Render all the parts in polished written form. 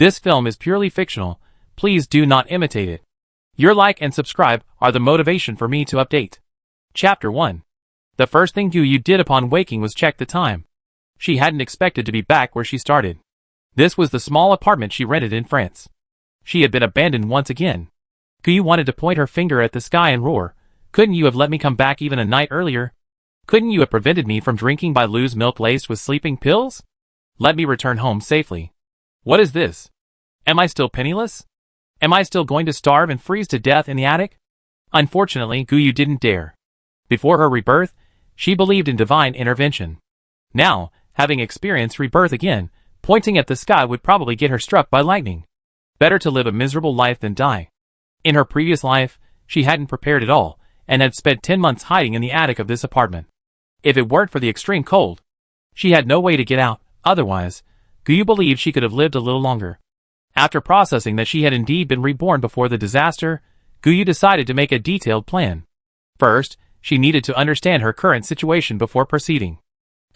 This film is purely fictional. Please do not imitate it. Your like and subscribe are the motivation for me to update. Chapter 1. The first thing Gu Yu did upon waking was check the time. She hadn't expected to be back where she started. This was the small apartment she rented in France. She had been abandoned once again. Gu Yu wanted to point her finger at the sky and roar, "Couldn't you have let me come back even a night earlier? Couldn't you have prevented me from drinking Bai Lu's milk laced with sleeping pills? Let me return home safely. What is this? Am I still penniless? Am I still going to starve and freeze to death in the attic?" Unfortunately, Gu Yu didn't dare. Before her rebirth, she believed in divine intervention. Now, having experienced rebirth again, pointing at the sky would probably get her struck by lightning. Better to live a miserable life than die. In her previous life, she hadn't prepared at all, and had spent 10 months hiding in the attic of this apartment. If it weren't for the extreme cold, she had no way to get out. Otherwise, Gu Yu believed she could have lived a little longer. After processing that she had indeed been reborn before the disaster, Gu Yu decided to make a detailed plan. First, she needed to understand her current situation before proceeding.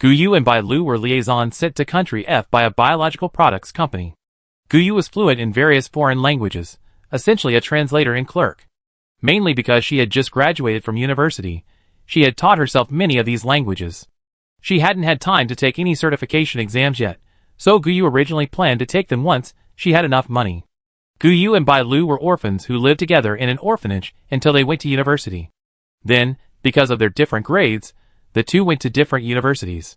Gu Yu and Bai Lu were liaisons sent to Country F by a biological products company. Gu Yu was fluent in various foreign languages, essentially a translator and clerk. Mainly because she had just graduated from university, she had taught herself many of these languages. She hadn't had time to take any certification exams yet, so Gu Yu originally planned to take them once she had enough money. Gu Yu and Bai Lu were orphans who lived together in an orphanage until they went to university. Then, because of their different grades, the two went to different universities.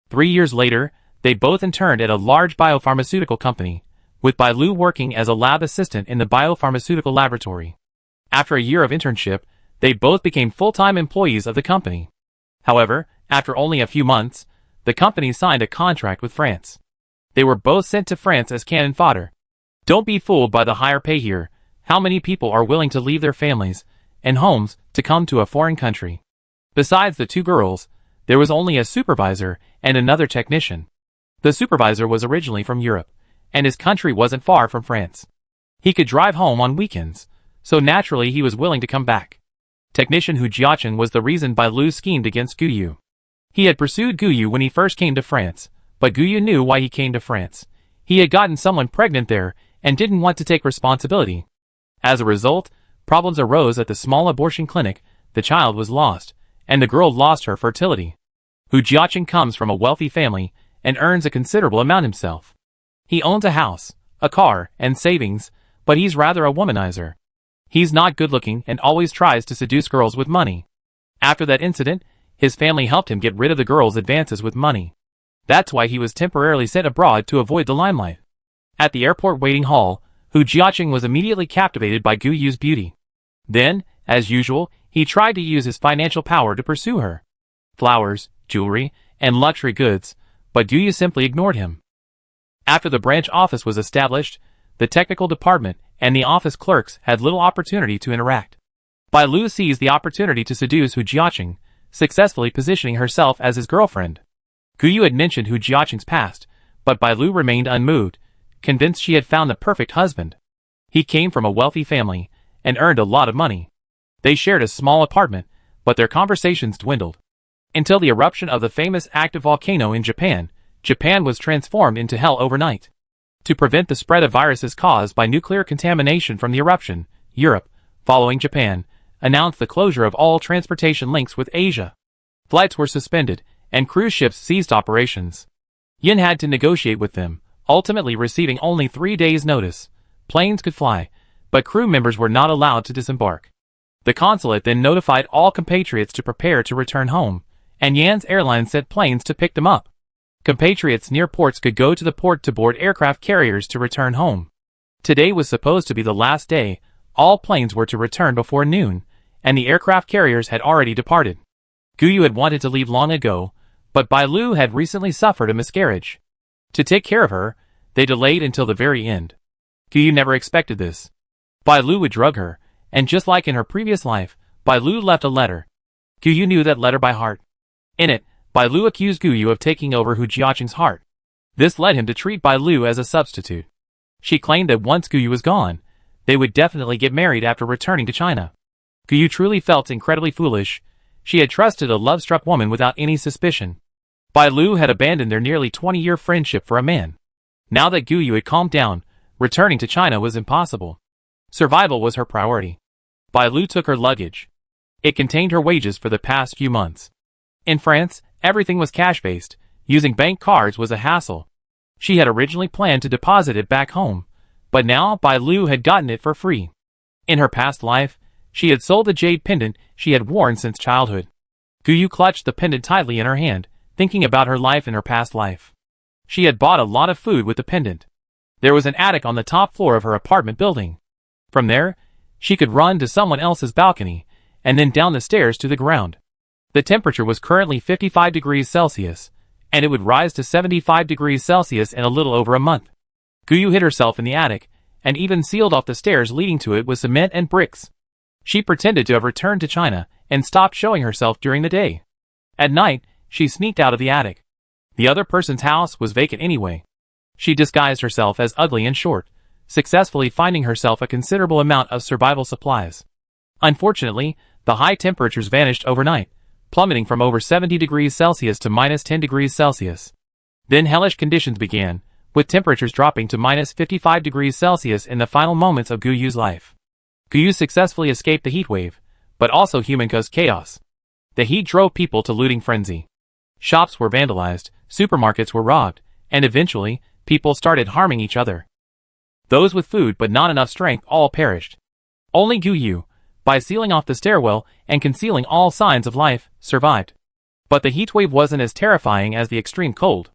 3 years later, they both interned at a large biopharmaceutical company, with Bai Lu working as a lab assistant in the biopharmaceutical laboratory. After a year of internship, they both became full-time employees of the company. However, after only a few months, the company signed a contract with France. They were both sent to France as cannon fodder. Don't be fooled by the higher pay here. How many people are willing to leave their families and homes to come to a foreign country? Besides the two girls, there was only a supervisor and another technician. The supervisor was originally from Europe, and his country wasn't far from France. He could drive home on weekends, so naturally he was willing to come back. Technician Hu Jiaqing was the reason Bai Lu schemed against Gu Yu. He had pursued Gu Yu when he first came to France, but Gu Yu knew why he came to France. He had gotten someone pregnant there and didn't want to take responsibility. As a result, problems arose at the small abortion clinic. The child was lost, and the girl lost her fertility. Hu Jiaqing comes from a wealthy family and earns a considerable amount himself. He owns a house, a car, and savings, but he's rather a womanizer. He's not good-looking and always tries to seduce girls with money. After that incident, his family helped him get rid of the girls' advances with money. That's why he was temporarily sent abroad to avoid the limelight. At the airport waiting hall, Hu Jiaqing was immediately captivated by Gu Yu's beauty. Then, as usual, he tried to use his financial power to pursue her. Flowers, jewelry, and luxury goods, but Gu Yu simply ignored him. After the branch office was established, the technical department and the office clerks had little opportunity to interact. Bai Lu seized the opportunity to seduce Hu Jiaqing, successfully positioning herself as his girlfriend. Gu Yu had mentioned Hu Jiaqing's past, but Bai Lu remained unmoved, convinced she had found the perfect husband. He came from a wealthy family and earned a lot of money. They shared a small apartment, but their conversations dwindled. Until the eruption of the famous active volcano in Japan, Japan was transformed into hell overnight. To prevent the spread of viruses caused by nuclear contamination from the eruption, Europe, following Japan, announced the closure of all transportation links with Asia. Flights were suspended, and cruise ships ceased operations. Yin had to negotiate with them, ultimately receiving only 3 days' notice. Planes could fly, but crew members were not allowed to disembark. The consulate then notified all compatriots to prepare to return home, and Yan's airline sent planes to pick them up. Compatriots near ports could go to the port to board aircraft carriers to return home. Today was supposed to be the last day. All planes were to return before noon, and the aircraft carriers had already departed. Gu Yu had wanted to leave long ago, but Bai Lu had recently suffered a miscarriage. To take care of her, they delayed until the very end. Gu Yu never expected this. Bai Lu would drug her, and just like in her previous life, Bai Lu left a letter. Gu Yu knew that letter by heart. In it, Bai Lu accused Gu Yu of taking over Hu Jiaqing's heart. This led him to treat Bai Lu as a substitute. She claimed that once Gu Yu was gone, they would definitely get married after returning to China. Gu Yu truly felt incredibly foolish. She had trusted a love-struck woman without any suspicion. Bai Lu had abandoned their nearly 20-year friendship for a man. Now that Gu Yu had calmed down, Returning to China was impossible. Survival was her priority. Bai Lu took her luggage. It contained her wages for the past few months. In France, everything was cash-based. Using bank cards was a hassle. She had originally planned to deposit it back home, but now Bai Lu had gotten it for free. In her past life, she had sold the jade pendant she had worn since childhood. Guyu clutched the pendant tightly in her hand, thinking about her life in her past life. She had bought a lot of food with the pendant. There was an attic on the top floor of her apartment building. From there, she could run to someone else's balcony, and then down the stairs to the ground. The temperature was currently 55 degrees Celsius, and it would rise to 75 degrees Celsius in a little over a month. Guyu hid herself in the attic, and even sealed off the stairs leading to it with cement and bricks. She pretended to have returned to China, and stopped showing herself during the day. At night, she sneaked out of the attic. The other person's house was vacant anyway. She disguised herself as ugly and short, successfully finding herself a considerable amount of survival supplies. Unfortunately, the high temperatures vanished overnight, plummeting from over 70 degrees Celsius to minus 10 degrees Celsius. Then hellish conditions began, with temperatures dropping to minus 55 degrees Celsius in the final moments of Guyu's life. Guyu successfully escaped the heat wave, but also human-caused chaos. The heat drove people to looting frenzy. Shops were vandalized, supermarkets were robbed, and eventually, people started harming each other. Those with food but not enough strength all perished. Only Guyu, by sealing off the stairwell and concealing all signs of life, survived. But the heat wave wasn't as terrifying as the extreme cold.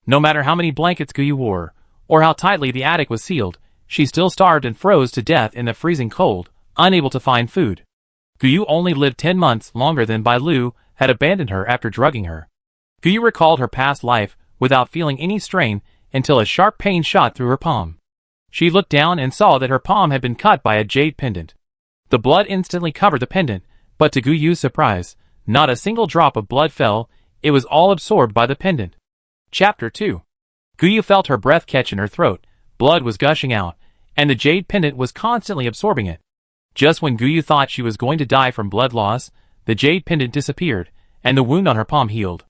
No matter how many blankets Guyu wore, or how tightly the attic was sealed, she still starved and froze to death in the freezing cold, unable to find food. Guyu only lived 10 months longer than Bai Lu had abandoned her after drugging her. Guyu recalled her past life without feeling any strain until a sharp pain shot through her palm. She looked down and saw that her palm had been cut by a jade pendant. The blood instantly covered the pendant, but to Guyu's surprise, not a single drop of blood fell, it was all absorbed by the pendant. Chapter 2. Guyu felt her breath catch in her throat, blood was gushing out, and the jade pendant was constantly absorbing it. Just when Guyu thought she was going to die from blood loss, the jade pendant disappeared, and the wound on her palm healed.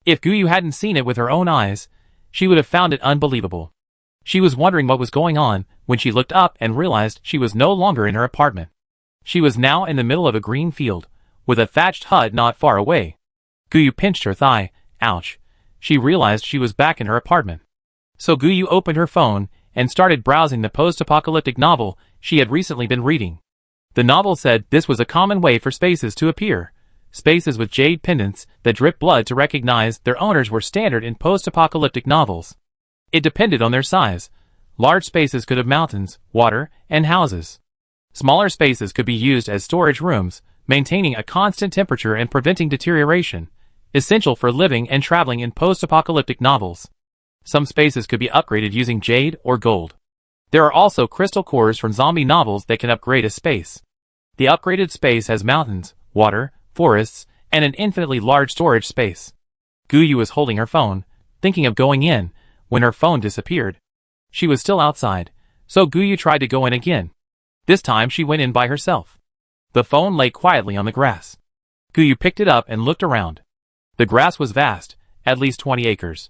If Guyu hadn't seen it with her own eyes, she would have found it unbelievable. She was wondering what was going on when she looked up and realized she was no longer in her apartment. She was now in the middle of a green field, with a thatched hut not far away. Guyu pinched her thigh. Ouch. She realized she was back in her apartment. So Guyu opened her phone and started browsing the post-apocalyptic novel she had recently been reading. The novel said this was a common way for spaces to appear. Spaces with jade pendants that drip blood to recognize their owners were standard in post-apocalyptic novels. It depended on their size. Large spaces could have mountains, water, and houses. Smaller spaces could be used as storage rooms, maintaining a constant temperature and preventing deterioration, essential for living and traveling in post-apocalyptic novels. Some spaces could be upgraded using jade or gold. There are also crystal cores from zombie novels that can upgrade a space. The upgraded space has mountains, water, forests, and an infinitely large storage space. Guyu was holding her phone, thinking of going in, when her phone disappeared. She was still outside, so Guyu tried to go in again. This time she went in by herself. The phone lay quietly on the grass. Guyu picked it up and looked around. The grass was vast, at least 20 acres.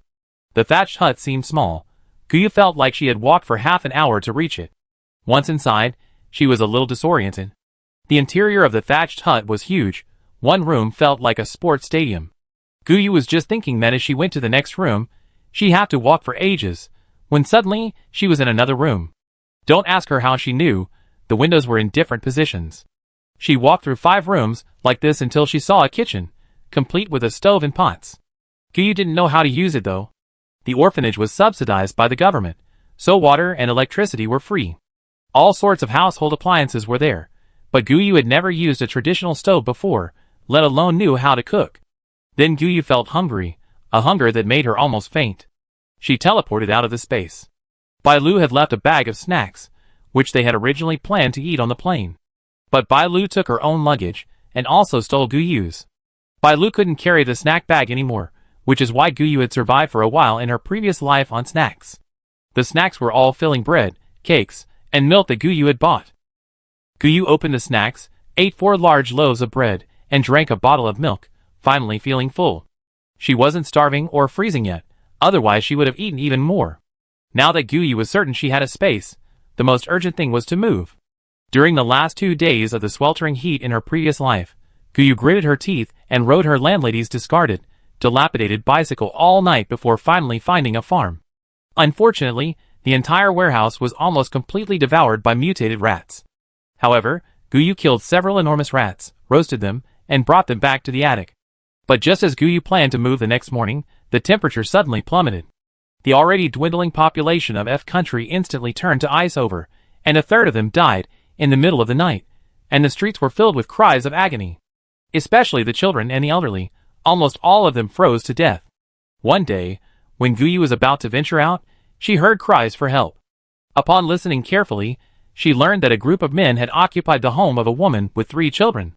The thatched hut seemed small. Guyu felt like she had walked for half an hour to reach it. Once inside, she was a little disoriented. The interior of the thatched hut was huge. One room felt like a sports stadium. Guyu was just thinking that as she went to the next room, she'd have to walk for ages, when suddenly, she was in another room. Don't ask her how she knew, the windows were in different positions. She walked through 5 rooms like this until she saw a kitchen, complete with a stove and pots. Guyu didn't know how to use it though. The orphanage was subsidized by the government, so water and electricity were free. All sorts of household appliances were there, but Guyu had never used a traditional stove before, let alone knew how to cook. Then Guyu felt hungry, a hunger that made her almost faint. She teleported out of the space. Bai Lu had left a bag of snacks, which they had originally planned to eat on the plane. But Bai Lu took her own luggage, and also stole Guyu's. Bai Lu couldn't carry the snack bag anymore, which is why Guyu had survived for a while in her previous life on snacks. The snacks were all filling bread, cakes, and milk that Guyu had bought. Guyu opened the snacks, ate 4 large loaves of bread, and drank a bottle of milk, finally feeling full. She wasn't starving or freezing yet, otherwise she would have eaten even more. Now that Guyu was certain she had a space, the most urgent thing was to move. During the last 2 days of the sweltering heat in her previous life, Guyu gritted her teeth and rode her landlady's discarded, dilapidated bicycle all night before finally finding a farm. Unfortunately, the entire warehouse was almost completely devoured by mutated rats. However, Guyu killed several enormous rats, roasted them, and brought them back to the attic. But just as Guyu planned to move the next morning, the temperature suddenly plummeted. The already dwindling population of F country instantly turned to ice over, and a third of them died in the middle of the night, and the streets were filled with cries of agony. Especially the children and the elderly, almost all of them froze to death. One day, when Guyu was about to venture out, she heard cries for help. Upon listening carefully, she learned that a group of men had occupied the home of a woman with 3 children.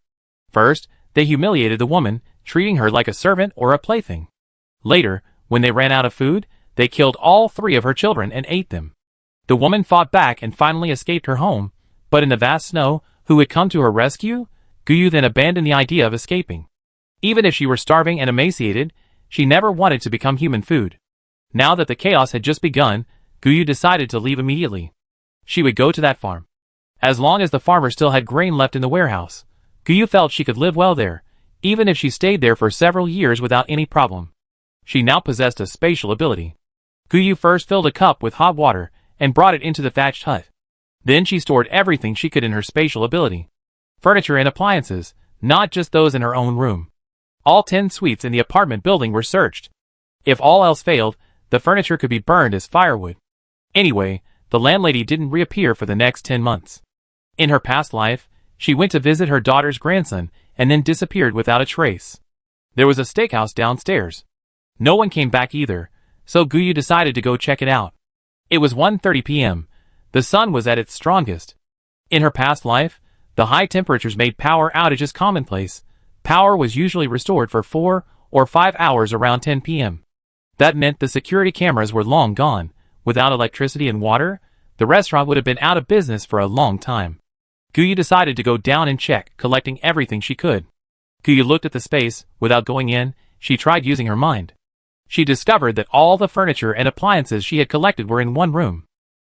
First, they humiliated the woman, treating her like a servant or a plaything. Later, when they ran out of food, they killed all 3 of her children and ate them. The woman fought back and finally escaped her home, but in the vast snow, who had come to her rescue? Guyu then abandoned the idea of escaping. Even if she were starving and emaciated, she never wanted to become human food. Now that the chaos had just begun, Guyu decided to leave immediately. She would go to that farm. As long as the farmer still had grain left in the warehouse, Guyu felt she could live well there, even if she stayed there for several years without any problem. She now possessed a spatial ability. Guyu first filled a cup with hot water and brought it into the thatched hut. Then she stored everything she could in her spatial ability. Furniture and appliances, not just those in her own room. All 10 suites in the apartment building were searched. If all else failed, the furniture could be burned as firewood. Anyway, the landlady didn't reappear for the next 10 months. In her past life, she went to visit her daughter's grandson and then disappeared without a trace. There was a steakhouse downstairs. No one came back either, so Guyu decided to go check it out. It was 1:30 p.m. The sun was at its strongest. In her past life, the high temperatures made power outages commonplace. Power was usually restored for 4 or 5 hours around 10 p.m. That meant the security cameras were long gone. Without electricity and water, the restaurant would have been out of business for a long time. Guyu decided to go down and check, collecting everything she could. Guyu looked at the space. Without going in, she tried using her mind. She discovered that all the furniture and appliances she had collected were in one room.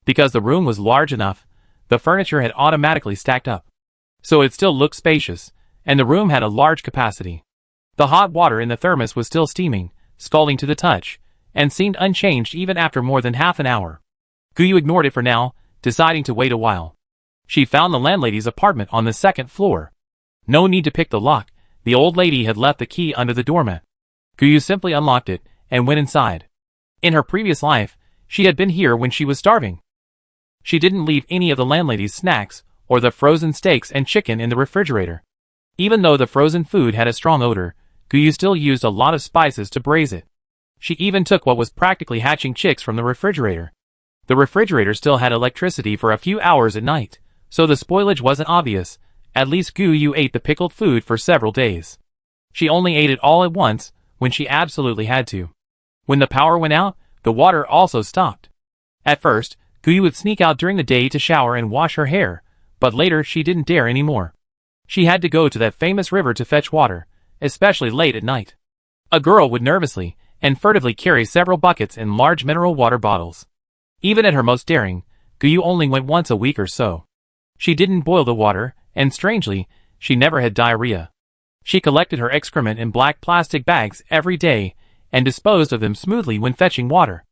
Because the room was large enough, the furniture had automatically stacked up. So it still looked spacious, and the room had a large capacity. The hot water in the thermos was still steaming, scalding to the touch, and seemed unchanged even after more than half an hour. Guyu ignored it for now, deciding to wait a while. She found the landlady's apartment on the 2nd floor. No need to pick the lock, the old lady had left the key under the doormat. Guyu simply unlocked it and went inside. In her previous life, she had been here when she was starving. She didn't leave any of the landlady's snacks or the frozen steaks and chicken in the refrigerator. Even though the frozen food had a strong odor, Guyu still used a lot of spices to braise it. She even took what was practically hatching chicks from the refrigerator. The refrigerator still had electricity for a few hours at night, so the spoilage wasn't obvious. At least Guyu ate the pickled food for several days. She only ate it all at once, when she absolutely had to. When the power went out, the water also stopped. At first, Guyu would sneak out during the day to shower and wash her hair, but later she didn't dare anymore. She had to go to that famous river to fetch water, especially late at night. A girl would nervously and furtively carry several buckets and large mineral water bottles. Even at her most daring, Guyu only went once a week or so. She didn't boil the water, and strangely, she never had diarrhea. She collected her excrement in black plastic bags every day, and disposed of them smoothly when fetching water.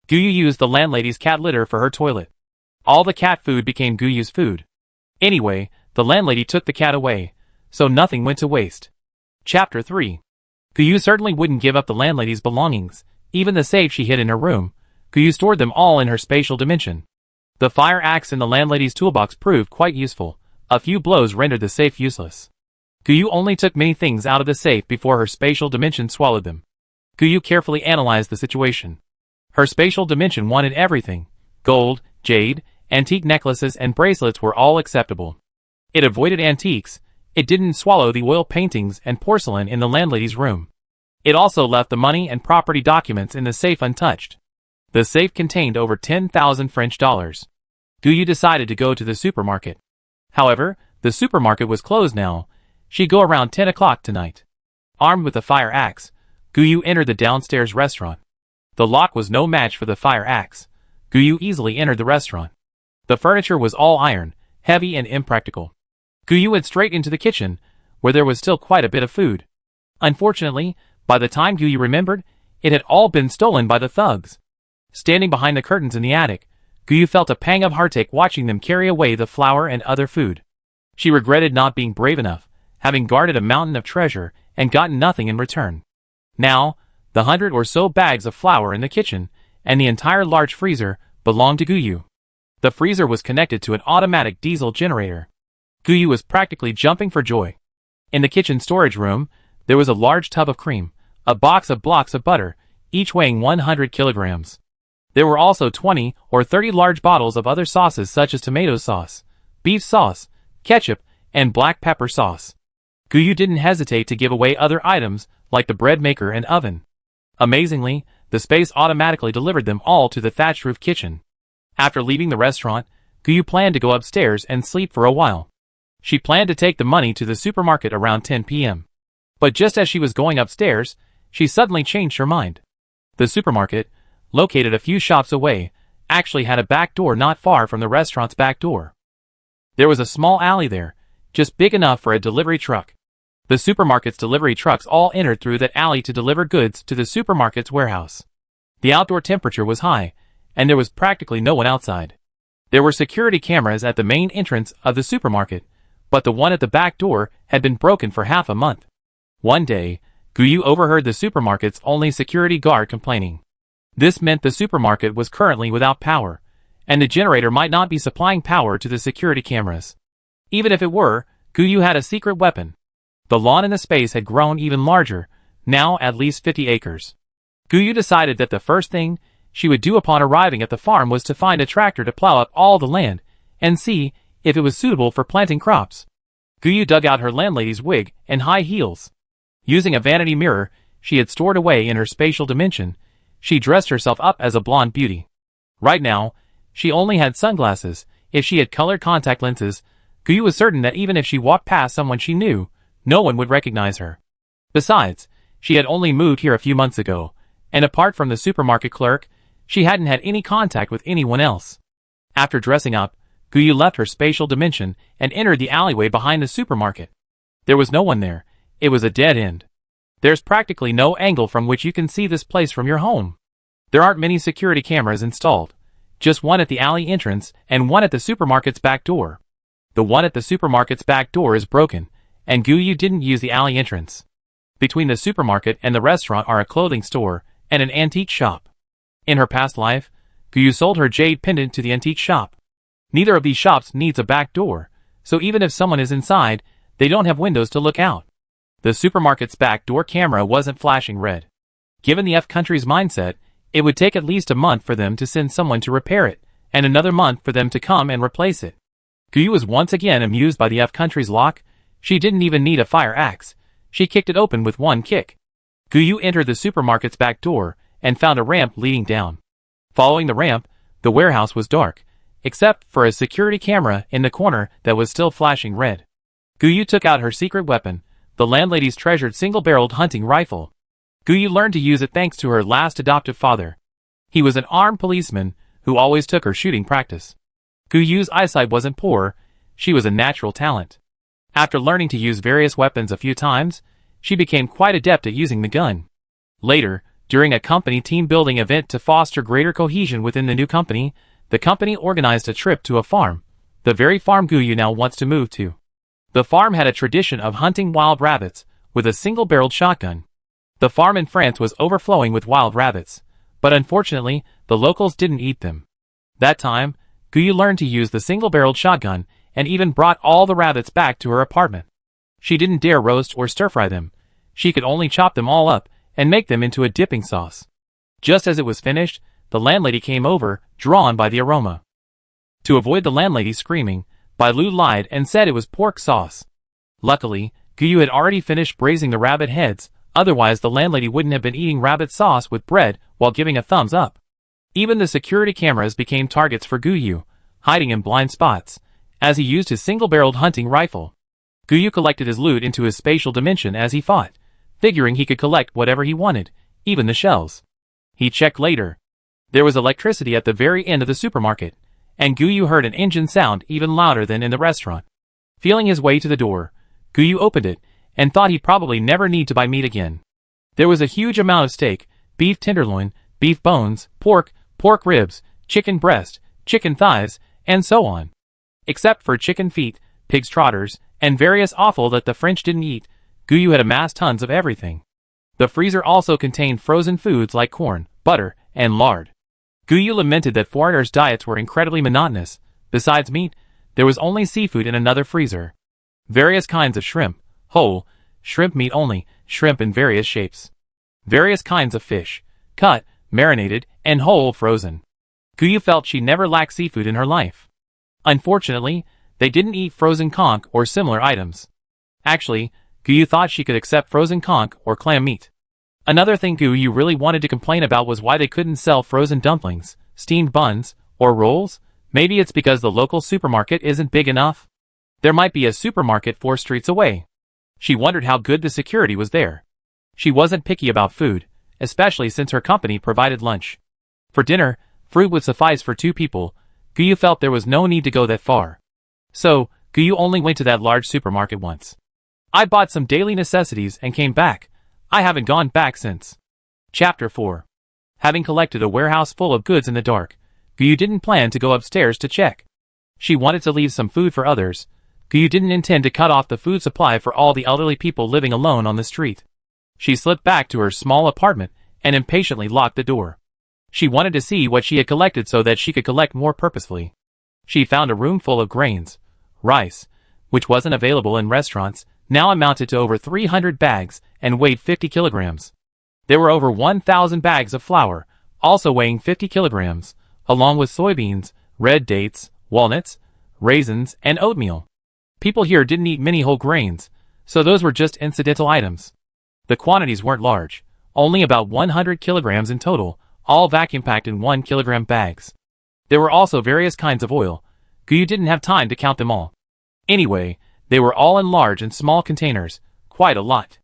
Guyu used the landlady's cat litter for her toilet. All the cat food became Guyu's food. Anyway, the landlady took the cat away, so nothing went to waste. Chapter 3. Guyu certainly wouldn't give up the landlady's belongings, even the safe she hid in her room. Guyu stored them all in her spatial dimension. The fire axe in the landlady's toolbox proved quite useful. A few blows rendered the safe useless. Guyu only took many things out of the safe before her spatial dimension swallowed them. Guyu carefully analyzed the situation. Her spatial dimension wanted everything. Gold, jade, antique necklaces and bracelets were all acceptable. It avoided antiques. It didn't swallow the oil paintings and porcelain in the landlady's room. It also left the money and property documents in the safe untouched. The safe contained over 10,000 French dollars. Guyu decided to go to the supermarket. However, the supermarket was closed now. She'd go around 10 o'clock tonight. Armed with a fire axe, Guyu entered the downstairs restaurant. The lock was no match for the fire axe. Guyu easily entered the restaurant. The furniture was all iron, heavy and impractical. Guyu went straight into the kitchen, where there was still quite a bit of food. Unfortunately, by the time Guyu remembered, it had all been stolen by the thugs. Standing behind the curtains in the attic, Guyu felt a pang of heartache watching them carry away the flour and other food. She regretted not being brave enough, having guarded a mountain of treasure and gotten nothing in return. Now, the 100 or so bags of flour in the kitchen, and the entire large freezer, belonged to Guyu. The freezer was connected to an automatic diesel generator. Guyu was practically jumping for joy. In the kitchen storage room, there was a large tub of cream, a box of blocks of butter, each weighing 100 kilograms. There were also 20 or 30 large bottles of other sauces such as tomato sauce, beef sauce, ketchup, and black pepper sauce. Guyu didn't hesitate to give away other items like the bread maker and oven. Amazingly, the space automatically delivered them all to the thatched roof kitchen. After leaving the restaurant, Guyu planned to go upstairs and sleep for a while. She planned to take the money to the supermarket around 10 p.m. But just as she was going upstairs, she suddenly changed her mind. The supermarket, located a few shops away, actually had a back door not far from the restaurant's back door. There was a small alley there, just big enough for a delivery truck. The supermarket's delivery trucks all entered through that alley to deliver goods to the supermarket's warehouse. The outdoor temperature was high, and there was practically no one outside. There were security cameras at the main entrance of the supermarket, but the one at the back door had been broken for half a month. One day, Guyu overheard the supermarket's only security guard complaining. This meant the supermarket was currently without power, and the generator might not be supplying power to the security cameras. Even if it were, Guyu had a secret weapon. The lawn in the space had grown even larger, now at least 50 acres. Guyu decided that the first thing she would do upon arriving at the farm was to find a tractor to plow up all the land, and see if it was suitable for planting crops. Guyu dug out her landlady's wig and high heels. Using a vanity mirror she had stored away in her spatial dimension, she dressed herself up as a blonde beauty. Right now, she only had sunglasses. If she had colored contact lenses, Guyu was certain that even if she walked past someone she knew, no one would recognize her. Besides, she had only moved here a few months ago, and apart from the supermarket clerk, she hadn't had any contact with anyone else. After dressing up, Guyu left her spatial dimension and entered the alleyway behind the supermarket. There was no one there. It was a dead end. There's practically no angle from which you can see this place from your home. There aren't many security cameras installed. Just one at the alley entrance and one at the supermarket's back door. The one at the supermarket's back door is broken, and Guyu didn't use the alley entrance. Between the supermarket and the restaurant are a clothing store and an antique shop. In her past life, Guyu sold her jade pendant to the antique shop. Neither of these shops needs a back door, so even if someone is inside, they don't have windows to look out. The supermarket's back door camera wasn't flashing red. Given the F country's mindset, it would take at least a month for them to send someone to repair it, and another month for them to come and replace it. Guyu was once again amused by the F country's lock. She didn't even need a fire axe. She kicked it open with one kick. Guyu entered the supermarket's back door and found a ramp leading down. Following the ramp, the warehouse was dark, except for a security camera in the corner that was still flashing red. Guyu took out her secret weapon, the landlady's treasured single-barreled hunting rifle. Guyu learned to use it thanks to her last adoptive father. He was an armed policeman who always took her shooting practice. Guyu's eyesight wasn't poor. She was a natural talent. After learning to use various weapons a few times, she became quite adept at using the gun. Later, during a company team-building event to foster greater cohesion within the new company, the company organized a trip to a farm, the very farm Guyu now wants to move to. The farm had a tradition of hunting wild rabbits with a single-barreled shotgun. The farm in France was overflowing with wild rabbits, but unfortunately, the locals didn't eat them. That time, Guyu learned to use the single-barreled shotgun and even brought all the rabbits back to her apartment. She didn't dare roast or stir-fry them. She could only chop them all up and make them into a dipping sauce. Just as it was finished, the landlady came over, drawn by the aroma. To avoid the landlady screaming, Bailu lied and said it was pork sauce. Luckily, Guyu had already finished braising the rabbit heads, otherwise the landlady wouldn't have been eating rabbit sauce with bread while giving a thumbs up. Even the security cameras became targets for Guyu, hiding in blind spots, as he used his single-barreled hunting rifle. Guyu collected his loot into his spatial dimension as he fought, figuring he could collect whatever he wanted, even the shells. He checked later. There was electricity at the very end of the supermarket, and Guyu heard an engine sound even louder than in the restaurant. Feeling his way to the door, Guyu opened it, and thought he'd probably never need to buy meat again. There was a huge amount of steak, beef tenderloin, beef bones, pork ribs, chicken breast, chicken thighs, and so on. Except for chicken feet, pig's trotters, and various offal that the French didn't eat, Guyu had amassed tons of everything. The freezer also contained frozen foods like corn, butter, and lard. Guyu lamented that foreigners' diets were incredibly monotonous. Besides meat, there was only seafood in another freezer. Various kinds of shrimp, whole, shrimp meat only, shrimp in various shapes. Various kinds of fish, cut, marinated, and whole frozen. Guyu felt she never lacked seafood in her life. Unfortunately, they didn't eat frozen conch or similar items. Actually, Guyu thought she could accept frozen conch or clam meat. Another thing Guyu really wanted to complain about was why they couldn't sell frozen dumplings, steamed buns, or rolls. Maybe it's because the local supermarket isn't big enough? There might be a supermarket 4 streets away. She wondered how good the security was there. She wasn't picky about food, especially since her company provided lunch. For dinner, fruit would suffice for 2 people. Guyu felt there was no need to go that far. So, Guyu only went to that large supermarket once. I bought some daily necessities and came back. I haven't gone back since. Chapter 4. Having collected a warehouse full of goods in the dark, Guyu didn't plan to go upstairs to check. She wanted to leave some food for others. Guyu didn't intend to cut off the food supply for all the elderly people living alone on the street. She slipped back to her small apartment and impatiently locked the door. She wanted to see what she had collected so that she could collect more purposefully. She found a room full of grains. Rice, which wasn't available in restaurants, now amounted to over 300 bags and weighed 50 kilograms. There were over 1,000 bags of flour, also weighing 50 kilograms, along with soybeans, red dates, walnuts, raisins, and oatmeal. People here didn't eat many whole grains, so those were just incidental items. The quantities weren't large, only about 100 kilograms in total, all vacuum-packed in 1 kilogram bags. There were also various kinds of oil. Guyu didn't have time to count them all. Anyway, they were all in large and small containers, quite a lot.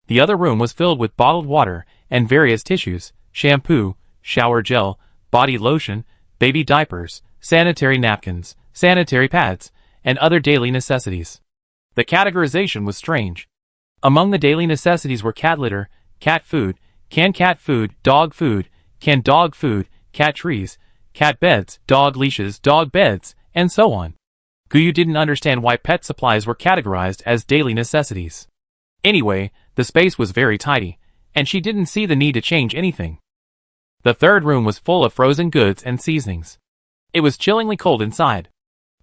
The other room was filled with bottled water and various tissues, shampoo, shower gel, body lotion, baby diapers, sanitary napkins, sanitary pads, and other daily necessities. The categorization was strange. Among the daily necessities were cat litter, cat food, canned cat food, dog food, canned dog food, cat trees, cat beds, dog leashes, dog beds, and so on. Guyu didn't understand why pet supplies were categorized as daily necessities. Anyway, the space was very tidy, and she didn't see the need to change anything. The third room was full of frozen goods and seasonings. It was chillingly cold inside.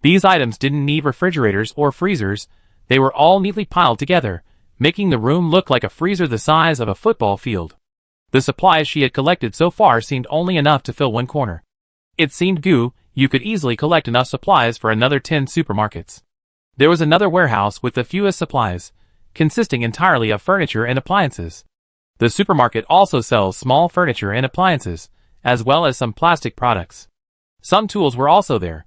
These items didn't need refrigerators or freezers. They were all neatly piled together, making the room look like a freezer the size of a football field. The supplies she had collected so far seemed only enough to fill one corner. It seemed you could easily collect enough supplies for another 10 supermarkets. There was another warehouse with the fewest supplies, consisting entirely of furniture and appliances. The supermarket also sells small furniture and appliances, as well as some plastic products. Some tools were also there.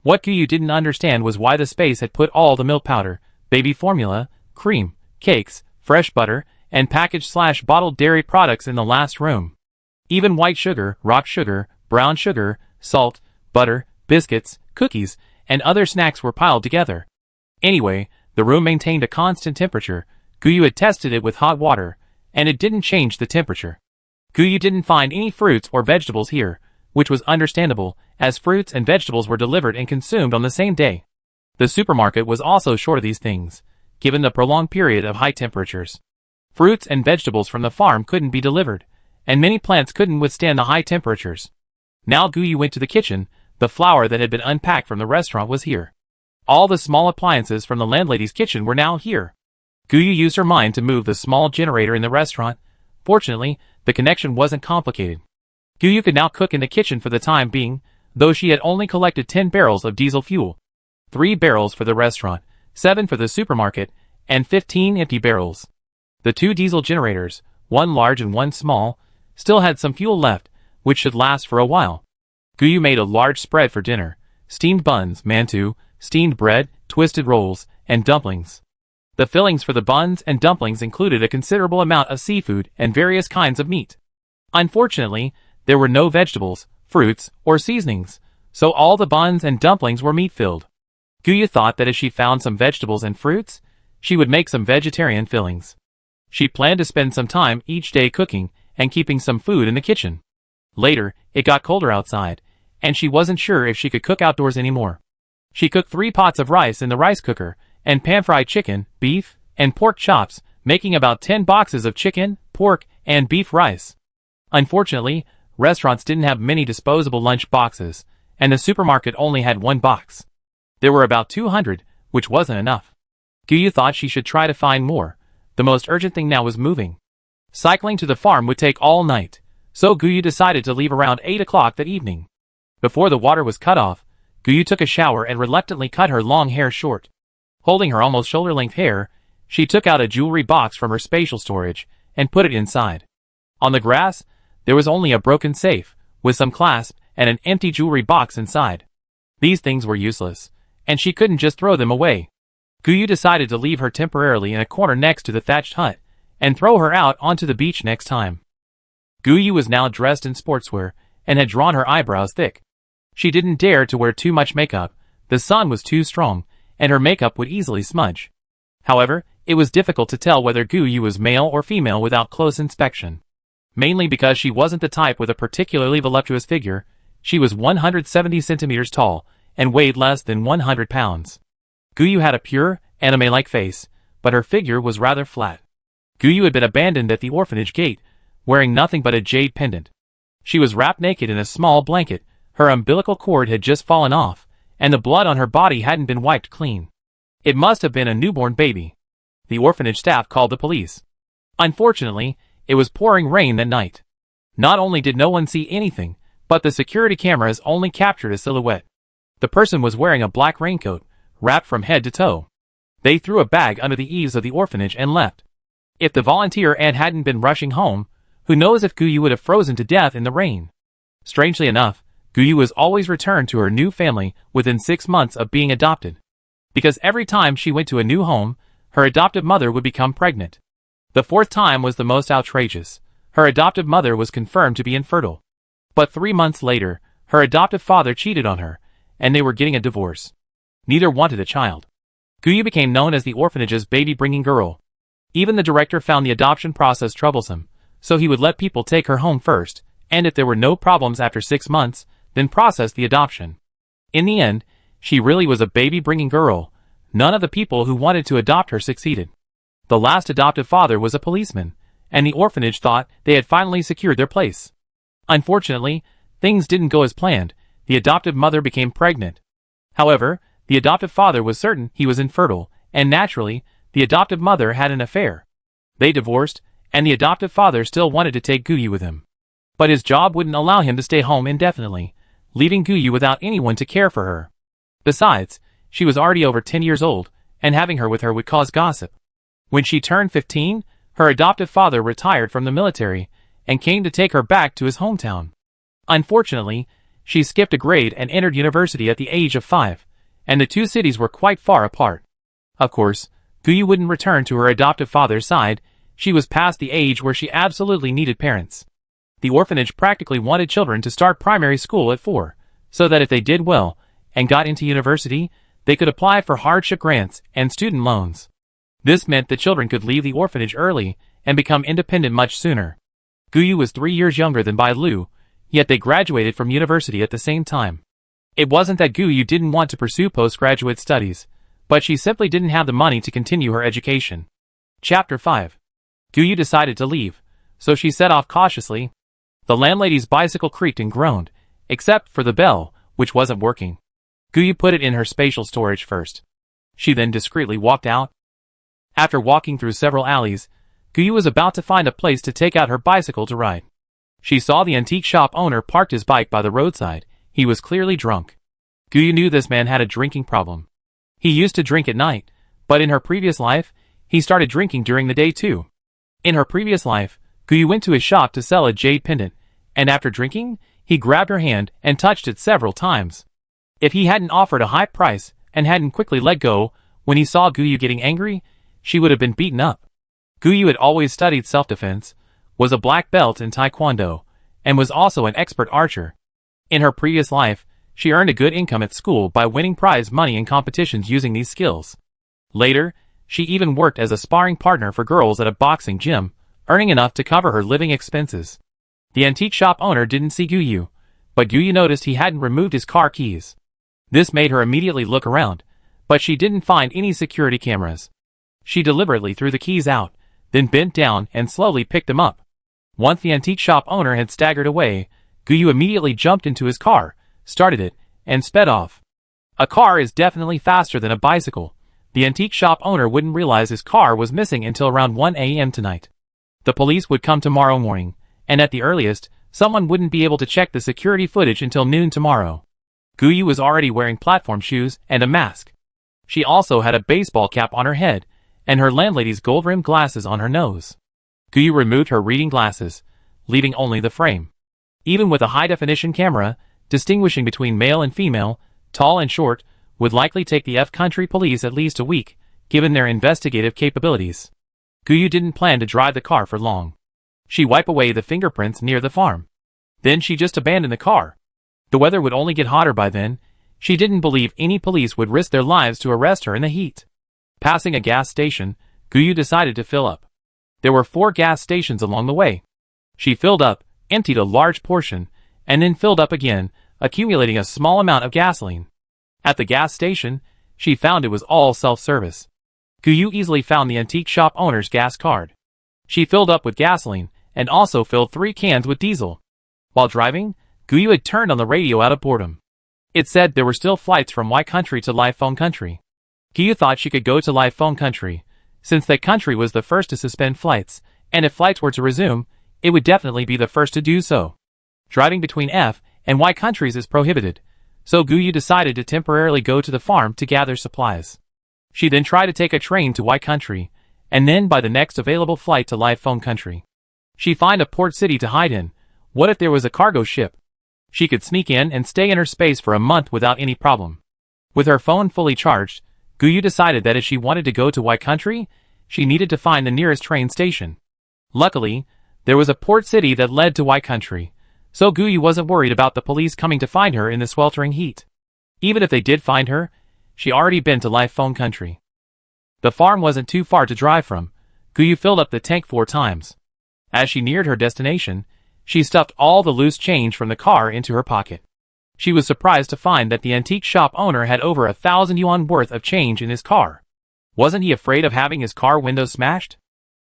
What Guyu didn't understand was why the space had put all the milk powder, baby formula, cream, cakes, fresh butter, and packaged/bottled dairy products in the last room. Even white sugar, rock sugar, brown sugar, salt, butter, biscuits, cookies, and other snacks were piled together. Anyway, the room maintained a constant temperature. Guyu had tested it with hot water, and it didn't change the temperature. Guyu didn't find any fruits or vegetables here, which was understandable, as fruits and vegetables were delivered and consumed on the same day. The supermarket was also short of these things, given the prolonged period of high temperatures. Fruits and vegetables from the farm couldn't be delivered, and many plants couldn't withstand the high temperatures. Now Guyu went to the kitchen. The flour that had been unpacked from the restaurant was here. All the small appliances from the landlady's kitchen were now here. Guyu used her mind to move the small generator in the restaurant. Fortunately, the connection wasn't complicated. Guyu could now cook in the kitchen for the time being, though she had only collected 10 barrels of diesel fuel. 3 barrels for the restaurant, 7 for the supermarket, and 15 empty barrels. The 2 diesel generators, one large and one small, still had some fuel left, which should last for a while. Guyu made a large spread for dinner: steamed buns, mantou, steamed bread, twisted rolls, and dumplings. The fillings for the buns and dumplings included a considerable amount of seafood and various kinds of meat. Unfortunately, There were no vegetables, fruits, or seasonings, so all the buns and dumplings were meat-filled. Guyu thought that if she found some vegetables and fruits, she would make some vegetarian fillings. She planned to spend some time each day cooking and keeping some food in the kitchen. Later, it got colder outside, and she wasn't sure if she could cook outdoors anymore. She cooked 3 pots of rice in the rice cooker, and pan-fried chicken, beef, and pork chops, making about 10 boxes of chicken, pork, and beef rice. Unfortunately, restaurants didn't have many disposable lunch boxes, and the supermarket only had 1 box. There were about 200, which wasn't enough. Guyu thought she should try to find more. The most urgent thing now was moving. Cycling to the farm would take all night, so Guyu decided to leave around 8 o'clock that evening. Before the water was cut off, Guyu took a shower and reluctantly cut her long hair short. Holding her almost shoulder-length hair, she took out a jewelry box from her spatial storage and put it inside. On the grass, there was only a broken safe, with some clasp and an empty jewelry box inside. These things were useless, and she couldn't just throw them away. Guyu decided to leave her temporarily in a corner next to the thatched hut, and throw her out onto the beach next time. Guyu was now dressed in sportswear, and had drawn her eyebrows thick. She didn't dare to wear too much makeup, the sun was too strong, and her makeup would easily smudge. However, it was difficult to tell whether Guyu was male or female without close inspection. Mainly because she wasn't the type with a particularly voluptuous figure. She was 170 centimeters tall, and weighed less than 100 pounds. Guyu had a pure, anime-like face, but her figure was rather flat. Guyu had been abandoned at the orphanage gate, wearing nothing but a jade pendant. She was wrapped naked in a small blanket, her umbilical cord had just fallen off, and the blood on her body hadn't been wiped clean. It must have been a newborn baby. The orphanage staff called the police. Unfortunately, it was pouring rain that night. Not only did no one see anything, but the security cameras only captured a silhouette. The person was wearing a black raincoat, wrapped from head to toe. They threw a bag under the eaves of the orphanage and left. If the volunteer ant hadn't been rushing home, who knows if Guyu would have frozen to death in the rain. Strangely enough, Guyu was always returned to her new family within 6 months of being adopted. Because every time she went to a new home, her adoptive mother would become pregnant. The 4th time was the most outrageous. Her adoptive mother was confirmed to be infertile. But 3 months later, her adoptive father cheated on her, and they were getting a divorce. Neither wanted a child. Guyu became known as the orphanage's baby-bringing girl. Even the director found the adoption process troublesome, so he would let people take her home first, and if there were no problems after 6 months, then process the adoption. In the end, she really was a baby-bringing girl. None of the people who wanted to adopt her succeeded. The last adoptive father was a policeman, and the orphanage thought they had finally secured their place. Unfortunately, things didn't go as planned. The adoptive mother became pregnant. However, the adoptive father was certain he was infertile, and naturally, the adoptive mother had an affair. They divorced, and the adoptive father still wanted to take Guyu with him. But his job wouldn't allow him to stay home indefinitely, leaving Guyu without anyone to care for her. Besides, she was already over 10 years old, and having her with her would cause gossip. When she turned 15, her adoptive father retired from the military, and came to take her back to his hometown. Unfortunately, she skipped a grade and entered university at the age of 5, and the two cities were quite far apart. Of course, Guyu wouldn't return to her adoptive father's side. She was past the age where she absolutely needed parents. The orphanage practically wanted children to start primary school at 4, so that if they did well and got into university, they could apply for hardship grants and student loans. This meant the children could leave the orphanage early and become independent much sooner. Guyu was 3 years younger than Bai Lu, yet they graduated from university at the same time. It wasn't that Guyu didn't want to pursue postgraduate studies, but she simply didn't have the money to continue her education. Chapter 5. Guyu decided to leave, so she set off cautiously. The landlady's bicycle creaked and groaned, except for the bell, which wasn't working. Guyu put it in her spatial storage first. She then discreetly walked out. After walking through several alleys, Guyu was about to find a place to take out her bicycle to ride. She saw the antique shop owner parked his bike by the roadside. He was clearly drunk. Guyu knew this man had a drinking problem. He used to drink at night, but in her previous life, he started drinking during the day too. In her previous life, Guyu went to his shop to sell a jade pendant, and after drinking, he grabbed her hand and touched it several times. If he hadn't offered a high price and hadn't quickly let go when he saw Guyu getting angry, she would have been beaten up. Guyu had always studied self-defense, was a black belt in Taekwondo, and was also an expert archer. In her previous life, she earned a good income at school by winning prize money in competitions using these skills. Later, she even worked as a sparring partner for girls at a boxing gym, earning enough to cover her living expenses. The antique shop owner didn't see Guyu, but Guyu noticed he hadn't removed his car keys. This made her immediately look around, but she didn't find any security cameras. She deliberately threw the keys out, then bent down and slowly picked them up. Once the antique shop owner had staggered away, Guyu immediately jumped into his car, started it, and sped off. A car is definitely faster than a bicycle. The antique shop owner wouldn't realize his car was missing until around 1 a.m. tonight. The police would come tomorrow morning, and at the earliest, someone wouldn't be able to check the security footage until noon tomorrow. Guyu was already wearing platform shoes and a mask. She also had a baseball cap on her head, and her landlady's gold-rimmed glasses on her nose. Guyu removed her reading glasses, leaving only the frame. Even with a high-definition camera, distinguishing between male and female, tall and short, would likely take the F-country police at least a week, given their investigative capabilities. Guyu didn't plan to drive the car for long. She wiped away the fingerprints near the farm. Then she just abandoned the car. The weather would only get hotter by then. She didn't believe any police would risk their lives to arrest her in the heat. Passing a gas station, Guyu decided to fill up. There were 4 gas stations along the way. She filled up, emptied a large portion, and then filled up again, accumulating a small amount of gasoline. At the gas station, she found it was all self-service. Guyu easily found the antique shop owner's gas card. She filled up with gasoline, and also filled 3 cans with diesel. While driving, Guyu had turned on the radio out of boredom. It said there were still flights from Y country to Live Phone country. Guyu thought she could go to Live Phone country, since that country was the first to suspend flights, and if flights were to resume, it would definitely be the first to do so. Driving between F and Y countries is prohibited, so Guyu decided to temporarily go to the farm to gather supplies. She then tried to take a train to Y country, and then by the next available flight to Live Phone country. She found a port city to hide in. What if there was a cargo ship? She could sneak in and stay in her space for a month without any problem. With her phone fully charged, Guyu decided that if she wanted to go to Y country, she needed to find the nearest train station. Luckily, there was a port city that led to Y country, so Guyu wasn't worried about the police coming to find her in the sweltering heat. Even if they did find her, she already been to Live Phone country. The farm wasn't too far to drive from. Guyu filled up the tank 4 times. As she neared her destination, she stuffed all the loose change from the car into her pocket. She was surprised to find that the antique shop owner had over 1,000 yuan worth of change in his car. Wasn't he afraid of having his car windows smashed?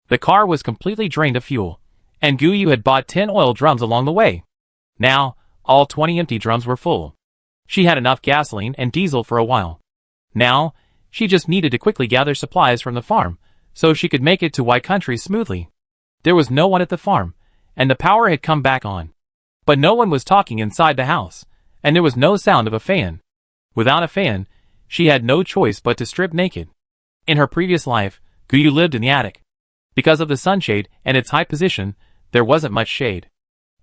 The car was completely drained of fuel, and Guyu had bought 10 oil drums along the way. Now, all 20 empty drums were full. She had enough gasoline and diesel for a while. Now, she just needed to quickly gather supplies from the farm, so she could make it to Y country smoothly. There was no one at the farm, and the power had come back on. But no one was talking inside the house, and there was no sound of a fan. Without a fan, she had no choice but to strip naked. In her previous life, Guyu lived in the attic. Because of the sunshade and its high position, there wasn't much shade.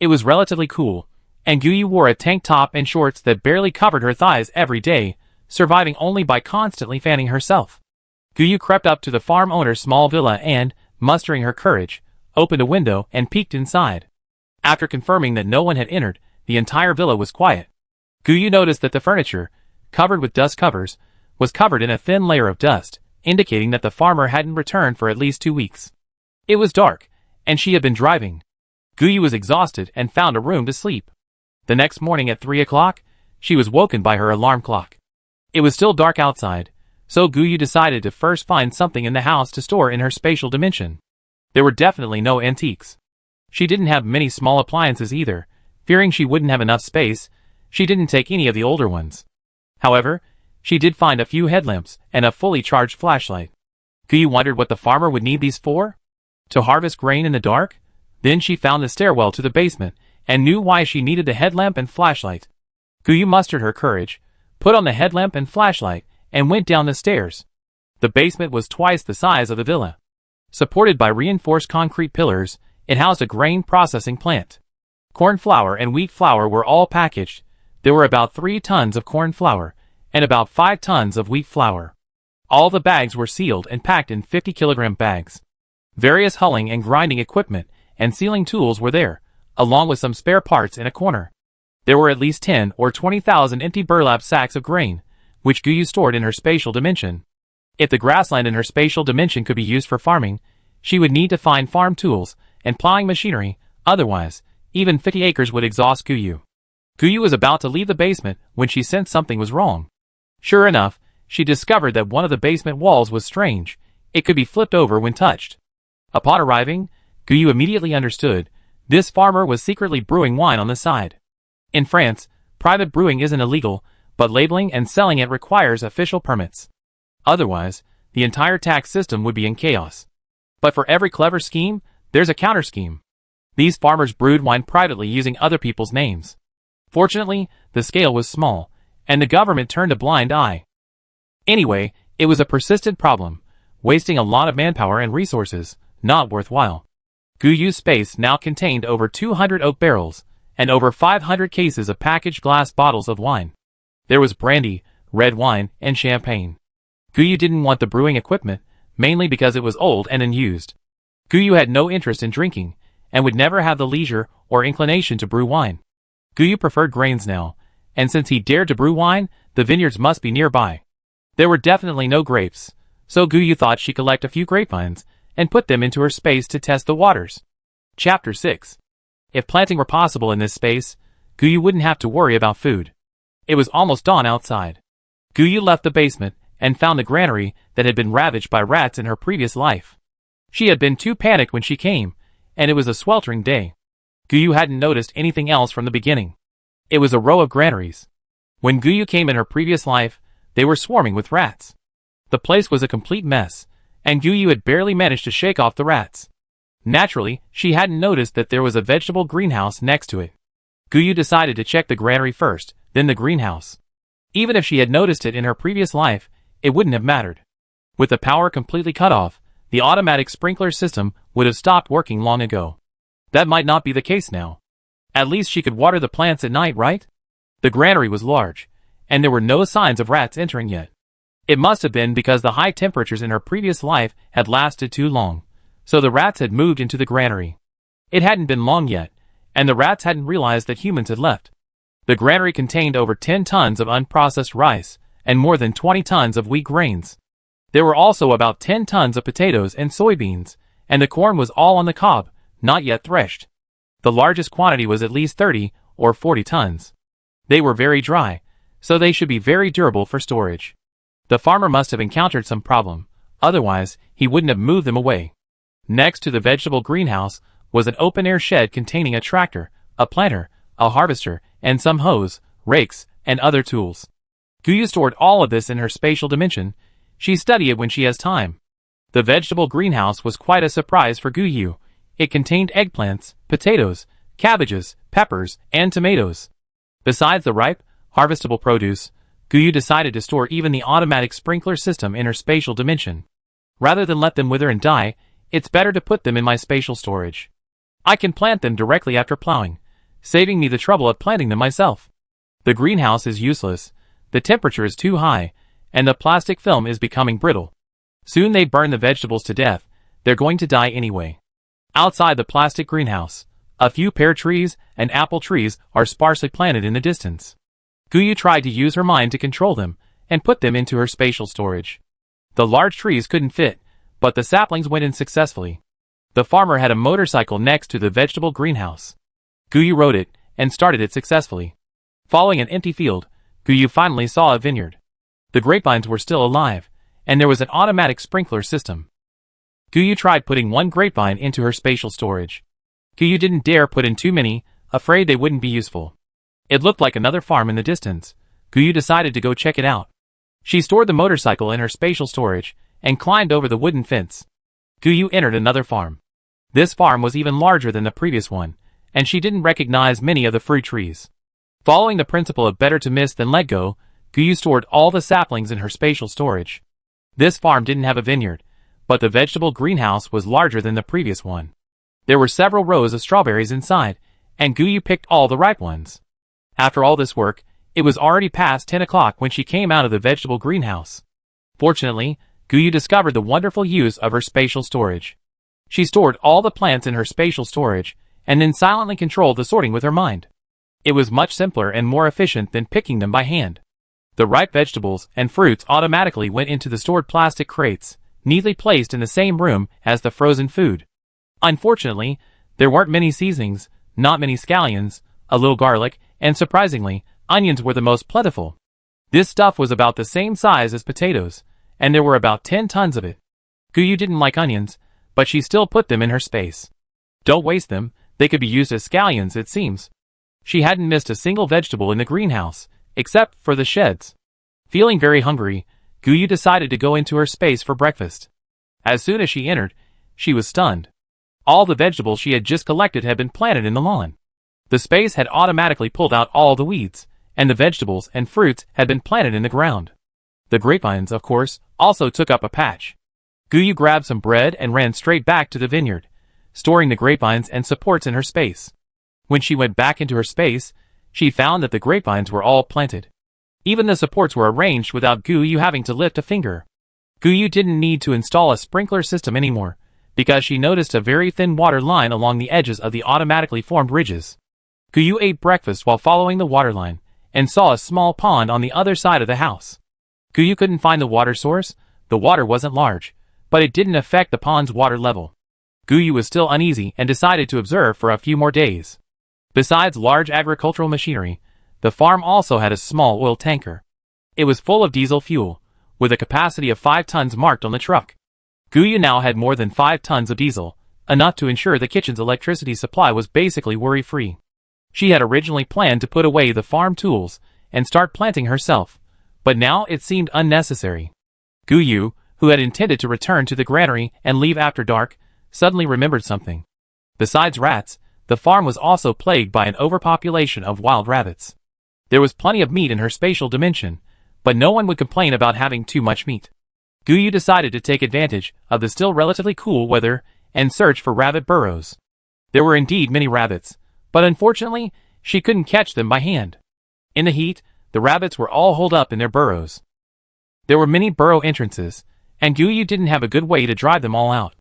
It was relatively cool, and Guyu wore a tank top and shorts that barely covered her thighs every day, surviving only by constantly fanning herself. Guyu crept up to the farm owner's small villa and, mustering her courage, opened a window and peeked inside. After confirming that no one had entered, the entire villa was quiet. Guyu noticed that the furniture, covered with dust covers, was covered in a thin layer of dust, indicating that the farmer hadn't returned for at least 2 weeks. It was dark, and she had been driving. Guyu was exhausted and found a room to sleep. The next morning at 3 o'clock, she was woken by her alarm clock. It was still dark outside, so Guyu decided to first find something in the house to store in her spatial dimension. There were definitely no antiques. She didn't have many small appliances either. Fearing she wouldn't have enough space, she didn't take any of the older ones. However, she did find a few headlamps and a fully charged flashlight. Guyu wondered what the farmer would need these for? To harvest grain in the dark? Then she found the stairwell to the basement, and knew why she needed the headlamp and flashlight. Guyu mustered her courage, put on the headlamp and flashlight, and went down the stairs. The basement was twice the size of the villa. Supported by reinforced concrete pillars, it housed a grain processing plant. Corn flour and wheat flour were all packaged. There were about 3 tons of corn flour, and about 5 tons of wheat flour. All the bags were sealed and packed in 50-kilogram bags. Various hulling and grinding equipment and sealing tools were there, along with some spare parts in a corner. There were at least 10 or 20,000 empty burlap sacks of grain, which Guyu stored in her spatial dimension. If the grassland in her spatial dimension could be used for farming, she would need to find farm tools and plowing machinery, otherwise, even 50 acres would exhaust Guyu. Guyu was about to leave the basement when she sensed something was wrong. Sure enough, she discovered that one of the basement walls was strange. It could be flipped over when touched. Upon arriving, Guyu immediately understood. This farmer was secretly brewing wine on the side. In France, private brewing isn't illegal, but labeling and selling it requires official permits. Otherwise, the entire tax system would be in chaos. But for every clever scheme, there's a counter-scheme. These farmers brewed wine privately using other people's names. Fortunately, the scale was small, and the government turned a blind eye. Anyway, it was a persistent problem, wasting a lot of manpower and resources, not worthwhile. Guyu's space now contained over 200 oak barrels, and over 500 cases of packaged glass bottles of wine. There was brandy, red wine, and champagne. Guyu didn't want the brewing equipment, mainly because it was old and unused. Guyu had no interest in drinking, and would never have the leisure or inclination to brew wine. Guyu preferred grains now, and since he dared to brew wine, the vineyards must be nearby. There were definitely no grapes, so Guyu thought she'd collect a few grapevines and put them into her space to test the waters. Chapter 6. If planting were possible in this space, Guyu wouldn't have to worry about food. It was almost dawn outside. Guyu left the basement and found the granary that had been ravaged by rats in her previous life. She had been too panicked when she came, and it was a sweltering day. Guyu hadn't noticed anything else from the beginning. It was a row of granaries. When Guyu came in her previous life, they were swarming with rats. The place was a complete mess, and Guyu had barely managed to shake off the rats. Naturally, she hadn't noticed that there was a vegetable greenhouse next to it. Guyu decided to check the granary first, then the greenhouse. Even if she had noticed it in her previous life, it wouldn't have mattered. With the power completely cut off, the automatic sprinkler system would have stopped working long ago. That might not be the case now. At least she could water the plants at night, right? The granary was large, and there were no signs of rats entering yet. It must have been because the high temperatures in her previous life had lasted too long, so the rats had moved into the granary. It hadn't been long yet, and the rats hadn't realized that humans had left. The granary contained over 10 tons of unprocessed rice, and more than 20 tons of wheat grains. There were also about 10 tons of potatoes and soybeans, and the corn was all on the cob, not yet threshed. The largest quantity was at least 30 or 40 tons. They were very dry, so they should be very durable for storage. The farmer must have encountered some problem, otherwise he wouldn't have moved them away. Next to the vegetable greenhouse was an open-air shed containing a tractor, a planter, a harvester, and some hoes, rakes, and other tools. Guyu stored all of this in her spatial dimension. She studied it when she has time. The vegetable greenhouse was quite a surprise for Guyu. It contained eggplants, potatoes, cabbages, peppers, and tomatoes. Besides the ripe, harvestable produce, Guyu decided to store even the automatic sprinkler system in her spatial dimension. Rather than let them wither and die, it's better to put them in my spatial storage. I can plant them directly after plowing, saving me the trouble of planting them myself. The greenhouse is useless, the temperature is too high, and the plastic film is becoming brittle. Soon they burn the vegetables to death, they're going to die anyway. Outside the plastic greenhouse, a few pear trees and apple trees are sparsely planted in the distance. Guyu tried to use her mind to control them, and put them into her spatial storage. The large trees couldn't fit, but the saplings went in successfully. The farmer had a motorcycle next to the vegetable greenhouse. Guyu rode it, and started it successfully. Following an empty field, Guyu finally saw a vineyard. The grapevines were still alive, and there was an automatic sprinkler system. Guyu tried putting one grapevine into her spatial storage. Guyu didn't dare put in too many, afraid they wouldn't be useful. It looked like another farm in the distance. Guyu decided to go check it out. She stored the motorcycle in her spatial storage, and climbed over the wooden fence. Guyu entered another farm. This farm was even larger than the previous one, and she didn't recognize many of the fruit trees. Following the principle of better to miss than let go, Guyu stored all the saplings in her spatial storage. This farm didn't have a vineyard, but the vegetable greenhouse was larger than the previous one. There were several rows of strawberries inside, and Guyu picked all the ripe ones. After all this work, it was already past 10 o'clock when she came out of the vegetable greenhouse. Fortunately, Guyu discovered the wonderful use of her spatial storage. She stored all the plants in her spatial storage, and then silently controlled the sorting with her mind. It was much simpler and more efficient than picking them by hand. The ripe vegetables and fruits automatically went into the stored plastic crates, neatly placed in the same room as the frozen food. Unfortunately, there weren't many seasonings, not many scallions, a little garlic, and surprisingly, onions were the most plentiful. This stuff was about the same size as potatoes, and there were about 10 tons of it. Guyu didn't like onions, but she still put them in her space. Don't waste them, they could be used as scallions, it seems. She hadn't missed a single vegetable in the greenhouse, except for the sheds. Feeling very hungry, Guyu decided to go into her space for breakfast. As soon as she entered, she was stunned. All the vegetables she had just collected had been planted in the lawn. The space had automatically pulled out all the weeds, and the vegetables and fruits had been planted in the ground. The grapevines, of course, also took up a patch. Guyu grabbed some bread and ran straight back to the vineyard, storing the grapevines and supports in her space. When she went back into her space, she found that the grapevines were all planted. Even the supports were arranged without Guyu having to lift a finger. Guyu didn't need to install a sprinkler system anymore, because she noticed a very thin water line along the edges of the automatically formed ridges. Guyu ate breakfast while following the water line, and saw a small pond on the other side of the house. Guyu couldn't find the water source. The water wasn't large, but it didn't affect the pond's water level. Guyu was still uneasy and decided to observe for a few more days. Besides large agricultural machinery, the farm also had a small oil tanker. It was full of diesel fuel, with a capacity of 5 tons marked on the truck. Guyu now had more than 5 tons of diesel, enough to ensure the kitchen's electricity supply was basically worry-free. She had originally planned to put away the farm tools and start planting herself, but now it seemed unnecessary. Guyu, who had intended to return to the granary and leave after dark, suddenly remembered something. Besides rats, the farm was also plagued by an overpopulation of wild rabbits. There was plenty of meat in her spatial dimension, but no one would complain about having too much meat. Guyu decided to take advantage of the still relatively cool weather and search for rabbit burrows. There were indeed many rabbits, but unfortunately, she couldn't catch them by hand. In the heat, the rabbits were all holed up in their burrows. There were many burrow entrances, and Guyu didn't have a good way to drive them all out.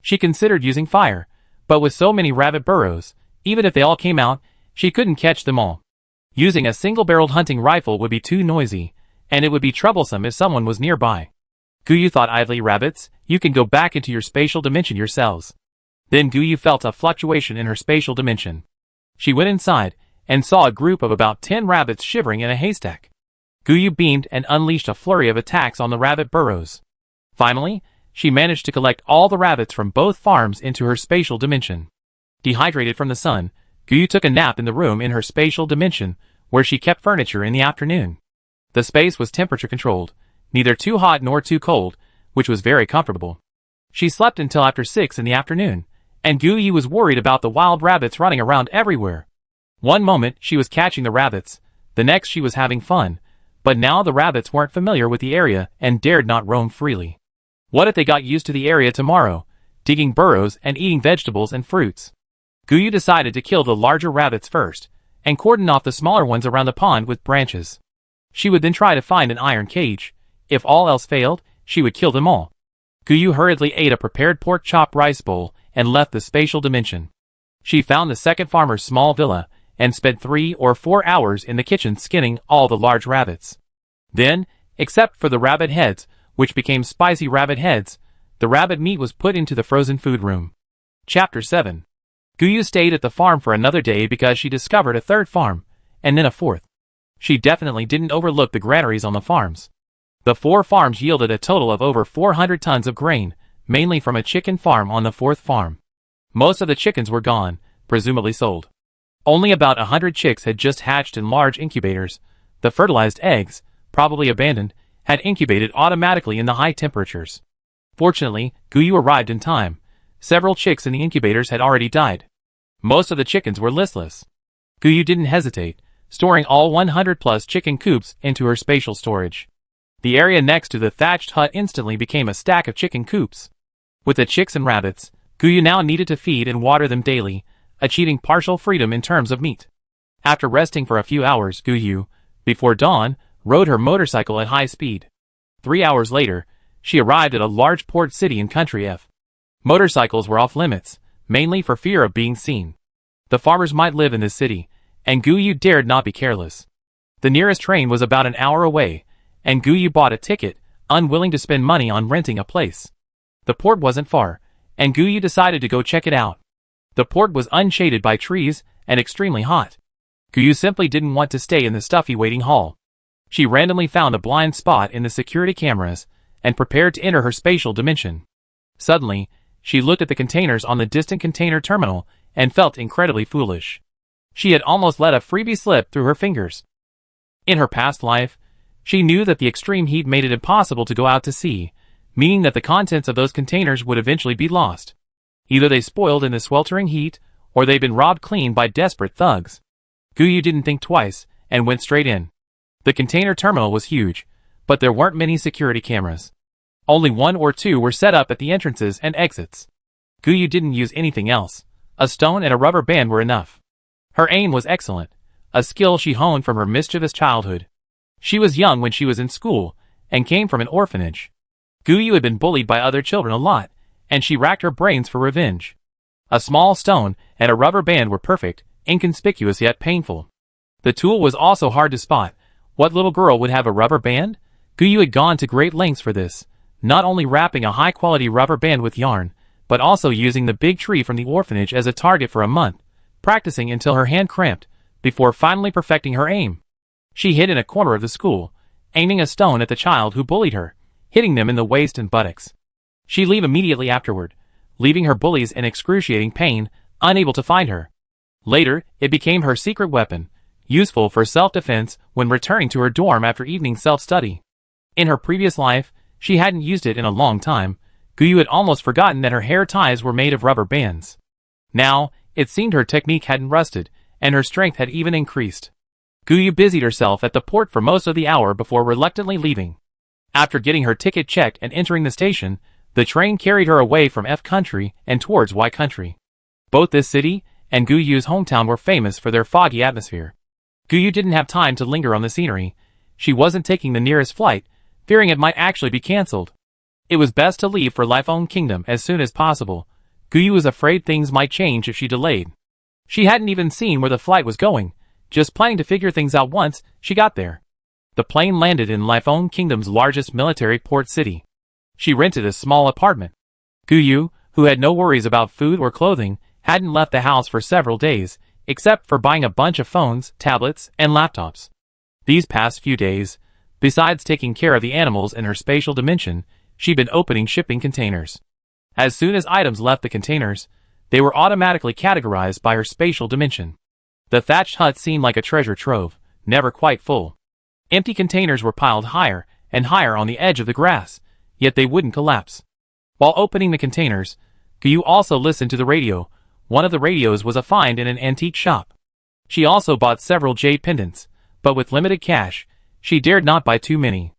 She considered using fire, but with so many rabbit burrows, even if they all came out, she couldn't catch them all. Using a single-barreled hunting rifle would be too noisy, and it would be troublesome if someone was nearby. Guyu thought idly, rabbits, you can go back into your spatial dimension yourselves. Then Guyu felt a fluctuation in her spatial dimension. She went inside, and saw a group of about 10 rabbits shivering in a haystack. Guyu beamed and unleashed a flurry of attacks on the rabbit burrows. Finally, she managed to collect all the rabbits from both farms into her spatial dimension. Dehydrated from the sun, Guyu took a nap in the room in her spatial dimension, where she kept furniture in the afternoon. The space was temperature controlled, neither too hot nor too cold, which was very comfortable. She slept until after 6 in the afternoon, and Guyu was worried about the wild rabbits running around everywhere. One moment she was catching the rabbits, the next she was having fun, but now the rabbits weren't familiar with the area and dared not roam freely. What if they got used to the area tomorrow, digging burrows and eating vegetables and fruits? Guyu decided to kill the larger rabbits first, and cordon off the smaller ones around the pond with branches. She would then try to find an iron cage. If all else failed, she would kill them all. Guyu hurriedly ate a prepared pork chop rice bowl and left the spatial dimension. She found the second farmer's small villa and spent 3 or 4 hours in the kitchen skinning all the large rabbits. Then, except for the rabbit heads, which became spicy rabbit heads, the rabbit meat was put into the frozen food room. Chapter 7. Guyu stayed at the farm for another day because she discovered a third farm, and then a fourth. She definitely didn't overlook the granaries on the farms. The 4 farms yielded a total of over 400 tons of grain, mainly from a chicken farm on the 4th farm. Most of the chickens were gone, presumably sold. Only about 100 chicks had just hatched in large incubators. The fertilized eggs, probably abandoned, had incubated automatically in the high temperatures. Fortunately, Guyu arrived in time. Several chicks in the incubators had already died. Most of the chickens were listless. Guyu didn't hesitate, storing all 100+ chicken coops into her spatial storage. The area next to the thatched hut instantly became a stack of chicken coops. With the chicks and rabbits, Guyu now needed to feed and water them daily, achieving partial freedom in terms of meat. After resting for a few hours, Guyu, before dawn, rode her motorcycle at high speed. 3 hours later, she arrived at a large port city in country F. Motorcycles were off limits, mainly for fear of being seen. The farmers might live in this city, and Guyu dared not be careless. The nearest train was about an hour away, and Guyu bought a ticket, unwilling to spend money on renting a place. The port wasn't far, and Guyu decided to go check it out. The port was unshaded by trees and extremely hot. Guyu simply didn't want to stay in the stuffy waiting hall. She randomly found a blind spot in the security cameras and prepared to enter her spatial dimension. Suddenly, she looked at the containers on the distant container terminal and felt incredibly foolish. She had almost let a freebie slip through her fingers. In her past life, she knew that the extreme heat made it impossible to go out to sea, meaning that the contents of those containers would eventually be lost. Either they spoiled in the sweltering heat, or they'd been robbed clean by desperate thugs. Guyu didn't think twice, and went straight in. The container terminal was huge, but there weren't many security cameras. Only one or two were set up at the entrances and exits. Guyu didn't use anything else. A stone and a rubber band were enough. Her aim was excellent, a skill she honed from her mischievous childhood. She was young when she was in school, and came from an orphanage. Guyu had been bullied by other children a lot, and she racked her brains for revenge. A small stone and a rubber band were perfect, inconspicuous yet painful. The tool was also hard to spot. What little girl would have a rubber band? Guyu had gone to great lengths for this, not only wrapping a high-quality rubber band with yarn, but also using the big tree from the orphanage as a target for a month, practicing until her hand cramped, before finally perfecting her aim. She hid in a corner of the school, aiming a stone at the child who bullied her, hitting them in the waist and buttocks. She'd leave immediately afterward, leaving her bullies in excruciating pain, unable to find her. Later, it became her secret weapon, useful for self-defense when returning to her dorm after evening self-study. In her previous life, she hadn't used it in a long time. Guyu had almost forgotten that her hair ties were made of rubber bands. Now, it seemed her technique hadn't rusted, and her strength had even increased. Guyu busied herself at the port for most of the hour before reluctantly leaving. After getting her ticket checked and entering the station, the train carried her away from F country and towards Y country. Both this city and Guyu's hometown were famous for their foggy atmosphere. Guyu didn't have time to linger on the scenery. She wasn't taking the nearest flight, fearing it might actually be cancelled. It was best to leave for Lifeown Kingdom as soon as possible. Guyu was afraid things might change if she delayed. She hadn't even seen where the flight was going, just planning to figure things out once she got there. The plane landed in Lifeown Kingdom's largest military port city. She rented a small apartment. Guyu, who had no worries about food or clothing, hadn't left the house for several days, except for buying a bunch of phones, tablets, and laptops. These past few days, besides taking care of the animals in her spatial dimension, she'd been opening shipping containers. As soon as items left the containers, they were automatically categorized by her spatial dimension. The thatched hut seemed like a treasure trove, never quite full. Empty containers were piled higher and higher on the edge of the grass, yet they wouldn't collapse. While opening the containers, Guyu also listened to the radio. One of the radios was a find in an antique shop. She also bought several jade pendants, but with limited cash, she dared not buy too many.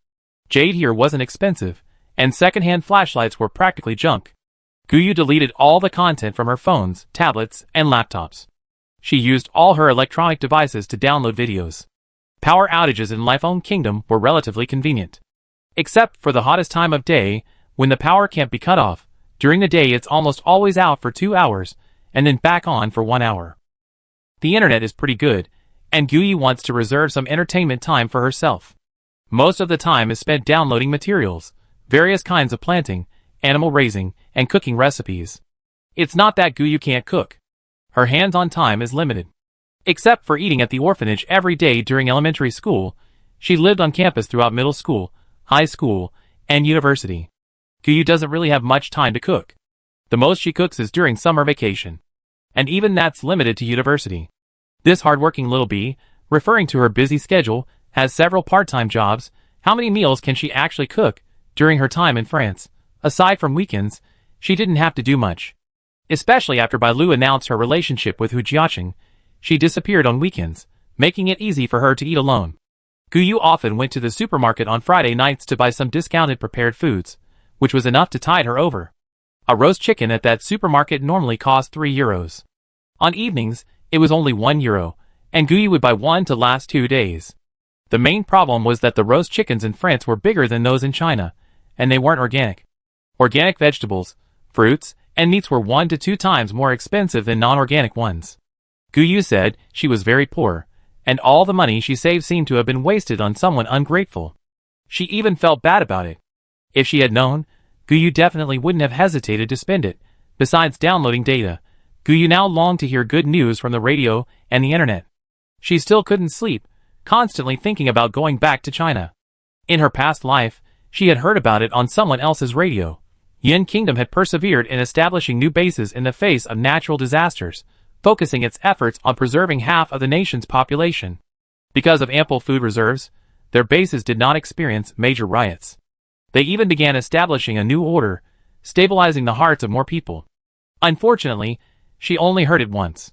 Jade here wasn't expensive, and second-hand flashlights were practically junk. Guyu deleted all the content from her phones, tablets, and laptops. She used all her electronic devices to download videos. Power outages in Lifeown Kingdom were relatively convenient. Except for the hottest time of day, when the power can't be cut off. During the day it's almost always out for 2 hours, and then back on for 1 hour. The internet is pretty good, and Guyu wants to reserve some entertainment time for herself. Most of the time is spent downloading materials, various kinds of planting, animal raising, and cooking recipes. It's not that Guyu can't cook. Her hands-on time is limited. Except for eating at the orphanage every day during elementary school, she lived on campus throughout middle school, high school, and university. Guyu doesn't really have much time to cook. The most she cooks is during summer vacation. And even that's limited to university. This hardworking little bee, referring to her busy schedule, has several part-time jobs. How many meals can she actually cook during her time in France? Aside from weekends, she didn't have to do much. Especially after Bailu announced her relationship with Hu Jiaqing, she disappeared on weekends, making it easy for her to eat alone. Guyu often went to the supermarket on Friday nights to buy some discounted prepared foods, which was enough to tide her over. A roast chicken at that supermarket normally cost 3 euros. On evenings, it was only 1 euro, and Guyu would buy one to last 2 days. The main problem was that the roast chickens in France were bigger than those in China, and they weren't organic. Organic vegetables, fruits, and meats were 1 to 2 times more expensive than non-organic ones. Guyu said she was very poor, and all the money she saved seemed to have been wasted on someone ungrateful. She even felt bad about it. If she had known, Guyu definitely wouldn't have hesitated to spend it. Besides downloading data, Guyu now longed to hear good news from the radio and the internet. She still couldn't sleep, constantly thinking about going back to China. In her past life, she had heard about it on someone else's radio. Yin Kingdom had persevered in establishing new bases in the face of natural disasters, focusing its efforts on preserving half of the nation's population. Because of ample food reserves, their bases did not experience major riots. They even began establishing a new order, stabilizing the hearts of more people. Unfortunately, she only heard it once.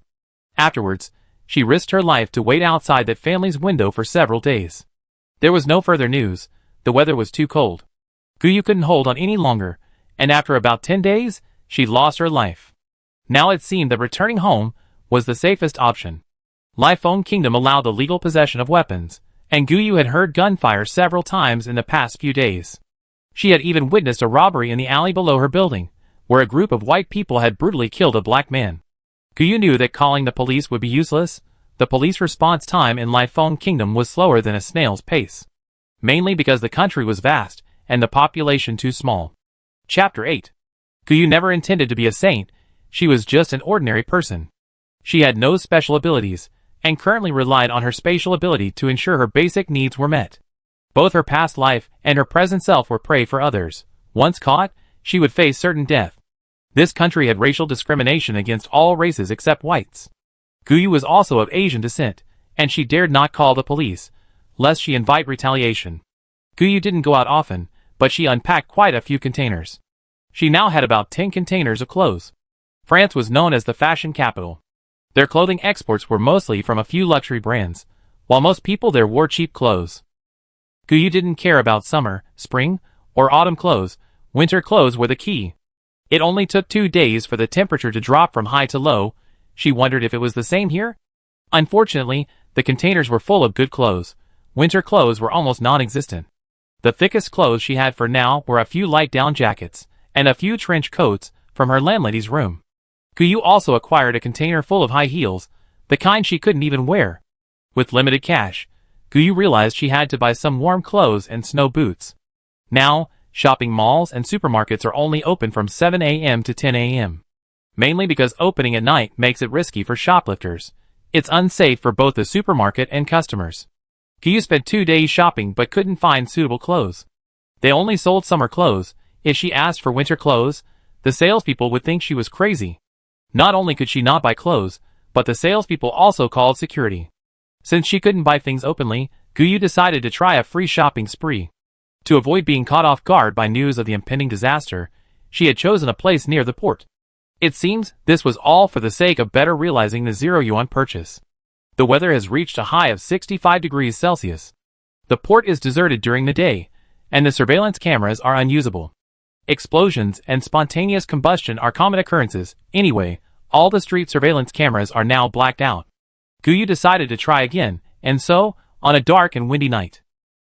Afterwards, she risked her life to wait outside that family's window for several days. There was no further news. The weather was too cold. Guyu couldn't hold on any longer, and after about 10 days, she lost her life. Now it seemed that returning home was the safest option. Lifeng Kingdom allowed the legal possession of weapons, and Guyu had heard gunfire several times in the past few days. She had even witnessed a robbery in the alley below her building, where a group of white people had brutally killed a black man. Guyu knew that calling the police would be useless. The police response time in Lifeng Kingdom was slower than a snail's pace. Mainly because the country was vast, and the population too small. Chapter 8. Guyu never intended to be a saint. She was just an ordinary person. She had no special abilities, and currently relied on her spatial ability to ensure her basic needs were met. Both her past life and her present self were prey for others. Once caught, she would face certain death. This country had racial discrimination against all races except whites. Guyu was also of Asian descent, and she dared not call the police, lest she invite retaliation. Guyu didn't go out often, but she unpacked quite a few containers. She now had about 10 containers of clothes. France was known as the fashion capital. Their clothing exports were mostly from a few luxury brands, while most people there wore cheap clothes. Guyu didn't care about summer, spring, or autumn clothes. Winter clothes were the key. It only took 2 days for the temperature to drop from high to low. She wondered if it was the same here. Unfortunately, the containers were full of good clothes. Winter clothes were almost non-existent. The thickest clothes she had for now were a few light down jackets, and a few trench coats from her landlady's room. Guyu also acquired a container full of high heels, the kind she couldn't even wear. With limited cash, Guyu realized she had to buy some warm clothes and snow boots. Now, shopping malls and supermarkets are only open from 7 a.m. to 10 a.m. Mainly because opening at night makes it risky for shoplifters. It's unsafe for both the supermarket and customers. Guyu spent 2 days shopping but couldn't find suitable clothes. They only sold summer clothes. If she asked for winter clothes, the salespeople would think she was crazy. Not only could she not buy clothes, but the salespeople also called security. Since she couldn't buy things openly, Guyu decided to try a free shopping spree. To avoid being caught off guard by news of the impending disaster, she had chosen a place near the port. It seems this was all for the sake of better realizing the 0 yuan purchase. The weather has reached a high of 65 degrees Celsius. The port is deserted during the day, and the surveillance cameras are unusable. Explosions and spontaneous combustion are common occurrences. Anyway, all the street surveillance cameras are now blacked out. Guyu decided to try again, and so, on a dark and windy night,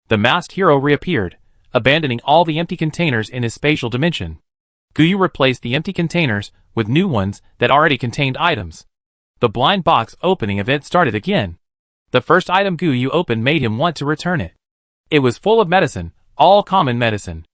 the masked hero reappeared, abandoning all the empty containers in his spatial dimension. Guyu replaced the empty containers with new ones that already contained items. The blind box opening event started again. The first item Guyu opened made him want to return it. It was full of medicine, all common medicine.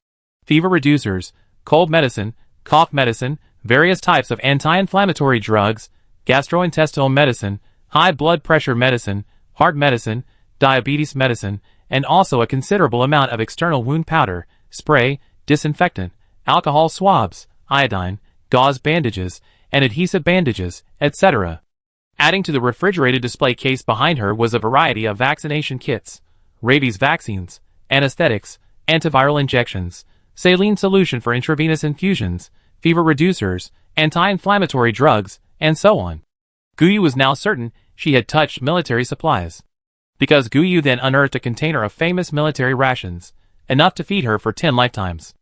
Fever reducers, cold medicine, cough medicine, various types of anti-inflammatory drugs, gastrointestinal medicine, high blood pressure medicine, heart medicine, diabetes medicine, and also a considerable amount of external wound powder, spray, disinfectant, alcohol swabs, iodine, gauze bandages, and adhesive bandages, etc. Adding to the refrigerated display case behind her was a variety of vaccination kits, rabies vaccines, anesthetics, antiviral injections, saline solution for intravenous infusions, fever reducers, anti-inflammatory drugs, and so on. Guyu was now certain she had touched military supplies. Because Guyu then unearthed a container of famous military rations, enough to feed her for 10 lifetimes.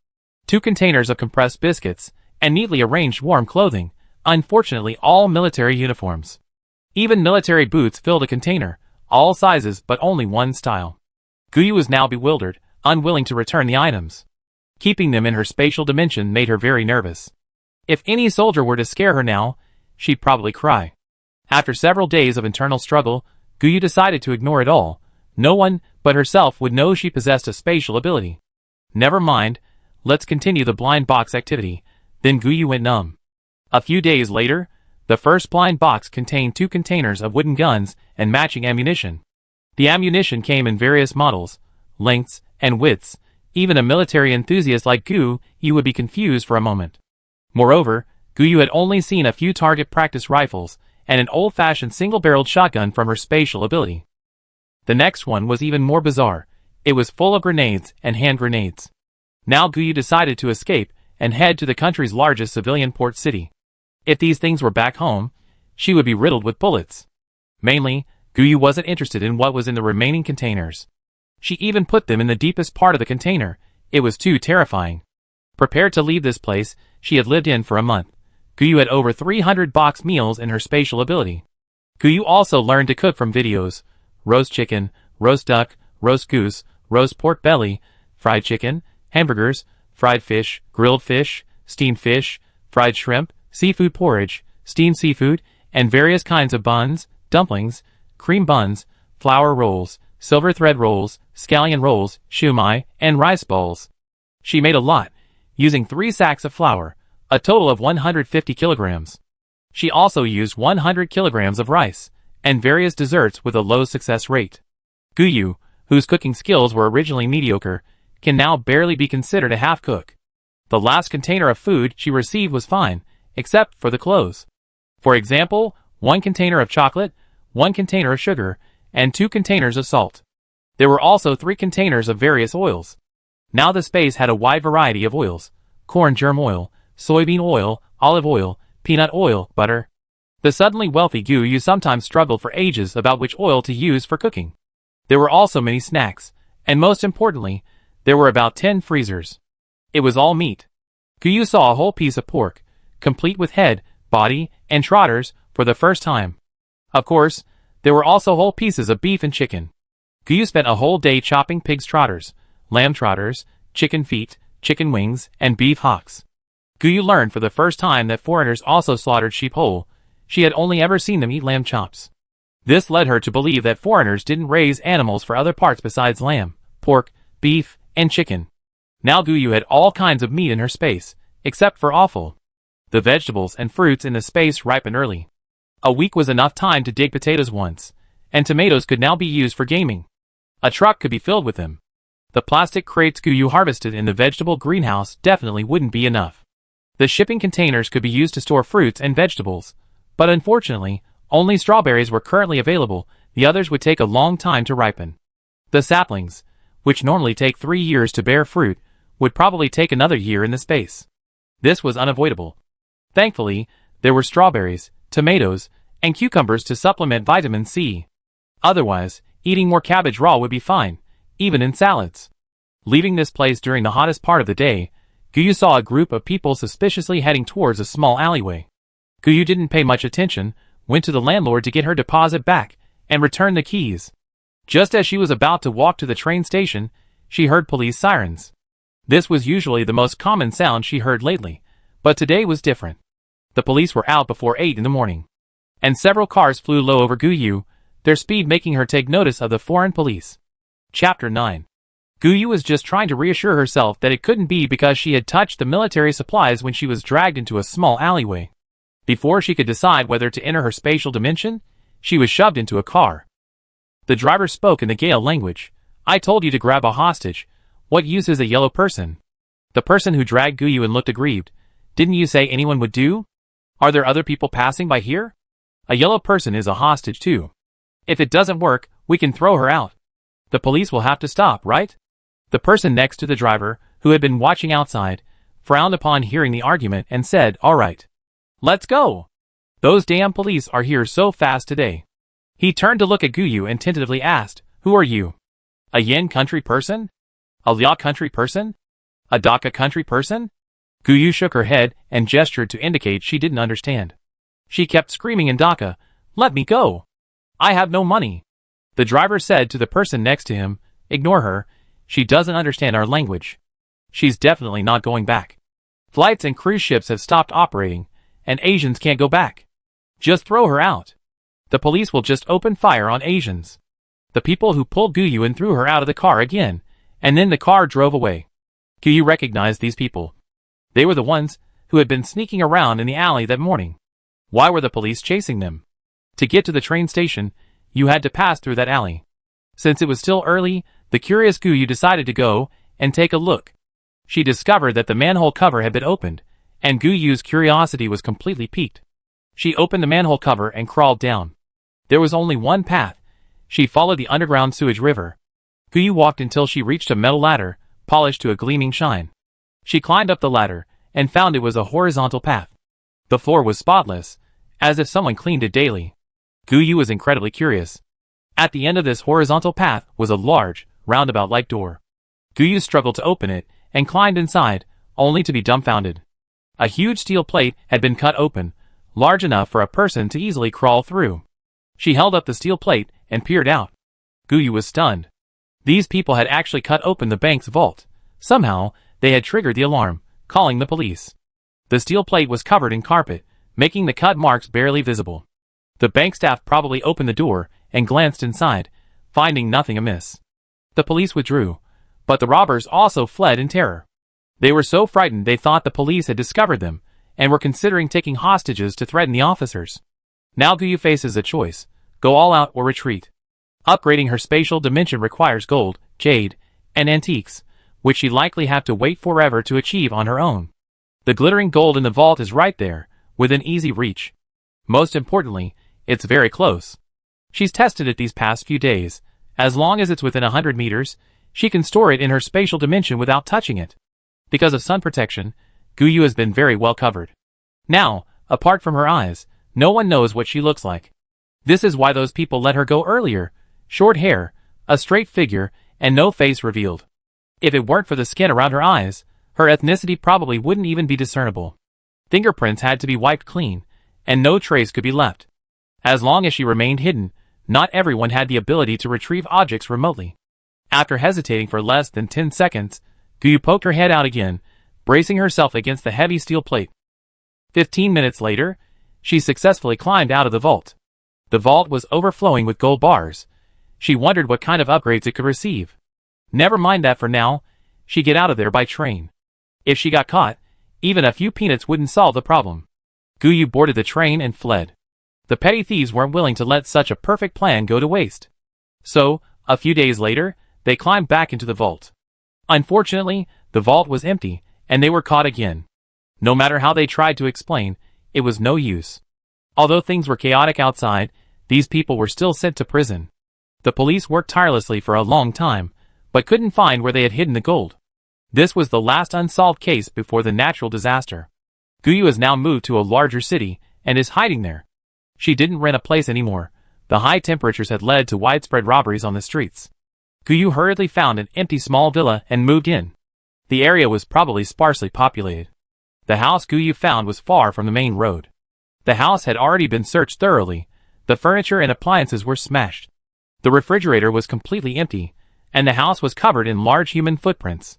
2 containers of compressed biscuits, and neatly arranged warm clothing, unfortunately all military uniforms. Even military boots filled a container, all sizes but only one style. Guyu was now bewildered, unwilling to return the items. Keeping them in her spatial dimension made her very nervous. If any soldier were to scare her now, she'd probably cry. After several days of internal struggle, Guyu decided to ignore it all. No one but herself would know she possessed a spatial ability. Never mind, let's continue the blind box activity. Then Guyu went numb. A few days later, the first blind box contained 2 containers of wooden guns and matching ammunition. The ammunition came in various models, lengths, and widths. Even a military enthusiast like Guyu would be confused for a moment. Moreover, Guyu had only seen a few target practice rifles and an old-fashioned single-barreled shotgun from her spatial ability. The next one was even more bizarre. It was full of grenades and hand grenades. Now Guyu decided to escape and head to the country's largest civilian port city. If these things were back home, she would be riddled with bullets. Mainly, Guyu wasn't interested in what was in the remaining containers. She even put them in the deepest part of the container. It was too terrifying. Prepared to leave this place she had lived in for a month, Guyu had over 300 box meals in her spatial ability. Guyu also learned to cook from videos: roast chicken, roast duck, roast goose, roast pork belly, fried chicken, hamburgers, fried fish, grilled fish, steamed fish, fried shrimp, seafood porridge, steamed seafood, and various kinds of buns, dumplings, cream buns, flour rolls, silver thread rolls, scallion rolls, shumai, and rice balls. She made a lot, using 3 sacks of flour, a total of 150 kilograms. She also used 100 kilograms of rice, and various desserts with a low success rate. Guyu, whose cooking skills were originally mediocre, can now barely be considered a half-cook. The last container of food she received was fine, except for the clothes. For example, 1 container of chocolate, 1 container of sugar, and 2 containers of salt. There were also 3 containers of various oils. Now the space had a wide variety of oils: corn germ oil, soybean oil, olive oil, peanut oil, butter. The suddenly wealthy Guyu sometimes struggled for ages about which oil to use for cooking. There were also many snacks, and most importantly, there were about 10 freezers. It was all meat. Guyu saw a whole piece of pork, complete with head, body, and trotters, for the first time. Of course, there were also whole pieces of beef and chicken. Guyu spent a whole day chopping pig's trotters, lamb trotters, chicken feet, chicken wings, and beef hocks. Guyu learned for the first time that foreigners also slaughtered sheep whole. She had only ever seen them eat lamb chops. This led her to believe that foreigners didn't raise animals for other parts besides lamb, pork, beef, and chicken. Now Guyu had all kinds of meat in her space, except for offal. The vegetables and fruits in the space ripened early. A week was enough time to dig potatoes once, and tomatoes could now be used for gaming. A truck could be filled with them. The plastic crates Guyu harvested in the vegetable greenhouse definitely wouldn't be enough. The shipping containers could be used to store fruits and vegetables, but unfortunately, only strawberries were currently available. The others would take a long time to ripen. The saplings, which normally take 3 years to bear fruit, would probably take another year in the space. This was unavoidable. Thankfully, there were strawberries, tomatoes, and cucumbers to supplement vitamin C. Otherwise, eating more cabbage raw would be fine, even in salads. Leaving this place during the hottest part of the day, Guyu saw a group of people suspiciously heading towards a small alleyway. Guyu didn't pay much attention, went to the landlord to get her deposit back, and returned the keys. Just as she was about to walk to the train station, she heard police sirens. This was usually the most common sound she heard lately, but today was different. The police were out before 8 in the morning, and several cars flew low over Guyu, their speed making her take notice of the foreign police. Chapter 9. Guyu was just trying to reassure herself that it couldn't be because she had touched the military supplies when she was dragged into a small alleyway. Before she could decide whether to enter her spatial dimension, she was shoved into a car. The driver spoke in the Gale language. "I told you to grab a hostage. What use is a yellow person?" The person who dragged Guyu and looked aggrieved. "Didn't you say anyone would do? Are there other people passing by here? A yellow person is a hostage too. If it doesn't work, we can throw her out. The police will have to stop, right?" The person next to the driver, who had been watching outside, frowned upon hearing the argument and said, "All right. Let's go. Those damn police are here so fast today." He turned to look at Guyu and tentatively asked, "Who are you? A Yen country person? A Liao country person? A Dhaka country person?" Guyu shook her head and gestured to indicate she didn't understand. She kept screaming in Dhaka, "Let me go. I have no money." The driver said to the person next to him, "Ignore her. She doesn't understand our language. She's definitely not going back. Flights and cruise ships have stopped operating, and Asians can't go back. Just throw her out." The police will just open fire on Asians. The people who pulled Guyu and threw her out of the car again, and then the car drove away. Guyu recognized these people. They were the ones who had been sneaking around in the alley that morning. Why were the police chasing them? To get to the train station, you had to pass through that alley. Since it was still early, the curious Guyu decided to go and take a look. She discovered that the manhole cover had been opened, and Guyu's curiosity was completely piqued. She opened the manhole cover and crawled down. There was only one path. She followed the underground sewage river. Guyu walked until she reached a metal ladder, polished to a gleaming shine. She climbed up the ladder and found it was a horizontal path. The floor was spotless, as if someone cleaned it daily. Guyu was incredibly curious. At the end of this horizontal path was a large, roundabout-like door. Guyu struggled to open it and climbed inside, only to be dumbfounded. A huge steel plate had been cut open, large enough for a person to easily crawl through. She held up the steel plate and peered out. Guyu was stunned. These people had actually cut open the bank's vault. Somehow, they had triggered the alarm, calling the police. The steel plate was covered in carpet, making the cut marks barely visible. The bank staff probably opened the door and glanced inside, finding nothing amiss. The police withdrew, but the robbers also fled in terror. They were so frightened they thought the police had discovered them, and were considering taking hostages to threaten the officers. Now Guyu faces a choice: go all out or retreat. Upgrading her spatial dimension requires gold, jade, and antiques, which she'd likely have to wait forever to achieve on her own. The glittering gold in the vault is right there, within easy reach. Most importantly, it's very close. She's tested it these past few days. As long as it's within 100 meters, she can store it in her spatial dimension without touching it. Because of sun protection, Guyu has been very well covered. Now, apart from her eyes, no one knows what she looks like. This is why those people let her go earlier. Short hair, a straight figure, and no face revealed. If it weren't for the skin around her eyes, her ethnicity probably wouldn't even be discernible. Fingerprints had to be wiped clean, and no trace could be left. As long as she remained hidden, not everyone had the ability to retrieve objects remotely. After hesitating for less than 10 seconds, Guyu poked her head out again, bracing herself against the heavy steel plate. 15 minutes later, she successfully climbed out of the vault. The vault was overflowing with gold bars. She wondered what kind of upgrades it could receive. Never mind that for now, she'd get out of there by train. If she got caught, even a few peanuts wouldn't solve the problem. Guyu boarded the train and fled. The petty thieves weren't willing to let such a perfect plan go to waste. So, a few days later, they climbed back into the vault. Unfortunately, the vault was empty, and they were caught again. No matter how they tried to explain, it was no use. Although things were chaotic outside, these people were still sent to prison. The police worked tirelessly for a long time, but couldn't find where they had hidden the gold. This was the last unsolved case before the natural disaster. Guyu has now moved to a larger city, and is hiding there. She didn't rent a place anymore. The high temperatures had led to widespread robberies on the streets. Guyu hurriedly found an empty small villa and moved in. The area was probably sparsely populated. The house Guyu found was far from the main road. The house had already been searched thoroughly. The furniture and appliances were smashed. The refrigerator was completely empty, and the house was covered in large human footprints.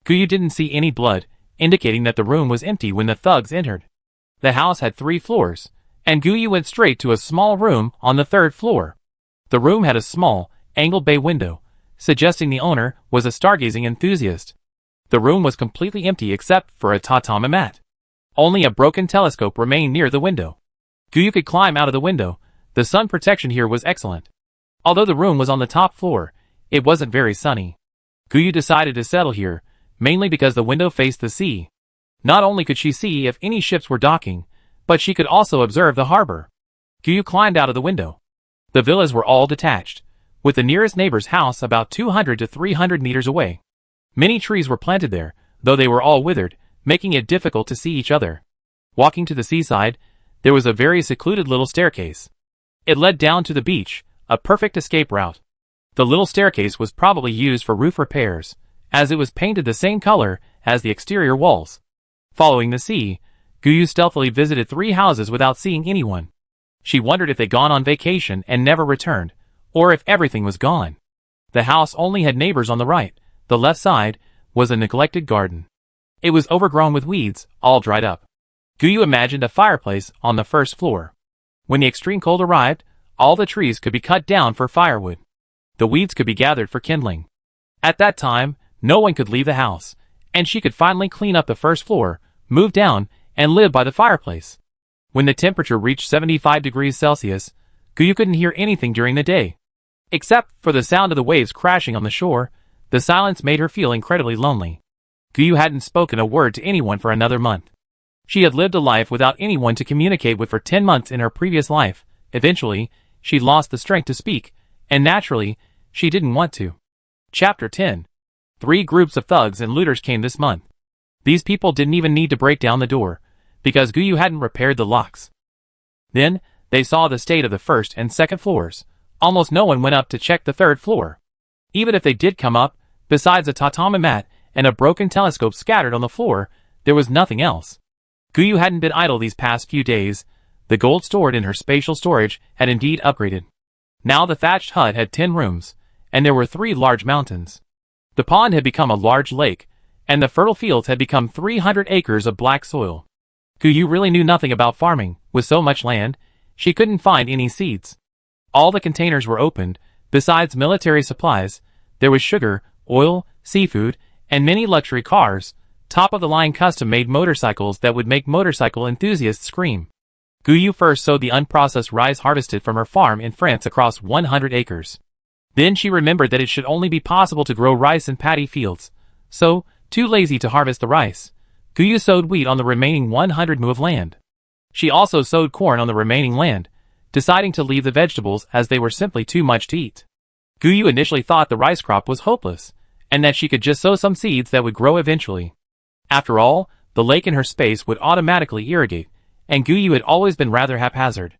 Guyu didn't see any blood, indicating that the room was empty when the thugs entered. The house had 3 floors, and Guyu went straight to a small room on the 3rd floor. The room had a small, angled bay window, suggesting the owner was a stargazing enthusiast. The room was completely empty except for a tatami mat. Only a broken telescope remained near the window. Guyu could climb out of the window. The sun protection here was excellent. Although the room was on the top floor, it wasn't very sunny. Guyu decided to settle here, mainly because the window faced the sea. Not only could she see if any ships were docking, but she could also observe the harbor. Guyu climbed out of the window. The villas were all detached, with the nearest neighbor's house about 200 to 300 meters away. Many trees were planted there, though they were all withered, making it difficult to see each other. Walking to the seaside, there was a very secluded little staircase. It led down to the beach, a perfect escape route. The little staircase was probably used for roof repairs, as it was painted the same color as the exterior walls. Following the sea, Guyu stealthily visited 3 houses without seeing anyone. She wondered if they'd gone on vacation and never returned, or if everything was gone. The house only had neighbors on the right. The left side was a neglected garden. It was overgrown with weeds, all dried up. Guyu imagined a fireplace on the 1st floor. When the extreme cold arrived, All the trees could be cut down for firewood. The weeds could be gathered for kindling. At that time, no one could leave the house, and she could finally clean up the first floor, move down, and live by the fireplace. When the temperature reached 75 degrees Celsius, Guyu couldn't hear anything during the day. Except for the sound of the waves crashing on the shore, the silence made her feel incredibly lonely. Guyu hadn't spoken a word to anyone for another month. She had lived a life without anyone to communicate with for 10 months in her previous life. Eventually, she lost the strength to speak, and naturally, she didn't want to. Chapter 10. 3 groups of thugs and looters came this month. These people didn't even need to break down the door, because Guyu hadn't repaired the locks. Then, they saw the state of the first and second floors. Almost no one went up to check the third floor. Even if they did come up, besides a tatami mat and a broken telescope scattered on the floor, there was nothing else. Guyu hadn't been idle these past few days. The gold stored in her spatial storage had indeed upgraded. Now the thatched hut had 10 rooms, and there were 3 large mountains. The pond had become a large lake, and the fertile fields had become 300 acres of black soil. Guyu really knew nothing about farming. With so much land, she couldn't find any seeds. All the containers were opened. Besides military supplies, there was sugar, oil, seafood, and many luxury cars, top-of-the-line custom-made motorcycles that would make motorcycle enthusiasts scream. Guyu first sowed the unprocessed rice harvested from her farm in France across 100 acres. Then she remembered that it should only be possible to grow rice in paddy fields. So, too lazy to harvest the rice, Guyu sowed wheat on the remaining 100 mu of land. She also sowed corn on the remaining land, deciding to leave the vegetables as they were simply too much to eat. Guyu initially thought the rice crop was hopeless, and that she could just sow some seeds that would grow eventually. After all, the lake in her space would automatically irrigate, and Guyu had always been rather haphazard.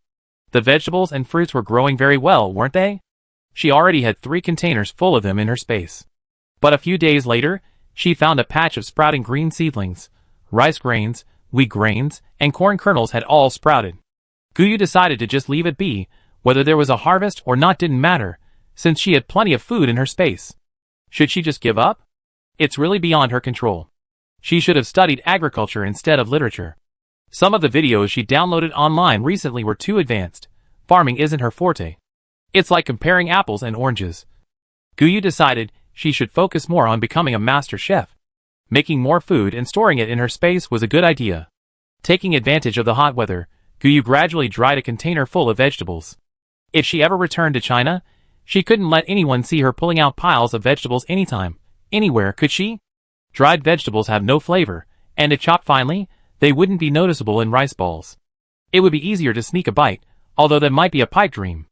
The vegetables and fruits were growing very well, weren't they? She already had 3 containers full of them in her space. But a few days later, she found a patch of sprouting green seedlings. Rice grains, wheat grains, and corn kernels had all sprouted. Guyu decided to just leave it be. Whether there was a harvest or not didn't matter, since she had plenty of food in her space. Should she just give up? It's really beyond her control. She should have studied agriculture instead of literature. Some of the videos she downloaded online recently were too advanced. Farming isn't her forte. It's like comparing apples and oranges. Guyu decided she should focus more on becoming a master chef. Making more food and storing it in her space was a good idea. Taking advantage of the hot weather, Guyu gradually dried a container full of vegetables. If she ever returned to China, she couldn't let anyone see her pulling out piles of vegetables anytime, anywhere, could she? Dried vegetables have no flavor, and if chopped finely, they wouldn't be noticeable in rice balls. It would be easier to sneak a bite, although that might be a pipe dream.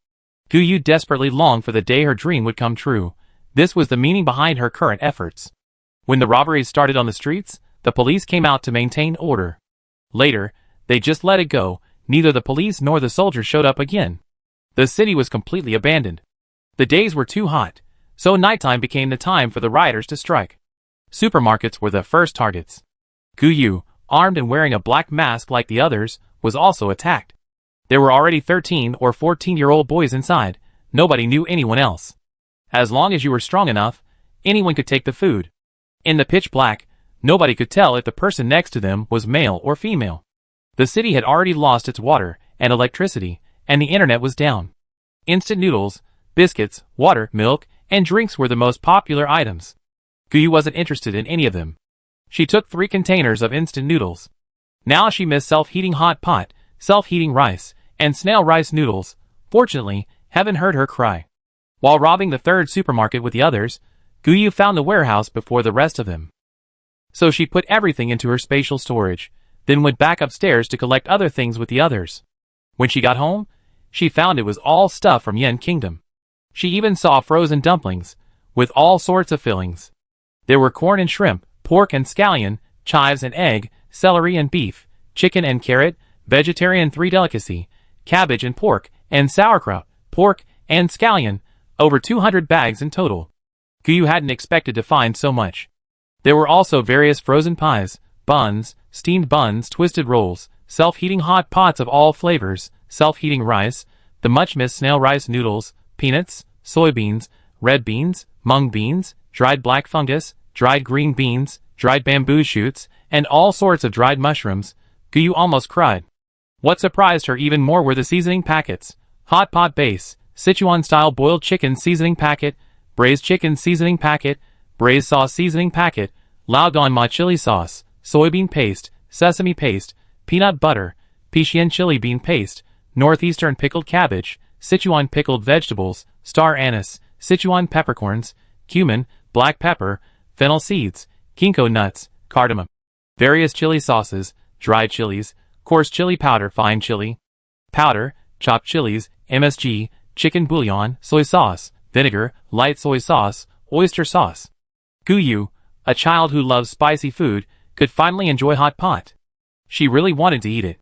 Guyu desperately longed for the day her dream would come true. This was the meaning behind her current efforts. When the robberies started on the streets, the police came out to maintain order. Later, they just let it go. Neither the police nor the soldiers showed up again. The city was completely abandoned. The days were too hot, so nighttime became the time for the rioters to strike. Supermarkets were the first targets. Guyu, armed and wearing a black mask like the others, was also attacked. There were already 13 or 14-year-old boys inside. Nobody knew anyone else. As long as you were strong enough, anyone could take the food. In the pitch black, nobody could tell if the person next to them was male or female. The city had already lost its water and electricity, and the internet was down. Instant noodles, biscuits, water, milk, and drinks were the most popular items. Guyu wasn't interested in any of them. She took 3 containers of instant noodles. Now she missed self-heating hot pot, self-heating rice, and snail rice noodles. Fortunately, heaven heard her cry. While robbing the 3rd supermarket with the others, Guyu found the warehouse before the rest of them. So she put everything into her spatial storage, then went back upstairs to collect other things with the others. When she got home, she found it was all stuff from Yen Kingdom. She even saw frozen dumplings, with all sorts of fillings. There were corn and shrimp, pork and scallion, chives and egg, celery and beef, chicken and carrot, vegetarian 3 delicacy, cabbage and pork, and sauerkraut, pork, and scallion, over 200 bags in total. Guyu hadn't expected to find so much. There were also various frozen pies, buns, steamed buns, twisted rolls, self-heating hot pots of all flavors, self-heating rice, the much-missed snail rice noodles, peanuts, soybeans, red beans, mung beans, dried black fungus, dried green beans, dried bamboo shoots, and all sorts of dried mushrooms. Guyu almost cried. What surprised her even more were the seasoning packets. Hot pot base, Sichuan-style boiled chicken seasoning packet, braised chicken seasoning packet, braised sauce seasoning packet, Laogan ma chili sauce, soybean paste, sesame paste, peanut butter, Pixian chili bean paste, northeastern pickled cabbage, Sichuan pickled vegetables, star anise, Sichuan peppercorns, cumin, black pepper, fennel seeds, ginkgo nuts, cardamom. Various chili sauces, dried chilies, coarse chili powder, fine chili powder, chopped chilies, MSG, chicken bouillon, soy sauce, vinegar, light soy sauce, oyster sauce. Guyu, a child who loves spicy food, could finally enjoy hot pot. She really wanted to eat it.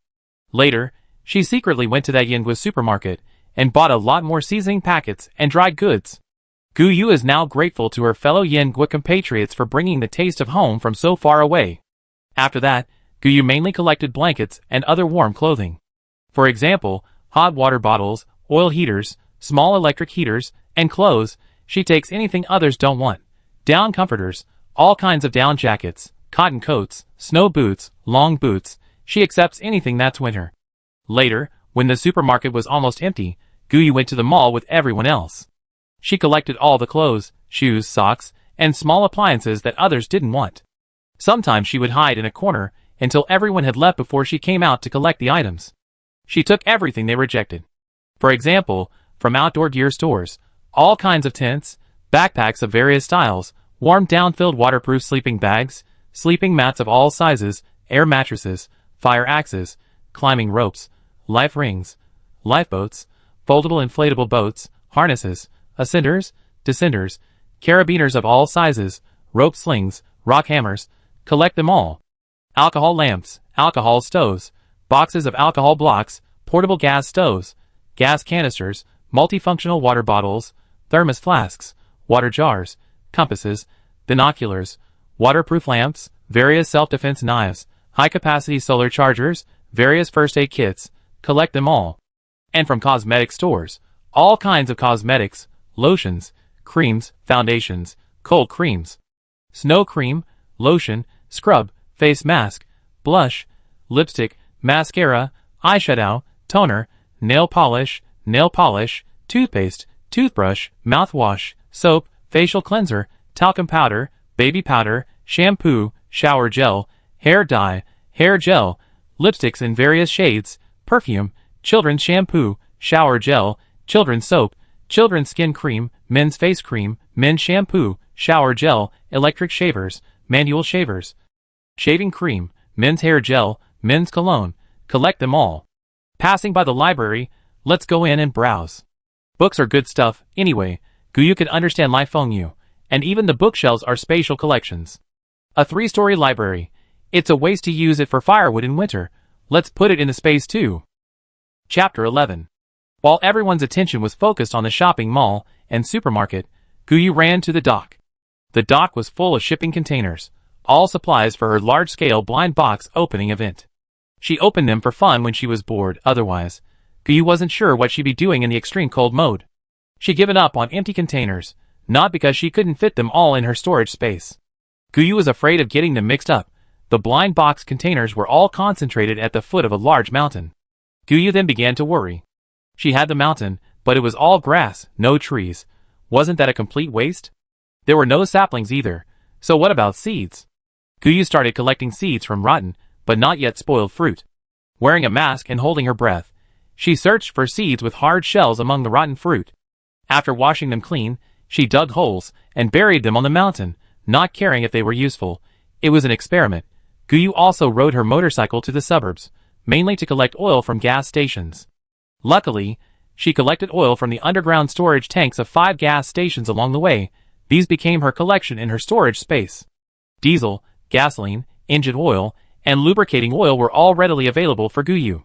Later, she secretly went to that Yinghui supermarket and bought a lot more seasoning packets and dried goods. Guyu is now grateful to her fellow Yinghui compatriots for bringing the taste of home from so far away. After that, Guyu mainly collected blankets and other warm clothing. For example, hot water bottles, oil heaters, small electric heaters, and clothes. She takes anything others don't want. Down comforters, all kinds of down jackets, cotton coats, snow boots, long boots. She accepts anything that's winter. Later, when the supermarket was almost empty, Guyu went to the mall with everyone else. She collected all the clothes, shoes, socks, and small appliances that others didn't want. Sometimes she would hide in a corner until everyone had left before she came out to collect the items. She took everything they rejected. For example, from outdoor gear stores, all kinds of tents, backpacks of various styles, warm down-filled waterproof sleeping bags, sleeping mats of all sizes, air mattresses, fire axes, climbing ropes, life rings, lifeboats, foldable inflatable boats, harnesses, ascenders, descenders, carabiners of all sizes, rope slings, rock hammers. Collect them all. Alcohol lamps, alcohol stoves, boxes of alcohol blocks, portable gas stoves, gas canisters, multifunctional water bottles, thermos flasks, water jars, compasses, binoculars, waterproof lamps, various self-defense knives, high-capacity solar chargers, various first aid kits. Collect them all. And from cosmetic stores, all kinds of cosmetics, lotions, creams, foundations, cold creams, snow cream, lotion, scrub, face mask, blush, lipstick, mascara, eyeshadow, toner, nail polish, toothpaste, toothbrush, mouthwash, soap, facial cleanser, talcum powder, baby powder, shampoo, shower gel, hair dye, hair gel, lipsticks in various shades, perfume, children's shampoo, shower gel, children's soap, children's skin cream, men's face cream, men's shampoo, shower gel, electric shavers, manual shavers, shaving cream, men's hair gel, men's cologne. Collect them all. Passing by the library, let's go in and browse. Books are good stuff, anyway. Guyu could understand Lai Fengyu, and even the bookshelves are spatial collections. A 3-story library. It's a waste to use it for firewood in winter. Let's put it in the space too. Chapter 11. While everyone's attention was focused on the shopping mall and supermarket, Guyu ran to the dock. The dock was full of shipping containers, all supplies for her large-scale blind box opening event. She opened them for fun when she was bored. Otherwise, Guyu wasn't sure what she'd be doing in the extreme cold mode. She'd given up on empty containers, not because she couldn't fit them all in her storage space. Guyu was afraid of getting them mixed up. The blind box containers were all concentrated at the foot of a large mountain. Guyu then began to worry. She had the mountain, but it was all grass, no trees. Wasn't that a complete waste? There were no saplings either, so what about seeds? Guyu started collecting seeds from rotten, but not yet spoiled fruit. Wearing a mask and holding her breath, she searched for seeds with hard shells among the rotten fruit. After washing them clean, she dug holes and buried them on the mountain, not caring if they were useful. It was an experiment. Guyu also rode her motorcycle to the suburbs, mainly to collect oil from gas stations. Luckily, she collected oil from the underground storage tanks of 5 gas stations along the way. These became her collection in her storage space. Diesel, gasoline, engine oil, and lubricating oil were all readily available for Guyu.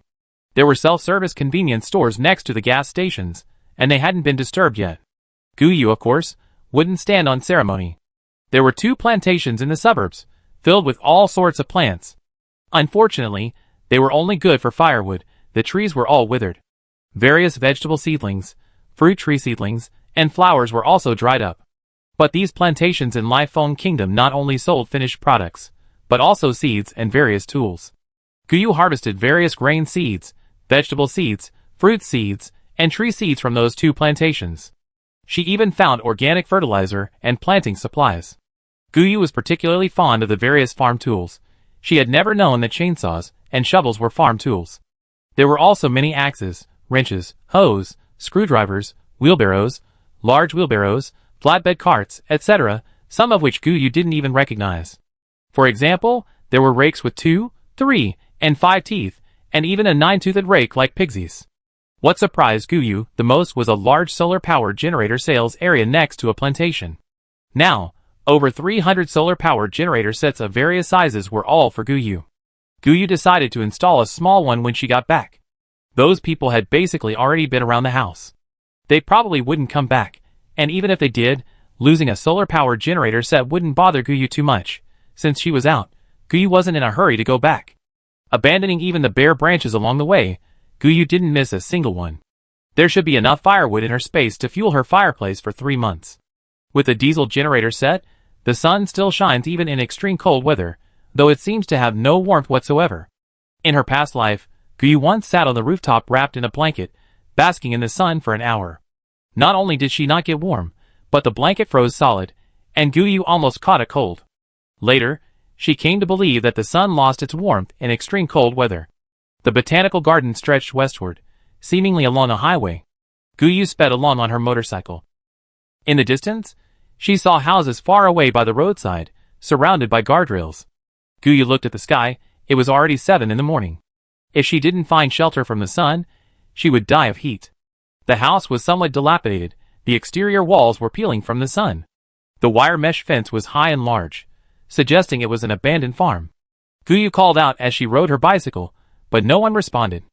There were self-service convenience stores next to the gas stations, and they hadn't been disturbed yet. Guyu, of course, wouldn't stand on ceremony. There were 2 plantations in the suburbs, filled with all sorts of plants. Unfortunately, they were only good for firewood. The trees were all withered. Various vegetable seedlings, fruit tree seedlings, and flowers were also dried up. But these plantations in Lai Feng Kingdom not only sold finished products, but also seeds and various tools. Guyu harvested various grain seeds, vegetable seeds, fruit seeds, and tree seeds from those 2 plantations. She even found organic fertilizer and planting supplies. Guyu was particularly fond of the various farm tools. She had never known that chainsaws and shovels were farm tools. There were also many axes, wrenches, hoes, screwdrivers, wheelbarrows, large wheelbarrows, flatbed carts, etc., some of which Guyu didn't even recognize. For example, there were rakes with 2, 3, and 5 teeth, and even a 9-toothed rake like Pigsy's. What surprised Guyu the most was a large solar-powered generator sales area next to a plantation. Now, over 300 solar-powered generator sets of various sizes were all for Guyu. Guyu decided to install a small one when she got back. Those people had basically already been around the house. They probably wouldn't come back, and even if they did, losing a solar-powered generator set wouldn't bother Guyu too much. Since she was out, Guyu wasn't in a hurry to go back. Abandoning even the bare branches along the way, Guyu didn't miss a single one. There should be enough firewood in her space to fuel her fireplace for 3 months. With the diesel generator set, the sun still shines even in extreme cold weather, though it seems to have no warmth whatsoever. In her past life, Guyu once sat on the rooftop wrapped in a blanket, basking in the sun for an hour. Not only did she not get warm, but the blanket froze solid, and Guyu almost caught a cold. Later, she came to believe that the sun lost its warmth in extreme cold weather. The botanical garden stretched westward, seemingly along a highway. Guyu sped along on her motorcycle. In the distance, she saw houses far away by the roadside, surrounded by guardrails. Guyu looked at the sky. It was already 7 in the morning. If she didn't find shelter from the sun, she would die of heat. The house was somewhat dilapidated. The exterior walls were peeling from the sun. The wire mesh fence was high and large, suggesting it was an abandoned farm. Guyu called out as she rode her bicycle, but no one responded.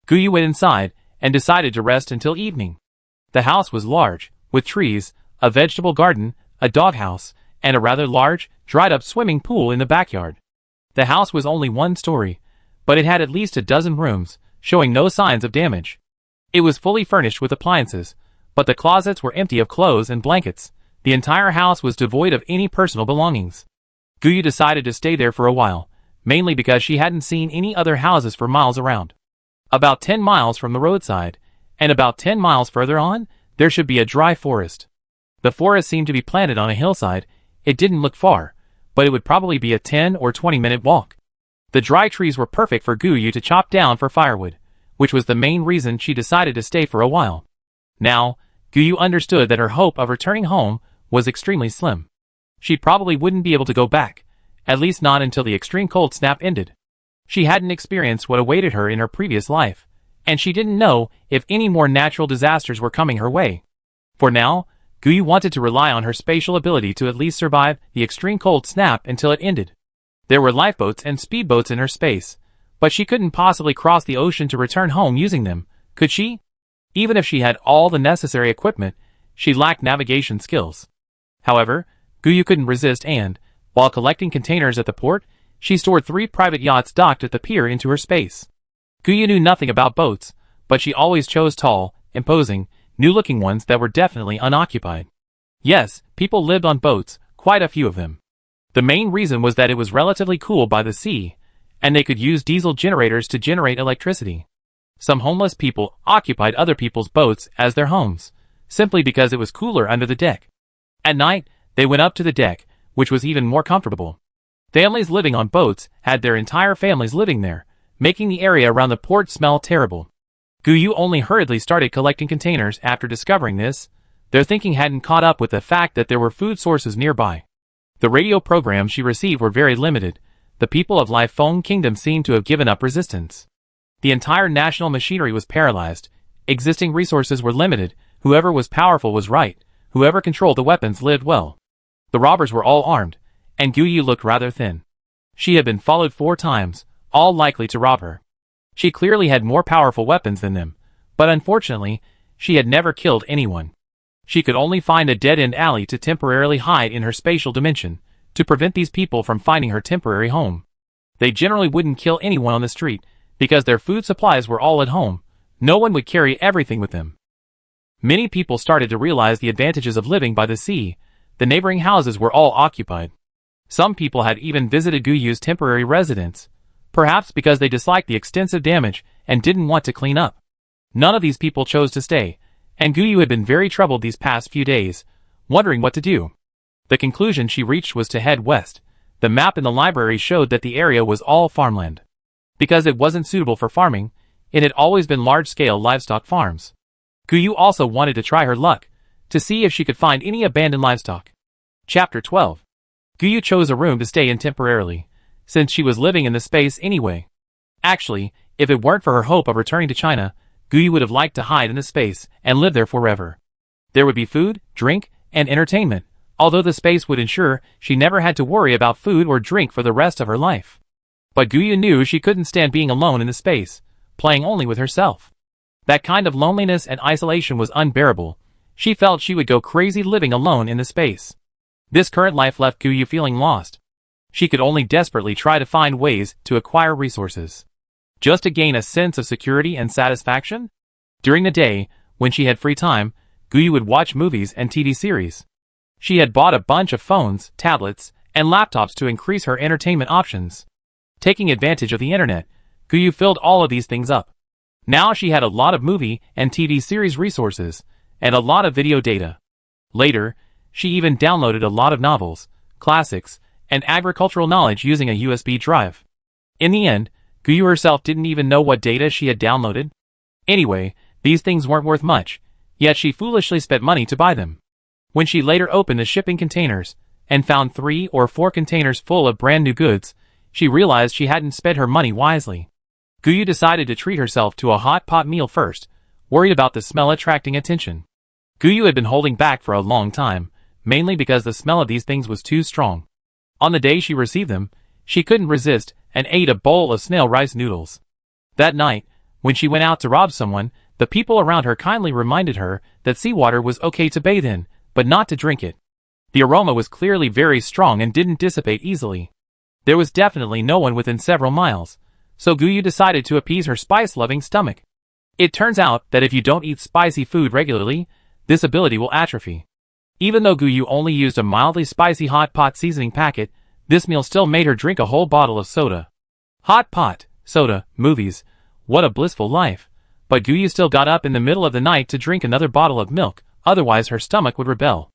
Guyu went inside and decided to rest until evening. The house was large, with trees, a vegetable garden, a doghouse, and a rather large, dried-up swimming pool in the backyard. The house was only 1 story, but it had at least a dozen rooms, showing no signs of damage. It was fully furnished with appliances, but the closets were empty of clothes and blankets. The entire house was devoid of any personal belongings. Guyu decided to stay there for a while, mainly because she hadn't seen any other houses for miles around. About 10 miles from the roadside, and about 10 miles further on, there should be a dry forest. The forest seemed to be planted on a hillside. It didn't look far, but it would probably be a 10 or 20-minute walk. The dry trees were perfect for Guyu to chop down for firewood, which was the main reason she decided to stay for a while. Now, Guyu understood that her hope of returning home was extremely slim. She probably wouldn't be able to go back, at least not until the extreme cold snap ended. She hadn't experienced what awaited her in her previous life, and she didn't know if any more natural disasters were coming her way. For now, Guyu wanted to rely on her spatial ability to at least survive the extreme cold snap until it ended. There were lifeboats and speedboats in her space, but she couldn't possibly cross the ocean to return home using them, could she? Even if she had all the necessary equipment, she lacked navigation skills. However, Guyu couldn't resist and, while collecting containers at the port, she stored 3 private yachts docked at the pier into her space. Guyu knew nothing about boats, but she always chose tall, imposing, new-looking ones that were definitely unoccupied. Yes, people lived on boats, quite a few of them. The main reason was that it was relatively cool by the sea, and they could use diesel generators to generate electricity. Some homeless people occupied other people's boats as their homes, simply because it was cooler under the deck. At night, they went up to the deck, which was even more comfortable. Families living on boats had their entire families living there, making the area around the port smell terrible. Guyu only hurriedly started collecting containers after discovering this. Their thinking hadn't caught up with the fact that there were food sources nearby. The radio programs she received were very limited. The people of Life Phone Kingdom seemed to have given up resistance. The entire national machinery was paralyzed. Existing resources were limited. Whoever was powerful was right. Whoever controlled the weapons lived well. The robbers were all armed, and Guyu looked rather thin. She had been followed 4 times, all likely to rob her. She clearly had more powerful weapons than them, but unfortunately, she had never killed anyone. She could only find a dead-end alley to temporarily hide in her spatial dimension, to prevent these people from finding her temporary home. They generally wouldn't kill anyone on the street, because their food supplies were all at home. No one would carry everything with them. Many people started to realize the advantages of living by the sea. The neighboring houses were all occupied. Some people had even visited Guyu's temporary residence, perhaps because they disliked the extensive damage and didn't want to clean up. None of these people chose to stay, and Guyu had been very troubled these past few days, wondering what to do. The conclusion she reached was to head west. The map in the library showed that the area was all farmland. Because it wasn't suitable for farming, it had always been large-scale livestock farms. Guyu also wanted to try her luck, to see if she could find any abandoned livestock. Chapter 12. Guyu chose a room to stay in temporarily, since she was living in the space anyway. Actually, if it weren't for her hope of returning to China, Guyu would have liked to hide in the space and live there forever. There would be food, drink, and entertainment, although the space would ensure she never had to worry about food or drink for the rest of her life. But Guyu knew she couldn't stand being alone in the space, playing only with herself. That kind of loneliness and isolation was unbearable. She felt she would go crazy living alone in the space. This current life left Guyu feeling lost. She could only desperately try to find ways to acquire resources, just to gain a sense of security and satisfaction. During the day, when she had free time, Guyu would watch movies and TV series. She had bought a bunch of phones, tablets, and laptops to increase her entertainment options. Taking advantage of the internet, Guyu filled all of these things up. Now she had a lot of movie and TV series resources, and a lot of video data. Later, she even downloaded a lot of novels, classics, and agricultural knowledge using a USB drive. In the end, Guyu herself didn't even know what data she had downloaded. Anyway, these things weren't worth much, yet she foolishly spent money to buy them. When she later opened the shipping containers, and found 3 or 4 containers full of brand new goods, she realized she hadn't spent her money wisely. Guyu decided to treat herself to a hot pot meal first, worried about the smell attracting attention. Guyu had been holding back for a long time, mainly because the smell of these things was too strong. On the day she received them, she couldn't resist and ate a bowl of snail rice noodles. That night, when she went out to rob someone, the people around her kindly reminded her that seawater was okay to bathe in, but not to drink it. The aroma was clearly very strong and didn't dissipate easily. There was definitely no one within several miles, so Guyu decided to appease her spice-loving stomach. It turns out that if you don't eat spicy food regularly, this ability will atrophy. Even though Guyu only used a mildly spicy hot pot seasoning packet, this meal still made her drink a whole bottle of soda. Hot pot, soda, movies, what a blissful life. But Guyu still got up in the middle of the night to drink another bottle of milk, otherwise her stomach would rebel.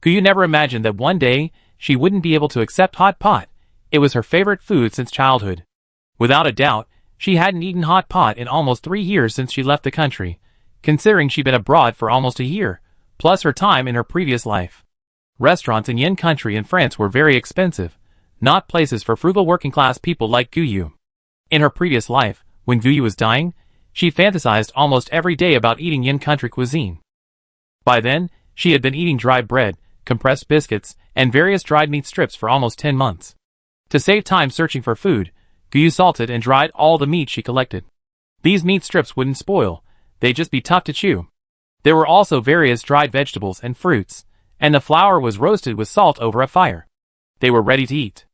Guyu never imagined that one day, she wouldn't be able to accept hot pot. It was her favorite food since childhood. Without a doubt, she hadn't eaten hot pot in almost 3 years since she left the country, considering she'd been abroad for almost a year, plus her time in her previous life. Restaurants in Yin country in France were very expensive, not places for frugal working-class people like Guyu. In her previous life, when Guyu was dying, she fantasized almost every day about eating Yin country cuisine. By then, she had been eating dry bread, compressed biscuits, and various dried meat strips for almost 10 months. To save time searching for food, Guyu salted and dried all the meat she collected. These meat strips wouldn't spoil, they'd just be tough to chew. There were also various dried vegetables and fruits, and the flour was roasted with salt over a fire. They were ready to eat.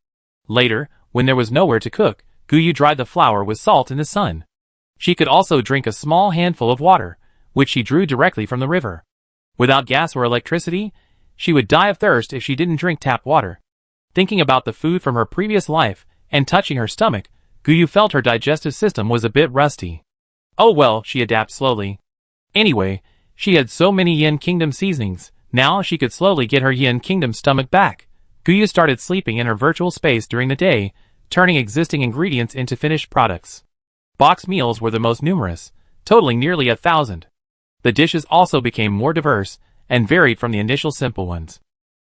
Later, when there was nowhere to cook, Guyu dried the flour with salt in the sun. She could also drink a small handful of water, which she drew directly from the river. Without gas or electricity, she would die of thirst if she didn't drink tap water. Thinking about the food from her previous life, and touching her stomach, Guyu felt her digestive system was a bit rusty. Oh well, she adapted slowly. Anyway, she had so many Yin Kingdom seasonings, now she could slowly get her Yin Kingdom stomach back. Guyu started sleeping in her virtual space during the day, turning existing ingredients into finished products. Box meals were the most numerous, totaling nearly 1,000. The dishes also became more diverse, and varied from the initial simple ones.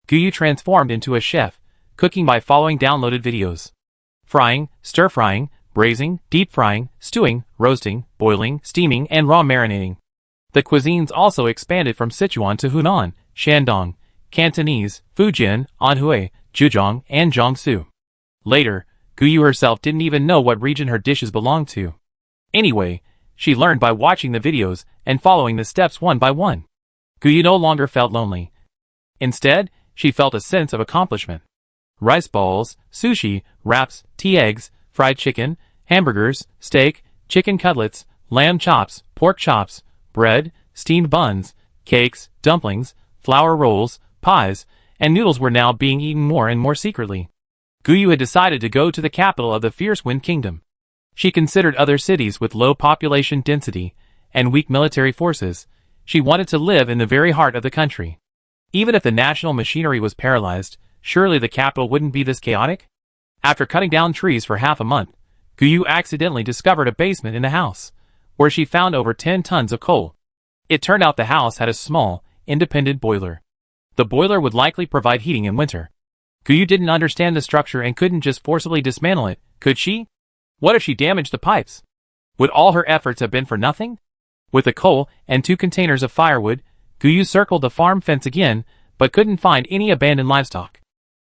Guyu transformed into a chef, cooking by following downloaded videos. Frying, stir-frying, braising, deep-frying, stewing, roasting, boiling, steaming, and raw marinating. The cuisines also expanded from Sichuan to Hunan, Shandong, Cantonese, Fujian, Anhui, Zhejiang, and Jiangsu. Later, Guyu herself didn't even know what region her dishes belonged to. Anyway, she learned by watching the videos and following the steps one by one. Guyu no longer felt lonely. Instead, she felt a sense of accomplishment. Rice balls, sushi, wraps, tea eggs, fried chicken, hamburgers, steak, chicken cutlets, lamb chops, pork chops, bread, steamed buns, cakes, dumplings, flour rolls, pies, and noodles were now being eaten more and more secretly. Guyu had decided to go to the capital of the Fierce Wind Kingdom. She considered other cities with low population density, and weak military forces. She wanted to live in the very heart of the country. Even if the national machinery was paralyzed, surely the capital wouldn't be this chaotic? After cutting down trees for half a month, Guyu accidentally discovered a basement in the house, where she found over 10 tons of coal. It turned out the house had a small, independent boiler. The boiler would likely provide heating in winter. Guyu didn't understand the structure and couldn't just forcibly dismantle it, could she? What if she damaged the pipes? Would all her efforts have been for nothing? With the coal and 2 containers of firewood, Guyu circled the farm fence again, but couldn't find any abandoned livestock.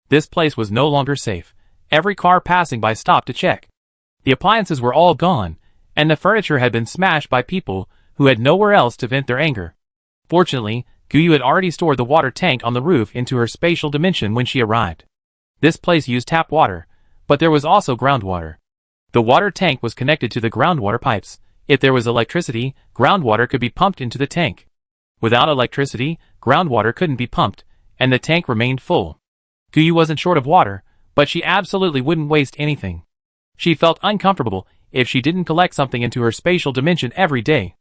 This place was no longer safe. Every car passing by stopped to check. The appliances were all gone, and the furniture had been smashed by people who had nowhere else to vent their anger. Fortunately, Guyu had already stored the water tank on the roof into her spatial dimension when she arrived. This place used tap water, but there was also groundwater. The water tank was connected to the groundwater pipes. If there was electricity, groundwater could be pumped into the tank. Without electricity, groundwater couldn't be pumped, and the tank remained full. Guyu wasn't short of water, but she absolutely wouldn't waste anything. She felt uncomfortable if she didn't collect something into her spatial dimension every day.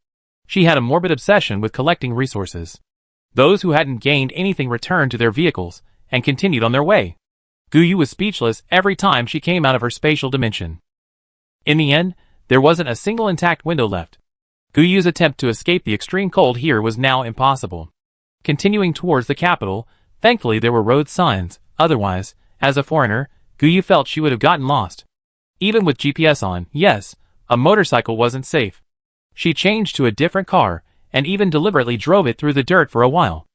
She had a morbid obsession with collecting resources. Those who hadn't gained anything returned to their vehicles and continued on their way. Guyu was speechless every time she came out of her spatial dimension. In the end, there wasn't a single intact window left. Guyu's attempt to escape the extreme cold here was now impossible. Continuing towards the capital, thankfully there were road signs. Otherwise, as a foreigner, Guyu felt she would have gotten lost. Even with GPS on, yes, a motorcycle wasn't safe. She changed to a different car, and even deliberately drove it through the dirt for a while.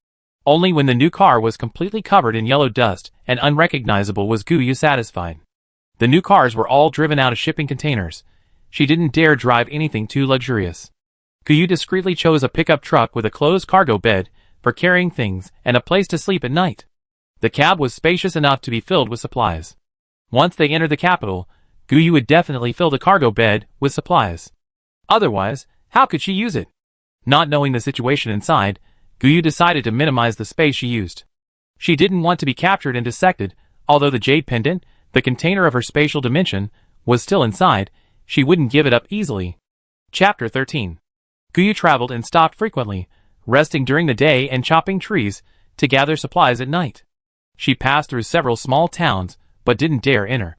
Only when the new car was completely covered in yellow dust and unrecognizable was Guyu satisfied. The new cars were all driven out of shipping containers. She didn't dare drive anything too luxurious. Guyu discreetly chose a pickup truck with a closed cargo bed for carrying things and a place to sleep at night. The cab was spacious enough to be filled with supplies. Once they entered the capital, Guyu would definitely fill the cargo bed with supplies. Otherwise, how could she use it? Not knowing the situation inside, Guyu decided to minimize the space she used. She didn't want to be captured and dissected. Although the jade pendant, the container of her spatial dimension, was still inside, she wouldn't give it up easily. Chapter 13. Guyu traveled and stopped frequently, resting during the day and chopping trees to gather supplies at night. She passed through several small towns, but didn't dare enter.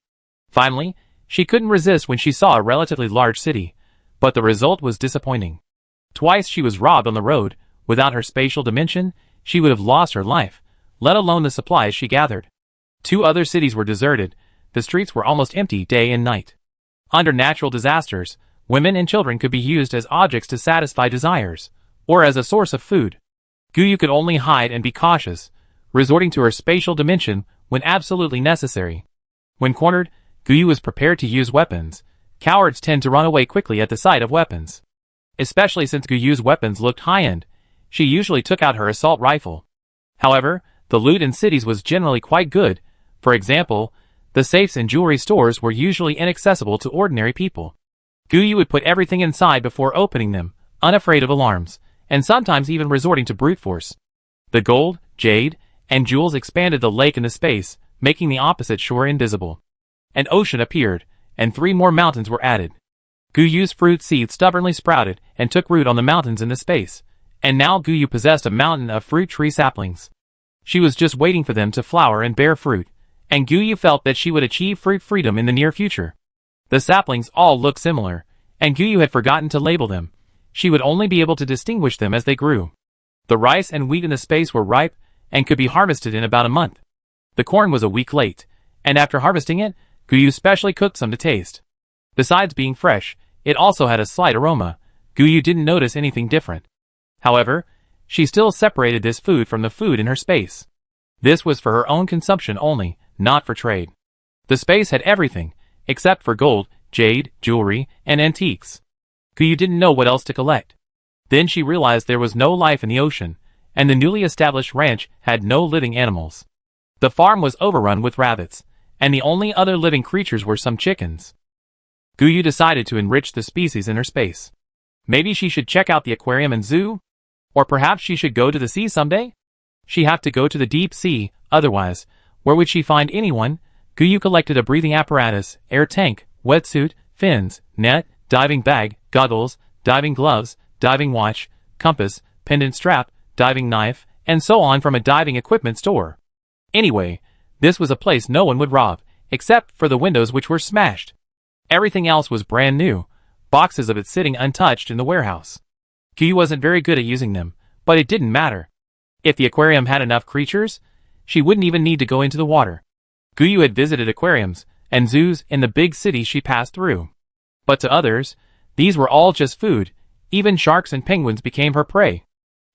Finally, she couldn't resist when she saw a relatively large city, but the result was disappointing. Twice she was robbed on the road. Without her spatial dimension, she would have lost her life, let alone the supplies she gathered. 2 other cities were deserted. The streets were almost empty day and night. Under natural disasters, women and children could be used as objects to satisfy desires, or as a source of food. Guyu could only hide and be cautious, resorting to her spatial dimension when absolutely necessary. When cornered, Guyu was prepared to use weapons. Cowards tend to run away quickly at the sight of weapons. Especially since Guyu's weapons looked high-end, she usually took out her assault rifle. However, the loot in cities was generally quite good. For example, the safes in jewelry stores were usually inaccessible to ordinary people. Guyu would put everything inside before opening them, unafraid of alarms, and sometimes even resorting to brute force. The gold, jade, and jewels expanded the lake into space, making the opposite shore invisible. An ocean appeared, and 3 more mountains were added. Guyu's fruit seeds stubbornly sprouted and took root on the mountains in the space, and now Guyu possessed a mountain of fruit tree saplings. She was just waiting for them to flower and bear fruit, and Guyu felt that she would achieve fruit freedom in the near future. The saplings all looked similar, and Guyu had forgotten to label them. She would only be able to distinguish them as they grew. The rice and wheat in the space were ripe and could be harvested in about a month. The corn was a week late, and after harvesting it, Guyu specially cooked some to taste. Besides being fresh, it also had a slight aroma. Guyu didn't notice anything different. However, she still separated this food from the food in her space. This was for her own consumption only, not for trade. The space had everything, except for gold, jade, jewelry, and antiques. Guyu didn't know what else to collect. Then she realized there was no life in the ocean, and the newly established ranch had no living animals. The farm was overrun with rabbits, and the only other living creatures were some chickens. Guyu decided to enrich the species in her space. Maybe she should check out the aquarium and zoo? Or perhaps she should go to the sea someday? She'd have to go to the deep sea, otherwise, where would she find anyone? Guyu collected a breathing apparatus, air tank, wetsuit, fins, net, diving bag, goggles, diving gloves, diving watch, compass, pendant strap, diving knife, and so on from a diving equipment store. Anyway, this was a place no one would rob, except for the windows which were smashed. Everything else was brand new, boxes of it sitting untouched in the warehouse. Guyu wasn't very good at using them, but it didn't matter. If the aquarium had enough creatures, she wouldn't even need to go into the water. Guyu had visited aquariums and zoos in the big cities she passed through. But to others, these were all just food. Even sharks and penguins became her prey.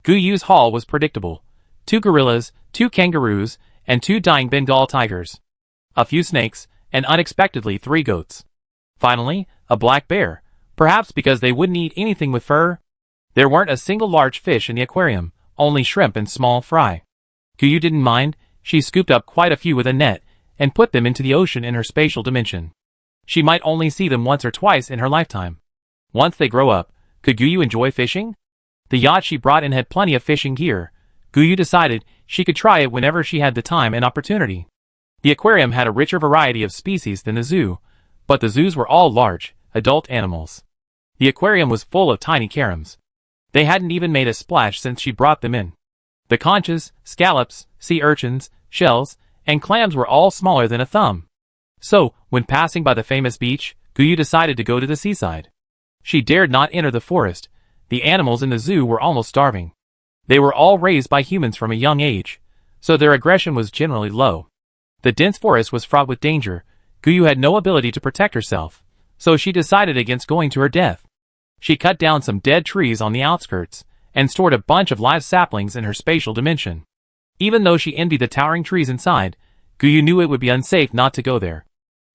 Guyu's haul was predictable. 2 gorillas, 2 kangaroos, and 2 dying Bengal tigers. A few snakes, and unexpectedly 3 goats. Finally, a black bear, perhaps because they wouldn't eat anything with fur. There weren't a single large fish in the aquarium, only shrimp and small fry. Guyu didn't mind. She scooped up quite a few with a net and put them into the ocean in her spatial dimension. She might only see them once or twice in her lifetime. Once they grow up, could Guyu enjoy fishing? The yacht she brought in had plenty of fishing gear. Guyu decided she could try it whenever she had the time and opportunity. The aquarium had a richer variety of species than the zoo, but the zoos were all large, adult animals. The aquarium was full of tiny carams. They hadn't even made a splash since she brought them in. The conches, scallops, sea urchins, shells, and clams were all smaller than a thumb. So, when passing by the famous beach, Guyu decided to go to the seaside. She dared not enter the forest. The animals in the zoo were almost starving. They were all raised by humans from a young age, so their aggression was generally low. The dense forest was fraught with danger. Guyu had no ability to protect herself, so she decided against going to her death. She cut down some dead trees on the outskirts, and stored a bunch of live saplings in her spatial dimension. Even though she envied the towering trees inside, Guyu knew it would be unsafe not to go there.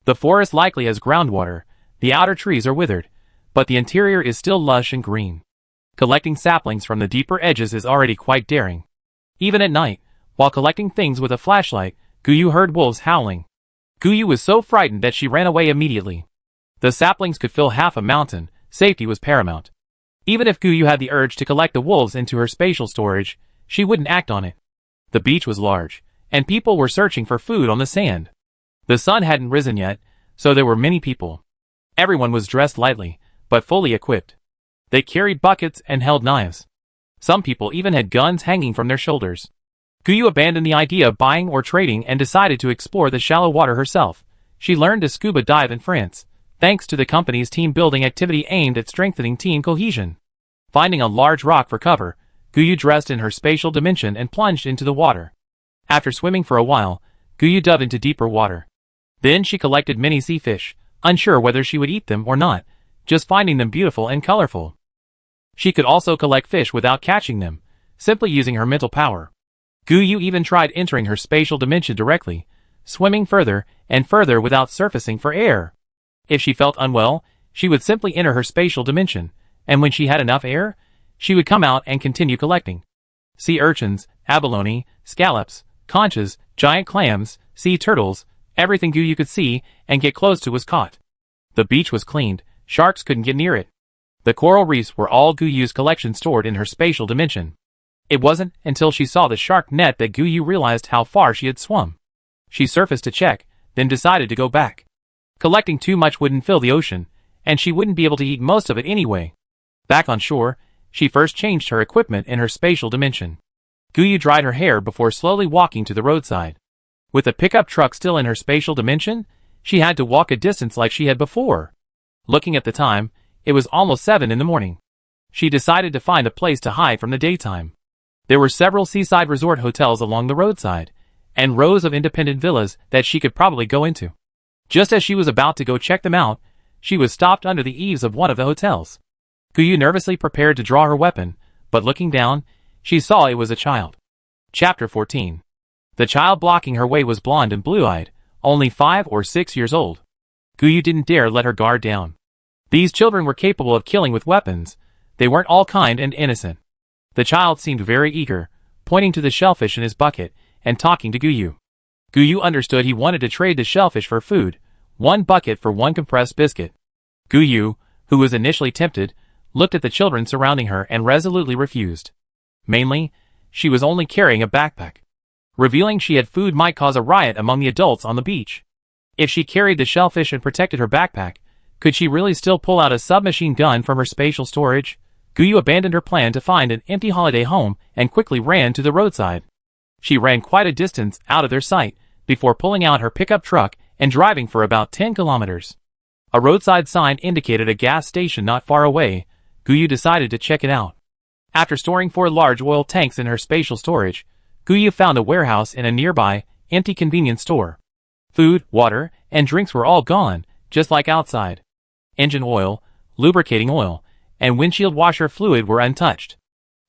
The forest likely has groundwater, the outer trees are withered, but the interior is still lush and green. Collecting saplings from the deeper edges is already quite daring. Even at night, while collecting things with a flashlight, Guyu heard wolves howling. Guyu was so frightened that she ran away immediately. The saplings could fill half a mountain. Safety was paramount. Even if Guyu had the urge to collect the wolves into her spatial storage, she wouldn't act on it. The beach was large, and people were searching for food on the sand. The sun hadn't risen yet, so there were many people. Everyone was dressed lightly, but fully equipped. They carried buckets and held knives. Some people even had guns hanging from their shoulders. Guyu abandoned the idea of buying or trading and decided to explore the shallow water herself. She learned to scuba dive in France, thanks to the company's team-building activity aimed at strengthening team cohesion. Finding a large rock for cover, Guyu dressed in her spatial dimension and plunged into the water. After swimming for a while, Guyu dove into deeper water. Then she collected many sea fish, unsure whether she would eat them or not, just finding them beautiful and colorful. She could also collect fish without catching them, simply using her mental power. Guyu even tried entering her spatial dimension directly, swimming further and further without surfacing for air. If she felt unwell, she would simply enter her spatial dimension, and when she had enough air, she would come out and continue collecting. Sea urchins, abalone, scallops, conches, giant clams, sea turtles, everything Guyu could see and get close to was caught. The beach was cleaned, sharks couldn't get near it. The coral reefs were all Guyu's collection stored in her spatial dimension. It wasn't until she saw the shark net that Guyu realized how far she had swum. She surfaced to check, then decided to go back. Collecting too much wouldn't fill the ocean, and she wouldn't be able to eat most of it anyway. Back on shore, she first changed her equipment in her spatial dimension. Guyu dried her hair before slowly walking to the roadside. With the pickup truck still in her spatial dimension, she had to walk a distance like she had before. Looking at the time, it was almost 7 in the morning. She decided to find a place to hide from the daytime. There were several seaside resort hotels along the roadside, and rows of independent villas that she could probably go into. Just as she was about to go check them out, she was stopped under the eaves of one of the hotels. Guyu nervously prepared to draw her weapon, but looking down, she saw it was a child. Chapter 14. The child blocking her way was blonde and blue-eyed, only 5 or 6 years old. Guyu didn't dare let her guard down. These children were capable of killing with weapons. They weren't all kind and innocent. The child seemed very eager, pointing to the shellfish in his bucket, and talking to Guyu. Guyu understood he wanted to trade the shellfish for food, 1 bucket for 1 compressed biscuit. Guyu, who was initially tempted, looked at the children surrounding her and resolutely refused. Mainly, she was only carrying a backpack. Revealing she had food might cause a riot among the adults on the beach. If she carried the shellfish and protected her backpack, could she really still pull out a submachine gun from her spatial storage? Guyu abandoned her plan to find an empty holiday home and quickly ran to the roadside. She ran quite a distance out of their sight before pulling out her pickup truck and driving for about 10 kilometers. A roadside sign indicated a gas station not far away. Guyu decided to check it out. After storing 4 large oil tanks in her spatial storage, Guyu found a warehouse in a nearby, empty convenience store. Food, water, and drinks were all gone, just like outside. Engine oil, lubricating oil, and windshield washer fluid were untouched.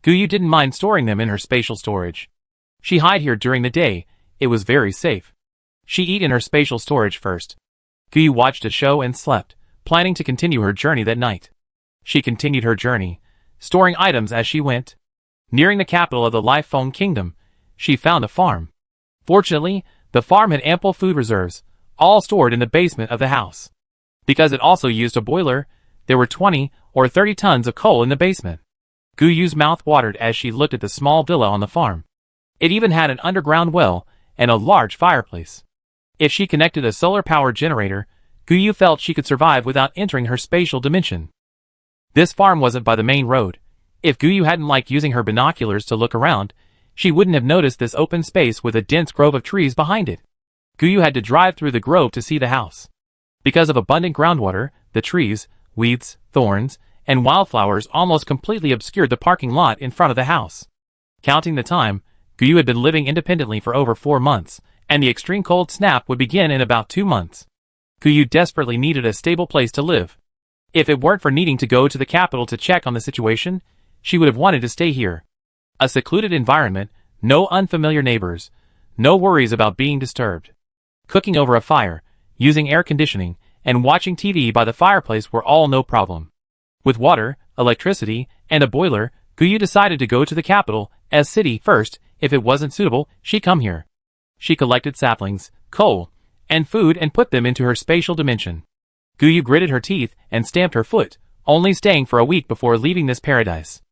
Guyu didn't mind storing them in her spatial storage. She hid here during the day. It was very safe. She ate in her spatial storage first. Guyu watched a show and slept, planning to continue her journey that night. She continued her journey, storing items as she went. Nearing the capital of the Life Phone Kingdom, she found a farm. Fortunately, the farm had ample food reserves, all stored in the basement of the house. Because it also used a boiler, there were 20 or 30 tons of coal in the basement. Guyu's mouth watered as she looked at the small villa on the farm. It even had an underground well and a large fireplace. If she connected a solar power generator, Guyu felt she could survive without entering her spatial dimension. This farm wasn't by the main road. If Guyu hadn't liked using her binoculars to look around, she wouldn't have noticed this open space with a dense grove of trees behind it. Guyu had to drive through the grove to see the house. Because of abundant groundwater, the trees, weeds, thorns, and wildflowers almost completely obscured the parking lot in front of the house. Counting the time, Guyu had been living independently for over 4 months, and the extreme cold snap would begin in about 2 months. Guyu desperately needed a stable place to live. If it weren't for needing to go to the capital to check on the situation, she would have wanted to stay here. A secluded environment, no unfamiliar neighbors, no worries about being disturbed. Cooking over a fire, using air conditioning, and watching TV by the fireplace were all no problem. With water, electricity, and a boiler, Guyu decided to go to the capital, as city first. If it wasn't suitable, she'd come here. She collected saplings, coal, and food and put them into her spatial dimension. Guyu gritted her teeth and stamped her foot, only staying for a week before leaving this paradise.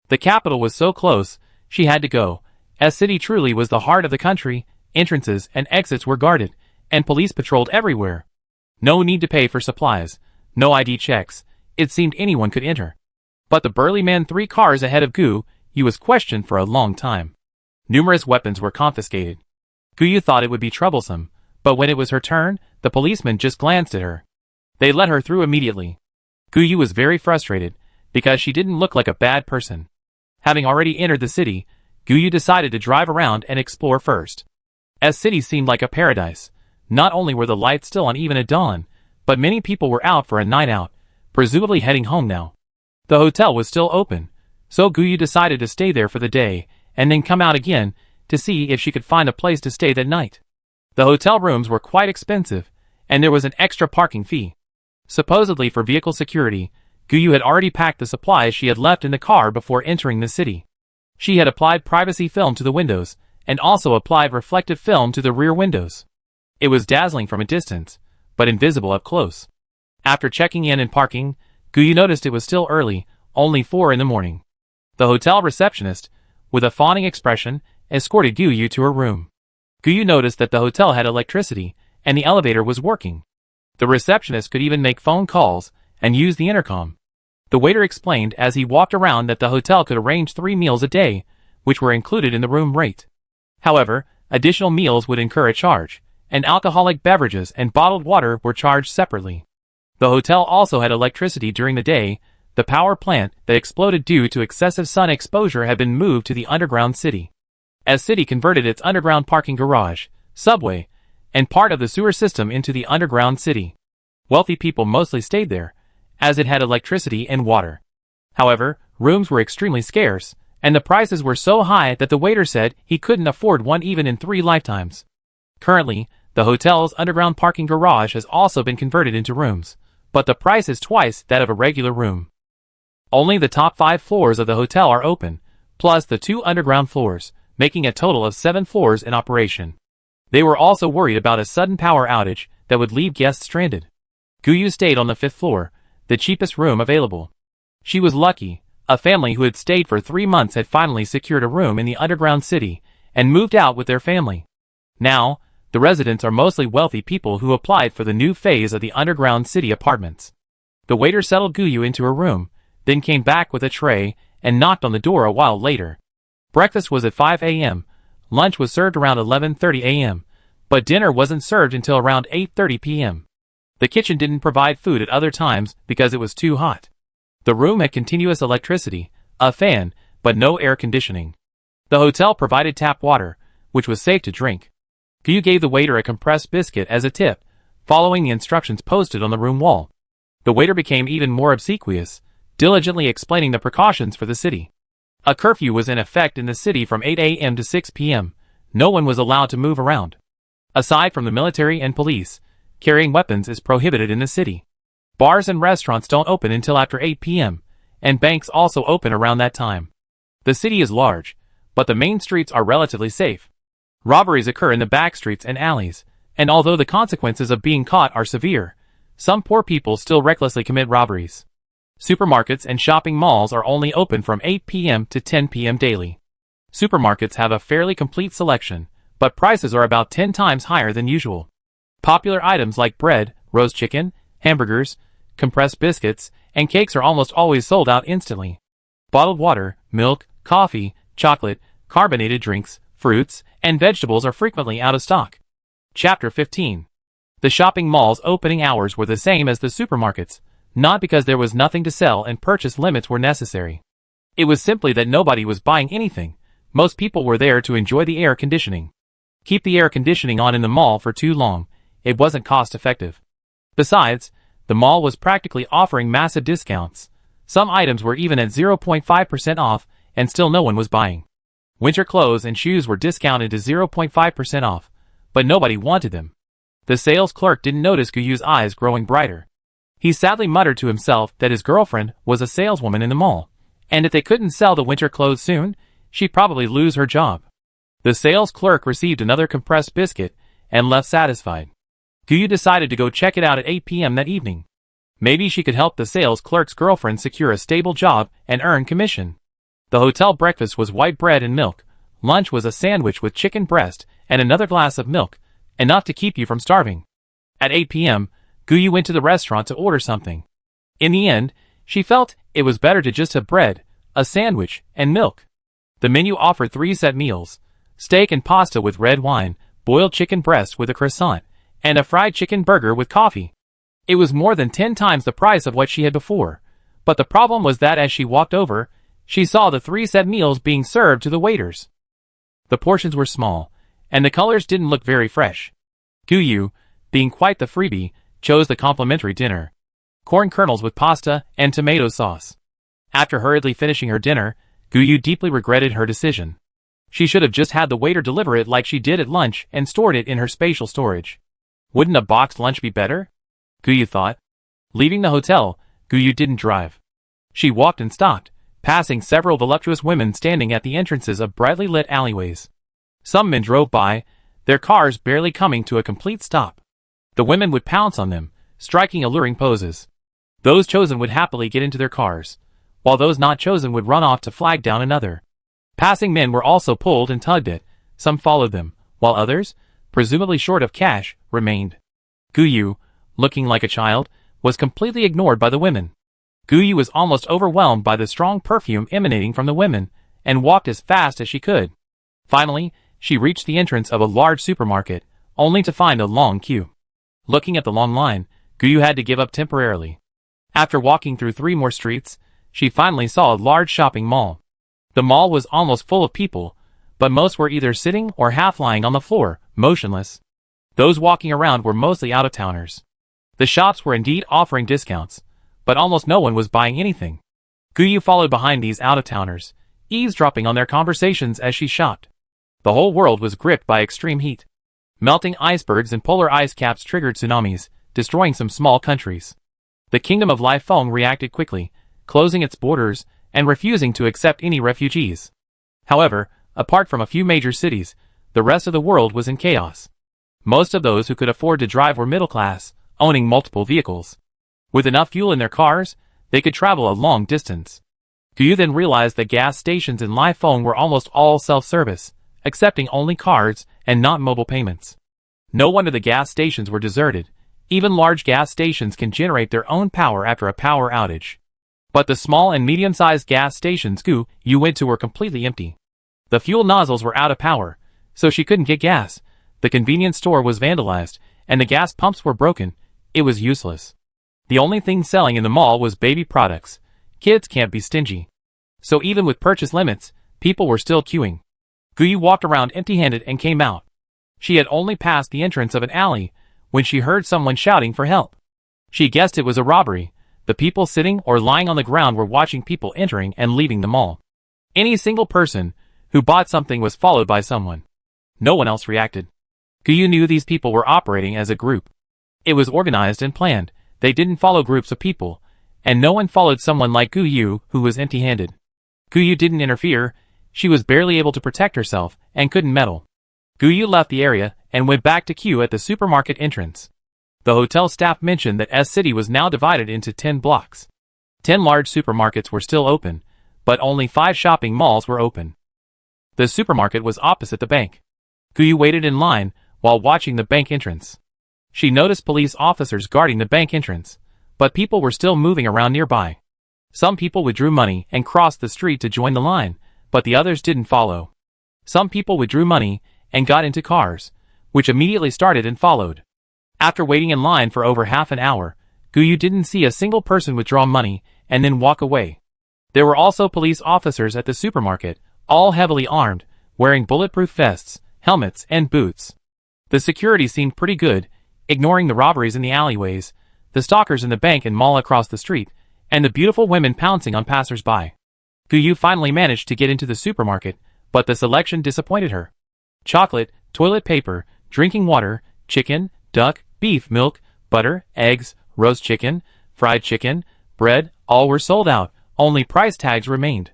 The capital was so close, she had to go, as city truly was the heart of the country. Entrances and exits were guarded, and police patrolled everywhere. No need to pay for supplies, no ID checks. It seemed anyone could enter. But the burly man 3 cars ahead of Guyu was questioned for a long time. Numerous weapons were confiscated. Guyu thought it would be troublesome, but when it was her turn, the policeman just glanced at her. They let her through immediately. Guyu was very frustrated, because she didn't look like a bad person. Having already entered the city, Guyu decided to drive around and explore first. As city seemed like a paradise, not only were the lights still on even at dawn, but many people were out for a night out, presumably heading home now. The hotel was still open, so Guyu decided to stay there for the day, and then come out again to see if she could find a place to stay that night. The hotel rooms were quite expensive, and there was an extra parking fee. Supposedly for vehicle security, Guyu had already packed the supplies she had left in the car before entering the city. She had applied privacy film to the windows, and also applied reflective film to the rear windows. It was dazzling from a distance, but invisible up close. After checking in and parking, Guyu noticed it was still early, only 4 in the morning. The hotel receptionist, with a fawning expression, escorted Guyu to her room. Guyu noticed that the hotel had electricity, and the elevator was working. The receptionist could even make phone calls and use the intercom. The waiter explained as he walked around that the hotel could arrange 3 meals a day, which were included in the room rate. However, additional meals would incur a charge, and alcoholic beverages and bottled water were charged separately. The hotel also had electricity during the day. The power plant that exploded due to excessive sun exposure had been moved to the underground city. As city converted its underground parking garage, subway, and part of the sewer system into the underground city. Wealthy people mostly stayed there, as it had electricity and water. However, rooms were extremely scarce, and the prices were so high that the waiter said he couldn't afford one even in 3 lifetimes. Currently, the hotel's underground parking garage has also been converted into rooms, but the price is twice that of a regular room. Only the top 5 floors of the hotel are open, plus the 2 underground floors, making a total of 7 floors in operation. They were also worried about a sudden power outage that would leave guests stranded. Guyu stayed on the 5th floor, the cheapest room available. She was lucky. A family who had stayed for 3 months had finally secured a room in the underground city and moved out with their family. Now, the residents are mostly wealthy people who applied for the new phase of the underground city apartments. The waiter settled Guyu into her room, then came back with a tray and knocked on the door a while later. Breakfast was at 5 a.m., lunch was served around 11:30 a.m., but dinner wasn't served until around 8:30 p.m. The kitchen didn't provide food at other times because it was too hot. The room had continuous electricity, a fan, but no air conditioning. The hotel provided tap water, which was safe to drink. Guyu gave the waiter a compressed biscuit as a tip, following the instructions posted on the room wall. The waiter became even more obsequious, diligently explaining the precautions for the city. A curfew was in effect in the city from 8 a.m. to 6 p.m. No one was allowed to move around. Aside from the military and police, carrying weapons is prohibited in the city. Bars and restaurants don't open until after 8 p.m., and banks also open around that time. The city is large, but the main streets are relatively safe. Robberies occur in the back streets and alleys, and although the consequences of being caught are severe, some poor people still recklessly commit robberies. Supermarkets and shopping malls are only open from 8 p.m. to 10 p.m. daily. Supermarkets have a fairly complete selection, but prices are about 10 times higher than usual. Popular items like bread, roast chicken, hamburgers, compressed biscuits, and cakes are almost always sold out instantly. Bottled water, milk, coffee, chocolate, carbonated drinks, fruits, and vegetables are frequently out of stock. Chapter 15. The shopping mall's opening hours were the same as the supermarkets, not because there was nothing to sell and purchase limits were necessary. It was simply that nobody was buying anything. Most people were there to enjoy the air conditioning. Keep the air conditioning on in the mall for too long, it wasn't cost effective. Besides, the mall was practically offering massive discounts. Some items were even at 0.5% off, and still no one was buying. Winter clothes and shoes were discounted to 0.5% off, but nobody wanted them. The sales clerk didn't notice Guyu's eyes growing brighter. He sadly muttered to himself that his girlfriend was a saleswoman in the mall, and if they couldn't sell the winter clothes soon, she'd probably lose her job. The sales clerk received another compressed biscuit and left satisfied. Guyu decided to go check it out at 8 p.m. that evening. Maybe she could help the sales clerk's girlfriend secure a stable job and earn commission. The hotel breakfast was white bread and milk. Lunch was a sandwich with chicken breast and another glass of milk, enough to keep you from starving. At 8 p.m., Guyu went to the restaurant to order something. In the end, she felt it was better to just have bread, a sandwich, and milk. The menu offered 3 set meals: steak and pasta with red wine, boiled chicken breast with a croissant, and a fried chicken burger with coffee. It was more than 10 times the price of what she had before, but the problem was that as she walked over, she saw the 3 set meals being served to the waiters. The portions were small, and the colors didn't look very fresh. Guyu, being quite the freebie, chose the complimentary dinner: corn kernels with pasta and tomato sauce. After hurriedly finishing her dinner, Guyu deeply regretted her decision. She should have just had the waiter deliver it like she did at lunch and stored it in her spatial storage. Wouldn't a boxed lunch be better? Guyu thought. Leaving the hotel, Guyu didn't drive. She walked and stopped, passing several voluptuous women standing at the entrances of brightly lit alleyways. Some men drove by, their cars barely coming to a complete stop. The women would pounce on them, striking alluring poses. Those chosen would happily get into their cars, while those not chosen would run off to flag down another. Passing men were also pulled and tugged at, some followed them, while others, presumably short of cash, remained. Guyu, looking like a child, was completely ignored by the women. Guyu was almost overwhelmed by the strong perfume emanating from the women, and walked as fast as she could. Finally, she reached the entrance of a large supermarket, only to find a long queue. Looking at the long line, Guyu had to give up temporarily. After walking through 3 more streets, she finally saw a large shopping mall. The mall was almost full of people, but most were either sitting or half lying on the floor, motionless. Those walking around were mostly out-of-towners. The shops were indeed offering discounts, but almost no one was buying anything. Guyu followed behind these out-of-towners, eavesdropping on their conversations as she shopped. The whole world was gripped by extreme heat. Melting icebergs and polar ice caps triggered tsunamis, destroying some small countries. The Kingdom of Lifeng reacted quickly, closing its borders and refusing to accept any refugees. However, apart from a few major cities, the rest of the world was in chaos. Most of those who could afford to drive were middle class, owning multiple vehicles. With enough fuel in their cars, they could travel a long distance. Guyu then realized that gas stations in Lifeng were almost all self-service, accepting only cards and not mobile payments. No wonder the gas stations were deserted. Even large gas stations can generate their own power after a power outage. But the small and medium-sized gas stations you went to were completely empty. The fuel nozzles were out of power, so she couldn't get gas. The convenience store was vandalized, and the gas pumps were broken. It was useless. The only thing selling in the mall was baby products. Kids can't be stingy. So even with purchase limits, people were still queuing. Guyu walked around empty-handed and came out. She had only passed the entrance of an alley when she heard someone shouting for help. She guessed it was a robbery. The people sitting or lying on the ground were watching people entering and leaving the mall. Any single person who bought something was followed by someone. No one else reacted. Guyu knew these people were operating as a group. It was organized and planned. They didn't follow groups of people, and no one followed someone like Guyu who was empty-handed. Guyu didn't interfere. She was barely able to protect herself and couldn't meddle. Guyu left the area and went back to queue at the supermarket entrance. The hotel staff mentioned that S-City was now divided into 10 blocks. 10 large supermarkets were still open, but only 5 shopping malls were open. The supermarket was opposite the bank. Guyu waited in line while watching the bank entrance. She noticed police officers guarding the bank entrance, but people were still moving around nearby. Some people withdrew money and crossed the street to join the line, but the others didn't follow. Some people withdrew money and got into cars, which immediately started and followed. After waiting in line for over half an hour, Guyu didn't see a single person withdraw money and then walk away. There were also police officers at the supermarket, all heavily armed, wearing bulletproof vests, helmets, and boots. The security seemed pretty good, ignoring the robberies in the alleyways, the stalkers in the bank and mall across the street, and the beautiful women pouncing on passers-by. Guyu finally managed to get into the supermarket, but the selection disappointed her. Chocolate, toilet paper, drinking water, chicken, duck, beef, milk, butter, eggs, roast chicken, fried chicken, bread, all were sold out. Only price tags remained.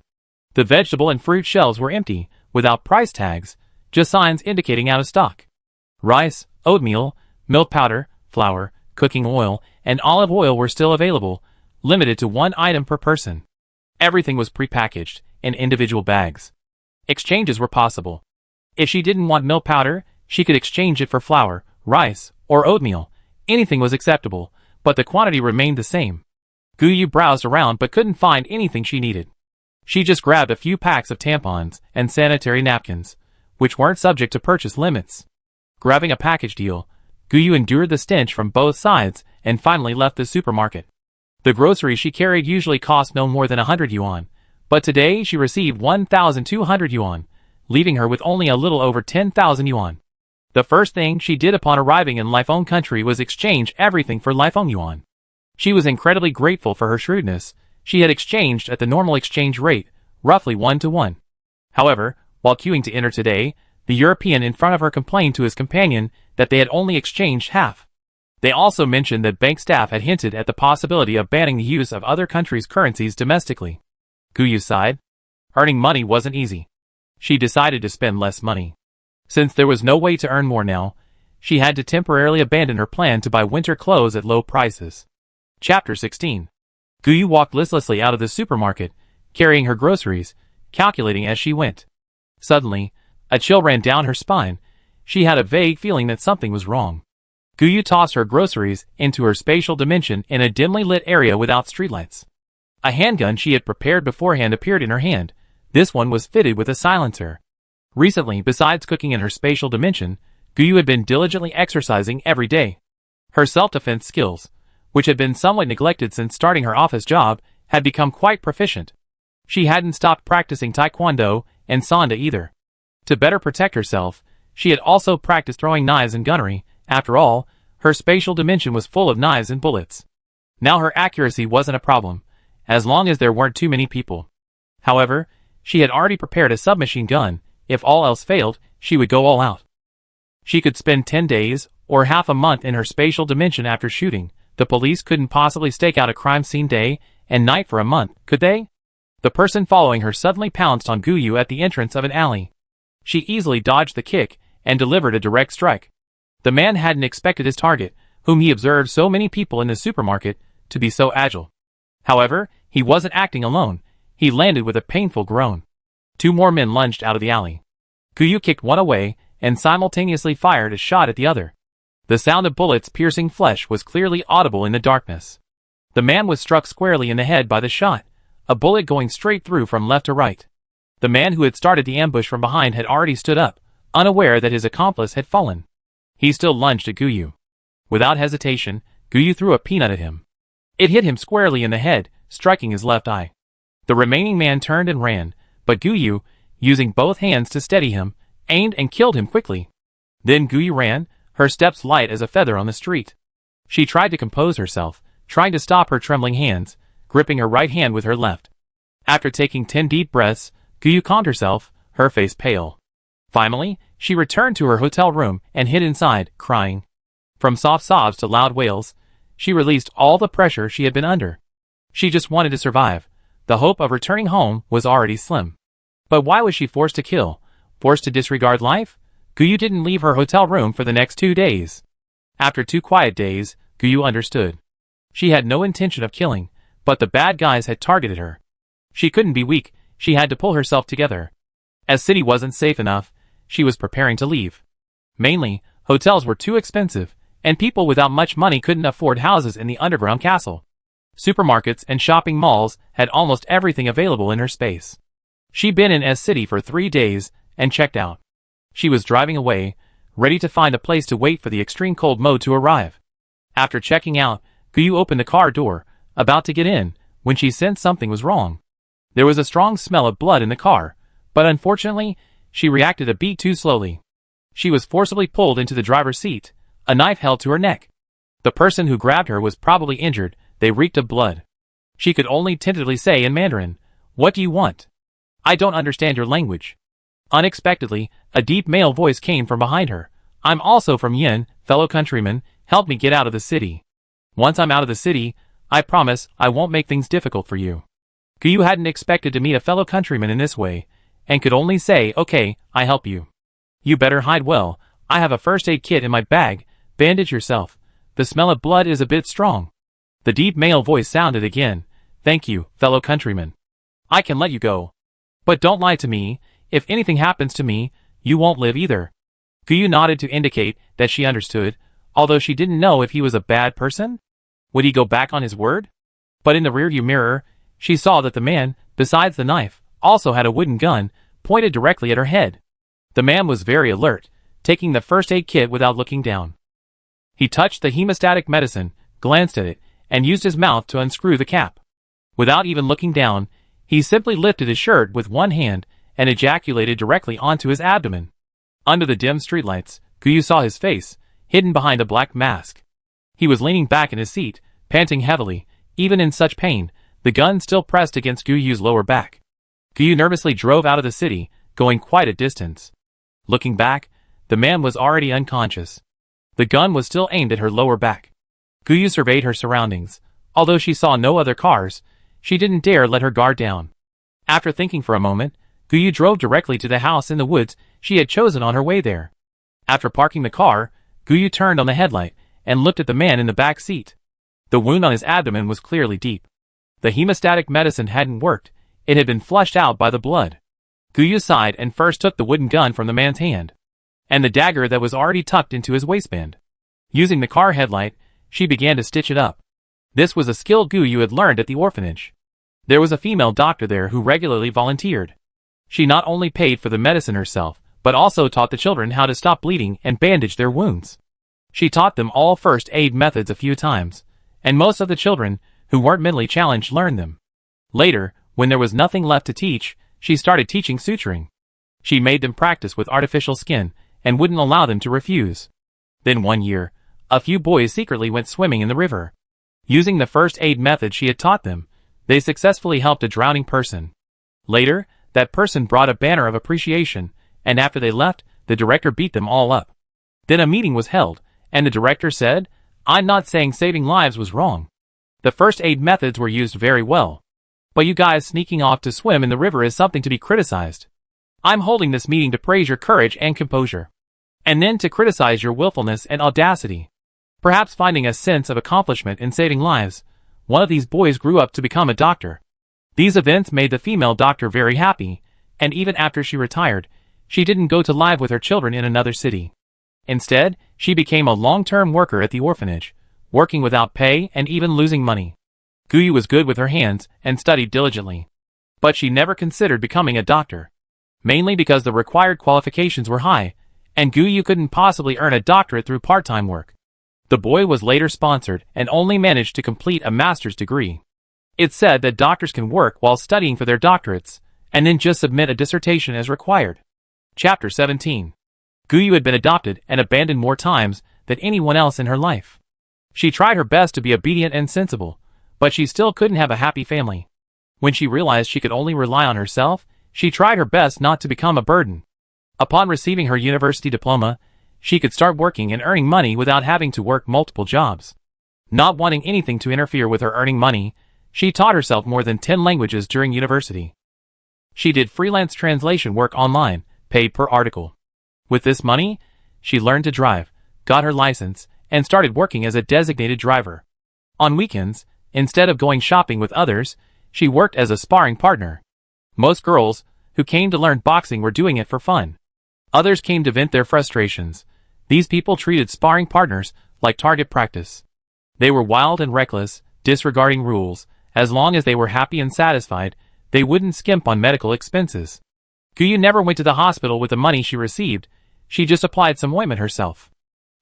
The vegetable and fruit shelves were empty, without price tags, just signs indicating out of stock. Rice, oatmeal, milk powder, flour, cooking oil, and olive oil were still available, limited to 1 item per person. Everything was prepackaged, in individual bags. Exchanges were possible. If she didn't want milk powder, she could exchange it for flour, rice, or oatmeal. Anything was acceptable, but the quantity remained the same. Guyu browsed around but couldn't find anything she needed. She just grabbed a few packs of tampons and sanitary napkins, which weren't subject to purchase limits. Grabbing a package deal, Guyu endured the stench from both sides and finally left the supermarket. The groceries she carried usually cost no more than 100 yuan, but today she received 1,200 yuan, leaving her with only a little over 10,000 yuan. The first thing she did upon arriving in Lifeown country was exchange everything for Lifeown yuan. She was incredibly grateful for her shrewdness. She had exchanged at the normal exchange rate, roughly 1-to-1. However, while queuing to enter today, the European in front of her complained to his companion that they had only exchanged half. They also mentioned that bank staff had hinted at the possibility of banning the use of other countries' currencies domestically. Guyu sighed. Earning money wasn't easy. She decided to spend less money. Since there was no way to earn more now, she had to temporarily abandon her plan to buy winter clothes at low prices. Chapter 16. Guyu walked listlessly out of the supermarket, carrying her groceries, calculating as she went. Suddenly, a chill ran down her spine. She had a vague feeling that something was wrong. Guyu tossed her groceries into her spatial dimension in a dimly lit area without streetlights. A handgun she had prepared beforehand appeared in her hand. This one was fitted with a silencer. Recently, besides cooking in her spatial dimension, Guyu had been diligently exercising every day. Her self-defense skills, which had been somewhat neglected since starting her office job, had become quite proficient. She hadn't stopped practicing taekwondo and sanda either. To better protect herself, she had also practiced throwing knives and gunnery. After all, her spatial dimension was full of knives and bullets. Now her accuracy wasn't a problem, as long as there weren't too many people. However, she had already prepared a submachine gun. If all else failed, she would go all out. She could spend 10 days or half a month in her spatial dimension after shooting. The police couldn't possibly stake out a crime scene day and night for a month, could they? The person following her suddenly pounced on Guyu at the entrance of an alley. She easily dodged the kick and delivered a direct strike. The man hadn't expected his target, whom he observed so many people in the supermarket, to be so agile. However, he wasn't acting alone. He landed with a painful groan. 2 more men lunged out of the alley. Guyu kicked one away and simultaneously fired a shot at the other. The sound of bullets piercing flesh was clearly audible in the darkness. The man was struck squarely in the head by the shot, a bullet going straight through from left to right. The man who had started the ambush from behind had already stood up, unaware that his accomplice had fallen. He still lunged at Guyu. Without hesitation, Guyu threw a peanut at him. It hit him squarely in the head, striking his left eye. The remaining man turned and ran, but Guyu, using both hands to steady him, aimed and killed him quickly. Then Guyu ran, her steps light as a feather on the street. She tried to compose herself, trying to stop her trembling hands, gripping her right hand with her left. After taking 10 deep breaths, Guyu calmed herself, her face pale. Finally, she returned to her hotel room and hid inside, crying. From soft sobs to loud wails, she released all the pressure she had been under. She just wanted to survive. The hope of returning home was already slim. But why was she forced to kill? Forced to disregard life? Guyu didn't leave her hotel room for the next 2 days. After 2 quiet days, Guyu understood. She had no intention of killing, but the bad guys had targeted her. She couldn't be weak, she had to pull herself together. As city wasn't safe enough, she was preparing to leave. Mainly, hotels were too expensive, and people without much money couldn't afford houses in the underground castle. Supermarkets and shopping malls had almost everything available in her space. She'd been in S City for 3 days, and checked out. She was driving away, ready to find a place to wait for the extreme cold mode to arrive. After checking out, Guyu opened the car door, about to get in, when she sensed something was wrong. There was a strong smell of blood in the car, but unfortunately, she reacted a bit too slowly. She was forcibly pulled into the driver's seat, a knife held to her neck. The person who grabbed her was probably injured, they reeked of blood. She could only tentatively say in Mandarin, "What do you want? I don't understand your language." Unexpectedly, a deep male voice came from behind her. "I'm also from Yin, fellow countryman, help me get out of the city. Once I'm out of the city, I promise I won't make things difficult for you." Guyu hadn't expected to meet a fellow countryman in this way, and could only say, "Okay, I help you. You better hide well, I have a first aid kit in my bag, bandage yourself. The smell of blood is a bit strong." The deep male voice sounded again, "Thank you, fellow countryman. I can let you go. But don't lie to me, if anything happens to me, you won't live either." Guyu nodded to indicate that she understood, although she didn't know if he was a bad person. Would he go back on his word? But in the rearview mirror, she saw that the man, besides the knife, also had a wooden gun, pointed directly at her head. The man was very alert, taking the first aid kit without looking down. He touched the hemostatic medicine, glanced at it, and used his mouth to unscrew the cap. Without even looking down, he simply lifted his shirt with one hand and ejaculated directly onto his abdomen. Under the dim streetlights, Guyu saw his face, hidden behind a black mask. He was leaning back in his seat, panting heavily, even in such pain, the gun still pressed against Guyu's lower back. Guyu nervously drove out of the city, going quite a distance. Looking back, the man was already unconscious. The gun was still aimed at her lower back. Guyu surveyed her surroundings. Although she saw no other cars, she didn't dare let her guard down. After thinking for a moment, Guyu drove directly to the house in the woods she had chosen on her way there. After parking the car, Guyu turned on the headlight and looked at the man in the back seat. The wound on his abdomen was clearly deep. The hemostatic medicine hadn't worked, it had been flushed out by the blood. Guyu sighed and first took the wooden gun from the man's hand, and the dagger that was already tucked into his waistband. Using the car headlight, she began to stitch it up. This was a skill Guyu had learned at the orphanage. There was a female doctor there who regularly volunteered. She not only paid for the medicine herself, but also taught the children how to stop bleeding and bandage their wounds. She taught them all first aid methods a few times, and most of the children, who weren't mentally challenged, learned them. Later, when there was nothing left to teach, she started teaching suturing. She made them practice with artificial skin, and wouldn't allow them to refuse. Then one year, a few boys secretly went swimming in the river. Using the first aid method she had taught them, they successfully helped a drowning person. Later, that person brought a banner of appreciation, and after they left, the director beat them all up. Then a meeting was held, and the director said, "I'm not saying saving lives was wrong. The first aid methods were used very well. But you guys sneaking off to swim in the river is something to be criticized. I'm holding this meeting to praise your courage and composure, and then to criticize your willfulness and audacity." Perhaps finding a sense of accomplishment in saving lives, one of these boys grew up to become a doctor. These events made the female doctor very happy, and even after she retired, she didn't go to live with her children in another city. Instead, she became a long-term worker at the orphanage, working without pay and even losing money. Guyu was good with her hands and studied diligently. But she never considered becoming a doctor. Mainly because the required qualifications were high, and Guyu couldn't possibly earn a doctorate through part-time work. The boy was later sponsored and only managed to complete a master's degree. It's said that doctors can work while studying for their doctorates, and then just submit a dissertation as required. Chapter 17. Guyu had been adopted and abandoned more times than anyone else in her life. She tried her best to be obedient and sensible, but she still couldn't have a happy family. When she realized she could only rely on herself, she tried her best not to become a burden. Upon receiving her university diploma, she could start working and earning money without having to work multiple jobs. Not wanting anything to interfere with her earning money, she taught herself more than 10 languages during university. She did freelance translation work online, paid per article. With this money, she learned to drive, got her license, and started working as a designated driver. On weekends, instead of going shopping with others, she worked as a sparring partner. Most girls who came to learn boxing were doing it for fun. Others came to vent their frustrations. These people treated sparring partners like target practice. They were wild and reckless, disregarding rules. As long as they were happy and satisfied, they wouldn't skimp on medical expenses. Guyu never went to the hospital with the money she received. She just applied some ointment herself.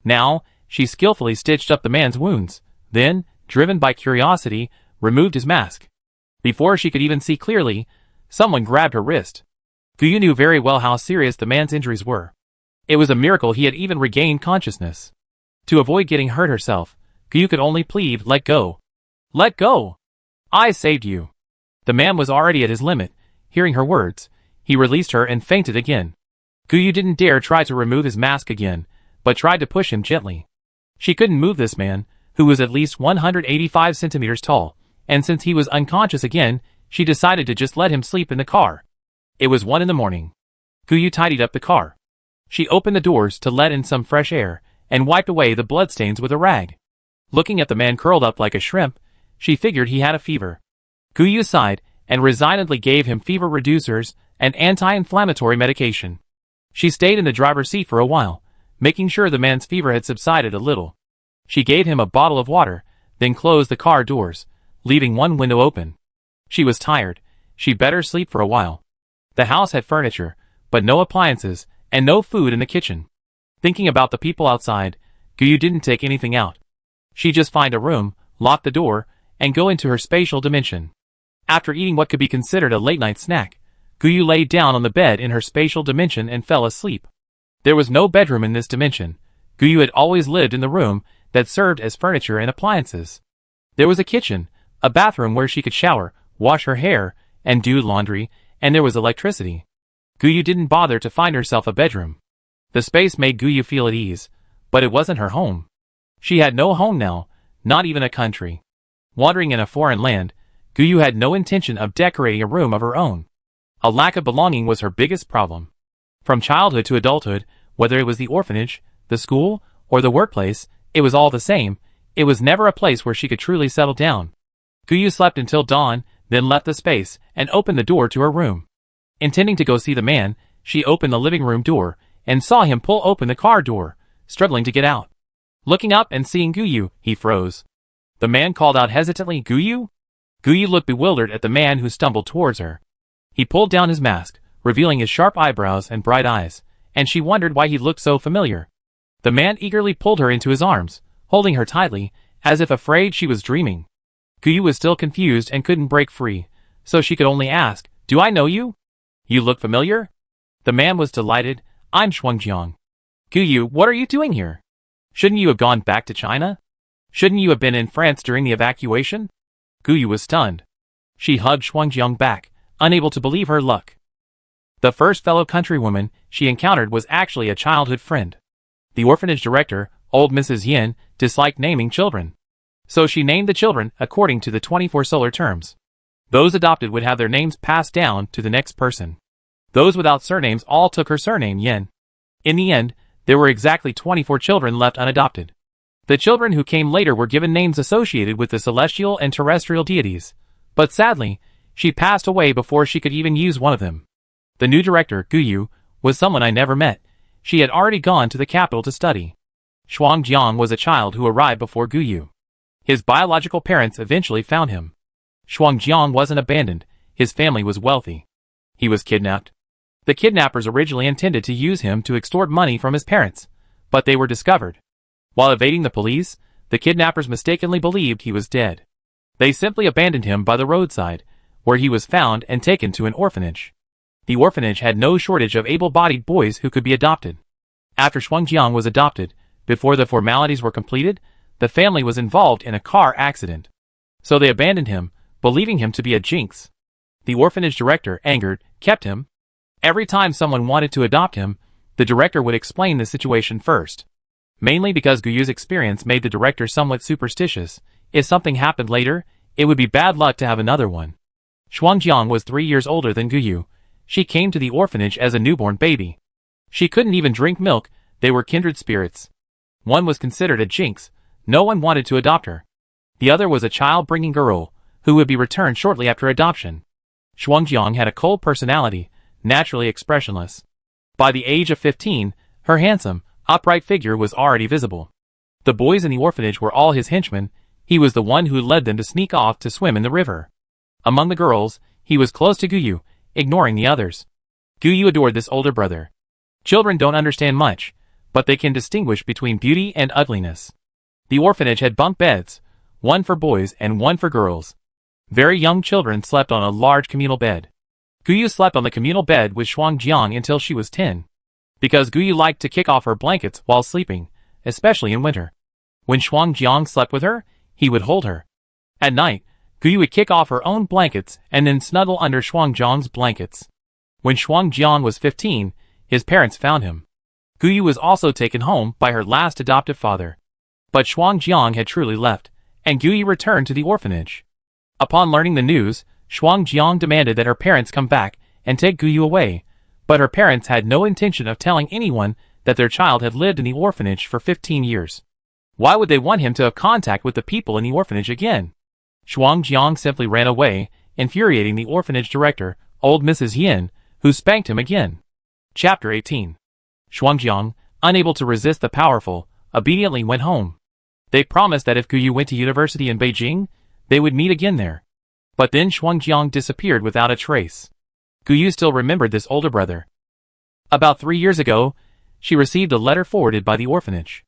Now, she skillfully stitched up the man's wounds, then, driven by curiosity, removed his mask. Before she could even see clearly, someone grabbed her wrist. Guyu knew very well how serious the man's injuries were. It was a miracle he had even regained consciousness. To avoid getting hurt herself, Guyu could only plead, "Let go. Let go. I saved you." The man was already at his limit. Hearing her words, he released her and fainted again. Guyu didn't dare try to remove his mask again, but tried to push him gently. She couldn't move this man, who was at least 185 centimeters tall, and since he was unconscious again, she decided to just let him sleep in the car. It was 1 a.m. Guyu tidied up the car. She opened the doors to let in some fresh air, and wiped away the bloodstains with a rag. Looking at the man curled up like a shrimp, she figured he had a fever. Guyu sighed, and resignedly gave him fever reducers and anti-inflammatory medication. She stayed in the driver's seat for a while, making sure the man's fever had subsided a little. She gave him a bottle of water, then closed the car doors, leaving one window open. She was tired. She'd better sleep for a while. The house had furniture, but no appliances, and no food in the kitchen. Thinking about the people outside, Guyu didn't take anything out. She'd just find a room, lock the door, and go into her spatial dimension. After eating what could be considered a late-night snack, Guyu laid down on the bed in her spatial dimension and fell asleep. There was no bedroom in this dimension. Guyu had always lived in the room that served as furniture and appliances. There was a kitchen, a bathroom where she could shower, wash her hair, and do laundry, and there was electricity. Guyu didn't bother to find herself a bedroom. The space made Guyu feel at ease, but it wasn't her home. She had no home now, not even a country. Wandering in a foreign land, Guyu had no intention of decorating a room of her own. A lack of belonging was her biggest problem. From childhood to adulthood, whether it was the orphanage, the school, or the workplace, it was all the same. It was never a place where she could truly settle down. Guyu slept until dawn, then left the space and opened the door to her room. Intending to go see the man, she opened the living room door and saw him pull open the car door, struggling to get out. Looking up and seeing Guyu, he froze. The man called out hesitantly, "Guyu?" Guyu looked bewildered at the man who stumbled towards her. He pulled down his mask, revealing his sharp eyebrows and bright eyes, and she wondered why he looked so familiar. The man eagerly pulled her into his arms, holding her tightly, as if afraid she was dreaming. Guyu was still confused and couldn't break free, so she could only ask, "Do I know you? You look familiar?" The man was delighted. "I'm Shuangjiang." "Guyu, what are you doing here? Shouldn't you have gone back to China? Shouldn't you have been in France during the evacuation?" Guyu was stunned. She hugged Shuangjiang back, unable to believe her luck. The first fellow countrywoman she encountered was actually a childhood friend. The orphanage director, old Mrs. Yin, disliked naming children. So she named the children according to the 24 solar terms. Those adopted would have their names passed down to the next person. Those without surnames all took her surname, Yin. In the end, there were exactly 24 children left unadopted. The children who came later were given names associated with the celestial and terrestrial deities, but sadly, she passed away before she could even use one of them. The new director, Guyu, was someone I never met. She had already gone to the capital to study. Shuangjiang was a child who arrived before Guyu. His biological parents eventually found him. Shuangjiang wasn't abandoned, his family was wealthy. He was kidnapped. The kidnappers originally intended to use him to extort money from his parents, but they were discovered. While evading the police, the kidnappers mistakenly believed he was dead. They simply abandoned him by the roadside, where he was found and taken to an orphanage. The orphanage had no shortage of able-bodied boys who could be adopted. After Shuangjiang was adopted, before the formalities were completed, the family was involved in a car accident. So they abandoned him, believing him to be a jinx. The orphanage director, angered, kept him. Every time someone wanted to adopt him, the director would explain the situation first. Mainly because Guyu's experience made the director somewhat superstitious. If something happened later, it would be bad luck to have another one. Shuangjiang was 3 years older than Guyu. She came to the orphanage as a newborn baby. She couldn't even drink milk, they were kindred spirits. One was considered a jinx, no one wanted to adopt her. The other was a child-bringing girl, who would be returned shortly after adoption. Shuangjiang had a cold personality, naturally expressionless. By the age of 15, her handsome, upright figure was already visible. The boys in the orphanage were all his henchmen. He was the one who led them to sneak off to swim in the river. Among the girls, he was close to Guyu, ignoring the others. Guyu adored this older brother. Children don't understand much, but they can distinguish between beauty and ugliness. The orphanage had bunk beds, one for boys and one for girls. Very young children slept on a large communal bed. Guyu slept on the communal bed with Shuangjiang until she was 10. Because Guyu liked to kick off her blankets while sleeping, especially in winter. When Shuangjiang slept with her, he would hold her. At night, Guyu would kick off her own blankets and then snuggle under Shuangjiang's blankets. When Shuangjiang was 15, his parents found him. Guyu was also taken home by her last adoptive father. But Shuangjiang had truly left, and Guyu returned to the orphanage. Upon learning the news, Shuangjiang demanded that her parents come back and take Guyu away, but her parents had no intention of telling anyone that their child had lived in the orphanage for 15 years. Why would they want him to have contact with the people in the orphanage again? Shuangjiang simply ran away, infuriating the orphanage director, old Mrs. Yin, who spanked him again. Chapter 18. Shuangjiang, unable to resist the powerful, obediently went home. They promised that if Guyu went to university in Beijing, they would meet again there. But then Shuangjiang disappeared without a trace. Guyu still remembered this older brother. About 3 years ago, she received a letter forwarded by the orphanage.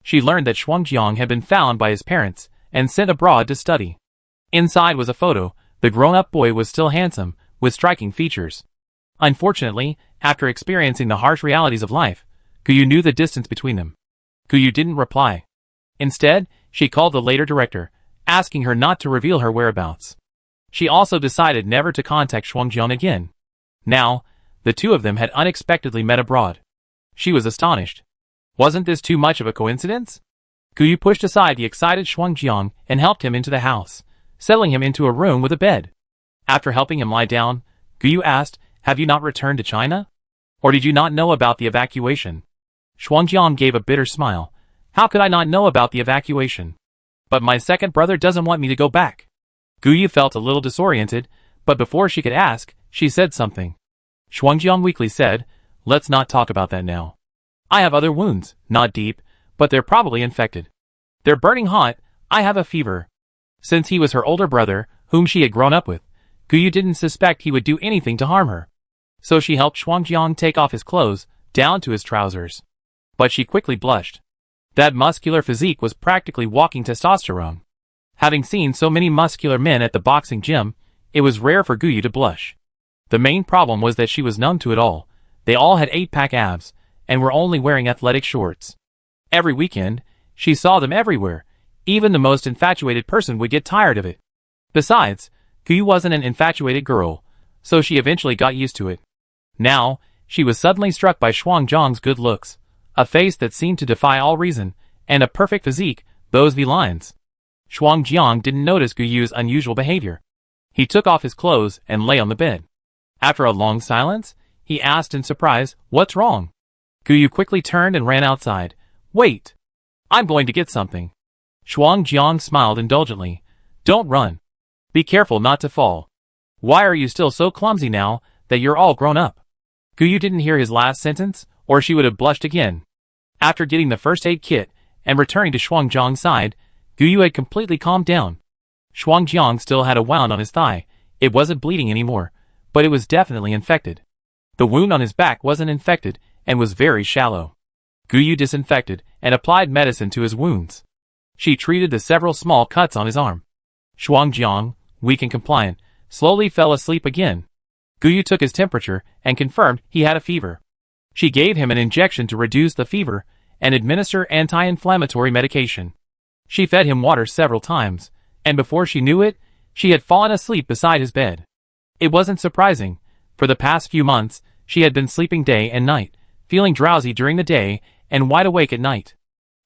She learned that Shuangjiang had been found by his parents and sent abroad to study. Inside was a photo. The grown-up boy was still handsome, with striking features. Unfortunately, after experiencing the harsh realities of life, Guyu knew the distance between them. Guyu didn't reply. Instead, she called the later director, asking her not to reveal her whereabouts. She also decided never to contact Shuangjiang again. Now, the two of them had unexpectedly met abroad. She was astonished. Wasn't this too much of a coincidence? Guyu pushed aside the excited Shuangjiang and helped him into the house, settling him into a room with a bed. After helping him lie down, Guyu asked, "Have you not returned to China? Or did you not know about the evacuation?" Shuangjiang gave a bitter smile. "How could I not know about the evacuation? But my second brother doesn't want me to go back." Guyu felt a little disoriented, but before she could ask, she said something. Shuangjiang weakly said, "Let's not talk about that now. I have other wounds, not deep, but they're probably infected. They're burning hot, I have a fever." Since he was her older brother, whom she had grown up with, Guyu didn't suspect he would do anything to harm her. So she helped Shuangjiang take off his clothes, down to his trousers. But she quickly blushed. That muscular physique was practically walking testosterone. Having seen so many muscular men at the boxing gym, it was rare for Guyu to blush. The main problem was that she was numb to it all. They all had 8-pack abs, and were only wearing athletic shorts. Every weekend, she saw them everywhere. Even the most infatuated person would get tired of it. Besides, Guyu wasn't an infatuated girl, so she eventually got used to it. Now, she was suddenly struck by Shuangjiang's good looks, a face that seemed to defy all reason, and a perfect physique, those V-lines. Shuangjiang didn't notice Guyu's unusual behavior. He took off his clothes and lay on the bed. After a long silence, he asked in surprise, "What's wrong?" Guyu quickly turned and ran outside. "Wait! I'm going to get something." Shuangjiang smiled indulgently. "Don't run. Be careful not to fall. Why are you still so clumsy now that you're all grown up?" Guyu didn't hear his last sentence, or she would have blushed again. After getting the first aid kit and returning to Shuangjiang's side, Guyu had completely calmed down. Shuangjiang still had a wound on his thigh. It wasn't bleeding anymore, but it was definitely infected. The wound on his back wasn't infected and was very shallow. Guyu disinfected and applied medicine to his wounds. She treated the several small cuts on his arm. Shuangjiang, weak and compliant, slowly fell asleep again. Guyu took his temperature and confirmed he had a fever. She gave him an injection to reduce the fever and administer anti-inflammatory medication. She fed him water several times, and before she knew it, she had fallen asleep beside his bed. It wasn't surprising. For the past few months, she had been sleeping day and night, feeling drowsy during the day and wide awake at night.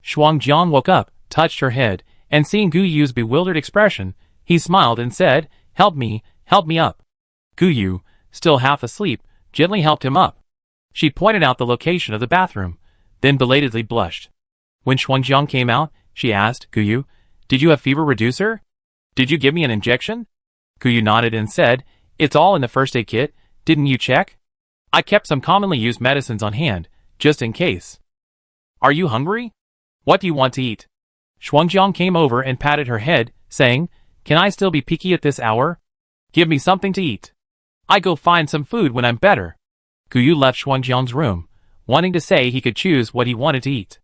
Shuangjiang woke up, touched her head, and seeing Guyu's bewildered expression, he smiled and said, help me up." Guyu, still half asleep, gently helped him up. She pointed out the location of the bathroom, then belatedly blushed. When Shuangjiang came out, she asked, "Guyu, did you have fever reducer? Did you give me an injection?" Guyu nodded and said, "It's all in the first aid kit, didn't you check? I kept some commonly used medicines on hand, just in case." "Are you hungry? What do you want to eat?" Shuangjiang came over and patted her head, saying, "Can I still be picky at this hour? Give me something to eat. I go find some food when I'm better." Guyu left Shuangjiang's room, wanting to say he could choose what he wanted to eat.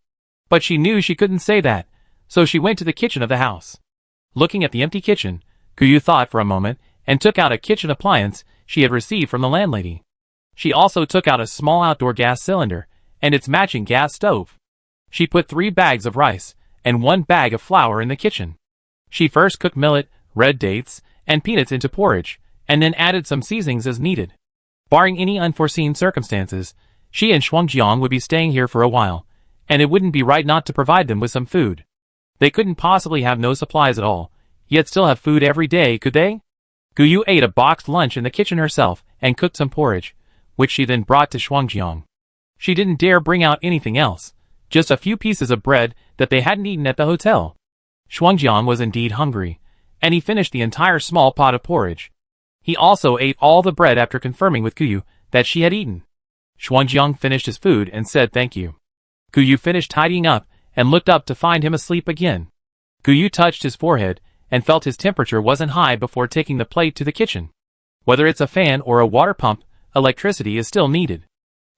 But she knew she couldn't say that, so she went to the kitchen of the house. Looking at the empty kitchen, Guyu thought for a moment and took out a kitchen appliance she had received from the landlady. She also took out a small outdoor gas cylinder and its matching gas stove. She put 3 bags of rice and 1 bag of flour in the kitchen. She first cooked millet, red dates, and peanuts into porridge, and then added some seasonings as needed. Barring any unforeseen circumstances, she and Shuangjiang would be staying here for a while, and it wouldn't be right not to provide them with some food. They couldn't possibly have no supplies at all, yet still have food every day, could they? Guyu ate a boxed lunch in the kitchen herself and cooked some porridge, which she then brought to Shuangjiang. She didn't dare bring out anything else, just a few pieces of bread that they hadn't eaten at the hotel. Shuangjiang was indeed hungry, and he finished the entire small pot of porridge. He also ate all the bread after confirming with Guyu that she had eaten. Shuangjiang finished his food and said thank you. Guyu finished tidying up and looked up to find him asleep again. Guyu touched his forehead and felt his temperature wasn't high before taking the plate to the kitchen. Whether it's a fan or a water pump, electricity is still needed.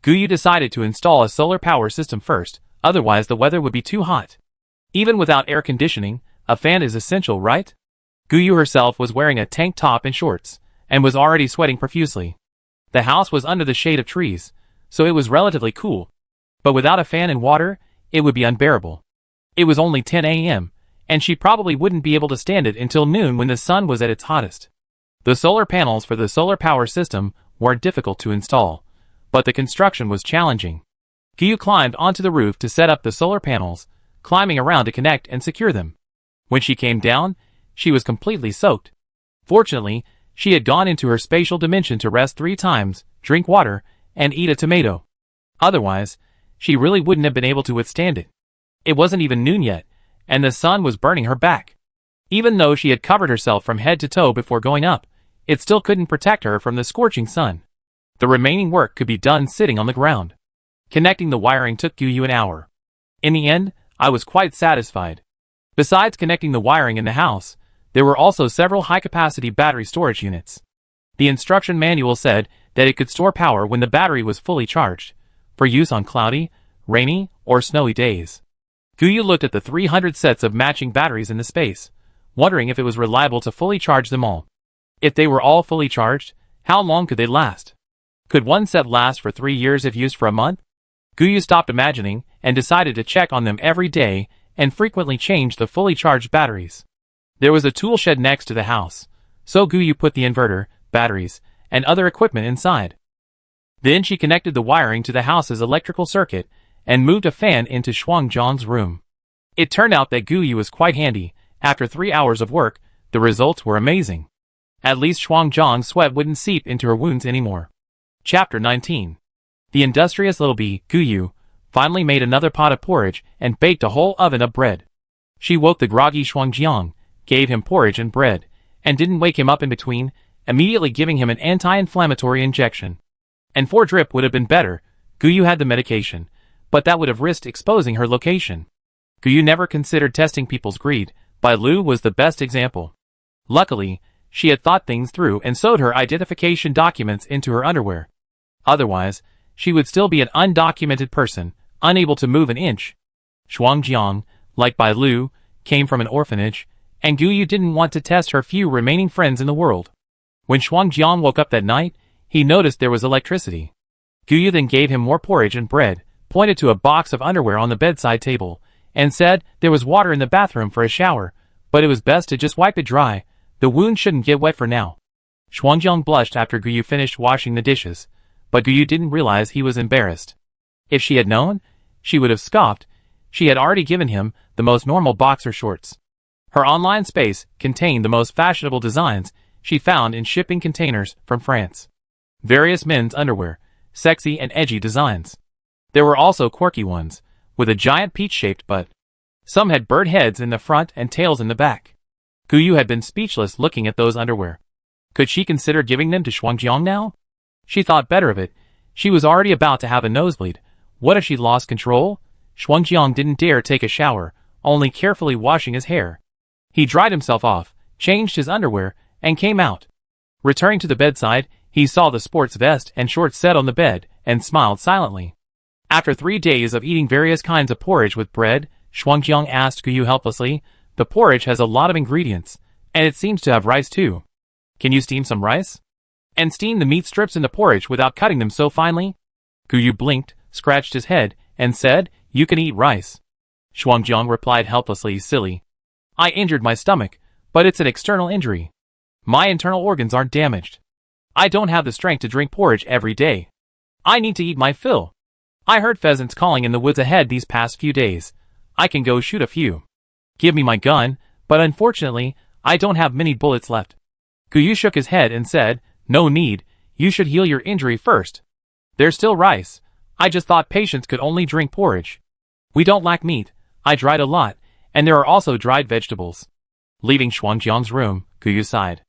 Guyu decided to install a solar power system first, otherwise the weather would be too hot. Even without air conditioning, a fan is essential, right? Guyu herself was wearing a tank top and shorts, and was already sweating profusely. The house was under the shade of trees, so it was relatively cool. But without a fan and water, it would be unbearable. It was only 10 a.m., and she probably wouldn't be able to stand it until noon when the sun was at its hottest. The solar panels for the solar power system weren't difficult to install, but the construction was challenging. Guyu climbed onto the roof to set up the solar panels, climbing around to connect and secure them. When she came down, she was completely soaked. Fortunately, she had gone into her spatial dimension to rest 3 times, drink water, and eat a tomato. Otherwise, she really wouldn't have been able to withstand it. It wasn't even noon yet, and the sun was burning her back. Even though she had covered herself from head to toe before going up, it still couldn't protect her from the scorching sun. The remaining work could be done sitting on the ground. Connecting the wiring took Guyu an hour. In the end, I was quite satisfied. Besides connecting the wiring in the house, there were also several high-capacity battery storage units. The instruction manual said that it could store power when the battery was fully charged, for use on cloudy, rainy, or snowy days. Guyu looked at the 300 sets of matching batteries in the space, wondering if it was reliable to fully charge them all. If they were all fully charged, how long could they last? Could one set last for 3 years if used for a month? Guyu stopped imagining and decided to check on them every day and frequently change the fully charged batteries. There was a tool shed next to the house, so Guyu put the inverter, batteries, and other equipment inside. Then she connected the wiring to the house's electrical circuit and moved a fan into Shuangjiang's room. It turned out that Guyu was quite handy. After 3 hours of work, the results were amazing. At least Shuangjiang's sweat wouldn't seep into her wounds anymore. Chapter 19. The industrious little bee, Guyu, finally made another pot of porridge and baked a whole oven of bread. She woke the groggy Shuangjiang, gave him porridge and bread, and didn't wake him up in between, immediately giving him an anti-inflammatory injection. And 4 drip would have been better. Guyu had the medication, but that would have risked exposing her location. Guyu never considered testing people's greed, but Lu was the best example. Luckily, she had thought things through and sewed her identification documents into her underwear. Otherwise, she would still be an undocumented person, unable to move an inch. Shuangjiang, like Bai Lu, came from an orphanage, and Guyu didn't want to test her few remaining friends in the world. When Shuangjiang woke up that night, he noticed there was electricity. Guyu then gave him more porridge and bread, pointed to a box of underwear on the bedside table, and said there was water in the bathroom for a shower, but it was best to just wipe it dry. The wound shouldn't get wet for now. Shuangjiang blushed after Guyu finished washing the dishes, but Guyu didn't realize he was embarrassed. If she had known, she would have scoffed. She had already given him the most normal boxer shorts. Her online space contained the most fashionable designs she found in shipping containers from France. Various men's underwear, sexy and edgy designs. There were also quirky ones, with a giant peach-shaped butt. Some had bird heads in the front and tails in the back. Guyu had been speechless looking at those underwear. Could she consider giving them to Shuangjiang now? She thought better of it. She was already about to have a nosebleed. What if she lost control? Shuangjiang didn't dare take a shower, only carefully washing his hair. He dried himself off, changed his underwear, and came out. Returning to the bedside, he saw the sports vest and shorts set on the bed, and smiled silently. After 3 days of eating various kinds of porridge with bread, Shuangjiang asked Guyu helplessly, "The porridge has a lot of ingredients, and it seems to have rice too. Can you steam some rice? And steam the meat strips in the porridge without cutting them so finely?" Guyu blinked, scratched his head, and said, "You can eat rice." Shuangjiang replied helplessly, "Silly. I injured my stomach, but it's an external injury. My internal organs aren't damaged. I don't have the strength to drink porridge every day. I need to eat my fill. I heard pheasants calling in the woods ahead these past few days. I can go shoot a few. Give me my gun, but unfortunately, I don't have many bullets left." Guyu shook his head and said, "No need, you should heal your injury first. There's still rice. I just thought patients could only drink porridge. We don't lack meat, I dried a lot, and there are also dried vegetables." Leaving Shuangjiang's room, Guyu sighed.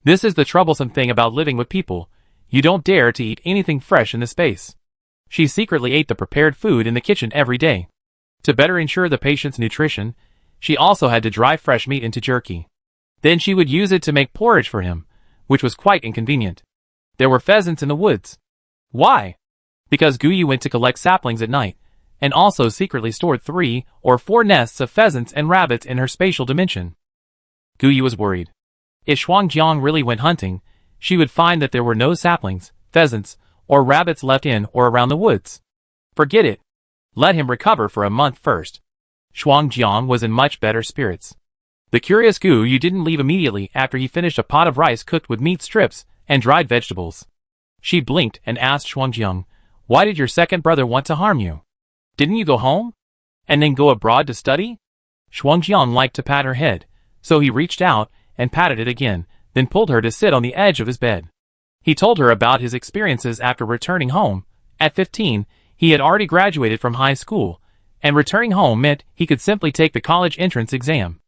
This is the troublesome thing about living with people. You don't dare to eat anything fresh in the space. She secretly ate the prepared food in the kitchen every day. To better ensure the patient's nutrition, she also had to dry fresh meat into jerky. Then she would use it to make porridge for him, which was quite inconvenient. There were pheasants in the woods. Why? Because Guyu went to collect saplings at night, and also secretly stored 3 or 4 nests of pheasants and rabbits in her spatial dimension. Guyu was worried. If Shuangjiang really went hunting, she would find that there were no saplings, pheasants, or rabbits left in or around the woods. Forget it. Let him recover for a month first. Shuangjiang was in much better spirits. The curious Guyu didn't leave immediately after he finished a pot of rice cooked with meat strips and dried vegetables. She blinked and asked Shuangjiang, "Why did your second brother want to harm you? Didn't you go home? And then go abroad to study?" Shuangjiang liked to pat her head, so he reached out and patted it again, then pulled her to sit on the edge of his bed. He told her about his experiences after returning home. At 15, he had already graduated from high school, and returning home meant he could simply take the college entrance exam.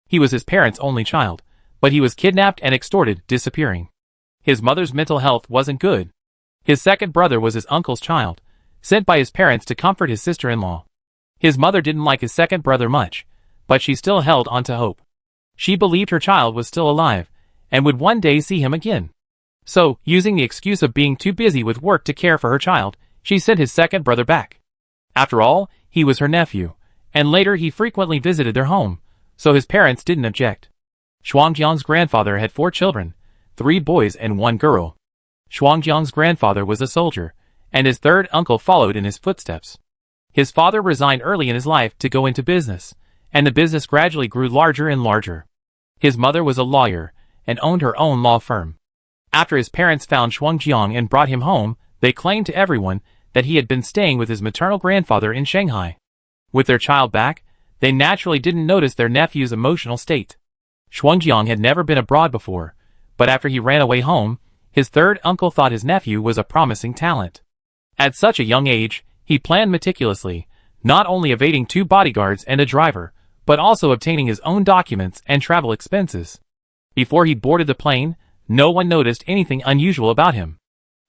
He was his parents' only child, but he was kidnapped and extorted, disappearing. His mother's mental health wasn't good. His second brother was his uncle's child, sent by his parents to comfort his sister-in-law. His mother didn't like his second brother much, but she still held on to hope. She believed her child was still alive, and would one day see him again. So, using the excuse of being too busy with work to care for her child, she sent his second brother back. After all, he was her nephew, and later he frequently visited their home, so his parents didn't object. Shuangjiang's grandfather had 4 children, 3 boys and 1 girl. Shuangjiang's grandfather was a soldier, and his third uncle followed in his footsteps. His father resigned early in his life to go into business, and the business gradually grew larger and larger. His mother was a lawyer, and owned her own law firm. After his parents found Shuangjiang and brought him home, they claimed to everyone that he had been staying with his maternal grandfather in Shanghai. With their child back, they naturally didn't notice their nephew's emotional state. Shuangjiang had never been abroad before, but after he ran away home, his third uncle thought his nephew was a promising talent. At such a young age, he planned meticulously, not only evading 2 bodyguards and a driver, but also obtaining his own documents and travel expenses. Before he boarded the plane, no one noticed anything unusual about him.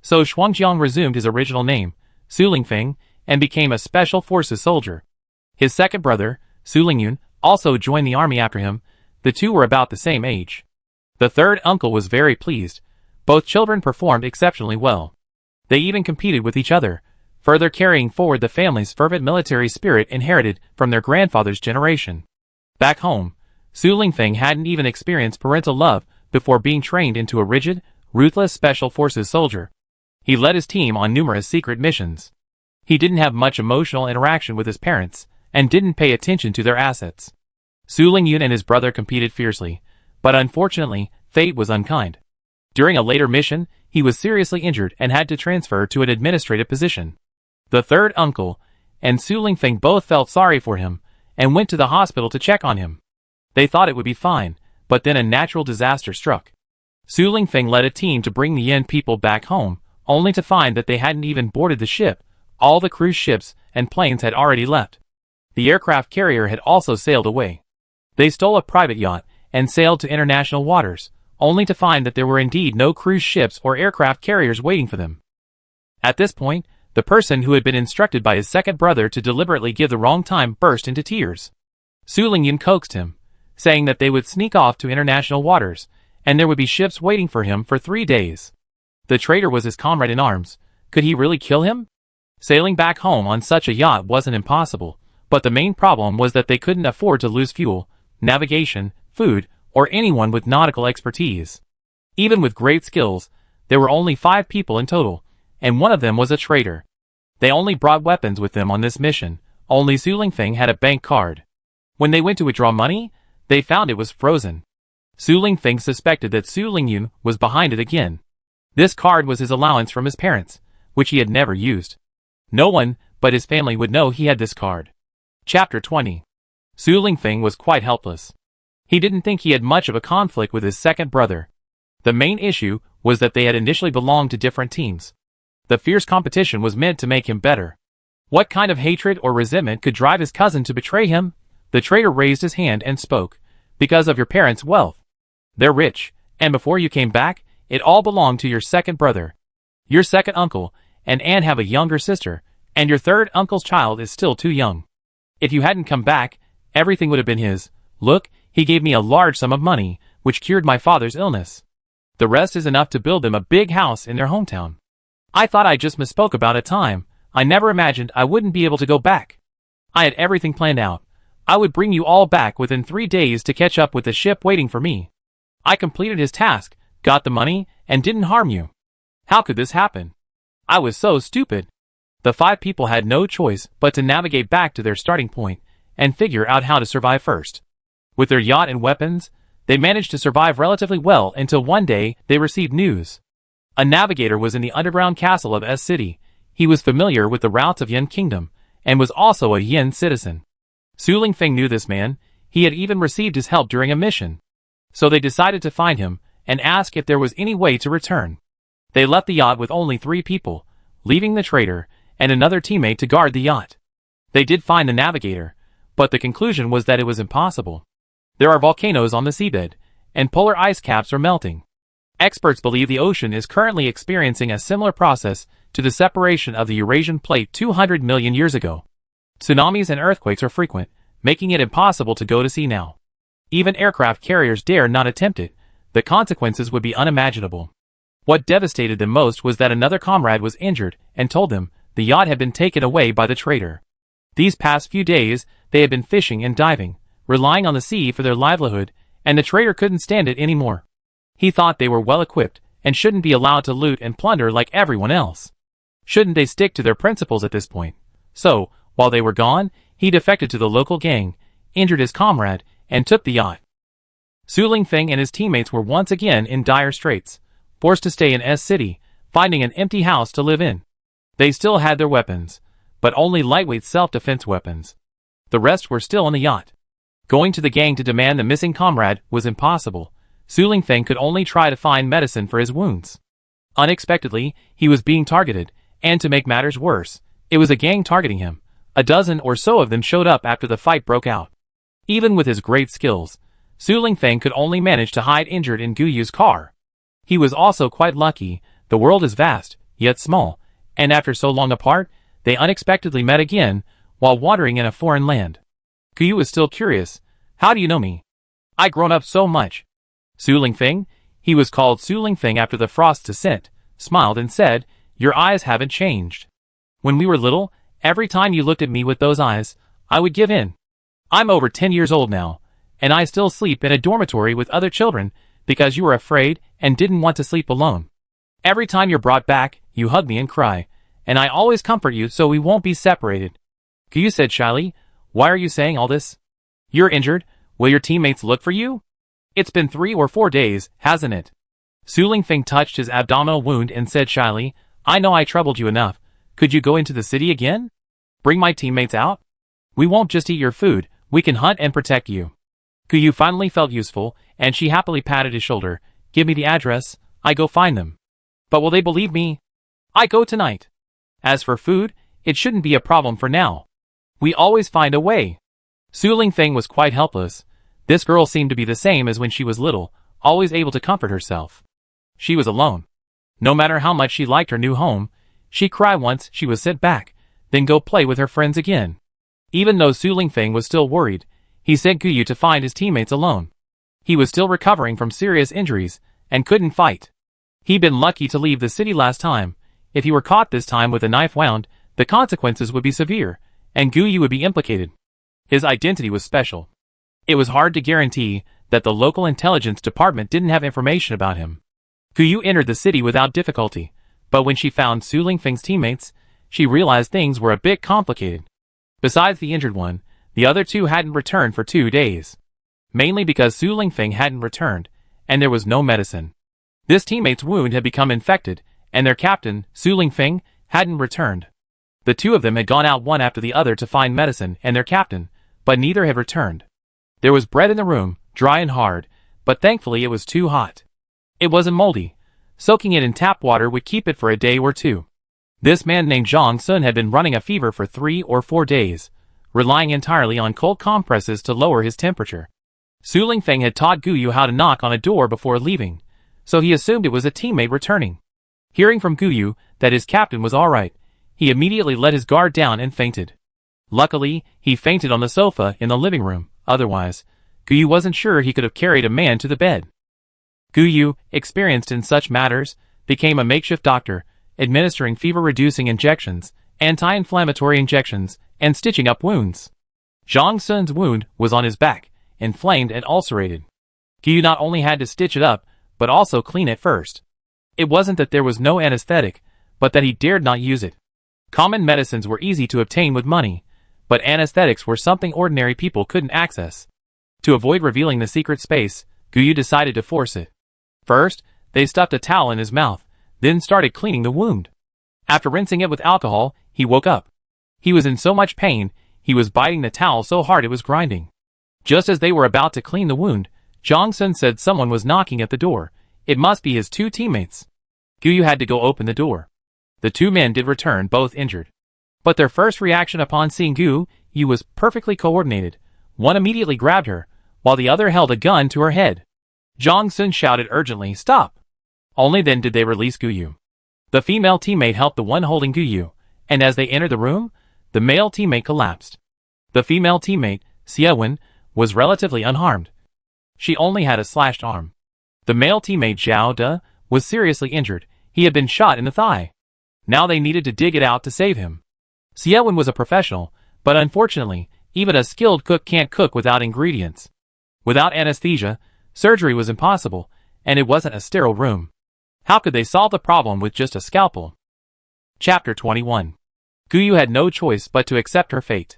So Shuangjiang resumed his original name, Su Lingfeng, and became a special forces soldier. His second brother, Su Lingyun, also joined the army after him. The two were about the same age. The third uncle was very pleased. Both children performed exceptionally well. They even competed with each other, further carrying forward the family's fervent military spirit inherited from their grandfather's generation. Back home, Su Lingfeng hadn't even experienced parental love before being trained into a rigid, ruthless special forces soldier. He led his team on numerous secret missions. He didn't have much emotional interaction with his parents, and didn't pay attention to their assets. Su Lingyun and his brother competed fiercely, but unfortunately, fate was unkind. During a later mission, he was seriously injured and had to transfer to an administrative position. The third uncle and Su Lingfeng both felt sorry for him, and went to the hospital to check on him. They thought it would be fine, but then a natural disaster struck. Su Lingfeng led a team to bring the Yin people back home, only to find that they hadn't even boarded the ship. All the cruise ships and planes had already left. The aircraft carrier had also sailed away. They stole a private yacht and sailed to international waters, only to find that there were indeed no cruise ships or aircraft carriers waiting for them. At this point, the person who had been instructed by his second brother to deliberately give the wrong time burst into tears. Su Lingyan coaxed him, saying that they would sneak off to international waters, and there would be ships waiting for him for 3 days. The traitor was his comrade in arms. Could he really kill him? Sailing back home on such a yacht wasn't impossible, but the main problem was that they couldn't afford to lose fuel, navigation, food, or anyone with nautical expertise. Even with great skills, there were only 5 people in total, and one of them was a traitor. They only brought weapons with them on this mission. Only Su Lingfeng had a bank card. When they went to withdraw money, they found it was frozen. Su Lingfeng suspected that Su Lingyun was behind it again. This card was his allowance from his parents, which he had never used. No one but his family would know he had this card. Chapter 20. Su Lingfeng was quite helpless. He didn't think he had much of a conflict with his second brother. The main issue was that they had initially belonged to different teams. The fierce competition was meant to make him better. What kind of hatred or resentment could drive his cousin to betray him? The traitor raised his hand and spoke. Because of your parents' wealth. They're rich, and before you came back, it all belonged to your second brother. Your second uncle and Anne have a younger sister, and your third uncle's child is still too young. If you hadn't come back, everything would have been his. Look, he gave me a large sum of money, which cured my father's illness. The rest is enough to build them a big house in their hometown. I thought I just misspoke about a time. I never imagined I wouldn't be able to go back. I had everything planned out. I would bring you all back within 3 days to catch up with the ship waiting for me. I completed his task, got the money, and didn't harm you. How could this happen? I was so stupid. The 5 people had no choice but to navigate back to their starting point and figure out how to survive first. With their yacht and weapons, they managed to survive relatively well until one day they received news. A navigator was in the underground castle of S City. He was familiar with the routes of Yin Kingdom and was also a Yin citizen. Su Lingfeng knew this man. He had even received his help during a mission. So they decided to find him and ask if there was any way to return. They left the yacht with only 3 people, leaving the traitor and another teammate to guard the yacht. They did find the navigator, but the conclusion was that it was impossible. There are volcanoes on the seabed, and polar ice caps are melting. Experts believe the ocean is currently experiencing a similar process to the separation of the Eurasian plate 200 million years ago. Tsunamis and earthquakes are frequent, making it impossible to go to sea now. Even aircraft carriers dare not attempt it. The consequences would be unimaginable. What devastated them most was that another comrade was injured and told them the yacht had been taken away by the traitor. These past few days, they had been fishing and diving, relying on the sea for their livelihood, and the traitor couldn't stand it anymore. He thought they were well equipped and shouldn't be allowed to loot and plunder like everyone else. Shouldn't they stick to their principles at this point? So, while they were gone, he defected to the local gang, injured his comrade, and took the yacht. Su Lingfeng and his teammates were once again in dire straits, forced to stay in S City, finding an empty house to live in. They still had their weapons, but only lightweight self-defense weapons. The rest were still on the yacht. Going to the gang to demand the missing comrade was impossible. Su Lingfeng could only try to find medicine for his wounds. Unexpectedly, he was being targeted, and to make matters worse, it was a gang targeting him. A dozen or so of them showed up after the fight broke out. Even with his great skills, Su Lingfeng could only manage to hide injured in Guyu's car. He was also quite lucky. The world is vast, yet small, and after so long apart, they unexpectedly met again while wandering in a foreign land. Guyu was still curious. How do you know me? I've grown up so much. Su Lingfeng, He was called Su Lingfeng after the frost's descent, smiled and said, "Your eyes haven't changed. When we were little, every time you looked at me with those eyes, I would give in. I'm over 10 years old now, and I still sleep in a dormitory with other children because you were afraid and didn't want to sleep alone. Every time you're brought back, you hug me and cry, and I always comfort you so we won't be separated." Guyu said shyly, "Why are you saying all this? You're injured. Will your teammates look for you? It's been 3 or 4 days, hasn't it?" Su Lingfeng touched his abdominal wound and said shyly, "I know I troubled you enough. Could you go into the city again? Bring my teammates out? We won't just eat your food, we can hunt and protect you." Guyu finally felt useful, and she happily patted his shoulder. "Give me the address, I go find them." "But will they believe me? I go tonight. As for food, it shouldn't be a problem for now. We always find a way." Su Lingfeng was quite helpless. This girl seemed to be the same as when she was little, always able to comfort herself. She was alone. No matter how much she liked her new home, she'd cry once she was sent back, then go play with her friends again. Even though Su Lingfeng was still worried, he sent Guyu to find his teammates alone. He was still recovering from serious injuries, and couldn't fight. He'd been lucky to leave the city last time. If he were caught this time with a knife wound, the consequences would be severe, and Guyu would be implicated. His identity was special. It was hard to guarantee that the local intelligence department didn't have information about him. Guyu entered the city without difficulty, but when she found Su Lingfeng's teammates, she realized things were a bit complicated. Besides the injured one, the other two hadn't returned for 2 days. Mainly because Su Lingfeng hadn't returned, and there was no medicine. This teammate's wound had become infected, and their captain, Su Lingfeng, hadn't returned. The two of them had gone out one after the other to find medicine and their captain, but neither had returned. There was bread in the room, dry and hard, but thankfully it was too hot. It wasn't moldy. Soaking it in tap water would keep it for a day or 2. This man named Zhang Sun had been running a fever for 3 or 4 days, relying entirely on cold compresses to lower his temperature. Su Lingfeng had taught Guyu how to knock on a door before leaving, so he assumed it was a teammate returning. Hearing from Guyu that his captain was alright, he immediately let his guard down and fainted. Luckily, he fainted on the sofa in the living room, otherwise, Guyu wasn't sure he could have carried a man to the bed. Guyu, experienced in such matters, became a makeshift doctor, administering fever-reducing injections, anti-inflammatory injections, and stitching up wounds. Zhang Sun's wound was on his back, inflamed and ulcerated. Guyu not only had to stitch it up, but also clean it first. It wasn't that there was no anesthetic, but that he dared not use it. Common medicines were easy to obtain with money, but anesthetics were something ordinary people couldn't access. To avoid revealing the secret space, Guyu decided to force it. First, they stuffed a towel in his mouth, then started cleaning the wound. After rinsing it with alcohol, he woke up. He was in so much pain, he was biting the towel so hard it was grinding. Just as they were about to clean the wound, Zhang Sun said someone was knocking at the door. It must be his 2 teammates. Guyu had to go open the door. The 2 men did return, both injured. But their first reaction upon seeing Guyu was perfectly coordinated. One immediately grabbed her, while the other held a gun to her head. Zhang Sun shouted urgently, "Stop!" Only then did they release Guyu. The female teammate helped the one holding Guyu, and as they entered the room, the male teammate collapsed. The female teammate, Xie, was relatively unharmed. She only had a slashed arm. The male teammate Zhao De was seriously injured. He had been shot in the thigh. Now they needed to dig it out to save him. Xie was a professional, but unfortunately, even a skilled cook can't cook without ingredients. Without anesthesia, surgery was impossible, and it wasn't a sterile room. How could they solve the problem with just a scalpel? Chapter 21. Guyu had no choice but to accept her fate.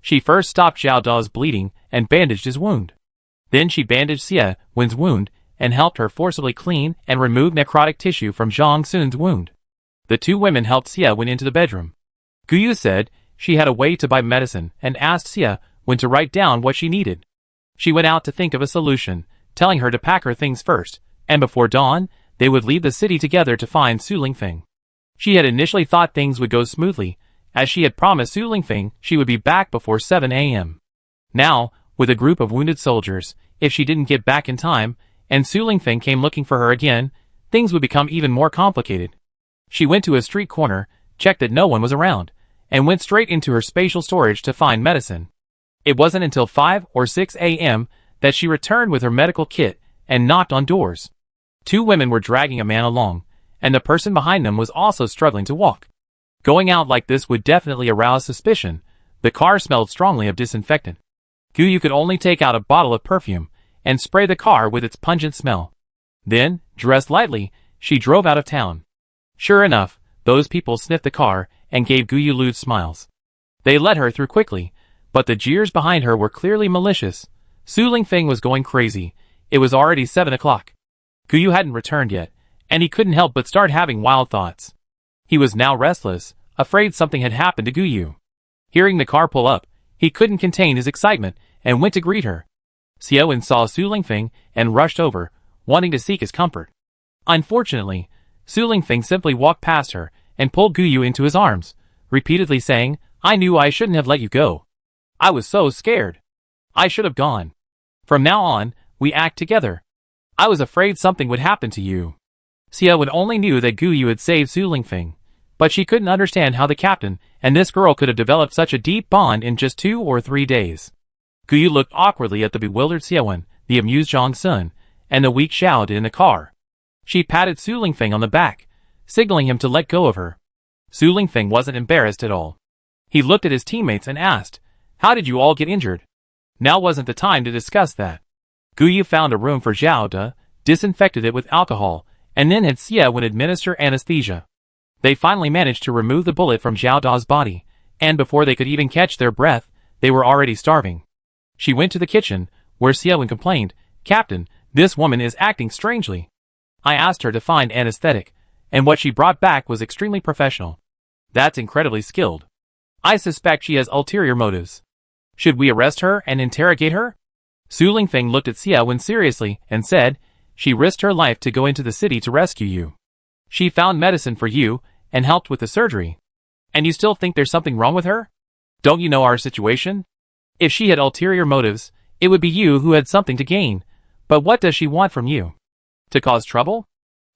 She first stopped Zhao Da's bleeding and bandaged his wound. Then she bandaged Xie-Wen's wound and helped her forcibly clean and remove necrotic tissue from Zhang Sun's wound. The 2 women helped Xie-Wen into the bedroom. Guyu said she had a way to buy medicine and asked Xie-Wen to write down what she needed. She went out to think of a solution, telling her to pack her things first, and before dawn, they would leave the city together to find Su Lingfeng. She had initially thought things would go smoothly, as she had promised Su Lingfeng she would be back before 7 a.m. Now, with a group of wounded soldiers, if she didn't get back in time, and Su Lingfeng came looking for her again, things would become even more complicated. She went to a street corner, checked that no one was around, and went straight into her spatial storage to find medicine. It wasn't until 5 or 6 a.m. that she returned with her medical kit and knocked on doors. Two women were dragging a man along, and the person behind them was also struggling to walk. Going out like this would definitely arouse suspicion. The car smelled strongly of disinfectant. Guyu could only take out a bottle of perfume and spray the car with its pungent smell. Then, dressed lightly, she drove out of town. Sure enough, those people sniffed the car and gave Guyu lewd smiles. They let her through quickly, but the jeers behind her were clearly malicious. Su Lingfeng was going crazy. It was already 7 o'clock. Guyu hadn't returned yet, and he couldn't help but start having wild thoughts. He was now restless, afraid something had happened to Guyu. Hearing the car pull up, he couldn't contain his excitement and went to greet her. Xiaowen saw Su Lingfeng and rushed over, wanting to seek his comfort. Unfortunately, Su Lingfeng simply walked past her and pulled Guyu into his arms, repeatedly saying, "I knew I shouldn't have let you go. I was so scared. I should have gone. From now on, we act together. I was afraid something would happen to you." Xiaowen only knew that Guyu had saved Su Lingfeng, but she couldn't understand how the captain and this girl could have developed such a deep bond in just 2 or 3 days. Guyu looked awkwardly at the bewildered Xiaowen, the amused Zhang Sun, and the weak Xiao in the car. She patted Su Lingfeng on the back, signaling him to let go of her. Su Lingfeng wasn't embarrassed at all. He looked at his teammates and asked, "How did you all get injured?" Now wasn't the time to discuss that. Guyu found a room for Zhao De, disinfected it with alcohol, and then had Xiaowen administer anesthesia. They finally managed to remove the bullet from Zhao Da's body, and before they could even catch their breath, they were already starving. She went to the kitchen, where Xiaowen complained, "Captain, this woman is acting strangely. I asked her to find anesthetic, and what she brought back was extremely professional. That's incredibly skilled. I suspect she has ulterior motives. Should we arrest her and interrogate her?" Su Lingfeng looked at Xiaowen seriously and said, "She risked her life to go into the city to rescue you. She found medicine for you and helped with the surgery. And you still think there's something wrong with her? Don't you know our situation? If she had ulterior motives, it would be you who had something to gain. But what does she want from you? To cause trouble?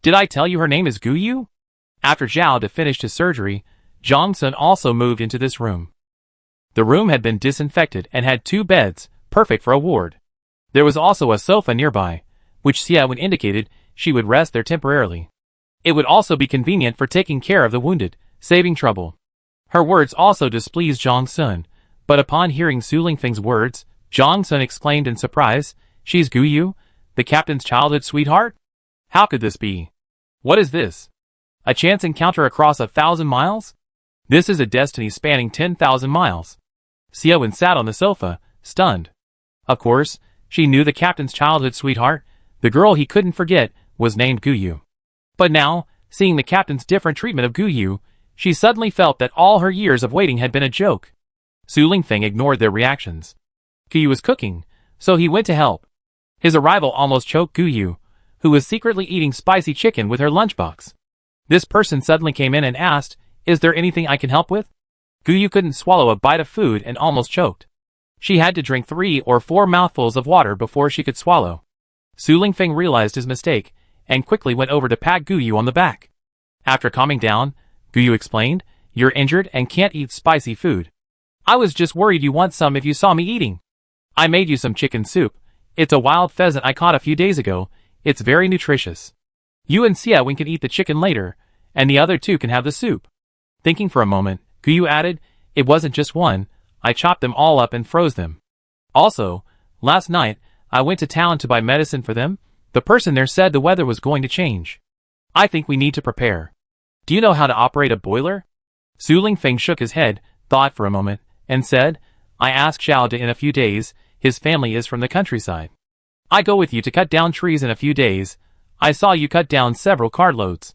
Did I tell you her name is Guyu?" After Zhao De finished his surgery, Zhang Sun also moved into this room. The room had been disinfected and had 2 beds, perfect for a ward. There was also a sofa nearby, which Xiaowen indicated she would rest there temporarily. It would also be convenient for taking care of the wounded, saving trouble. Her words also displeased Zhang Sun, but upon hearing Su Lingfeng's words, Zhang Sun exclaimed in surprise, "She's Guyu, the captain's childhood sweetheart? How could this be? What is this? A chance encounter across 1,000 miles? This is a destiny spanning 10,000 miles." Xiaowen sat on the sofa, stunned. Of course, she knew the captain's childhood sweetheart, the girl he couldn't forget, was named Guyu. But now, seeing the captain's different treatment of Guyu, she suddenly felt that all her years of waiting had been a joke. Su Lingfeng ignored their reactions. Guyu was cooking, so he went to help. His arrival almost choked Guyu, who was secretly eating spicy chicken with her lunchbox. This person suddenly came in and asked, "Is there anything I can help with?" Guyu couldn't swallow a bite of food and almost choked. She had to drink 3 or 4 mouthfuls of water before she could swallow. Su Lingfeng realized his mistake, and quickly went over to pat Guyu on the back. After calming down, Guyu explained, "You're injured and can't eat spicy food. I was just worried you want some if you saw me eating. I made you some chicken soup. It's a wild pheasant I caught a few days ago. It's very nutritious. You and Xiaowen can eat the chicken later, and the other 2 can have the soup." Thinking for a moment, Guyu added, "It wasn't just one, I chopped them all up and froze them. Also, last night, I went to town to buy medicine for them. The person there said the weather was going to change. I think we need to prepare. Do you know how to operate a boiler?" Su Lingfeng shook his head, thought for a moment, and said, "I asked Zhao De in a few days, his family is from the countryside. I go with you to cut down trees in a few days. I saw you cut down several cartloads.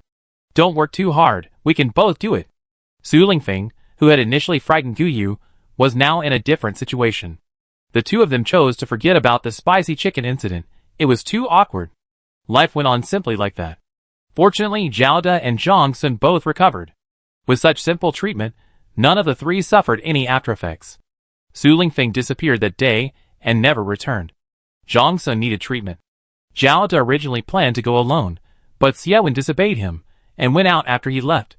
Don't work too hard, we can both do it." Su Lingfeng, who had initially frightened Guyu, was now in a different situation. The 2 of them chose to forget about the spicy chicken incident. It was too awkward. Life went on simply like that. Fortunately, Zhao De and Zhang Sun both recovered. With such simple treatment, none of the 3 suffered any aftereffects. Su Lingfeng disappeared that day and never returned. Zhang Sun needed treatment. Zhao De originally planned to go alone, but Xiaowen disobeyed him and went out after he left.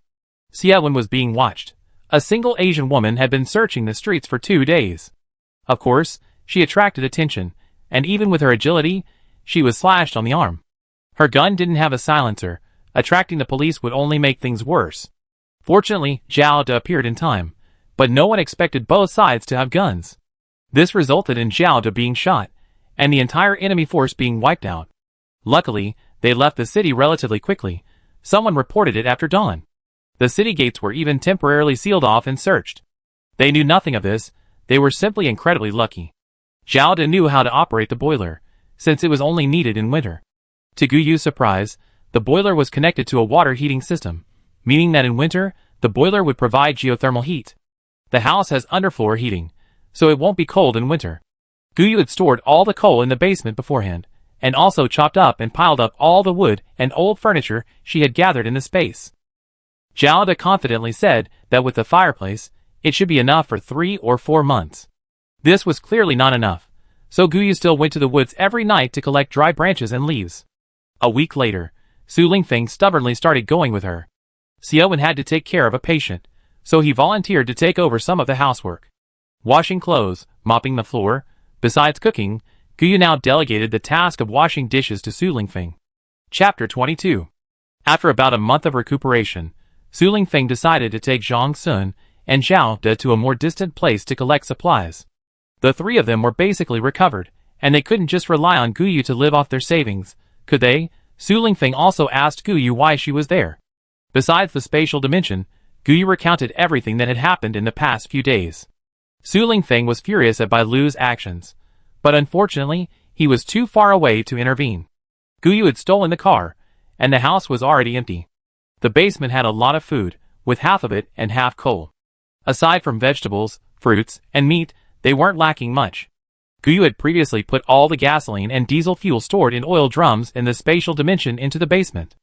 Xiaowen was being watched. A single Asian woman had been searching the streets for 2 days. Of course, she attracted attention, and even with her agility, she was slashed on the arm. Her gun didn't have a silencer. Attracting the police would only make things worse. Fortunately, Zhao De appeared in time, but no one expected both sides to have guns. This resulted in Zhao De being shot, and the entire enemy force being wiped out. Luckily, they left the city relatively quickly. Someone reported it after dawn. The city gates were even temporarily sealed off and searched. They knew nothing of this. They were simply incredibly lucky. Zhao De knew how to operate the boiler, since it was only needed in winter. To Gu Yu's surprise, the boiler was connected to a water heating system, meaning that in winter, the boiler would provide geothermal heat. The house has underfloor heating, so it won't be cold in winter. Gu Yu had stored all the coal in the basement beforehand, and also chopped up and piled up all the wood and old furniture she had gathered in the space. Zhao De confidently said that with the fireplace, it should be enough for 3 or 4 months. This was clearly not enough, so Gu Yu still went to the woods every night to collect dry branches and leaves. A week later, Su Lingfeng stubbornly started going with her. Xiaowen had to take care of a patient, so he volunteered to take over some of the housework. Washing clothes, mopping the floor. Besides cooking, Gu Yu now delegated the task of washing dishes to Su Lingfeng. Chapter 22. After about a month of recuperation, Su Lingfeng decided to take Zhang Sun and Zhao De to a more distant place to collect supplies. The three of them were basically recovered, and they couldn't just rely on Gu Yu to live off their savings, could they? Su Lingfeng also asked Gu Yu why she was there. Besides the spatial dimension, Gu Yu recounted everything that had happened in the past few days. Su Lingfeng was furious at Bai Lu's actions, but unfortunately, he was too far away to intervene. Gu Yu had stolen the car, and the house was already empty. The basement had a lot of food, with half of it and half coal. Aside from vegetables, fruits, and meat, they weren't lacking much. Gu Yu had previously put all the gasoline and diesel fuel stored in oil drums in the spatial dimension into the basement.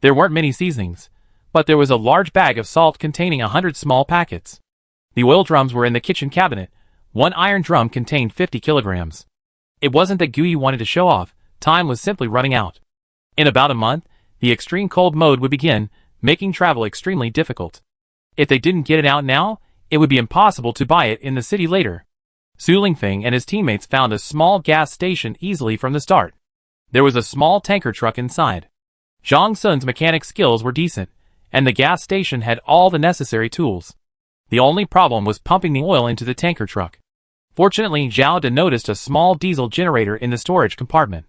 There weren't many seasonings, but there was a large bag of salt containing 100 small packets. The oil drums were in the kitchen cabinet. One iron drum contained 50 kilograms. It wasn't that Gu Yu wanted to show off, time was simply running out. In about a month, the extreme cold mode would begin, making travel extremely difficult. If they didn't get it out now, it would be impossible to buy it in the city later. Su Lingfeng and his teammates found a small gas station easily from the start. There was a small tanker truck inside. Zhang Sun's mechanic skills were decent, and the gas station had all the necessary tools. The only problem was pumping the oil into the tanker truck. Fortunately, Zhao De noticed a small diesel generator in the storage compartment.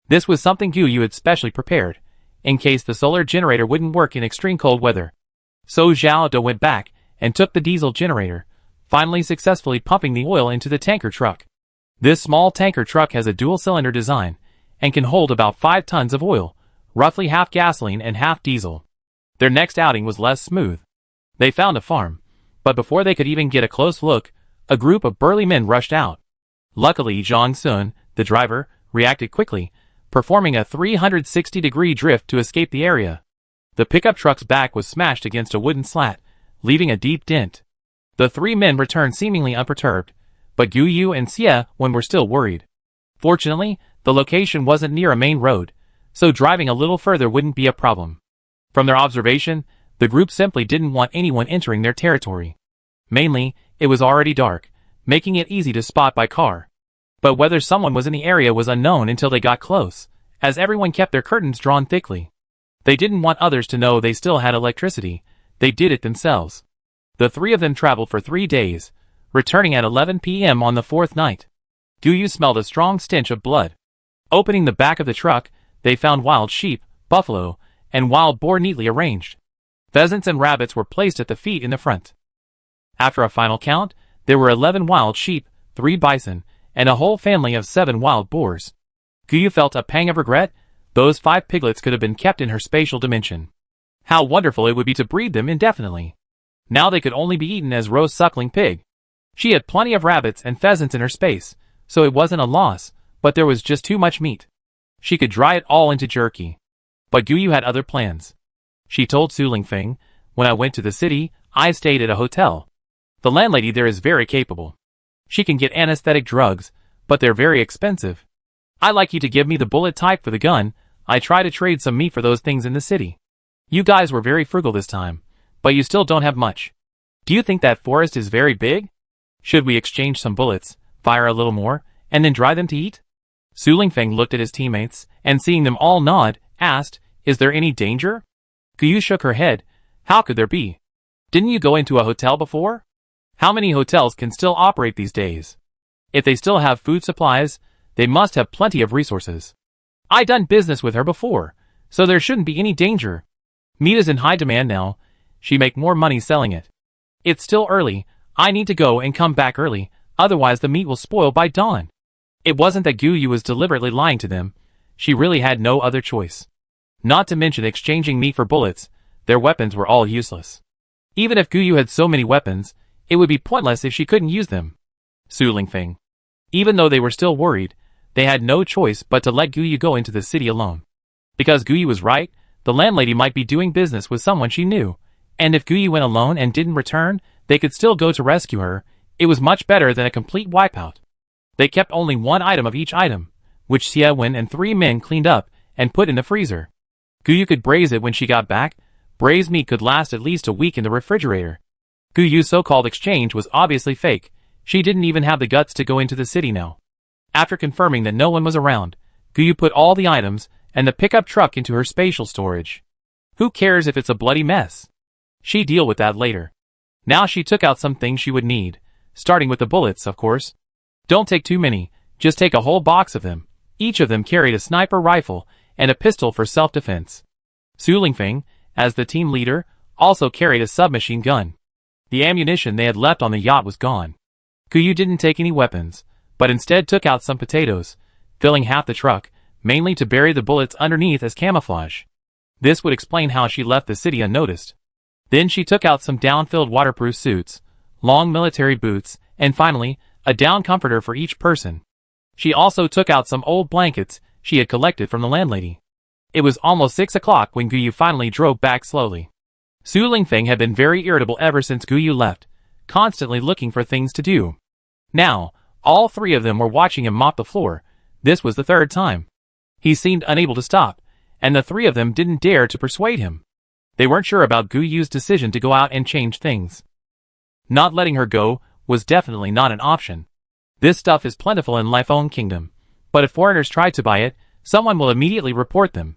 This was something Gu Yu had specially prepared, in case the solar generator wouldn't work in extreme cold weather. So Zhao De went back and took the diesel generator, finally successfully pumping the oil into the tanker truck. This small tanker truck has a dual-cylinder design and can hold about 5 tons of oil, roughly half gasoline and half diesel. Their next outing was less smooth. They found a farm, but before they could even get a close look, a group of burly men rushed out. Luckily, Zhang Sun, the driver, reacted quickly, performing a 360-degree drift to escape the area. The pickup truck's back was smashed against a wooden slat, leaving a deep dent. The 3 men returned seemingly unperturbed, but Gu Yu and Xiaowen were still worried. Fortunately, the location wasn't near a main road, so driving a little further wouldn't be a problem. From their observation, the group simply didn't want anyone entering their territory. Mainly, it was already dark, making it easy to spot by car. But whether someone was in the area was unknown until they got close, as everyone kept their curtains drawn thickly. They didn't want others to know they still had electricity. They did it themselves. The 3 of them traveled for 3 days, returning at 11 p.m. on the 4th night. Gu Yu smelled a strong stench of blood. Opening the back of the truck, they found wild sheep, buffalo, and wild boar neatly arranged. Pheasants and rabbits were placed at the feet in the front. After a final count, there were 11 wild sheep, 3 bison, and a whole family of 7 wild boars. Gu Yu felt a pang of regret. Those 5 piglets could have been kept in her spatial dimension. How wonderful it would be to breed them indefinitely. Now they could only be eaten as roast suckling pig. She had plenty of rabbits and pheasants in her space, so it wasn't a loss, but there was just too much meat. She could dry it all into jerky. But Gu Yu had other plans. She told Su Lingfeng, "When I went to the city, I stayed at a hotel. The landlady there is very capable. She can get anesthetic drugs, but they're very expensive. I'd like you to give me the bullet type for the gun. I try to trade some meat for those things in the city. You guys were very frugal this time, but you still don't have much. Do you think that forest is very big? Should we exchange some bullets, fire a little more, and then dry them to eat?" Su Lingfeng looked at his teammates, and seeing them all nod, asked, "Is there any danger?" Guyu shook her head. "How could there be? Didn't you go into a hotel before? How many hotels can still operate these days? If they still have food supplies, they must have plenty of resources. I done business with her before, so there shouldn't be any danger. Meat is in high demand now. She make more money selling it. It's still early. I need to go and come back early, otherwise the meat will spoil by dawn." It wasn't that Guyu was deliberately lying to them. She really had no other choice. Not to mention exchanging meat for bullets, their weapons were all useless. Even if Guyu had so many weapons, it would be pointless if she couldn't use them. Su Lingfeng. Even though they were still worried, they had no choice but to let Guyu go into the city alone. Because Guyu was right, the landlady might be doing business with someone she knew, and if Guyu went alone and didn't return, they could still go to rescue her. It was much better than a complete wipeout. They kept only one item of each item, which Xie Wen and 3 men cleaned up and put in the freezer. Guyu could braise it when she got back. Braised meat could last at least a week in the refrigerator. Guyu's so-called exchange was obviously fake. She didn't even have the guts to go into the city now. After confirming that no one was around, Guyu put all the items and the pickup truck into her spatial storage. Who cares if it's a bloody mess? She'd deal with that later. Now she took out some things she would need, starting with the bullets, of course. Don't take too many, just take a whole box of them. Each of them carried a sniper rifle and a pistol for self-defense. Su Lingfeng, as the team leader, also carried a submachine gun. The ammunition they had left on the yacht was gone. Guyu didn't take any weapons, but instead took out some potatoes, filling half the truck, mainly to bury the bullets underneath as camouflage. This would explain how she left the city unnoticed. Then she took out some down-filled waterproof suits, long military boots, and finally, a down comforter for each person. She also took out some old blankets she had collected from the landlady. It was almost 6 o'clock when Guyu finally drove back slowly. Su Lingfeng had been very irritable ever since Guyu left, constantly looking for things to do. Now, all 3 of them were watching him mop the floor. This was the 3rd time. He seemed unable to stop, and the 3 of them didn't dare to persuade him. They weren't sure about Guyu's decision to go out and change things. Not letting her go was definitely not an option. This stuff is plentiful in Lifeown Kingdom, but if foreigners try to buy it, someone will immediately report them.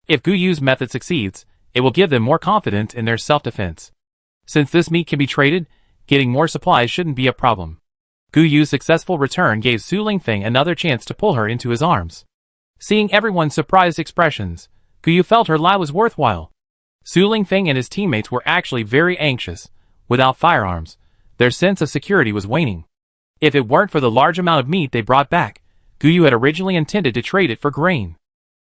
If Guyu's method succeeds, it will give them more confidence in their self-defense. Since this meat can be traded, getting more supplies shouldn't be a problem. Guyu's successful return gave Su Lingfeng another chance to pull her into his arms. Seeing everyone's surprised expressions, Guyu felt her lie was worthwhile. Su Lingfeng and his teammates were actually very anxious. Without firearms, their sense of security was waning. If it weren't for the large amount of meat they brought back, Guyu had originally intended to trade it for grain.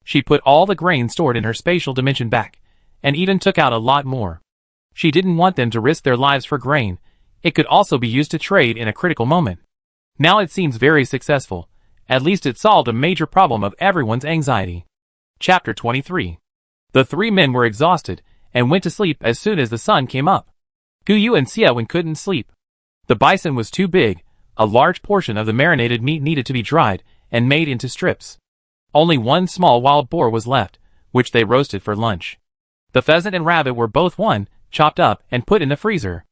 She put all the grain stored in her spatial dimension back, and even took out a lot more. She didn't want them to risk their lives for grain. It could also be used to trade in a critical moment. Now it seems very successful. At least it solved a major problem of everyone's anxiety. Chapter 23. The 3 men were exhausted, and went to sleep as soon as the sun came up. Guyu and Xie Wen couldn't sleep. The bison was too big. A large portion of the marinated meat needed to be dried and made into strips. Only one small wild boar was left, which they roasted for lunch. The pheasant and rabbit were both chopped up and put in the freezer.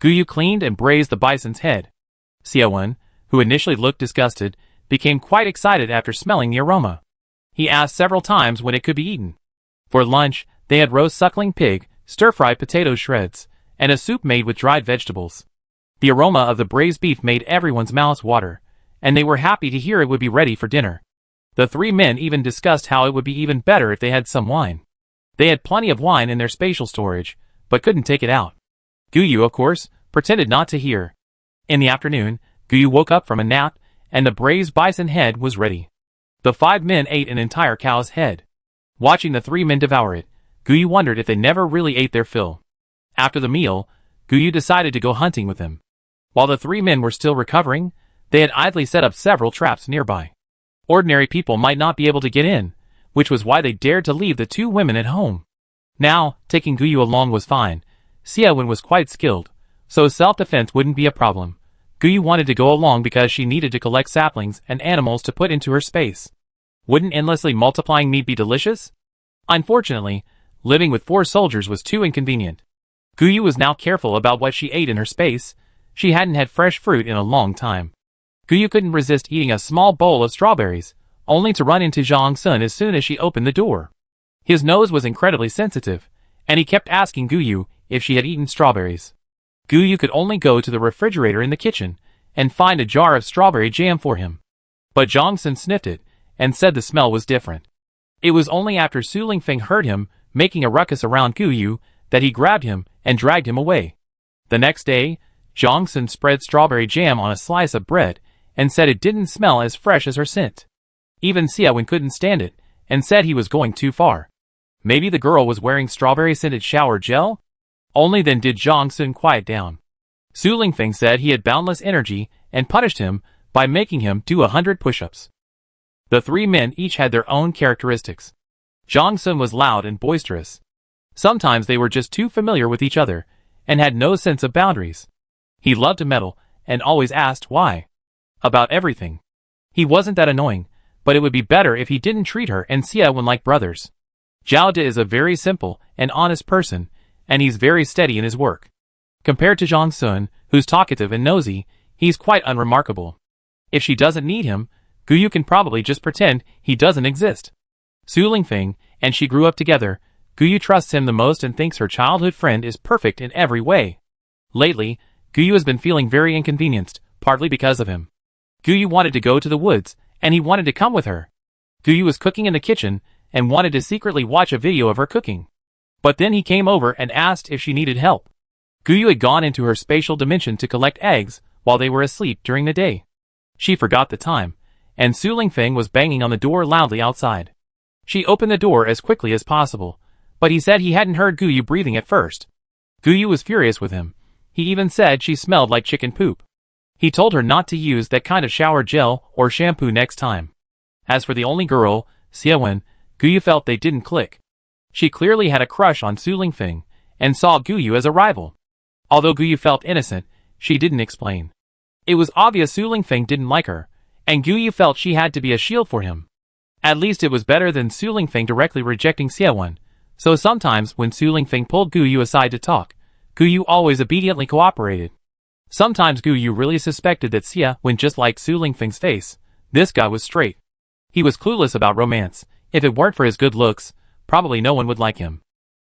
Guyu cleaned and braised the bison's head. Xie Wen, who initially looked disgusted, became quite excited after smelling the aroma. He asked several times when it could be eaten. For lunch, they had roast suckling pig, stir-fried potato shreds, and a soup made with dried vegetables. The aroma of the braised beef made everyone's mouths water, and they were happy to hear it would be ready for dinner. The 3 men even discussed how it would be even better if they had some wine. They had plenty of wine in their spatial storage, but couldn't take it out. Guyu, of course, pretended not to hear. In the afternoon, Guyu woke up from a nap, and the braised bison head was ready. The 5 men ate an entire cow's head. Watching the 3 men devour it, Guyu wondered if they never really ate their fill. After the meal, Guyu decided to go hunting with him. While the 3 men were still recovering, they had idly set up several traps nearby. Ordinary people might not be able to get in, which was why they dared to leave the 2 women at home. Now, taking Guyu along was fine. Xie Wen was quite skilled, so self-defense wouldn't be a problem. Guyu wanted to go along because she needed to collect saplings and animals to put into her space. Wouldn't endlessly multiplying meat be delicious? Unfortunately, living with 4 soldiers was too inconvenient. Guyu was now careful about what she ate in her space. She hadn't had fresh fruit in a long time. Guyu couldn't resist eating a small bowl of strawberries, only to run into Zhang Sun as soon as she opened the door. His nose was incredibly sensitive, and he kept asking Guyu if she had eaten strawberries. Guyu could only go to the refrigerator in the kitchen and find a jar of strawberry jam for him. But Jongsun sniffed it and said the smell was different. It was only after Su Lingfeng heard him making a ruckus around Guyu that he grabbed him and dragged him away. The next day, Jongsun spread strawberry jam on a slice of bread and said it didn't smell as fresh as her scent. Even Xiaowen couldn't stand it and said he was going too far. Maybe the girl was wearing strawberry-scented shower gel? Only then did Jongsun quiet down. Su Lingfeng said he had boundless energy and punished him by making him do 100 push-ups. The three men each had their own characteristics. Jongsun was loud and boisterous. Sometimes they were just too familiar with each other and had no sense of boundaries. He loved to meddle and always asked why. About everything. He wasn't that annoying, but it would be better if he didn't treat her and Xiaowen like brothers. Zhao De is a very simple and honest person, and he's very steady in his work. Compared to Jongsun, who's talkative and nosy, he's quite unremarkable. If she doesn't need him, Guyu can probably just pretend he doesn't exist. Su Lingfeng and she grew up together. Guyu trusts him the most and thinks her childhood friend is perfect in every way. Lately, Guyu has been feeling very inconvenienced, partly because of him. Guyu wanted to go to the woods, and he wanted to come with her. Guyu was cooking in the kitchen and wanted to secretly watch a video of her cooking. But then he came over and asked if she needed help. Guyu had gone into her spatial dimension to collect eggs while they were asleep during the day. She forgot the time, and Su Lingfeng was banging on the door loudly outside. She opened the door as quickly as possible, but he said he hadn't heard Guyu breathing at first. Guyu was furious with him. He even said she smelled like chicken poop. He told her not to use that kind of shower gel or shampoo next time. As for the only girl, Xiaowen, Guyu felt they didn't click. She clearly had a crush on Su Lingfeng and saw Guyu as a rival. Although Guyu felt innocent, she didn't explain. It was obvious Su Lingfeng didn't like her, and Guyu felt she had to be a shield for him. At least it was better than Su Lingfeng directly rejecting Xiaowen, so sometimes when Su Lingfeng pulled Guyu aside to talk, Guyu always obediently cooperated. Sometimes Guyu really suspected that Xiaowen just liked Su Lingfeng's face. This guy was straight. He was clueless about romance. If it weren't for his good looks, probably no one would like him.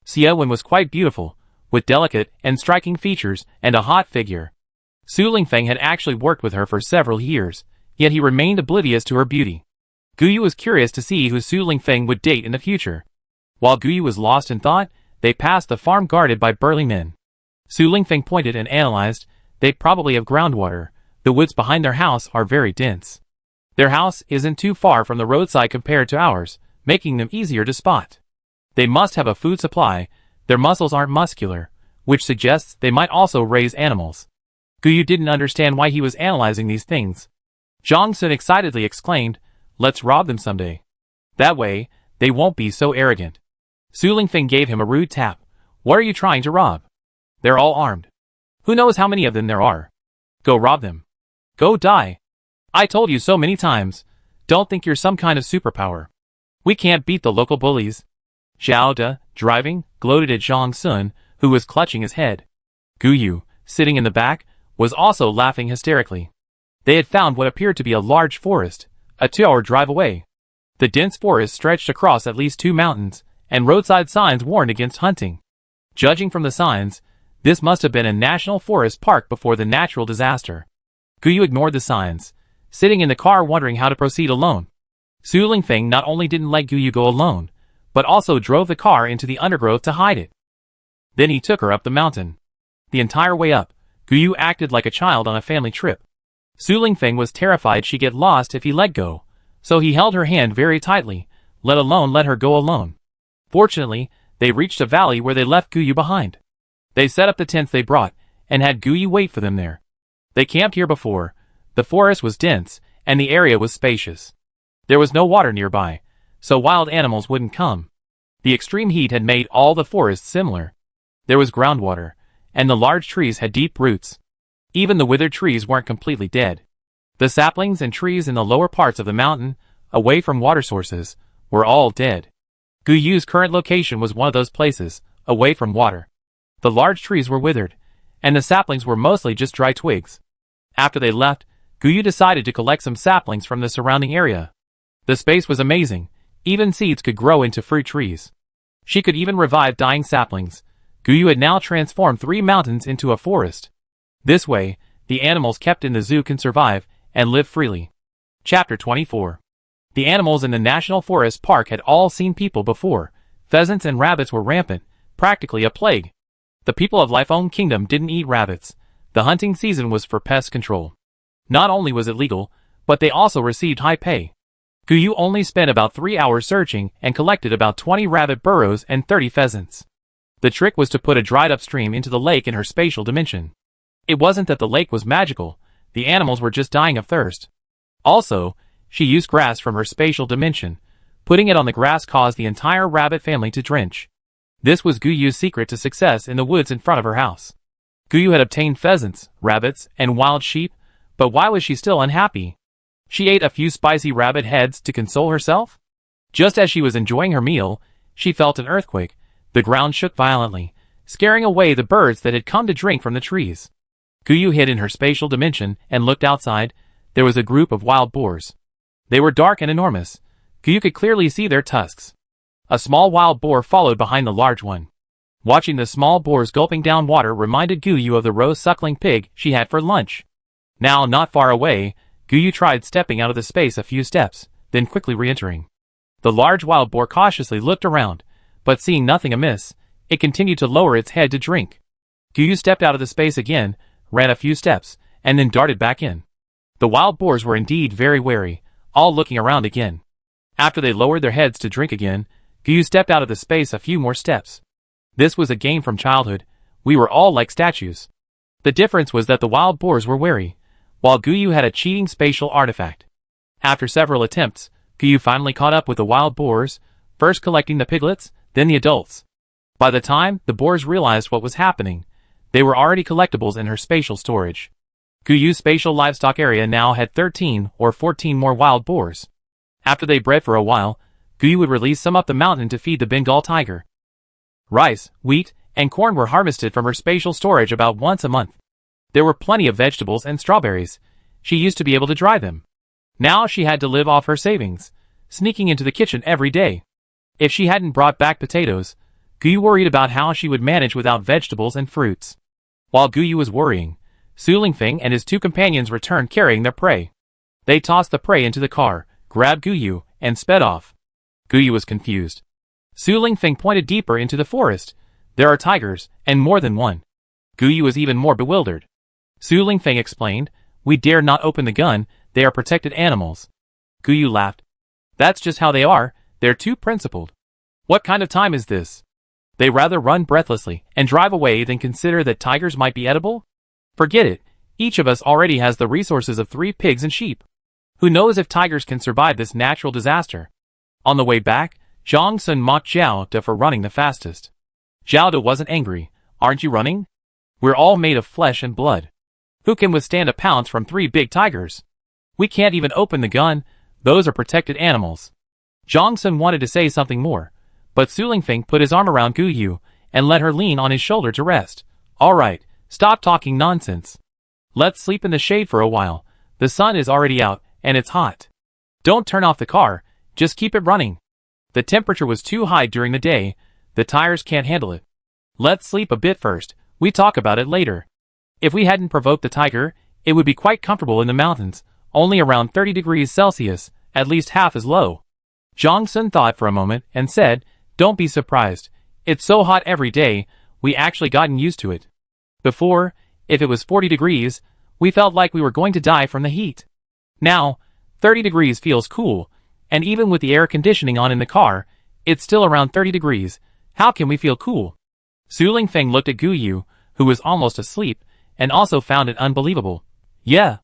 Xiaowen was quite beautiful, with delicate and striking features and a hot figure. Su Lingfeng had actually worked with her for several years, yet he remained oblivious to her beauty. Guyu was curious to see who Su Lingfeng would date in the future. While Guyu was lost in thought, they passed the farm guarded by burly men. Su Lingfeng pointed and analyzed. They probably have groundwater. The woods behind their house are very dense. Their house isn't too far from the roadside compared to ours, making them easier to spot. They must have a food supply. Their muscles aren't muscular, which suggests they might also raise animals. Guyu didn't understand why he was analyzing these things. Jongsun excitedly exclaimed, "Let's rob them someday. That way, they won't be so arrogant." Su Lingfeng gave him a rude tap. "What are you trying to rob? They're all armed. Who knows how many of them there are? Go rob them. Go die. I told you so many times, don't think you're some kind of superpower. We can't beat the local bullies." Zhao De, driving, gloated at Jongsun, who was clutching his head. Guyu, sitting in the back, was also laughing hysterically. They had found what appeared to be a large forest, a 2-hour drive away. The dense forest stretched across at least 2 mountains, and roadside signs warned against hunting. Judging from the signs, this must have been a national forest park before the natural disaster. Guyu ignored the signs, sitting in the car wondering how to proceed alone. Su Lingfeng not only didn't let Guyu go alone, but also drove the car into the undergrowth to hide it. Then he took her up the mountain. The entire way up, Guyu acted like a child on a family trip. Su Lingfeng was terrified she'd get lost if he let go, so he held her hand very tightly, let alone let her go alone. Fortunately, they reached a valley where they left Guyu behind. They set up the tents they brought, and had Guyu wait for them there. They camped here before. The forest was dense, and the area was spacious. There was no water nearby, so wild animals wouldn't come. The extreme heat had made all the forests similar. There was groundwater, and the large trees had deep roots. Even the withered trees weren't completely dead. The saplings and trees in the lower parts of the mountain, away from water sources, were all dead. Guyu's current location was one of those places, away from water. The large trees were withered, and the saplings were mostly just dry twigs. After they left, Guyu decided to collect some saplings from the surrounding area. The space was amazing. Even seeds could grow into fruit trees. She could even revive dying saplings. Guyu had now transformed 3 mountains into a forest. This way, the animals kept in the zoo can survive and live freely. Chapter 24. The animals in the National Forest Park had all seen people before. Pheasants and rabbits were rampant, practically a plague. The people of Lifeone Kingdom didn't eat rabbits. The hunting season was for pest control. Not only was it legal, but they also received high pay. Guyu only spent about 3 hours searching and collected about 20 rabbit burrows and 30 pheasants. The trick was to put a dried-up stream into the lake in her spatial dimension. It wasn't that the lake was magical, the animals were just dying of thirst. Also, she used grass from her spatial dimension. Putting it on the grass caused the entire rabbit family to drench. This was Guyu's secret to success in the woods in front of her house. Guyu had obtained pheasants, rabbits, and wild sheep, but why was she still unhappy? She ate a few spicy rabbit heads to console herself? Just as she was enjoying her meal, she felt an earthquake. The ground shook violently, scaring away the birds that had come to drink from the trees. Guyu hid in her spatial dimension and looked outside. There was a group of wild boars. They were dark and enormous. Guyu could clearly see their tusks. A small wild boar followed behind the large one. Watching the small boars gulping down water reminded Guyu of the rose-suckling pig she had for lunch. Now, not far away, Guyu tried stepping out of the space a few steps, then quickly re-entering. The large wild boar cautiously looked around, but seeing nothing amiss, it continued to lower its head to drink. Guyu stepped out of the space again, ran a few steps, and then darted back in. The wild boars were indeed very wary, all looking around again. After they lowered their heads to drink again, Guyu stepped out of the space a few more steps. This was a game from childhood. We were all like statues. The difference was that the wild boars were wary, while Guyu had a cheating spatial artifact. After several attempts, Guyu finally caught up with the wild boars, first collecting the piglets, then the adults. By the time the boars realized what was happening, they were already collectibles in her spatial storage. Guyu's spatial livestock area now had 13 or 14 more wild boars. After they bred for a while, Guyu would release some up the mountain to feed the Bengal tiger. Rice, wheat, and corn were harvested from her spatial storage about once a month. There were plenty of vegetables and strawberries. She used to be able to dry them. Now she had to live off her savings, sneaking into the kitchen every day. If she hadn't brought back potatoes, Guyu worried about how she would manage without vegetables and fruits. While Guyu was worrying, Su Lingfeng and his 2 companions returned carrying their prey. They tossed the prey into the car, grabbed Guyu, and sped off. Guyu was confused. Su Lingfeng pointed deeper into the forest. There are tigers, and more than one. Guyu was even more bewildered. Su Lingfeng explained, "We dare not open the gun, they are protected animals." Guyu laughed. "That's just how they are, they're too principled. What kind of time is this? They rather run breathlessly and drive away than consider that tigers might be edible? Forget it, each of us already has the resources of 3 pigs and sheep. Who knows if tigers can survive this natural disaster?" On the way back, Zhang Sun mocked Zhao De for running the fastest. Zhao De wasn't angry. "Aren't you running? We're all made of flesh and blood. Who can withstand a pounce from 3 big tigers? We can't even open the gun, those are protected animals." Zhang Sun wanted to say something more, but Su Lingfeng put his arm around Guyu and let her lean on his shoulder to rest. "All right, stop talking nonsense. Let's sleep in the shade for a while. The sun is already out, and it's hot. Don't turn off the car, just keep it running. The temperature was too high during the day, the tires can't handle it. Let's sleep a bit first, we talk about it later." If we hadn't provoked the tiger, it would be quite comfortable in the mountains, only around 30 degrees Celsius, at least half as low. Zhang Sun thought for a moment and said, "Don't be surprised. It's so hot every day, we actually gotten used to it. Before, if it was 40 degrees, we felt like we were going to die from the heat. Now, 30 degrees feels cool, and even with the air conditioning on in the car, it's still around 30 degrees. How can we feel cool?" Su Lingfeng looked at Guyu, who was almost asleep, and also found it unbelievable. "Yeah.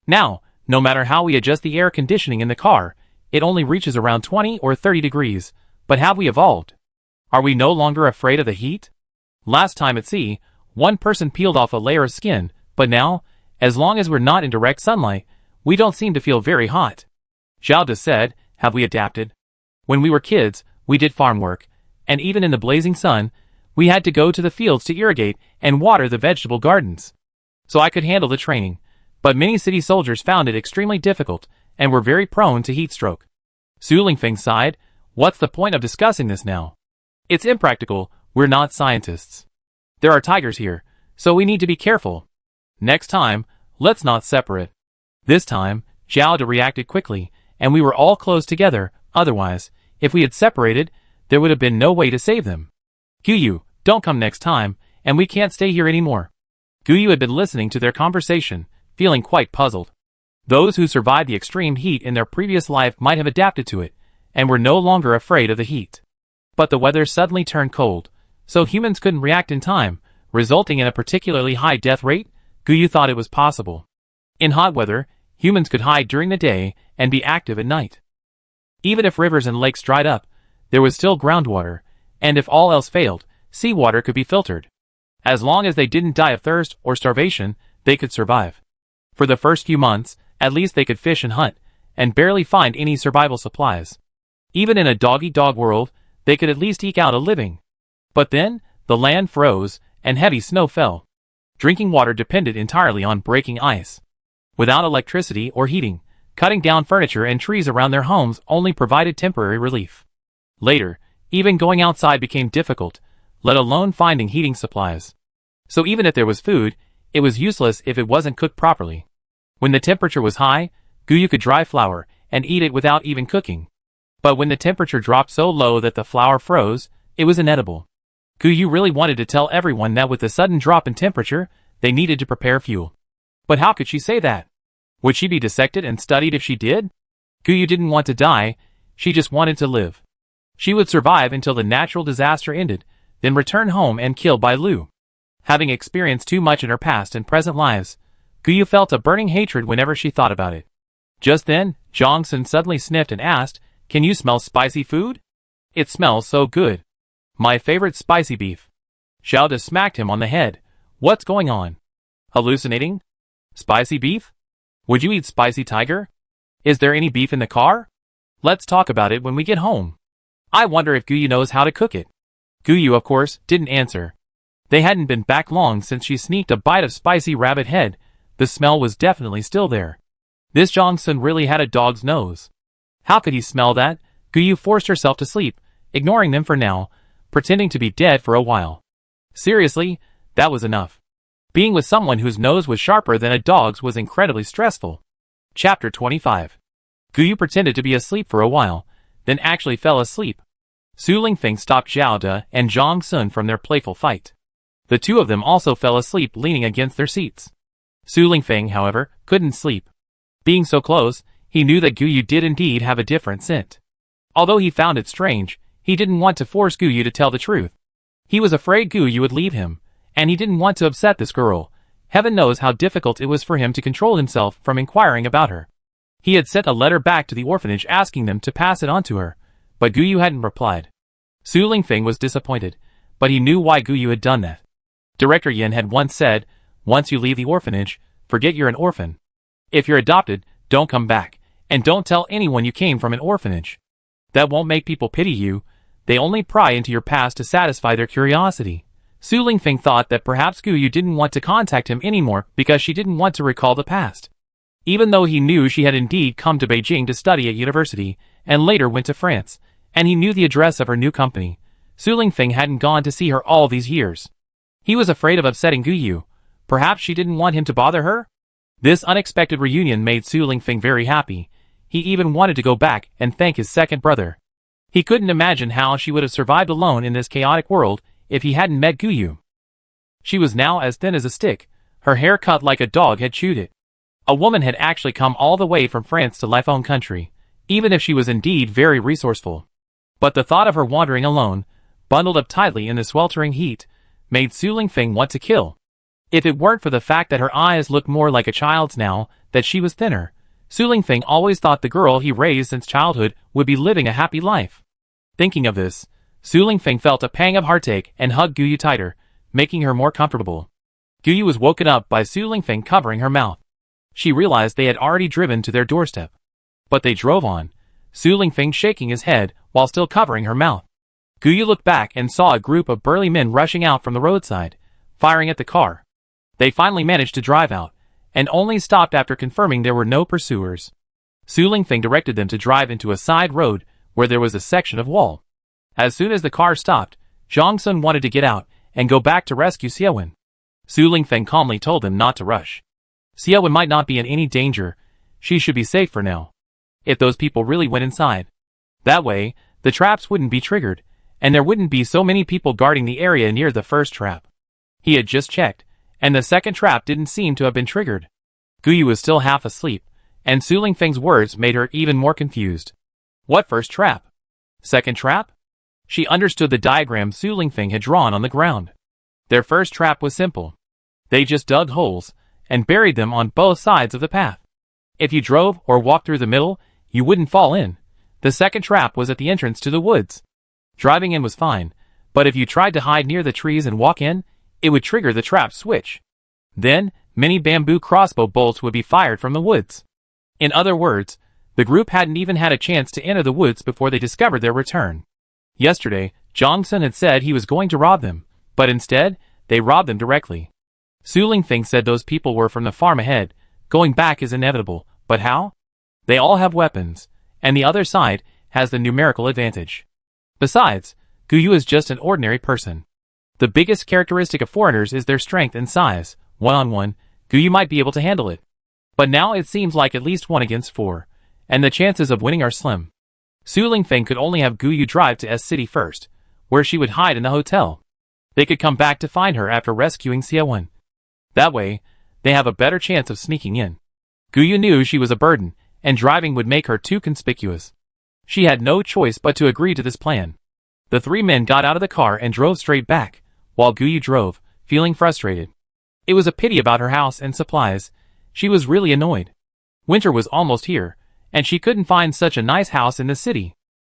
Now, no matter how we adjust the air conditioning in the car, it only reaches around 20 or 30 degrees, but have we evolved? Are we no longer afraid of the heat? Last time at sea, one person peeled off a layer of skin, but now, as long as we're not in direct sunlight, we don't seem to feel very hot." Zhao De said, "Have we adapted? When we were kids, we did farm work, and even in the blazing sun, we had to go to the fields to irrigate and water the vegetable gardens. So I could handle the training, but many city soldiers found it extremely difficult and were very prone to heat stroke." Su Lingfeng sighed, "What's the point of discussing this now? It's impractical, we're not scientists. There are tigers here, so we need to be careful. Next time, let's not separate. This time, Xiaoda reacted quickly, and we were all close together, otherwise, if we had separated, there would have been no way to save them. Guyu, don't come next time, and we can't stay here anymore. Guyu had been listening to their conversation, feeling quite puzzled. Those who survived the extreme heat in their previous life might have adapted to it, and were no longer afraid of the heat. But the weather suddenly turned cold, so humans couldn't react in time, resulting in a particularly high death rate. Guyu thought it was possible. In hot weather, humans could hide during the day and be active at night. Even if rivers and lakes dried up, there was still groundwater, and if all else failed, seawater could be filtered. As long as they didn't die of thirst or starvation, they could survive. For the first few months, at least they could fish and hunt, and barely find any survival supplies. Even in a dog-eat-dog world, they could at least eke out a living. But then, the land froze, and heavy snow fell. Drinking water depended entirely on breaking ice. Without electricity or heating, cutting down furniture and trees around their homes only provided temporary relief. Later, even going outside became difficult, let alone finding heating supplies. So even if there was food, it was useless if it wasn't cooked properly. When the temperature was high, Guyu could dry flour and eat it without even cooking. But when the temperature dropped so low that the flour froze, it was inedible. Guyu really wanted to tell everyone that with the sudden drop in temperature, they needed to prepare fuel. But how could she say that? Would she be dissected and studied if she did? Guyu didn't want to die, she just wanted to live. She would survive until the natural disaster ended, then return home and killed by Lu. Having experienced too much in her past and present lives, Guyu felt a burning hatred whenever she thought about it. Just then, Jongsun suddenly sniffed and asked, "Can you smell spicy food? It smells so good. My favorite spicy beef." Xiaoda smacked him on the head. "What's going on? Hallucinating? Spicy beef? Would you eat spicy tiger? Is there any beef in the car? Let's talk about it when we get home. I wonder if Guyu knows how to cook it." Guyu, of course, didn't answer. They hadn't been back long since she sneaked a bite of spicy rabbit head. The smell was definitely still there. This Jongsun really had a dog's nose. How could he smell that? Guyu forced herself to sleep, ignoring them for now, pretending to be dead for a while. Seriously, that was enough. Being with someone whose nose was sharper than a dog's was incredibly stressful. Chapter 25. Guyu pretended to be asleep for a while, then actually fell asleep. Su Lingfeng stopped Xiaoda and Zhang Sun from their playful fight. The two of them also fell asleep leaning against their seats. Su Lingfeng, however, couldn't sleep. Being so close, he knew that Guyu did indeed have a different scent. Although he found it strange, he didn't want to force Guyu to tell the truth. He was afraid Guyu would leave him, and he didn't want to upset this girl. Heaven knows how difficult it was for him to control himself from inquiring about her. He had sent a letter back to the orphanage asking them to pass it on to her, but Guyu hadn't replied. Su Lingfeng was disappointed, but he knew why Guyu had done that. Director Yin had once said, "Once you leave the orphanage, forget you're an orphan. If you're adopted, don't come back, and don't tell anyone you came from an orphanage. That won't make people pity you, they only pry into your past to satisfy their curiosity." Su Lingfeng thought that perhaps Guyu didn't want to contact him anymore because she didn't want to recall the past. Even though he knew she had indeed come to Beijing to study at university, and later went to France, and he knew the address of her new company, Su Lingfeng hadn't gone to see her all these years. He was afraid of upsetting Guyu. Perhaps she didn't want him to bother her? This unexpected reunion made Su Lingfeng very happy. He even wanted to go back and thank his second brother. He couldn't imagine how she would have survived alone in this chaotic world if he hadn't met Guyu. She was now as thin as a stick, her hair cut like a dog had chewed it. A woman had actually come all the way from France to Life's own country, even if she was indeed very resourceful. But the thought of her wandering alone, bundled up tightly in the sweltering heat, made Su Lingfeng want to kill. If it weren't for the fact that her eyes looked more like a child's now that she was thinner, Su Lingfeng always thought the girl he raised since childhood would be living a happy life. Thinking of this, Su Lingfeng felt a pang of heartache and hugged Guyu tighter, making her more comfortable. Guyu was woken up by Su Lingfeng covering her mouth. She realized they had already driven to their doorstep. But they drove on, Su Lingfeng shaking his head while still covering her mouth. Guyu looked back and saw a group of burly men rushing out from the roadside, firing at the car. They finally managed to drive out, and only stopped after confirming there were no pursuers. Su Lingfeng directed them to drive into a side road where there was a section of wall. As soon as the car stopped, Zhang Sun wanted to get out and go back to rescue Xiaowen. Su Lingfeng calmly told him not to rush. Xiaowen might not be in any danger. She should be safe for now. If those people really went inside. That way, the traps wouldn't be triggered, and there wouldn't be so many people guarding the area near the first trap. He had just checked, and the second trap didn't seem to have been triggered. Guyu was still half asleep, and Su Lingfeng's words made her even more confused. What first trap? Second trap? She understood the diagram Su Lingfeng had drawn on the ground. Their first trap was simple. They just dug holes and buried them on both sides of the path. If you drove or walked through the middle, you wouldn't fall in. The second trap was at the entrance to the woods. Driving in was fine, but if you tried to hide near the trees and walk in, it would trigger the trap switch. Then, many bamboo crossbow bolts would be fired from the woods. In other words, the group hadn't even had a chance to enter the woods before they discovered their return. Yesterday, Zhang Sun had said he was going to rob them, but instead, they robbed them directly. Su Lingfeng said those people were from the farm ahead. Going back is inevitable, but how? They all have weapons, and the other side has the numerical advantage. Besides, Guyu is just an ordinary person. The biggest characteristic of foreigners is their strength and size. One-on-one, Guyu might be able to handle it. But now it seems like at least 1 against 4, and the chances of winning are slim. Su Lingfeng could only have Guyu drive to S-City first, where she would hide in the hotel. They could come back to find her after rescuing Xiaowen. That way, they have a better chance of sneaking in. Guyu knew she was a burden, and driving would make her too conspicuous. She had no choice but to agree to this plan. The 3 men got out of the car and drove straight back, while Guyu drove, feeling frustrated. It was a pity about her house and supplies. She was really annoyed. Winter was almost here, and she couldn't find such a nice house in the city.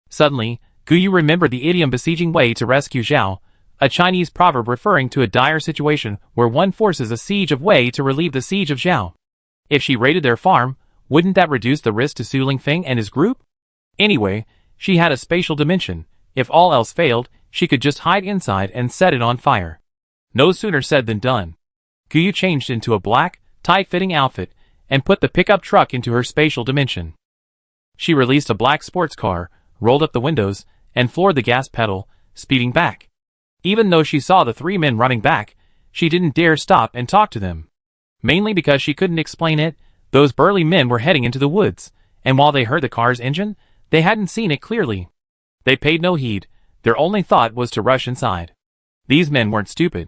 Suddenly, Guyu remembered the idiom besieging Wei to rescue Zhao, a Chinese proverb referring to a dire situation where one forces a siege of Wei to relieve the siege of Zhao. If she raided their farm, wouldn't that reduce the risk to Su Lingfeng and his group? Anyway, she had a spatial dimension. If all else failed, she could just hide inside and set it on fire. No sooner said than done. Guyu changed into a black, tight-fitting outfit and put the pickup truck into her spatial dimension. She released a black sports car, rolled up the windows, and floored the gas pedal, speeding back. Even though she saw the 3 men running back, she didn't dare stop and talk to them. Mainly because she couldn't explain it, those burly men were heading into the woods, and while they heard the car's engine, they hadn't seen it clearly. They paid no heed. Their only thought was to rush inside. These men weren't stupid.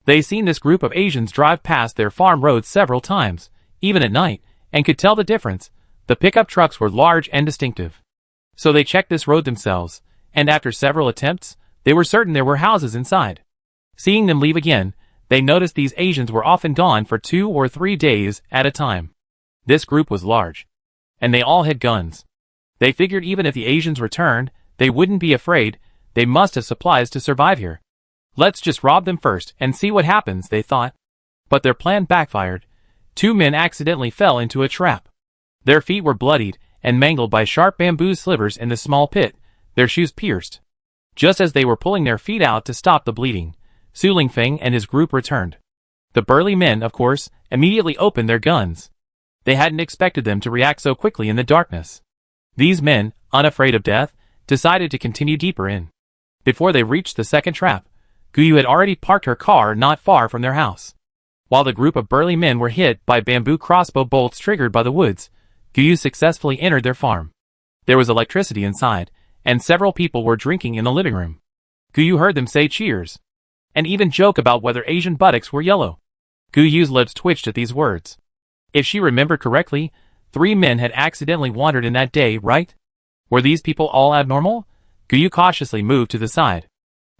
They'd seen this group of Asians drive past their farm roads several times, even at night, and could tell the difference. The pickup trucks were large and distinctive. So they checked this road themselves, and after several attempts, they were certain there were houses inside. Seeing them leave again, they noticed these Asians were often gone for 2 or 3 days at a time. This group was large. And they all had guns. They figured even if the Asians returned, they wouldn't be afraid. They must have supplies to survive here. Let's just rob them first and see what happens, they thought. But their plan backfired. 2 men accidentally fell into a trap. Their feet were bloodied and mangled by sharp bamboo slivers in the small pit, their shoes pierced. Just as they were pulling their feet out to stop the bleeding, Su Lingfeng and his group returned. The burly men, of course, immediately opened their guns. They hadn't expected them to react so quickly in the darkness. These men, unafraid of death, decided to continue deeper in. Before they reached the second trap, Guyu had already parked her car not far from their house. While the group of burly men were hit by bamboo crossbow bolts triggered by the woods, Guyu successfully entered their farm. There was electricity inside, and several people were drinking in the living room. Guyu heard them say cheers, and even joke about whether Asian buttocks were yellow. Guyu's lips twitched at these words. If she remembered correctly, 3 men had accidentally wandered in that day, right? Were these people all abnormal? Guyu cautiously moved to the side.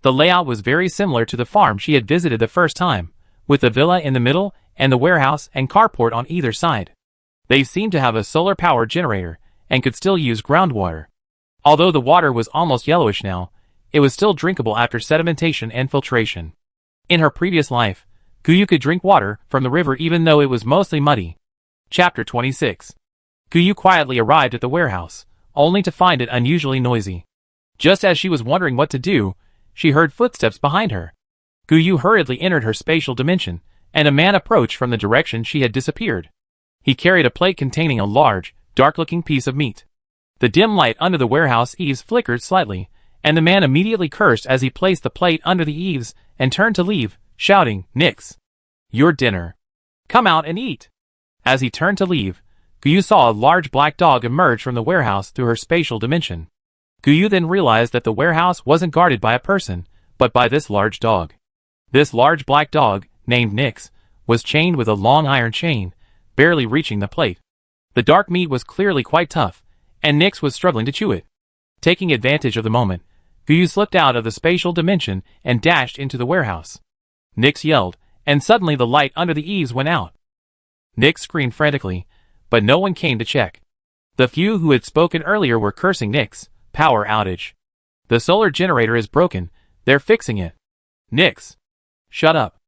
The layout was very similar to the farm she had visited the first time, with the villa in the middle and the warehouse and carport on either side. They seemed to have a solar power generator and could still use groundwater. Although the water was almost yellowish now, it was still drinkable after sedimentation and filtration. In her previous life, Guyu could drink water from the river even though it was mostly muddy. Chapter 26. Guyu quietly arrived at the warehouse, only to find it unusually noisy. Just as she was wondering what to do, she heard footsteps behind her. Guyu hurriedly entered her spatial dimension, and a man approached from the direction she had disappeared. He carried a plate containing a large, dark-looking piece of meat. The dim light under the warehouse eaves flickered slightly, And the man immediately cursed as he placed the plate under the eaves and turned to leave, shouting, "Nix! Your dinner. Come out and eat." As he turned to leave, Guyu saw a large black dog emerge from the warehouse through her spatial dimension. Guyu then realized that the warehouse wasn't guarded by a person, but by this large dog. This large black dog, named Nix, was chained with a long iron chain, barely reaching the plate. The dark meat was clearly quite tough, and Nix was struggling to chew it. Taking advantage of the moment, Guyu slipped out of the spatial dimension and dashed into the warehouse. Nix yelled, and suddenly the light under the eaves went out. Nix screamed frantically, but no one came to check. The few who had spoken earlier were cursing Nix. Power outage. The solar generator is broken. They're fixing it. Nix. Shut up.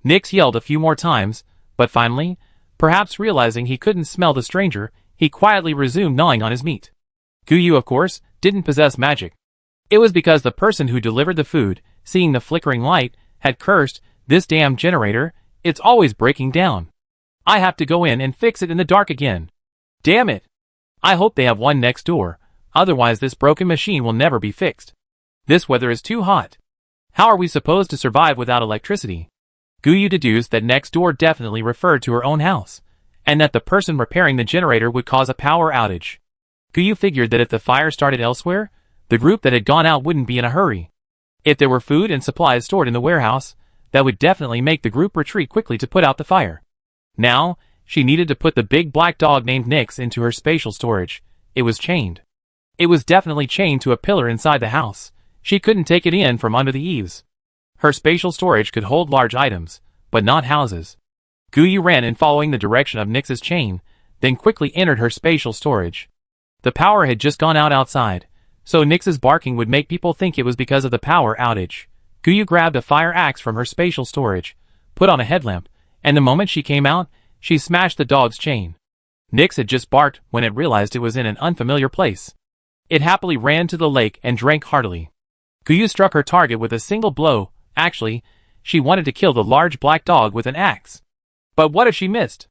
Nix yelled a few more times, but finally, perhaps realizing he couldn't smell the stranger, he quietly resumed gnawing on his meat. Guyu, of course, didn't possess magic. It was because the person who delivered the food, seeing the flickering light, had cursed, "This damn generator, it's always breaking down. I have to go in and fix it in the dark again. Damn it. I hope they have one next door, otherwise this broken machine will never be fixed. This weather is too hot. How are we supposed to survive without electricity?" Guyu deduced that next door definitely referred to her own house, and that the person repairing the generator would cause a power outage. Guyu figured that if the fire started elsewhere, the group that had gone out wouldn't be in a hurry. If there were food and supplies stored in the warehouse, that would definitely make the group retreat quickly to put out the fire. Now, she needed to put the big black dog named Nix into her spatial storage. It was chained. It was definitely chained to a pillar inside the house. She couldn't take it in from under the eaves. Her spatial storage could hold large items, but not houses. Guyu ran in following the direction of Nix's chain, then quickly entered her spatial storage. The power had just gone out outside, so Nix's barking would make people think it was because of the power outage. Guyu grabbed a fire axe from her spatial storage, put on a headlamp, and the moment she came out, she smashed the dog's chain. Nix had just barked when it realized it was in an unfamiliar place. It happily ran to the lake and drank heartily. Guyu struck her target with a single blow. Actually, she wanted to kill the large black dog with an axe. But what if she missed?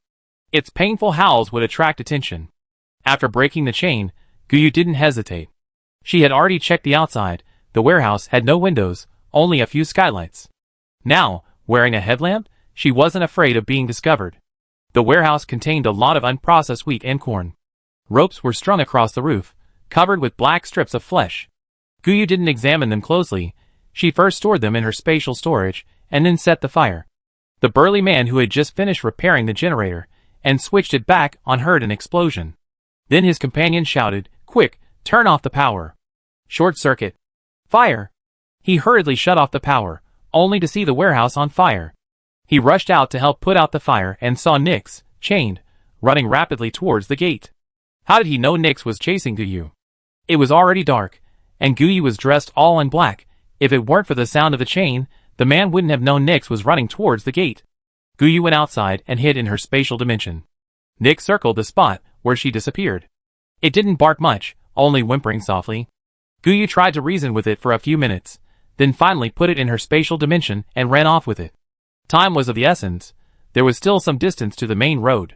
Its painful howls would attract attention. After breaking the chain, Guyu didn't hesitate. She had already checked the outside. The warehouse had no windows, only a few skylights. Now, wearing a headlamp, she wasn't afraid of being discovered. The warehouse contained a lot of unprocessed wheat and corn. Ropes were strung across the roof, covered with black strips of flesh. Guyu didn't examine them closely. She first stored them in her spatial storage, and then set the fire. The burly man who had just finished repairing the generator, and switched it back on heard an explosion. Then his companion shouted, "Quick, turn off the power. Short circuit. Fire." He hurriedly shut off the power, only to see the warehouse on fire. He rushed out to help put out the fire and saw Nix, chained, running rapidly towards the gate. How did he know Nix was chasing Guyu? It was already dark, and Guyu was dressed all in black. If it weren't for the sound of the chain, the man wouldn't have known Nix was running towards the gate. Guyu went outside and hid in her spatial dimension. Nix circled the spot where she disappeared. It didn't bark much, only whimpering softly. Guyu tried to reason with it for a few minutes, then finally put it in her spatial dimension and ran off with it. Time was of the essence. There was still some distance to the main road.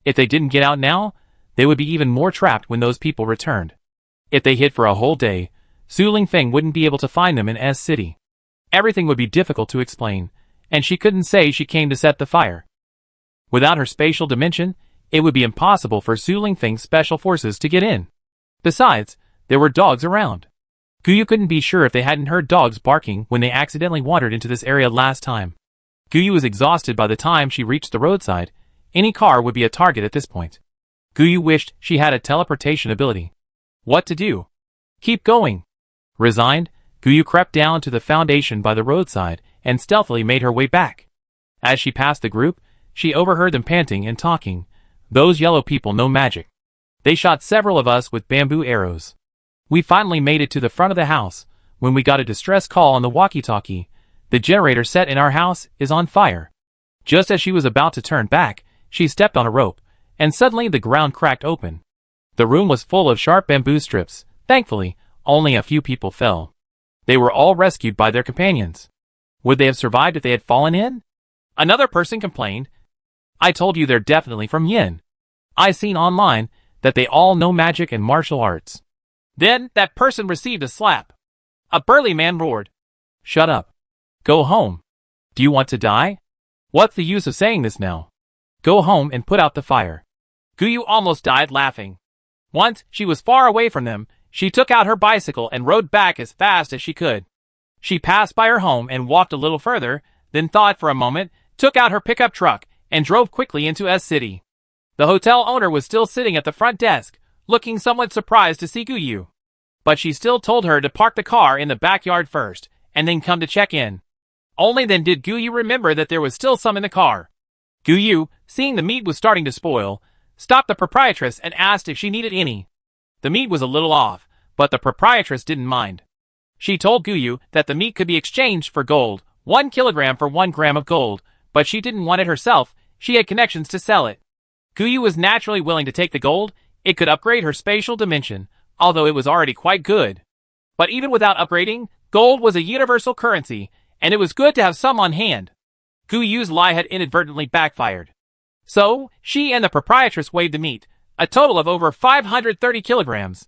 If they didn't get out now, they would be even more trapped when those people returned. If they hid for a whole day, Su Lingfeng wouldn't be able to find them in S City. Everything would be difficult to explain, and she couldn't say she came to set the fire. Without her spatial dimension, it would be impossible for Su Lingfeng's special forces to get in. Besides, there were dogs around. Guyu couldn't be sure if they hadn't heard dogs barking when they accidentally wandered into this area last time. Guyu was exhausted by the time she reached the roadside. Any car would be a target at this point. Guyu wished she had a teleportation ability. What to do? Keep going. Resigned, Guyu crept down to the foundation by the roadside and stealthily made her way back. As she passed the group, she overheard them panting and talking. "Those yellow people know magic. They shot several of us with bamboo arrows. We finally made it to the front of the house when we got a distress call on the walkie-talkie. The generator set in our house is on fire." Just as she was about to turn back, she stepped on a rope, and suddenly the ground cracked open. The room was full of sharp bamboo strips. Thankfully, only a few people fell. They were all rescued by their companions. Would they have survived if they had fallen in? Another person complained, "I told you they're definitely from Yin. I seen online that they all know magic and martial arts." Then that person received a slap. A burly man roared. Shut up. Go home. Do you want to die? What's the use of saying this now? Go home and put out the fire. Guyu almost died laughing. Once she was far away from them, she took out her bicycle and rode back as fast as she could. She passed by her home and walked a little further, then thought for a moment, took out her pickup truck, and drove quickly into S City. The hotel owner was still sitting at the front desk, looking somewhat surprised to see Guyu. But she still told her to park the car in the backyard first, and then come to check in. Only then did Guyu remember that there was still some in the car. Guyu, seeing the meat was starting to spoil, stopped the proprietress and asked if she needed any. The meat was a little off, but the proprietress didn't mind. She told Guyu that the meat could be exchanged for gold, 1 kilogram for 1 gram of gold, but she didn't want it herself, she had connections to sell it. Guyu was naturally willing to take the gold, it could upgrade her spatial dimension, although it was already quite good. But even without upgrading, gold was a universal currency, and it was good to have some on hand. Guyu's lie had inadvertently backfired. So, she and the proprietress weighed the meat, a total of over 530 kilograms.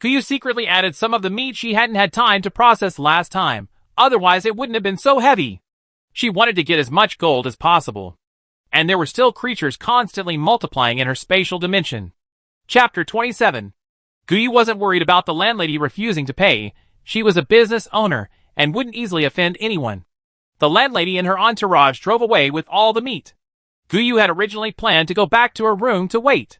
Guyu secretly added some of the meat she hadn't had time to process last time, otherwise it wouldn't have been so heavy. She wanted to get as much gold as possible. And there were still creatures constantly multiplying in her spatial dimension. Chapter 27. Guyu wasn't worried about the landlady refusing to pay. She was a business owner and wouldn't easily offend anyone. The landlady and her entourage drove away with all the meat. Guyu had originally planned to go back to her room to wait.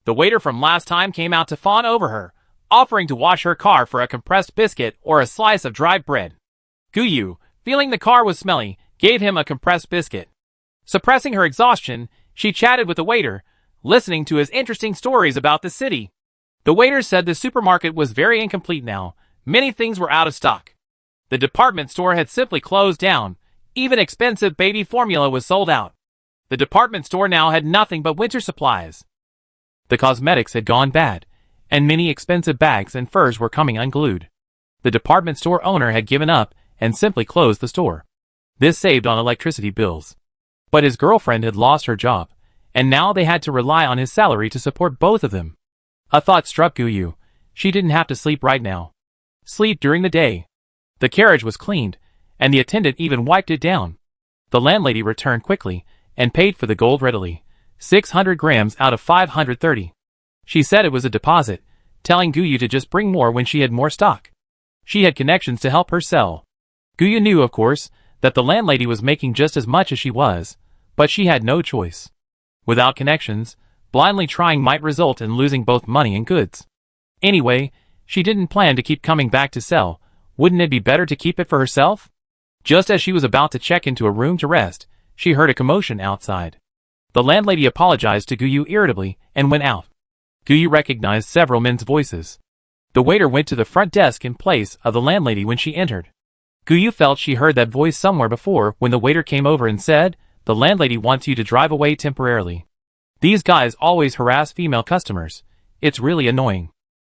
The waiter from last time came out to fawn over her, offering to wash her car for a compressed biscuit or a slice of dried bread. Guyu, feeling the car was smelly, gave him a compressed biscuit. Suppressing her exhaustion, she chatted with the waiter, listening to his interesting stories about the city. The waiter said the supermarket was very incomplete now. Many things were out of stock. The department store had simply closed down. Even expensive baby formula was sold out. The department store now had nothing but winter supplies. The cosmetics had gone bad, and many expensive bags and furs were coming unglued. The department store owner had given up and simply closed the store. This saved on electricity bills. But his girlfriend had lost her job, and now they had to rely on his salary to support both of them. A thought struck Guyu. She didn't have to sleep right now. Sleep during the day. The carriage was cleaned, and the attendant even wiped it down. The landlady returned quickly and paid for the gold readily, 600 grams out of 530. She said it was a deposit, telling Guyu to just bring more when she had more stock. She had connections to help her sell. Guyu knew, of course, that the landlady was making just as much as she was, but she had no choice. Without connections, blindly trying might result in losing both money and goods. Anyway, she didn't plan to keep coming back to sell. Wouldn't it be better to keep it for herself? Just as she was about to check into a room to rest, she heard a commotion outside. The landlady apologized to Guyu irritably and went out. Guyu recognized several men's voices. The waiter went to the front desk in place of the landlady when she entered. Guyu felt she heard that voice somewhere before when the waiter came over and said, "The landlady wants you to drive away temporarily. These guys always harass female customers. It's really annoying.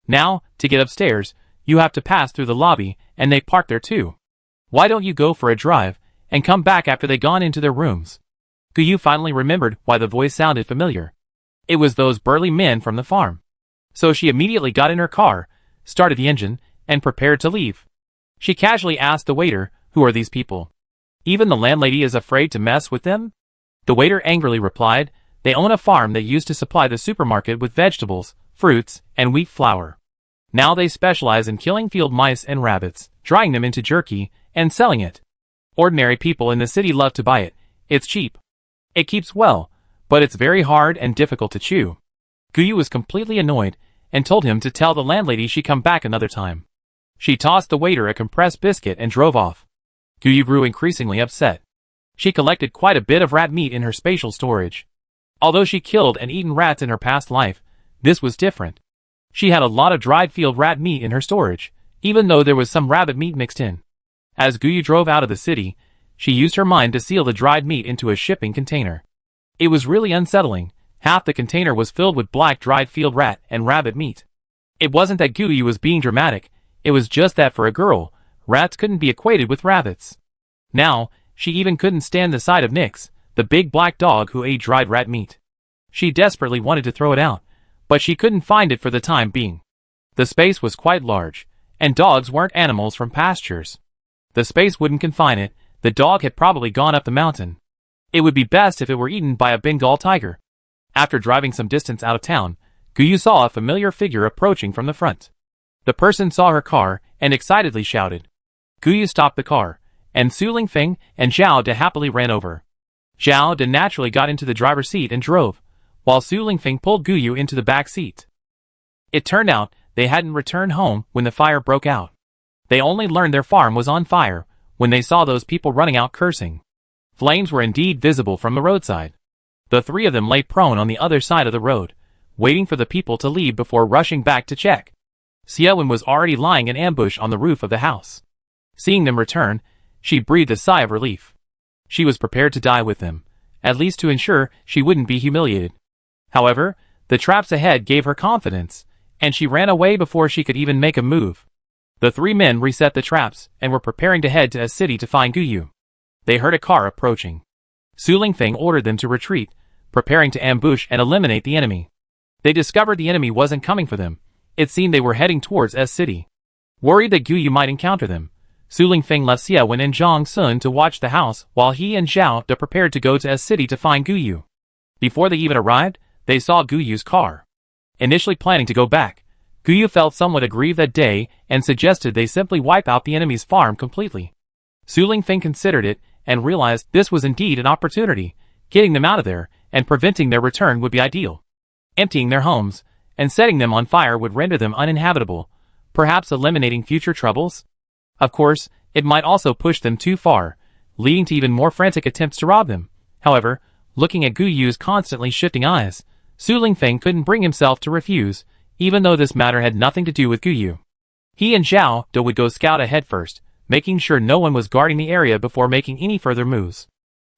Now, to get upstairs, you have to pass through the lobby, and they park there too. Why don't you go for a drive, and come back after they've gone into their rooms?" Guyu finally remembered why the voice sounded familiar. It was those burly men from the farm. So she immediately got in her car, started the engine, and prepared to leave. She casually asked the waiter, "Who are these people? Even the landlady is afraid to mess with them?" The waiter angrily replied, "They own a farm that used to supply the supermarket with vegetables, fruits, and wheat flour. Now they specialize in killing field mice and rabbits, drying them into jerky, and selling it. Ordinary people in the city love to buy it. It's cheap. It keeps well, but it's very hard and difficult to chew." Guyu was completely annoyed and told him to tell the landlady she'd come back another time. She tossed the waiter a compressed biscuit and drove off. Guyu grew increasingly upset. She collected quite a bit of rat meat in her spatial storage. Although she killed and eaten rats in her past life, this was different. She had a lot of dried field rat meat in her storage, even though there was some rabbit meat mixed in. As Guyu drove out of the city, she used her mind to seal the dried meat into a shipping container. It was really unsettling. Half the container was filled with black dried field rat and rabbit meat. It wasn't that Guyu was being dramatic, it was just that for a girl, rats couldn't be equated with rabbits. Now, she even couldn't stand the sight of Nix, the big black dog who ate dried rat meat. She desperately wanted to throw it out, but she couldn't find it for the time being. The space was quite large, And dogs weren't animals from pastures. The space wouldn't confine it, the dog had probably gone up the mountain. It would be best if it were eaten by a Bengal tiger. After driving some distance out of town, Guyu saw a familiar figure approaching from the front. The person saw her car and excitedly shouted. Guyu stopped the car, and Su Lingfeng and Zhao De happily ran over. Zhao De naturally got into the driver's seat and drove, while Su Lingfeng pulled Guyu into the back seat. It turned out they hadn't returned home when the fire broke out. They only learned their farm was on fire when they saw those people running out cursing. Flames were indeed visible from the roadside. The three of them lay prone on the other side of the road, waiting for the people to leave before rushing back to check. Xiaowen was already lying in ambush on the roof of the house. Seeing them return, she breathed a sigh of relief. She was prepared to die with them, at least to ensure she wouldn't be humiliated. However, the traps ahead gave her confidence, and she ran away before she could even make a move. The three men reset the traps and were preparing to head to a city to find Guyu. They heard a car approaching. Su Lingfeng ordered them to retreat, preparing to ambush and eliminate the enemy. They discovered the enemy wasn't coming for them. It seemed they were heading towards S City. Worried that Guyu might encounter them, Su Lingfeng left Xiaowen and Zhang Sun to watch the house while he and Zhao De prepared to go to S City to find Guyu. Before they even arrived, they saw Guyu's car. Initially planning to go back, Guyu felt somewhat aggrieved that day and suggested they simply wipe out the enemy's farm completely. Su Lingfeng considered it and realized this was indeed an opportunity. Getting them out of there and preventing their return would be ideal. Emptying their homes and setting them on fire would render them uninhabitable, perhaps eliminating future troubles. Of course, it might also push them too far, leading to even more frantic attempts to rob them. However, looking at Guyu's constantly shifting eyes, Su Lingfeng couldn't bring himself to refuse, even though this matter had nothing to do with Guyu. He and Zhao De would go scout ahead first, making sure no one was guarding the area before making any further moves.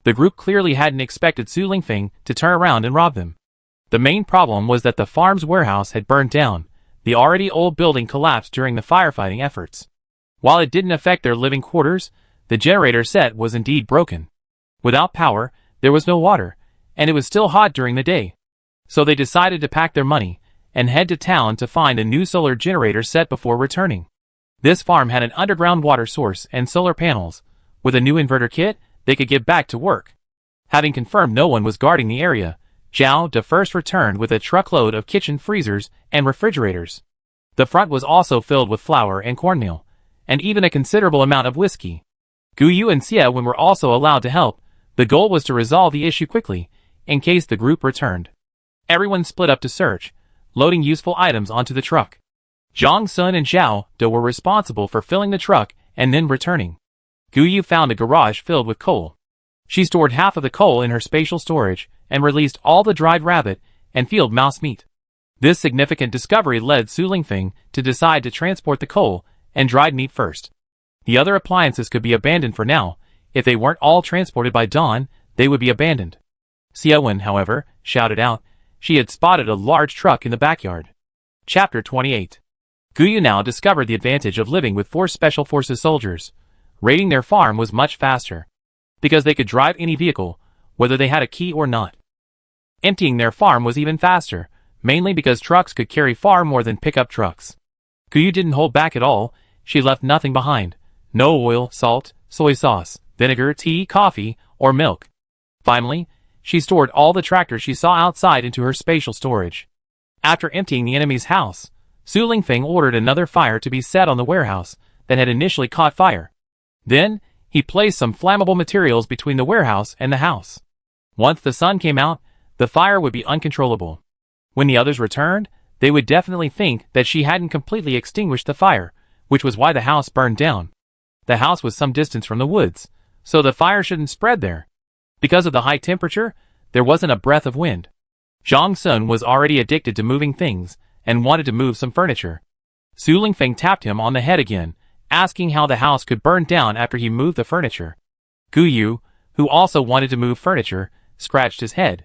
The group clearly hadn't expected Su Lingfeng to turn around and rob them. The main problem was that the farm's warehouse had burned down. The already old building collapsed during the firefighting efforts. While it didn't affect their living quarters, the generator set was indeed broken. Without power, there was no water, and it was still hot during the day. So they decided to pack their money and head to town to find a new solar generator set before returning. This farm had an underground water source and solar panels. With a new inverter kit, they could get back to work. Having confirmed no one was guarding the area, Zhao De first returned with a truckload of kitchen freezers and refrigerators. The front was also filled with flour and cornmeal, and even a considerable amount of whiskey. Guyu and Xiaowen were also allowed to help. The goal was to resolve the issue quickly, in case the group returned. Everyone split up to search, loading useful items onto the truck. Zhang Sun and Zhao De were responsible for filling the truck and then returning. Guyu found a garage filled with coal. She stored half of the coal in her spatial storage and released all the dried rabbit and field mouse meat. This significant discovery led Su Lingfeng to decide to transport the coal and dried meat first. The other appliances could be abandoned for now. If they weren't all transported by dawn, they would be abandoned. Xiaowen, however, shouted out. She had spotted a large truck in the backyard. Chapter 28. Guyu now discovered the advantage of living with 4 Special Forces soldiers. Raiding their farm was much faster, because they could drive any vehicle, whether they had a key or not. Emptying their farm was even faster, mainly because trucks could carry far more than pickup trucks. Guyu didn't hold back at all. She left nothing behind. No oil, salt, soy sauce, vinegar, tea, coffee, or milk. Finally, she stored all the tractors she saw outside into her spatial storage. After emptying the enemy's house, Su Lingfeng ordered another fire to be set on the warehouse that had initially caught fire. Then, he placed some flammable materials between the warehouse and the house. Once the sun came out, the fire would be uncontrollable. When the others returned, they would definitely think that she hadn't completely extinguished the fire, which was why the house burned down. The house was some distance from the woods, so the fire shouldn't spread there. Because of the high temperature, there wasn't a breath of wind. Zhang Sun was already addicted to moving things and wanted to move some furniture. Su Lingfeng tapped him on the head again, asking how the house could burn down after he moved the furniture. Guyu, who also wanted to move furniture, scratched his head.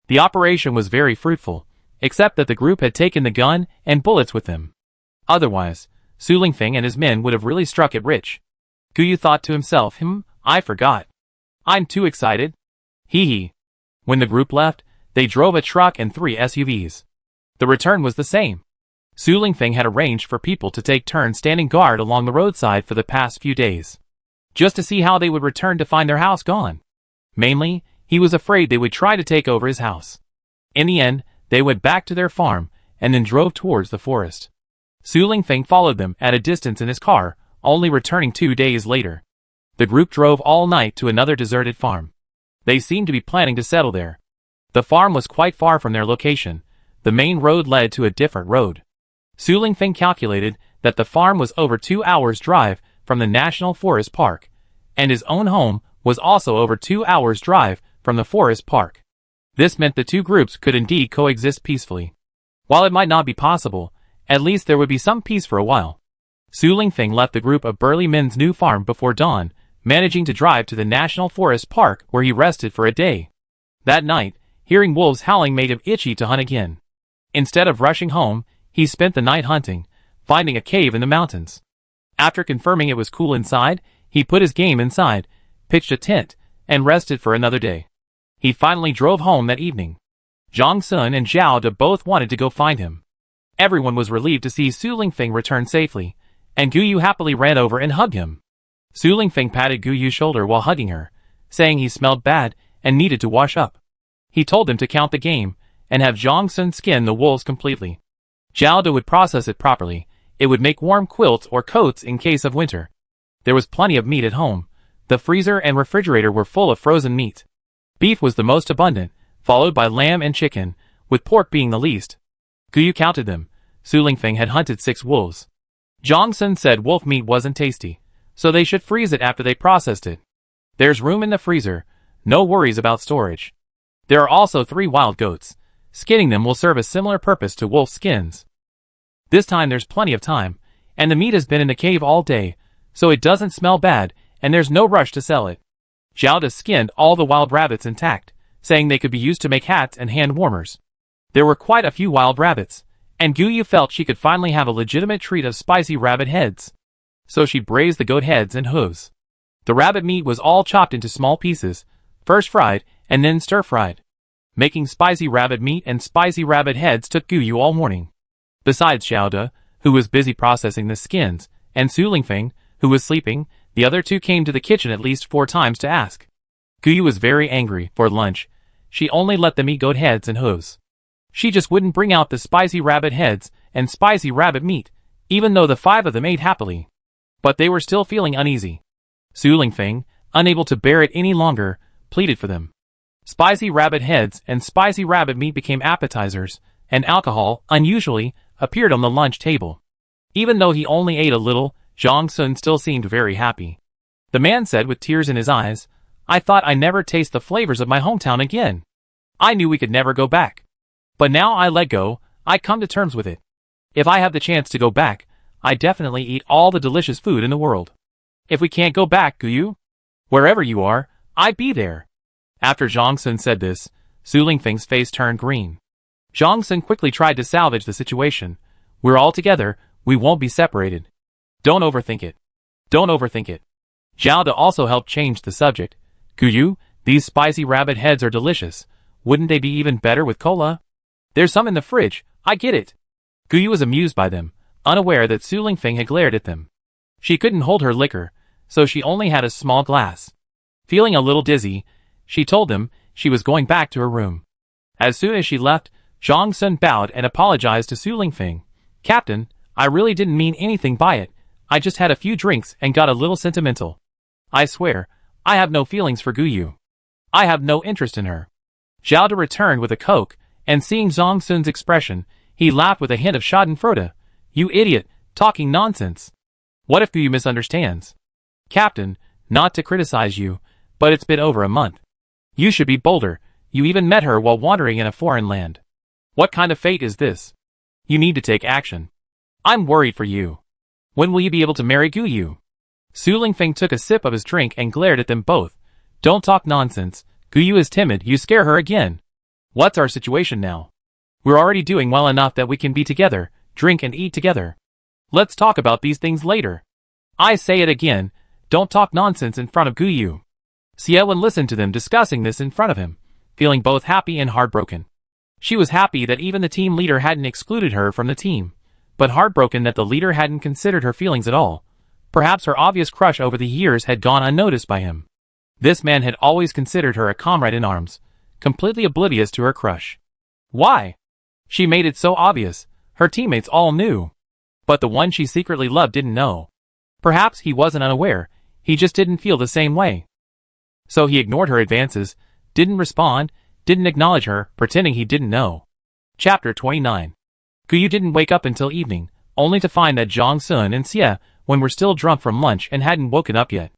The operation was very fruitful, except that the group had taken the gun and bullets with them. Otherwise, Su Lingfeng and his men would have really struck it rich. Guyu thought to himself, I forgot. I'm too excited. Hee hee. When the group left, they drove a truck and 3 SUVs. The return was the same. Su Lingfeng had arranged for people to take turns standing guard along the roadside for the past few days, just to see how they would return to find their house gone. Mainly, he was afraid they would try to take over his house. In the end, they went back to their farm, and then drove towards the forest. Su Lingfeng followed them at a distance in his car, only returning 2 days later. The group drove all night to another deserted farm. They seemed to be planning to settle there. The farm was quite far from their location. The main road led to a different road. Su Lingfeng calculated that the farm was over 2 hours' drive from the National Forest Park, and his own home was also over 2 hours' drive from the forest park. This meant the two groups could indeed coexist peacefully. While it might not be possible, at least there would be some peace for a while. Su Lingfeng left the group of burly men's new farm before dawn, managing to drive to the National Forest Park where he rested for a day. That night, hearing wolves howling made him itchy to hunt again. Instead of rushing home, he spent the night hunting, finding a cave in the mountains. After confirming it was cool inside, he put his game inside, pitched a tent, and rested for another day. He finally drove home that evening. Zhang Sun and Zhao De both wanted to go find him. Everyone was relieved to see Su Lingfeng return safely, and Gu Yu happily ran over and hugged him. Su Lingfeng patted Gu Yu's shoulder while hugging her, saying he smelled bad and needed to wash up. He told him to count the game, and have Zhang Sun skin the wolves completely. Zhao De would process it properly. It would make warm quilts or coats in case of winter. There was plenty of meat at home. The freezer and refrigerator were full of frozen meat. Beef was the most abundant, followed by lamb and chicken, with pork being the least. Gu Yu counted them. Su Lingfeng had hunted 6 wolves. Zhang Sun said wolf meat wasn't tasty, so they should freeze it after they processed it. There's room in the freezer, no worries about storage. There are also 3 wild goats. Skinning them will serve a similar purpose to wolf skins. This time there's plenty of time, and the meat has been in the cave all day, so it doesn't smell bad, and there's no rush to sell it. Zhao De skinned all the wild rabbits intact, saying they could be used to make hats and hand warmers. There were quite a few wild rabbits, and Gu Yu felt she could finally have a legitimate treat of spicy rabbit heads. So she braised the goat heads and hooves. The rabbit meat was all chopped into small pieces, first fried and then stir-fried. Making spicy rabbit meat and spicy rabbit heads took Gu Yu all morning. Besides Zhao De, who was busy processing the skins, and Su Lingfeng, who was sleeping, the other 2 came to the kitchen at least 4 times to ask. Gu Yu was very angry. For lunch, she only let them eat goat heads and hooves. She just wouldn't bring out the spicy rabbit heads and spicy rabbit meat, even though the 5 of them ate happily. But they were still feeling uneasy. Su Lingfeng, unable to bear it any longer, pleaded for them. Spicy rabbit heads and spicy rabbit meat became appetizers, and alcohol, unusually, appeared on the lunch table. Even though he only ate a little, Zhang Sun still seemed very happy. The man said with tears in his eyes, "I thought I'd never taste the flavors of my hometown again. I knew we could never go back. But now I let go, I come to terms with it. If I have the chance to go back, I definitely eat all the delicious food in the world. If we can't go back, Gu Yu, wherever you are, I'd be there." After Zhang Sun said this, Su Lingfeng's face turned green. Zhang Sun quickly tried to salvage the situation. "We're all together, we won't be separated. Don't overthink it. Don't overthink it." Zhao De also helped change the subject. "Gu Yu, these spicy rabbit heads are delicious. Wouldn't they be even better with cola? There's some in the fridge, I get it." Gu Yu was amused by them, unaware that Su Lingfeng had glared at them. She couldn't hold her liquor, so she only had a small glass. Feeling a little dizzy, she told them she was going back to her room. As soon as she left, Zhang Sun bowed and apologized to Su Lingfeng. "Captain, I really didn't mean anything by it. I just had a few drinks and got a little sentimental. I swear, I have no feelings for Gu Yu. I have no interest in her." Zhao De returned with a Coke, and seeing Zhang Sun's expression, he laughed with a hint of schadenfreude. "You idiot, talking nonsense. What if Gu Yu misunderstands? Captain, not to criticize you, but it's been over a month. You should be bolder. You even met her while wandering in a foreign land. What kind of fate is this? You need to take action. I'm worried for you. When will you be able to marry Gu Yu?" Su Lingfeng took a sip of his drink and glared at them both. "Don't talk nonsense. Gu Yu is timid, you scare her again. What's our situation now? We're already doing well enough that we can be together, drink and eat together. Let's talk about these things later. I say it again, don't talk nonsense in front of Gu Yu." Xiaowen listened to them discussing this in front of him, feeling both happy and heartbroken. She was happy that even the team leader hadn't excluded her from the team, but heartbroken that the leader hadn't considered her feelings at all. Perhaps her obvious crush over the years had gone unnoticed by him. This man had always considered her a comrade in arms, completely oblivious to her crush. Why? She made it so obvious. Her teammates all knew. But the one she secretly loved didn't know. Perhaps he wasn't unaware, he just didn't feel the same way. So he ignored her advances, didn't respond, didn't acknowledge her, pretending he didn't know. Chapter 29. Guyu didn't wake up until evening, only to find that Jong Sun and Xie were still drunk from lunch and hadn't woken up yet.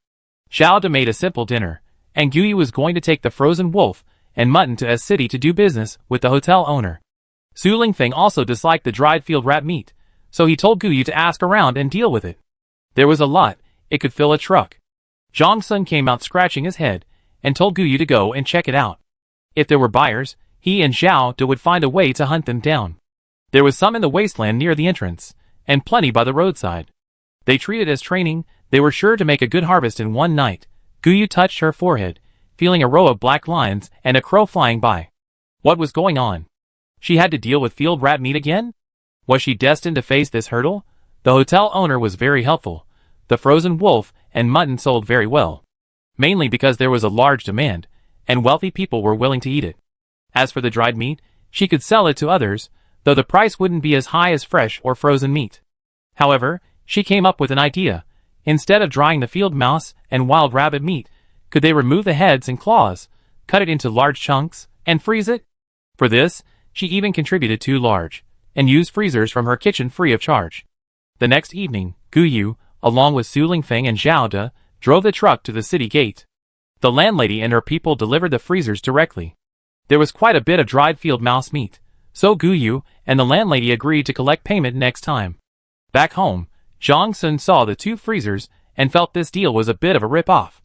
Xiao De made a simple dinner, and Guyu was going to take the frozen wolf and mutton to a city to do business with the hotel owner. Su Lingfeng also disliked the dried field rat meat, so he told Guyu to ask around and deal with it. There was a lot, it could fill a truck. Jong Sun came out scratching his head, and told Guyu to go and check it out. If there were buyers, he and Xiao De would find a way to hunt them down. There was some in the wasteland near the entrance, and plenty by the roadside. They treated as training, they were sure to make a good harvest in one night. Guyu touched her forehead, feeling a row of black lines and a crow flying by. What was going on? She had to deal with field rat meat again? Was she destined to face this hurdle? The hotel owner was very helpful. The frozen wolf and mutton sold very well. Mainly because there was a large demand, and wealthy people were willing to eat it. As for the dried meat, she could sell it to others, though the price wouldn't be as high as fresh or frozen meat. However, she came up with an idea. Instead of drying the field mouse and wild rabbit meat, could they remove the heads and claws, cut it into large chunks, and freeze it? For this, she even contributed 2 large, and used freezers from her kitchen free of charge. The next evening, Guyu, along with Su Lingfeng and Xiao De, drove the truck to the city gate. The landlady and her people delivered the freezers directly. There was quite a bit of dried field mouse meat, so Guyu and the landlady agreed to collect payment next time. Back home, Jong Sun saw the 2 freezers and felt this deal was a bit of a rip-off.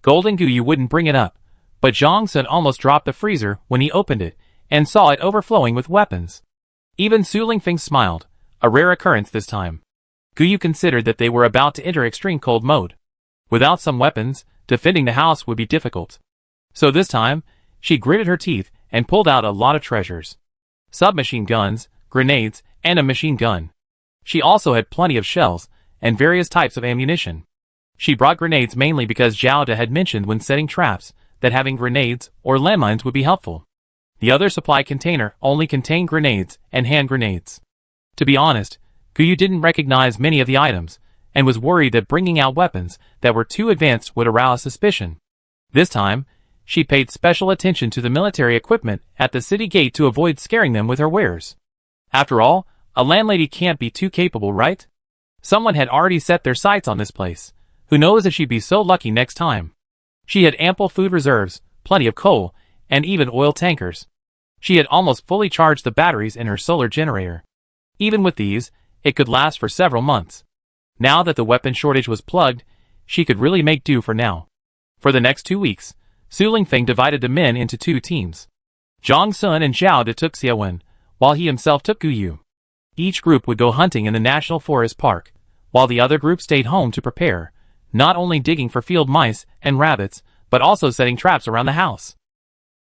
Golden Guyu wouldn't bring it up, but Jong Sun almost dropped the freezer when he opened it and saw it overflowing with weapons. Even Su Lingfeng smiled, a rare occurrence this time. Guyu considered that they were about to enter extreme cold mode. Without some weapons, defending the house would be difficult. So this time, she gritted her teeth and pulled out a lot of treasures. Submachine guns, grenades, and a machine gun. She also had plenty of shells and various types of ammunition. She brought grenades mainly because Xiao De had mentioned when setting traps that having grenades or landmines would be helpful. The other supply container only contained grenades and hand grenades. To be honest, Guyu didn't recognize many of the items, and was worried that bringing out weapons that were too advanced would arouse suspicion. This time, she paid special attention to the military equipment at the city gate to avoid scaring them with her wares. After all, a landlady can't be too capable, right? Someone had already set their sights on this place. Who knows if she'd be so lucky next time. She had ample food reserves, plenty of coal, and even oil tankers. She had almost fully charged the batteries in her solar generator. Even with these, it could last for several months. Now that the weapon shortage was plugged, she could really make do for now. For the next 2 weeks, Su Lingfeng divided the men into 2 teams. Jong Sun and Xiao De took Xiaowen, while he himself took Guyu. Each group would go hunting in the National Forest Park, while the other group stayed home to prepare, not only digging for field mice and rabbits, but also setting traps around the house.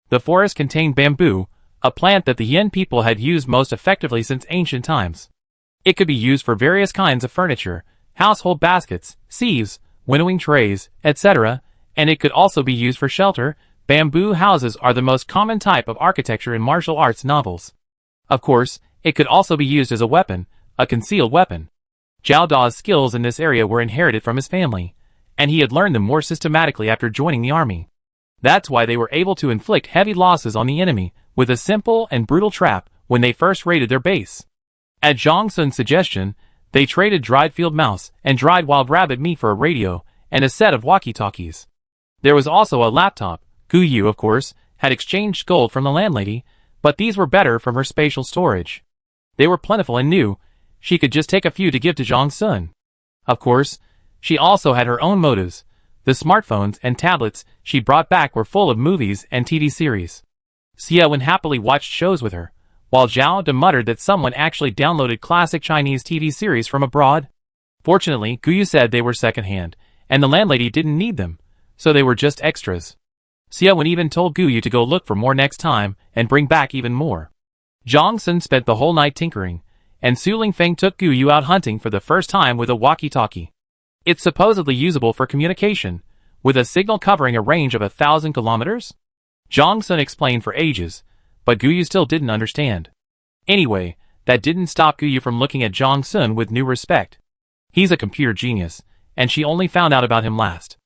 The forest contained bamboo, a plant that the Yin people had used most effectively since ancient times. It could be used for various kinds of furniture, household baskets, sieves, winnowing trays, etc., and it could also be used for shelter. Bamboo houses are the most common type of architecture in martial arts novels. Of course, it could also be used as a weapon, a concealed weapon. Zhao Da's skills in this area were inherited from his family, and he had learned them more systematically after joining the army. That's why they were able to inflict heavy losses on the enemy with a simple and brutal trap when they first raided their base. At Zhang Sun's suggestion, they traded dried field mouse and dried wild rabbit meat for a radio and a set of walkie-talkies. There was also a laptop. Guyu, of course, had exchanged gold from the landlady, but these were better from her spatial storage. They were plentiful and new. She could just take a few to give to Zhang Sun. Of course, she also had her own motives. The smartphones and tablets she brought back were full of movies and TV series. Xiaowen happily watched shows with her, while Zhao De muttered that someone actually downloaded classic Chinese TV series from abroad. Fortunately, Guyu said they were secondhand, and the landlady didn't need them, so they were just extras. Xiaowen even told Guyu to go look for more next time and bring back even more. Zhang Sun spent the whole night tinkering, and Su Lingfeng took Guyu out hunting for the first time with a walkie-talkie. It's supposedly usable for communication, with a signal covering a range of 1,000 kilometers? Zhang Sun explained for ages, but Guyu still didn't understand. Anyway, that didn't stop Guyu from looking at Zhang Sun with new respect. He's a computer genius, and she only found out about him last.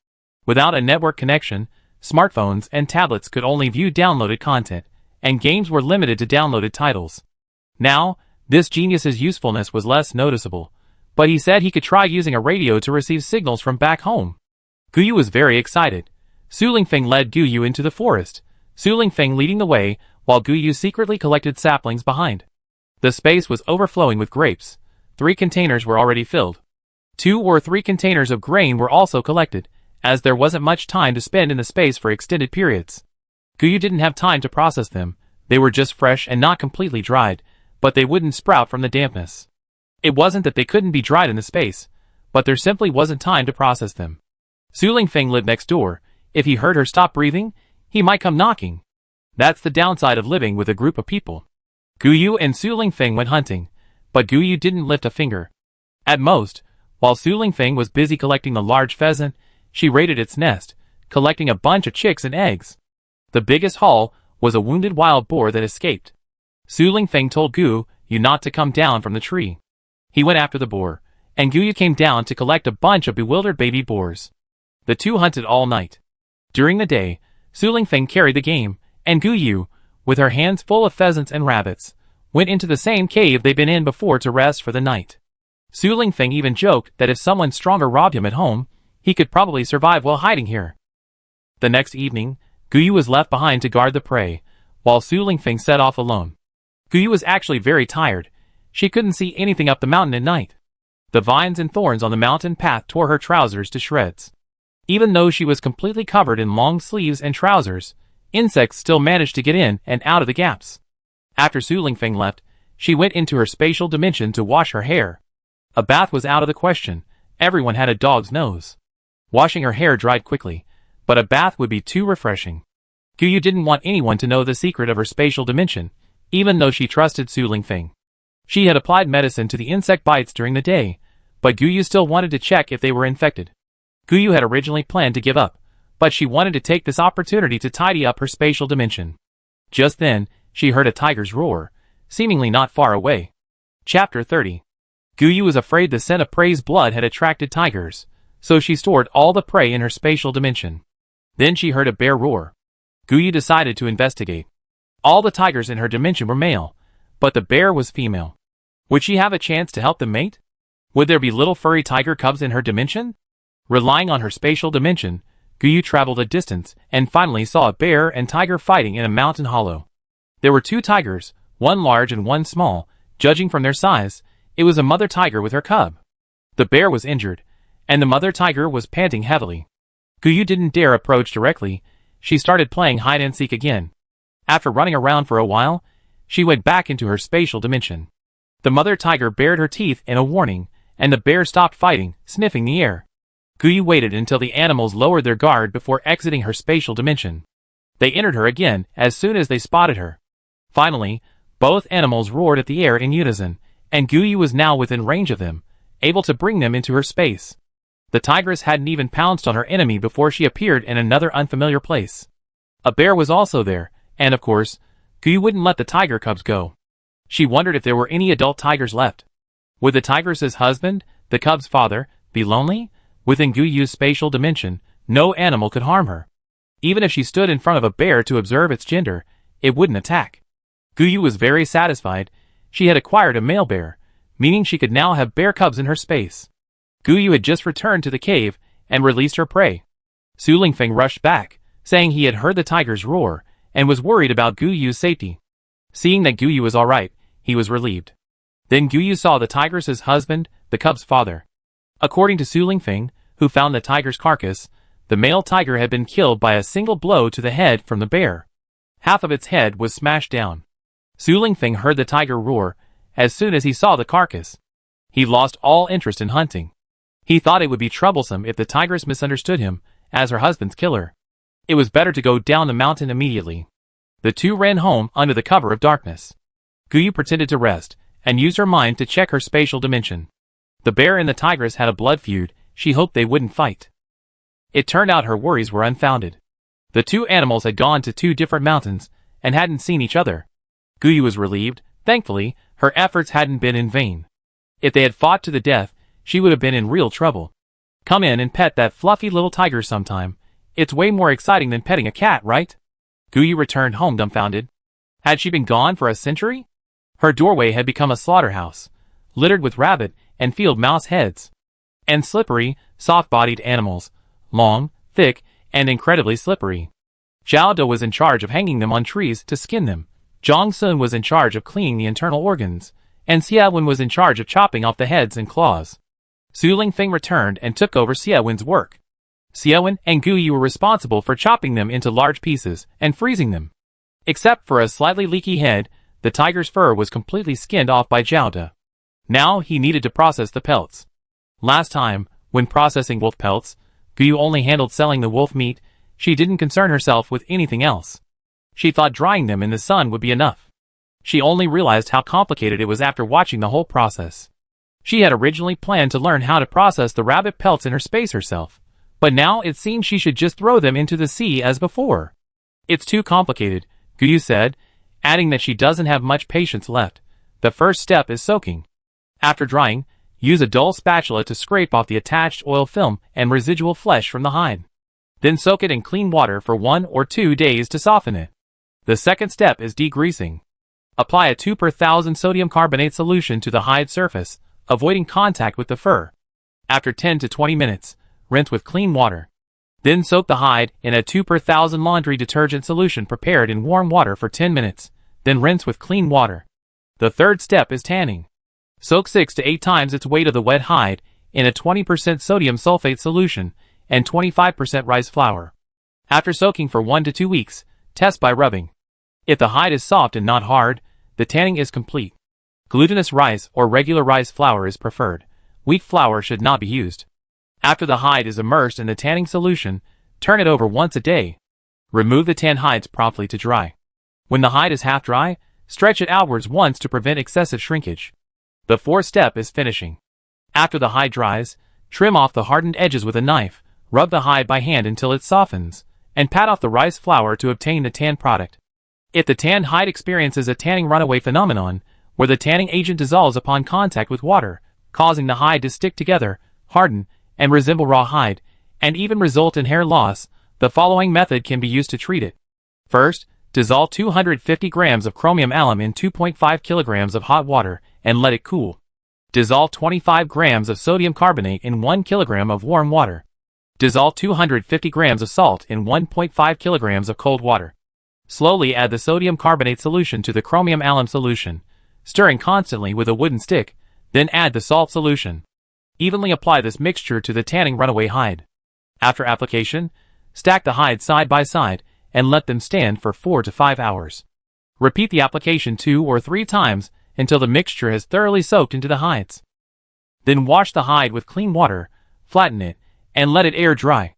Without a network connection, smartphones and tablets could only view downloaded content, and games were limited to downloaded titles. Now, this genius's usefulness was less noticeable, but he said he could try using a radio to receive signals from back home. Guyu was very excited. Su Lingfeng led Guyu into the forest, Su Lingfeng leading the way, while Guyu secretly collected saplings behind. The space was overflowing with grapes. 3 containers were already filled. 2 or 3 containers of grain were also collected, as there wasn't much time to spend in the space for extended periods. Guyu didn't have time to process them. They were just fresh and not completely dried, but they wouldn't sprout from the dampness. It wasn't that they couldn't be dried in the space, but there simply wasn't time to process them. Su Lingfeng lived next door. If he heard her stop breathing, he might come knocking. That's the downside of living with a group of people. Guyu and Su Lingfeng went hunting, but Guyu didn't lift a finger. At most, while Su Lingfeng was busy collecting the large pheasant, she raided its nest, collecting a bunch of chicks and eggs. The biggest haul was a wounded wild boar that escaped. Su Lingfeng told Guyu not to come down from the tree. He went after the boar, and Guyu came down to collect a bunch of bewildered baby boars. The two hunted all night. During the day, Su Lingfeng carried the game, and Guyu, with her hands full of pheasants and rabbits, went into the same cave they'd been in before to rest for the night. Su Lingfeng even joked that if someone stronger robbed him at home, he could probably survive while hiding here. The next evening, Guyu was left behind to guard the prey, while Su Lingfeng set off alone. Guyu was actually very tired. She couldn't see anything up the mountain at night. The vines and thorns on the mountain path tore her trousers to shreds. Even though she was completely covered in long sleeves and trousers, insects still managed to get in and out of the gaps. After Su Lingfeng left, she went into her spatial dimension to wash her hair. A bath was out of the question. Everyone had a dog's nose. Washing her hair dried quickly, but a bath would be too refreshing. Guyu didn't want anyone to know the secret of her spatial dimension, even though she trusted Su Lingfeng. She had applied medicine to the insect bites during the day, but Guyu still wanted to check if they were infected. Guyu had originally planned to give up, but she wanted to take this opportunity to tidy up her spatial dimension. Just then, she heard a tiger's roar, seemingly not far away. Chapter 30. Guyu was afraid the scent of prey's blood had attracted tigers, so she stored all the prey in her spatial dimension. Then she heard a bear roar. Guyu decided to investigate. All the tigers in her dimension were male, but the bear was female. Would she have a chance to help them mate? Would there be little furry tiger cubs in her dimension? Relying on her spatial dimension, Guyu traveled a distance and finally saw a bear and tiger fighting in a mountain hollow. There were 2 tigers, one large and one small. Judging from their size, it was a mother tiger with her cub. The bear was injured, and the mother tiger was panting heavily. Guyu didn't dare approach directly. She started playing hide-and-seek again. After running around for a while, she went back into her spatial dimension. The mother tiger bared her teeth in a warning, and the bear stopped fighting, sniffing the air. Guyu waited until the animals lowered their guard before exiting her spatial dimension. They entered her again as soon as they spotted her. Finally, both animals roared at the air in unison, and Guyu was now within range of them, able to bring them into her space. The tigress hadn't even pounced on her enemy before she appeared in another unfamiliar place. A bear was also there, and of course, Guyu wouldn't let the tiger cubs go. She wondered if there were any adult tigers left. Would the tigress's husband, the cub's father, be lonely? Within Guyu's spatial dimension, no animal could harm her. Even if she stood in front of a bear to observe its gender, it wouldn't attack. Guyu was very satisfied. She had acquired a male bear, meaning she could now have bear cubs in her space. Guyu had just returned to the cave and released her prey. Su Lingfeng rushed back, saying he had heard the tiger's roar and was worried about Guyu's safety. Seeing that Guyu was alright, he was relieved. Then Guyu saw the tigress's husband, the cub's father. According to Su Lingfeng, who found the tiger's carcass, the male tiger had been killed by a single blow to the head from the bear. Half of its head was smashed down. Su Lingfeng heard the tiger roar as soon as he saw the carcass. He lost all interest in hunting. He thought it would be troublesome if the tigress misunderstood him as her husband's killer. It was better to go down the mountain immediately. The two ran home under the cover of darkness. Guyu pretended to rest, and used her mind to check her spatial dimension. The bear and the tigress had a blood feud. She hoped they wouldn't fight. It turned out her worries were unfounded. The two animals had gone to two different mountains and hadn't seen each other. Guyu was relieved. Thankfully, her efforts hadn't been in vain. If they had fought to the death, she would have been in real trouble. Come in and pet that fluffy little tiger sometime. It's way more exciting than petting a cat, right? Guyu returned home dumbfounded. Had she been gone for a century? Her doorway had become a slaughterhouse, littered with rabbit and field mouse heads. And slippery, soft-bodied animals, long, thick, and incredibly slippery. Zhao De was in charge of hanging them on trees to skin them. Zhang Sun was in charge of cleaning the internal organs, and Xie Wen was in charge of chopping off the heads and claws. Su Lingfeng returned and took over Xie Wen's work. Xie Wen and Guyu were responsible for chopping them into large pieces and freezing them. Except for a slightly leaky head, the tiger's fur was completely skinned off by Zhao De. Now he needed to process the pelts. Last time, when processing wolf pelts, Guyu only handled selling the wolf meat. She didn't concern herself with anything else. She thought drying them in the sun would be enough. She only realized how complicated it was after watching the whole process. She had originally planned to learn how to process the rabbit pelts in her space herself, but now it seemed she should just throw them into the sea as before. It's too complicated, Guyu said, adding that she doesn't have much patience left. The first step is soaking. After drying, use a dull spatula to scrape off the attached oil film and residual flesh from the hide. Then soak it in clean water for 1 or 2 days to soften it. The second step is degreasing. Apply a 2 per 1,000 sodium carbonate solution to the hide surface, avoiding contact with the fur. After 10 to 20 minutes, rinse with clean water. Then soak the hide in a 2 per 1,000 laundry detergent solution prepared in warm water for 10 minutes, then rinse with clean water. The third step is tanning. Soak 6 to 8 times its weight of the wet hide in a 20% sodium sulfate solution and 25% rice flour. After soaking for 1 to 2 weeks, test by rubbing. If the hide is soft and not hard, the tanning is complete. Glutinous rice or regular rice flour is preferred. Wheat flour should not be used. After the hide is immersed in the tanning solution, turn it over once a day. Remove the tan hides promptly to dry. When the hide is half dry, stretch it outwards once to prevent excessive shrinkage. The fourth step is finishing. After the hide dries, trim off the hardened edges with a knife, rub the hide by hand until it softens, and pat off the rice flour to obtain the tan product. If the tanned hide experiences a tanning runaway phenomenon, where the tanning agent dissolves upon contact with water, causing the hide to stick together, harden, and resemble raw hide, and even result in hair loss, the following method can be used to treat it. First, dissolve 250 grams of chromium alum in 2.5 kilograms of hot water and let it cool. Dissolve 25 grams of sodium carbonate in 1 kilogram of warm water. Dissolve 250 grams of salt in 1.5 kilograms of cold water. Slowly add the sodium carbonate solution to the chromium alum solution, stirring constantly with a wooden stick, then add the salt solution. Evenly apply this mixture to the tanning runaway hide. After application, stack the hides side by side and let them stand for 4 to 5 hours. Repeat the application 2 or 3 times until the mixture has thoroughly soaked into the hides. Then wash the hide with clean water, flatten it, and let it air dry.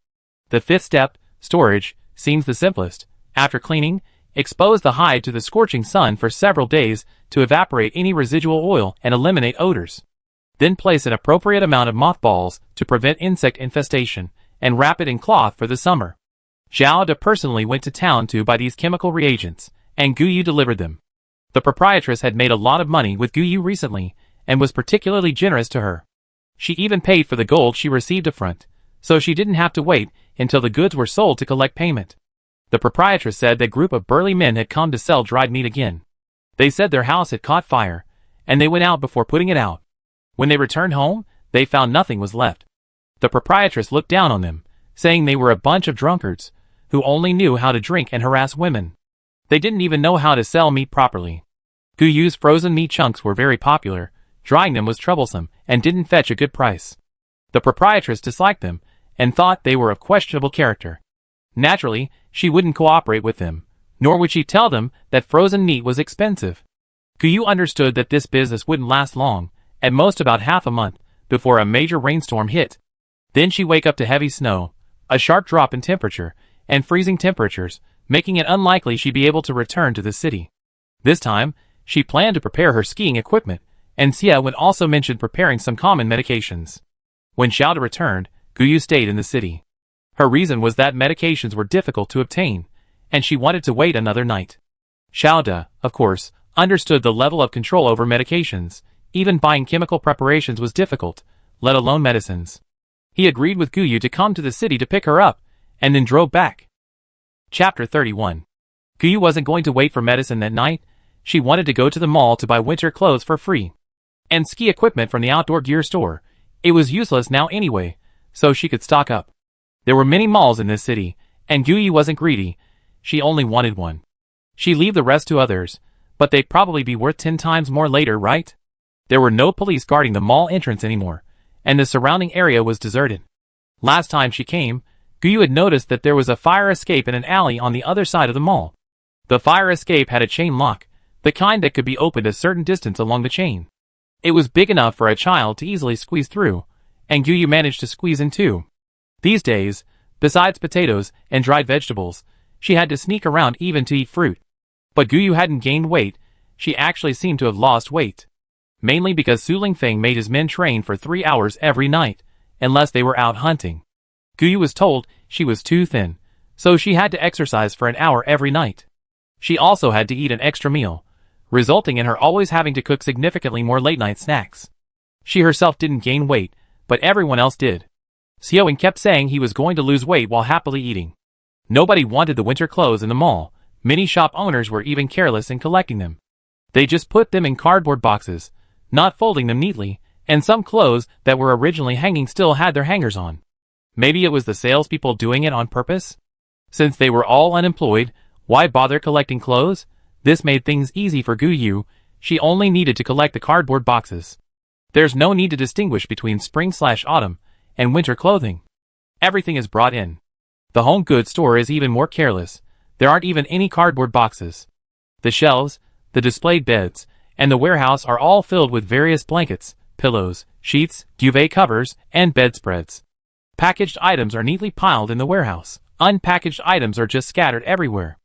The fifth step, storage, seems the simplest. After cleaning, expose the hide to the scorching sun for several days to evaporate any residual oil and eliminate odors. Then place an appropriate amount of mothballs to prevent insect infestation, and wrap it in cloth for the summer. Zhao De personally went to town to buy these chemical reagents, and Guyu delivered them. The proprietress had made a lot of money with Guyu recently, and was particularly generous to her. She even paid for the gold she received upfront, so she didn't have to wait until the goods were sold to collect payment. The proprietress said that group of burly men had come to sell dried meat again. They said their house had caught fire, and they went out before putting it out. When they returned home, they found nothing was left. The proprietress looked down on them, saying they were a bunch of drunkards, who only knew how to drink and harass women. They didn't even know how to sell meat properly. Guyu's frozen meat chunks were very popular, drying them was troublesome, and didn't fetch a good price. The proprietress disliked them, and thought they were of questionable character. Naturally, she wouldn't cooperate with them, nor would she tell them that frozen meat was expensive. Guyu understood that this business wouldn't last long, at most about half a month, before a major rainstorm hit. Then she wake up to heavy snow, a sharp drop in temperature, and freezing temperatures, making it unlikely she'd be able to return to the city. This time, she planned to prepare her skiing equipment, and Xia would also mention preparing some common medications. When Xiaoda returned, Guyu stayed in the city. Her reason was that medications were difficult to obtain, and she wanted to wait another night. Xiaoda, of course, understood the level of control over medications. Even buying chemical preparations was difficult, let alone medicines. He agreed with Guyu to come to the city to pick her up, and then drove back. Chapter 31. Guyu wasn't going to wait for medicine that night. She wanted to go to the mall to buy winter clothes for free. And ski equipment from the outdoor gear store. It was useless now anyway, so she could stock up. There were many malls in this city, and Guyu wasn't greedy. She only wanted one. She'd leave the rest to others, but they'd probably be worth 10 times more later, right? There were no police guarding the mall entrance anymore, and the surrounding area was deserted. Last time she came, Guyu had noticed that there was a fire escape in an alley on the other side of the mall. The fire escape had a chain lock, the kind that could be opened a certain distance along the chain. It was big enough for a child to easily squeeze through, and Guyu managed to squeeze in too. These days, besides potatoes and dried vegetables, she had to sneak around even to eat fruit. But Guyu hadn't gained weight, she actually seemed to have lost weight. Mainly because Su Lingfeng made his men train for 3 hours every night, unless they were out hunting. Guyu was told she was too thin, so she had to exercise for an hour every night. She also had to eat an extra meal, resulting in her always having to cook significantly more late-night snacks. She herself didn't gain weight, but everyone else did. Xiaowen kept saying he was going to lose weight while happily eating. Nobody wanted the winter clothes in the mall. Many shop owners were even careless in collecting them. They just put them in cardboard boxes, not folding them neatly, and some clothes that were originally hanging still had their hangers on. Maybe it was the salespeople doing it on purpose? Since they were all unemployed, why bother collecting clothes? This made things easy for Guyu. She only needed to collect the cardboard boxes. There's no need to distinguish between spring/autumn and winter clothing. Everything is brought in. The home goods store is even more careless. There aren't even any cardboard boxes. The shelves, the displayed beds, and the warehouse are all filled with various blankets, pillows, sheets, duvet covers, and bedspreads. Packaged items are neatly piled in the warehouse. Unpackaged items are just scattered everywhere.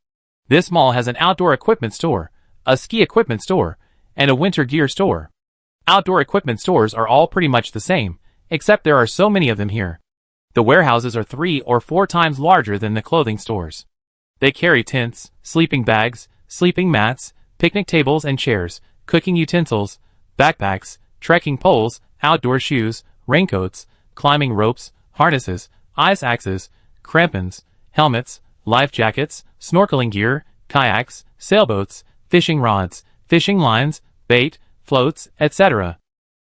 This mall has an outdoor equipment store, a ski equipment store, and a winter gear store. Outdoor equipment stores are all pretty much the same, except there are so many of them here. The warehouses are 3 or 4 times larger than the clothing stores. They carry tents, sleeping bags, sleeping mats, picnic tables and chairs, cooking utensils, backpacks, trekking poles, outdoor shoes, raincoats, climbing ropes, harnesses, ice axes, crampons, helmets, life jackets, snorkeling gear, kayaks, sailboats, fishing rods, fishing lines, bait, floats, etc.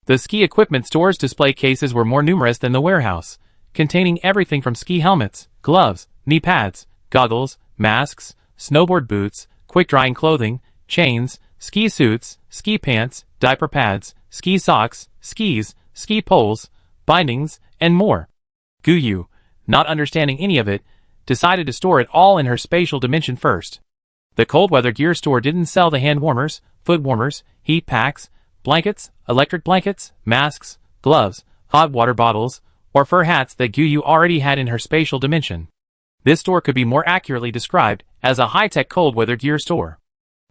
The ski equipment store's display cases were more numerous than the warehouse, containing everything from ski helmets, gloves, knee pads, goggles, masks, snowboard boots, quick-drying clothing, chains, ski suits, ski pants, diaper pads, ski socks, skis, ski poles, bindings, and more. Guyu, not understanding any of it, decided to store it all in her spatial dimension first. The cold weather gear store didn't sell the hand warmers, foot warmers, heat packs, blankets, electric blankets, masks, gloves, hot water bottles, or fur hats that Guyu already had in her spatial dimension. This store could be more accurately described as a high-tech cold weather gear store.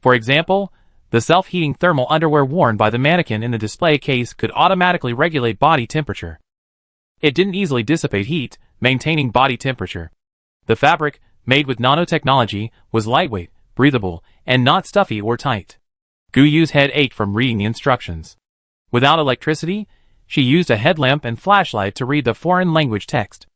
For example, the self-heating thermal underwear worn by the mannequin in the display case could automatically regulate body temperature. It didn't easily dissipate heat, maintaining body temperature. The fabric, made with nanotechnology, was lightweight, breathable, and not stuffy or tight. Guyu's head ached from reading the instructions. Without electricity, she used a headlamp and flashlight to read the foreign language text.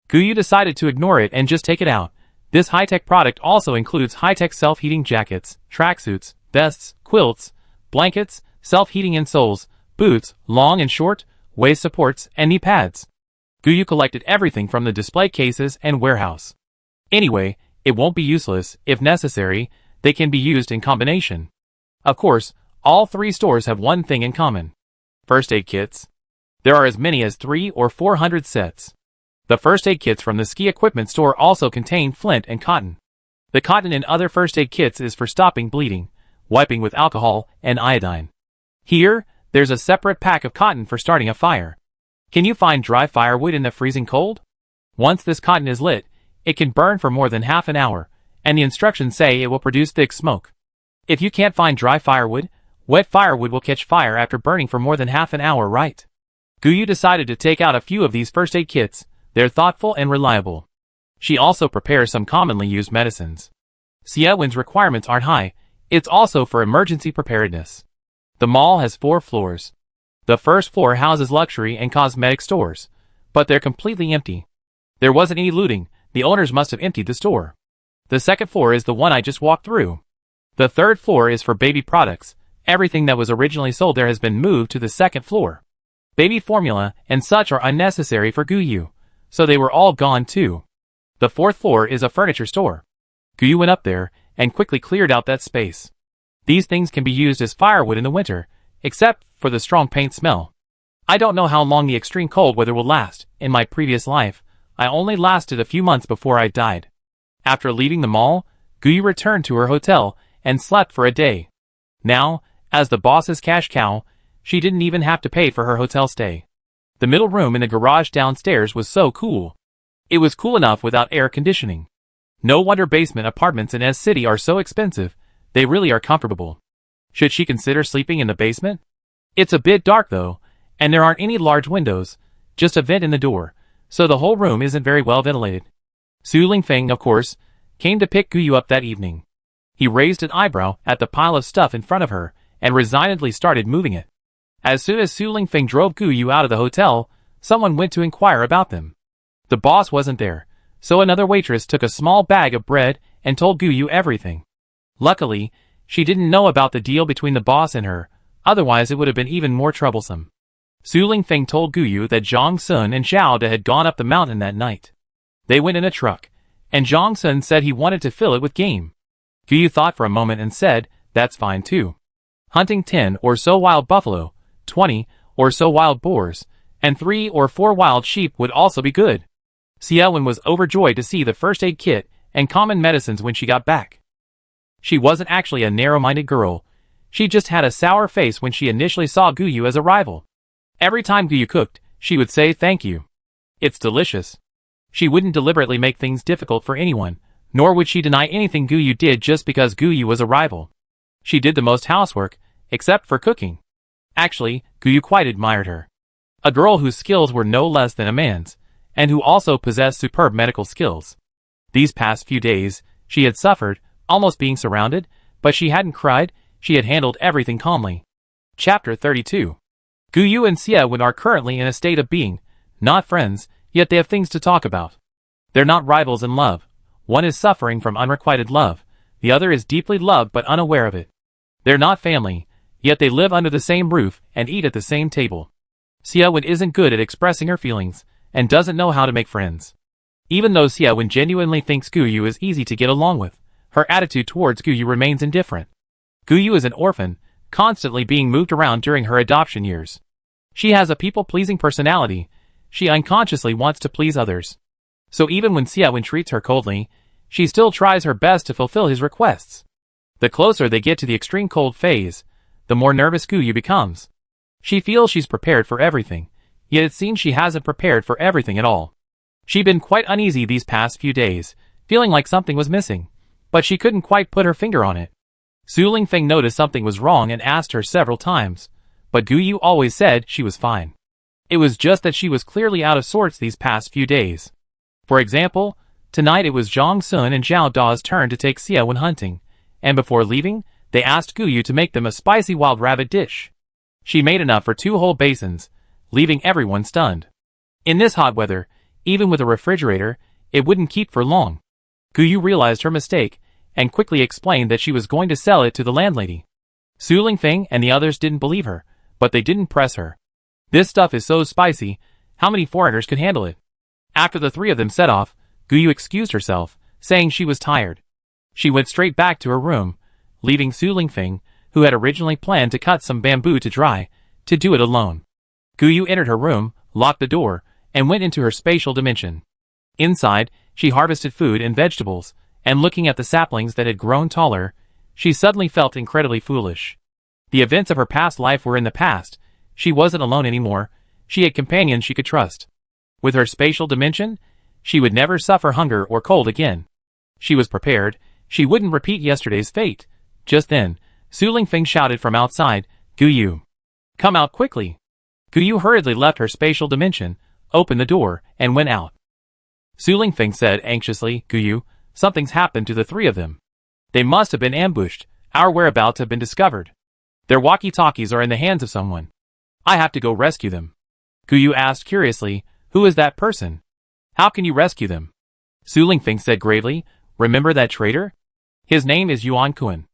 Guyu decided to ignore it and just take it out. This high-tech product also includes high-tech self-heating jackets, tracksuits, vests, quilts, blankets, self-heating insoles, boots, long and short, waist supports, and knee pads. Guyu collected everything from the display cases and warehouse. Anyway, it won't be useless. If necessary, they can be used in combination. Of course, all 3 stores have one thing in common. First aid kits. There are as many as 300 or 400 sets. The first aid kits from the ski equipment store also contain flint and cotton. The cotton in other first aid kits is for stopping bleeding, wiping with alcohol, and iodine. Here, there's a separate pack of cotton for starting a fire. Can you find dry firewood in the freezing cold? Once this cotton is lit, it can burn for more than half an hour, and the instructions say it will produce thick smoke. If you can't find dry firewood, Wet firewood will catch fire after burning for more than half an hour, right? Guyu decided to take out a few of these first aid kits. They're thoughtful and reliable. She also prepares some commonly used medicines. Siewon's requirements aren't high. It's also for emergency preparedness. The mall has 4 floors. The first floor houses luxury and cosmetic stores, but they're completely empty. There wasn't any looting. The owners must have emptied the store. The second floor is the one I just walked through. The third floor is for baby products. Everything that was originally sold there has been moved to the second floor. Baby formula and such are unnecessary for Guyu, so they were all gone too. The fourth floor is a furniture store. Guyu went up there and quickly cleared out that space. These things can be used as firewood in the winter, except for the strong paint smell. I don't know how long the extreme cold weather will last. In my previous life, I only lasted a few months before I died. After leaving the mall, Guyu returned to her hotel and slept for a day. Now, as the boss's cash cow, she didn't even have to pay for her hotel stay. The middle room in the garage downstairs was so cool. It was cool enough without air conditioning. No wonder basement apartments in S-City are so expensive. They really are comfortable. Should she consider sleeping in the basement? It's a bit dark though, and there aren't any large windows, just a vent in the door, so the whole room isn't very well ventilated. Su Lingfeng, of course, came to pick Guyu up that evening. He raised an eyebrow at the pile of stuff in front of her and resignedly started moving it. As soon as Su Lingfeng drove Guyu out of the hotel, someone went to inquire about them. The boss wasn't there, so another waitress took a small bag of bread and told Guyu everything. Luckily, she didn't know about the deal between the boss and her, otherwise it would have been even more troublesome. Su Lingfeng told Guyu that Zhang Sun and Xiao De had gone up the mountain that night. They went in a truck, and Zhang Sun said he wanted to fill it with game. Guyu thought for a moment and said, that's fine too. Hunting 10 or so wild buffalo, 20 or so wild boars, and 3 or 4 wild sheep would also be good. Siewon was overjoyed to see the first aid kit and common medicines when she got back. She wasn't actually a narrow-minded girl. She just had a sour face when she initially saw Guyu as a rival. Every time Guyu cooked, she would say thank you. It's delicious. She wouldn't deliberately make things difficult for anyone, nor would she deny anything Guyu did just because Guyu was a rival. She did the most housework, except for cooking. Actually, Guyu quite admired her. A girl whose skills were no less than a man's, and who also possessed superb medical skills. These past few days, she had suffered, almost being surrounded, but she hadn't cried. She had handled everything calmly. Chapter 32. Guyu and Siewon are currently in a state of being not friends, yet they have things to talk about. They're not rivals in love. One is suffering from unrequited love, the other is deeply loved but unaware of it. They're not family, yet they live under the same roof and eat at the same table. Siewon isn't good at expressing her feelings, and doesn't know how to make friends. Even though Siewon genuinely thinks Guyu is easy to get along with, her attitude towards Guyu remains indifferent. Guyu is an orphan, constantly being moved around during her adoption years. She has a people-pleasing personality. She unconsciously wants to please others. So even when Siewon treats her coldly, she still tries her best to fulfill his requests. The closer they get to the extreme cold phase, the more nervous Guyu becomes. She feels she's prepared for everything, yet it seems she hasn't prepared for everything at all. She'd been quite uneasy these past few days, feeling like something was missing, but she couldn't quite put her finger on it. Su Lingfeng noticed something was wrong and asked her several times, but Guyu always said she was fine. It was just that she was clearly out of sorts these past few days. For example, tonight it was Zhang Sun and Xiao Da's turn to take Siewon hunting, and before leaving, they asked Guyu to make them a spicy wild rabbit dish. She made enough for 2 whole basins, leaving everyone stunned. In this hot weather, even with a refrigerator, it wouldn't keep for long. Guyu realized her mistake, and quickly explained that she was going to sell it to the landlady. Su Lingfeng and the others didn't believe her, but they didn't press her. This stuff is so spicy, how many foreigners could handle it? After the 3 of them set off, Guyu excused herself, saying she was tired. She went straight back to her room, leaving Su Lingfeng, who had originally planned to cut some bamboo to dry, to do it alone. Guyu entered her room, locked the door, and went into her spatial dimension. Inside, she harvested food and vegetables, and looking at the saplings that had grown taller, she suddenly felt incredibly foolish. The events of her past life were in the past. She wasn't alone anymore. She had companions she could trust. With her spatial dimension, she would never suffer hunger or cold again. She was prepared. She wouldn't repeat yesterday's fate. Just then, Su Lingfeng shouted from outside, "Gu Yu! Come out quickly!" Gu Yu hurriedly left her spatial dimension, opened the door, and went out. Su Lingfeng said anxiously, "Gu Yu, something's happened to the three of them. They must have been ambushed. Our whereabouts have been discovered. Their walkie-talkies are in the hands of someone. I have to go rescue them." Gu Yu asked curiously, "Who is that person? How can you rescue them?" Su Lingfeng said gravely, "Remember that traitor? His name is Yuan Kun.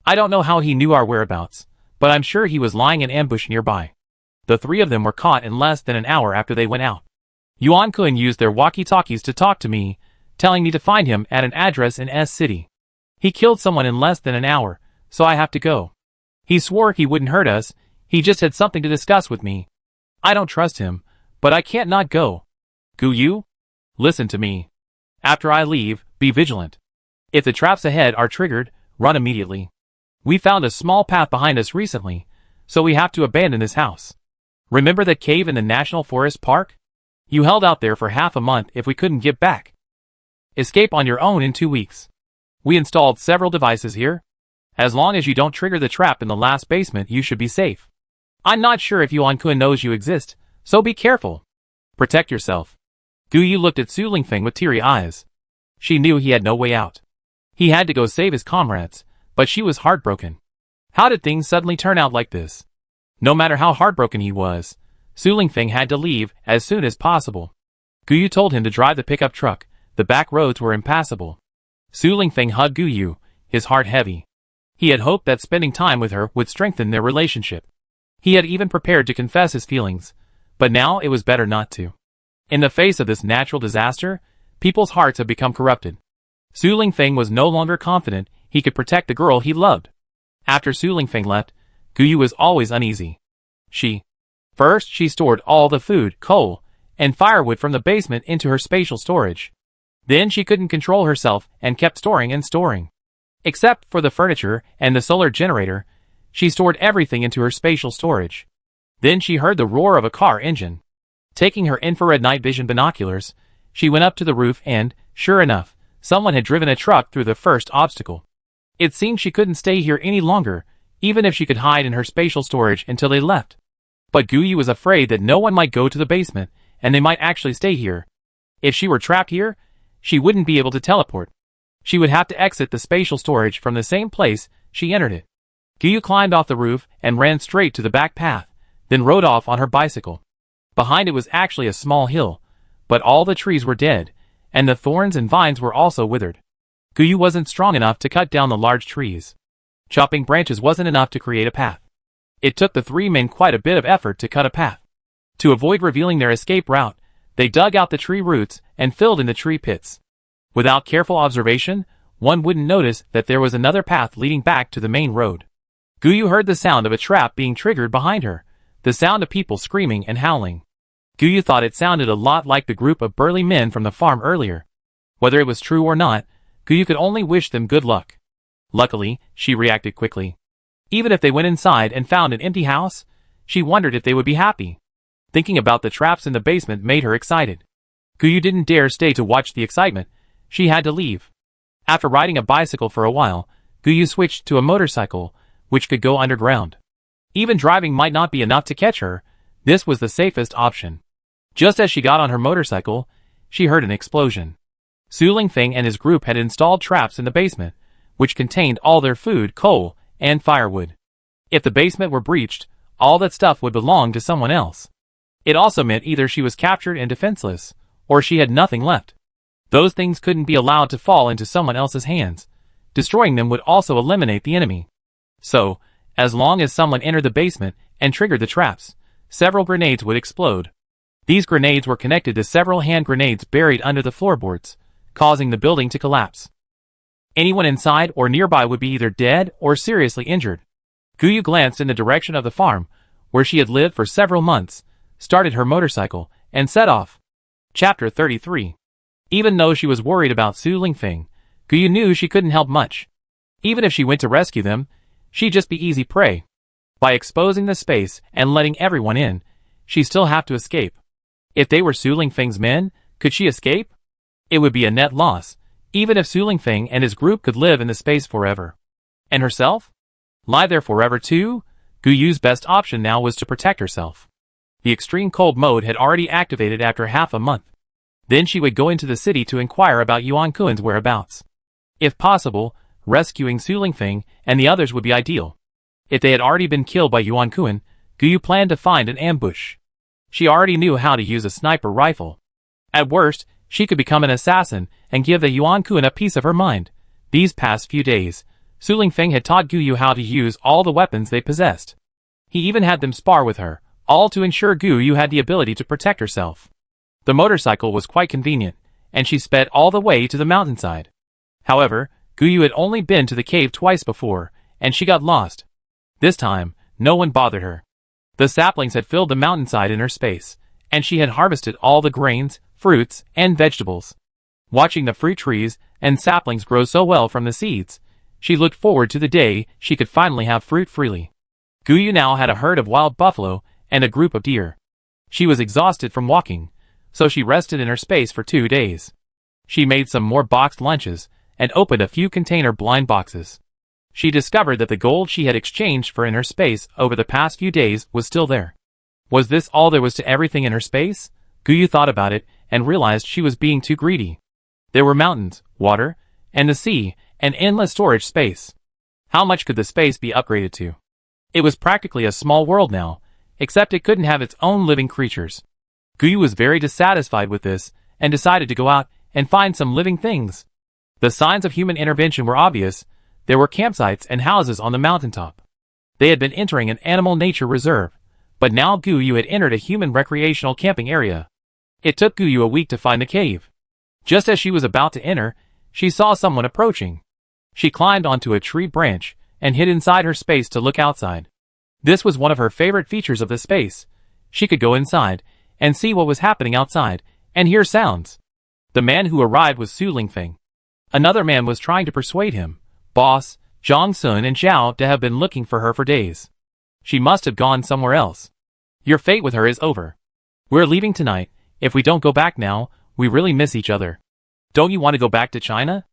I don't know how he knew our whereabouts, but I'm sure he was lying in ambush nearby. The three of them were caught in less than an hour after they went out. Yuan Kun used their walkie-talkies to talk to me, telling me to find him at an address in S City. He killed someone in less than an hour, so I have to go. He swore he wouldn't hurt us, he just had something to discuss with me. I don't trust him, but I can't not go. Gu Yu? Listen to me. After I leave, be vigilant. If the traps ahead are triggered, run immediately. We found a small path behind us recently, so we have to abandon this house. Remember that cave in the National Forest Park? You held out there for half a month if we couldn't get back. Escape on your own in 2 weeks. We installed several devices here. As long as you don't trigger the trap in the last basement, you should be safe. I'm not sure if Yuan Kun knows you exist, so be careful. Protect yourself." Gu Yu looked at Su Lingfeng with teary eyes. She knew he had no way out. He had to go save his comrades, but she was heartbroken. How did things suddenly turn out like this? No matter how heartbroken he was, Su Lingfeng had to leave as soon as possible. Gu Yu told him to drive the pickup truck. The back roads were impassable. Su Lingfeng hugged Gu Yu, his heart heavy. He had hoped that spending time with her would strengthen their relationship. He had even prepared to confess his feelings, but now it was better not to. In the face of this natural disaster, people's hearts have become corrupted. Su Lingfeng was no longer confident he could protect the girl he loved. After Su Lingfeng left, Gu Yu was always uneasy. First, she stored all the food, coal, and firewood from the basement into her spatial storage. Then she couldn't control herself and kept storing and storing. Except for the furniture and the solar generator, she stored everything into her spatial storage. Then she heard the roar of a car engine. Taking her infrared night vision binoculars, she went up to the roof and, sure enough, someone had driven a truck through the first obstacle. It seemed she couldn't stay here any longer, even if she could hide in her spatial storage until they left. But Gu Yu was afraid that no one might go to the basement, and they might actually stay here. If she were trapped here, she wouldn't be able to teleport. She would have to exit the spatial storage from the same place she entered it. Gu Yu climbed off the roof and ran straight to the back path, then rode off on her bicycle. Behind it was actually a small hill, but all the trees were dead, and the thorns and vines were also withered. Gu Yu wasn't strong enough to cut down the large trees. Chopping branches wasn't enough to create a path. It took the three men quite a bit of effort to cut a path. To avoid revealing their escape route, they dug out the tree roots and filled in the tree pits. Without careful observation, one wouldn't notice that there was another path leading back to the main road. Gu Yu heard the sound of a trap being triggered behind her, the sound of people screaming and howling. Gu Yu thought it sounded a lot like the group of burly men from the farm earlier. Whether it was true or not, Gu Yu could only wish them good luck. Luckily, she reacted quickly. Even if they went inside and found an empty house, she wondered if they would be happy. Thinking about the traps in the basement made her excited. Gu Yu didn't dare stay to watch the excitement. She had to leave. After riding a bicycle for a while, Gu Yu switched to a motorcycle, which could go underground. Even driving might not be enough to catch her. This was the safest option. Just as she got on her motorcycle, she heard an explosion. Su Lingfeng and his group had installed traps in the basement, which contained all their food, coal, and firewood. If the basement were breached, all that stuff would belong to someone else. It also meant either she was captured and defenseless, or she had nothing left. Those things couldn't be allowed to fall into someone else's hands. Destroying them would also eliminate the enemy. So, as long as someone entered the basement and triggered the traps, several grenades would explode. These grenades were connected to several hand grenades buried under the floorboards, causing the building to collapse. Anyone inside or nearby would be either dead or seriously injured. Gu Yu glanced in the direction of the farm, where she had lived for several months, started her motorcycle, and set off. Chapter 33. Even though she was worried about Su Lingfeng, Gu Yu knew she couldn't help much. Even if she went to rescue them, she'd just be easy prey. By exposing the space and letting everyone in, she'd still have to escape. If they were Su Lingfeng's men, could she escape? It would be a net loss, even if Su Lingfeng and his group could live in the space forever. And herself? Lie there forever too? Gu Yu's best option now was to protect herself. The extreme cold mode had already activated after half a month. Then she would go into the city to inquire about Yuan Kuen's whereabouts. If possible, rescuing Su Lingfeng and the others would be ideal. If they had already been killed by Yuan Kuen, Gu Yu planned to find an ambush. She already knew how to use a sniper rifle. At worst, she could become an assassin and give the Yuan Kuen a piece of her mind. These past few days, Su Lingfeng had taught Gu Yu how to use all the weapons they possessed. He even had them spar with her, all to ensure Gu Yu had the ability to protect herself. The motorcycle was quite convenient, and she sped all the way to the mountainside. However, Gu Yu had only been to the cave twice before, and she got lost. This time, no one bothered her. The saplings had filled the mountainside in her space, and she had harvested all the grains, fruits, and vegetables. Watching the fruit trees and saplings grow so well from the seeds, she looked forward to the day she could finally have fruit freely. Gu Yu now had a herd of wild buffalo and a group of deer. She was exhausted from walking, so she rested in her space for 2 days. She made some more boxed lunches and opened a few container blind boxes. She discovered that the gold she had exchanged for in her space over the past few days was still there. Was this all there was to everything in her space? Gu Yu thought about it and realized she was being too greedy. There were mountains, water, and the sea, and endless storage space. How much could the space be upgraded to? It was practically a small world now, except it couldn't have its own living creatures. Gu Yu was very dissatisfied with this and decided to go out and find some living things. The signs of human intervention were obvious. There were campsites and houses on the mountaintop. They had been entering an animal nature reserve, but now Gu Yu had entered a human recreational camping area. It took Gu Yu a week to find the cave. Just as she was about to enter, she saw someone approaching. She climbed onto a tree branch and hid inside her space to look outside. This was one of her favorite features of the space. She could go inside and see what was happening outside and hear sounds. The man who arrived was Su Lingfeng. Another man was trying to persuade him, Boss, Zhang Sun and Zhao, to have been looking for her for days. She must have gone somewhere else. Your fate with her is over. We're leaving tonight. If we don't go back now, we really miss each other. Don't you want to go back to China?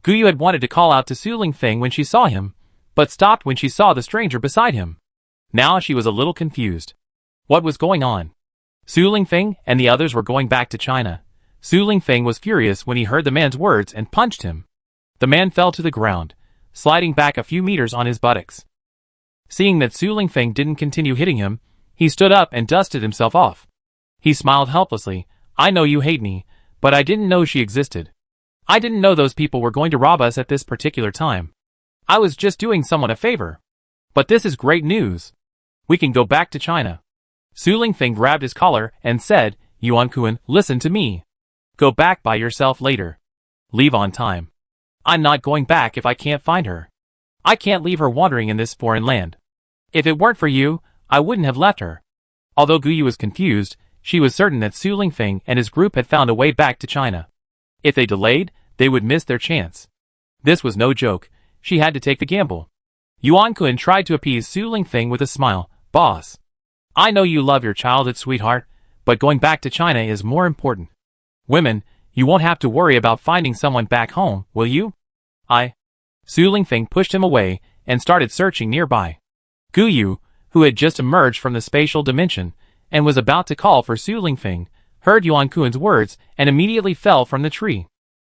Gu Yu had wanted to call out to Su Lingfeng when she saw him, but stopped when she saw the stranger beside him. Now she was a little confused. What was going on? Su Lingfeng and the others were going back to China. Su Lingfeng was furious when he heard the man's words and punched him. The man fell to the ground, sliding back a few meters on his buttocks. Seeing that Su Lingfeng didn't continue hitting him, he stood up and dusted himself off. He smiled helplessly. I know you hate me, but I didn't know she existed. I didn't know those people were going to rob us at this particular time. I was just doing someone a favor. But this is great news. We can go back to China. Su Lingfeng grabbed his collar and said, Yuan Kuen, listen to me. Go back by yourself later. Leave on time. I'm not going back if I can't find her. I can't leave her wandering in this foreign land. If it weren't for you, I wouldn't have left her. Although Gu Yu was confused, she was certain that Su Lingfeng and his group had found a way back to China. If they delayed, they would miss their chance. This was no joke. She had to take the gamble. Yuan Kuen tried to appease Su Lingfeng with a smile. Boss, I know you love your childhood sweetheart, but going back to China is more important. Women, you won't have to worry about finding someone back home, will you? Su Lingfeng pushed him away and started searching nearby. Gu Yu, who had just emerged from the spatial dimension and was about to call for Su Lingfeng, heard Yuan Kuen's words and immediately fell from the tree.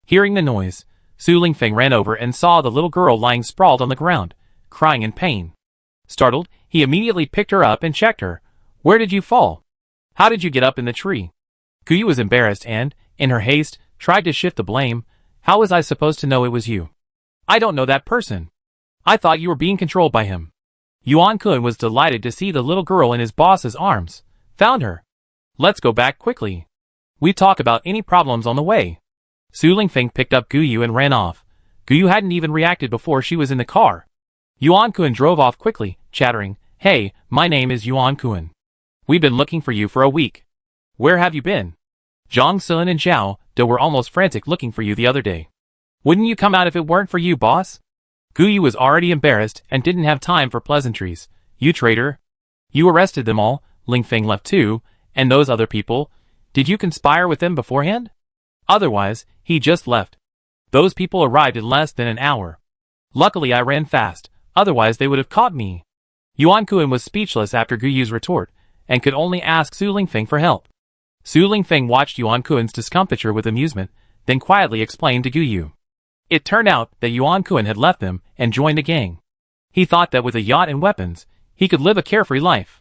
Hearing the noise, Su Lingfeng ran over and saw the little girl lying sprawled on the ground, crying in pain. Startled, he immediately picked her up and checked her. Where did you fall? How did you get up in the tree? Gu Yu was embarrassed and, in her haste, tried to shift the blame. How was I supposed to know it was you? I don't know that person. I thought you were being controlled by him. Yuan Kuen was delighted to see the little girl in his boss's arms. Found her. Let's go back quickly. We talk about any problems on the way. Su Lingfeng picked up Gu Yu and ran off. Gu Yu hadn't even reacted before she was in the car. Yuan Kuen drove off quickly, chattering, Hey, my name is Yuan Kuen. We've been looking for you for a week. Where have you been? Zhang Sun and Zhao De were almost frantic looking for you the other day. Wouldn't you come out if it weren't for you, boss? Gu Yu was already embarrassed and didn't have time for pleasantries. You traitor. You arrested them all. Lingfeng left too, and those other people. Did you conspire with them beforehand? Otherwise, he just left. Those people arrived in less than an hour. Luckily I ran fast, otherwise they would have caught me. Yuan Kuan was speechless after Gu Yu's retort, and could only ask Su Lingfeng for help. Su Lingfeng watched Yuan Kuan's discomfiture with amusement, then quietly explained to Gu Yu. It turned out that Yuan Kuan had left them and joined a gang. He thought that with a yacht and weapons, he could live a carefree life.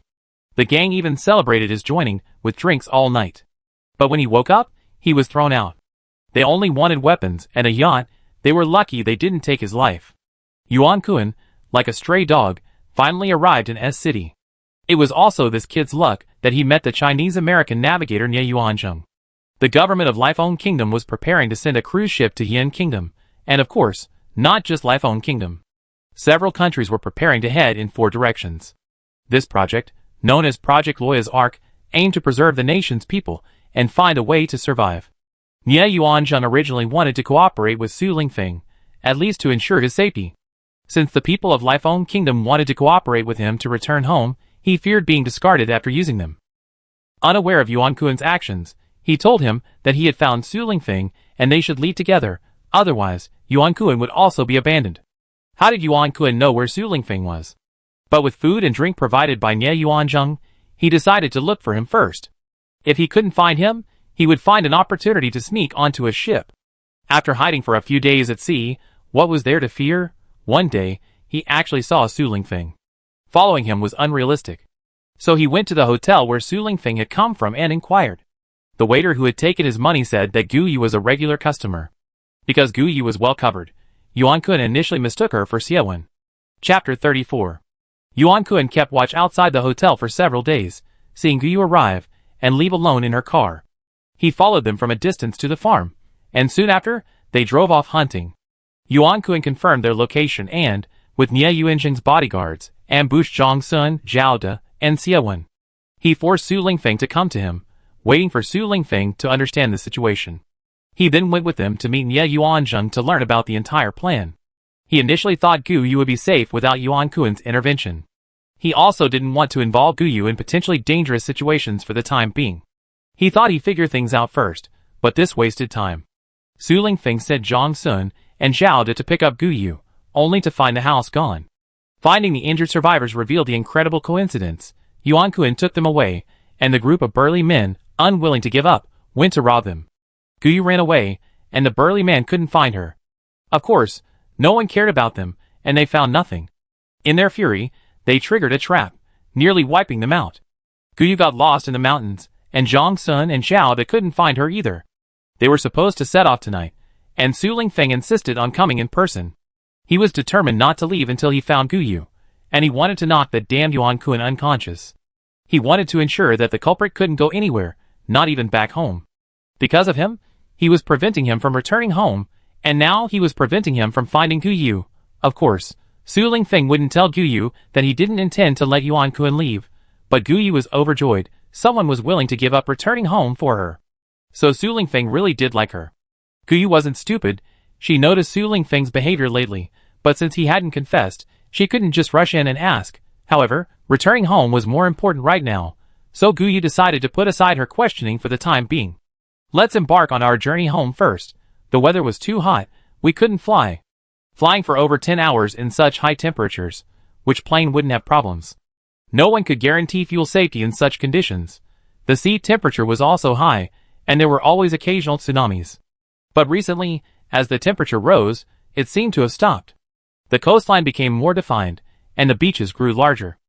The gang even celebrated his joining with drinks all night. But when he woke up, he was thrown out. They only wanted weapons and a yacht. They were lucky they didn't take his life. Yuan Kuan, like a stray dog, finally arrived in S City. It was also this kid's luck that he met the Chinese-American navigator Nie Yuanzheng. The government of Lifeown Kingdom was preparing to send a cruise ship to Yin Kingdom, and of course, not just Lifeown Kingdom. Several countries were preparing to head in 4 directions. This project, known as Project Loya's Ark, aimed to preserve the nation's people and find a way to survive. Nie Yuanzheng originally wanted to cooperate with Su Lingfeng, at least to ensure his safety. Since the people of Lifeown Kingdom wanted to cooperate with him to return home, he feared being discarded after using them. Unaware of Yuan Kuan's actions, he told him that he had found Su Lingfeng and they should lead together, otherwise, Yuan Kuan would also be abandoned. How did Yuan Kuan know where Su Lingfeng was? But with food and drink provided by Nie Yuanzheng, he decided to look for him first. If he couldn't find him, he would find an opportunity to sneak onto a ship. After hiding for a few days at sea, what was there to fear? One day, he actually saw Su Lingfeng. Following him was unrealistic. So he went to the hotel where Su Lingfeng had come from and inquired. The waiter who had taken his money said that Gu Yu was a regular customer. Because Gu Yu was well covered, Yuan Kuan initially mistook her for Xiewen. Chapter 34. Yuan Kuan kept watch outside the hotel for several days, seeing Gu Yu arrive and leave alone in her car. He followed them from a distance to the farm, and soon after, they drove off hunting. Yuan Kuan confirmed their location and, with Nie Yuanzheng's bodyguards, ambushed Zhang Sun, Zhao De, and Xiewen. He forced Su Lingfeng to come to him, waiting for Su Lingfeng to understand the situation. He then went with them to meet Nie Yuanzheng to learn about the entire plan. He initially thought Gu Yu would be safe without Yuan Kuan's intervention. He also didn't want to involve Gu Yu in potentially dangerous situations for the time being. He thought he'd figure things out first, but this wasted time. Su Lingfeng sent Zhang Sun and Zhao De to pick up Gu Yu, only to find the house gone. Finding the injured survivors revealed the incredible coincidence. Yuan Kuan took them away, and the group of burly men, unwilling to give up, went to rob them. Gu Yu ran away, and the burly man couldn't find her. Of course, no one cared about them, and they found nothing. In their fury, they triggered a trap, nearly wiping them out. Gu Yu got lost in the mountains, and Zhang Sun and Zhao De couldn't find her either. They were supposed to set off tonight, and Su Lingfeng insisted on coming in person. He was determined not to leave until he found Gu Yu, and he wanted to knock that damned Yuan Kuan unconscious. He wanted to ensure that the culprit couldn't go anywhere, not even back home. Because of him, he was preventing him from returning home, and now he was preventing him from finding Gu Yu. Of course, Su Lingfeng wouldn't tell Gu Yu that he didn't intend to let Yuan Kuan leave, but Gu Yu was overjoyed. Someone was willing to give up returning home for her. So Su Lingfeng really did like her. Gu Yu wasn't stupid. She noticed Su Lingfeng's behavior lately, but since he hadn't confessed, she couldn't just rush in and ask. However, returning home was more important right now, so Gu Yu decided to put aside her questioning for the time being. Let's embark on our journey home first. The weather was too hot, we couldn't fly. Flying for over 10 hours in such high temperatures, which plane wouldn't have problems? No one could guarantee fuel safety in such conditions. The sea temperature was also high, and there were always occasional tsunamis. But recently, as the temperature rose, it seemed to have stopped. The coastline became more defined, and the beaches grew larger.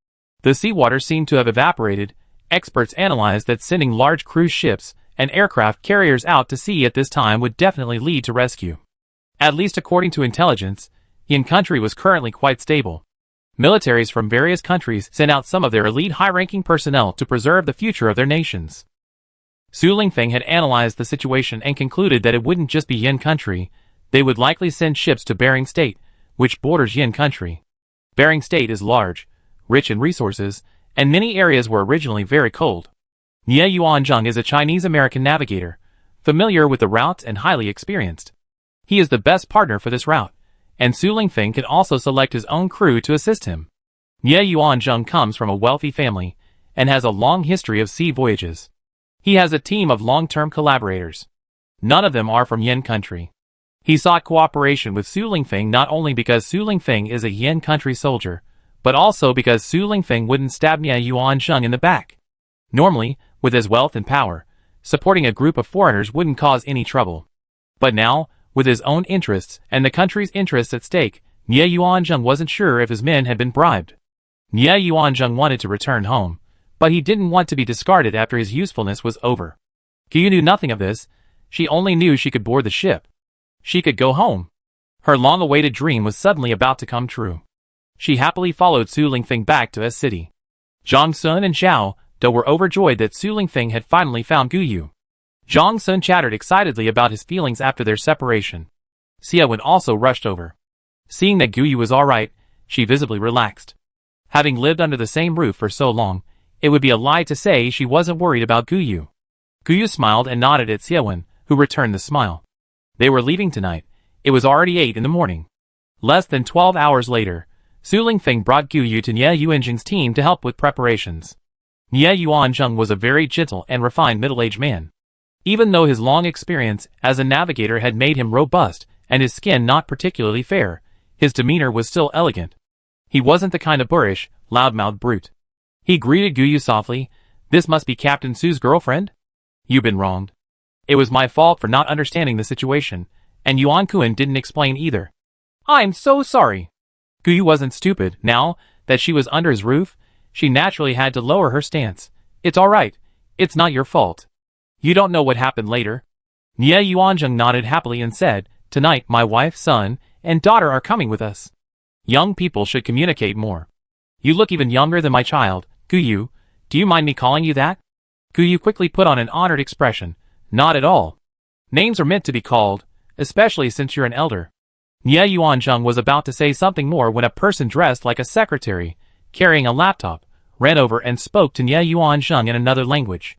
The seawater seemed to have evaporated. Experts analyzed that sending large cruise ships and aircraft carriers out to sea at this time would definitely lead to rescue. At least according to intelligence, Yin country was currently quite stable. Militaries from various countries sent out some of their elite high-ranking personnel to preserve the future of their nations. Su Lingfeng had analyzed the situation and concluded that it wouldn't just be Yin country. They would likely send ships to Bering State, which borders Yin country. Bering State is large, rich in resources, and many areas were originally very cold. Nie Yuanzheng is a Chinese-American navigator, familiar with the routes and highly experienced. He is the best partner for this route, and Su Lingfeng can also select his own crew to assist him. Nie Yuanzheng comes from a wealthy family, and has a long history of sea voyages. He has a team of long-term collaborators. None of them are from Yin country. He sought cooperation with Su Lingfeng not only because Su Lingfeng is a Yin country soldier, but also because Su Lingfeng wouldn't stab Nie Yuanzhang in the back. Normally, with his wealth and power, supporting a group of foreigners wouldn't cause any trouble. But now, with his own interests and the country's interests at stake, Nie Yuanzhang wasn't sure if his men had been bribed. Nie Yuanzhang wanted to return home, but he didn't want to be discarded after his usefulness was over. Gu knew nothing of this. She only knew she could board the ship. She could go home. Her long-awaited dream was suddenly about to come true. She happily followed Su Lingfeng back to his city. Zhang Sun and Xiao Do were overjoyed that Su Lingfeng had finally found Gu Yu. Zhang Sun chattered excitedly about his feelings after their separation. Xia Wen also rushed over. Seeing that Gu Yu was alright, she visibly relaxed. Having lived under the same roof for so long, it would be a lie to say she wasn't worried about Gu Yu. Gu Yu smiled and nodded at Xia Wen, who returned the smile. They were leaving tonight. It was already 8 in the morning. Less than 12 hours later, Su Lingfeng brought Gu Yu to Nie Yuanzhang's team to help with preparations. Nie Yuanzhang was a very gentle and refined middle-aged man. Even though his long experience as a navigator had made him robust and his skin not particularly fair, his demeanor was still elegant. He wasn't the kind of boorish, loudmouthed brute. He greeted Gu Yu softly. "This must be Captain Su's girlfriend? You've been wronged. It was my fault for not understanding the situation, and Yuan Kuan didn't explain either. I'm so sorry." Gu Yu wasn't stupid. Now that she was under his roof, she naturally had to lower her stance. "It's alright. It's not your fault. You don't know what happened later." Nie Yuanzhang nodded happily and said, "Tonight my wife, son, and daughter are coming with us. Young people should communicate more. You look even younger than my child, Gu Yu. Do you mind me calling you that?" Gu Yu quickly put on an honored expression. "Not at all. Names are meant to be called, especially since you're an elder." Nie Yuanzhang was about to say something more when a person dressed like a secretary, carrying a laptop, ran over and spoke to Nie Yuanzhang in another language.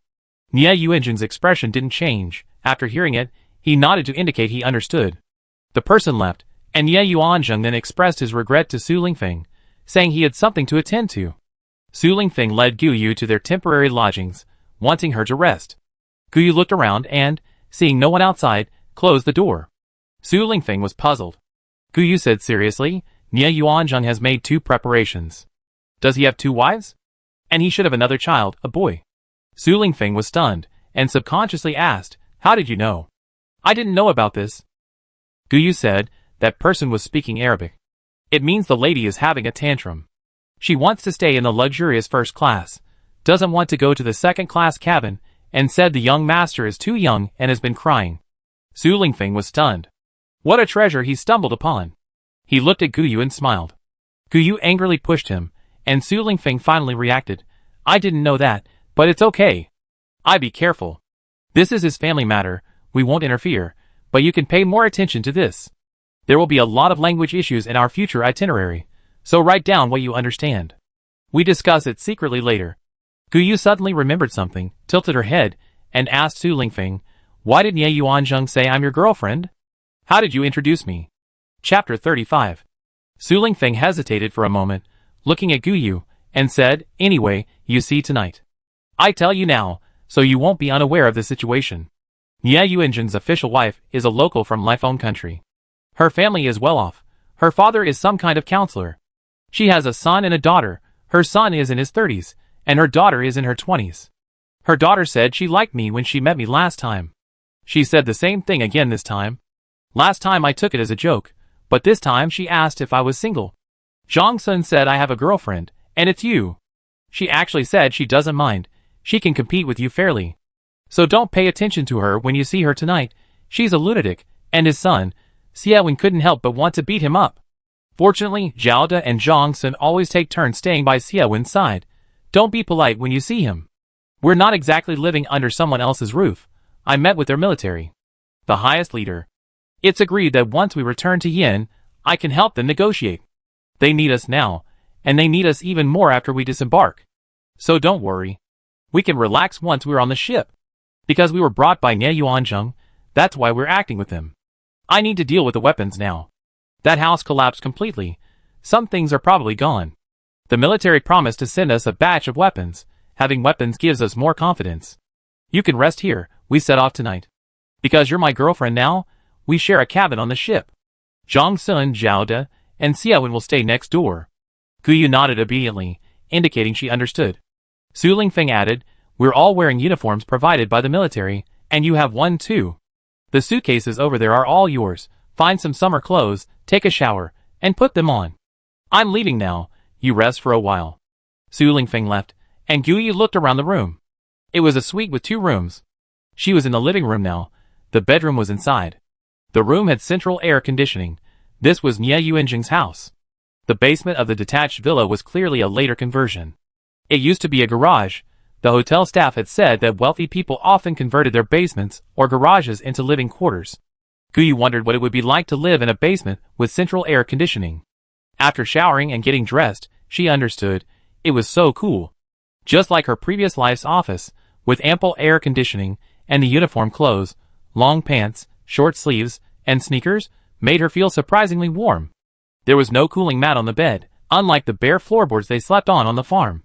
Nie Yuanzhang's expression didn't change. After hearing it, he nodded to indicate he understood. The person left, and Nie Yuanzhang then expressed his regret to Su Lingfeng, saying he had something to attend to. Su Lingfeng led Gu Yu to their temporary lodgings, wanting her to rest. Gu Yu looked around and, seeing no one outside, closed the door. Su Lingfeng was puzzled. Gu Yu said seriously, "Nie Yuanzhang has made 2 preparations. Does he have 2 wives? And he should have another child, a boy." Su Lingfeng was stunned, and subconsciously asked, "How did you know?" "I didn't know about this." Gu Yu said, "That person was speaking Arabic. It means the lady is having a tantrum. She wants to stay in the luxurious first class, doesn't want to go to the second-class cabin, and said the young master is too young and has been crying." Su Lingfeng was stunned. What a treasure he stumbled upon. He looked at Gu Yu and smiled. Gu Yu angrily pushed him, and Su Lingfeng finally reacted. "I didn't know that, but it's okay. I be careful. This is his family matter, we won't interfere, but you can pay more attention to this. There will be a lot of language issues in our future itinerary, so write down what you understand. We discuss it secretly later." Gu Yu suddenly remembered something, tilted her head, and asked Su Lingfeng, "Why did Nie Yuanzhang say I'm your girlfriend? How did you introduce me?" Chapter 35. Su Lingfeng hesitated for a moment, looking at Gu Yu, and said, "Anyway, you see tonight. I tell you now, so you won't be unaware of the situation. Nie Yuanzhang's official wife is a local from my own country. Her family is well off. Her father is some kind of counselor. She has a son and a daughter. Her son is in his 30s, and her daughter is in her 20s. Her daughter said she liked me when she met me last time. She said the same thing again this time. Last time I took it as a joke, but this time she asked if I was single. Zhang Sun said I have a girlfriend, and it's you. She actually said she doesn't mind. She can compete with you fairly. So don't pay attention to her when you see her tonight. She's a lunatic, and his son, Xia Wen, couldn't help but want to beat him up. Fortunately, Zhao De and Zhang Sun always take turns staying by Xia Wen's side. Don't be polite when you see him. We're not exactly living under someone else's roof. I met with their military. The highest leader. It's agreed that once we return to Yin, I can help them negotiate. They need us now, and they need us even more after we disembark. So don't worry. We can relax once we're on the ship. Because we were brought by Nie Yuanzhang, that's why we're acting with him. I need to deal with the weapons now. That house collapsed completely. Some things are probably gone. The military promised to send us a batch of weapons. Having weapons gives us more confidence. You can rest here. We set off tonight. Because you're my girlfriend now, we share a cabin on the ship. Zhang Sun, Zhao De, and Xiaowen will stay next door. Gu Yu nodded obediently, indicating she understood. Su Lingfeng added, we're all wearing uniforms provided by the military, and you have one too. The suitcases over there are all yours. Find some summer clothes, take a shower, and put them on. I'm leaving now, you rest for a while. Su Lingfeng left, and Gu Yu looked around the room. It was a suite with 2 rooms. She was in the living room now. The bedroom was inside. The room had central air conditioning. This was Nie Yuanjing's house. The basement of the detached villa was clearly a later conversion. It used to be a garage. The hotel staff had said that wealthy people often converted their basements or garages into living quarters. Gu Yu wondered what it would be like to live in a basement with central air conditioning. After showering and getting dressed, she understood. It was so cool. Just like her previous life's office, with ample air conditioning and the uniform clothes, long pants, short sleeves, and sneakers, made her feel surprisingly warm. There was no cooling mat on the bed, unlike the bare floorboards they slept on the farm.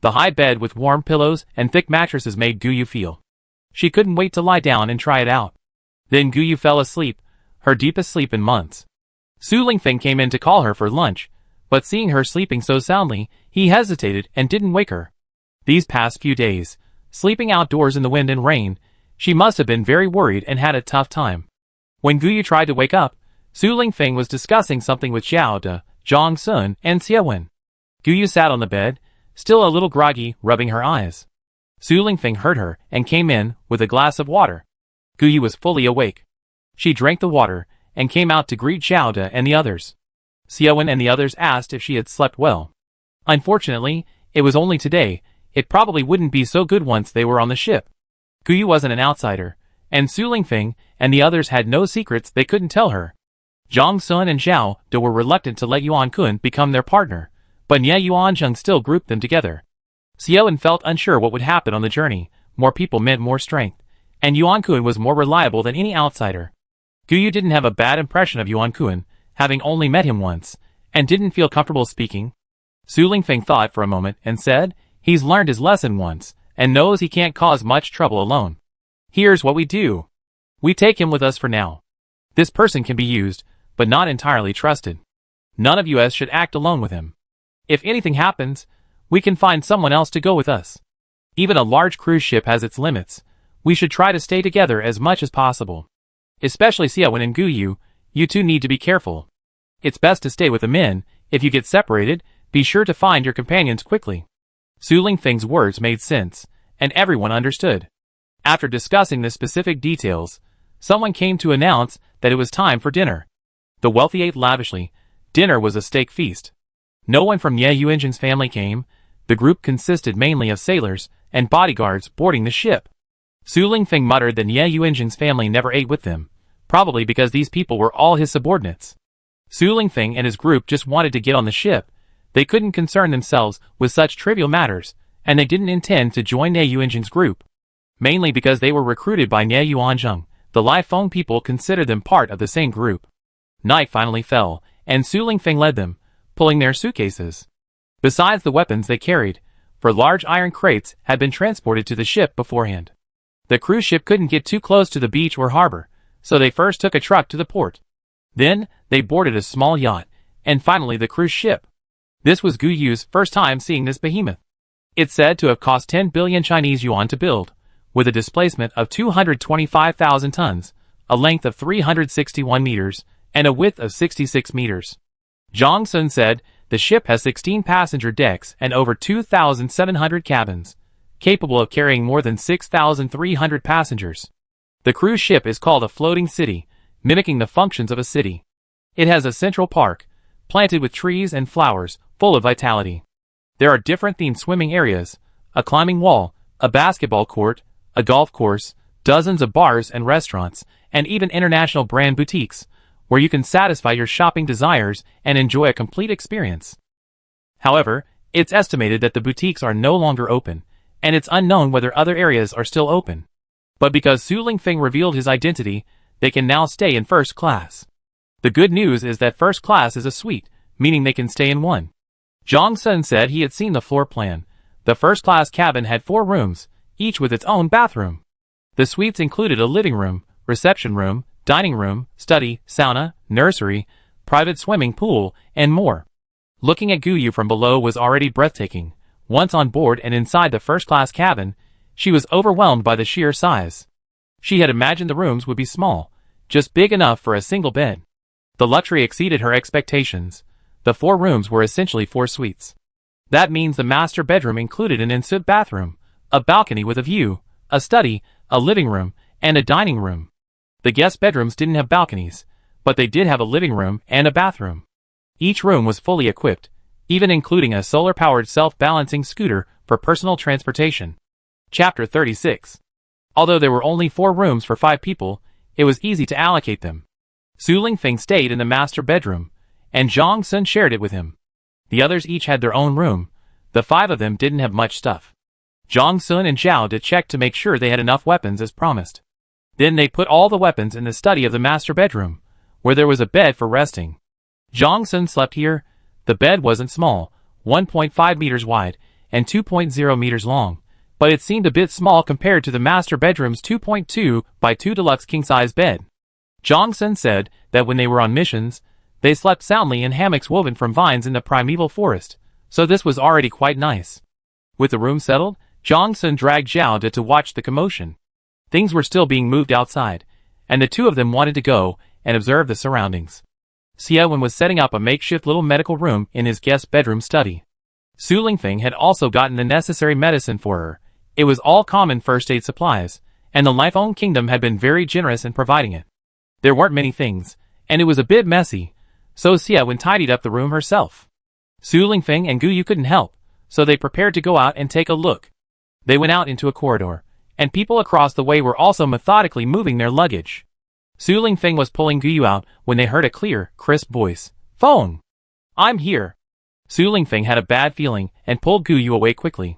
The high bed with warm pillows and thick mattresses made Gu Yu feel. She couldn't wait to lie down and try it out. Then Gu Yu fell asleep, her deepest sleep in months. Su Lingfeng came in to call her for lunch, but seeing her sleeping so soundly, he hesitated and didn't wake her. These past few days, sleeping outdoors in the wind and rain, she must have been very worried and had a tough time. When Gu Yu tried to wake up, Su Lingfeng was discussing something with Zhao De, Zhang Sun, and Xiaowen. Gu Yu sat on the bed, still a little groggy, rubbing her eyes. Su Lingfeng heard her and came in with a glass of water. Gu Yu was fully awake. She drank the water and came out to greet Zhao De and the others. Xiaowen and the others asked if she had slept well. Unfortunately, it was only today. It probably wouldn't be so good once they were on the ship. Gu Yu wasn't an outsider, and Su Lingfeng and the others had no secrets they couldn't tell her. Zhang Sun and Zhao De were reluctant to let Yuan Kun become their partner, but Nie Yuanzheng still grouped them together. Xiaowen felt unsure what would happen on the journey. More people meant more strength, and Yuan Kun was more reliable than any outsider. Gu Yu didn't have a bad impression of Yuan Kun, having only met him once, and didn't feel comfortable speaking. Su Lingfeng thought for a moment and said, he's learned his lesson once, and knows he can't cause much trouble alone. Here's what we do. We take him with us for now. This person can be used, but not entirely trusted. None of us should act alone with him. If anything happens, we can find someone else to go with us. Even a large cruise ship has its limits. We should try to stay together as much as possible. Especially Xiaowen and Gu Yu, you two need to be careful. It's best to stay with the men. If you get separated, be sure to find your companions quickly. Su Lingfeng's words made sense, and everyone understood. After discussing the specific details, someone came to announce that it was time for dinner. The wealthy ate lavishly. Dinner was a steak feast. No one from Nie Yuanjing's family came. The group consisted mainly of sailors and bodyguards boarding the ship. Su Lingfeng muttered that Nie Yuanjing's family never ate with them, probably because these people were all his subordinates. Su Lingfeng and his group just wanted to get on the ship. They couldn't concern themselves with such trivial matters, and they didn't intend to join Nie Yuanjing's group. Mainly because they were recruited by Nie Yuanzheng, the Lifeng people considered them part of the same group. Night finally fell, and Su Lingfeng led them, pulling their suitcases. Besides the weapons they carried, for large iron crates had been transported to the ship beforehand. The cruise ship couldn't get too close to the beach or harbor, so they first took a truck to the port. Then, they boarded a small yacht, and finally the cruise ship. This was Gu Yu's first time seeing this behemoth. It's said to have cost 10 billion Chinese yuan to build, with a displacement of 225,000 tons, a length of 361 meters, and a width of 66 meters. Zhang Sun said, the ship has 16 passenger decks and over 2,700 cabins, capable of carrying more than 6,300 passengers. The cruise ship is called a floating city, mimicking the functions of a city. It has a central park, planted with trees and flowers, full of vitality. There are different themed swimming areas, a climbing wall, a basketball court, a golf course, dozens of bars and restaurants, and even international brand boutiques, where you can satisfy your shopping desires and enjoy a complete experience. However, it's estimated that the boutiques are no longer open, and it's unknown whether other areas are still open. But because Su Lingfeng revealed his identity, they can now stay in first class. The good news is that first class is a suite, meaning they can stay in one. Zhang Sun said he had seen the floor plan. The first class cabin had 4 rooms, each with its own bathroom. The suites included a living room, reception room, dining room, study, sauna, nursery, private swimming pool, and more. Looking at Guyu from below was already breathtaking. Once on board and inside the first-class cabin, she was overwhelmed by the sheer size. She had imagined the rooms would be small, just big enough for a single bed. The luxury exceeded her expectations. The 4 rooms were essentially 4 suites. That means the master bedroom included an ensuite bathroom, a balcony with a view, a study, a living room, and a dining room. The guest bedrooms didn't have balconies, but they did have a living room and a bathroom. Each room was fully equipped, even including a solar-powered self-balancing scooter for personal transportation. Chapter 36. Although there were only 4 rooms for 5 people, it was easy to allocate them. Su Lingfeng stayed in the master bedroom, and Zhang Sun shared it with him. The others each had their own room. The 5 of them didn't have much stuff. Zhang Sun and Zhao De checked to make sure they had enough weapons as promised. Then they put all the weapons in the study of the master bedroom, where there was a bed for resting. Zhang Sun slept here. The bed wasn't small, 1.5 meters wide and 2.0 meters long, but it seemed a bit small compared to the master bedroom's 2.2 by 2 deluxe king-size bed. Zhang Sun said that when they were on missions, they slept soundly in hammocks woven from vines in the primeval forest, so this was already quite nice. With the room settled, Zhang Sun dragged Zhao De to watch the commotion. Things were still being moved outside, and the 2 of them wanted to go and observe the surroundings. Xie Wen was setting up a makeshift little medical room in his guest bedroom study. Su Lingfeng had also gotten the necessary medicine for her. It was all common first aid supplies, and the Lifeone Kingdom had been very generous in providing it. There weren't many things, and it was a bit messy, so Xie Wen tidied up the room herself. Su Lingfeng and Guyu couldn't help, so they prepared to go out and take a look. They went out into a corridor, and people across the way were also methodically moving their luggage. Su Lingfeng was pulling Guyu out when they heard a clear, crisp voice. "Phone! I'm here!" Su Lingfeng had a bad feeling and pulled Guyu away quickly.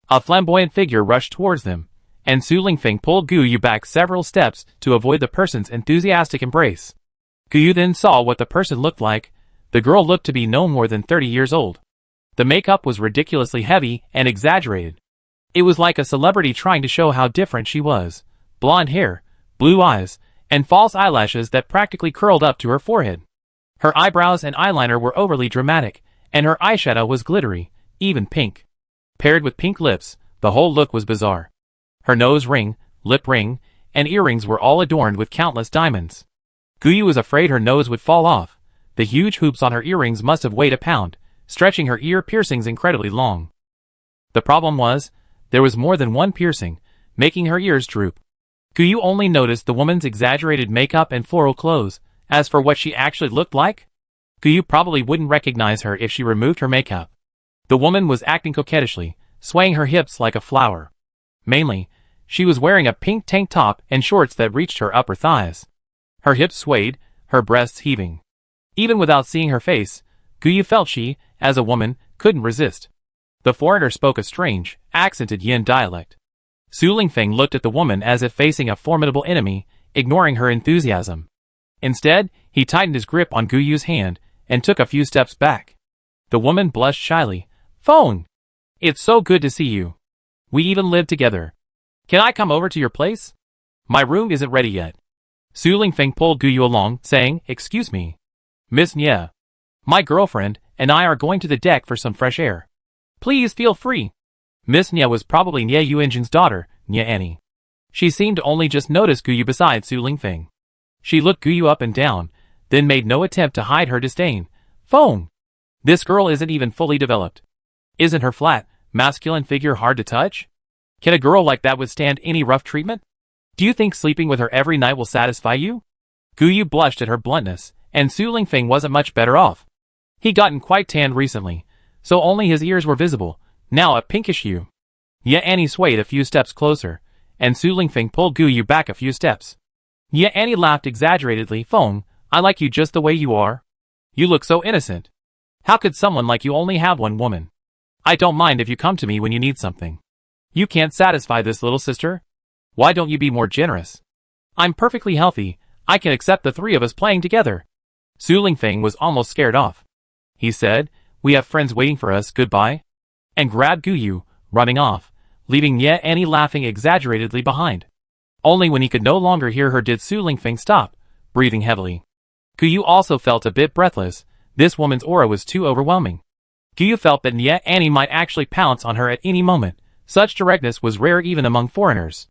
A flamboyant figure rushed towards them, and Su Lingfeng pulled Guyu back several steps to avoid the person's enthusiastic embrace. Guyu then saw what the person looked like. The girl looked to be no more than 30 years old. The makeup was ridiculously heavy and exaggerated. It was like a celebrity trying to show how different she was. Blonde hair, blue eyes, and false eyelashes that practically curled up to her forehead. Her eyebrows and eyeliner were overly dramatic, and her eyeshadow was glittery, even pink. Paired with pink lips, the whole look was bizarre. Her nose ring, lip ring, and earrings were all adorned with countless diamonds. Guyu was afraid her nose would fall off. The huge hoops on her earrings must have weighed a pound, stretching her ear piercings incredibly long. The problem was, there was more than one piercing, making her ears droop. Guyu only noticed the woman's exaggerated makeup and floral clothes. As for what she actually looked like, Guyu probably wouldn't recognize her if she removed her makeup. The woman was acting coquettishly, swaying her hips like a flower. Mainly, she was wearing a pink tank top and shorts that reached her upper thighs. Her hips swayed, her breasts heaving. Even without seeing her face, Guyu felt she, as a woman, couldn't resist. The foreigner spoke a strange, accented Yin dialect. Su Lingfeng looked at the woman as if facing a formidable enemy, ignoring her enthusiasm. Instead, he tightened his grip on Guyu's hand and took a few steps back. The woman blushed shyly. "Phone! It's so good to see you. We even live together. Can I come over to your place? My room isn't ready yet." Su Lingfeng pulled Guyu along, saying, "Excuse me. Miss Nye. My girlfriend and I are going to the deck for some fresh air. Please feel free." Miss Nye was probably Nye Yuanjin's daughter, Nye Annie. She seemed to only just notice Guyu beside Su Lingfeng. She looked Guyu up and down, then made no attempt to hide her disdain. "Phone! This girl isn't even fully developed. Isn't her flat, masculine figure hard to touch? Can a girl like that withstand any rough treatment? Do you think sleeping with her every night will satisfy you?" Guyu blushed at her bluntness, and Su Lingfeng wasn't much better off. He'd gotten quite tanned recently, so only his ears were visible, now a pinkish hue. Ye Annie swayed a few steps closer, and Su Lingfeng pulled Guyu back a few steps. Ye Annie laughed exaggeratedly. "Feng, I like you just the way you are. You look so innocent. How could someone like you only have one woman? I don't mind if you come to me when you need something. You can't satisfy this little sister? Why don't you be more generous? I'm perfectly healthy. I can accept the 3 of us playing together." Su Lingfeng was almost scared off. He said, "We have friends waiting for us, goodbye," and grabbed Guyu, running off, leaving Ye Annie laughing exaggeratedly behind. Only when he could no longer hear her did Su Lingfeng stop, breathing heavily. Guyu also felt a bit breathless. This woman's aura was too overwhelming. Guyu felt that Nia Annie might actually pounce on her at any moment. Such directness was rare even among foreigners.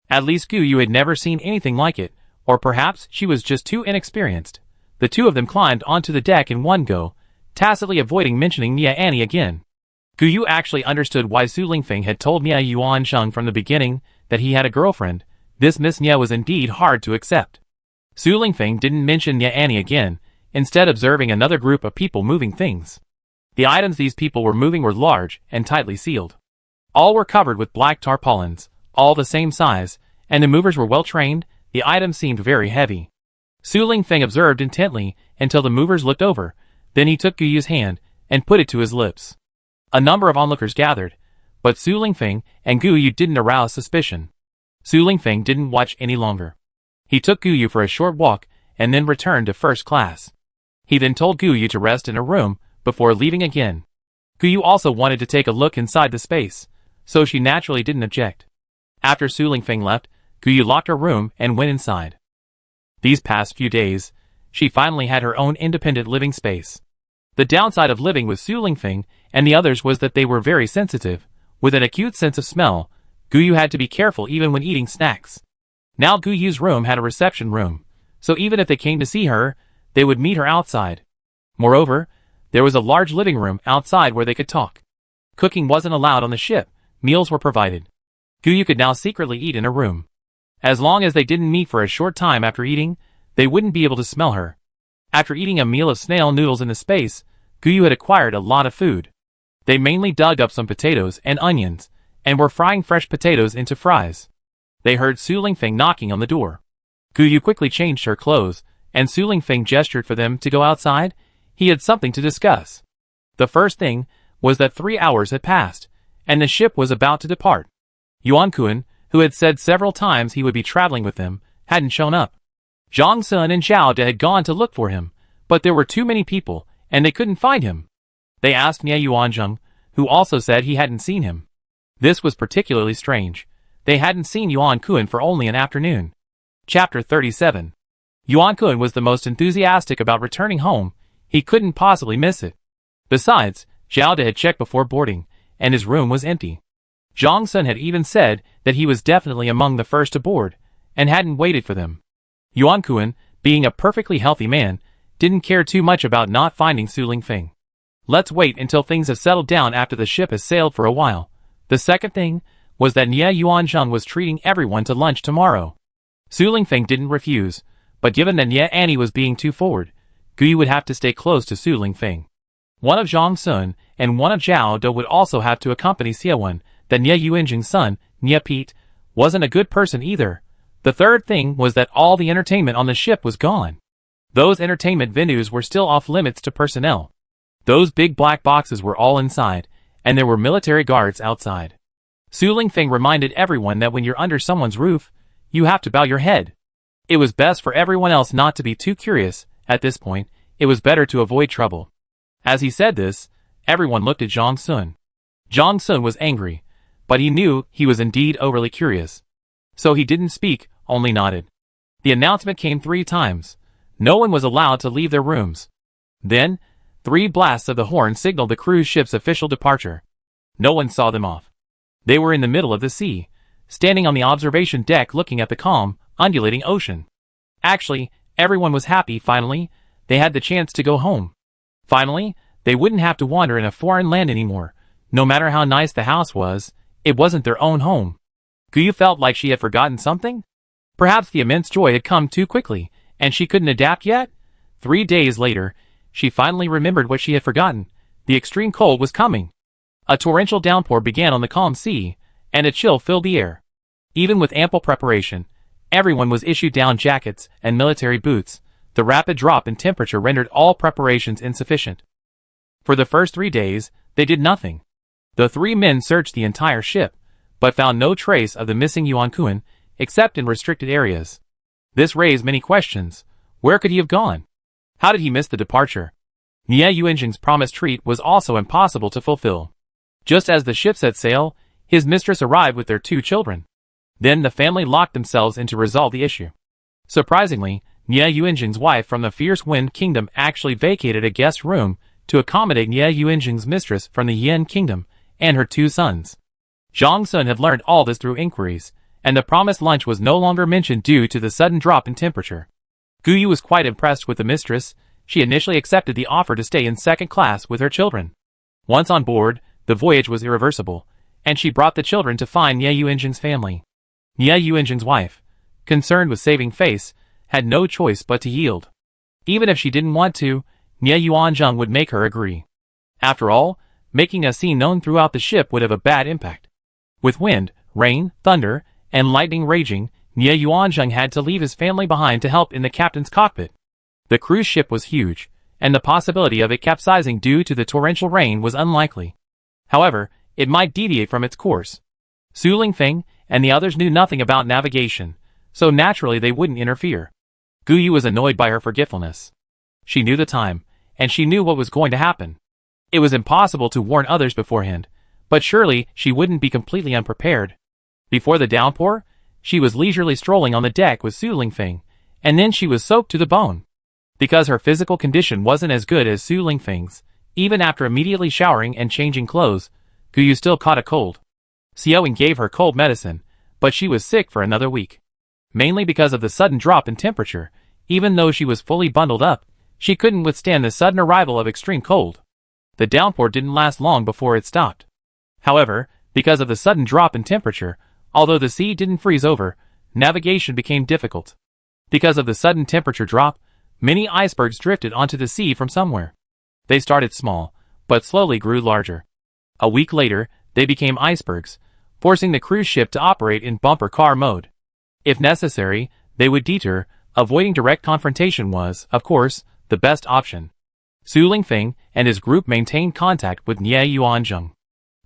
At least Guyu had never seen anything like it, or perhaps she was just too inexperienced. The two of them climbed onto the deck in one go, tacitly avoiding mentioning Nia Annie again. Guyu actually understood why Su Lingfeng had told Nia Yuanzheng from the beginning that he had a girlfriend. This Miss Nia was indeed hard to accept. Su Lingfeng didn't mention Nia Annie again, instead observing another group of people moving things. The items these people were moving were large and tightly sealed. All were covered with black tarpaulins, all the same size, and the movers were well trained. The items seemed very heavy. Su Lingfeng observed intently until the movers looked over, then he took Guyu's hand and put it to his lips. A number of onlookers gathered, but Su Lingfeng and Guyu didn't arouse suspicion. Su Lingfeng didn't watch any longer. He took Guyu for a short walk and then returned to first class. He then told Guyu to rest in a room before leaving again. Guyu also wanted to take a look inside the space, so she naturally didn't object. After Su Lingfeng left, Guyu locked her room and went inside. These past few days, she finally had her own independent living space. The downside of living with Su Lingfeng and the others was that they were very sensitive. With an acute sense of smell, Guyu had to be careful even when eating snacks. Now Guyu's room had a reception room, so even if they came to see her, they would meet her outside. Moreover, there was a large living room outside where they could talk. Cooking wasn't allowed on the ship, meals were provided. Guyu could now secretly eat in her room. As long as they didn't meet for a short time after eating, they wouldn't be able to smell her. After eating a meal of snail noodles in the space, Guyu had acquired a lot of food. They mainly dug up some potatoes and onions, and were frying fresh potatoes into fries. They heard Su Lingfeng knocking on the door. Guyu quickly changed her clothes, and Su Lingfeng gestured for them to go outside. He had something to discuss. The first thing was that 3 hours had passed, and the ship was about to depart. Yuan Kun, who had said several times he would be traveling with them, hadn't shown up. Zhang Sun and Zhao De had gone to look for him, but there were too many people, and they couldn't find him. They asked Nia Yuanzheng, who also said he hadn't seen him. This was particularly strange. They hadn't seen Yuan Kun for only an afternoon. Chapter 37. Yuan Kun was the most enthusiastic about returning home. He couldn't possibly miss it. Besides, Zhao De had checked before boarding, and his room was empty. Zhang Sun had even said that he was definitely among the first to board, and hadn't waited for them. Yuan Kun, being a perfectly healthy man, didn't care too much about not finding Su Lingfeng. Let's wait until things have settled down after the ship has sailed for a while. The second thing was that Nia Yuanzheng was treating everyone to lunch tomorrow. Su Lingfeng didn't refuse, but given that Nia Annie was being too forward, Guyu would have to stay close to Su Lingfeng. One of Zhang Sun and one of Zhao De would also have to accompany Xiaowen. That Nia Yuanzheng's son, Nia Pete, wasn't a good person either. The third thing was that all the entertainment on the ship was gone. Those entertainment venues were still off limits to personnel. Those big black boxes were all inside, and there were military guards outside. Su Lingfeng reminded everyone that when you're under someone's roof, you have to bow your head. It was best for everyone else not to be too curious. At this point, it was better to avoid trouble. As he said this, everyone looked at Zhang Sun. Zhang Sun was angry, but he knew he was indeed overly curious. So he didn't speak, only nodded. The announcement came 3 times. No one was allowed to leave their rooms. Then, 3 blasts of the horn signaled the cruise ship's official departure. No one saw them off. They were in the middle of the sea, standing on the observation deck looking at the calm, undulating ocean. Actually, everyone was happy finally. They had the chance to go home. Finally, they wouldn't have to wander in a foreign land anymore. No matter how nice the house was, it wasn't their own home. Guyu felt like she had forgotten something? Perhaps the immense joy had come too quickly, and she couldn't adapt yet? 3 days later, she finally remembered what she had forgotten. The extreme cold was coming. A torrential downpour began on the calm sea, and a chill filled the air. Even with ample preparation, everyone was issued down jackets and military boots. The rapid drop in temperature rendered all preparations insufficient. For the first 3 days, they did nothing. The 3 men searched the entire ship, but found no trace of the missing Yuan Kun, except in restricted areas. This raised many questions. Where could he have gone? How did he miss the departure? Nia Yuanzheng's promised treat was also impossible to fulfill. Just as the ship set sail, his mistress arrived with their 2 children. Then the family locked themselves in to resolve the issue. Surprisingly, Nie Yuanjing's wife from the Fierce Wind Kingdom actually vacated a guest room to accommodate Nie Yuanjing's mistress from the Yin Kingdom and her 2 sons. Zhang Sun had learned all this through inquiries, and the promised lunch was no longer mentioned due to the sudden drop in temperature. Gu Yu was quite impressed with the mistress. She initially accepted the offer to stay in second class with her children. Once on board, the voyage was irreversible, and she brought the children to find Nie Yuanjing's family. Nie Yuanjing's wife, concerned with saving face, had no choice but to yield. Even if she didn't want to, Nie Yuanjing would make her agree. After all, making a scene known throughout the ship would have a bad impact. With wind, rain, thunder, and lightning raging, Nie Yuanjing had to leave his family behind to help in the captain's cockpit. The cruise ship was huge, and the possibility of it capsizing due to the torrential rain was unlikely. However, it might deviate from its course. Su Lingfeng and the others knew nothing about navigation, so naturally they wouldn't interfere. Gu Yu was annoyed by her forgetfulness. She knew the time, and she knew what was going to happen. It was impossible to warn others beforehand, but surely she wouldn't be completely unprepared. Before the downpour, she was leisurely strolling on the deck with Su Lingfeng, and then she was soaked to the bone. Because her physical condition wasn't as good as Su Lingfeng's, even after immediately showering and changing clothes, Gu Yu still caught a cold. Xiaoying gave her cold medicine, but she was sick for another week. Mainly because of the sudden drop in temperature, even though she was fully bundled up, she couldn't withstand the sudden arrival of extreme cold. The downpour didn't last long before it stopped. However, because of the sudden drop in temperature, although the sea didn't freeze over, navigation became difficult. Because of the sudden temperature drop, many icebergs drifted onto the sea from somewhere. They started small, but slowly grew larger. A week later, they became icebergs, forcing the cruise ship to operate in bumper car mode. If necessary, they would detour. Avoiding direct confrontation was, of course, the best option. Su Lingfeng and his group maintained contact with Nie Yuanjing.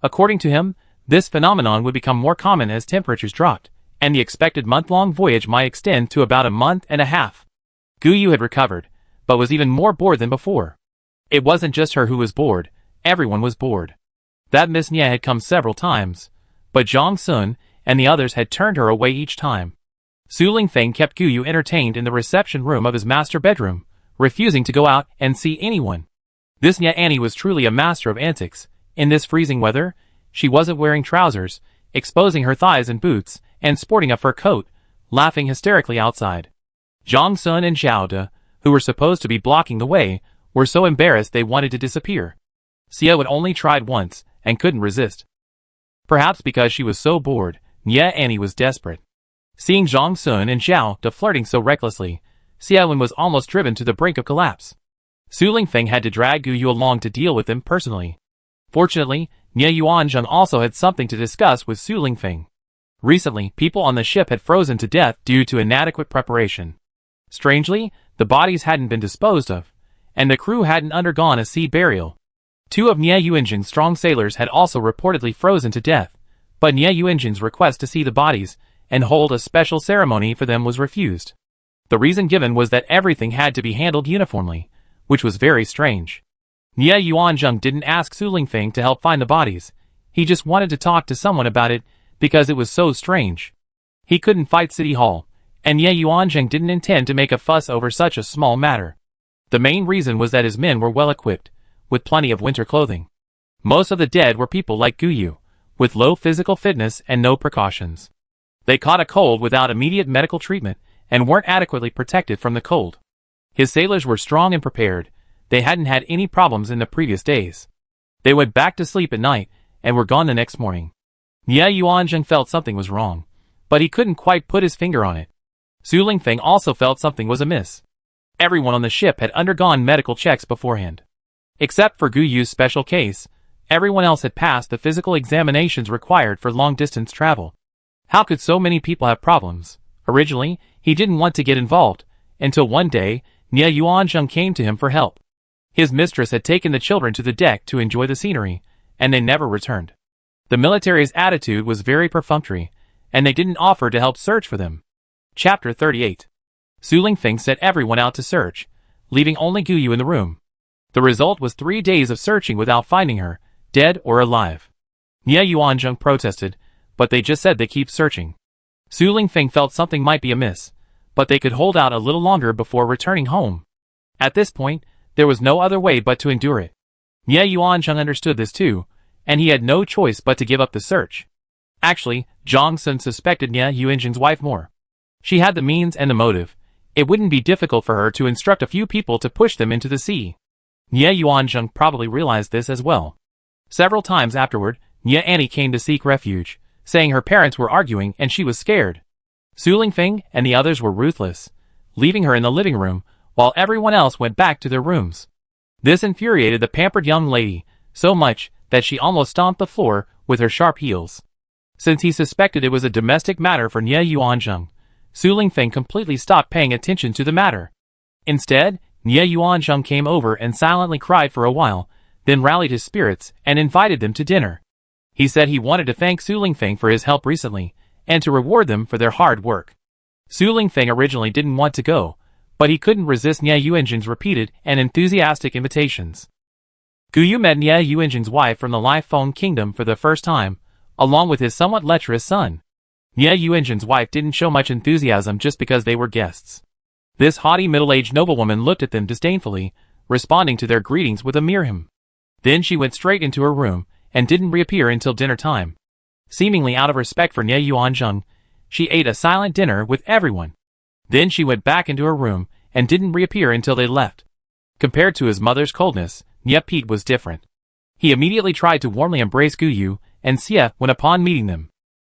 According to him, this phenomenon would become more common as temperatures dropped, and the expected month-long voyage might extend to about a month and a half. Gu Yu had recovered, but was even more bored than before. It wasn't just her who was bored, everyone was bored. That Miss Nie had come several times, but Zhang Sun and the others had turned her away each time. Su Lingfeng kept Gu Yu entertained in the reception room of his master bedroom, refusing to go out and see anyone. This Nie Annie was truly a master of antics. In this freezing weather, she wasn't wearing trousers, exposing her thighs in boots, and sporting a fur coat, laughing hysterically outside. Zhang Sun and Zhao De, who were supposed to be blocking the way, were so embarrassed they wanted to disappear. Xia had only tried once, and couldn't resist. Perhaps because she was so bored, Nie Annie was desperate. Seeing Zhang Sun and Zhao De flirting so recklessly, Xiaowen was almost driven to the brink of collapse. Su Lingfeng had to drag Gu Yu along to deal with them personally. Fortunately, Nie Yuanjing also had something to discuss with Su Lingfeng. Recently, people on the ship had frozen to death due to inadequate preparation. Strangely, the bodies hadn't been disposed of, and the crew hadn't undergone a sea burial. 2 of Nie Yuanjing's strong sailors had also reportedly frozen to death, but Nie Yuanjing's request to see the bodies and hold a special ceremony for them was refused. The reason given was that everything had to be handled uniformly, which was very strange. Nie Yuanjing didn't ask Su Lingfeng to help find the bodies. He just wanted to talk to someone about it because it was so strange. He couldn't fight City Hall, and Nie Yuanjing didn't intend to make a fuss over such a small matter. The main reason was that his men were well equipped, with plenty of winter clothing. Most of the dead were people like Gu Yu, with low physical fitness and no precautions. They caught a cold without immediate medical treatment and weren't adequately protected from the cold. His sailors were strong and prepared. They hadn't had any problems in the previous days. They went back to sleep at night and were gone the next morning. Nie Yuanjing felt something was wrong, but he couldn't quite put his finger on it. Su Lingfeng also felt something was amiss. Everyone on the ship had undergone medical checks beforehand. Except for Gu Yu's special case, everyone else had passed the physical examinations required for long-distance travel. How could so many people have problems? Originally, he didn't want to get involved, until one day, Nie Yuanjing came to him for help. His mistress had taken the children to the deck to enjoy the scenery, and they never returned. The military's attitude was very perfunctory, and they didn't offer to help search for them. Chapter 38. Su Lingfeng sent everyone out to search, leaving only Gu Yu in the room. The result was 3 days of searching without finding her, dead or alive. Nie Yuanjing protested, but they just said they keep searching. Su Lingfeng felt something might be amiss, but they could hold out a little longer before returning home. At this point, there was no other way but to endure it. Nye Yuanzheng understood this too, and he had no choice but to give up the search. Actually, Zhang Sun suspected Nye Yuanzheng's wife more. She had the means and the motive. It wouldn't be difficult for her to instruct a few people to push them into the sea. Nye Yuanzheng probably realized this as well. Several times afterward, Nye Annie came to seek refuge, saying her parents were arguing and she was scared. Su Lingfeng and the others were ruthless, leaving her in the living room, while everyone else went back to their rooms. This infuriated the pampered young lady so much that she almost stomped the floor with her sharp heels. Since he suspected it was a domestic matter for Nye Yuanzheng, Su Lingfeng completely stopped paying attention to the matter. Instead, Nye Yuanzheng came over and silently cried for a while, then rallied his spirits and invited them to dinner. He said he wanted to thank Su Lingfeng for his help recently, and to reward them for their hard work. Su Lingfeng originally didn't want to go, but he couldn't resist Nye Yuanzheng's repeated and enthusiastic invitations. Gu Yu met Nye Yuanzheng's wife from the Lifeng Kingdom for the first time, along with his somewhat lecherous son. Nye Yuanzheng's wife didn't show much enthusiasm just because they were guests. This haughty middle-aged noblewoman looked at them disdainfully, responding to their greetings with a mere hum. Then she went straight into her room, and didn't reappear until dinner time. Seemingly out of respect for Nye Yuanzheng, she ate a silent dinner with everyone. Then she went back into her room, and didn't reappear until they left. Compared to his mother's coldness, Nye Pete was different. He immediately tried to warmly embrace Gu Yu and Xie when upon meeting them.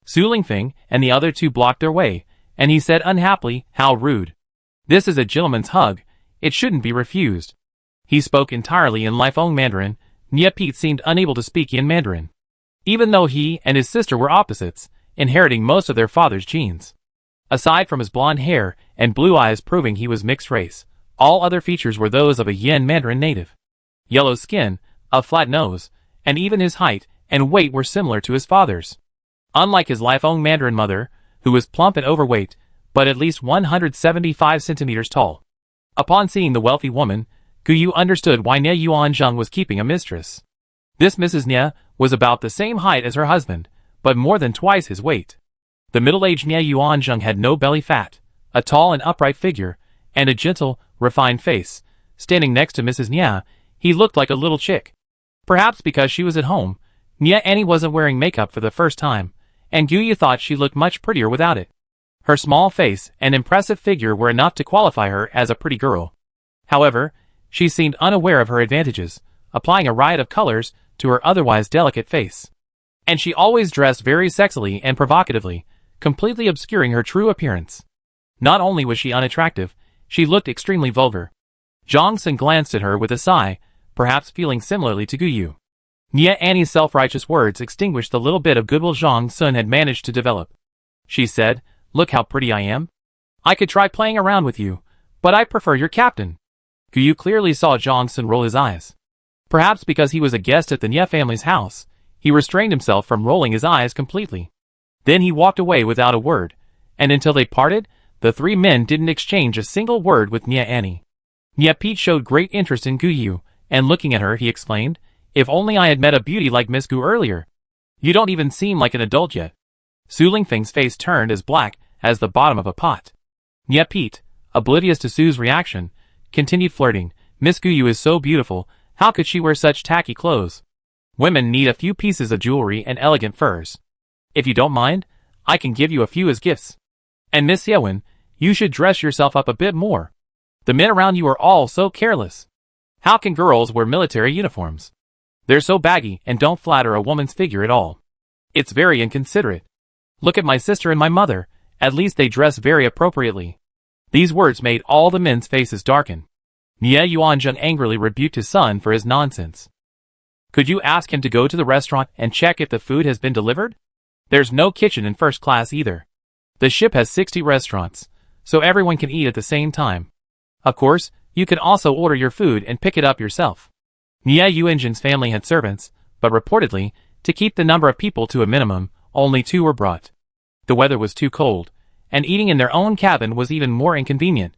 Su Lingfeng and the other two blocked their way, and he said unhappily, "How rude. This is a gentleman's hug, it shouldn't be refused." He spoke entirely in Lifeng Mandarin. Nye Pete seemed unable to speak in Mandarin. Even though he and his sister were opposites, inheriting most of their father's genes. Aside from his blonde hair and blue eyes proving he was mixed race, all other features were those of a Yan Mandarin native. Yellow skin, a flat nose, and even his height and weight were similar to his father's. Unlike his Lifeng Mandarin mother, who was plump and overweight, but at least 175 centimeters tall. Upon seeing the wealthy woman, Gu Yu understood why Nye Yuanzheng was keeping a mistress. This Mrs. Nye was about the same height as her husband, but more than twice his weight. The middle-aged Nye Yuanzheng had no belly fat, a tall and upright figure, and a gentle, refined face. Standing next to Mrs. Nye, he looked like a little chick. Perhaps because she was at home, Nye Annie wasn't wearing makeup for the first time, and Gu Yu thought she looked much prettier without it. Her small face and impressive figure were enough to qualify her as a pretty girl. However, she seemed unaware of her advantages, applying a riot of colors to her otherwise delicate face. And she always dressed very sexily and provocatively, completely obscuring her true appearance. Not only was she unattractive, she looked extremely vulgar. Zhang Sun glanced at her with a sigh, perhaps feeling similarly to Gu Yu. Nye Annie's self-righteous words extinguished the little bit of goodwill Zhang Sun had managed to develop. She said, "Look how pretty I am. I could try playing around with you, but I prefer your captain." Gu Yu clearly saw Zhang Sun roll his eyes. Perhaps because he was a guest at the Nye family's house, he restrained himself from rolling his eyes completely. Then he walked away without a word, and until they parted, the three men didn't exchange a single word with Nye Annie. Nye Pete showed great interest in Gu Yu, and looking at her he exclaimed, "If only I had met a beauty like Miss Gu earlier. You don't even seem like an adult yet." Su Lingfeng's face turned as black as the bottom of a pot. Nye Pete, oblivious to Su's reaction, continued flirting. "Miss Gu Yu is so beautiful, how could she wear such tacky clothes? Women need a few pieces of jewelry and elegant furs. If you don't mind, I can give you a few as gifts. And Miss Yewin, you should dress yourself up a bit more. The men around you are all so careless. How can girls wear military uniforms? They're so baggy and don't flatter a woman's figure at all. It's very inconsiderate. Look at my sister and my mother, at least they dress very appropriately." These words made all the men's faces darken. Nye Yuanzheng angrily rebuked his son for his nonsense. "Could you ask him to go to the restaurant and check if the food has been delivered? There's no kitchen in first class either. The ship has 60 restaurants, so everyone can eat at the same time. Of course, you can also order your food and pick it up yourself." Nye Yuanzheng's family had servants, but reportedly, to keep the number of people to a minimum, only 2 were brought. The weather was too cold, and eating in their own cabin was even more inconvenient.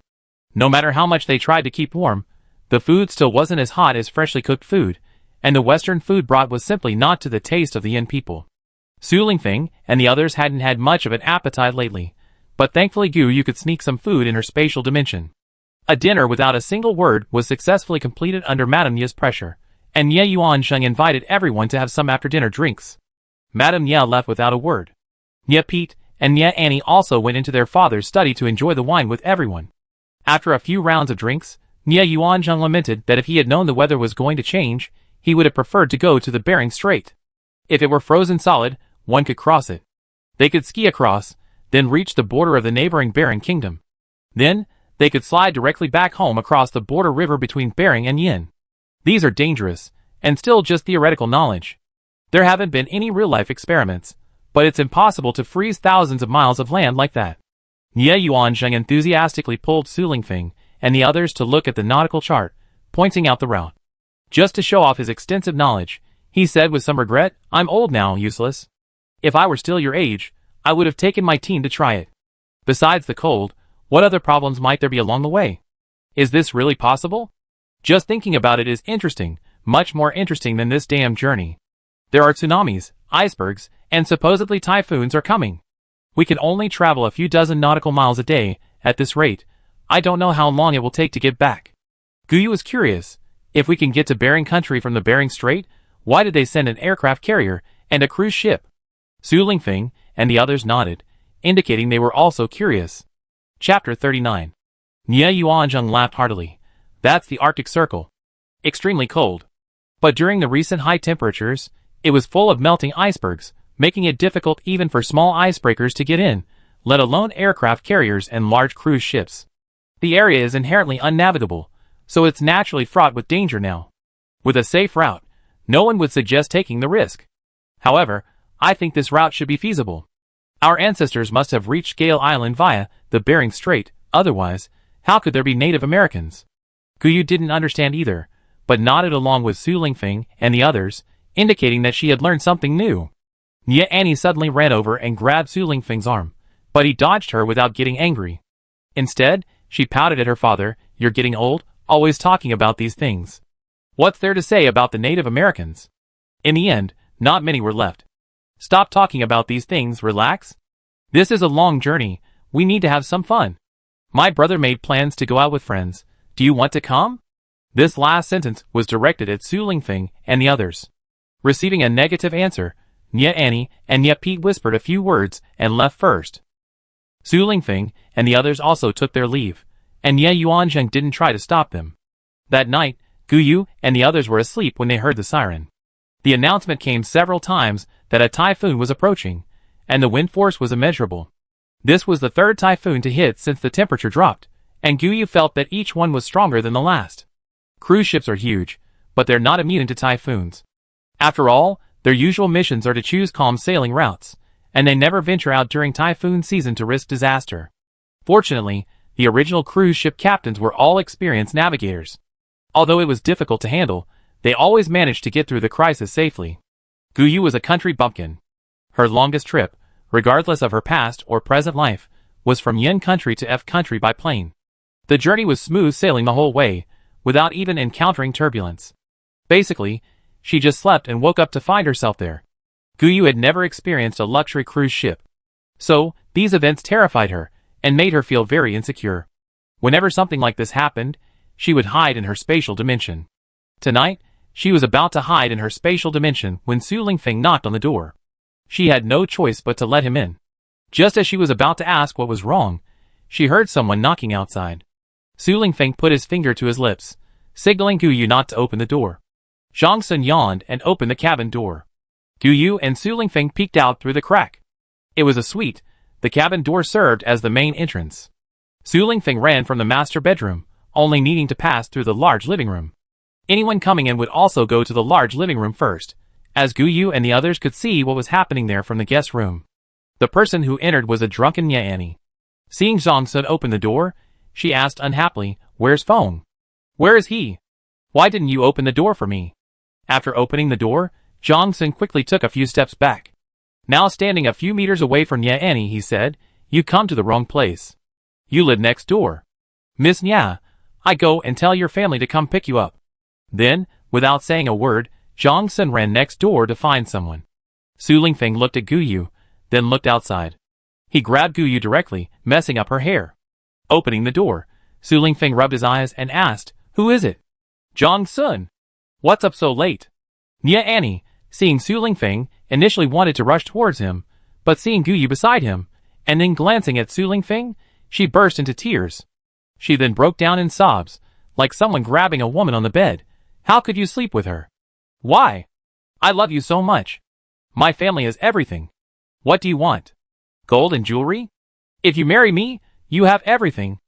No matter how much they tried to keep warm, the food still wasn't as hot as freshly cooked food, and the Western food brought was simply not to the taste of the Yin people. Su Lingfeng and the others hadn't had much of an appetite lately, But thankfully Gu Yu could sneak some food in her spatial dimension. A dinner without a single word was successfully completed under Madame Ye's pressure, and Ye Yuanzheng invited everyone to have some after-dinner drinks. Madame Ye left without a word. Ye Pete and Ye Annie also went into their father's study to enjoy the wine with everyone. After a few rounds of drinks, Ye Yuanzheng lamented that if he had known the weather was going to change, he would have preferred to go to the Bering Strait. If it were frozen solid, one could cross it. They could ski across, then reach the border of the neighboring Bering Kingdom. Then, they could slide directly back home across the border river between Bering and Yin. These are dangerous, and still just theoretical knowledge. There haven't been any real-life experiments, but it's impossible to freeze thousands of miles of land like that. Ye Yuanzheng enthusiastically pulled Su Lingfeng and the others to look at the nautical chart, pointing out the route. Just to show off his extensive knowledge, he said with some regret, "I'm old now, useless. If I were still your age, I would have taken my team to try it. Besides the cold, what other problems might there be along the way? Is this really possible? Just thinking about it is interesting, much more interesting than this damn journey. There are tsunamis, icebergs, and supposedly typhoons are coming. We can only travel a few dozen nautical miles a day. At this rate, I don't know how long it will take to get back." Gu Yu was curious. If we can get to Bering Country from the Bering Strait, why did they send an aircraft carrier and a cruise ship? Su Lingfeng and the others nodded, indicating they were also curious. Chapter 39. Ye Yuanzheng laughed heartily. That's the Arctic Circle. Extremely cold. But during the recent high temperatures, it was full of melting icebergs, making it difficult even for small icebreakers to get in, let alone aircraft carriers and large cruise ships. The area is inherently unnavigable, so it's naturally fraught with danger now. With a safe route, no one would suggest taking the risk. However, I think this route should be feasible. Our ancestors must have reached Gale Island via the Bering Strait, otherwise, how could there be Native Americans? Gu Yu didn't understand either, but nodded along with Su Lingfeng and the others, indicating that she had learned something new. Ye Annie suddenly ran over and grabbed Su Lingfeng's arm, but he dodged her without getting angry. Instead, she pouted at her father, "You're getting old, always talking about these things. What's there to say about the Native Americans?" In the end, not many were left. "Stop talking about these things, relax. This is a long journey, we need to have some fun. My brother made plans to go out with friends. Do you want to come?" This last sentence was directed at Su Lingfeng and the others. Receiving a negative answer, Ye Annie and Ye Pete whispered a few words and left first. Su Lingfeng and the others also took their leave, and Ye Yuanzheng didn't try to stop them. That night, Gu Yu and the others were asleep when they heard the siren. The announcement came several times that a typhoon was approaching, and the wind force was immeasurable. This was the third typhoon to hit since the temperature dropped, and Gu Yu felt that each one was stronger than the last. Cruise ships are huge, but they're not immune to typhoons. After all, their usual missions are to choose calm sailing routes, and they never venture out during typhoon season to risk disaster. Fortunately, the original cruise ship captains were all experienced navigators. Although it was difficult to handle, they always managed to get through the crisis safely. Gu Yu was a country bumpkin. Her longest trip, regardless of her past or present life, was from Yin country to F country by plane. The journey was smooth sailing the whole way, without even encountering turbulence. Basically, she just slept and woke up to find herself there. Gu Yu had never experienced a luxury cruise ship. So, these events terrified her, and made her feel very insecure. Whenever something like this happened, she would hide in her spatial dimension. Tonight, she was about to hide in her spatial dimension when Su Lingfeng knocked on the door. She had no choice but to let him in. Just as she was about to ask what was wrong, she heard someone knocking outside. Su Lingfeng put his finger to his lips, signaling Gu Yu not to open the door. Zhang Sun yawned and opened the cabin door. Gu Yu and Su Lingfeng peeked out through the crack. It was a suite. The cabin door served as the main entrance. Su Lingfeng ran from the master bedroom, only needing to pass through the large living room. Anyone coming in would also go to the large living room first, as Gu Yu and the others could see what was happening there from the guest room. The person who entered was a drunken Ye Annie. Seeing Zhang Sun open the door, she asked unhappily, "Where's Feng? Where is he? Why didn't you open the door for me?" After opening the door, Zhang Sun quickly took a few steps back. Now standing a few meters away from Ye Annie, he said, "You come to the wrong place. You live next door. Miss Nya, I go and tell your family to come pick you up." Then, without saying a word, Zhang Sun ran next door to find someone. Su Lingfeng looked at Gu Yu, then looked outside. He grabbed Gu Yu directly, messing up her hair. Opening the door, Su Lingfeng rubbed his eyes and asked, "Who is it?" "Zhang Sun. What's up so late?" Nia Annie, seeing Su Lingfeng, initially wanted to rush towards him, but seeing Gu Yu beside him, and then glancing at Su Lingfeng, she burst into tears. She then broke down in sobs, like someone grabbing a woman on the bed. "How could you sleep with her? Why? I love you so much. My family is everything. What do you want? Gold and jewelry? If you marry me, you have everything.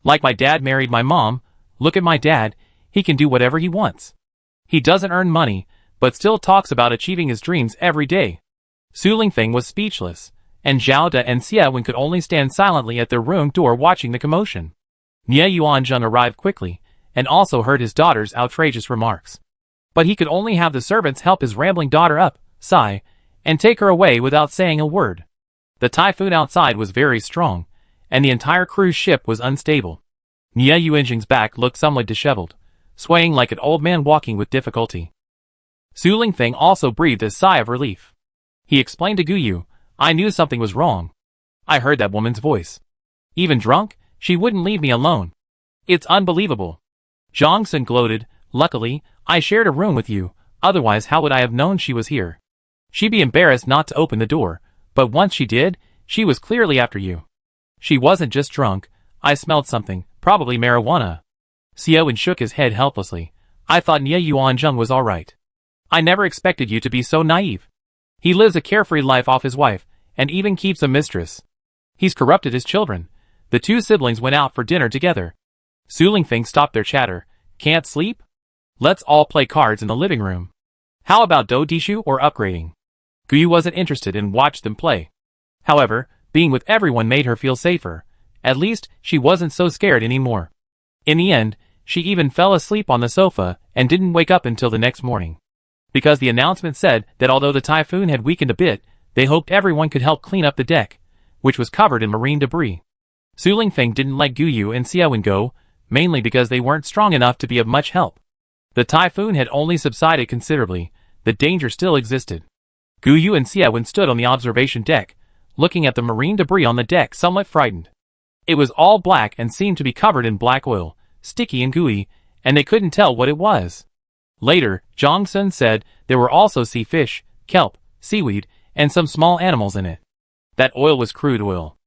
Like my dad married my mom. Look at my dad, he can do whatever he wants. He doesn't earn money, but still talks about achieving his dreams every day." Su Lingfeng was speechless, and Zhao De and Xie Wen could only stand silently at their room door watching the commotion. Nie Yuanzheng arrived quickly, and also heard his daughter's outrageous remarks. But he could only have the servants help his rambling daughter up, sigh, and take her away without saying a word. The typhoon outside was very strong, and the entire cruise ship was unstable. Nie Yuanzheng's back looked somewhat disheveled, swaying like an old man walking with difficulty. Su Lingfeng also breathed a sigh of relief. He explained to Gu Yu, "I knew something was wrong. I heard that woman's voice. Even drunk, she wouldn't leave me alone. It's unbelievable." Zhang Sun gloated, "Luckily, I shared a room with you, otherwise how would I have known she was here? She'd be embarrassed not to open the door, but once she did, she was clearly after you. She wasn't just drunk, I smelled something, probably marijuana." Xie Wen shook his head helplessly. "I thought Nie Yuanzheng was alright. I never expected you to be so naive. He lives a carefree life off his wife, and even keeps a mistress. He's corrupted his children." The two siblings went out for dinner together. Su Lingfeng stopped their chatter. "Can't sleep? Let's all play cards in the living room. How about Dodishu or upgrading?" Gu Yu wasn't interested and watched them play. However, being with everyone made her feel safer. At least, she wasn't so scared anymore. In the end, she even fell asleep on the sofa and didn't wake up until the next morning. Because the announcement said that although the typhoon had weakened a bit, they hoped everyone could help clean up the deck, which was covered in marine debris. Su Lingfeng didn't let Gu Yu and Xie Wen go, mainly because they weren't strong enough to be of much help. The typhoon had only subsided considerably, the danger still existed. Gu Yu and Xie Wen stood on the observation deck, looking at the marine debris on the deck somewhat frightened. It was all black and seemed to be covered in black oil, sticky and gooey, and they couldn't tell what it was. Later, Zhang Sun said there were also sea fish, kelp, seaweed, and some small animals in it. That oil was crude oil.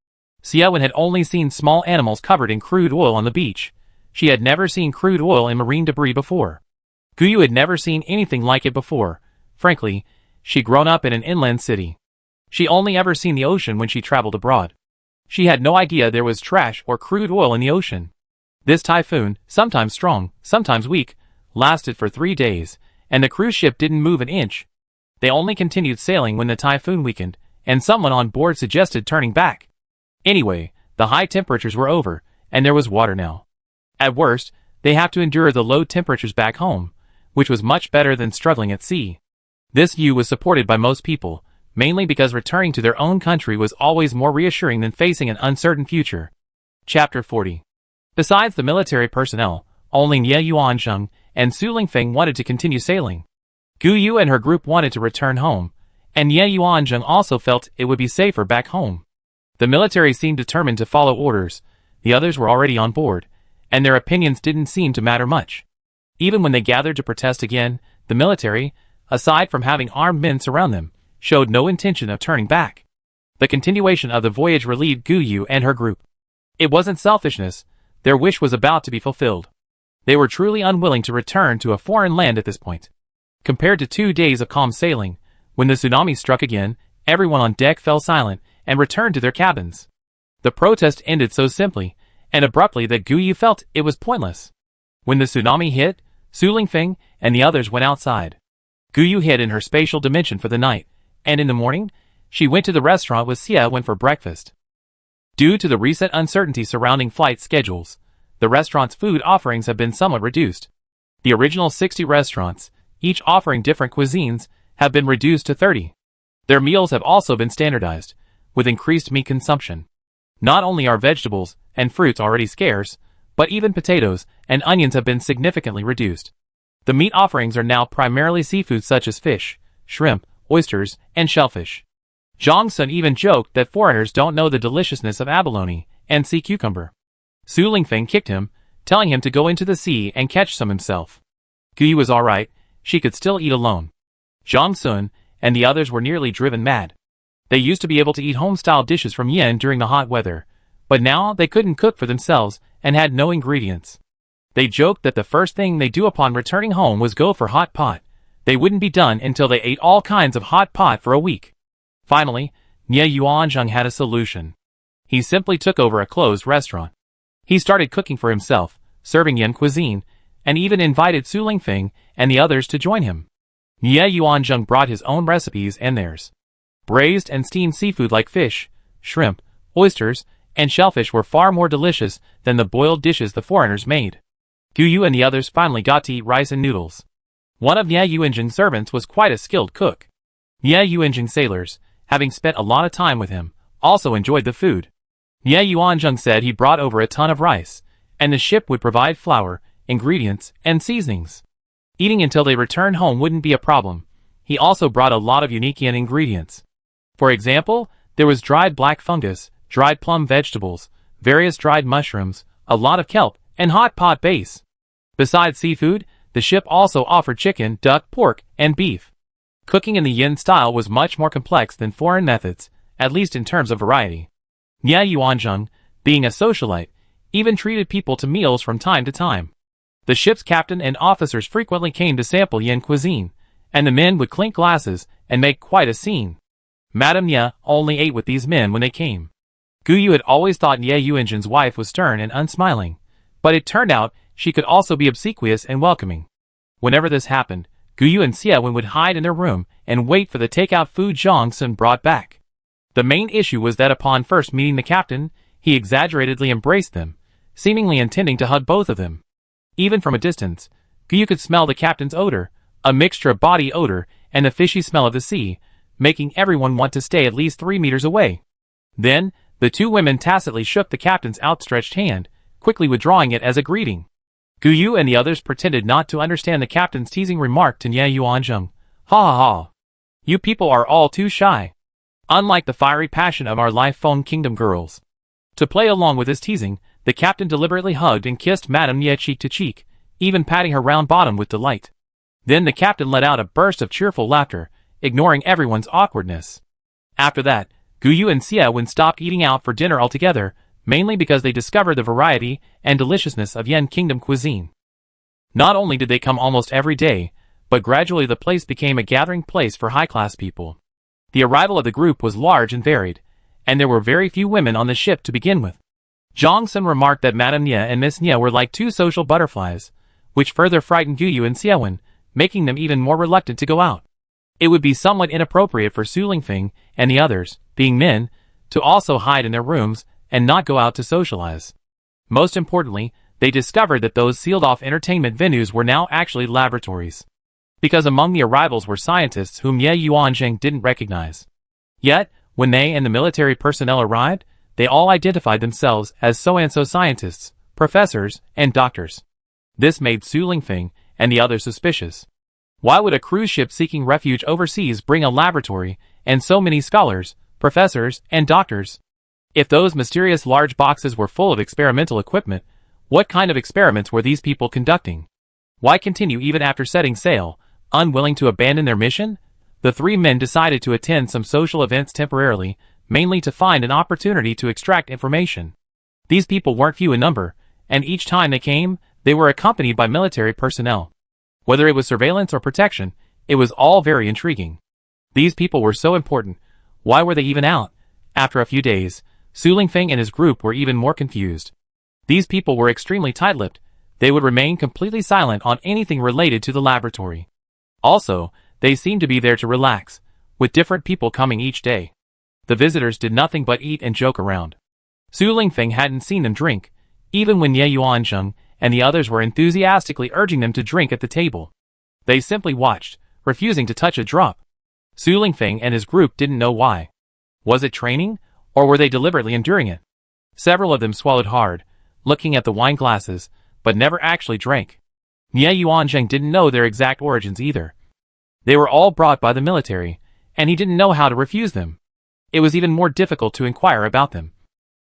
Xie Wen had only seen small animals covered in crude oil on the beach. She had never seen crude oil in marine debris before. Gu Yu had never seen anything like it before. Frankly, she'd grown up in an inland city. She only ever seen the ocean when she traveled abroad. She had no idea there was trash or crude oil in the ocean. This typhoon, sometimes strong, sometimes weak, lasted for 3 days, and the cruise ship didn't move an inch. They only continued sailing when the typhoon weakened, and someone on board suggested turning back. Anyway, the high temperatures were over, and there was water now. At worst, they have to endure the low temperatures back home, which was much better than struggling at sea. This view was supported by most people, mainly because returning to their own country was always more reassuring than facing an uncertain future. Chapter 40. Besides the military personnel, only Nie Yuanzheng and Su Lingfeng wanted to continue sailing. Gu Yu and her group wanted to return home, and Nie Yuanzheng also felt it would be safer back home. The military seemed determined to follow orders, the others were already on board, and their opinions didn't seem to matter much. Even when they gathered to protest again, the military, aside from having armed men surround them, showed no intention of turning back. The continuation of the voyage relieved Gu Yu and her group. It wasn't selfishness, their wish was about to be fulfilled. They were truly unwilling to return to a foreign land at this point. Compared to 2 days of calm sailing, when the tsunami struck again, everyone on deck fell silent and returned to their cabins. The protest ended so simply and abruptly that Gu Yu felt it was pointless. When the tsunami hit, Su Lingfeng and the others went outside. Gu Yu hid in her spatial dimension for the night, and in the morning, she went to the restaurant with Xie Wen for breakfast. Due to the recent uncertainty surrounding flight schedules, the restaurant's food offerings have been somewhat reduced. The original 60 restaurants, each offering different cuisines, have been reduced to 30. Their meals have also been standardized, with increased meat consumption. Not only are vegetables and fruits already scarce, but even potatoes and onions have been significantly reduced. The meat offerings are now primarily seafood such as fish, shrimp, oysters, and shellfish. Zhang Sun even joked that foreigners don't know the deliciousness of abalone and sea cucumber. Su Lingfeng kicked him, telling him to go into the sea and catch some himself. Guyu was alright, she could still eat alone. Zhang Sun and the others were nearly driven mad. They used to be able to eat home-style dishes from Yin during the hot weather, but now they couldn't cook for themselves and had no ingredients. They joked that the first thing they do upon returning home was go for hot pot. They wouldn't be done until they ate all kinds of hot pot for a week. Finally, Nie Yuanzheng had a solution. He simply took over a closed restaurant. He started cooking for himself, serving Yin cuisine, and even invited Su Lingfeng and the others to join him. Nie Yuanzheng brought his own recipes and theirs. Braised and steamed seafood like fish, shrimp, oysters, and shellfish were far more delicious than the boiled dishes the foreigners made. Guyu and the others finally got to eat rice and noodles. One of Nie Yuanzheng's servants was quite a skilled cook. Nie Yuanzheng's sailors, having spent a lot of time with him, also enjoyed the food. Nie Yuanzheng said he brought over a ton of rice, and the ship would provide flour, ingredients, and seasonings. Eating until they returned home wouldn't be a problem. He also brought a lot of unique Yin ingredients. For example, there was dried black fungus, dried plum vegetables, various dried mushrooms, a lot of kelp, and hot pot base. Besides seafood, the ship also offered chicken, duck, pork, and beef. Cooking in the Yin style was much more complex than foreign methods, at least in terms of variety. Nie Yuanzheng, being a socialite, even treated people to meals from time to time. The ship's captain and officers frequently came to sample Yin cuisine, and the men would clink glasses and make quite a scene. Madame Nie only ate with these men when they came. Guyu had always thought Nie Yuanzheng's wife was stern and unsmiling, but it turned out she could also be obsequious and welcoming. Whenever this happened, Guyu and Xiaowen would hide in their room and wait for the takeout food Zhang Sun brought back. The main issue was that upon first meeting the captain, he exaggeratedly embraced them, seemingly intending to hug both of them. Even from a distance, Guyu could smell the captain's odor, a mixture of body odor and the fishy smell of the sea, making everyone want to stay at least 3 meters away. Then, the two women tacitly shook the captain's outstretched hand, quickly withdrawing it as a greeting. Guyu and the others pretended not to understand the captain's teasing remark to Nie Yuanzheng. Ha ha ha. You people are all too shy. Unlike the fiery passion of our life phone kingdom girls. To play along with his teasing, the captain deliberately hugged and kissed Madame Nie cheek to cheek, even patting her round bottom with delight. Then the captain let out a burst of cheerful laughter, ignoring everyone's awkwardness. After that, Guyu and Xiaowen stopped eating out for dinner altogether, mainly because they discovered the variety and deliciousness of Yin Kingdom cuisine. Not only did they come almost every day, but gradually the place became a gathering place for high-class people. The arrival of the group was large and varied, and there were very few women on the ship to begin with. Zhang Sun remarked that Madame Nie and Miss Nie were like two social butterflies, which further frightened Guyu and Xiaowen, making them even more reluctant to go out. It would be somewhat inappropriate for Su Lingfeng and the others, being men, to also hide in their rooms and not go out to socialize. Most importantly, they discovered that those sealed-off entertainment venues were now actually laboratories. Because among the arrivals were scientists whom Nie Yuanzheng didn't recognize. Yet, when they and the military personnel arrived, they all identified themselves as so-and-so scientists, professors, and doctors. This made Su Lingfeng and the others suspicious. Why would a cruise ship seeking refuge overseas bring a laboratory and so many scholars, professors, and doctors? If those mysterious large boxes were full of experimental equipment, what kind of experiments were these people conducting? Why continue even after setting sail, unwilling to abandon their mission? The three men decided to attend some social events temporarily, mainly to find an opportunity to extract information. These people weren't few in number, and each time they came, they were accompanied by military personnel. Whether it was surveillance or protection, it was all very intriguing. These people were so important. Why were they even out? After a few days, Su Lingfeng and his group were even more confused. These people were extremely tight-lipped. They would remain completely silent on anything related to the laboratory. Also, they seemed to be there to relax, with different people coming each day. The visitors did nothing but eat and joke around. Su Lingfeng hadn't seen them drink, even when Nie Yuanzheng and the others were enthusiastically urging them to drink at the table. They simply watched, refusing to touch a drop. Su Lingfeng and his group didn't know why. Was it training, or were they deliberately enduring it? Several of them swallowed hard, looking at the wine glasses, but never actually drank. Nie Yuanzheng didn't know their exact origins either. They were all brought by the military, and he didn't know how to refuse them. it was even more difficult to inquire about them.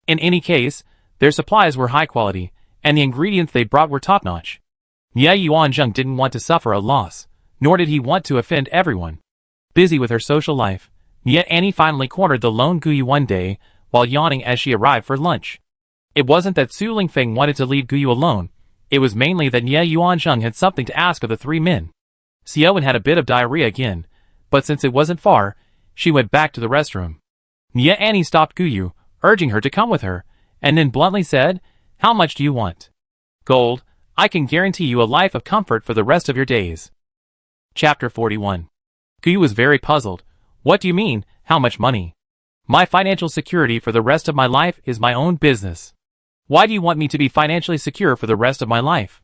In any case, their supplies were high quality, and the ingredients they brought were top-notch. Nye Yuanzheng didn't want to suffer a loss, nor did he want to offend everyone. Busy with her social life, Nye Annie finally cornered the lone Guyu one day while yawning as she arrived for lunch. It wasn't that Su Lingfeng wanted to leave Guyu alone, it was mainly that Nye Yuanzheng had something to ask of the three men. Xiaowen had a bit of diarrhea again, but since it wasn't far, she went back to the restroom. Nye Annie stopped Guyu, urging her to come with her, and then bluntly said, "How much do you want?" "Gold. I can guarantee you a life of comfort for the rest of your days." Chapter 41. Guyu was very puzzled. "What do you mean, how much money? My financial security for the rest of my life is my own business. Why do you want me to be financially secure for the rest of my life?"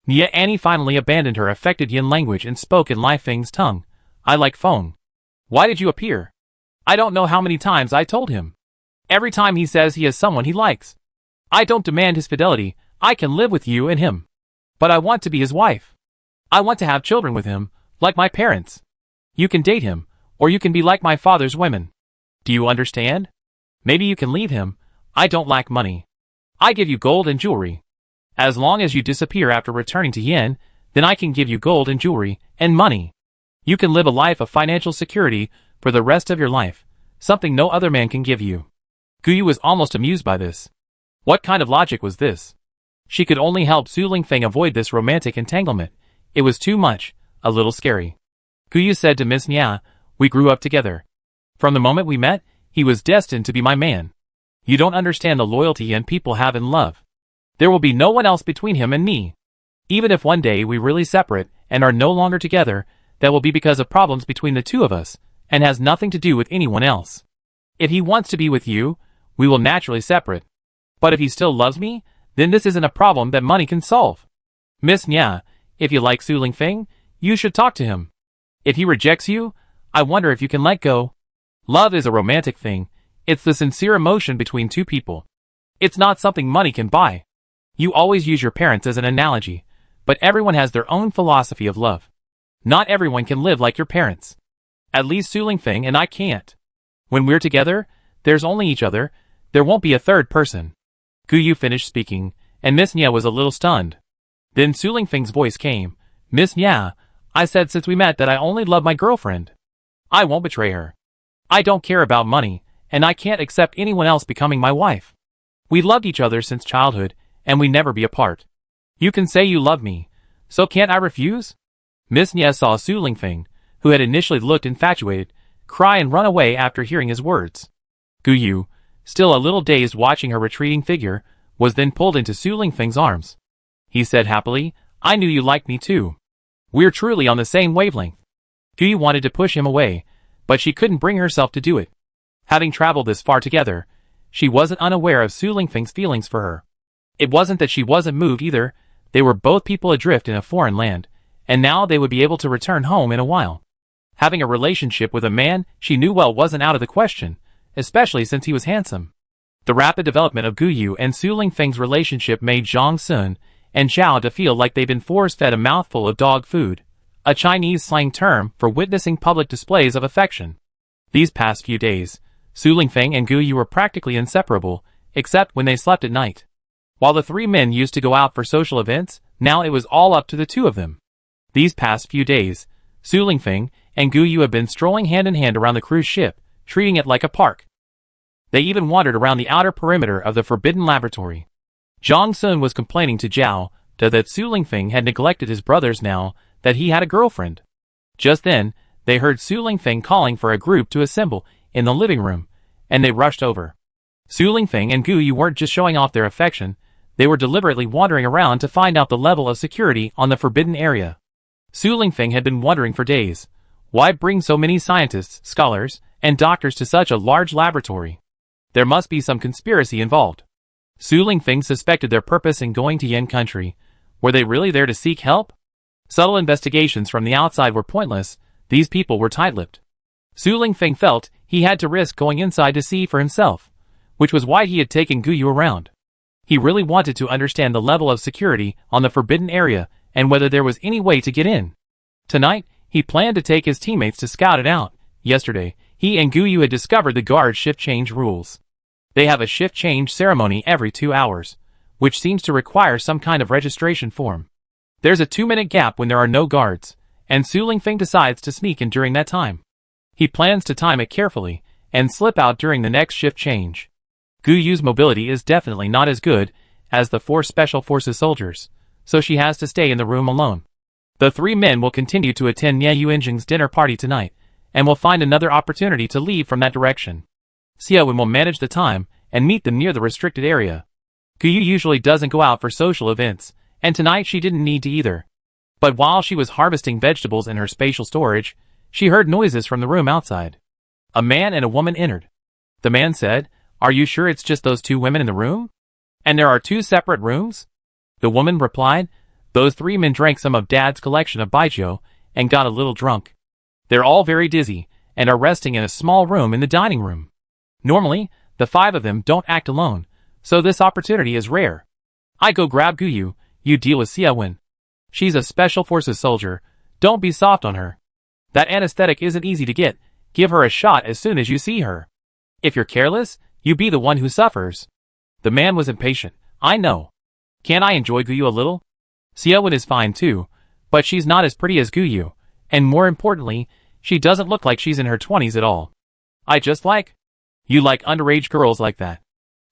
Nye Annie finally abandoned her affected Yin language and spoke in Lai Feng's tongue. "I like Feng. Why did you appear? I don't know how many times I told him. Every time he says he has someone he likes. I don't demand his fidelity, I can live with you and him. But I want to be his wife. I want to have children with him, like my parents. You can date him, or you can be like my father's women. Do you understand? Maybe you can leave him. I don't lack money. I give you gold and jewelry. As long as you disappear after returning to Yin, then I can give you gold and jewelry, and money. You can live a life of financial security for the rest of your life, something no other man can give you." Guyu was almost amused by this. What kind of logic was this? She could only help Su Lingfeng avoid this romantic entanglement. It was too much, a little scary. Guyu said to Miss Nya, "We grew up together. From the moment we met, he was destined to be my man. You don't understand the loyalty and people have in love. There will be no one else between him and me. Even if one day we really separate and are no longer together, that will be because of problems between the two of us, and has nothing to do with anyone else. If he wants to be with you, we will naturally separate. But if he still loves me, then this isn't a problem that money can solve. Miss Nya, if you like Su Lingfeng, you should talk to him. If he rejects you, I wonder if you can let go. Love is a romantic thing. It's the sincere emotion between two people. It's not something money can buy. You always use your parents as an analogy, but everyone has their own philosophy of love. Not everyone can live like your parents. At least Su Lingfeng and I can't. When we're together, there's only each other, there won't be a third person." Guyu finished speaking, and Miss Nya was a little stunned. Then Su Lingfeng's voice came. "Miss Nya, I said since we met that I only love my girlfriend. I won't betray her. I don't care about money, and I can't accept anyone else becoming my wife. We loved each other since childhood, and we never be apart. You can say you love me, so can't I refuse?" Miss Nya saw Su Lingfeng, who had initially looked infatuated, cry and run away after hearing his words. Guyu, still a little dazed watching her retreating figure, was then pulled into Su Lingfeng's arms. He said happily, "I knew you liked me too. We're truly on the same wavelength." Guyu wanted to push him away, but she couldn't bring herself to do it. Having traveled this far together, she wasn't unaware of Su Lingfeng's feelings for her. It wasn't that she wasn't moved either, they were both people adrift in a foreign land, and now they would be able to return home in a while. Having a relationship with a man she knew well wasn't out of the question, especially since he was handsome. The rapid development of Guyu and Su Lingfeng's relationship made Zhang Sun and Zhao to feel like they'd been force-fed a mouthful of dog food, a Chinese slang term for witnessing public displays of affection. These past few days, Su Lingfeng and Guyu were practically inseparable, except when they slept at night. While the three men used to go out for social events, now it was all up to the two of them. These past few days, Su Lingfeng and Guyu have been strolling hand in hand around the cruise ship, treating it like a park. They even wandered around the outer perimeter of the forbidden laboratory. Zhang Sun was complaining to Zhao that Su Lingfeng had neglected his brothers now that he had a girlfriend. Just then, they heard Su Lingfeng calling for a group to assemble in the living room, and they rushed over. Su Lingfeng and Guyu weren't just showing off their affection, they were deliberately wandering around to find out the level of security on the forbidden area. Su Lingfeng had been wondering for days, why bring so many scientists, scholars, and doctors to such a large laboratory? There must be some conspiracy involved. Su Lingfeng suspected their purpose in going to Yin country. Were they really there to seek help? Subtle investigations from the outside were pointless, these people were tight-lipped. Su Lingfeng felt he had to risk going inside to see for himself, which was why he had taken Guyu around. He really wanted to understand the level of security on the forbidden area and whether there was any way to get in. Tonight, he planned to take his teammates to scout it out. Yesterday, He and Guyu had discovered the guard shift change rules. They have a shift change ceremony every 2 hours, which seems to require some kind of registration form. There's a 2-minute gap when there are no guards, and Su Lingfeng decides to sneak in during that time. He plans to time it carefully, and slip out during the next shift change. Guyu's mobility is definitely not as good as the 4 Special Forces soldiers, so she has to stay in the room alone. The 3 men will continue to attend Nie Yuanjing's dinner party tonight, and will find another opportunity to leave from that direction. Xiaowen will manage the time, and meet them near the restricted area. Guyu usually doesn't go out for social events, and tonight she didn't need to either. But while she was harvesting vegetables in her spatial storage, she heard noises from the room outside. A man and a woman entered. The man said, "Are you sure it's just those 2 women in the room? And there are 2 separate rooms?" The woman replied, "Those 3 men drank some of Dad's collection of baijiu and got a little drunk. They're all very dizzy, and are resting in a small room in the dining room. Normally, the 5 of them don't act alone, so this opportunity is rare. I go grab Guyu, you deal with Xiaowen. She's a Special Forces soldier, don't be soft on her. That anesthetic isn't easy to get, give her a shot as soon as you see her. If you're careless, you be the one who suffers." The man was impatient. "I know. Can't I enjoy Guyu a little? Xiaowen is fine too, but she's not as pretty as Guyu, and more importantly, she doesn't look like she's in her 20s at all. I just like..." "You like underage girls like that?"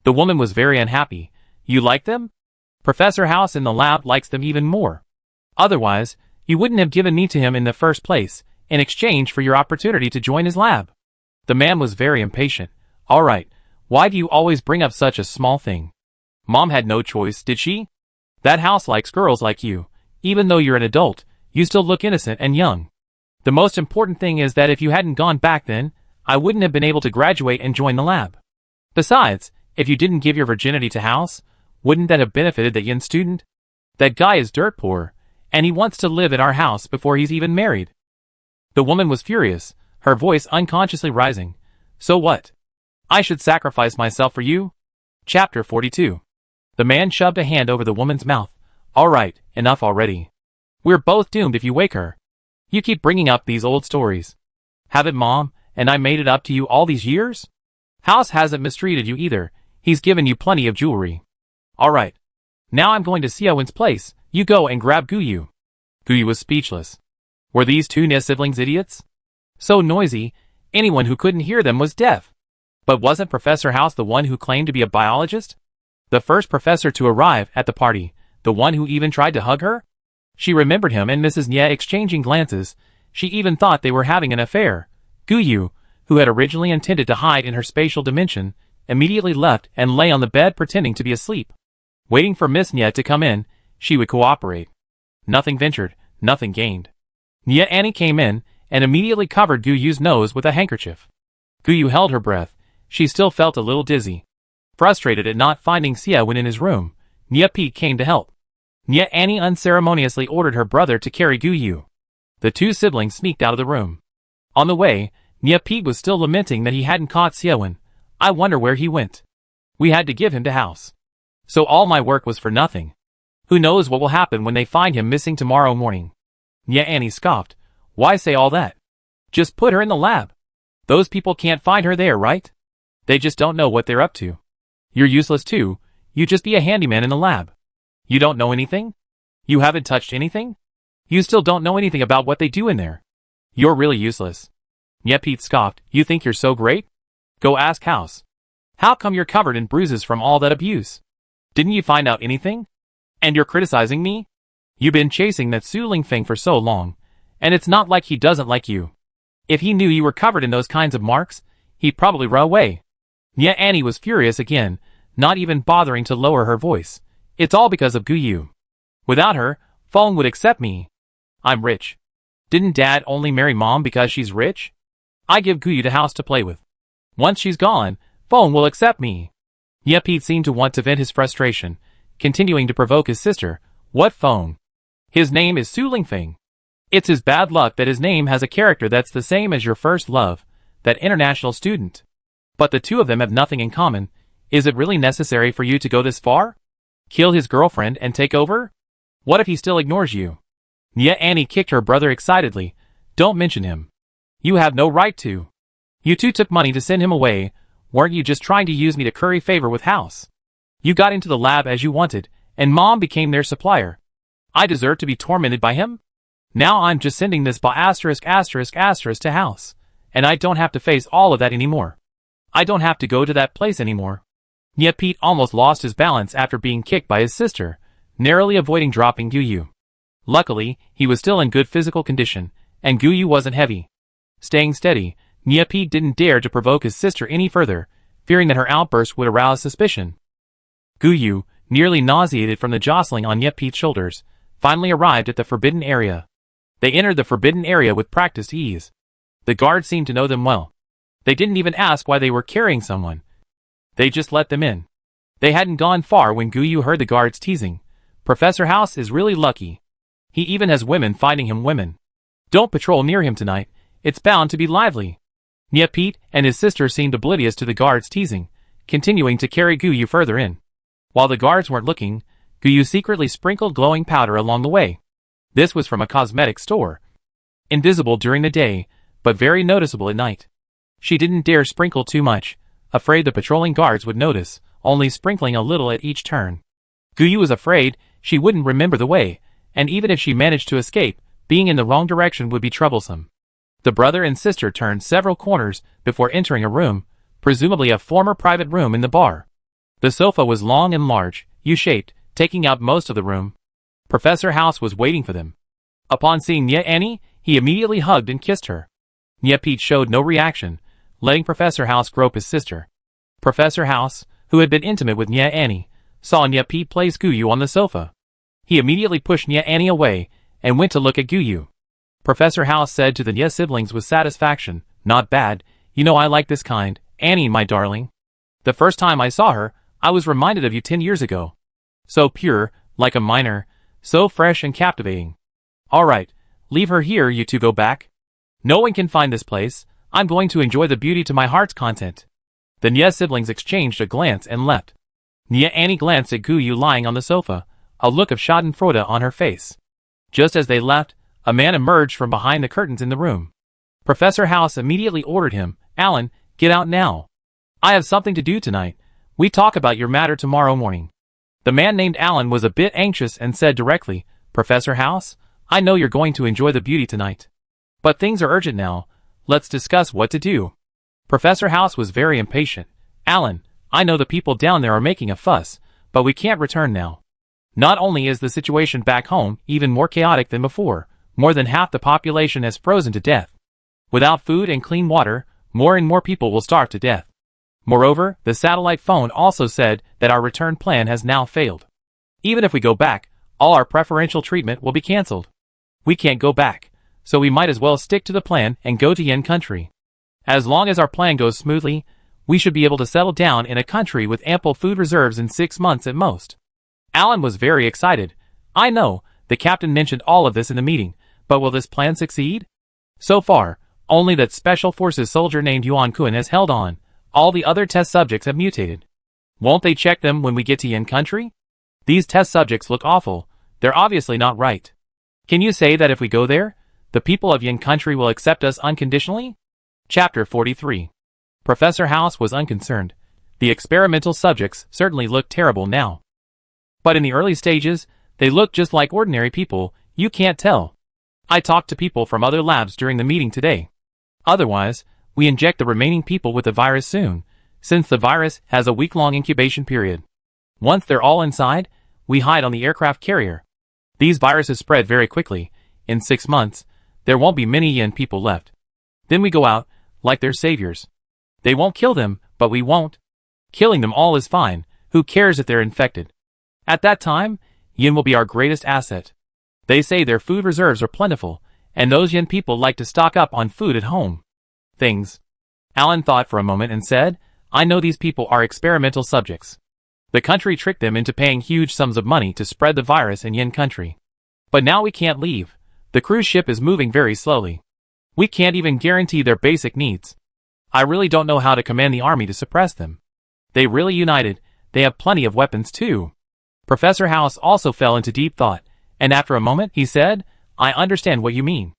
The woman was very unhappy. "You like them? Professor House in the lab likes them even more. Otherwise, you wouldn't have given me to him in the first place, in exchange for your opportunity to join his lab." The man was very impatient. "All right, why do you always bring up such a small thing? Mom had no choice, did she? That house likes girls like you. Even though you're an adult, you still look innocent and young. The most important thing is that if you hadn't gone back then, I wouldn't have been able to graduate and join the lab. Besides, if you didn't give your virginity to House, wouldn't that have benefited the Yin student? That guy is dirt poor, and he wants to live in our house before he's even married." The woman was furious, her voice unconsciously rising. "So what? I should sacrifice myself for you?" Chapter 42. The man shoved a hand over the woman's mouth. "All right, enough already. We're both doomed if you wake her. You keep bringing up these old stories. Haven't Mom and I made it up to you all these years? House hasn't mistreated you either, he's given you plenty of jewelry. All right. Now I'm going to Xiaowen's place, you go and grab Guyu." Guyu was speechless. Were these 2 Nie siblings idiots? So noisy, anyone who couldn't hear them was deaf. But wasn't Professor House the one who claimed to be a biologist? The first professor to arrive at the party, the one who even tried to hug her? She remembered him and Mrs. Nie exchanging glances. She even thought they were having an affair. Guyu, who had originally intended to hide in her spatial dimension, immediately left and lay on the bed pretending to be asleep. Waiting for Miss Nie to come in, she would cooperate. Nothing ventured, nothing gained. Nie Annie came in and immediately covered Guyu's nose with a handkerchief. Guyu held her breath. She still felt a little dizzy. Frustrated at not finding Xiaowen in his room, Nie Pete came to help. Nie Annie unceremoniously ordered her brother to carry Guyu. The 2 siblings sneaked out of the room. On the way, Nie Pete was still lamenting that he hadn't caught Xiaowen. "I wonder where he went. We had to give him to House. So all my work was for nothing. Who knows what will happen when they find him missing tomorrow morning." Nie Annie scoffed. "Why say all that? Just put her in the lab. Those people can't find her there, right? They just don't know what they're up to. You're useless too, you just be a handyman in the lab. You don't know anything? You haven't touched anything? You still don't know anything about what they do in there. You're really useless." Nie Pete scoffed. "You think you're so great? Go ask House. How come you're covered in bruises from all that abuse? Didn't you find out anything? And you're criticizing me? You've been chasing that Su Lingfeng for so long, and it's not like he doesn't like you. If he knew you were covered in those kinds of marks, he'd probably run away." Nie Annie was furious again, not even bothering to lower her voice. "It's all because of Guyu. Without her, Feng would accept me. I'm rich. Didn't Dad only marry Mom because she's rich? I give Guyu to House to play with. Once she's gone, Feng will accept me." Nie Pete seemed to want to vent his frustration, continuing to provoke his sister. "What Feng? His name is Su Lingfeng. It's his bad luck that his name has a character that's the same as your first love, that international student. But the 2 of them have nothing in common. Is it really necessary for you to go this far? Kill his girlfriend and take over? What if he still ignores you?" Nie Annie kicked her brother excitedly. "Don't mention him. You have no right to. You two took money to send him away. Weren't you just trying to use me to curry favor with House? You got into the lab as you wanted, and Mom became their supplier. I deserve to be tormented by him? Now I'm just sending this to House, and I don't have to face all of that anymore. I don't have to go to that place anymore. Yet Pete almost lost his balance after being kicked by his sister, narrowly avoiding dropping Guyu. Luckily, he was still in good physical condition, and Guyu wasn't heavy. Staying steady, Pete didn't dare to provoke his sister any further, fearing that her outburst would arouse suspicion. Guyu, nearly nauseated from the jostling on Pete's shoulders, finally arrived at the forbidden area. They entered the forbidden area with practiced ease. The guards seemed to know them well. They didn't even ask why they were carrying someone. They just let them in. They hadn't gone far when Guyu heard the guards teasing. Professor House is really lucky. He even has women fighting him women. Don't patrol near him tonight. It's bound to be lively. Pete and his sister seemed oblivious to the guards' teasing, continuing to carry Guyu further in. While the guards weren't looking, Guyu secretly sprinkled glowing powder along the way. This was from a cosmetic store. Invisible during the day, but very noticeable at night. She didn't dare sprinkle too much, afraid the patrolling guards would notice, only sprinkling a little at each turn. Guyu was afraid she wouldn't remember the way, and even if she managed to escape, being in the wrong direction would be troublesome. The brother and sister turned several corners before entering a room, presumably a former private room in the bar. The sofa was long and large, U-shaped, taking out most of the room. Professor House was waiting for them. Upon seeing Nya Annie, he immediately hugged and kissed her. Pete showed no reaction, letting Professor House grope his sister. Professor House, who had been intimate with Nya Annie, saw Pete place Guyu on the sofa. He immediately pushed Nya Annie away and went to look at Guyu. Professor House said to the Nya siblings with satisfaction, "Not bad, you know I like this kind, Annie my darling. The first time I saw her, I was reminded of you 10 years ago. So pure, like a minor, so fresh and captivating. Alright, leave her here, you two go back. No one can find this place. I'm going to enjoy the beauty to my heart's content." The Nya siblings exchanged a glance and left. Nya Annie glanced at Guyu lying on the sofa, a look of schadenfreude on her face. Just as they left, a man emerged from behind the curtains in the room. Professor House immediately ordered him, "Alan, get out now. I have something to do tonight. We talk about your matter tomorrow morning." The man named Alan was a bit anxious and said directly, "Professor House, I know you're going to enjoy the beauty tonight. But things are urgent now. Let's discuss what to do." Professor House was very impatient. "Alan, I know the people down there are making a fuss, but we can't return now. Not only is the situation back home even more chaotic than before, more than half the population has frozen to death. Without food and clean water, more and more people will starve to death. Moreover, the satellite phone also said that our return plan has now failed. Even if we go back, all our preferential treatment will be cancelled. We can't go back, so we might as well stick to the plan and go to Yin country. As long as our plan goes smoothly, we should be able to settle down in a country with ample food reserves in 6 months at most." Alan was very excited. "I know, the captain mentioned all of this in the meeting, but will this plan succeed? So far, only that Special Forces soldier named Yuan Kun has held on. All the other test subjects have mutated. Won't they check them when we get to Yin country? These test subjects look awful. They're obviously not right. Can you say that if we go there, the people of Yin country will accept us unconditionally?" Chapter 43. Professor House was unconcerned. The experimental subjects certainly looked terrible now. But in the early stages, they looked just like ordinary people. You can't tell. I talked to people from other labs during the meeting today. Otherwise, we inject the remaining people with the virus soon, since the virus has a week-long incubation period. Once they're all inside, we hide on the aircraft carrier. These viruses spread very quickly. In 6 months, there won't be many Yin people left. Then we go out, like they're saviors. They won't kill them, but we won't. Killing them all is fine. Who cares if they're infected? At that time, Yin will be our greatest asset. They say their food reserves are plentiful, and those Yin people like to stock up on food at home. Things. Alan thought for a moment and said, "I know these people are experimental subjects. The country tricked them into paying huge sums of money to spread the virus in Yin country. But now we can't leave. The cruise ship is moving very slowly. We can't even guarantee their basic needs. I really don't know how to command the army to suppress them. They really united. They have plenty of weapons too." Professor House also fell into deep thought, and after a moment he said, "I understand what you mean.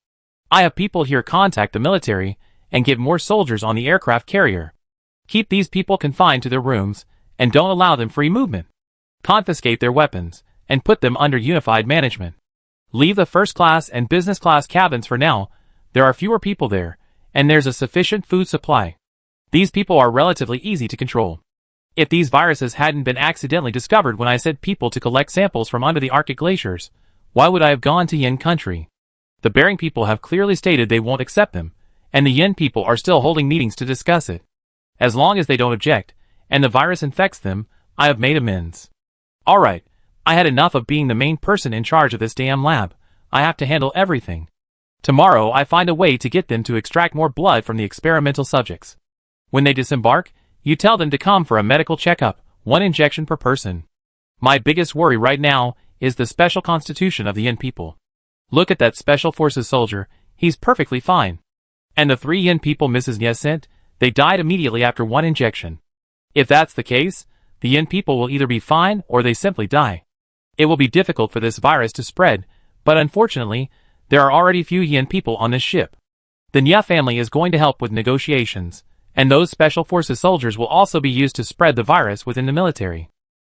I have people here contact the military, and get more soldiers on the aircraft carrier. Keep these people confined to their rooms, and don't allow them free movement. Confiscate their weapons, and put them under unified management. Leave the first class and business class cabins for now. There are fewer people there, and there's a sufficient food supply. These people are relatively easy to control. If these viruses hadn't been accidentally discovered when I sent people to collect samples from under the Arctic glaciers, why would I have gone to Yin country? The Bering people have clearly stated they won't accept them, and the Yin people are still holding meetings to discuss it. As long as they don't object, and the virus infects them, I have made amends. Alright, I had enough of being the main person in charge of this damn lab. I have to handle everything. Tomorrow I find a way to get them to extract more blood from the experimental subjects. When they disembark, you tell them to come for a medical checkup, 1 injection per person. My biggest worry right now is the special constitution of the Yin people. Look at that special forces soldier, he's perfectly fine. And the 3 Yin people Mrs. Nye sent, they died immediately after 1 injection. If that's the case, the Yin people will either be fine or they simply die. It will be difficult for this virus to spread, but unfortunately, there are already few Yin people on this ship. The Nye family is going to help with negotiations, and those special forces soldiers will also be used to spread the virus within the military.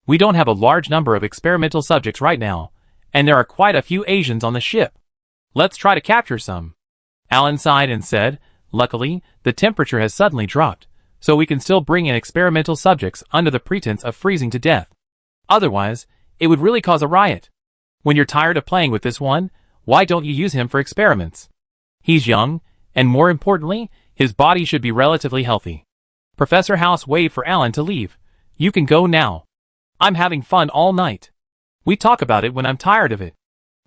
We don't have a large number of experimental subjects right now, and there are quite a few Asians on the ship. Let's try to capture some. Alan sighed and said, luckily, the temperature has suddenly dropped, so we can still bring in experimental subjects under the pretense of freezing to death. Otherwise, it would really cause a riot. When you're tired of playing with this one, why don't you use him for experiments? He's young, and more importantly, his body should be relatively healthy. Professor House waved for Alan to leave. You can go now. I'm having fun all night. We talk about it when I'm tired of it.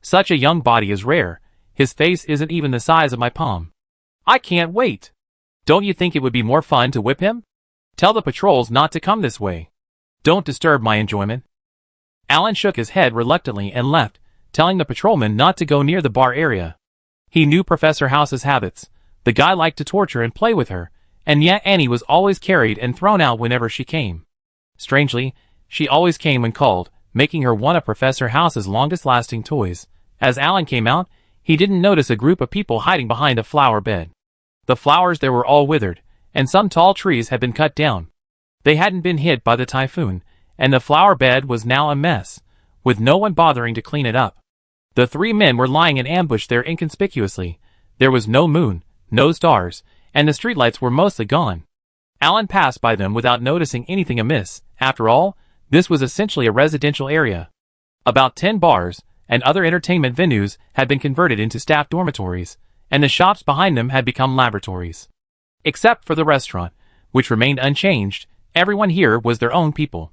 Such a young body is rare. His face isn't even the size of my palm. I can't wait. Don't you think it would be more fun to whip him? Tell the patrols not to come this way. Don't disturb my enjoyment. Alan shook his head reluctantly and left, telling the patrolman not to go near the bar area. He knew Professor House's habits. The guy liked to torture and play with her, and yet Annie was always carried and thrown out whenever she came. Strangely, she always came when called, making her one of Professor House's longest-lasting toys. As Alan came out, he didn't notice a group of people hiding behind a flower bed. The flowers there were all withered, and some tall trees had been cut down. They hadn't been hit by the typhoon, and the flower bed was now a mess, with no one bothering to clean it up. The 3 men were lying in ambush there inconspicuously. There was no moon, no stars, and the streetlights were mostly gone. Alan passed by them without noticing anything amiss. After all, this was essentially a residential area. About 10 bars and other entertainment venues had been converted into staff dormitories, and the shops behind them had become laboratories. Except for the restaurant, which remained unchanged, everyone here was their own people.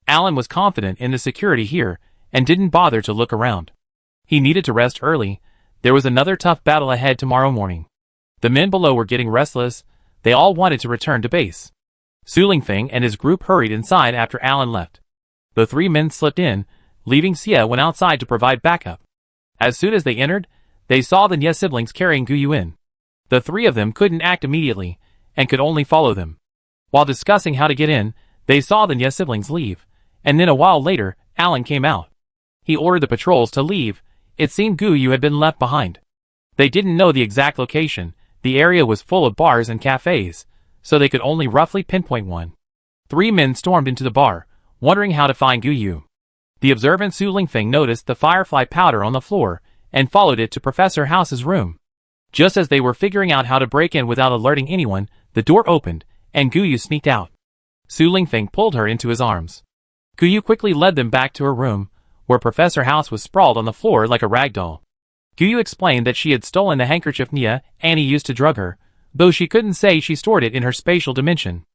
Alan was confident in the security here, and didn't bother to look around. He needed to rest early. There was another tough battle ahead tomorrow morning. The men below were getting restless. They all wanted to return to base. Su Lingfeng and his group hurried inside after Alan left. The 3 men slipped in, leaving Xia went outside to provide backup. As soon as they entered, they saw the Nye siblings carrying Guyu in. The 3 of them couldn't act immediately, and could only follow them. While discussing how to get in, they saw the Nye siblings leave, and then a while later, Alan came out. He ordered the patrols to leave. It seemed Guyu had been left behind. They didn't know the exact location. The area was full of bars and cafes, so they could only roughly pinpoint one. 3 men stormed into the bar, wondering how to find Guyu. The observant Su Lingfeng noticed the firefly powder on the floor, and followed it to Professor House's room. Just as they were figuring out how to break in without alerting anyone, the door opened, and Guyu sneaked out. Su Lingfeng pulled her into his arms. Guyu quickly led them back to her room, where Professor House was sprawled on the floor like a rag doll. Guyu explained that she had stolen the handkerchief Annie used to drug her, though she couldn't say she stored it in her spatial dimension.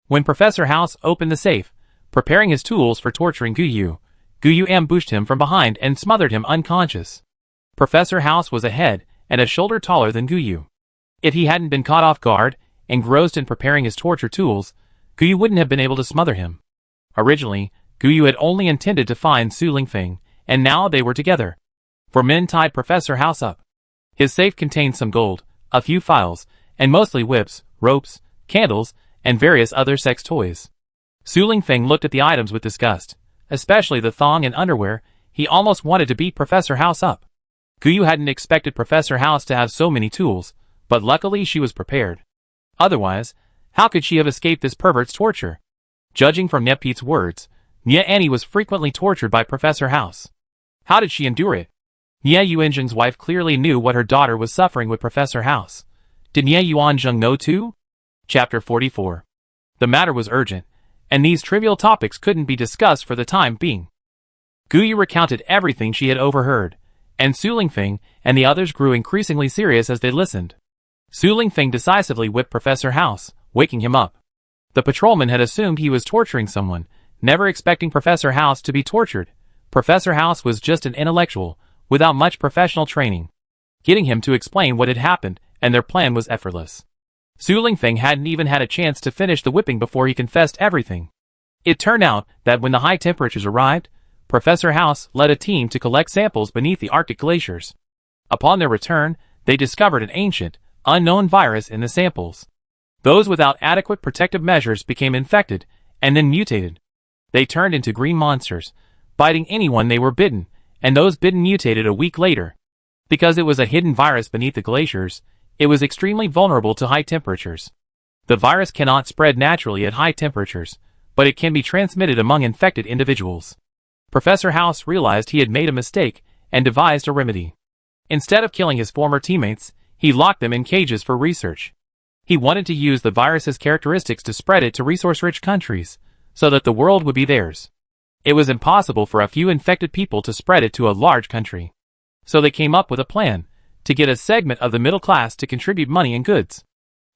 When Professor House opened the safe, preparing his tools for torturing Guyu, Guyu ambushed him from behind and smothered him unconscious. Professor House was a head and a shoulder taller than Guyu. If he hadn't been caught off guard, engrossed in preparing his torture tools, Guyu wouldn't have been able to smother him. Originally, Guyu had only intended to find Su Lingfeng, and now they were together. 4 men tied Professor House up. His safe contained some gold, a few files, and mostly whips, ropes, candles, and various other sex toys. Su Lingfeng looked at the items with disgust, especially the thong and underwear. He almost wanted to beat Professor House up. Guyu hadn't expected Professor House to have so many tools, but luckily she was prepared. Otherwise, how could she have escaped this pervert's torture? Judging from Nepet's words, Nia Annie was frequently tortured by Professor House. How did she endure it? Nia Yuanzheng's wife clearly knew what her daughter was suffering with Professor House. Did Nia Yuanzheng know too? Chapter 44. The matter was urgent, and these trivial topics couldn't be discussed for the time being. Guyu recounted everything she had overheard, and Su Lingfeng and the others grew increasingly serious as they listened. Su Lingfeng decisively whipped Professor House, waking him up. The patrolman had assumed he was torturing someone, never expecting Professor House to be tortured. Professor House was just an intellectual, without much professional training. Getting him to explain what had happened, and their plan was effortless. Su Lingfeng hadn't even had a chance to finish the whipping before he confessed everything. It turned out that when the high temperatures arrived, Professor House led a team to collect samples beneath the Arctic glaciers. Upon their return, they discovered an ancient, unknown virus in the samples. Those without adequate protective measures became infected, and then mutated. They turned into green monsters, biting anyone they were bitten, and those bitten mutated a week later. Because it was a hidden virus beneath the glaciers, it was extremely vulnerable to high temperatures. The virus cannot spread naturally at high temperatures, but it can be transmitted among infected individuals. Professor House realized he had made a mistake and devised a remedy. Instead of killing his former teammates, he locked them in cages for research. He wanted to use the virus's characteristics to spread it to resource-rich countries, so that the world would be theirs. It was impossible for a few infected people to spread it to a large country. So they came up with a plan to get a segment of the middle class to contribute money and goods.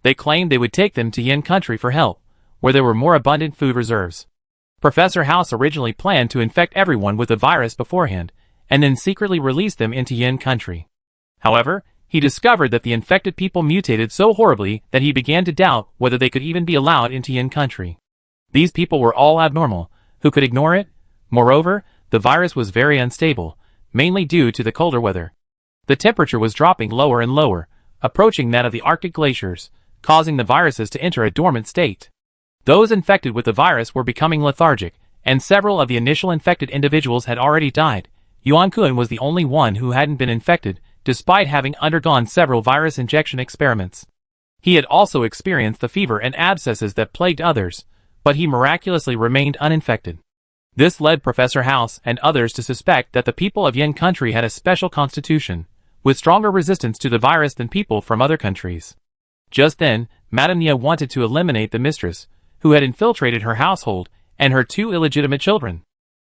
They claimed they would take them to Yin country for help, where there were more abundant food reserves. Professor House originally planned to infect everyone with the virus beforehand, and then secretly release them into Yin country. However, he discovered that the infected people mutated so horribly that he began to doubt whether they could even be allowed into Yin country. These people were all abnormal, who could ignore it. Moreover, the virus was very unstable, mainly due to the colder weather. The temperature was dropping lower and lower, approaching that of the Arctic glaciers, causing the viruses to enter a dormant state. Those infected with the virus were becoming lethargic, and several of the initial infected individuals had already died. Yuan Kun was the only one who hadn't been infected, despite having undergone several virus injection experiments. He had also experienced the fever and abscesses that plagued others, but he miraculously remained uninfected. This led Professor House and others to suspect that the people of Yin country had a special constitution, with stronger resistance to the virus than people from other countries. Just then, Madame Nia wanted to eliminate the mistress, who had infiltrated her household, and her two illegitimate children.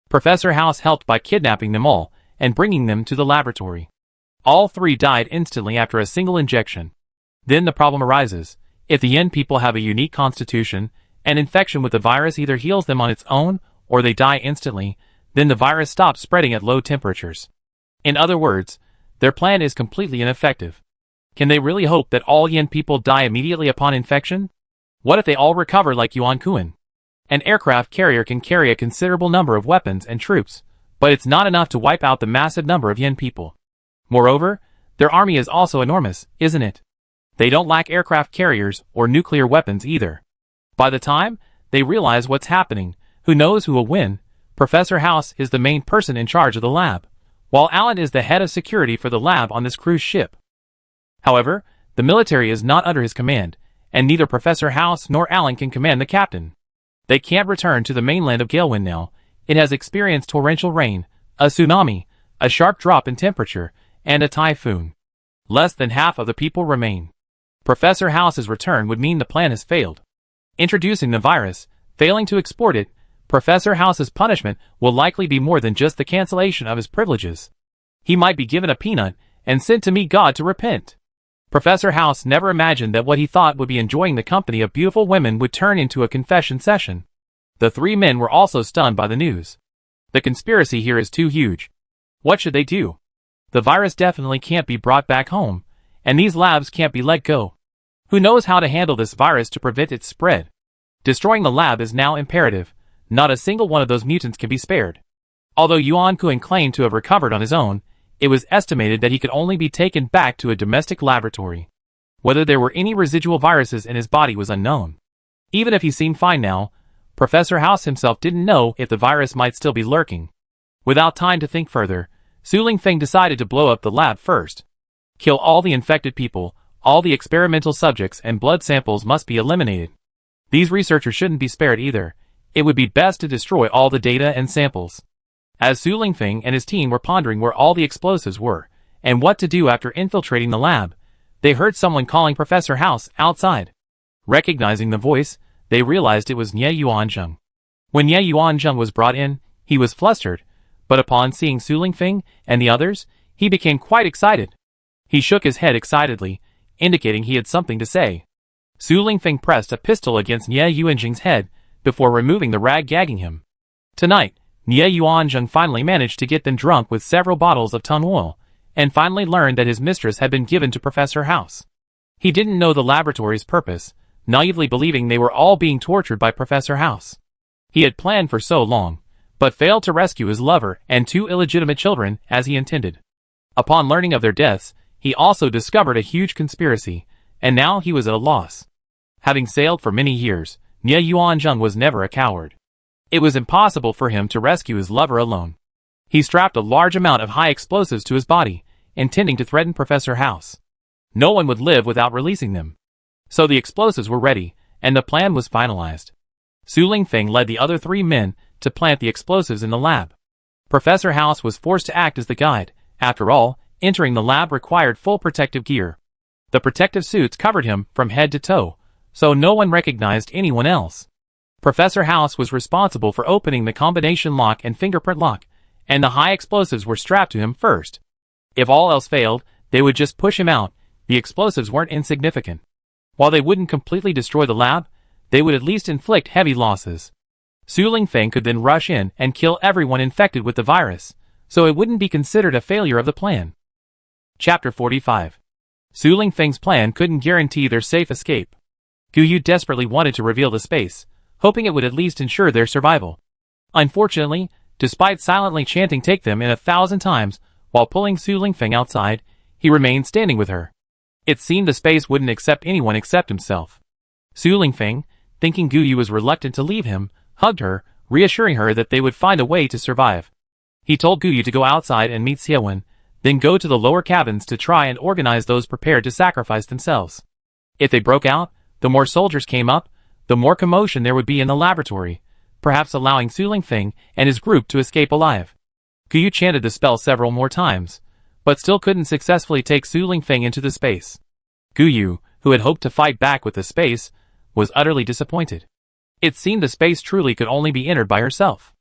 Professor House helped by kidnapping them all, and bringing them to the laboratory. All three died instantly after a single injection. Then the problem arises: if the Yin people have a unique constitution, an infection with the virus either heals them on its own, or they die instantly, then the virus stops spreading at low temperatures. In other words, their plan is completely ineffective. Can they really hope that all Yin people die immediately upon infection? What if they all recover like Yuan Kun? An aircraft carrier can carry a considerable number of weapons and troops, but it's not enough to wipe out the massive number of Yin people. Moreover, their army is also enormous, isn't it? They don't lack aircraft carriers or nuclear weapons either. By the time they realize what's happening, who knows who will win? Professor House is the main person in charge of the lab, while Alan is the head of security for the lab on this cruise ship. However, the military is not under his command, and neither Professor House nor Alan can command the captain. They can't return to the mainland of Galewind now. It has experienced torrential rain, a tsunami, a sharp drop in temperature, and a typhoon. Less than half of the people remain. Professor House's return would mean the plan has failed. Introducing the virus, failing to export it, Professor House's punishment will likely be more than just the cancellation of his privileges. He might be given a peanut and sent to meet God to repent. Professor House never imagined that what he thought would be enjoying the company of beautiful women would turn into a confession session. The three men were also stunned by the news. The conspiracy here is too huge. What should they do? The virus definitely can't be brought back home, and these labs can't be let go. Who knows how to handle this virus to prevent its spread? Destroying the lab is now imperative. Not a single one of those mutants can be spared. Although Yuan Kun claimed to have recovered on his own, it was estimated that he could only be taken back to a domestic laboratory. Whether there were any residual viruses in his body was unknown. Even if he seemed fine now, Professor House himself didn't know if the virus might still be lurking. Without time to think further, Su Lingfeng decided to blow up the lab first. Kill all the infected people, All the experimental subjects and blood samples must be eliminated. These researchers shouldn't be spared either. It would be best to destroy all the data and samples. As Su Lingfeng and his team were pondering where all the explosives were, and what to do after infiltrating the lab, they heard someone calling Professor House outside. Recognizing the voice, they realized it was Nye Yuanzheng. When Nye Yuanzheng was brought in, he was flustered, but upon seeing Su Lingfeng and the others, he became quite excited. He shook his head excitedly, indicating he had something to say. Su Lingfeng pressed a pistol against Nye Yuanzheng's head before removing the rag gagging him. Tonight, Nye Yuanzheng finally managed to get them drunk with several bottles of tung oil, and finally learned that his mistress had been given to Professor House. He didn't know the laboratory's purpose, naively believing they were all being tortured by Professor House. He had planned for so long, but failed to rescue his lover and 2 illegitimate children as he intended. Upon learning of their deaths, he also discovered a huge conspiracy, and now he was at a loss. Having sailed for many years, Nye Yuanzheng was never a coward. It was impossible for him to rescue his lover alone. He strapped a large amount of high explosives to his body, intending to threaten Professor House. No one would live without releasing them. So the explosives were ready, and the plan was finalized. Su Lingfeng led the other 3 men to plant the explosives in the lab. Professor House was forced to act as the guide. After all, entering the lab required full protective gear. The protective suits covered him from head to toe, so no one recognized anyone else. Professor House was responsible for opening the combination lock and fingerprint lock, and the high explosives were strapped to him first. If all else failed, they would just push him out. The explosives weren't insignificant. While they wouldn't completely destroy the lab, they would at least inflict heavy losses. Su Lingfeng could then rush in and kill everyone infected with the virus, so it wouldn't be considered a failure of the plan. Chapter 45. Su Lingfeng's plan couldn't guarantee their safe escape. Gu Yu desperately wanted to reveal the space, hoping it would at least ensure their survival. Unfortunately, despite silently chanting "take them in 1,000 times" while pulling Su Lingfeng outside, he remained standing with her. It seemed the space wouldn't accept anyone except himself. Su Lingfeng, thinking Gu Yu was reluctant to leave him, hugged her, reassuring her that they would find a way to survive. He told Gu Yu to go outside and meet Xiaowen, then go to the lower cabins to try and organize those prepared to sacrifice themselves. If they broke out, the more soldiers came up, the more commotion there would be in the laboratory, perhaps allowing Su Lingfeng and his group to escape alive. Gu Yu chanted the spell several more times, but still couldn't successfully take Su Lingfeng into the space. Gu Yu, who had hoped to fight back with the space, was utterly disappointed. It seemed the space truly could only be entered by herself.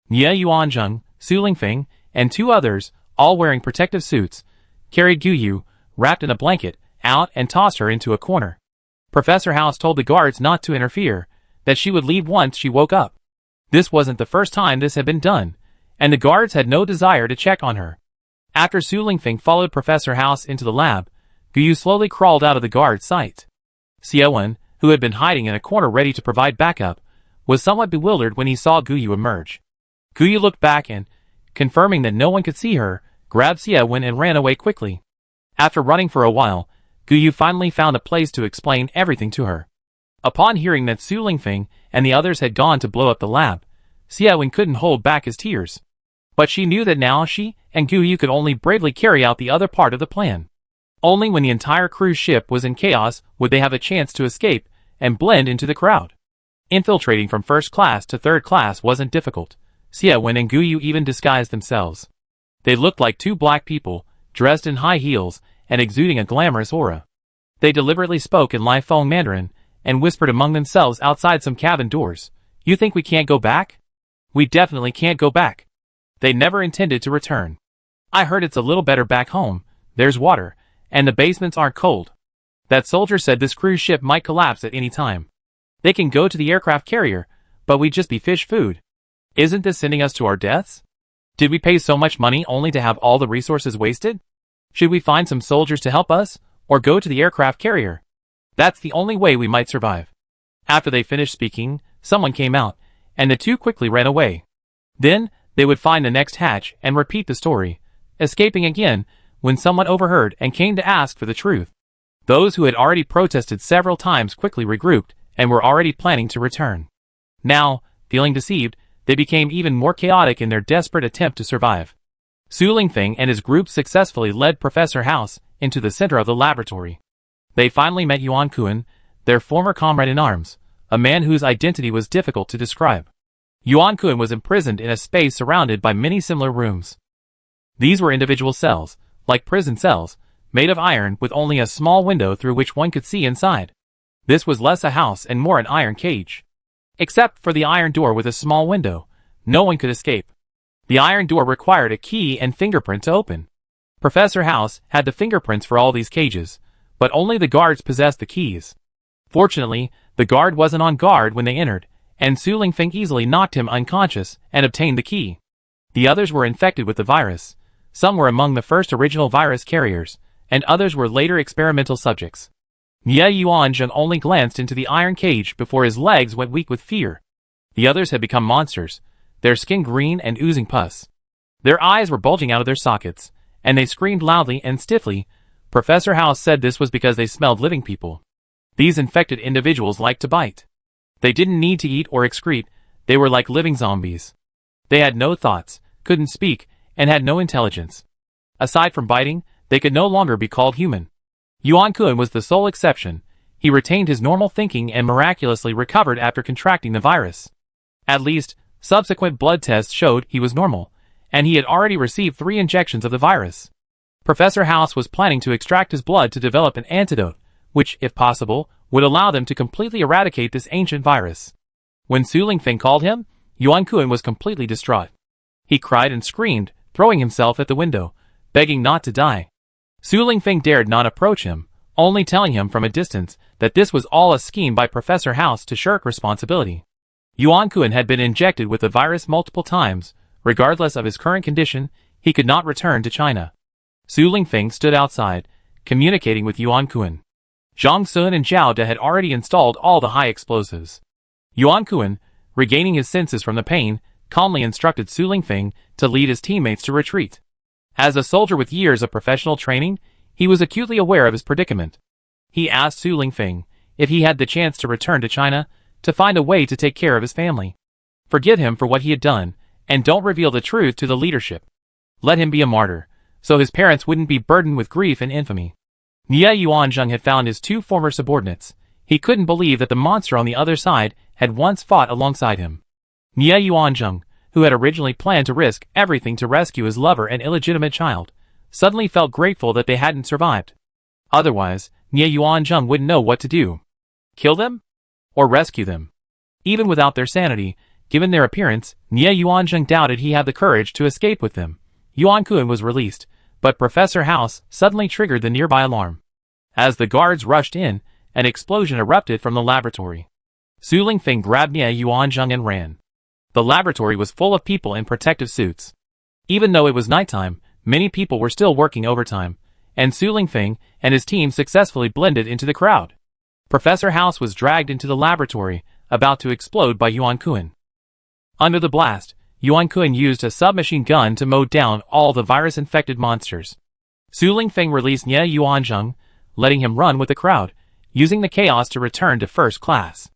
Nye Yuanzheng, Su Lingfeng, and 2 others, all wearing protective suits, carried Gu Yu, wrapped in a blanket, out and tossed her into a corner. Professor House told the guards not to interfere, that she would leave once she woke up. This wasn't the first time this had been done, and the guards had no desire to check on her. After Su Lingfeng followed Professor House into the lab, Gu Yu slowly crawled out of the guard's sight. Xiaowen, who had been hiding in a corner ready to provide backup, was somewhat bewildered when he saw Gu Yu emerge. Gu Yu looked back and, confirming that no one could see her, grabbed Xiaowen and ran away quickly. After running for a while, Gu Yu finally found a place to explain everything to her. Upon hearing that Su Lingfeng and the others had gone to blow up the lab, Xiaowen couldn't hold back his tears. But she knew that now she and Gu Yu could only bravely carry out the other part of the plan. Only when the entire cruise ship was in chaos would they have a chance to escape and blend into the crowd. Infiltrating from first class to third class wasn't difficult. Xiaowen and Gu Yu even disguised themselves. They looked like 2 black people, dressed in high heels and exuding a glamorous aura. They deliberately spoke in Lai Feng Mandarin and whispered among themselves outside some cabin doors. "You think we can't go back? We definitely can't go back." They never intended to return. "I heard it's a little better back home. There's water, and the basements aren't cold." That soldier said this cruise ship might collapse at any time. "They can go to the aircraft carrier, but we'd just be fish food. Isn't this sending us to our deaths? Did we pay so much money only to have all the resources wasted? Should we find some soldiers to help us, or go to the aircraft carrier? That's the only way we might survive." After they finished speaking, someone came out, and the 2 quickly ran away. Then, they would find the next hatch and repeat the story, escaping again when someone overheard and came to ask for the truth. Those who had already protested several times quickly regrouped and were already planning to return. Now, feeling deceived, they became even more chaotic in their desperate attempt to survive. Su Lingfeng and his group successfully led Professor House into the center of the laboratory. They finally met Yuan Kuan, their former comrade in arms, a man whose identity was difficult to describe. Yuan Kuan was imprisoned in a space surrounded by many similar rooms. These were individual cells, like prison cells, made of iron with only a small window through which one could see inside. This was less a house and more an iron cage. Except for the iron door with a small window, no one could escape. The iron door required a key and fingerprint to open. Professor House had the fingerprints for all these cages, but only the guards possessed the keys. Fortunately, the guard wasn't on guard when they entered, and Su Lingfeng easily knocked him unconscious and obtained the key. The others were infected with the virus. Some were among the first original virus carriers, and others were later experimental subjects. Nie Yuanzheng only glanced into the iron cage before his legs went weak with fear. The others had become monsters, their skin green and oozing pus. Their eyes were bulging out of their sockets, and they screamed loudly and stiffly. Professor House said this was because they smelled living people. These infected individuals liked to bite. They didn't need to eat or excrete, they were like living zombies. They had no thoughts, couldn't speak, and had no intelligence. Aside from biting, they could no longer be called human. Yuan Kuan was the sole exception. He retained his normal thinking and miraculously recovered after contracting the virus. At least, subsequent blood tests showed he was normal, and he had already received 3 injections of the virus. Professor House was planning to extract his blood to develop an antidote, which, if possible, would allow them to completely eradicate this ancient virus. When Su Lingfeng called him, Yuan Kuan was completely distraught. He cried and screamed, throwing himself at the window, begging not to die. Su Lingfeng dared not approach him, only telling him from a distance that this was all a scheme by Professor House to shirk responsibility. Yuan Kuan had been injected with the virus multiple times. Regardless of his current condition, he could not return to China. Su Lingfeng stood outside, communicating with Yuan Kuan. Zhang Sun and Zhao De had already installed all the high explosives. Yuan Kuan, regaining his senses from the pain, calmly instructed Su Lingfeng to lead his teammates to retreat. As a soldier with years of professional training, he was acutely aware of his predicament. He asked Su Lingfeng if he had the chance to return to China, to find a way to take care of his family. Forgive him for what he had done, and don't reveal the truth to the leadership. Let him be a martyr, so his parents wouldn't be burdened with grief and infamy. Nie Yuanzheng had found his 2 former subordinates. He couldn't believe that the monster on the other side had once fought alongside him. Nie Yuanzheng, who had originally planned to risk everything to rescue his lover and illegitimate child, suddenly felt grateful that they hadn't survived. Otherwise, Nie Yuanzheng wouldn't know what to do. Kill them? Or rescue them? Even without their sanity, given their appearance, Nie Yuanzheng doubted he had the courage to escape with them. Yuan Kuan was released, but Professor House suddenly triggered the nearby alarm. As the guards rushed in, an explosion erupted from the laboratory. Su Lingfeng grabbed Nie Yuanzheng and ran. The laboratory was full of people in protective suits. Even though it was nighttime, many people were still working overtime, and Su Lingfeng and his team successfully blended into the crowd. Professor House was dragged into the laboratory, about to explode by Yuan Kuan. Under the blast, Yuan Kuan used a submachine gun to mow down all the virus-infected monsters. Su Lingfeng released Nie Yuanzheng, letting him run with the crowd, using the chaos to return to first class.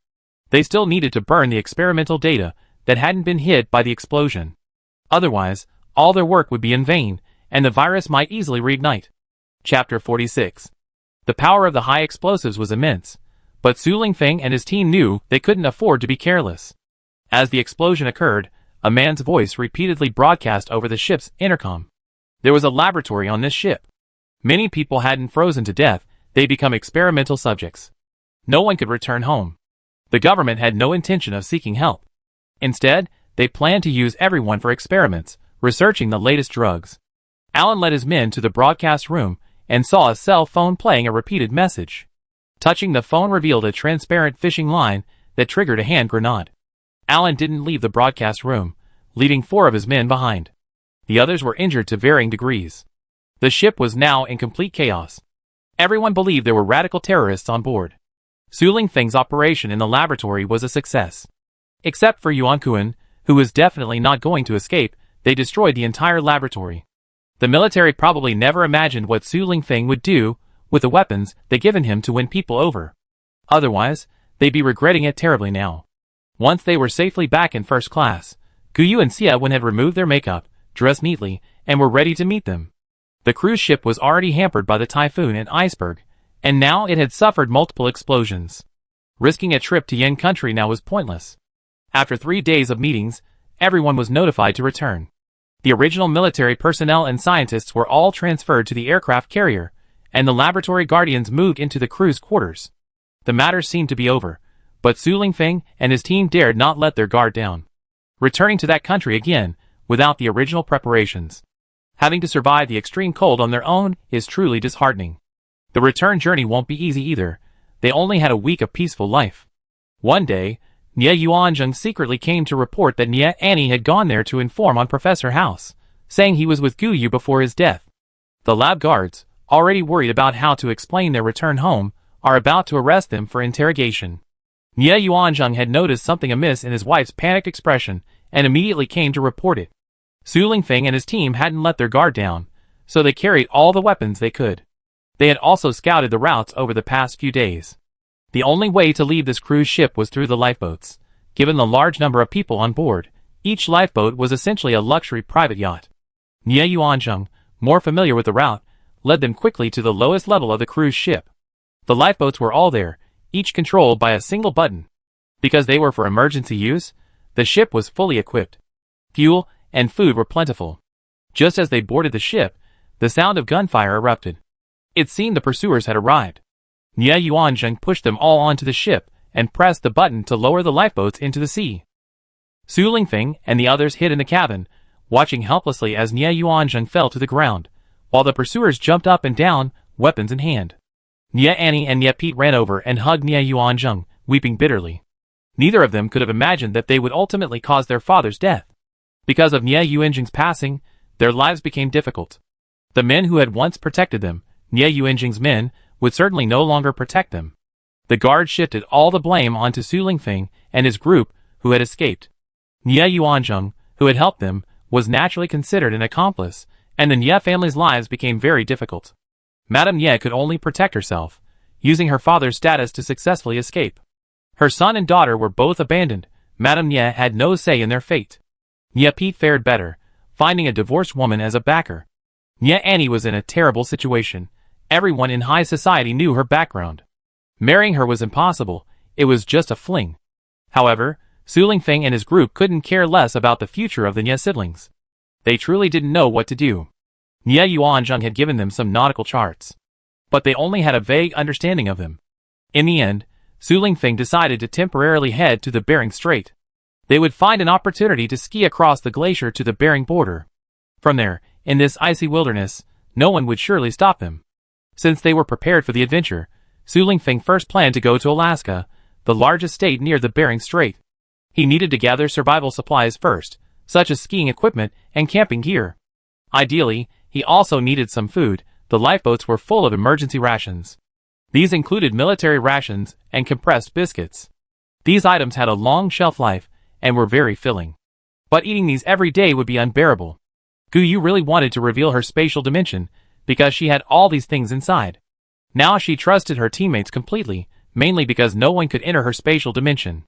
They still needed to burn the experimental data that hadn't been hit by the explosion. Otherwise, all their work would be in vain, and the virus might easily reignite. Chapter 46. The power of the high explosives was immense, but Su Lingfeng and his team knew they couldn't afford to be careless. As the explosion occurred, a man's voice repeatedly broadcast over the ship's intercom. There was a laboratory on this ship. Many people hadn't frozen to death, they'd become experimental subjects. No one could return home. The government had no intention of seeking help. Instead, they planned to use everyone for experiments, researching the latest drugs. Alan led his men to the broadcast room and saw a cell phone playing a repeated message. Touching the phone revealed a transparent fishing line that triggered a hand grenade. Alan didn't leave the broadcast room, leaving 4 of his men behind. The others were injured to varying degrees. The ship was now in complete chaos. Everyone believed there were radical terrorists on board. Su Lingfeng's operation in the laboratory was a success. Except for Yuan Kuan, who was definitely not going to escape, they destroyed the entire laboratory. The military probably never imagined what Su Lingfeng would do with the weapons they'd given him to win people over. Otherwise, they'd be regretting it terribly now. Once they were safely back in first class, Guyu and Xia Wen had removed their makeup, dressed neatly, and were ready to meet them. The cruise ship was already hampered by the typhoon and iceberg, and now it had suffered multiple explosions. Risking a trip to Yin country now was pointless. After 3 days of meetings, everyone was notified to return. The original military personnel and scientists were all transferred to the aircraft carrier, and the laboratory guardians moved into the crew's quarters. The matter seemed to be over, but Su Lingfeng and his team dared not let their guard down. Returning to that country again, without the original preparations, having to survive the extreme cold on their own, is truly disheartening. The return journey won't be easy either. They only had a week of peaceful life. One day, Nie Yuanzheng secretly came to report that Nie Annie had gone there to inform on Professor House, saying he was with Guyu before his death. The lab guards, already worried about how to explain their return home, are about to arrest them for interrogation. Nie Yuanzheng had noticed something amiss in his wife's panicked expression and immediately came to report it. Su Lingfeng and his team hadn't let their guard down, so they carried all the weapons they could. They had also scouted the routes over the past few days. The only way to leave this cruise ship was through the lifeboats. Given the large number of people on board, each lifeboat was essentially a luxury private yacht. Nie Yuanzheng, more familiar with the route, led them quickly to the lowest level of the cruise ship. The lifeboats were all there, each controlled by a single button. Because they were for emergency use, the ship was fully equipped. Fuel and food were plentiful. Just as they boarded the ship, the sound of gunfire erupted. It seemed the pursuers had arrived. Nie Yuanzheng pushed them all onto the ship and pressed the button to lower the lifeboats into the sea. Su Lingfeng and the others hid in the cabin, watching helplessly as Nie Yuanzheng fell to the ground, while the pursuers jumped up and down, weapons in hand. Nie Annie and Nie Pete ran over and hugged Nie Yuanzheng, weeping bitterly. Neither of them could have imagined that they would ultimately cause their father's death. Because of Nie Yuanzheng's passing, their lives became difficult. The men who had once protected them, Nie Yuanzheng's men, would certainly no longer protect them. The guards shifted all the blame onto Su Lingfeng and his group, who had escaped. Nie Yuanzheng, who had helped them, was naturally considered an accomplice, and the Nie family's lives became very difficult. Madame Nie could only protect herself, using her father's status to successfully escape. Her son and daughter were both abandoned. Madame Nie had no say in their fate. Nie Pete fared better, finding a divorced woman as a backer. Nie Annie was in a terrible situation. Everyone in high society knew her background. Marrying her was impossible, it was just a fling. However, Su Lingfeng and his group couldn't care less about the future of the Nie siblings. They truly didn't know what to do. Nie Yuanzheng had given them some nautical charts, but they only had a vague understanding of them. In the end, Su Lingfeng decided to temporarily head to the Bering Strait. They would find an opportunity to ski across the glacier to the Bering border. From there, in this icy wilderness, no one would surely stop them. Since they were prepared for the adventure, Su Lingfeng first planned to go to Alaska, the largest state near the Bering Strait. He needed to gather survival supplies first, such as skiing equipment and camping gear. Ideally, he also needed some food. The lifeboats were full of emergency rations. These included military rations and compressed biscuits. These items had a long shelf life and were very filling. But eating these every day would be unbearable. Guyu really wanted to reveal her spatial dimension, because she had all these things inside. Now she trusted her teammates completely, mainly because no one could enter her spatial dimension.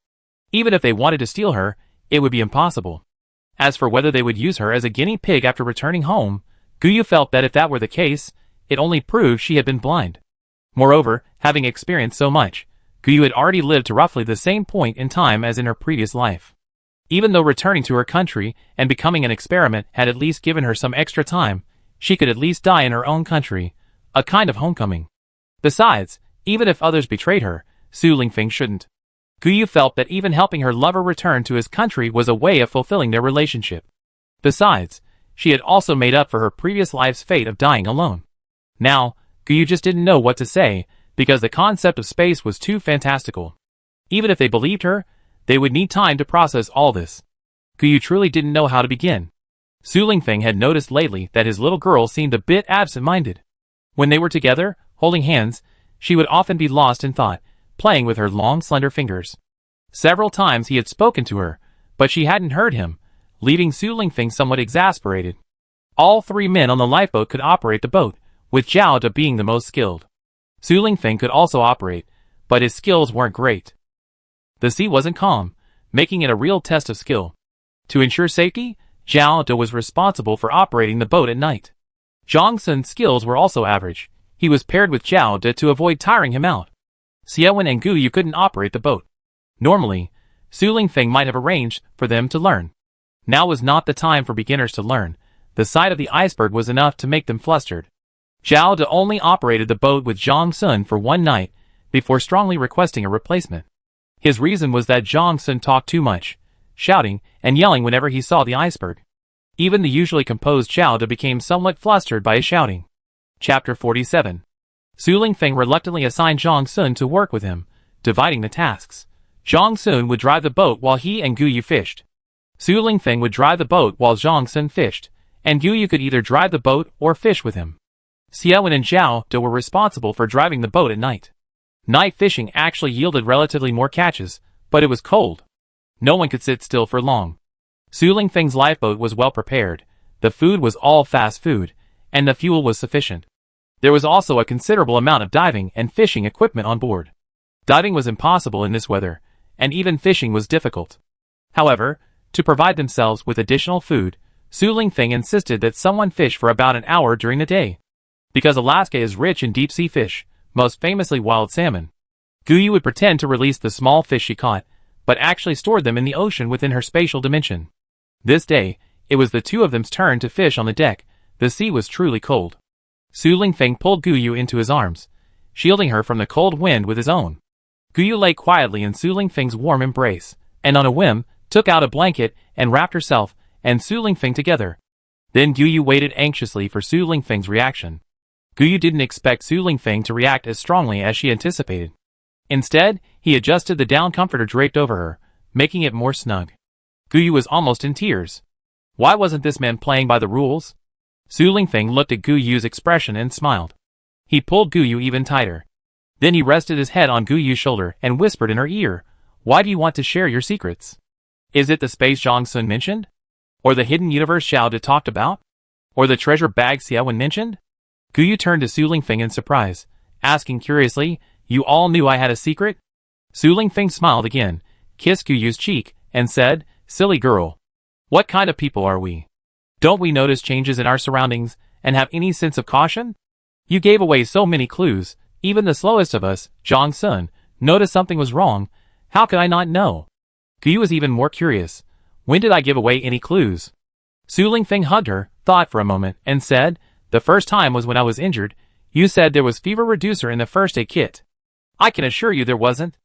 Even if they wanted to steal her, it would be impossible. As for whether they would use her as a guinea pig after returning home, Guyu felt that if that were the case, it only proved she had been blind. Moreover, having experienced so much, Guyu had already lived to roughly the same point in time as in her previous life. Even though returning to her country and becoming an experiment had at least given her some extra time, she could at least die in her own country, a kind of homecoming. Besides, even if others betrayed her, Su Lingfeng shouldn't. Guyu felt that even helping her lover return to his country was a way of fulfilling their relationship. Besides, she had also made up for her previous life's fate of dying alone. Now, Guyu just didn't know what to say, because the concept of space was too fantastical. Even if they believed her, they would need time to process all this. Guyu truly didn't know how to begin. Su Lingfeng had noticed lately that his little girl seemed a bit absent-minded. When they were together, holding hands, she would often be lost in thought, playing with her long slender fingers. Several times he had spoken to her, but she hadn't heard him, leaving Su Lingfeng somewhat exasperated. All 3 men on the lifeboat could operate the boat, with Zhao De being the most skilled. Su Lingfeng could also operate, but his skills weren't great. The sea wasn't calm, making it a real test of skill. To ensure safety, Zhao De was responsible for operating the boat at night. Zhang Sun's skills were also average. He was paired with Zhao De to avoid tiring him out. Xiaowen and Gu Yu couldn't operate the boat. Normally, Su Lingfeng might have arranged for them to learn. Now was not the time for beginners to learn. The sight of the iceberg was enough to make them flustered. Zhao De only operated the boat with Zhang Sun for one night, before strongly requesting a replacement. His reason was that Zhang Sun talked too much, shouting and yelling whenever he saw the iceberg. Even the usually composed Zhao De became somewhat flustered by his shouting. Chapter 47. Su Lingfeng reluctantly assigned Zhang Sun to work with him, dividing the tasks. Zhang Sun would drive the boat while he and Gu Yu fished. Su Lingfeng would drive the boat while Zhang Sun fished, and Gu Yu could either drive the boat or fish with him. Xiaowen and Zhao De were responsible for driving the boat at night. Night fishing actually yielded relatively more catches, but it was cold. No one could sit still for long. Su Lingfeng's lifeboat was well prepared, the food was all fast food, and the fuel was sufficient. There was also a considerable amount of diving and fishing equipment on board. Diving was impossible in this weather, and even fishing was difficult. However, to provide themselves with additional food, Su Lingfeng insisted that someone fish for about an hour during the day. Because Alaska is rich in deep-sea fish, most famously wild salmon, Gu Yu would pretend to release the small fish she caught, but actually stored them in the ocean within her spatial dimension. This day, it was the two of them's turn to fish on the deck. The sea was truly cold. Su Lingfeng pulled Gu Yu into his arms, shielding her from the cold wind with his own. Gu Yu lay quietly in Su Lingfeng's warm embrace, and on a whim, took out a blanket and wrapped herself and Su Lingfeng together. Then Gu Yu waited anxiously for Su Lingfeng's reaction. Gu Yu didn't expect Su Lingfeng to react as strongly as she anticipated. Instead, he adjusted the down comforter draped over her, making it more snug. Gu Yu was almost in tears. Why wasn't this man playing by the rules? Su Lingfeng looked at Gu Yu's expression and smiled. He pulled Gu Yu even tighter. Then he rested his head on Gu Yu's shoulder and whispered in her ear, "Why do you want to share your secrets? Is it the space Zhang Sun mentioned? Or the hidden universe Zhao De talked about? Or the treasure bag Xiaowen mentioned?" Gu Yu turned to Su Lingfeng in surprise, asking curiously, "You all knew I had a secret?" Su Lingfeng smiled again, kissed Gu Yu's cheek, and said, "Silly girl. What kind of people are we? Don't we notice changes in our surroundings and have any sense of caution? You gave away so many clues, even the slowest of us, Zhang Sun, noticed something was wrong. How could I not know?" Gu Yu was even more curious. "When did I give away any clues?" Su Lingfeng hugged her, thought for a moment, and said, "The first time was when I was injured. You said there was fever reducer in the first aid kit. I can assure you there wasn't.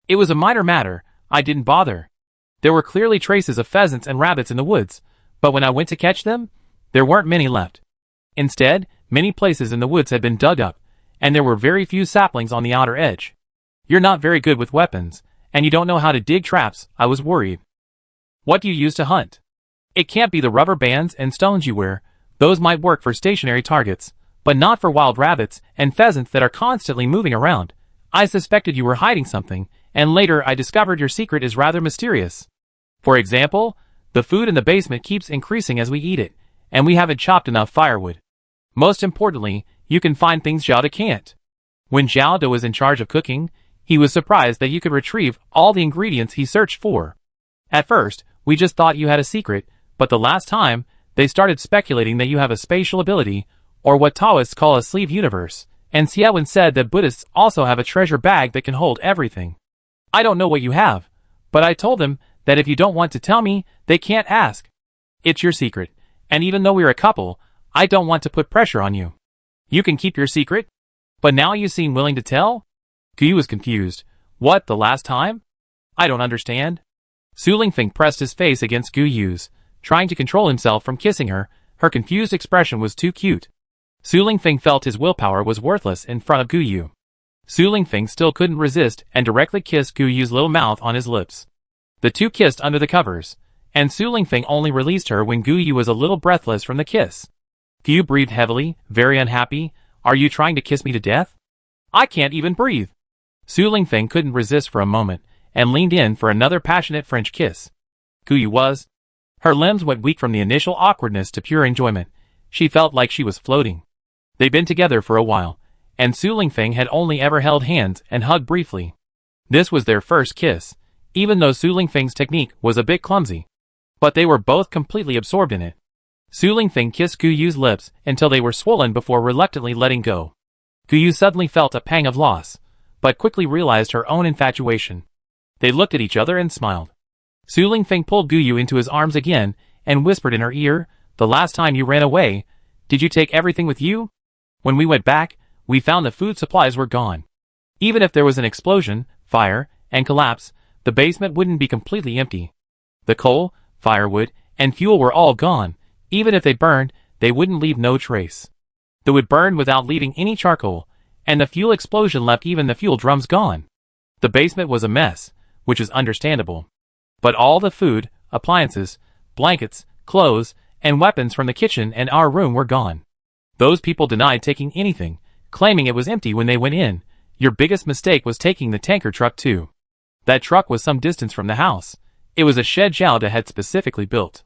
It was a minor matter, I didn't bother. There were clearly traces of pheasants and rabbits in the woods, but when I went to catch them, there weren't many left. Instead, many places in the woods had been dug up, and there were very few saplings on the outer edge. You're not very good with weapons, and you don't know how to dig traps. I was worried. What do you use to hunt? It can't be the rubber bands and stones you wear. Those might work for stationary targets, but not for wild rabbits and pheasants that are constantly moving around. I suspected you were hiding something, and later I discovered your secret is rather mysterious. For example, the food in the basement keeps increasing as we eat it, and we haven't chopped enough firewood. Most importantly, you can find things Zhao De can't. When Zhao De was in charge of cooking, he was surprised that you could retrieve all the ingredients he searched for. At first, we just thought you had a secret, but the last time, they started speculating that you have a spatial ability, or what Taoists call a sleeve universe, and Xiaowen said that Buddhists also have a treasure bag that can hold everything. I don't know what you have, but I told them that if you don't want to tell me, they can't ask. It's your secret, and even though we're a couple, I don't want to put pressure on you. You can keep your secret? But now you seem willing to tell?" Gu Yu was confused. "What, the last time? I don't understand." Su Lingfeng pressed his face against Gu Yu's, trying to control himself from kissing her. Her confused expression was too cute. Su Lingfeng felt his willpower was worthless in front of Gu Yu. Su Lingfeng still couldn't resist and directly kissed Gu Yu's little mouth on his lips. The two kissed under the covers, and Su Lingfeng only released her when Gu Yu was a little breathless from the kiss. Gu Yu breathed heavily, very unhappy. "Are you trying to kiss me to death? I can't even breathe." Su Lingfeng couldn't resist for a moment, and leaned in for another passionate French kiss. Gu Yu was. Her limbs went weak from the initial awkwardness to pure enjoyment. She felt like she was floating. They'd been together for a while, and Su Lingfeng had only ever held hands and hugged briefly. This was their first kiss, even though Su Lingfeng's technique was a bit clumsy. But they were both completely absorbed in it. Su Lingfeng kissed Gu Yu's lips until they were swollen before reluctantly letting go. Guyu suddenly felt a pang of loss, but quickly realized her own infatuation. They looked at each other and smiled. Su Lingfeng pulled Guyu into his arms again and whispered in her ear, "The last time you ran away, did you take everything with you? When we went back, we found the food supplies were gone. Even if there was an explosion, fire, and collapse, the basement wouldn't be completely empty. The coal, firewood, and fuel were all gone. Even if they burned, they wouldn't leave no trace. They would burn without leaving any charcoal, and the fuel explosion left even the fuel drums gone. The basement was a mess, which is understandable. But all the food, appliances, blankets, clothes, and weapons from the kitchen and our room were gone. Those people denied taking anything, claiming it was empty when they went in. Your biggest mistake was taking the tanker truck too. That truck was some distance from the house. It was a shed Xiaoda had specifically built.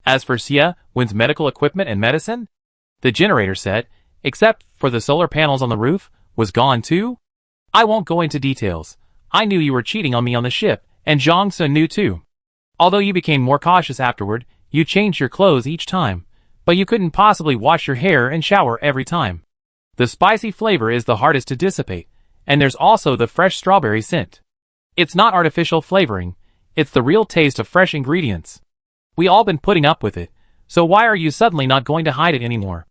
As for Xia Wen's medical equipment and medicine, the generator set, except for the solar panels on the roof, was gone too? I won't go into details. I knew you were cheating on me on the ship, and Zhang Sun knew too. Although you became more cautious afterward, you changed your clothes each time, but you couldn't possibly wash your hair and shower every time. The spicy flavor is the hardest to dissipate, and there's also the fresh strawberry scent. It's not artificial flavoring, it's the real taste of fresh ingredients. We all been putting up with it, so why are you suddenly not going to hide it anymore?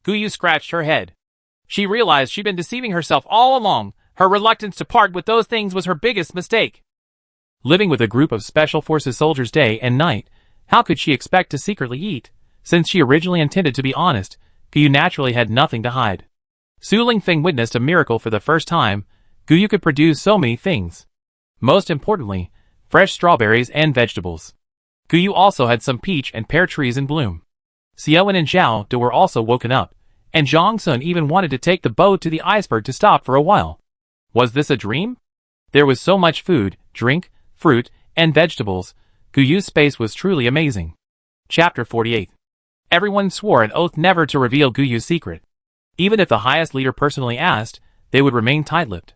Guyu scratched her head. She realized she'd been deceiving herself all along. Her reluctance to part with those things was her biggest mistake. Living with a group of Special Forces soldiers day and night, how could she expect to secretly eat? Since she originally intended to be honest, Guyu naturally had nothing to hide. Su Lingfeng witnessed a miracle for the first time. Guyu could produce so many things. Most importantly, fresh strawberries and vegetables. Guyu also had some peach and pear trees in bloom. Xiaowen and Zhao De were also woken up, and Zhang Sun even wanted to take the boat to the iceberg to stop for a while. Was this a dream? There was so much food, drink, fruit, and vegetables. Guyu's space was truly amazing. Chapter 48. Everyone swore an oath never to reveal Guyu's secret. Even if the highest leader personally asked, they would remain tight-lipped.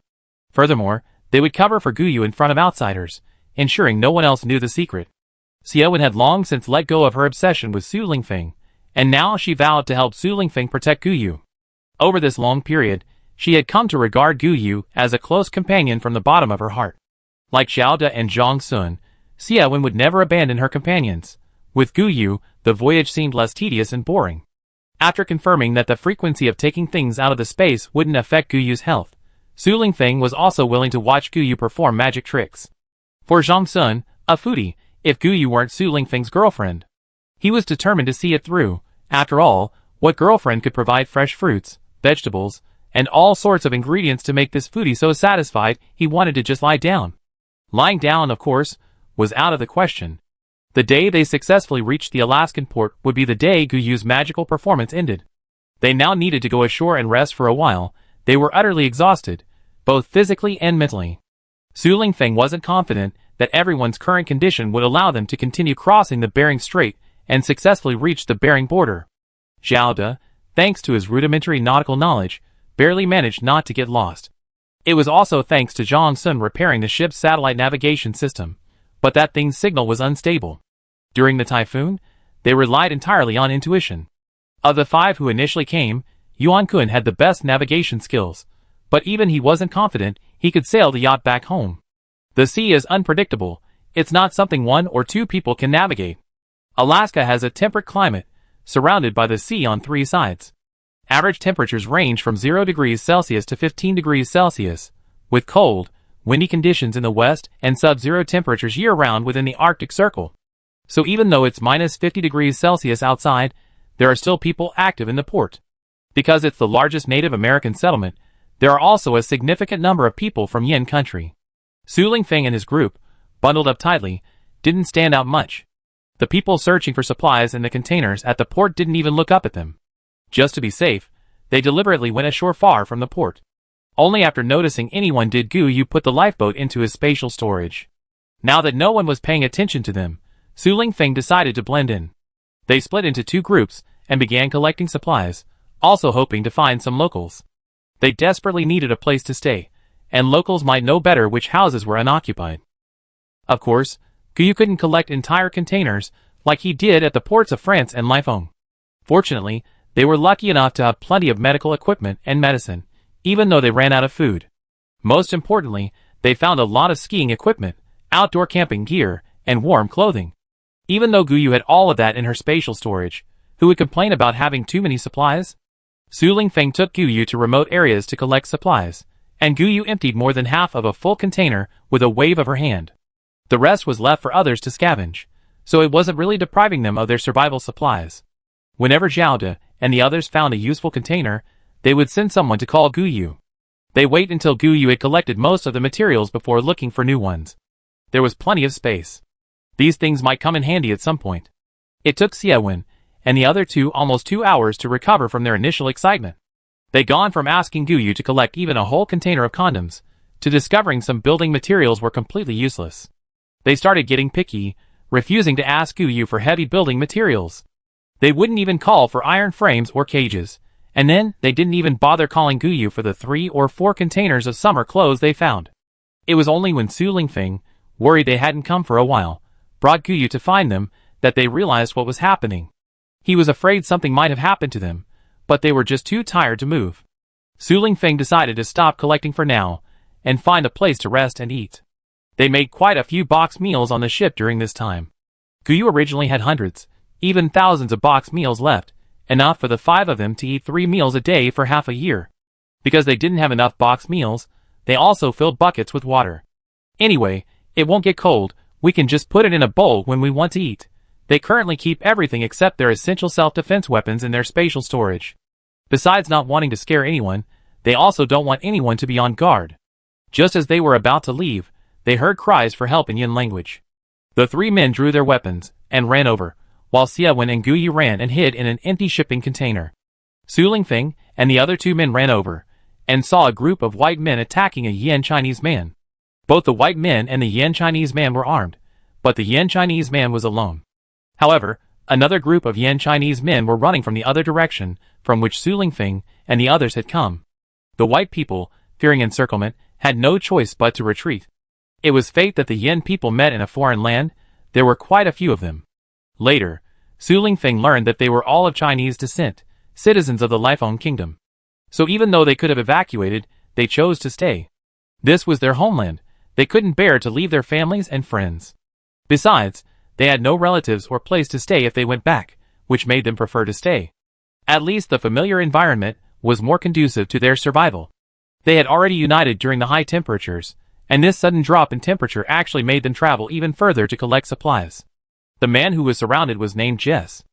Furthermore, they would cover for Guyu in front of outsiders, ensuring no one else knew the secret. Xiaowen had long since let go of her obsession with Su Lingfeng, and now she vowed to help Su Lingfeng protect Guyu. Over this long period, she had come to regard Guyu as a close companion from the bottom of her heart. Like Xiao De and Zhang Sun, Xiaowen would never abandon her companions. With Guyu, the voyage seemed less tedious and boring. After confirming that the frequency of taking things out of the space wouldn't affect Guyu's health, Su Lingfeng was also willing to watch Guyu perform magic tricks. For Zhang Sun, a foodie, if Guyu weren't Su Lingfeng's girlfriend, he was determined to see it through. After all, what girlfriend could provide fresh fruits, vegetables, and all sorts of ingredients to make this foodie so satisfied he wanted to just lie down? Lying down, of course, was out of the question. The day they successfully reached the Alaskan port would be the day Guyu's magical performance ended. They now needed to go ashore and rest for a while. They were utterly exhausted, both physically and mentally. Su Lingfeng wasn't confident that everyone's current condition would allow them to continue crossing the Bering Strait and successfully reach the Bering border. Xiao De, thanks to his rudimentary nautical knowledge, barely managed not to get lost. It was also thanks to Zhang Sun repairing the ship's satellite navigation system, but that thing's signal was unstable. During the typhoon, they relied entirely on intuition. Of the 5 who initially came, Yuan Kun had the best navigation skills, but even he wasn't confident he could sail the yacht back home. The sea is unpredictable. It's not something 1 or 2 people can navigate. Alaska has a temperate climate, surrounded by the sea on 3 sides. Average temperatures range from 0 degrees Celsius to 15 degrees Celsius, with cold, windy conditions in the west and sub-zero temperatures year-round within the Arctic Circle. So even though it's minus 50 degrees Celsius outside, there are still people active in the port. Because it's the largest Native American settlement, there are also a significant number of people from Yin country. Su Lingfeng and his group, bundled up tightly, didn't stand out much. The people searching for supplies in the containers at the port didn't even look up at them. Just to be safe, they deliberately went ashore far from the port. Only after noticing anyone did Guyu put the lifeboat into his spatial storage. Now that no one was paying attention to them, Su Lingfeng decided to blend in. They split into 2 groups and began collecting supplies, also hoping to find some locals. They desperately needed a place to stay, and locals might know better which houses were unoccupied. Of course, Guyu couldn't collect entire containers like he did at the ports of France and Lifeng. Fortunately, they were lucky enough to have plenty of medical equipment and medicine, even though they ran out of food. Most importantly, they found a lot of skiing equipment, outdoor camping gear, and warm clothing. Even though Guyu had all of that in her spatial storage, who would complain about having too many supplies? Su Lingfeng took Guyu to remote areas to collect supplies, and Guyu emptied more than half of a full container with a wave of her hand. The rest was left for others to scavenge, so it wasn't really depriving them of their survival supplies. Whenever Zhao De and the others found a useful container, they would send someone to call Guyu. They wait until Guyu had collected most of the materials before looking for new ones. There was plenty of space. These things might come in handy at some point. It took Xiaowen and the other two almost 2 hours to recover from their initial excitement. They'd gone from asking Guyu to collect even a whole container of condoms, to discovering some building materials were completely useless. They started getting picky, refusing to ask Guyu for heavy building materials. They wouldn't even call for iron frames or cages, and then they didn't even bother calling Guyu for the 3 or 4 containers of summer clothes they found. It was only when Su Lingfeng, worried they hadn't come for a while, brought Guyu to find them, that they realized what was happening. He was afraid something might have happened to them, but they were just too tired to move. Su Lingfeng decided to stop collecting for now, and find a place to rest and eat. They made quite a few box meals on the ship during this time. Guyu originally had hundreds, even thousands of box meals left, enough for the 5 of them to eat 3 meals a day for half a year. Because they didn't have enough box meals, they also filled buckets with water. Anyway, it won't get cold, we can just put it in a bowl when we want to eat. They currently keep everything except their essential self-defense weapons in their spatial storage. Besides not wanting to scare anyone, they also don't want anyone to be on guard. Just as they were about to leave, they heard cries for help in Yin language. The 3 men drew their weapons and ran over, while Xiaowen and Guyu ran and hid in an empty shipping container. Su Lingfeng and the other 2 men ran over, and saw a group of white men attacking a Yan Chinese man. Both the white men and the Yan Chinese man were armed, but the Yan Chinese man was alone. However, another group of Yan Chinese men were running from the other direction from which Su Lingfeng and the others had come. The white people, fearing encirclement, had no choice but to retreat. It was fate that the Yan people met in a foreign land. There were quite a few of them. Later, Su Lingfeng learned that they were all of Chinese descent, citizens of the Lifeng Kingdom. So even though they could have evacuated, they chose to stay. This was their homeland. They couldn't bear to leave their families and friends. Besides, they had no relatives or place to stay if they went back, which made them prefer to stay. At least the familiar environment was more conducive to their survival. They had already united during the high temperatures, and this sudden drop in temperature actually made them travel even further to collect supplies. The man who was surrounded was named Jess.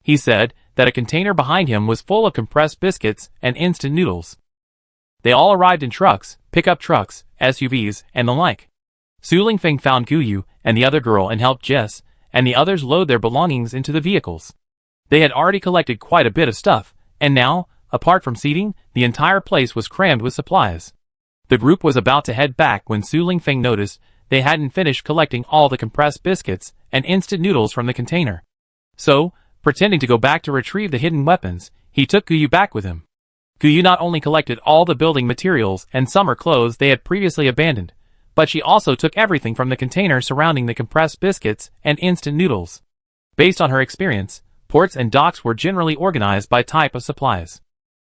He said that a container behind him was full of compressed biscuits and instant noodles. They all arrived in trucks, pickup trucks, SUVs, and the like. Su Lingfeng found Guyu and the other girl and helped Jess and the others load their belongings into the vehicles. They had already collected quite a bit of stuff, and now, apart from seating, the entire place was crammed with supplies. The group was about to head back when Su Lingfeng noticed they hadn't finished collecting all the compressed biscuits and instant noodles from the container. So, pretending to go back to retrieve the hidden weapons, he took Guyu back with him. Guyu not only collected all the building materials and summer clothes they had previously abandoned, but she also took everything from the container surrounding the compressed biscuits and instant noodles. Based on her experience, ports and docks were generally organized by type of supplies.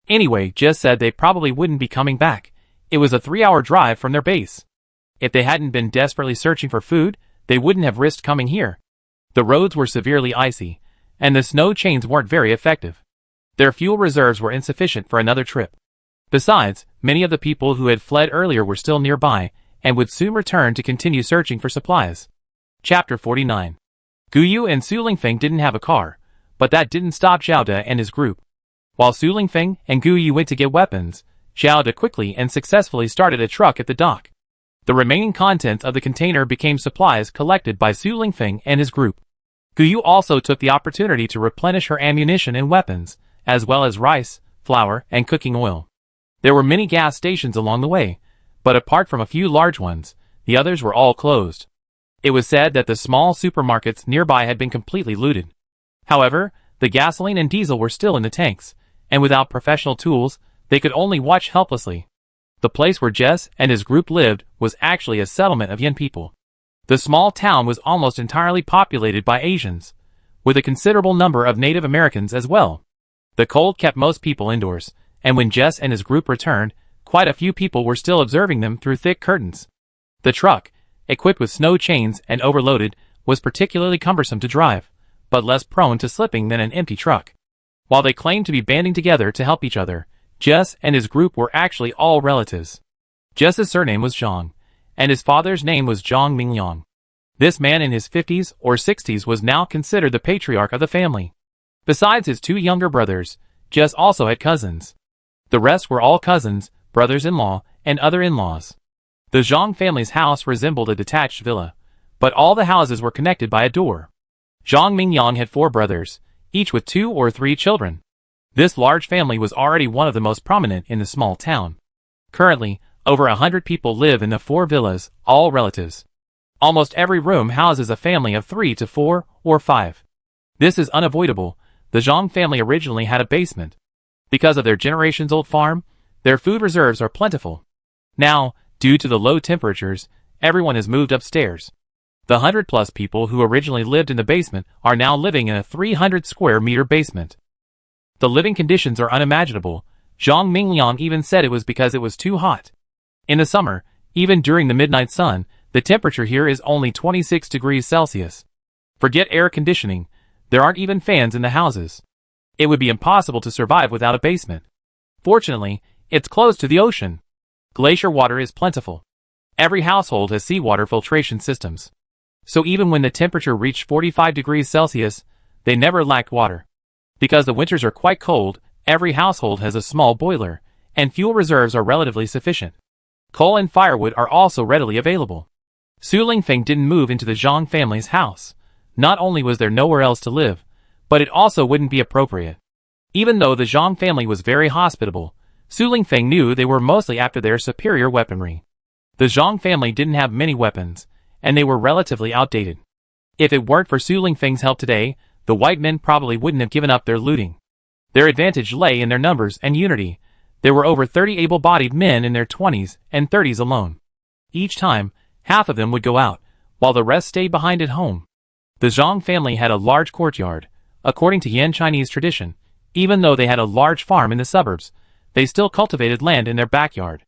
Anyway, Jess said they probably wouldn't be coming back. It was a 3-hour drive from their base. If they hadn't been desperately searching for food, they wouldn't have risked coming here. The roads were severely icy, and the snow chains weren't very effective. Their fuel reserves were insufficient for another trip. Besides, many of the people who had fled earlier were still nearby, and would soon return to continue searching for supplies. Chapter 49. Guyu and Su Lingfeng didn't have a car, but that didn't stop Zhao De and his group. While Su Lingfeng and Guyu went to get weapons, Zhao De quickly and successfully started a truck at the dock. The remaining contents of the container became supplies collected by Su Lingfeng and his group. Guyu also took the opportunity to replenish her ammunition and weapons, as well as rice, flour, and cooking oil. There were many gas stations along the way, but apart from a few large ones, the others were all closed. It was said that the small supermarkets nearby had been completely looted. However, the gasoline and diesel were still in the tanks, and without professional tools, they could only watch helplessly. The place where Jess and his group lived was actually a settlement of Yan people. The small town was almost entirely populated by Asians, with a considerable number of Native Americans as well. The cold kept most people indoors, and when Jess and his group returned, quite a few people were still observing them through thick curtains. The truck, equipped with snow chains and overloaded, was particularly cumbersome to drive, but less prone to slipping than an empty truck. While they claimed to be banding together to help each other, Jess and his group were actually all relatives. Jess's surname was Zhang, and his father's name was Zhang Mingyang. This man in his 50s or 60s was now considered the patriarch of the family. Besides his two younger brothers, Jess also had cousins. The rest were all cousins, brothers-in-law, and other in-laws. The Zhang family's house resembled a detached villa, but all the houses were connected by a door. Zhang Mingyang had 4 brothers, each with 2 or 3 children. This large family was already one of the most prominent in the small town. Currently, over 100 people live in the 4 villas, all relatives. Almost every room houses a family of 3 to 4 or 5. This is unavoidable. The Zhang family originally had a basement. Because of their generations-old farm, their food reserves are plentiful. Now, due to the low temperatures, everyone has moved upstairs. The 100-plus people who originally lived in the basement are now living in a 300-square-meter basement. The living conditions are unimaginable. Zhang Mingyang even said it was because it was too hot. In the summer, even during the midnight sun, the temperature here is only 26 degrees Celsius. Forget air conditioning, there aren't even fans in the houses. It would be impossible to survive without a basement. Fortunately, it's close to the ocean. Glacier water is plentiful. Every household has seawater filtration systems. So even when the temperature reached 45 degrees Celsius, they never lacked water. Because the winters are quite cold, every household has a small boiler, and fuel reserves are relatively sufficient. Coal and firewood are also readily available. Su Lingfeng didn't move into the Zhang family's house. Not only was there nowhere else to live, but it also wouldn't be appropriate. Even though the Zhang family was very hospitable, Su Lingfeng knew they were mostly after their superior weaponry. The Zhang family didn't have many weapons, and they were relatively outdated. If it weren't for Su Lingfeng's help today, the white men probably wouldn't have given up their looting. Their advantage lay in their numbers and unity. There were over 30 able-bodied men in their 20s and 30s alone. Each time, half of them would go out, while the rest stayed behind at home. The Zhang family had a large courtyard. According to Yan Chinese tradition, even though they had a large farm in the suburbs, they still cultivated land in their backyard.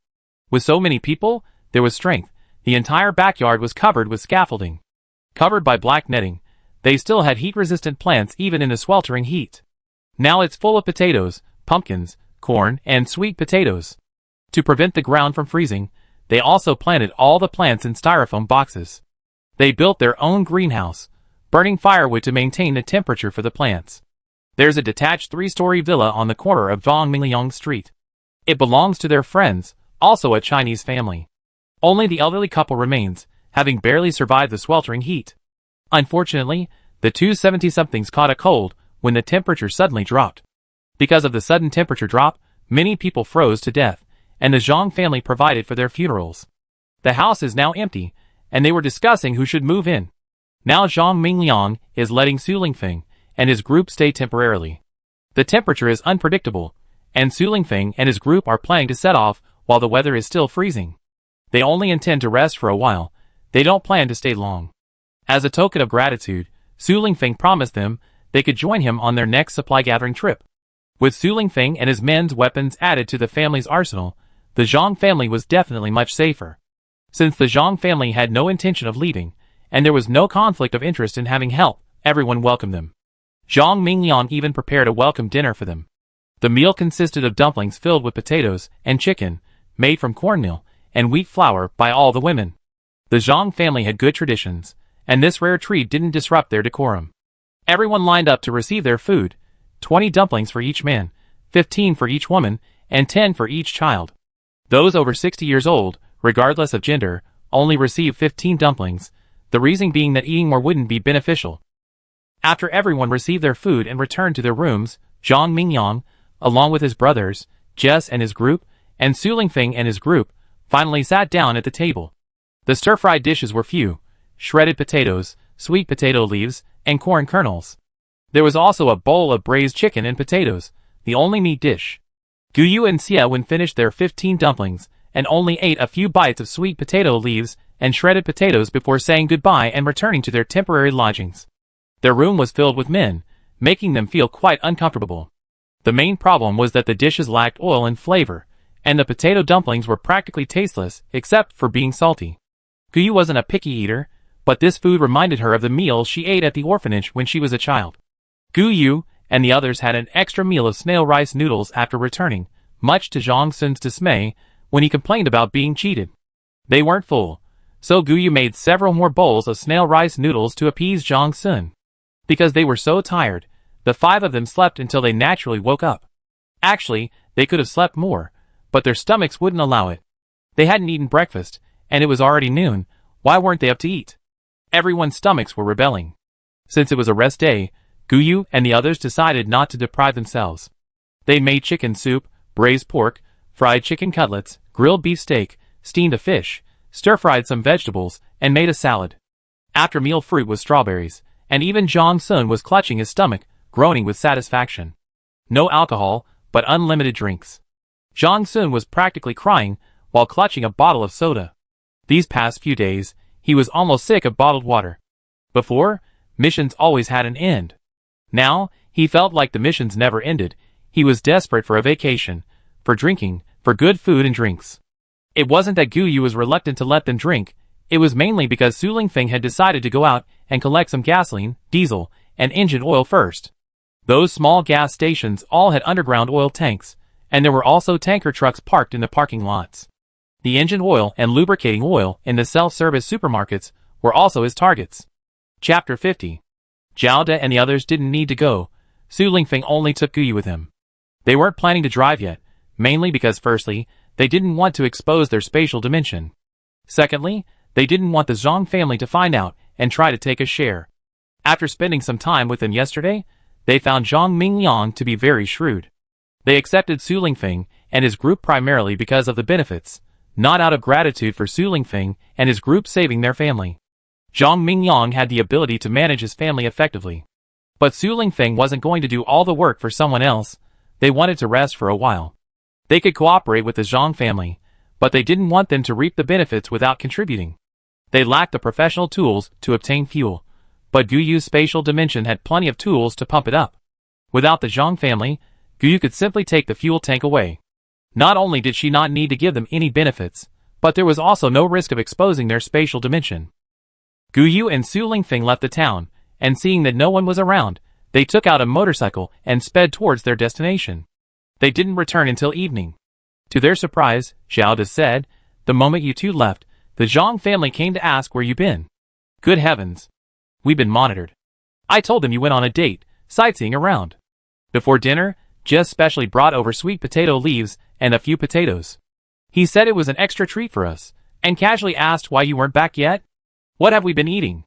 With so many people, there was strength. The entire backyard was covered with scaffolding. Covered by black netting, they still had heat-resistant plants even in the sweltering heat. Now it's full of potatoes, pumpkins, corn, and sweet potatoes. To prevent the ground from freezing, they also planted all the plants in styrofoam boxes. They built their own greenhouse, burning firewood to maintain the temperature for the plants. There's a detached 3-story villa on the corner of Zhang Mingyang Street. It belongs to their friends, also a Chinese family. Only the elderly couple remains, having barely survived the sweltering heat. Unfortunately, the two 70-somethings caught a cold when the temperature suddenly dropped. Because of the sudden temperature drop, many people froze to death, and the Zhang family provided for their funerals. The house is now empty, and they were discussing who should move in. Now Zhang Mingyang is letting Su Lingfeng and his group stay temporarily. The temperature is unpredictable, and Su Lingfeng and his group are planning to set off while the weather is still freezing. They only intend to rest for a while. They don't plan to stay long. As a token of gratitude, Su Lingfeng promised them they could join him on their next supply-gathering trip. With Su Lingfeng and his men's weapons added to the family's arsenal, the Zhang family was definitely much safer. Since the Zhang family had no intention of leaving, and there was no conflict of interest in having help, everyone welcomed them. Zhang Mingyang even prepared a welcome dinner for them. The meal consisted of dumplings filled with potatoes and chicken, made from cornmeal and wheat flour by all the women. The Zhang family had good traditions, and this rare treat didn't disrupt their decorum. Everyone lined up to receive their food, 20 dumplings for each man, 15 for each woman, and 10 for each child. Those over 60 years old, regardless of gender, only received 15 dumplings, the reason being that eating more wouldn't be beneficial. After everyone received their food and returned to their rooms, Zhang Mingyang, along with his brothers, Jess and his group, and Su Lingfeng and his group, finally sat down at the table. The stir-fried dishes were few: shredded potatoes, sweet potato leaves, and corn kernels. There was also a bowl of braised chicken and potatoes, the only meat dish. Guyu and Xia Wen finished their 15 dumplings, and only ate a few bites of sweet potato leaves and shredded potatoes before saying goodbye and returning to their temporary lodgings. Their room was filled with men, making them feel quite uncomfortable. The main problem was that the dishes lacked oil and flavor, and the potato dumplings were practically tasteless except for being salty. Guyu wasn't a picky eater, but this food reminded her of the meals she ate at the orphanage when she was a child. Guyu and the others had an extra meal of snail rice noodles after returning, much to Zhang Sun's dismay when he complained about being cheated. They weren't full, so Guyu made several more bowls of snail rice noodles to appease Zhang Sun. Because they were so tired, the 5 of them slept until they naturally woke up. Actually, they could have slept more, but their stomachs wouldn't allow it. They hadn't eaten breakfast, and it was already noon. Why weren't they up to eat? Everyone's stomachs were rebelling. Since it was a rest day, Guyu and the others decided not to deprive themselves. They made chicken soup, braised pork, fried chicken cutlets, grilled beef steak, steamed a fish, stir-fried some vegetables, and made a salad. After-meal fruit was strawberries, and even Zhang Sun was clutching his stomach, groaning with satisfaction. No alcohol, but unlimited drinks. Zhang Sun was practically crying while clutching a bottle of soda. These past few days, he was almost sick of bottled water. Before, missions always had an end. Now, he felt like the missions never ended. He was desperate for a vacation, for drinking, for good food and drinks. It wasn't that Guyu was reluctant to let them drink, it was mainly because Su Lingfeng had decided to go out and collect some gasoline, diesel, and engine oil first. Those small gas stations all had underground oil tanks, and there were also tanker trucks parked in the parking lots. The engine oil and lubricating oil in the self-service supermarkets were also his targets. Chapter 50. Zhao De and the others didn't need to go. Su Lingfeng only took Guyu with him. They weren't planning to drive yet, mainly because firstly, they didn't want to expose their spatial dimension. Secondly, they didn't want the Zhang family to find out and try to take a share. After spending some time with them yesterday, they found Zhang Mingliang to be very shrewd. They accepted Su Lingfeng and his group primarily because of the benefits, not out of gratitude for Su Lingfeng and his group saving their family. Zhang Mingliang had the ability to manage his family effectively. But Su Lingfeng wasn't going to do all the work for someone else. They wanted to rest for a while. They could cooperate with the Zhang family, but they didn't want them to reap the benefits without contributing. They lacked the professional tools to obtain fuel, but Guyu's spatial dimension had plenty of tools to pump it up. Without the Zhang family, Guyu could simply take the fuel tank away. Not only did she not need to give them any benefits, but there was also no risk of exposing their spatial dimension. Guyu and Su Lingfeng left the town, and seeing that no one was around, they took out a motorcycle and sped towards their destination. They didn't return until evening. To their surprise, Zhao De said, "The moment you two left, the Zhang family came to ask where you've been. Good heavens. We've been monitored. I told them you went on a date, sightseeing around. Before dinner, Jess specially brought over sweet potato leaves and a few potatoes. He said it was an extra treat for us, and casually asked why you weren't back yet. What have we been eating?"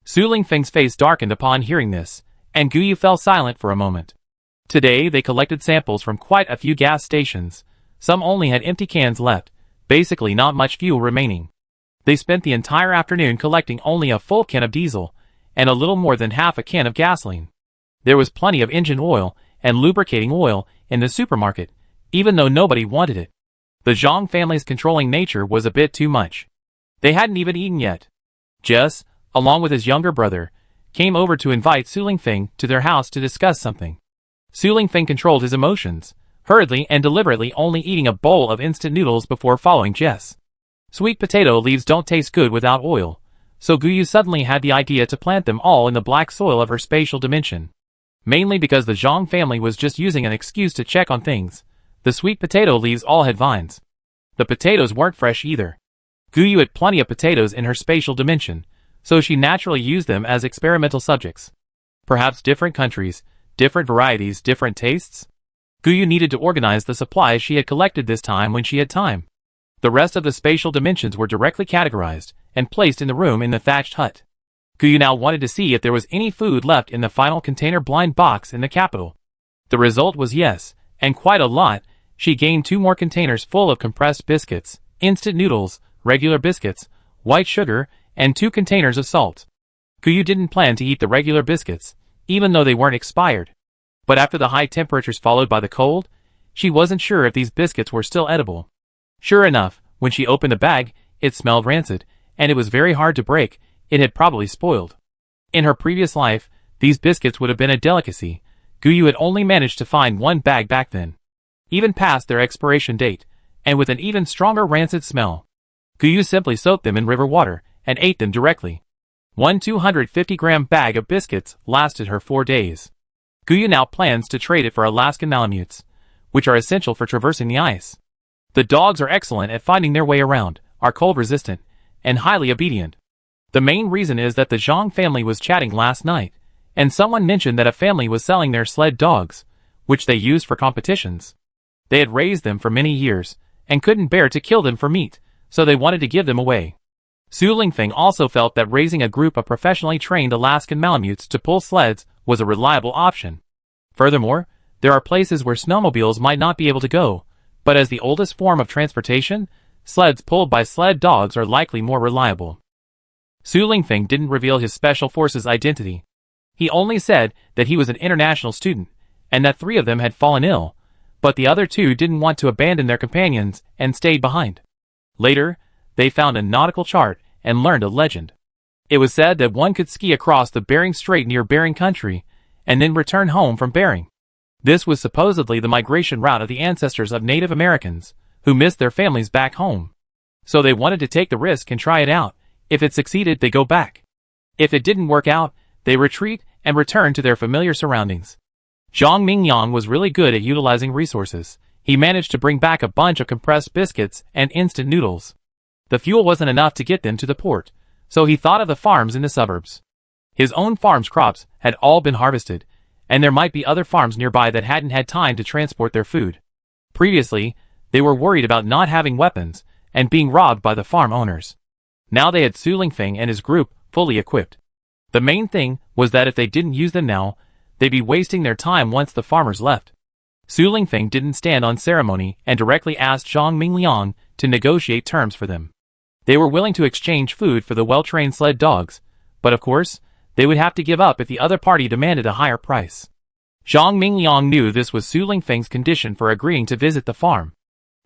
Su Lingfeng's face darkened upon hearing this, and Guyu fell silent for a moment. Today they collected samples from quite a few gas stations. Some only had empty cans left, basically not much fuel remaining. They spent the entire afternoon collecting only a full can of diesel, and a little more than half a can of gasoline. There was plenty of engine oil and lubricating oil in the supermarket, even though nobody wanted it. The Zhang family's controlling nature was a bit too much. They hadn't even eaten yet. Jess, along with his younger brother, came over to invite Su Lingfeng to their house to discuss something. Su Lingfeng controlled his emotions, hurriedly and deliberately only eating a bowl of instant noodles before following Jess. Sweet potato leaves don't taste good without oil, so Guyu suddenly had the idea to plant them all in the black soil of her spatial dimension. Mainly because the Zhang family was just using an excuse to check on things, the sweet potato leaves all had vines. The potatoes weren't fresh either. Guyu had plenty of potatoes in her spatial dimension, so she naturally used them as experimental subjects. Perhaps different countries, different varieties, different tastes? Guyu needed to organize the supplies she had collected this time when she had time. The rest of the spatial dimensions were directly categorized and placed in the room in the thatched hut. Guyu now wanted to see if there was any food left in the final container blind box in the capital. The result was yes, and quite a lot. She gained 2 more containers full of compressed biscuits, instant noodles, regular biscuits, white sugar, and 2 containers of salt. Guyu didn't plan to eat the regular biscuits, even though they weren't expired. But after the high temperatures followed by the cold, she wasn't sure if these biscuits were still edible. Sure enough, when she opened the bag, it smelled rancid, and it was very hard to break. It had probably spoiled. In her previous life, these biscuits would have been a delicacy. Guyu had only managed to find 1 bag back then. Even past their expiration date, and with an even stronger rancid smell. Guyu simply soaked them in river water and ate them directly. One 250-gram bag of biscuits lasted her 4 days. Guyu now plans to trade it for Alaskan Malamutes, which are essential for traversing the ice. The dogs are excellent at finding their way around, are cold-resistant, and highly obedient. The main reason is that the Zhang family was chatting last night, and someone mentioned that a family was selling their sled dogs, which they used for competitions. They had raised them for many years, and couldn't bear to kill them for meat, so they wanted to give them away. Su Lingfeng also felt that raising a group of professionally trained Alaskan Malamutes to pull sleds was a reliable option. Furthermore, there are places where snowmobiles might not be able to go, but as the oldest form of transportation, sleds pulled by sled dogs are likely more reliable. Su Lingfeng didn't reveal his special forces identity. He only said that he was an international student, and that 3 of them had fallen ill, but the other 2 didn't want to abandon their companions and stayed behind. Later, they found a nautical chart and learned a legend. It was said that one could ski across the Bering Strait near Bering Country, and then return home from Bering. This was supposedly the migration route of the ancestors of Native Americans, who missed their families back home. So they wanted to take the risk and try it out. If it succeeded, they go back. If it didn't work out, they retreat and return to their familiar surroundings. Zhang Mingyang was really good at utilizing resources. He managed to bring back a bunch of compressed biscuits and instant noodles. The fuel wasn't enough to get them to the port, so he thought of the farms in the suburbs. His own farm's crops had all been harvested, and there might be other farms nearby that hadn't had time to transport their food. Previously, they were worried about not having weapons and being robbed by the farm owners. Now they had Su Lingfeng and his group fully equipped. The main thing was that if they didn't use them now, they'd be wasting their time once the farmers left. Su Lingfeng didn't stand on ceremony and directly asked Zhang Mingliang to negotiate terms for them. They were willing to exchange food for the well-trained sled dogs, but of course, they would have to give up if the other party demanded a higher price. Zhang Mingliang knew this was Su Lingfeng's condition for agreeing to visit the farm.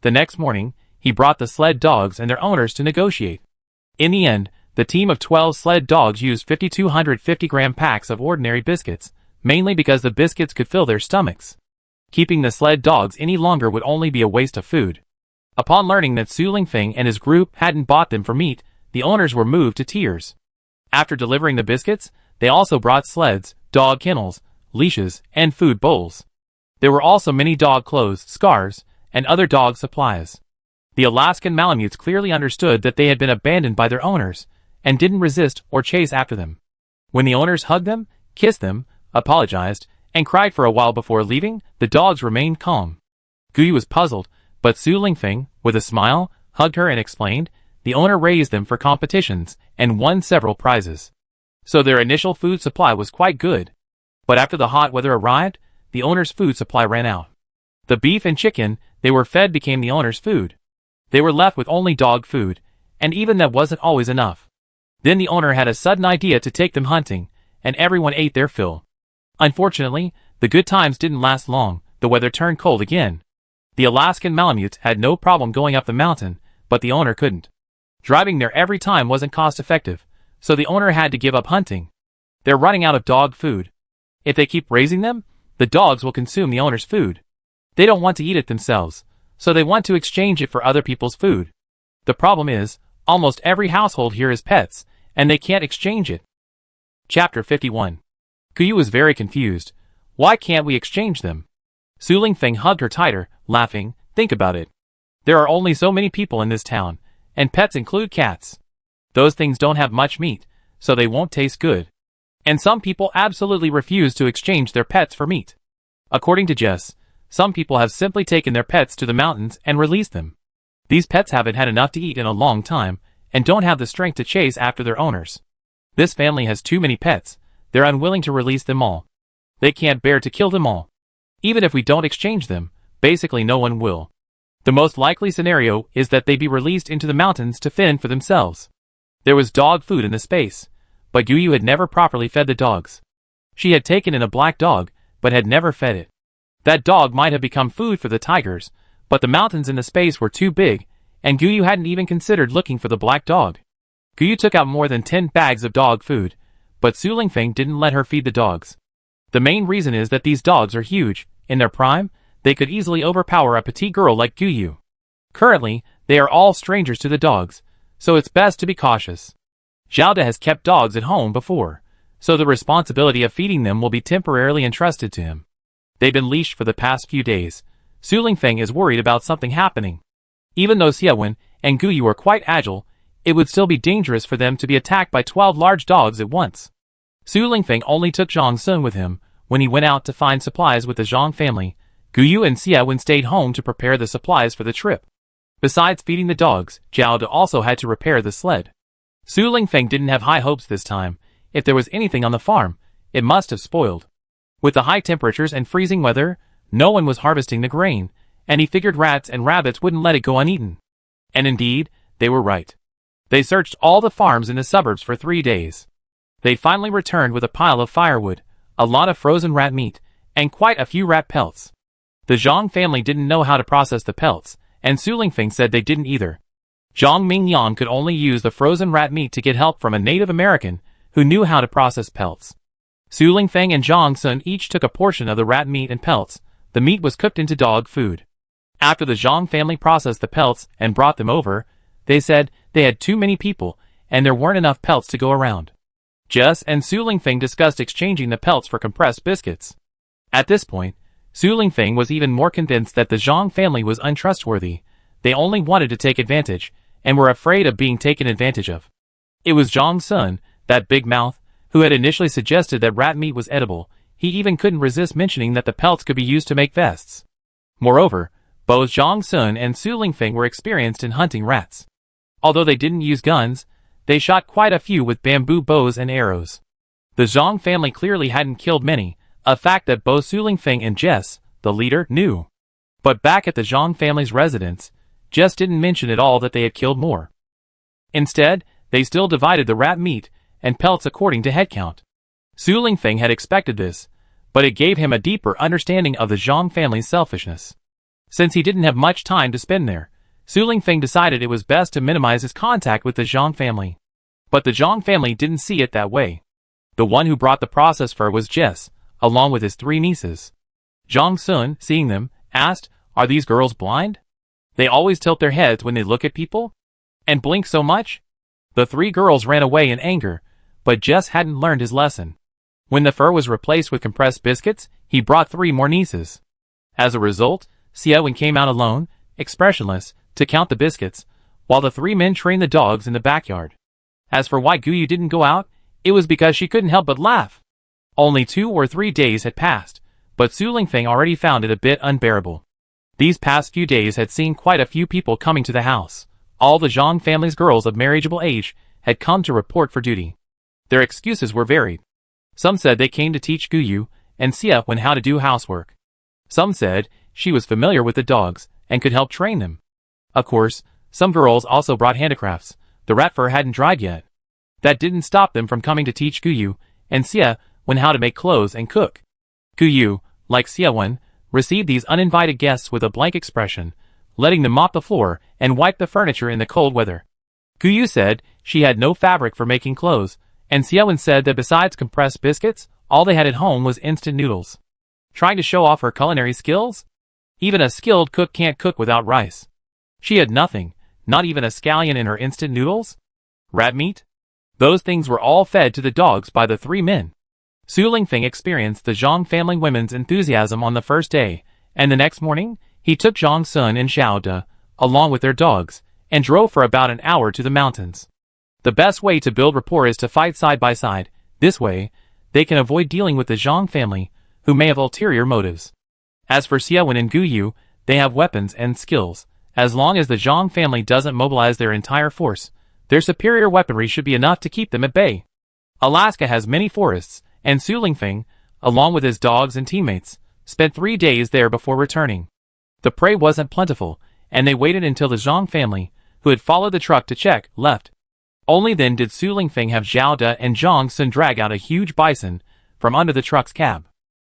The next morning, he brought the sled dogs and their owners to negotiate. In the end, the team of 12 sled dogs used 5,250-gram packs of ordinary biscuits, mainly because the biscuits could fill their stomachs. Keeping the sled dogs any longer would only be a waste of food. Upon learning that Su Lingfeng and his group hadn't bought them for meat, the owners were moved to tears. After delivering the biscuits, they also brought sleds, dog kennels, leashes, and food bowls. There were also many dog clothes, scarves, and other dog supplies. The Alaskan Malamutes clearly understood that they had been abandoned by their owners, and didn't resist or chase after them. When the owners hugged them, kissed them, apologized, and cried for a while before leaving, the dogs remained calm. Guyu was puzzled, but Su Lingfeng, with a smile, hugged her and explained, the owner raised them for competitions and won several prizes. So their initial food supply was quite good. But after the hot weather arrived, the owner's food supply ran out. The beef and chicken they were fed became the owner's food. They were left with only dog food, and even that wasn't always enough. Then the owner had a sudden idea to take them hunting, and everyone ate their fill. Unfortunately, the good times didn't last long. The weather turned cold again. The Alaskan Malamutes had no problem going up the mountain, but the owner couldn't. Driving there every time wasn't cost-effective, so the owner had to give up hunting. They're running out of dog food. If they keep raising them, the dogs will consume the owner's food. They don't want to eat it themselves, so they want to exchange it for other people's food. The problem is, almost every household here has pets, and they can't exchange it. Chapter 51. Guyu was very confused. Why can't we exchange them? Su Lingfeng hugged her tighter, laughing, think about it. There are only so many people in this town, and pets include cats. Those things don't have much meat, so they won't taste good. And some people absolutely refuse to exchange their pets for meat. According to Jess, some people have simply taken their pets to the mountains and released them. These pets haven't had enough to eat in a long time, and don't have the strength to chase after their owners. This family has too many pets, they're unwilling to release them all. They can't bear to kill them all. Even if we don't exchange them, basically no one will. The most likely scenario is that they be released into the mountains to fend for themselves. There was dog food in the space, but Guyu had never properly fed the dogs. She had taken in a black dog, but had never fed it. That dog might have become food for the tigers, but the mountains in the space were too big, and Guyu hadn't even considered looking for the black dog. Guyu took out more than 10 bags of dog food, but Su Lingfeng didn't let her feed the dogs. The main reason is that these dogs are huge. In their prime, they could easily overpower a petite girl like Guyu. Currently, they are all strangers to the dogs, so it's best to be cautious. Zhao De has kept dogs at home before, so the responsibility of feeding them will be temporarily entrusted to him. They've been leashed for the past few days. Su Lingfeng is worried about something happening. Even though Xiaowen and Guyu are quite agile, it would still be dangerous for them to be attacked by 12 large dogs at once. Su Lingfeng only took Zhang Sun with him when he went out to find supplies with the Zhang family. Guyu and Xiaowen stayed home to prepare the supplies for the trip. Besides feeding the dogs, Zhao De also had to repair the sled. Su Lingfeng didn't have high hopes this time. If there was anything on the farm, it must have spoiled. With the high temperatures and freezing weather, no one was harvesting the grain, and he figured rats and rabbits wouldn't let it go uneaten. And indeed, they were right. They searched all the farms in the suburbs for 3 days. They finally returned with a pile of firewood, a lot of frozen rat meat, and quite a few rat pelts. The Zhang family didn't know how to process the pelts, and Su Lingfeng said they didn't either. Zhang Mingyang could only use the frozen rat meat to get help from a Native American who knew how to process pelts. Su Lingfeng and Zhang Sun each took a portion of the rat meat and pelts. The meat was cooked into dog food. After the Zhang family processed the pelts and brought them over, they said they had too many people and there weren't enough pelts to go around. Jess and Su Lingfeng discussed exchanging the pelts for compressed biscuits. At this point, Su Lingfeng was even more convinced that the Zhang family was untrustworthy. They only wanted to take advantage and were afraid of being taken advantage of. It was Zhang Sun, that big mouth, who had initially suggested that rat meat was edible. He even couldn't resist mentioning that the pelts could be used to make vests. Moreover, both Zhang Sun and Su Lingfeng were experienced in hunting rats. Although they didn't use guns, they shot quite a few with bamboo bows and arrows. The Zhang family clearly hadn't killed many, a fact that both Su Lingfeng and Jess, the leader, knew. But back at the Zhang family's residence, Jess didn't mention at all that they had killed more. Instead, they still divided the rat meat and pelts according to head count. Su Lingfeng had expected this, but it gave him a deeper understanding of the Zhang family's selfishness. Since he didn't have much time to spend there, Su Lingfeng decided it was best to minimize his contact with the Zhang family. But the Zhang family didn't see it that way. The one who brought the processed fur was Jess, along with his 3 nieces. Zhang Sun, seeing them, asked, "Are these girls blind? They always tilt their heads when they look at people? And blink so much?" The 3 girls ran away in anger, but Jess hadn't learned his lesson. When the fur was replaced with compressed biscuits, he brought 3 more nieces. As a result, Xiaowen came out alone, expressionless, to count the biscuits, while the 3 men trained the dogs in the backyard. As for why Guyu didn't go out, it was because she couldn't help but laugh. Only 2 or 3 days had passed, but Su Lingfeng already found it a bit unbearable. These past few days had seen quite a few people coming to the house. All the Zhang family's girls of marriageable age had come to report for duty. Their excuses were varied. Some said they came to teach Guyu and Xiaowen how to do housework. Some said she was familiar with the dogs and could help train them. Of course, some girls also brought handicrafts. The rat fur hadn't dried yet. That didn't stop them from coming to teach Guyu and Xiaowen how to make clothes and cook. Guyu, like Xiaowen, received these uninvited guests with a blank expression, letting them mop the floor and wipe the furniture in the cold weather. Guyu said she had no fabric for making clothes, and Xiaowen said that besides compressed biscuits, all they had at home was instant noodles. Trying to show off her culinary skills? Even a skilled cook can't cook without rice. She had nothing, not even a scallion in her instant noodles? Rat meat? Those things were all fed to the dogs by the 3 men. Su Lingfeng experienced the Zhang family women's enthusiasm on the first day, and the next morning, he took Zhang Sun and Xiao De, along with their dogs, and drove for about an hour to the mountains. The best way to build rapport is to fight side by side. This way, they can avoid dealing with the Zhang family, who may have ulterior motives. As for Xiaowen and Guyu, they have weapons and skills. As long as the Zhang family doesn't mobilize their entire force, their superior weaponry should be enough to keep them at bay. Alaska has many forests, and Su Lingfeng, along with his dogs and teammates, spent 3 days there before returning. The prey wasn't plentiful, and they waited until the Zhang family, who had followed the truck to check, left. Only then did Su Lingfeng have Zhao De and Zhang Sun drag out a huge bison from under the truck's cab.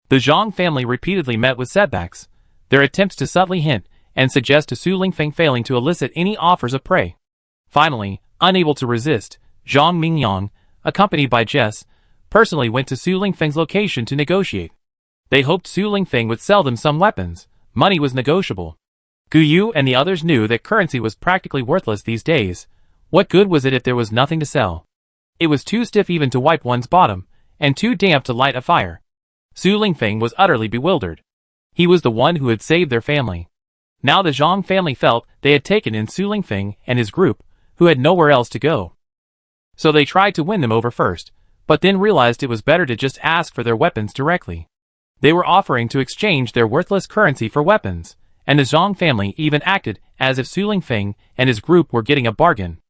The Zhang family repeatedly met with setbacks, their attempts to subtly hint and suggest to Su Lingfeng failing to elicit any offers of prey. Finally, unable to resist, Zhang Mingyang, accompanied by Jess, personally went to Su Lingfeng's location to negotiate. They hoped Su Lingfeng would sell them some weapons. Money was negotiable. Guyu and the others knew that currency was practically worthless these days. What good was it if there was nothing to sell? It was too stiff even to wipe one's bottom, and too damp to light a fire. Su Lingfeng was utterly bewildered. He was the one who had saved their family. Now the Zhang family felt they had taken in Su Lingfeng and his group, who had nowhere else to go. So they tried to win them over first, but then realized it was better to just ask for their weapons directly. They were offering to exchange their worthless currency for weapons, and the Zhang family even acted as if Su Lingfeng and his group were getting a bargain.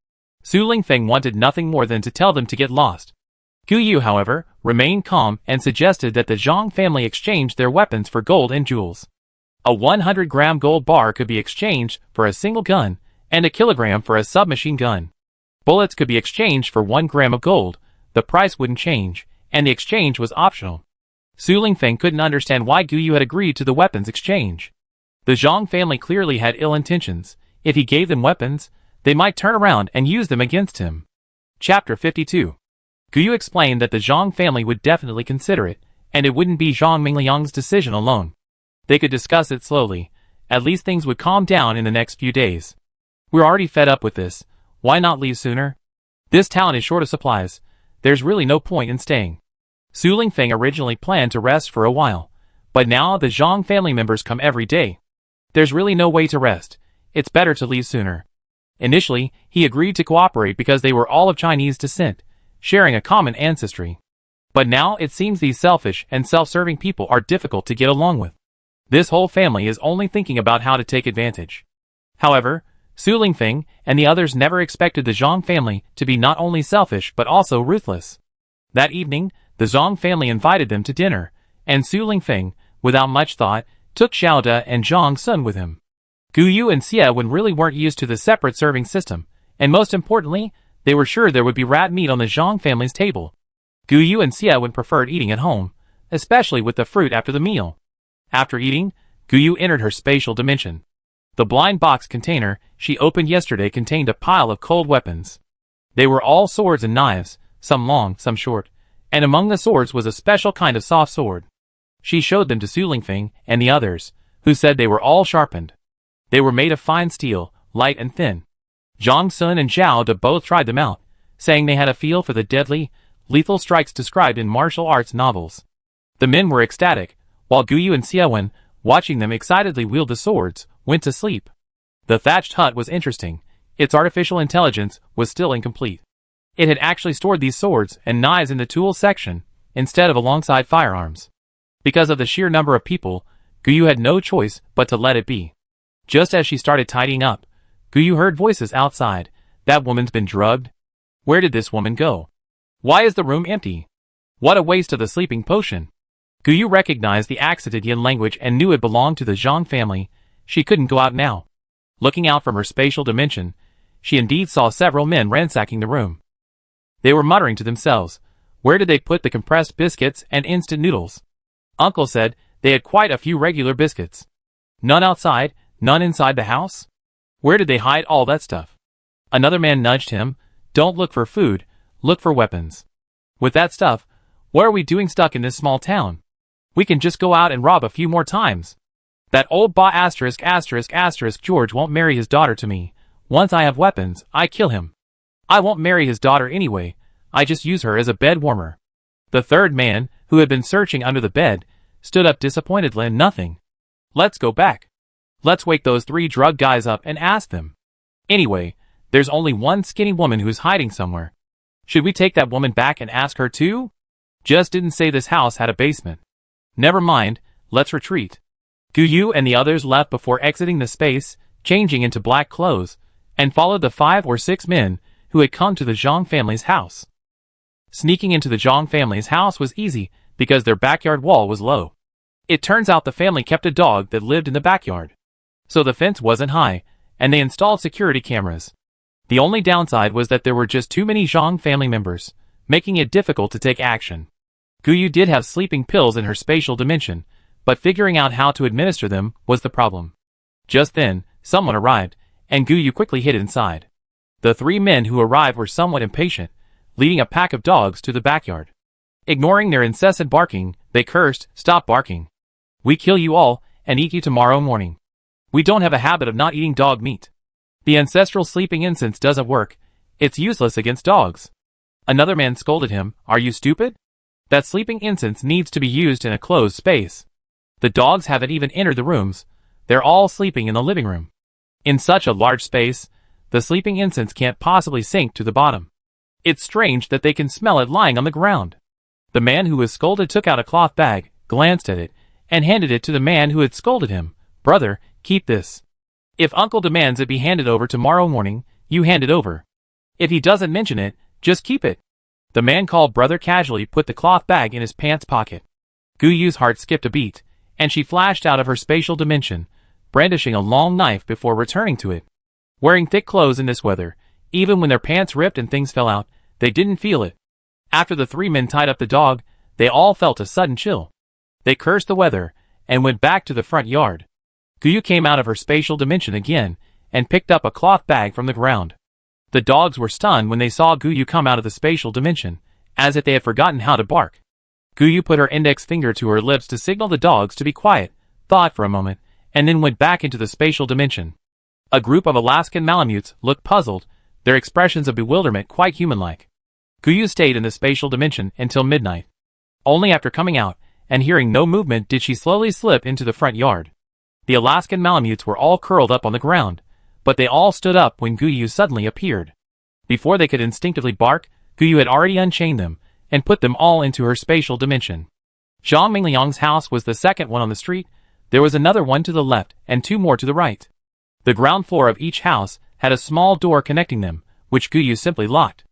Su Lingfeng wanted nothing more than to tell them to get lost. Guyu, however, remained calm and suggested that the Zhang family exchange their weapons for gold and jewels. A 100-gram gold bar could be exchanged for a single gun, and a kilogram for a submachine gun. Bullets could be exchanged for 1 gram of gold, the price wouldn't change, and the exchange was optional. Su Lingfeng couldn't understand why Guyu had agreed to the weapons exchange. The Zhang family clearly had ill intentions. If he gave them weapons, they might turn around and use them against him. Chapter 52. Guyu explained that the Zhang family would definitely consider it, and it wouldn't be Zhang Mingliang's decision alone. They could discuss it slowly. At least things would calm down in the next few days. We're already fed up with this. Why not leave sooner? This town is short of supplies. There's really no point in staying. Su Lingfeng originally planned to rest for a while, but now the Zhang family members come every day. There's really no way to rest. It's better to leave sooner. Initially, he agreed to cooperate because they were all of Chinese descent, sharing a common ancestry. But now it seems these selfish and self-serving people are difficult to get along with. This whole family is only thinking about how to take advantage. However, Su Lingfeng and the others never expected the Zhang family to be not only selfish but also ruthless. That evening, the Zhang family invited them to dinner, and Su Lingfeng, without much thought, took Xiao De and Zhang Sun with him. Guyu and Xie Wen really weren't used to the separate serving system, and most importantly, they were sure there would be rat meat on the Zhang family's table. Guyu and Xie Wen preferred eating at home, especially with the fruit after the meal. After eating, Guyu entered her spatial dimension. The blind box container she opened yesterday contained a pile of cold weapons. They were all swords and knives, some long, some short, and among the swords was a special kind of soft sword. She showed them to Su Lingfeng and the others, who said they were all sharpened. They were made of fine steel, light and thin. Zhang Sun and Xiao De both tried them out, saying they had a feel for the deadly, lethal strikes described in martial arts novels. The men were ecstatic, while Guyu and Xie Wen, watching them excitedly wield the swords, went to sleep. The thatched hut was interesting. Its artificial intelligence was still incomplete. It had actually stored these swords and knives in the tools section, instead of alongside firearms. Because of the sheer number of people, Guyu had no choice but to let it be. Just as she started tidying up, Guyu heard voices outside. That woman's been drugged? Where did this woman go? Why is the room empty? What a waste of the sleeping potion. Guyu recognized the accented Yin language and knew it belonged to the Zhang family. She couldn't go out now. Looking out from her spatial dimension, she indeed saw several men ransacking the room. They were muttering to themselves. Where did they put the compressed biscuits and instant noodles? Uncle said they had quite a few regular biscuits. None outside, none inside the house? Where did they hide all that stuff? Another man nudged him. Don't look for food, look for weapons. With that stuff, what are we doing stuck in this small town? We can just go out and rob a few more times. That old George won't marry his daughter to me. Once I have weapons, I kill him. I won't marry his daughter anyway. I just use her as a bed warmer. The third man, who had been searching under the bed, stood up disappointedly and nothing. Let's go back. Let's wake those 3 drug guys up and ask them. Anyway, there's only one skinny woman who's hiding somewhere. Should we take that woman back and ask her too? Just didn't say this house had a basement. Never mind, let's retreat. Guyu and the others left before exiting the space, changing into black clothes, and followed the 5 or 6 men who had come to the Zhang family's house. Sneaking into the Zhang family's house was easy because their backyard wall was low. It turns out the family kept a dog that lived in the backyard. So the fence wasn't high, and they installed security cameras. The only downside was that there were just too many Zhang family members, making it difficult to take action. Guyu did have sleeping pills in her spatial dimension, but figuring out how to administer them was the problem. Just then, someone arrived, and Guyu quickly hid inside. The 3 men who arrived were somewhat impatient, leading a pack of dogs to the backyard. Ignoring their incessant barking, they cursed, "Stop barking. We kill you all, and eat you tomorrow morning." We don't have a habit of not eating dog meat. The ancestral sleeping incense doesn't work. It's useless against dogs. Another man scolded him. Are you stupid? That sleeping incense needs to be used in a closed space. The dogs haven't even entered the rooms. They're all sleeping in the living room. In such a large space, the sleeping incense can't possibly sink to the bottom. It's strange that they can smell it lying on the ground. The man who was scolded took out a cloth bag, glanced at it, and handed it to the man who had scolded him. Brother, keep this. If uncle demands it be handed over tomorrow morning, you hand it over. If he doesn't mention it, just keep it. The man called brother casually put the cloth bag in his pants pocket. Guyu's heart skipped a beat, and she flashed out of her spatial dimension, brandishing a long knife before returning to it. Wearing thick clothes in this weather, even when their pants ripped and things fell out, they didn't feel it. After the three men tied up the dog, they all felt a sudden chill. They cursed the weather, and went back to the front yard. Guyu came out of her spatial dimension again, and picked up a cloth bag from the ground. The dogs were stunned when they saw Guyu come out of the spatial dimension, as if they had forgotten how to bark. Guyu put her index finger to her lips to signal the dogs to be quiet, thought for a moment, and then went back into the spatial dimension. A group of Alaskan Malamutes looked puzzled, their expressions of bewilderment quite human-like. Guyu stayed in the spatial dimension until midnight. Only after coming out, and hearing no movement did she slowly slip into the front yard. The Alaskan Malamutes were all curled up on the ground, but they all stood up when Guyu suddenly appeared. Before they could instinctively bark, Guyu had already unchained them, and put them all into her spatial dimension. Zhang Mingliang's house was the second one on the street. There was another one to the left, and two more to the right. The ground floor of each house had a small door connecting them, which Guyu simply locked.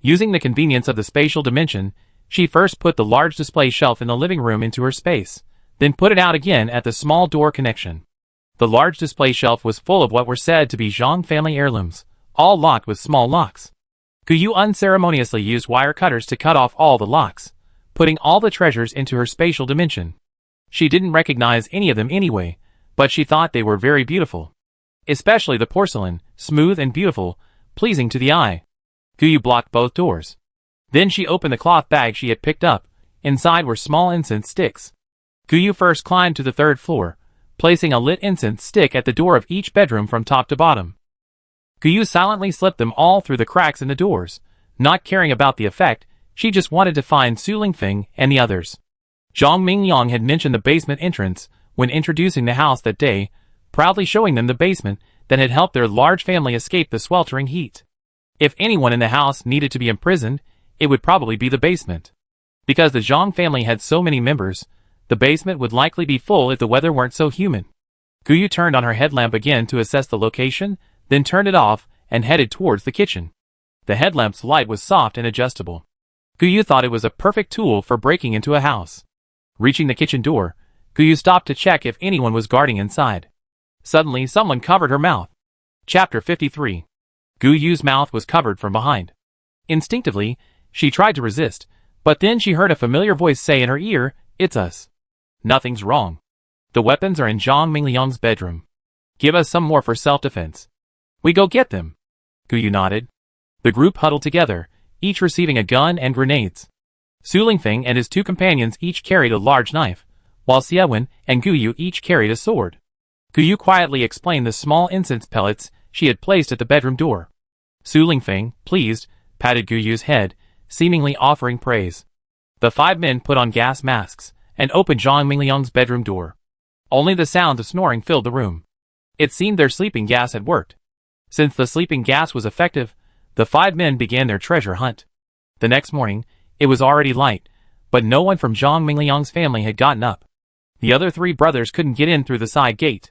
Using the convenience of the spatial dimension, she first put the large display shelf in the living room into her space, then put it out again at the small door connection. The large display shelf was full of what were said to be Zhang family heirlooms, all locked with small locks. Guyu unceremoniously used wire cutters to cut off all the locks, putting all the treasures into her spatial dimension. She didn't recognize any of them anyway, but she thought they were very beautiful. Especially the porcelain, smooth and beautiful, pleasing to the eye. Guyu blocked both doors. Then she opened the cloth bag she had picked up. Inside were small incense sticks. Guyu first climbed to the third floor, placing a lit incense stick at the door of each bedroom from top to bottom. Guyu silently slipped them all through the cracks in the doors, not caring about the effect. She just wanted to find Su Lingfeng and the others. Zhang Mingliang had mentioned the basement entrance when introducing the house that day, proudly showing them the basement that had helped their large family escape the sweltering heat. If anyone in the house needed to be imprisoned, it would probably be the basement. Because the Zhang family had so many members, the basement would likely be full if the weather weren't so humid. Guyu turned on her headlamp again to assess the location, then turned it off and headed towards the kitchen. The headlamp's light was soft and adjustable. Guyu thought it was a perfect tool for breaking into a house. Reaching the kitchen door, Guyu stopped to check if anyone was guarding inside. Suddenly, someone covered her mouth. Chapter 53. Guyu's mouth was covered from behind. Instinctively, she tried to resist, but then she heard a familiar voice say in her ear, "It's us. Nothing's wrong. The weapons are in Zhang Mingliang's bedroom. Give us some more for self-defense." "We go get them." Guyu nodded. The group huddled together, each receiving a gun and grenades. Su Lingfeng and his two companions each carried a large knife, while Xiewen and Guyu each carried a sword. Guyu quietly explained the small incense pellets she had placed at the bedroom door. Su Lingfeng, pleased, patted Guyu's head, seemingly offering praise. The five men put on gas masks and opened Zhang Mingliang's bedroom door. Only the sound of snoring filled the room. It seemed their sleeping gas had worked. Since the sleeping gas was effective, the five men began their treasure hunt. The next morning, it was already light, but no one from Zhang Mingliang's family had gotten up. The other three brothers couldn't get in through the side gate.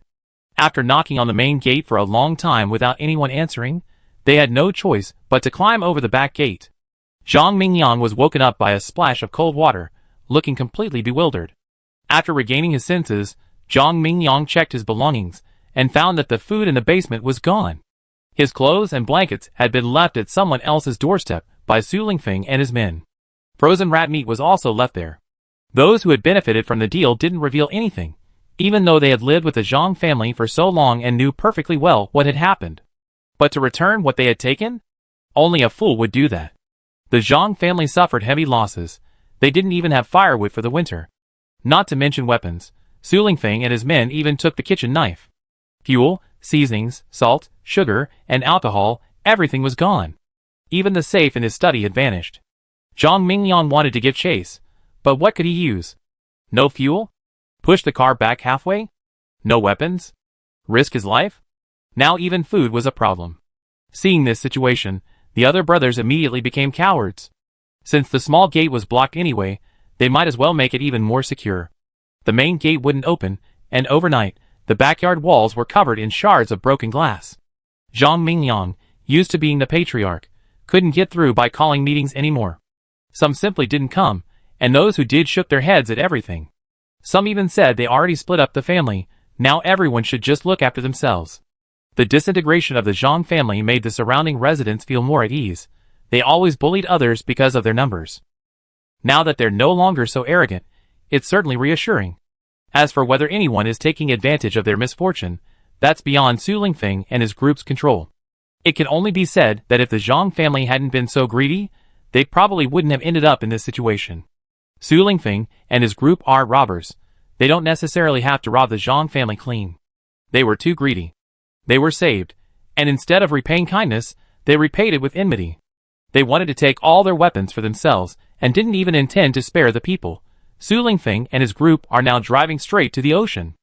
After knocking on the main gate for a long time without anyone answering, they had no choice but to climb over the back gate. Zhang Mingliang was woken up by a splash of cold water, looking completely bewildered. After regaining his senses, Zhang Mingliang checked his belongings and found that the food in the basement was gone. His clothes and blankets had been left at someone else's doorstep by Su Lingfeng and his men. Frozen rat meat was also left there. Those who had benefited from the deal didn't reveal anything, even though they had lived with the Zhang family for so long and knew perfectly well what had happened. But to return what they had taken? Only a fool would do that. The Zhang family suffered heavy losses. They didn't even have firewood for the winter. Not to mention weapons. Su Lingfeng and his men even took the kitchen knife. Fuel, seasonings, salt, sugar, and alcohol, everything was gone. Even the safe in his study had vanished. Zhang Mingliang wanted to give chase, but what could he use? No fuel? Push the car back halfway? No weapons? Risk his life? Now even food was a problem. Seeing this situation, the other brothers immediately became cowards. Since the small gate was blocked anyway, they might as well make it even more secure. The main gate wouldn't open, and overnight, the backyard walls were covered in shards of broken glass. Zhang Mingliang, used to being the patriarch, couldn't get through by calling meetings anymore. Some simply didn't come, and those who did shook their heads at everything. Some even said they already split up the family, now everyone should just look after themselves. The disintegration of the Zhang family made the surrounding residents feel more at ease. They always bullied others because of their numbers. Now that they're no longer so arrogant, it's certainly reassuring. As for whether anyone is taking advantage of their misfortune, that's beyond Su Lingfeng and his group's control. It can only be said that if the Zhang family hadn't been so greedy, they probably wouldn't have ended up in this situation. Su Lingfeng and his group are robbers. They don't necessarily have to rob the Zhang family clean. They were too greedy. They were saved, and instead of repaying kindness, they repaid it with enmity. They wanted to take all their weapons for themselves, and didn't even intend to spare the people. Su Lingfeng and his group are now driving straight to the ocean.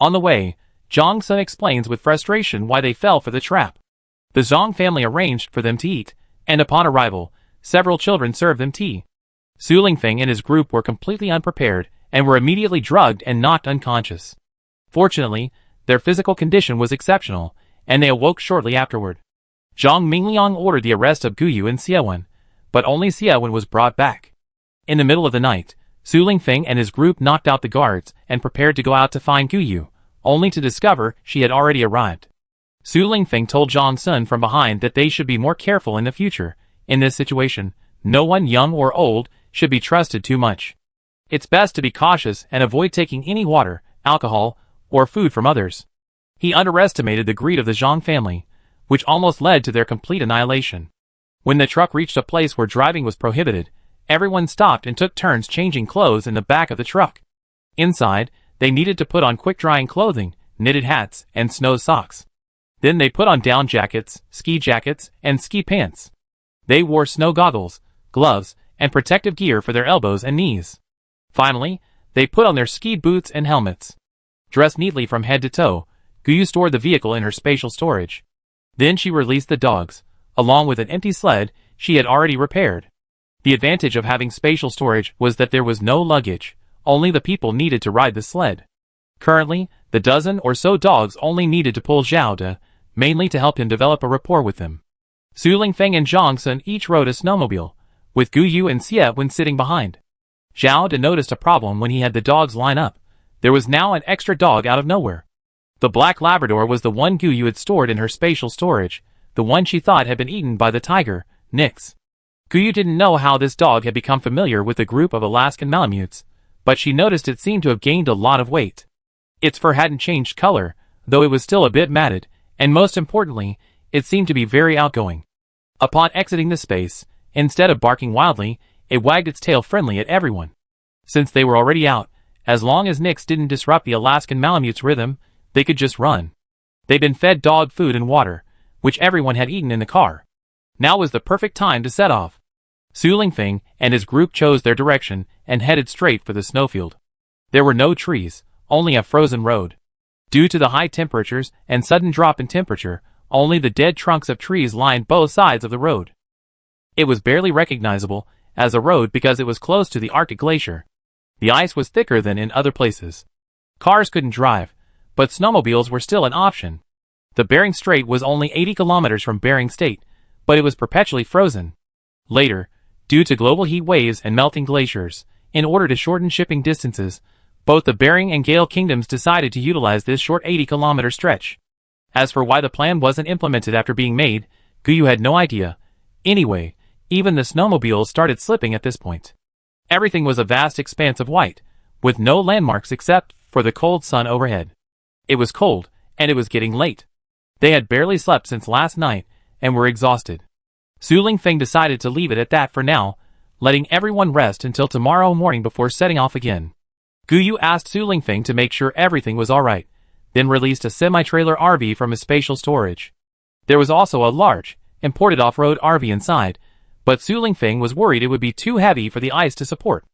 On the way, Zhang Sun explains with frustration why they fell for the trap. The Zhang family arranged for them to eat, and upon arrival, several children served them tea. Su Lingfeng and his group were completely unprepared, and were immediately drugged and knocked unconscious. Fortunately, their physical condition was exceptional, and they awoke shortly afterward. Zhang Mingliang ordered the arrest of Guyu and Xiewen, but only Xiewen was brought back. In the middle of the night, Su Lingfeng and his group knocked out the guards and prepared to go out to find Guyu, only to discover she had already arrived. Su Lingfeng told Zhang Sun from behind that they should be more careful in the future. In this situation, no one young or old should be trusted too much. It's best to be cautious and avoid taking any water, alcohol, or food from others. He underestimated the greed of the Zhang family, which almost led to their complete annihilation. When the truck reached a place where driving was prohibited, everyone stopped and took turns changing clothes in the back of the truck. Inside, they needed to put on quick-drying clothing, knitted hats, and snow socks. Then they put on down jackets, and ski pants. They wore snow goggles, gloves, and protective gear for their elbows and knees. Finally, they put on their ski boots and helmets. Dressed neatly from head to toe, Guyu stored the vehicle in her spatial storage. Then she released the dogs, along with an empty sled she had already repaired. The advantage of having spatial storage was that there was no luggage, only the people needed to ride the sled. Currently, the dozen or so dogs only needed to pull Zhao De, mainly to help him develop a rapport with them. Su Lingfeng and Zhang Sun each rode a snowmobile, with Guyu and Xiewen sitting behind. Zhao De noticed a problem when he had the dogs line up. There was now an extra dog out of nowhere. The black Labrador was the one Guyu had stored in her spatial storage, the one she thought had been eaten by the tiger, Nix. Guyu didn't know how this dog had become familiar with the group of Alaskan Malamutes, but she noticed it seemed to have gained a lot of weight. Its fur hadn't changed color, though it was still a bit matted, and most importantly, it seemed to be very outgoing. Upon exiting the space, instead of barking wildly, it wagged its tail friendly at everyone. Since they were already out, as long as Nix didn't disrupt the Alaskan Malamutes' rhythm, they could just run. They'd been fed dog food and water, which everyone had eaten in the car. Now was the perfect time to set off. Su Lingfeng and his group chose their direction and headed straight for the snowfield. There were no trees, only a frozen road. Due to the high temperatures and sudden drop in temperature, only the dead trunks of trees lined both sides of the road. It was barely recognizable as a road because it was close to the Arctic glacier. The ice was thicker than in other places. Cars couldn't drive, but snowmobiles were still an option. The Bering Strait was only 80 kilometers from Bering State, but it was perpetually frozen. Later, due to global heat waves and melting glaciers, in order to shorten shipping distances, both the Bering and Gale kingdoms decided to utilize this short 80-kilometer stretch. As for why the plan wasn't implemented after being made, Guyu had no idea. Anyway, even the snowmobiles started slipping at this point. Everything was a vast expanse of white, with no landmarks except for the cold sun overhead. It was cold, and it was getting late. They had barely slept since last night, and were exhausted. Su Lingfeng decided to leave it at that for now, letting everyone rest until tomorrow morning before setting off again. Guyu asked Su Lingfeng to make sure everything was alright. then released a semi-trailer RV from his spatial storage. There was also a large, imported off-road RV inside, but Su Lingfeng was worried it would be too heavy for the ice to support.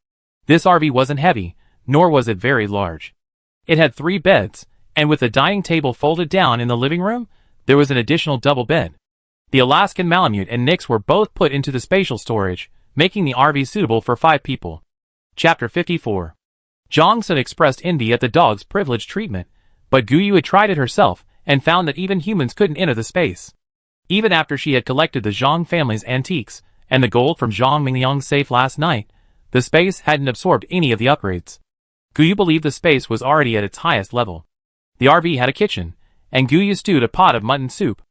This RV wasn't heavy, nor was it very large. It had 3 beds, and with the dining table folded down in the living room, there was an additional double bed. The Alaskan Malamute and Nix were both put into the spatial storage, making the RV suitable for 5 people. Chapter 54. Jong Sun expressed envy at the dog's privileged treatment, but Guyu had tried it herself and found that even humans couldn't enter the space. Even after she had collected the Zhang family's antiques and the gold from Zhang Mingliang's safe last night, the space hadn't absorbed any of the upgrades. Guyu believed the space was already at its highest level. The RV had a kitchen, and Guyu stewed a pot of mutton soup.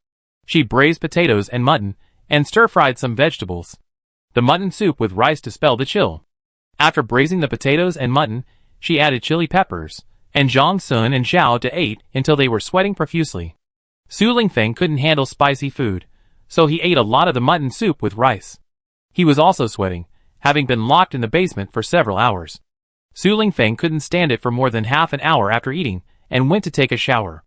She braised potatoes and mutton, and stir-fried some vegetables. The mutton soup with rice dispelled the chill. After braising the potatoes and mutton, she added chili peppers, and Zhang Sun and Zhao De ate until they were sweating profusely. Su Lingfeng couldn't handle spicy food, so he ate a lot of the mutton soup with rice. He was also sweating, having been locked in the basement for several hours. Su Lingfeng couldn't stand it for more than half an hour after eating, and went to take a shower.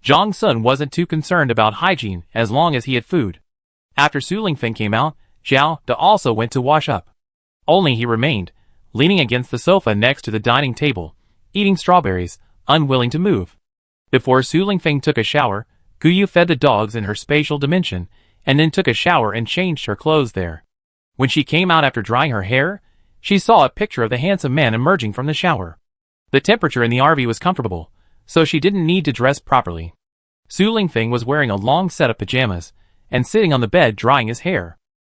Zhang Sun wasn't too concerned about hygiene as long as he had food. After Su Lingfeng came out, Zhao De also went to wash up. Only he remained, leaning against the sofa next to the dining table, eating strawberries, unwilling to move. Before Su Lingfeng took a shower, Guyu fed the dogs in her spatial dimension, and then took a shower and changed her clothes there. When she came out after drying her hair, she saw a picture of the handsome man emerging from the shower. The temperature in the RV was comfortable, so she didn't need to dress properly. Su Lingfeng was wearing a long set of pajamas, and sitting on the bed drying his hair.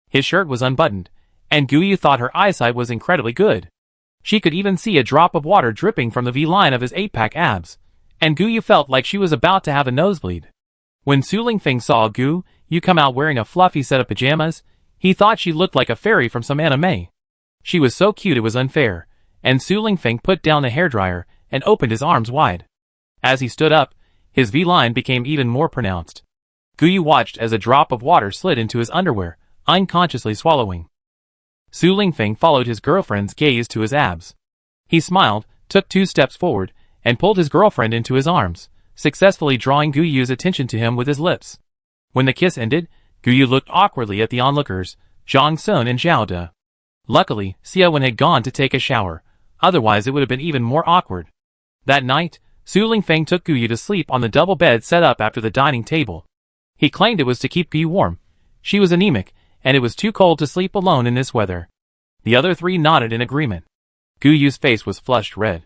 His shirt was unbuttoned, and Guyu thought her eyesight was incredibly good. She could even see a drop of water dripping from the V-line of his 8-pack abs, and Guyu felt like she was about to have a nosebleed. When Su Lingfeng saw Guyu come out wearing a fluffy set of pajamas, he thought she looked like a fairy from some anime. She was so cute it was unfair, and Su Lingfeng put down the hairdryer and opened his arms wide. As he stood up, his V-line became even more pronounced. Guyu watched as a drop of water slid into his underwear, unconsciously swallowing. Su Lingfeng followed his girlfriend's gaze to his abs. He smiled, took 2 steps forward, and pulled his girlfriend into his arms, successfully drawing Guyu's attention to him with his lips. When the kiss ended, Guyu looked awkwardly at the onlookers, Zhang Sun and Zhao De. Luckily, Xiaowen had gone to take a shower, otherwise it would have been even more awkward. That night, Su Lingfeng took Guyu to sleep on the double bed set up after the dining table. He claimed it was to keep Guyu warm. She was anemic, and it was too cold to sleep alone in this weather. The other 3 nodded in agreement. Guyu's face was flushed red.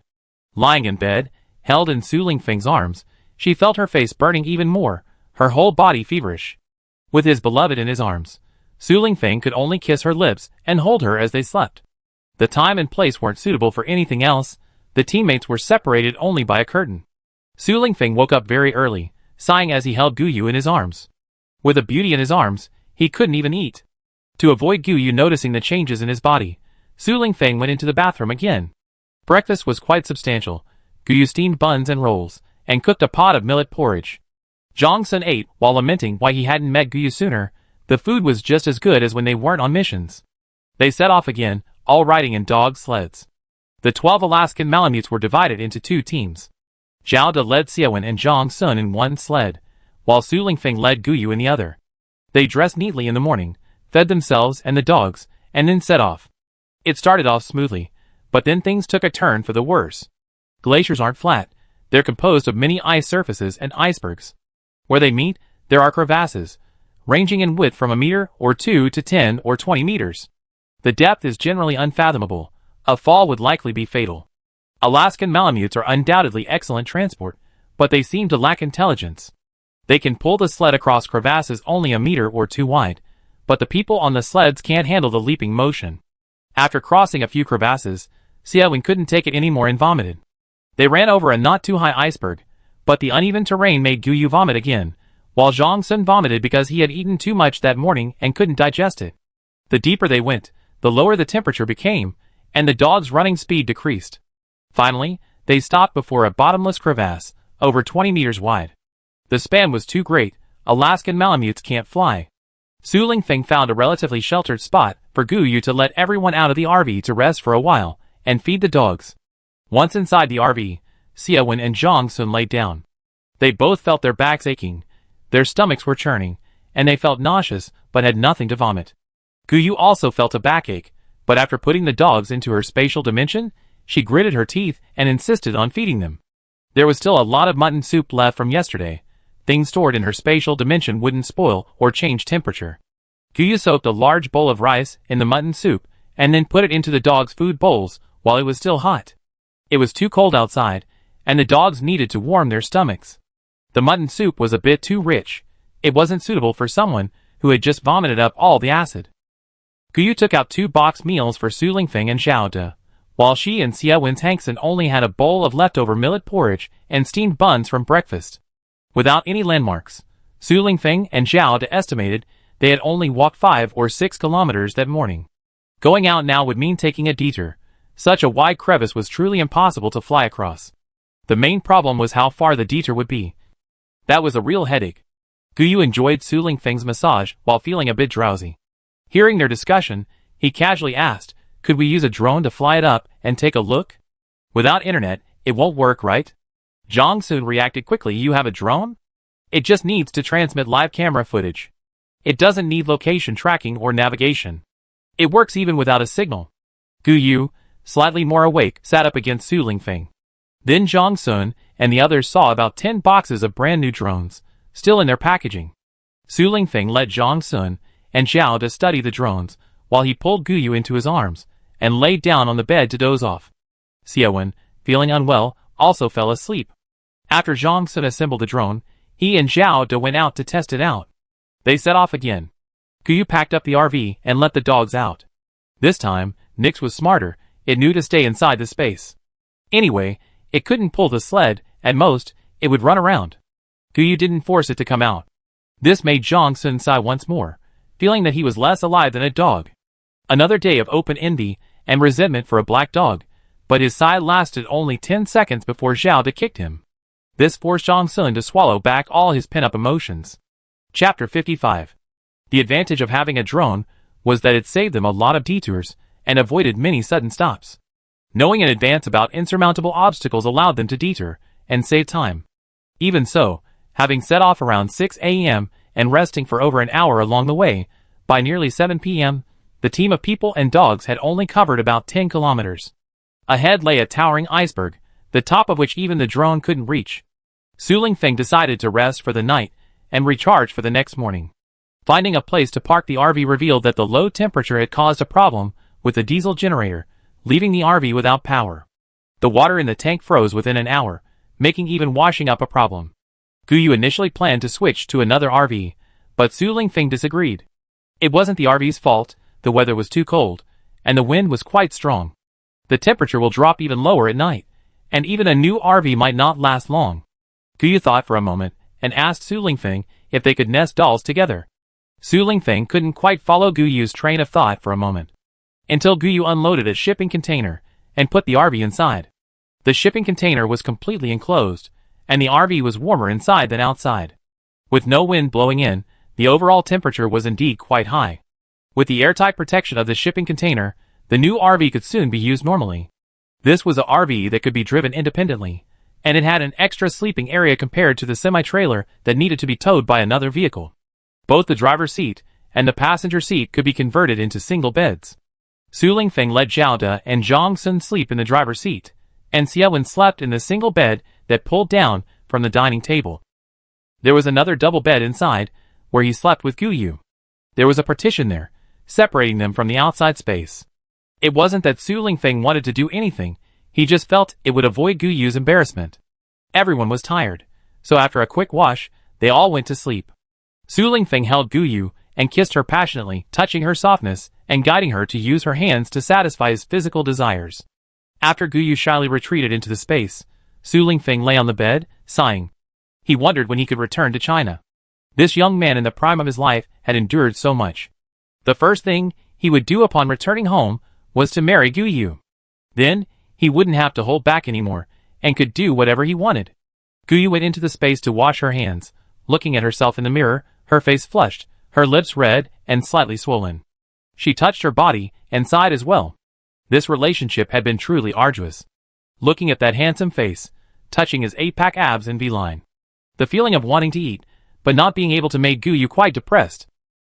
Lying in bed, held in Su Lingfeng's arms, she felt her face burning even more, her whole body feverish. With his beloved in his arms, Su Lingfeng could only kiss her lips and hold her as they slept. The time and place weren't suitable for anything else. The teammates were separated only by a curtain. Su Lingfeng woke up very early, sighing as he held Guyu in his arms. With a beauty in his arms, he couldn't even eat. To avoid Guyu noticing the changes in his body, Su Lingfeng went into the bathroom again. Breakfast was quite substantial. Guyu steamed buns and rolls, and cooked a pot of millet porridge. Zhang Sun ate while lamenting why he hadn't met Guyu sooner. The food was just as good as when they weren't on missions. They set off again, all riding in dog sleds. The 12 Alaskan Malamutes were divided into 2 teams. Zhao De led Xiaowen and Zhang Sun in one sled, while Su Lingfeng led Guyu in the other. They dressed neatly in the morning, fed themselves and the dogs, and then set off. It started off smoothly, but then things took a turn for the worse. Glaciers aren't flat, they're composed of many ice surfaces and icebergs. Where they meet, there are crevasses, ranging in width from a meter or 2 to 10 or 20 meters. The depth is generally unfathomable. A fall would likely be fatal. Alaskan Malamutes are undoubtedly excellent transport, but they seem to lack intelligence. They can pull the sled across crevasses only a meter or 2 wide, but the people on the sleds can't handle the leaping motion. After crossing a few crevasses, Xiaowen couldn't take it anymore and vomited. They ran over a not too high iceberg, but the uneven terrain made Guyu vomit again, while Zhang Sun vomited because he had eaten too much that morning and couldn't digest it. The deeper they went, the lower the temperature became, and the dogs' running speed decreased. Finally, they stopped before a bottomless crevasse, over 20 meters wide. The span was too great. Alaskan Malamutes can't fly. Su Lingfeng found a relatively sheltered spot for Guyu to let everyone out of the RV to rest for a while and feed the dogs. Once inside the RV, Xiaowen and Zhang Sun laid down. They both felt their backs aching, their stomachs were churning, and they felt nauseous but had nothing to vomit. Guyu also felt a backache, but after putting the dogs into her spatial dimension, she gritted her teeth and insisted on feeding them. There was still a lot of mutton soup left from yesterday. Things stored in her spatial dimension wouldn't spoil or change temperature. Guyu soaked a large bowl of rice in the mutton soup and then put it into the dogs' food bowls while it was still hot. It was too cold outside, and the dogs needed to warm their stomachs. The mutton soup was a bit too rich. It wasn't suitable for someone who had just vomited up all the acid. Guyu took out 2 box meals for Su Lingfeng and Xiao De, while she and Xie Wen's Hangson only had a bowl of leftover millet porridge and steamed buns from breakfast. Without any landmarks, Su Lingfeng and Xiao De estimated they had only walked 5 or 6 kilometers that morning. Going out now would mean taking a detour. Such a wide crevice was truly impossible to fly across. The main problem was how far the detour would be. That was a real headache. Guyu enjoyed Su Lingfeng's massage while feeling a bit drowsy. Hearing their discussion, he casually asked, "Could we use a drone to fly it up and take a look? Without internet, it won't work, right?" Zhang Sun reacted quickly. "You have a drone? It just needs to transmit live camera footage. It doesn't need location tracking or navigation. It works even without a signal." Guyu, slightly more awake, sat up against Su Lingfeng. Then Zhang Sun and the others saw about 10 boxes of brand new drones, still in their packaging. Su Lingfeng let Zhang Sun and Xiao De study the drones, while he pulled Guyu into his arms, and laid down on the bed to doze off. Xie Wen, feeling unwell, also fell asleep. After Zhang Sun assembled the drone, he and Xiao De went out to test it out. They set off again. Guyu packed up the RV and let the dogs out. This time, Nyx was smarter. It knew to stay inside the space. Anyway, it couldn't pull the sled. At most, it would run around. Guyu didn't force it to come out. This made Zhang Sun sigh once more, feeling that he was less alive than a dog. Another day of open envy and resentment for a black dog, but his sigh lasted only 10 seconds before Xiao De kicked him. This forced Zhang Sun to swallow back all his pent-up emotions. Chapter 55. The advantage of having a drone was that it saved them a lot of detours and avoided many sudden stops. Knowing in advance about insurmountable obstacles allowed them to detour and save time. Even so, having set off around 6 a.m. and resting for over an hour along the way, by nearly 7 p.m., the team of people and dogs had only covered about 10 kilometers. Ahead lay a towering iceberg, the top of which even the drone couldn't reach. Su Lingfeng decided to rest for the night and recharge for the next morning. Finding a place to park the RV revealed that the low temperature had caused a problem with the diesel generator, leaving the RV without power. The water in the tank froze within an hour, making even washing up a problem. Guyu initially planned to switch to another RV, but Su Lingfeng disagreed. It wasn't the RV's fault, the weather was too cold, and the wind was quite strong. The temperature will drop even lower at night, and even a new RV might not last long. Guyu thought for a moment, and asked Su Lingfeng if they could nest dolls together. Su Lingfeng couldn't quite follow Guyu's train of thought for a moment, until Guyu unloaded a shipping container and put the RV inside. The shipping container was completely enclosed, and the RV was warmer inside than outside. With no wind blowing in, the overall temperature was indeed quite high. With the airtight protection of the shipping container, the new RV could soon be used normally. This was a RV that could be driven independently, and it had an extra sleeping area compared to the semi-trailer that needed to be towed by another vehicle. Both the driver's seat and the passenger seat could be converted into single beds. Su Lingfeng let Xiao De and Zhang Sun sleep in the driver's seat, and Xie Wen slept in the single bed that pulled down from the dining table. There was another double bed inside, where he slept with Guyu. There was a partition there, separating them from the outside space. It wasn't that Su Lingfeng wanted to do anything, he just felt it would avoid Guyu's embarrassment. Everyone was tired, so after a quick wash, they all went to sleep. Su Lingfeng held Guyu and kissed her passionately, touching her softness and guiding her to use her hands to satisfy his physical desires. After Guyu shyly retreated into the space, Su Lingfeng lay on the bed, sighing. He wondered when he could return to China. This young man in the prime of his life had endured so much. The first thing he would do upon returning home was to marry Guyu. Then, he wouldn't have to hold back anymore, and could do whatever he wanted. Guyu went into the space to wash her hands, looking at herself in the mirror, her face flushed, her lips red and slightly swollen. She touched her body and sighed as well. This relationship had been truly arduous. Looking at that handsome face, touching his 8-pack abs in V-line. The feeling of wanting to eat, but not being able to made Guyu quite depressed.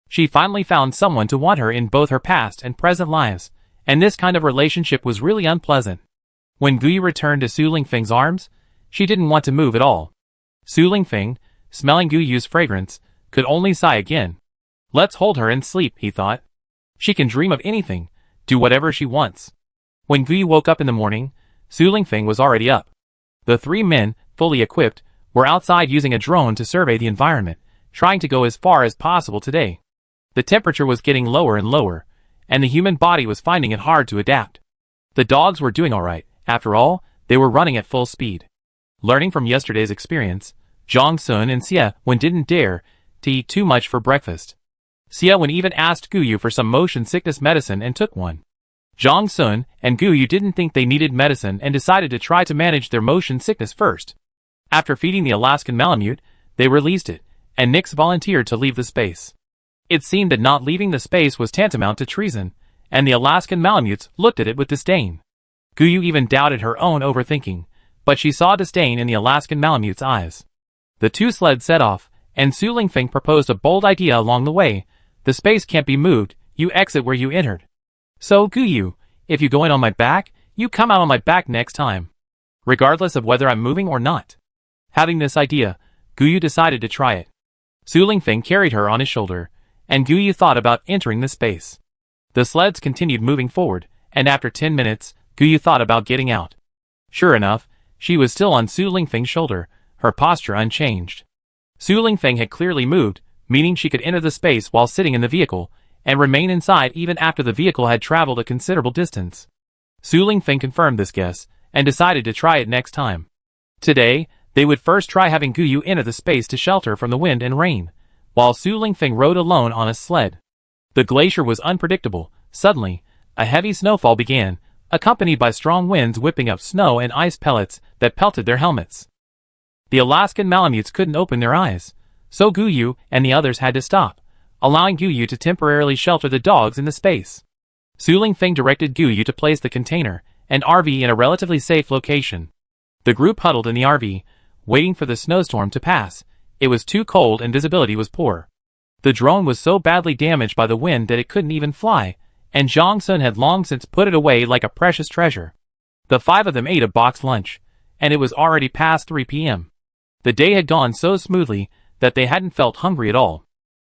She finally found someone to want her in both her past and present lives, and this kind of relationship was really unpleasant. When Guyu returned to Su Lingfeng's arms, she didn't want to move at all. Su Lingfeng, smelling Guyu's fragrance, could only sigh again. Let's hold her and sleep, he thought. She can dream of anything, do whatever she wants. When Guyu woke up in the morning, Su Lingfeng was already up. The three men, fully equipped, were outside using a drone to survey the environment, trying to go as far as possible today. The temperature was getting lower and lower, and the human body was finding it hard to adapt. The dogs were doing alright. After all, they were running at full speed. Learning from yesterday's experience, Zhang Sun and Xie Wen didn't dare to eat too much for breakfast. Xie Wen even asked Guyu for some motion sickness medicine and took one. Zhang Sun and Guyu didn't think they needed medicine and decided to try to manage their motion sickness first. After feeding the Alaskan Malamute, they released it, and Nix volunteered to leave the space. It seemed that not leaving the space was tantamount to treason, and the Alaskan Malamutes looked at it with disdain. Guyu even doubted her own overthinking, but she saw disdain in the Alaskan Malamute's eyes. The two sleds set off, and Su Lingfeng proposed a bold idea along the way. The space can't be moved, you exit where you entered. So, Guyu, if you go in on my back, you come out on my back next time. Regardless of whether I'm moving or not. Having this idea, Guyu decided to try it. Su Lingfeng carried her on his shoulder, and Guyu thought about entering the space. The sleds continued moving forward, and after 10 minutes, Guyu thought about getting out. Sure enough, she was still on Su Lingfeng's shoulder, her posture unchanged. Su Lingfeng had clearly moved, meaning she could enter the space while sitting in the vehicle, and remain inside even after the vehicle had traveled a considerable distance. Su Lingfeng confirmed this guess, and decided to try it next time. Today, they would first try having Guyu enter the space to shelter from the wind and rain, while Su Lingfeng rode alone on a sled. The glacier was unpredictable. Suddenly, a heavy snowfall began, accompanied by strong winds whipping up snow and ice pellets that pelted their helmets. The Alaskan Malamutes couldn't open their eyes, so Guyu and the others had to stop, allowing Guyu to temporarily shelter the dogs in the space. Su Lingfeng directed Guyu to place the container and RV in a relatively safe location. The group huddled in the RV, waiting for the snowstorm to pass. It was too cold and visibility was poor. The drone was so badly damaged by the wind that it couldn't even fly, and Zhang Sun had long since put it away like a precious treasure. The five of them ate a boxed lunch, and it was already past 3 p.m. The day had gone so smoothly that they hadn't felt hungry at all.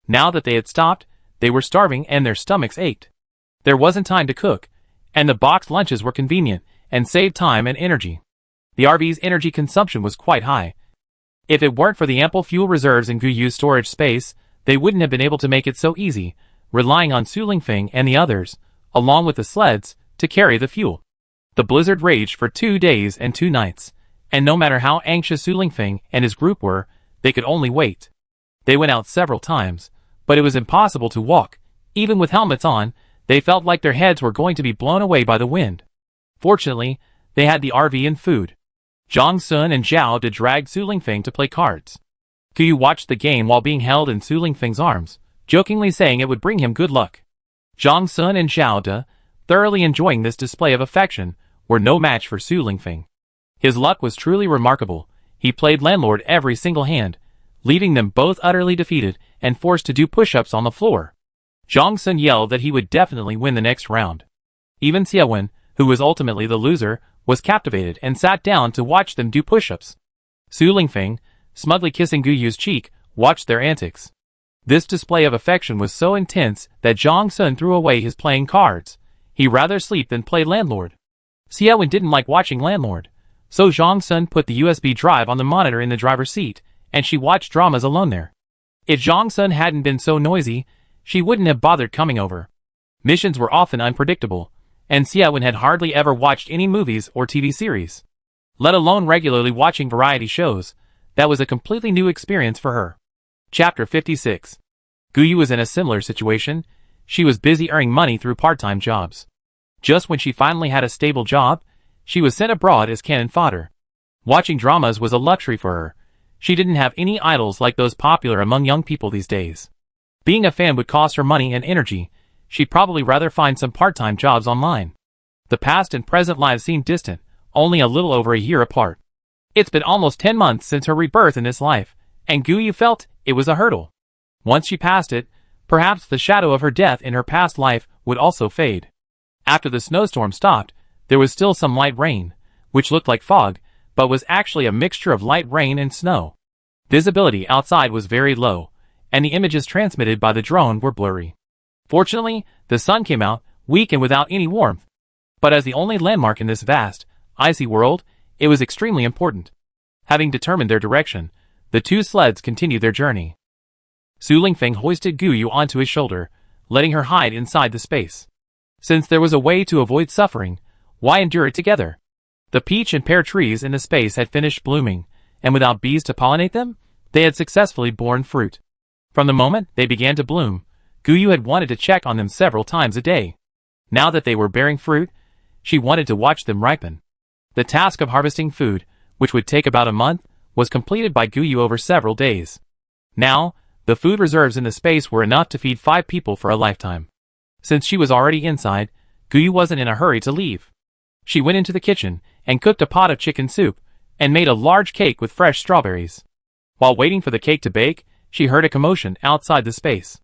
Now that they had stopped, they were starving and their stomachs ached. There wasn't time to cook, and the boxed lunches were convenient and saved time and energy. The RV's energy consumption was quite high. If it weren't for the ample fuel reserves in Guyu's storage space, they wouldn't have been able to make it so easy, relying on Su Lingfeng and the others, along with the sleds, to carry the fuel. The blizzard raged for 2 days and 2 nights, and no matter how anxious Su Lingfeng and his group were, they could only wait. They went out several times, but it was impossible to walk. Even with helmets on, they felt like their heads were going to be blown away by the wind. Fortunately, they had the RV and food. Zhang Sun and Zhao De dragged Su Lingfeng to play cards. Guyu watched the game while being held in Su Lingfeng's arms, jokingly saying it would bring him good luck. Zhang Sun and Zhao De, thoroughly enjoying this display of affection, were no match for Su Lingfeng. His luck was truly remarkable. He played landlord every single hand, leaving them both utterly defeated and forced to do push-ups on the floor. Zhang Sun yelled that he would definitely win the next round. Even Xie Wen, who was ultimately the loser, was captivated and sat down to watch them do push-ups. Su Lingfeng, smugly kissing Guyu's cheek, watched their antics. This display of affection was so intense that Zhang Sun threw away his playing cards. He'd rather sleep than play landlord. Xie Wen didn't like watching landlord, so Zhang Sun put the USB drive on the monitor in the driver's seat, and she watched dramas alone there. If Zhang Sun hadn't been so noisy, she wouldn't have bothered coming over. Missions were often unpredictable, and Xie Wen had hardly ever watched any movies or TV series, let alone regularly watching variety shows. That was a completely new experience for her. Chapter 56. Guyu was in a similar situation. She was busy earning money through part-time jobs. Just when she finally had a stable job, she was sent abroad as cannon fodder. Watching dramas was a luxury for her. She didn't have any idols like those popular among young people these days. Being a fan would cost her money and energy. She'd probably rather find some part-time jobs online. The past and present lives seemed distant, only a little over a year apart. It's been almost 10 months since her rebirth in this life, and Guyu felt it was a hurdle. Once she passed it, perhaps the shadow of her death in her past life would also fade. After the snowstorm stopped, there was still some light rain, which looked like fog, but was actually a mixture of light rain and snow. Visibility outside was very low, and the images transmitted by the drone were blurry. Fortunately, the sun came out, weak and without any warmth. But as the only landmark in this vast, icy world, it was extremely important. Having determined their direction, the two sleds continued their journey. Su Lingfeng hoisted Guyu onto his shoulder, letting her hide inside the space. Since there was a way to avoid suffering, why endure it together? The peach and pear trees in the space had finished blooming, and without bees to pollinate them, they had successfully borne fruit. From the moment they began to bloom, Guyu had wanted to check on them several times a day. Now that they were bearing fruit, she wanted to watch them ripen. The task of harvesting food, which would take about a month, was completed by Guyu over several days. Now, the food reserves in the space were enough to feed 5 people for a lifetime. Since she was already inside, Guyu wasn't in a hurry to leave. She went into the kitchen and cooked a pot of chicken soup and made a large cake with fresh strawberries. While waiting for the cake to bake, she heard a commotion outside the space.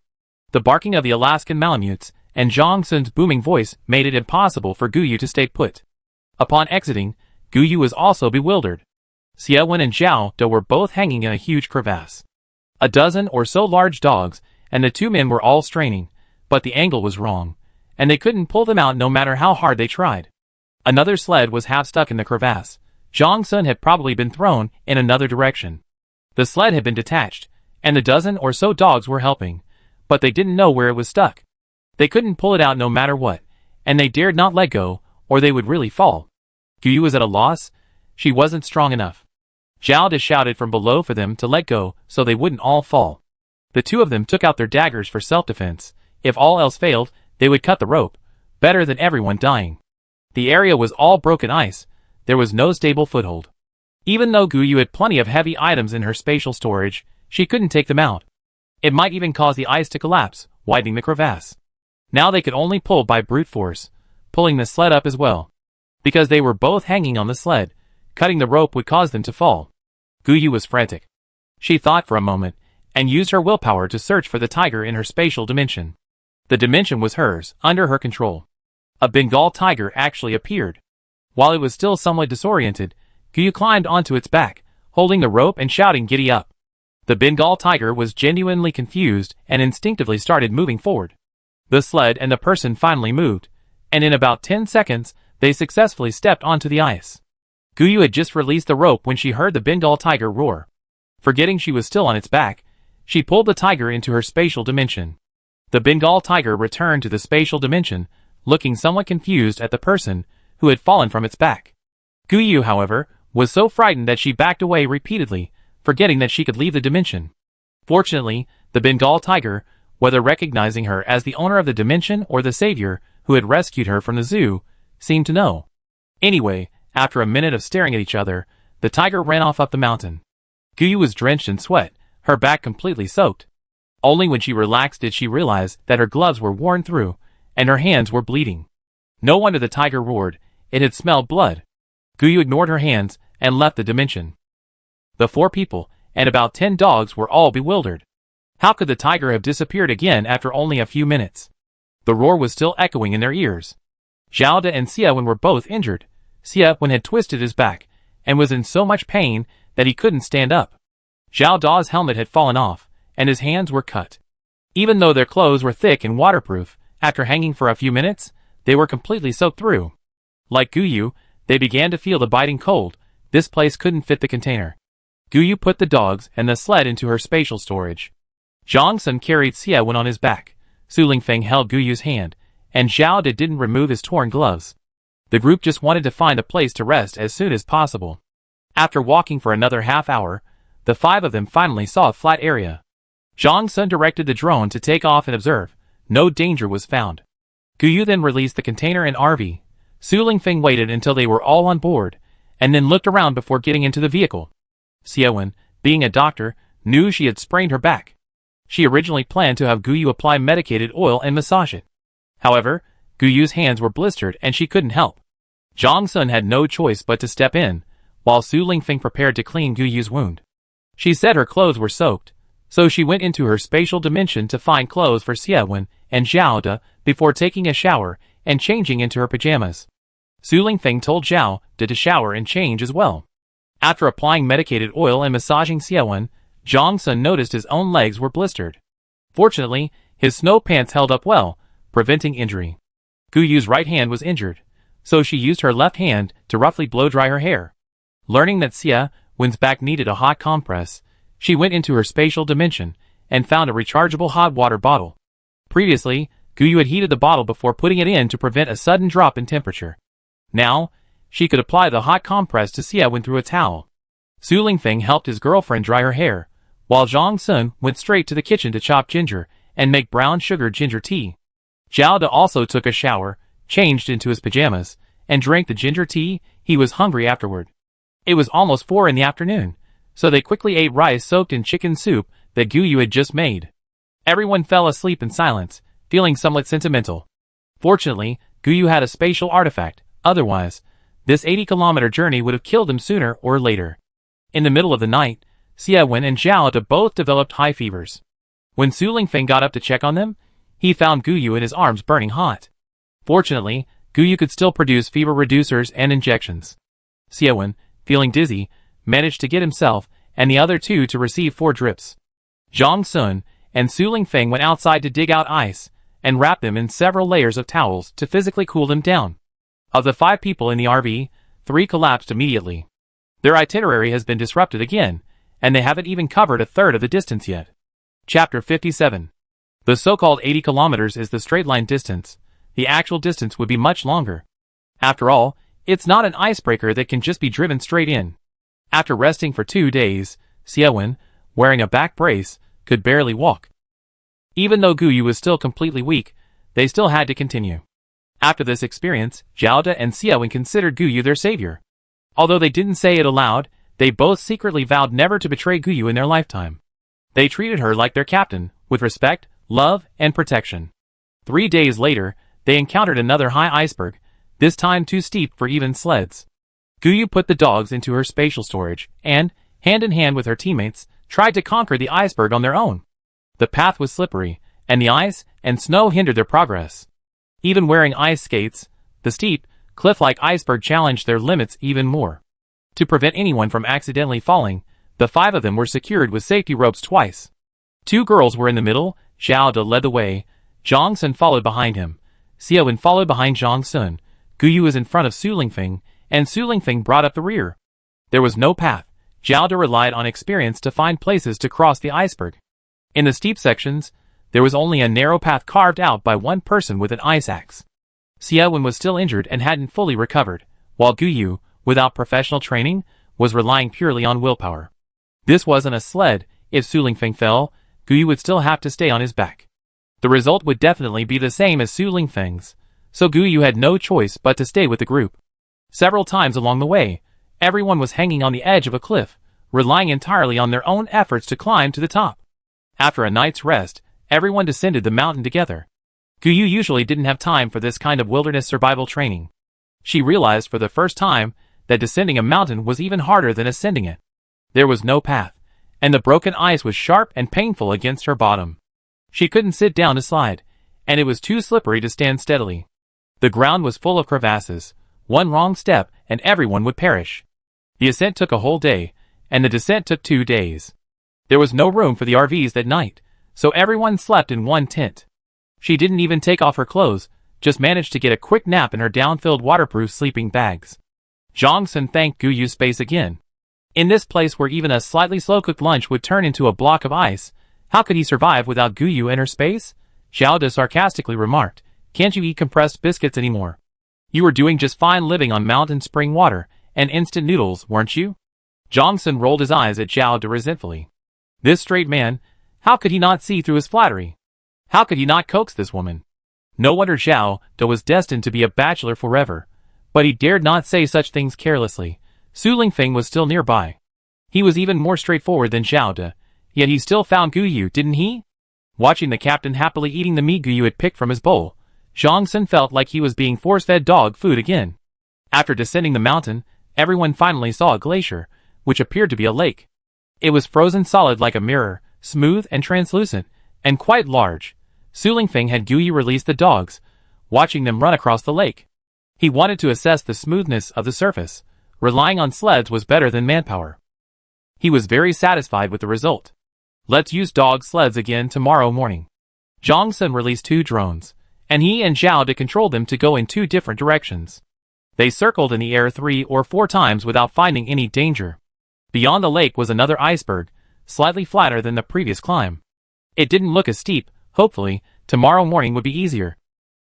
The barking of the Alaskan Malamutes and Zhang Sun's booming voice made it impossible for Guyu to stay put. Upon exiting, Guyu was also bewildered. Xiaowen and Zhao Do were both hanging in a huge crevasse. A dozen or so large dogs, and the two men were all straining, but the angle was wrong, and they couldn't pull them out no matter how hard they tried. Another sled was half stuck in the crevasse. Zhang Sun had probably been thrown in another direction. The sled had been detached, and the dozen or so dogs were helping, but they didn't know where it was stuck. They couldn't pull it out no matter what, and they dared not let go, or they would really fall. Guyu was at a loss. She wasn't strong enough. Zhao De shouted from below for them to let go so they wouldn't all fall. The two of them took out their daggers for self-defense. If all else failed, they would cut the rope. Better than everyone dying. The area was all broken ice. There was no stable foothold. Even though Guyu had plenty of heavy items in her spatial storage, she couldn't take them out. It might even cause the ice to collapse, widening the crevasse. Now they could only pull by brute force, pulling the sled up as well. Because they were both hanging on the sled, cutting the rope would cause them to fall. Guyu was frantic. She thought for a moment, and used her willpower to search for the tiger in her spatial dimension. The dimension was hers, under her control. A Bengal tiger actually appeared. While it was still somewhat disoriented, Guyu climbed onto its back, holding the rope and shouting "Giddy up!" The Bengal tiger was genuinely confused and instinctively started moving forward. The sled and the person finally moved, and in about 10 seconds, they successfully stepped onto the ice. Guyu had just released the rope when she heard the Bengal tiger roar. Forgetting she was still on its back, she pulled the tiger into her spatial dimension. The Bengal tiger returned to the spatial dimension, looking somewhat confused at the person who had fallen from its back. Guyu, however, was so frightened that she backed away repeatedly, forgetting that she could leave the dimension. Fortunately, the Bengal tiger, whether recognizing her as the owner of the dimension or the savior who had rescued her from the zoo, seemed to know. Anyway, after a minute of staring at each other, the tiger ran off up the mountain. Guyu was drenched in sweat, her back completely soaked. Only when she relaxed did she realize that her gloves were worn through, and her hands were bleeding. No wonder the tiger roared, it had smelled blood. Guyu ignored her hands and left the dimension. The 4 people, and about 10 dogs were all bewildered. How could the tiger have disappeared again after only a few minutes? The roar was still echoing in their ears. Zhao De and Xiaowen were both injured. Xiaowen had twisted his back, and was in so much pain that he couldn't stand up. Zhao Da's helmet had fallen off, and his hands were cut. Even though their clothes were thick and waterproof, after hanging for a few minutes, they were completely soaked through. Like Guyu, they began to feel the biting cold. This place couldn't fit the container. Guyu put the dogs and the sled into her spatial storage. Zhang Sun carried Xiaowen on his back. Su Lingfeng held Guyu's hand, and Zhao De didn't remove his torn gloves. The group just wanted to find a place to rest as soon as possible. After walking for another half hour, the 5 of them finally saw a flat area. Zhang Sun directed the drone to take off and observe. No danger was found. Guyu then released the container and RV. Su Lingfeng waited until they were all on board, and then looked around before getting into the vehicle. Xiaowen, being a doctor, knew she had sprained her back. She originally planned to have Guyu apply medicated oil and massage it. However, Guyu's hands were blistered and she couldn't help. Zhang Sun had no choice but to step in, while Su Lingfeng prepared to clean Guyu's wound. She said her clothes were soaked, so she went into her spatial dimension to find clothes for Xiaowen and Zhao De before taking a shower and changing into her pajamas. Su Lingfeng told Zhao De to shower and change as well. After applying medicated oil and massaging Xiaowen, Zhang Sun noticed his own legs were blistered. Fortunately, his snow pants held up well, preventing injury. Gu Yu's right hand was injured, so she used her left hand to roughly blow-dry her hair. Learning that Xiaowen's back needed a hot compress, she went into her spatial dimension and found a rechargeable hot water bottle. Previously, Gu Yu had heated the bottle before putting it in to prevent a sudden drop in temperature. Now, she could apply the hot compress to Xiaowen through a towel. Su Lingfeng helped his girlfriend dry her hair, while Zhang Sun went straight to the kitchen to chop ginger and make brown sugar ginger tea. Zhao De also took a shower, changed into his pajamas, and drank the ginger tea. He was hungry afterward. It was almost 4 in the afternoon, so they quickly ate rice soaked in chicken soup that Gu Yu had just made. Everyone fell asleep in silence, feeling somewhat sentimental. Fortunately, Gu Yu had a spatial artifact, otherwise, this 80-kilometer journey would have killed him sooner or later. In the middle of the night, Xiaowen and Zhao De both developed high fevers. When Su Lingfeng got up to check on them, he found Gu Yu in his arms burning hot. Fortunately, Gu Yu could still produce fever reducers and injections. Xiaowen, feeling dizzy, managed to get himself and the other two to receive 4 drips. Zhang Sun and Su Lingfeng went outside to dig out ice and wrap them in several layers of towels to physically cool them down. Of the 5 people in the RV, 3 collapsed immediately. Their itinerary has been disrupted again, and they haven't even covered a third of the distance yet. Chapter 57. The so-called 80 kilometers is the straight-line distance. The actual distance would be much longer. After all, it's not an icebreaker that can just be driven straight in. After resting for 2 days, Xiaowen, wearing a back brace, could barely walk. Even though Gu Yu was still completely weak, they still had to continue. After this experience, Zhao De and Xiaowen considered Gu Yu their savior. Although they didn't say it aloud, they both secretly vowed never to betray Gu Yu in their lifetime. They treated her like their captain, with respect, love, and protection. 3 days later, they encountered another high iceberg, this time too steep for even sleds. Gu Yu put the dogs into her spatial storage, and, hand in hand with her teammates, tried to conquer the iceberg on their own. The path was slippery, and the ice and snow hindered their progress. Even wearing ice skates, the steep, cliff-like iceberg challenged their limits even more. To prevent anyone from accidentally falling, the 5 of them were secured with safety ropes twice. 2 girls were in the middle. Zhao De led the way, Zhang Sun followed behind him, Xiaowen followed behind Zhang Sun, Gu Yu was in front of Su Lingfeng, and Su Lingfeng brought up the rear. There was no path. Zhao De relied on experience to find places to cross the iceberg. In the steep sections, there was only a narrow path carved out by one person with an ice axe. Xiaowen was still injured and hadn't fully recovered, while Gu Yu, without professional training, was relying purely on willpower. This wasn't a sled. If Su Lingfeng fell, Gu Yu would still have to stay on his back. The result would definitely be the same as Su Lingfeng's, so Gu Yu had no choice but to stay with the group. Several times along the way, everyone was hanging on the edge of a cliff, relying entirely on their own efforts to climb to the top. After a night's rest, everyone descended the mountain together. Gu Yu usually didn't have time for this kind of wilderness survival training. She realized for the first time that descending a mountain was even harder than ascending it. There was no path, and the broken ice was sharp and painful against her bottom. She couldn't sit down to slide, and it was too slippery to stand steadily. The ground was full of crevasses. One wrong step, and everyone would perish. The ascent took a whole day, and the descent took 2 days. There was no room for the RVs that night, so everyone slept in one tent. She didn't even take off her clothes, just managed to get a quick nap in her down-filled waterproof sleeping bags. Zhang Sun thanked Gu Yu's space again. In this place where even a slightly slow-cooked lunch would turn into a block of ice, how could he survive without Gu Yu and her space? Zhao De sarcastically remarked, "Can't you eat compressed biscuits anymore? You were doing just fine living on mountain spring water and instant noodles, weren't you?" Zhang Sun rolled his eyes at Zhao De resentfully. This straight man, how could he not see through his flattery? How could he not coax this woman? No wonder Zhao De was destined to be a bachelor forever, but he dared not say such things carelessly. Su Lingfeng was still nearby. He was even more straightforward than Zhao De, yet he still found Gu Yu, didn't he? Watching the captain happily eating the meat Gu Yu had picked from his bowl, Zhang Sun felt like he was being force-fed dog food again. After descending the mountain, everyone finally saw a glacier, which appeared to be a lake. It was frozen solid like a mirror, smooth and translucent, and quite large. Su Lingfeng had Guyu release the dogs, watching them run across the lake. He wanted to assess the smoothness of the surface. Relying on sleds was better than manpower. He was very satisfied with the result. Let's use dog sleds again tomorrow morning. Zhang Sun released 2 drones, and he and Zhao De controlled them to go in 2 different directions. They circled in the air 3 or 4 times without finding any danger. Beyond the lake was another iceberg, slightly flatter than the previous climb. It didn't look as steep. Hopefully, tomorrow morning would be easier.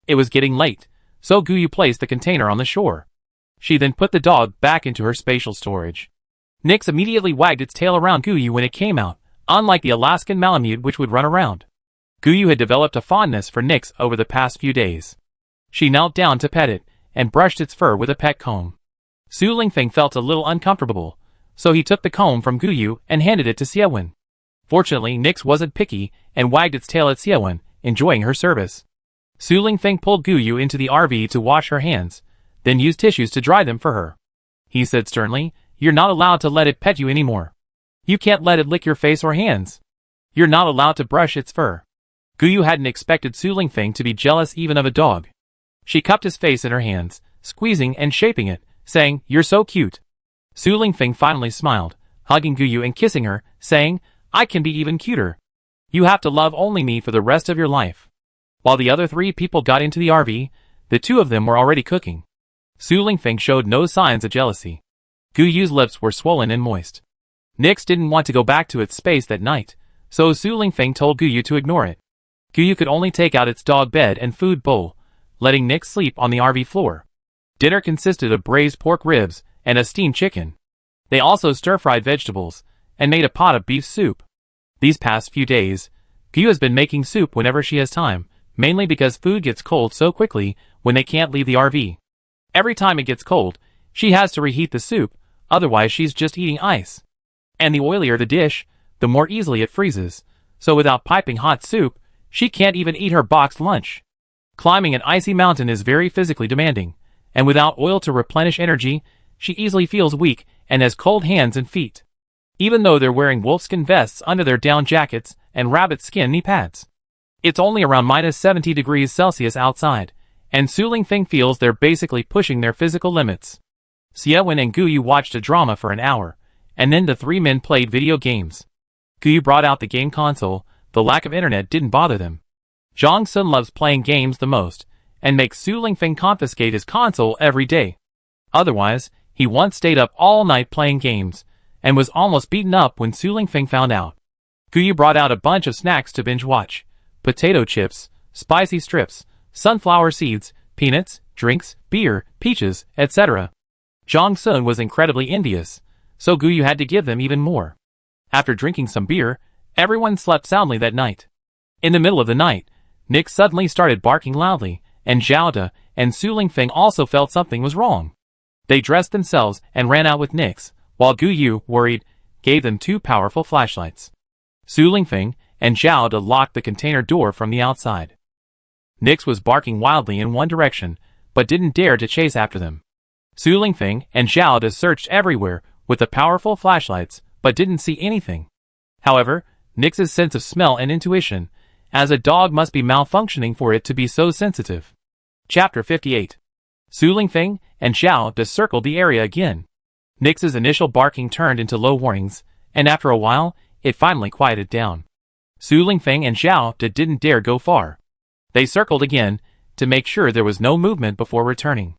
It was getting late, so Guyu placed the container on the shore. She then put the dog back into her spatial storage. Nyx immediately wagged its tail around Guyu when it came out, unlike the Alaskan Malamute which would run around. Guyu had developed a fondness for Nyx over the past few days. She knelt down to pet it, and brushed its fur with a pet comb. Su Lingfeng felt a little uncomfortable, so he took the comb from Guyu and handed it to Xiaowen. Fortunately, Nyx wasn't picky and wagged its tail at Xiaowen, enjoying her service. Su Lingfeng pulled Guyu into the RV to wash her hands, then used tissues to dry them for her. He said sternly, "You're not allowed to let it pet you anymore. You can't let it lick your face or hands. You're not allowed to brush its fur." Guyu hadn't expected Su Lingfeng to be jealous even of a dog. She cupped his face in her hands, squeezing and shaping it, saying, "You're so cute." Su Lingfeng finally smiled, hugging Guyu and kissing her, saying, "I can be even cuter. You have to love only me for the rest of your life." While the other 3 people got into the RV, the 2 of them were already cooking. Su Lingfeng showed no signs of jealousy. Guyu's lips were swollen and moist. Nyx didn't want to go back to its space that night, so Su Lingfeng told Guyu to ignore it. Guyu could only take out its dog bed and food bowl, letting Nyx sleep on the RV floor. Dinner consisted of braised pork ribs and a steamed chicken. They also stir-fried vegetables and made a pot of beef soup. These past few days, Guyu has been making soup whenever she has time, mainly because food gets cold so quickly when they can't leave the RV. Every time it gets cold, she has to reheat the soup, otherwise she's just eating ice. And the oilier the dish, the more easily it freezes, so without piping hot soup, she can't even eat her boxed lunch. Climbing an icy mountain is very physically demanding, and without oil to replenish energy, she easily feels weak and has cold hands and feet. Even though they're wearing wolfskin vests under their down jackets and rabbit skin knee pads. It's only around -70 degrees Celsius outside, and Su Lingfeng feels they're basically pushing their physical limits. Xiaowen and Guyu watched a drama for an hour, and then the 3 men played video games. Guyu brought out the game console. The lack of internet didn't bother them. Zhang Sun loves playing games the most, and makes Su Lingfeng confiscate his console every day. Otherwise, he once stayed up all night playing games, and was almost beaten up when Su Lingfeng found out. Guyu brought out a bunch of snacks to binge-watch: potato chips, spicy strips, sunflower seeds, peanuts, drinks, beer, peaches, etc. Zhang Sun was incredibly envious, so Guyu had to give them even more. After drinking some beer, everyone slept soundly that night. In the middle of the night, Nyx suddenly started barking loudly, and Zhao De and Su Lingfeng also felt something was wrong. They dressed themselves and ran out with Nyx, while Guyu, worried, gave them 2 powerful flashlights. Su Lingfeng and Zhao De locked the container door from the outside. Nyx was barking wildly in one direction, but didn't dare to chase after them. Su Lingfeng and Zhao De searched everywhere with the powerful flashlights, but didn't see anything. However, Nyx's sense of smell and intuition, as a dog must be malfunctioning for it to be so sensitive. Chapter 58. Su Lingfeng and Zhao De circled the area again. Nyx's initial barking turned into low warnings, and after a while, it finally quieted down. Su Lingfeng and Zhao De didn't dare go far. They circled again, to make sure there was no movement before returning.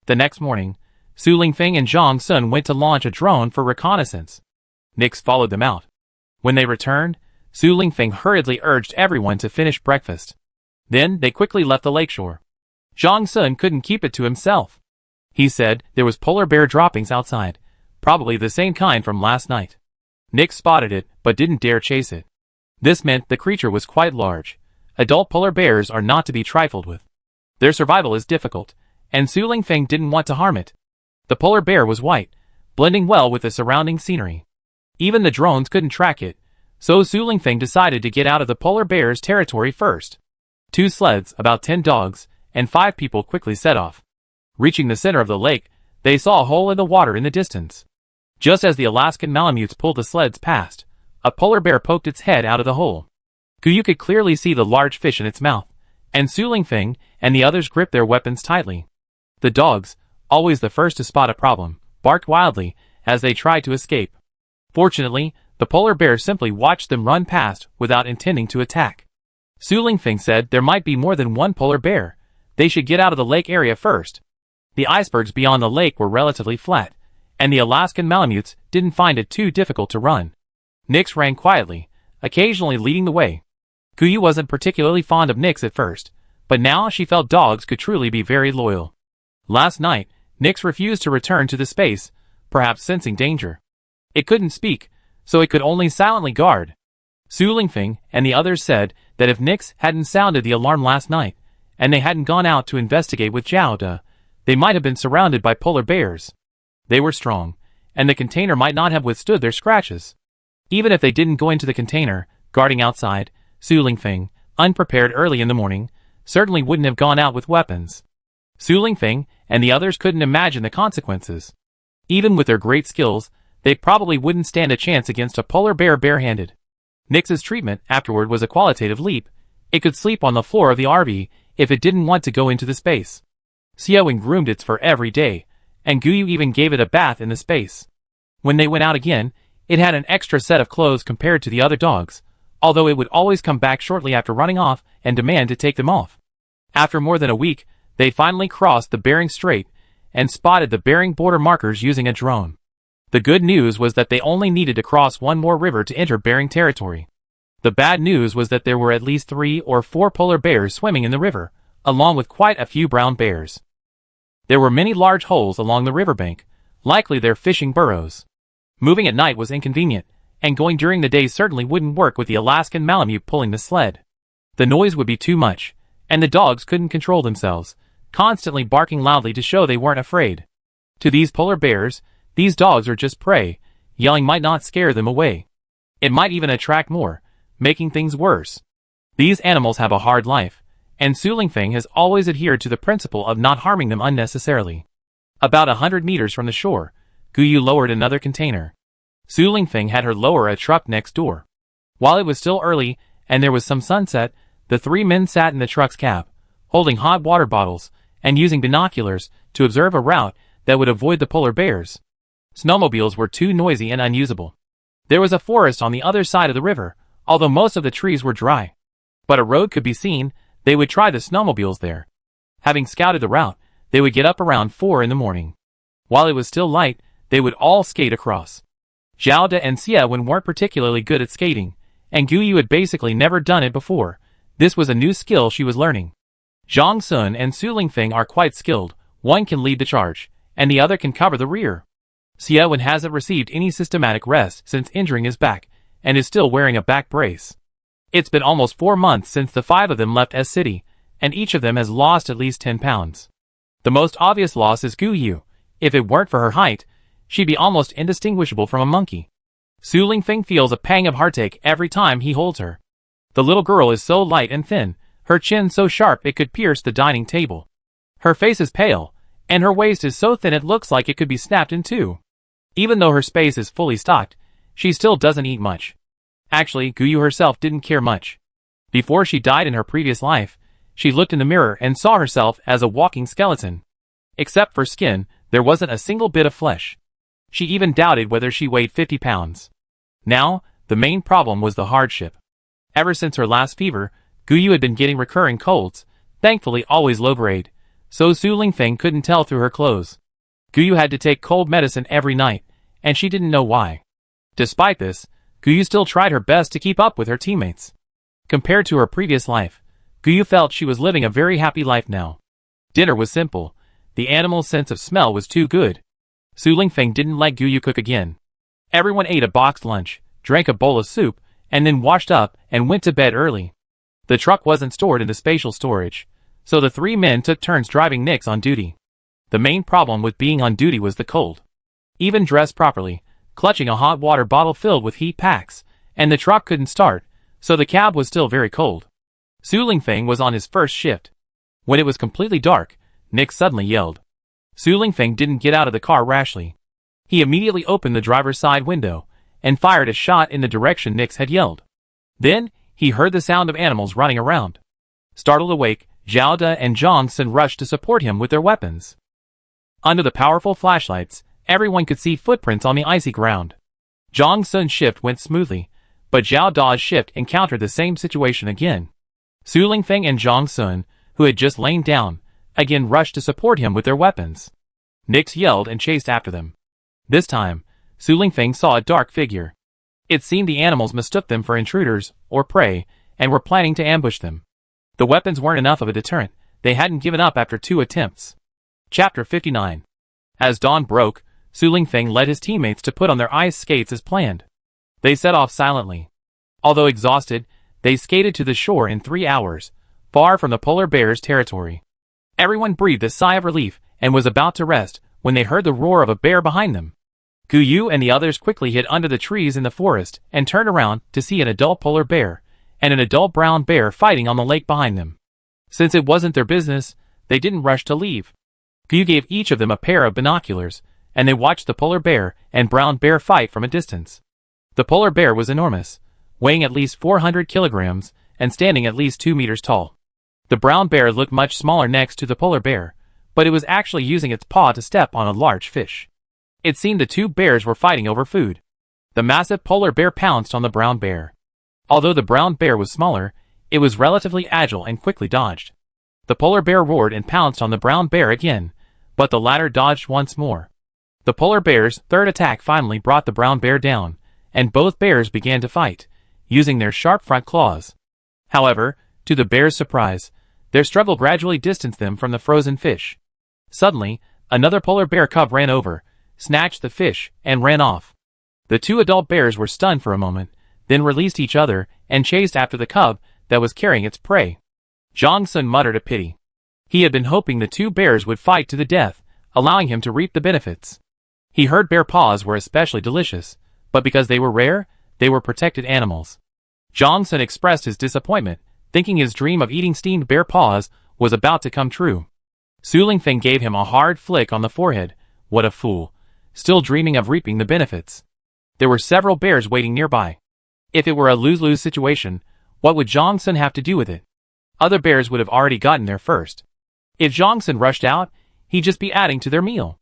The next morning, Su Lingfeng and Zhang Sun went to launch a drone for reconnaissance. Nyx followed them out. When they returned, Su Lingfeng hurriedly urged everyone to finish breakfast. Then they quickly left the lakeshore. Zhang Sun couldn't keep it to himself. He said there was polar bear droppings outside, probably the same kind from last night. Nyx spotted it, but didn't dare chase it. This meant the creature was quite large. Adult polar bears are not to be trifled with. Their survival is difficult, and Su Lingfeng didn't want to harm it. The polar bear was white, blending well with the surrounding scenery. Even the drones couldn't track it, so Su Lingfeng decided to get out of the polar bear's territory first. 2 sleds, about 10 dogs, and 5 people quickly set off. Reaching the center of the lake, they saw a hole in the water in the distance. Just as the Alaskan Malamutes pulled the sleds past, a polar bear poked its head out of the hole. Guyu could clearly see the large fish in its mouth, and Su Lingfeng and the others gripped their weapons tightly. The dogs, always the first to spot a problem, barked wildly as they tried to escape. Fortunately, the polar bear simply watched them run past without intending to attack. Su Lingfeng said there might be more than one polar bear. They should get out of the lake area first. The icebergs beyond the lake were relatively flat, and the Alaskan Malamutes didn't find it too difficult to run. Nyx ran quietly, occasionally leading the way. Guyu wasn't particularly fond of Nyx at first, but now she felt dogs could truly be very loyal. Last night, Nyx refused to return to the space, perhaps sensing danger. It couldn't speak, so it could only silently guard. Su Lingfeng and the others said that if Nyx hadn't sounded the alarm last night, and they hadn't gone out to investigate with Zhao De, they might have been surrounded by polar bears. They were strong, and the container might not have withstood their scratches. Even if they didn't go into the container, guarding outside, Su Lingfeng, unprepared early in the morning, certainly wouldn't have gone out with weapons. Su Lingfeng and the others couldn't imagine the consequences. Even with their great skills, they probably wouldn't stand a chance against a polar bear barehanded. Nyx's treatment afterward was a qualitative leap. It could sleep on the floor of the RV if it didn't want to go into the space. Xiaowen groomed its fur every day, and Guyu even gave it a bath in the space. When they went out again, it had an extra set of clothes compared to the other dogs, although it would always come back shortly after running off and demand to take them off. After more than a week, they finally crossed the Bering Strait and spotted the Bering border markers using a drone. The good news was that they only needed to cross one more river to enter Bering territory. The bad news was that there were at least 3 or 4 polar bears swimming in the river, along with quite a few brown bears. There were many large holes along the riverbank, likely their fishing burrows. Moving at night was inconvenient, and going during the day certainly wouldn't work with the Alaskan Malamute pulling the sled. The noise would be too much, and the dogs couldn't control themselves, constantly barking loudly to show they weren't afraid. To these polar bears, these dogs are just prey. Yelling might not scare them away. It might even attract more, making things worse. These animals have a hard life, and Su Lingfeng has always adhered to the principle of not harming them unnecessarily. About 100 meters from the shore, Guyu lowered another container. Su Lingfeng had her lower a truck next door. While it was still early and there was some sunset, the 3 men sat in the truck's cab, holding hot water bottles and using binoculars to observe a route that would avoid the polar bears. Snowmobiles were too noisy and unusable. There was a forest on the other side of the river, although most of the trees were dry. But a road could be seen. They would try the snowmobiles there. Having scouted the route, they would get up around 4 in the morning. While it was still light, they would all skate across. Zhao De and Xiaowen weren't particularly good at skating, and Guyu had basically never done it before. This was a new skill she was learning. Zhang Sun and Su Lingfeng are quite skilled. One can lead the charge, and the other can cover the rear. Xiaowen hasn't received any systematic rest since injuring his back, and is still wearing a back brace. It's been almost 4 months since the 5 of them left S City, and each of them has lost at least 10 pounds. The most obvious loss is Guyu. If it weren't for her height, she'd be almost indistinguishable from a monkey. Su Lingfeng feels a pang of heartache every time he holds her. The little girl is so light and thin, her chin so sharp it could pierce the dining table. Her face is pale, and her waist is so thin it looks like it could be snapped in two. Even though her space is fully stocked, she still doesn't eat much. Actually, Guyu herself didn't care much. Before she died in her previous life, she looked in the mirror and saw herself as a walking skeleton. Except for skin, there wasn't a single bit of flesh. She even doubted whether she weighed 50 pounds. Now, the main problem was the hardship. Ever since her last fever, Guyu had been getting recurring colds, thankfully always low-grade, so Su Lingfeng couldn't tell through her clothes. Guyu had to take cold medicine every night, and she didn't know why. Despite this, Guyu still tried her best to keep up with her teammates. Compared to her previous life, Guyu felt she was living a very happy life now. Dinner was simple. The animal's sense of smell was too good. Su Lingfeng didn't let Guyu cook again. Everyone ate a boxed lunch, drank a bowl of soup, and then washed up and went to bed early. The truck wasn't stored in the spatial storage, so the 3 men took turns driving Nyx on duty. The main problem with being on duty was the cold. Even dressed properly, clutching a hot water bottle filled with heat packs, and the truck couldn't start, so the cab was still very cold. Su Lingfeng was on his first shift. When it was completely dark, Nyx suddenly yelled. Su Lingfeng didn't get out of the car rashly. He immediately opened the driver's side window and fired a shot in the direction Nix had yelled. Then, he heard the sound of animals running around. Startled awake, Zhao De and Zhang Sun rushed to support him with their weapons. Under the powerful flashlights, everyone could see footprints on the icy ground. Zhang Sun's shift went smoothly, but Zhao Da's shift encountered the same situation again. Su Lingfeng and Zhang Sun, who had just lain down, again rushed to support him with their weapons. Nix yelled and chased after them. This time, Su Lingfeng saw a dark figure. It seemed the animals mistook them for intruders, or prey, and were planning to ambush them. The weapons weren't enough of a deterrent. They hadn't given up after 2 attempts. Chapter 59. As dawn broke, Su Lingfeng led his teammates to put on their ice skates as planned. They set off silently. Although exhausted, they skated to the shore in 3 hours, far from the polar bear's territory. Everyone breathed a sigh of relief and was about to rest when they heard the roar of a bear behind them. Gu Yu and the others quickly hid under the trees in the forest and turned around to see an adult polar bear and an adult brown bear fighting on the lake behind them. Since it wasn't their business, they didn't rush to leave. Gu Yu gave each of them a pair of binoculars, and they watched the polar bear and brown bear fight from a distance. The polar bear was enormous, weighing at least 400 kilograms and standing at least 2 meters tall. The brown bear looked much smaller next to the polar bear, but it was actually using its paw to step on a large fish. It seemed the 2 bears were fighting over food. The massive polar bear pounced on the brown bear. Although the brown bear was smaller, it was relatively agile and quickly dodged. The polar bear roared and pounced on the brown bear again, but the latter dodged once more. The polar bear's third attack finally brought the brown bear down, and both bears began to fight, using their sharp front claws. However, to the bear's surprise, their struggle gradually distanced them from the frozen fish. Suddenly, another polar bear cub ran over, snatched the fish, and ran off. The 2 adult bears were stunned for a moment, then released each other and chased after the cub that was carrying its prey. Zhang Sun muttered a pity. He had been hoping the 2 bears would fight to the death, allowing him to reap the benefits. He heard bear paws were especially delicious, but because they were rare, they were protected animals. Zhang Sun expressed his disappointment, thinking his dream of eating steamed bear paws was about to come true. Su Lingfeng gave him a hard flick on the forehead. What a fool. Still dreaming of reaping the benefits. There were several bears waiting nearby. If it were a lose-lose situation, what would Zhang Sun have to do with it? Other bears would have already gotten there first. If Zhang Sun rushed out, he'd just be adding to their meal.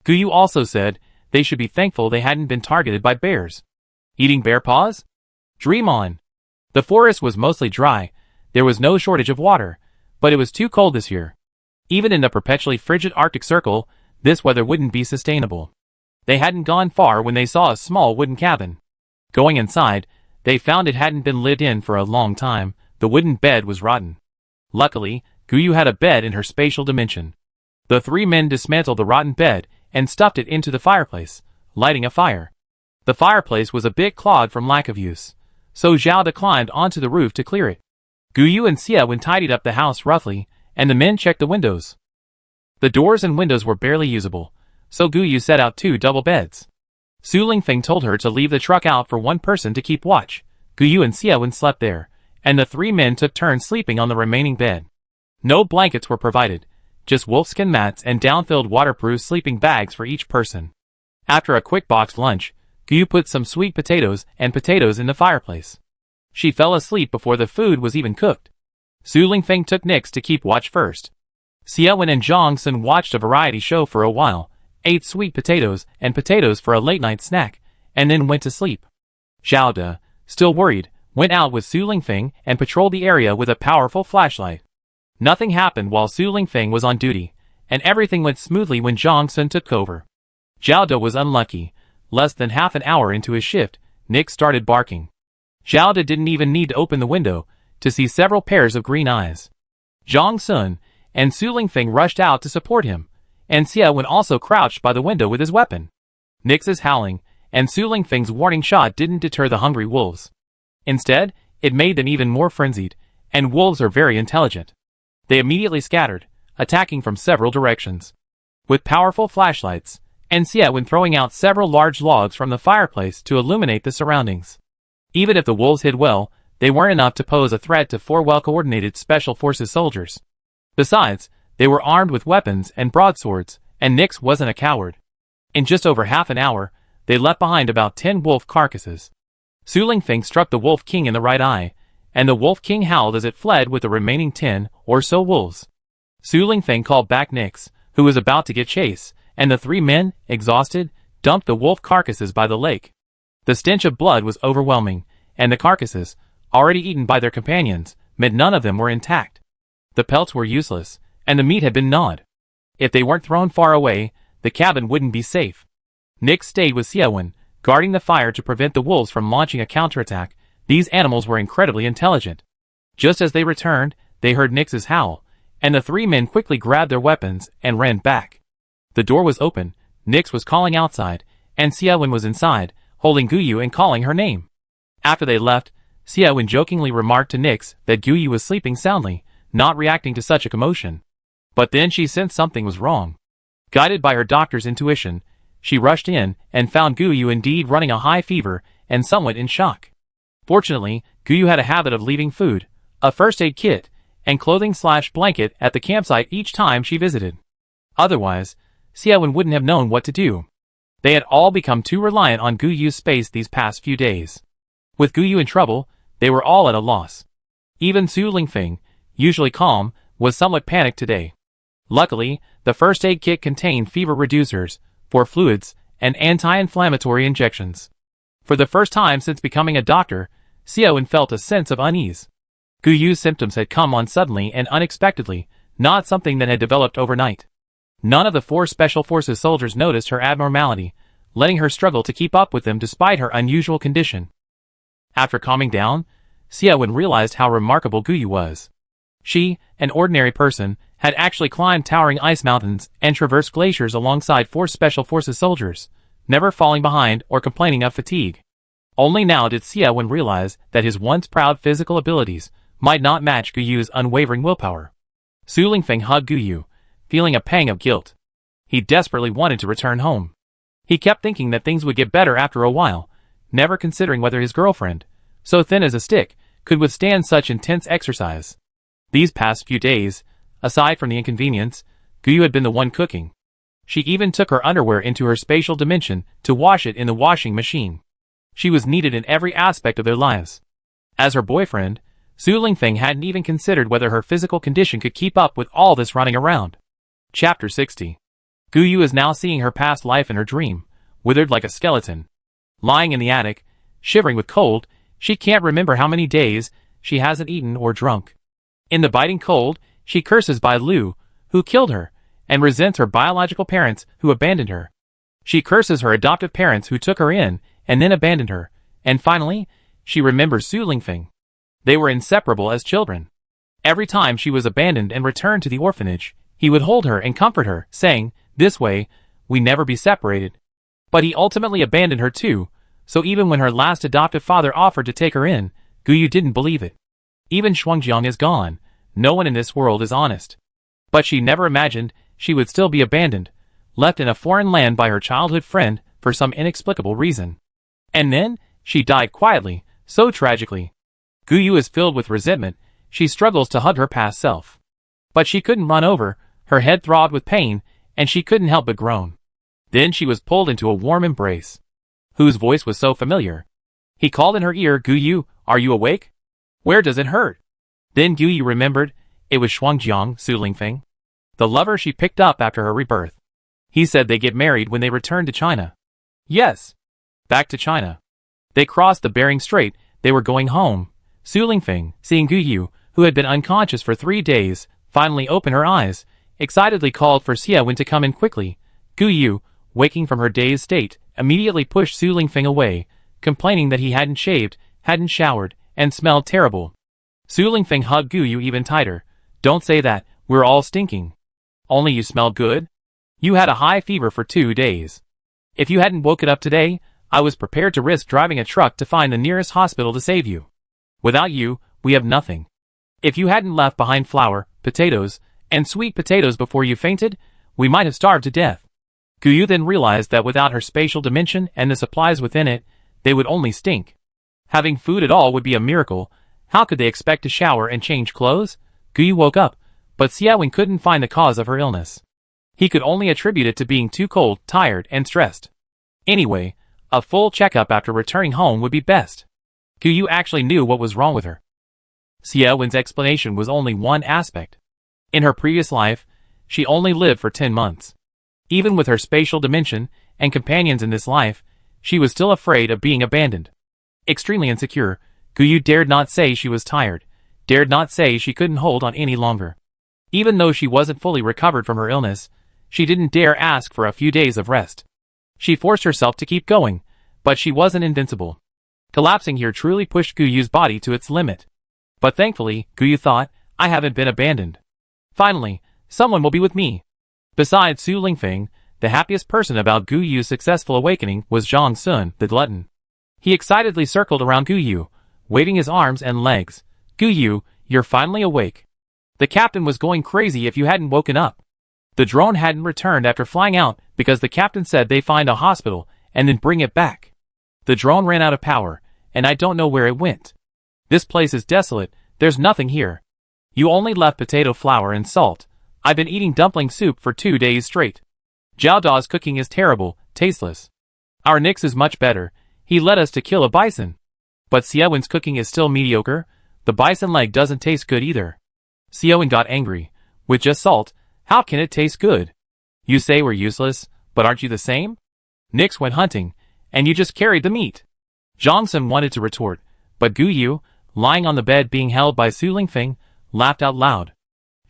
Gu Yu also said they should be thankful they hadn't been targeted by bears. Eating bear paws? Dream on. The forest was mostly dry. There was no shortage of water, but it was too cold this year. Even in the perpetually frigid Arctic Circle, this weather wouldn't be sustainable. They hadn't gone far when they saw a small wooden cabin. Going inside, they found it hadn't been lived in for a long time. The wooden bed was rotten. Luckily, Gu Yu had a bed in her spatial dimension. The 3 men dismantled the rotten bed and stuffed it into the fireplace, lighting a fire. The fireplace was a bit clogged from lack of use, so Zhao De climbed onto the roof to clear it. Gu Yu and Xie Wen tidied up the house roughly, and the men checked the windows. The doors and windows were barely usable, so Gu Yu set out 2 double beds. Su Lingfeng told her to leave the truck out for 1 person to keep watch. Gu Yu and Xie Wen slept there, and the 3 men took turns sleeping on the remaining bed. No blankets were provided, just wolfskin mats and down-filled waterproof sleeping bags for each person. After a quick boxed lunch, Gu Yu put some sweet potatoes and potatoes in the fireplace. She fell asleep before the food was even cooked. Su Lingfeng took Nix to keep watch first. Xie Wen and Zhang Sun watched a variety show for a while, ate sweet potatoes and potatoes for a late-night snack, and then went to sleep. Zhao De, still worried, went out with Su Lingfeng and patrolled the area with a powerful flashlight. Nothing happened while Su Lingfeng was on duty, and everything went smoothly when Zhang Sun took over. Zhao De was unlucky. Less than half an hour into his shift, Nix started barking. Zhao De didn't even need to open the window to see several pairs of green eyes. Zhang Sun and Su Lingfeng rushed out to support him, and Xie Wen also crouched by the window with his weapon. Nix's howling and Su Lingfeng's warning shot didn't deter the hungry wolves. Instead, it made them even more frenzied, and wolves are very intelligent. They immediately scattered, attacking from several directions. With powerful flashlights, and Xie Wen throwing out several large logs from the fireplace to illuminate the surroundings. Even if the wolves hid well, they weren't enough to pose a threat to 4 well-coordinated Special Forces soldiers. Besides, they were armed with weapons and broadswords, and Nix wasn't a coward. In just over half an hour, they left behind about 10 wolf carcasses. Su Lingfeng struck the Wolf King in the right eye, and the Wolf King howled as it fled with the remaining 10 or so wolves. Su Lingfeng called back Nix, who was about to get chase, and the 3 men, exhausted, dumped the wolf carcasses by the lake. The stench of blood was overwhelming, and the carcasses, already eaten by their companions, meant none of them were intact. The pelts were useless, and the meat had been gnawed. If they weren't thrown far away, the cabin wouldn't be safe. Nix stayed with Xiaowen, guarding the fire to prevent the wolves from launching a counterattack. These animals were incredibly intelligent. Just as they returned, they heard Nix's howl, and the 3 men quickly grabbed their weapons and ran back. The door was open, Nix was calling outside, and Xiaowen was inside, holding Guyu and calling her name. After they left, Xiaowen jokingly remarked to Nix that Guyu was sleeping soundly, not reacting to such a commotion. But then she sensed something was wrong. Guided by her doctor's intuition, she rushed in and found Guyu indeed running a high fever and somewhat in shock. Fortunately, Guyu had a habit of leaving food, a first aid kit, and clothing/blanket at the campsite each time she visited. Otherwise, Xiaowen wouldn't have known what to do. They had all become too reliant on Guyu's space these past few days. With Guyu in trouble, they were all at a loss. Even Su Lingfeng, usually calm, was somewhat panicked today. Luckily, the first aid kit contained fever reducers, 4 fluids, and anti-inflammatory injections. For the first time since becoming a doctor, Xiaowen felt a sense of unease. Guyu's symptoms had come on suddenly and unexpectedly, not something that had developed overnight. None of the 4 Special Forces soldiers noticed her abnormality, letting her struggle to keep up with them despite her unusual condition. After calming down, Xiaowen realized how remarkable Guyu was. She, an ordinary person, had actually climbed towering ice mountains and traversed glaciers alongside 4 Special Forces soldiers, never falling behind or complaining of fatigue. Only now did Xiaowen realize that his once proud physical abilities might not match Guyu's unwavering willpower. Su Lingfeng hugged Guyu, feeling a pang of guilt. He desperately wanted to return home. He kept thinking that things would get better after a while, never considering whether his girlfriend, so thin as a stick, could withstand such intense exercise. These past few days, aside from the inconvenience, Guyu had been the one cooking. She even took her underwear into her spatial dimension to wash it in the washing machine. She was needed in every aspect of their lives. As her boyfriend, Su Lingfeng hadn't even considered whether her physical condition could keep up with all this running around. Chapter 60. Guyu is now seeing her past life in her dream, withered like a skeleton. Lying in the attic, shivering with cold, she can't remember how many days she hasn't eaten or drunk. In the biting cold, she curses Bai Lu, who killed her, and resents her biological parents who abandoned her. She curses her adoptive parents who took her in and then abandoned her, and finally, she remembers Su Lingfeng. They were inseparable as children. Every time she was abandoned and returned to the orphanage, he would hold her and comfort her, saying, "This way, we never be separated." But he ultimately abandoned her too, so even when her last adoptive father offered to take her in, Guyu didn't believe it. Even Shuangjiang is gone, no one in this world is honest. But she never imagined she would still be abandoned, left in a foreign land by her childhood friend for some inexplicable reason. And then, she died quietly, so tragically. Guyu is filled with resentment, she struggles to hug her past self. But she couldn't run over, her head throbbed with pain, and she couldn't help but groan. Then she was pulled into a warm embrace. Whose voice was so familiar? He called in her ear, "Guyu, are you awake? Where does it hurt?" Then Guyu remembered, it was Shuangjiang, Su Lingfeng, the lover she picked up after her rebirth. He said they get married when they return to China. Yes. Back to China. They crossed the Bering Strait, they were going home. Su Lingfeng, seeing Guyu, who had been unconscious for 3 days, finally opened her eyes, excitedly called for Xiaowen to come in quickly. Guyu, waking from her dazed state, immediately pushed Su Lingfeng away, complaining that he hadn't shaved, hadn't showered, and smelled terrible. Su Lingfeng hugged Guyu even tighter. "Don't say that, we're all stinking. Only you smell good? You had a high fever for 2 days. If you hadn't woken up today, I was prepared to risk driving a truck to find the nearest hospital to save you. Without you, we have nothing. If you hadn't left behind flour, potatoes, and sweet potatoes before you fainted, we might have starved to death." Guyu then realized that without her spatial dimension and the supplies within it, they would only stink. Having food at all would be a miracle. How could they expect to shower and change clothes? Guyu woke up, but Xiaowen couldn't find the cause of her illness. He could only attribute it to being too cold, tired, and stressed. Anyway, a full checkup after returning home would be best. Gu Yu actually knew what was wrong with her. Xiaowen's explanation was only one aspect. In her previous life, she only lived for 10 months. Even with her spatial dimension and companions in this life, she was still afraid of being abandoned. Extremely insecure, Gu Yu dared not say she was tired, dared not say she couldn't hold on any longer. Even though she wasn't fully recovered from her illness, she didn't dare ask for a few days of rest. She forced herself to keep going, but she wasn't invincible. Collapsing here truly pushed Gu Yu's body to its limit. But thankfully, Gu Yu thought, I haven't been abandoned. Finally, someone will be with me. Besides Su Lingfeng, the happiest person about Gu Yu's successful awakening was Zhang Sun, the glutton. He excitedly circled around Gu Yu, waving his arms and legs. Gu Yu, you're finally awake. The captain was going crazy if you hadn't woken up. The drone hadn't returned after flying out because the captain said they find a hospital and then bring it back. The drone ran out of power, and I don't know where it went. This place is desolate, there's nothing here. You only left potato flour and salt. I've been eating dumpling soup for 2 days straight. Jiao Da's cooking is terrible, tasteless. Our Nix is much better, he led us to kill a bison. But Xiaowen's cooking is still mediocre, the bison leg doesn't taste good either. Xiaowen got angry. With just salt, how can it taste good? You say we're useless, but aren't you the same? Nix went hunting, and you just carried the meat. Zhang Sun wanted to retort, but Gu Yu, lying on the bed being held by Su Lingfeng, laughed out loud.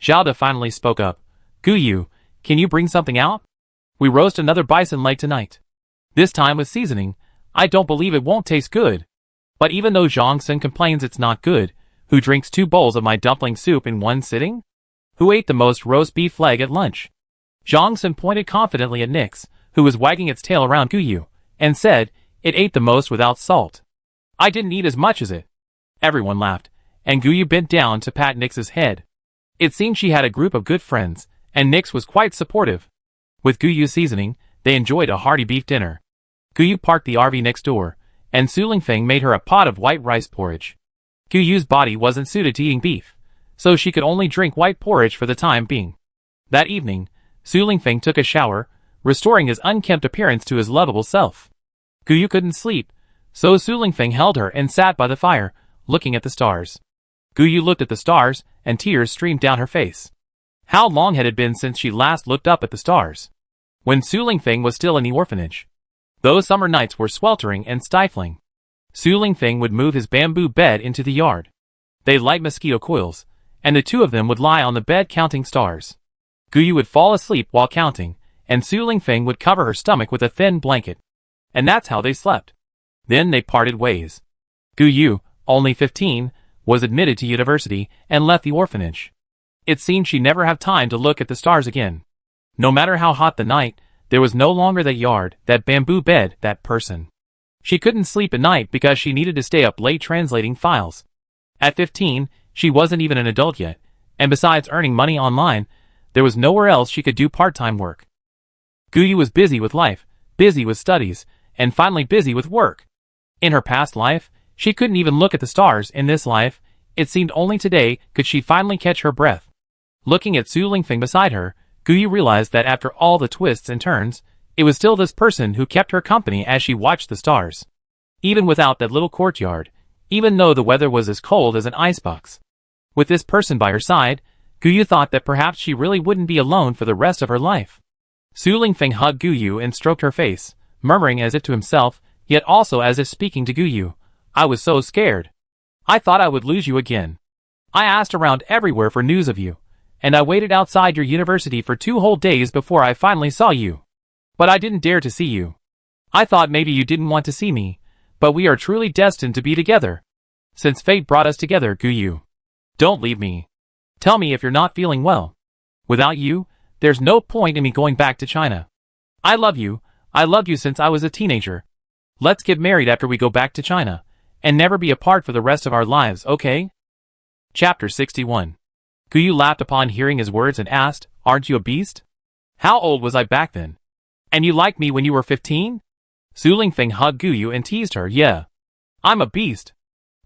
Zhao Da finally spoke up. Gu Yu, can you bring something out? We roast another bison leg tonight. This time with seasoning. I don't believe it won't taste good. But even though Zhang Sun complains it's not good, who drinks 2 bowls of my dumpling soup in one sitting? Who ate the most roast beef leg at lunch? Zhang Sun pointed confidently at Nix, who was wagging its tail around Gu Yu, and said, it ate the most without salt. I didn't eat as much as it. Everyone laughed, and Gu Yu bent down to pat Nix's head. It seemed she had a group of good friends, and Nix was quite supportive. With Gu Yu's seasoning, they enjoyed a hearty beef dinner. Gu Yu parked the RV next door, and Su Lingfeng made her a pot of white rice porridge. Gu Yu's body wasn't suited to eating beef, so she could only drink white porridge for the time being. That evening, Su Lingfeng took a shower, restoring his unkempt appearance to his lovable self. Gu Yu couldn't sleep, so Su Lingfeng held her and sat by the fire, looking at the stars. Gu Yu looked at the stars, and tears streamed down her face. How long had it been since she last looked up at the stars? When Su Lingfeng was still in the orphanage. Those summer nights were sweltering and stifling. Su Lingfeng would move his bamboo bed into the yard. They'd light mosquito coils, and the two of them would lie on the bed counting stars. Gu Yu would fall asleep while counting, and Su Lingfeng would cover her stomach with a thin blanket. And that's how they slept. Then they parted ways. Gu Yu, only 15, was admitted to university and left the orphanage. It seemed she'd never have time to look at the stars again. No matter how hot the night, there was no longer that yard, that bamboo bed, that person. She couldn't sleep at night because she needed to stay up late translating files. At 15, she wasn't even an adult yet, and besides earning money online, there was nowhere else she could do part-time work. Gu Yu was busy with life, busy with studies, and finally busy with work. In her past life, she couldn't even look at the stars. In this life, it seemed only today could she finally catch her breath. Looking at Su Lingfeng beside her, Gu Yu realized that after all the twists and turns, it was still this person who kept her company as she watched the stars. Even without that little courtyard, even though the weather was as cold as an icebox. With this person by her side, Gu Yu thought that perhaps she really wouldn't be alone for the rest of her life. Su Lingfeng hugged Gu Yu and stroked her face, murmuring as if to himself, yet also as if speaking to Gu Yu, I was so scared. I thought I would lose you again. I asked around everywhere for news of you, and I waited outside your university for 2 whole days before I finally saw you. But I didn't dare to see you. I thought maybe you didn't want to see me, but we are truly destined to be together. Since fate brought us together, Gu Yu. Don't leave me. Tell me if you're not feeling well. Without you, there's no point in me going back to China. I love you. I loved you since I was a teenager. Let's get married after we go back to China, and never be apart for the rest of our lives, okay? Chapter 61. Gu Yu laughed upon hearing his words and asked, aren't you a beast? How old was I back then? And you liked me when you were 15? Su Lingfeng hugged Gu Yu and teased her, yeah. I'm a beast.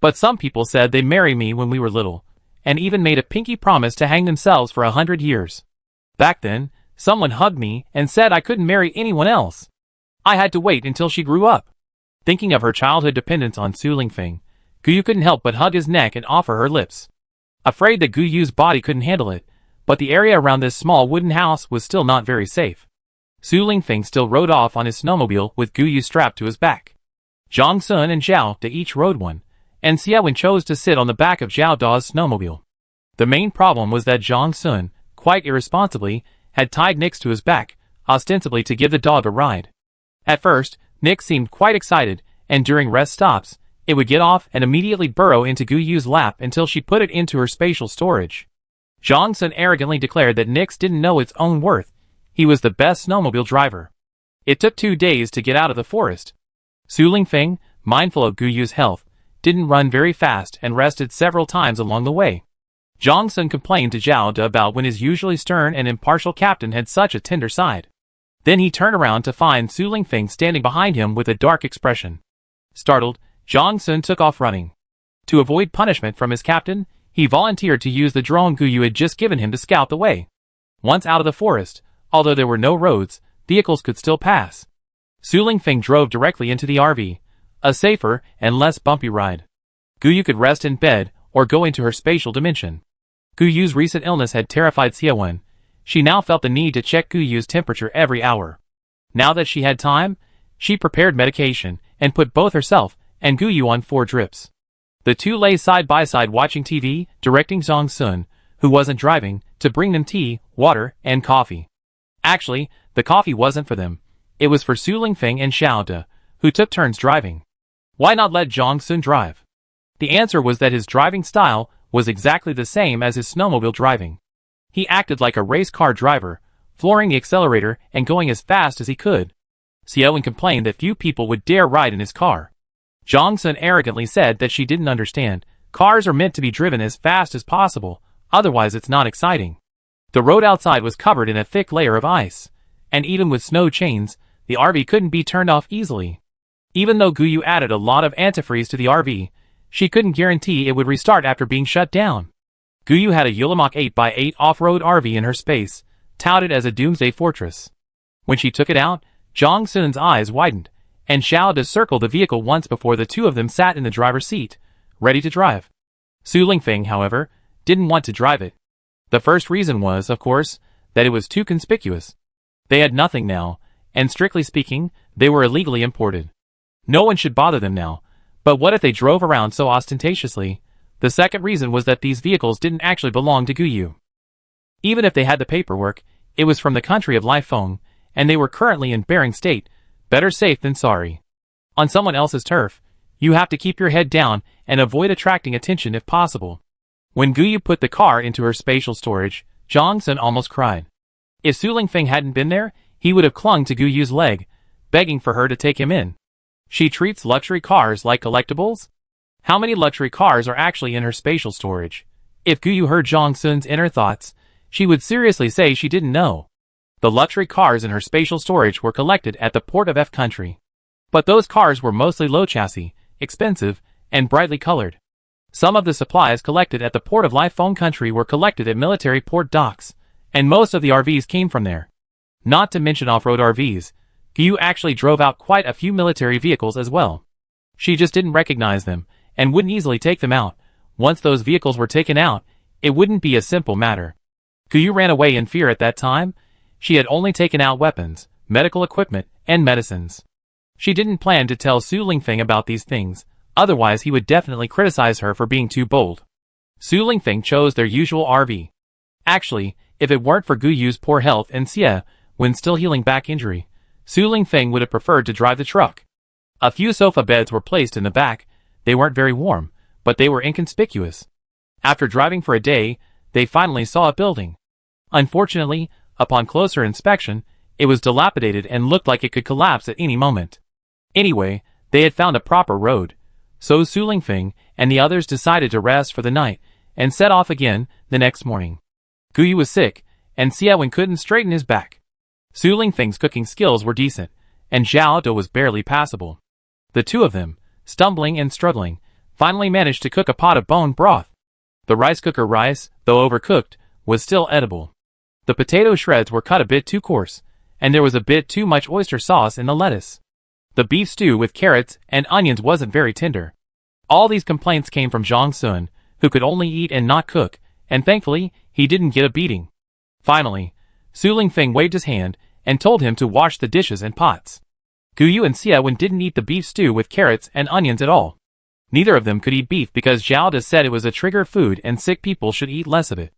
But some people said they'd marry me when we were little, and even made a pinky promise to hang themselves for 100 years. Back then, Someone hugged me and said I couldn't marry anyone else. I had to wait until she grew up. Thinking of her childhood dependence on Su Lingfeng, Guyu couldn't help but hug his neck and offer her lips. Afraid that Guyu's body couldn't handle it, but the area around this small wooden house was still not very safe. Su Lingfeng still rode off on his snowmobile with Guyu strapped to his back. Zhang Sun and Zhao De each rode one, and Xiaowen chose to sit on the back of Zhao Da's snowmobile. The main problem was that Zhang Sun, quite irresponsibly, had tied Nix to his back, ostensibly to give the dog a ride. At first, Nix seemed quite excited, and during rest stops, it would get off and immediately burrow into Guyu's lap until she put it into her spatial storage. Zhang Sun arrogantly declared that Nix didn't know its own worth. He was the best snowmobile driver. It took 2 days to get out of the forest. Su Lingfeng, mindful of Guyu's health, didn't run very fast and rested several times along the way. Zhang Sun complained to Zhao De about when his usually stern and impartial captain had such a tender side. Then he turned around to find Su Lingfeng standing behind him with a dark expression. Startled, Zhang Sun took off running. To avoid punishment from his captain, he volunteered to use the drone Guyu had just given him to scout the way. Once out of the forest, although there were no roads, vehicles could still pass. Su Lingfeng drove directly into the RV, a safer and less bumpy ride. Guyu could rest in bed or go into her spatial dimension. Guyu's recent illness had terrified Xiaowen. She now felt the need to check Guyu's temperature every hour. Now that she had time, she prepared medication and put both herself and Guyu on 4 drips. The two lay side by side watching TV, directing Zhang Sun, who wasn't driving, to bring them tea, water, and coffee. Actually, the coffee wasn't for them. It was for Su Lingfeng and Xiao De, who took turns driving. Why not let Zhang Sun drive? The answer was that his driving style was exactly the same as his snowmobile driving. He acted like a race car driver, flooring the accelerator and going as fast as he could. Xiaowen complained that few people would dare ride in his car. Zhang Sun arrogantly said that she didn't understand. Cars are meant to be driven as fast as possible, otherwise it's not exciting. The road outside was covered in a thick layer of ice, and even with snow chains, the RV couldn't be turned off easily. Even though Guyu added a lot of antifreeze to the RV, she couldn't guarantee it would restart after being shut down. Guyu had a Yulimach 8x8 off-road RV in her space, touted as a doomsday fortress. When she took it out, Zhang Sun's eyes widened, and Xiao De circled the vehicle once before the two of them sat in the driver's seat, ready to drive. Su Lingfeng, however, didn't want to drive it. The first reason was, of course, that it was too conspicuous. They had nothing now, and strictly speaking, they were illegally imported. No one should bother them now, but what if they drove around so ostentatiously? The second reason was that these vehicles didn't actually belong to Guyu. Even if they had the paperwork, it was from the country of Lifeng, and they were currently in Bering State. Better safe than sorry. On someone else's turf, you have to keep your head down and avoid attracting attention if possible. When Guyu put the car into her spatial storage, Zhang Sun almost cried. If Su Lingfeng hadn't been there, he would have clung to Guyu's leg, begging for her to take him in. She treats luxury cars like collectibles? How many luxury cars are actually in her spatial storage? If Guyu heard Zhang Sun's inner thoughts, she would seriously say she didn't know. The luxury cars in her spatial storage were collected at the port of F country. But those cars were mostly low chassis, expensive, and brightly colored. Some of the supplies collected at the port of Lifeng country were collected at military port docks, and most of the RVs came from there. Not to mention off-road RVs, Guyu actually drove out quite a few military vehicles as well. She just didn't recognize them, and wouldn't easily take them out. Once those vehicles were taken out, it wouldn't be a simple matter. Guyu ran away in fear at that time. She had only taken out weapons, medical equipment, and medicines. She didn't plan to tell Su Lingfeng about these things, otherwise he would definitely criticize her for being too bold. Su Lingfeng chose their usual RV. Actually, if it weren't for Guyu's poor health and Xie, when still healing back injury, Su Lingfeng would have preferred to drive the truck. A few sofa beds were placed in the back. They weren't very warm, but they were inconspicuous. After driving for a day, they finally saw a building. Unfortunately, upon closer inspection, it was dilapidated and looked like it could collapse at any moment. Anyway, they had found a proper road, so Su Lingfeng and the others decided to rest for the night and set off again the next morning. Guyu was sick, and Xiaowen couldn't straighten his back. Su Lingfeng's cooking skills were decent, and Zhao De was barely passable. The two of them, stumbling and struggling, finally managed to cook a pot of bone broth. The rice cooker rice, though overcooked, was still edible. The potato shreds were cut a bit too coarse, and there was a bit too much oyster sauce in the lettuce. The beef stew with carrots and onions wasn't very tender. All these complaints came from Zhang Sun, who could only eat and not cook, and thankfully, he didn't get a beating. Finally, Su Lingfeng waved his hand and told him to wash the dishes and pots. Gu Yu and Xie Wen didn't eat the beef stew with carrots and onions at all. Neither of them could eat beef because Zhao De said it was a trigger food and sick people should eat less of it.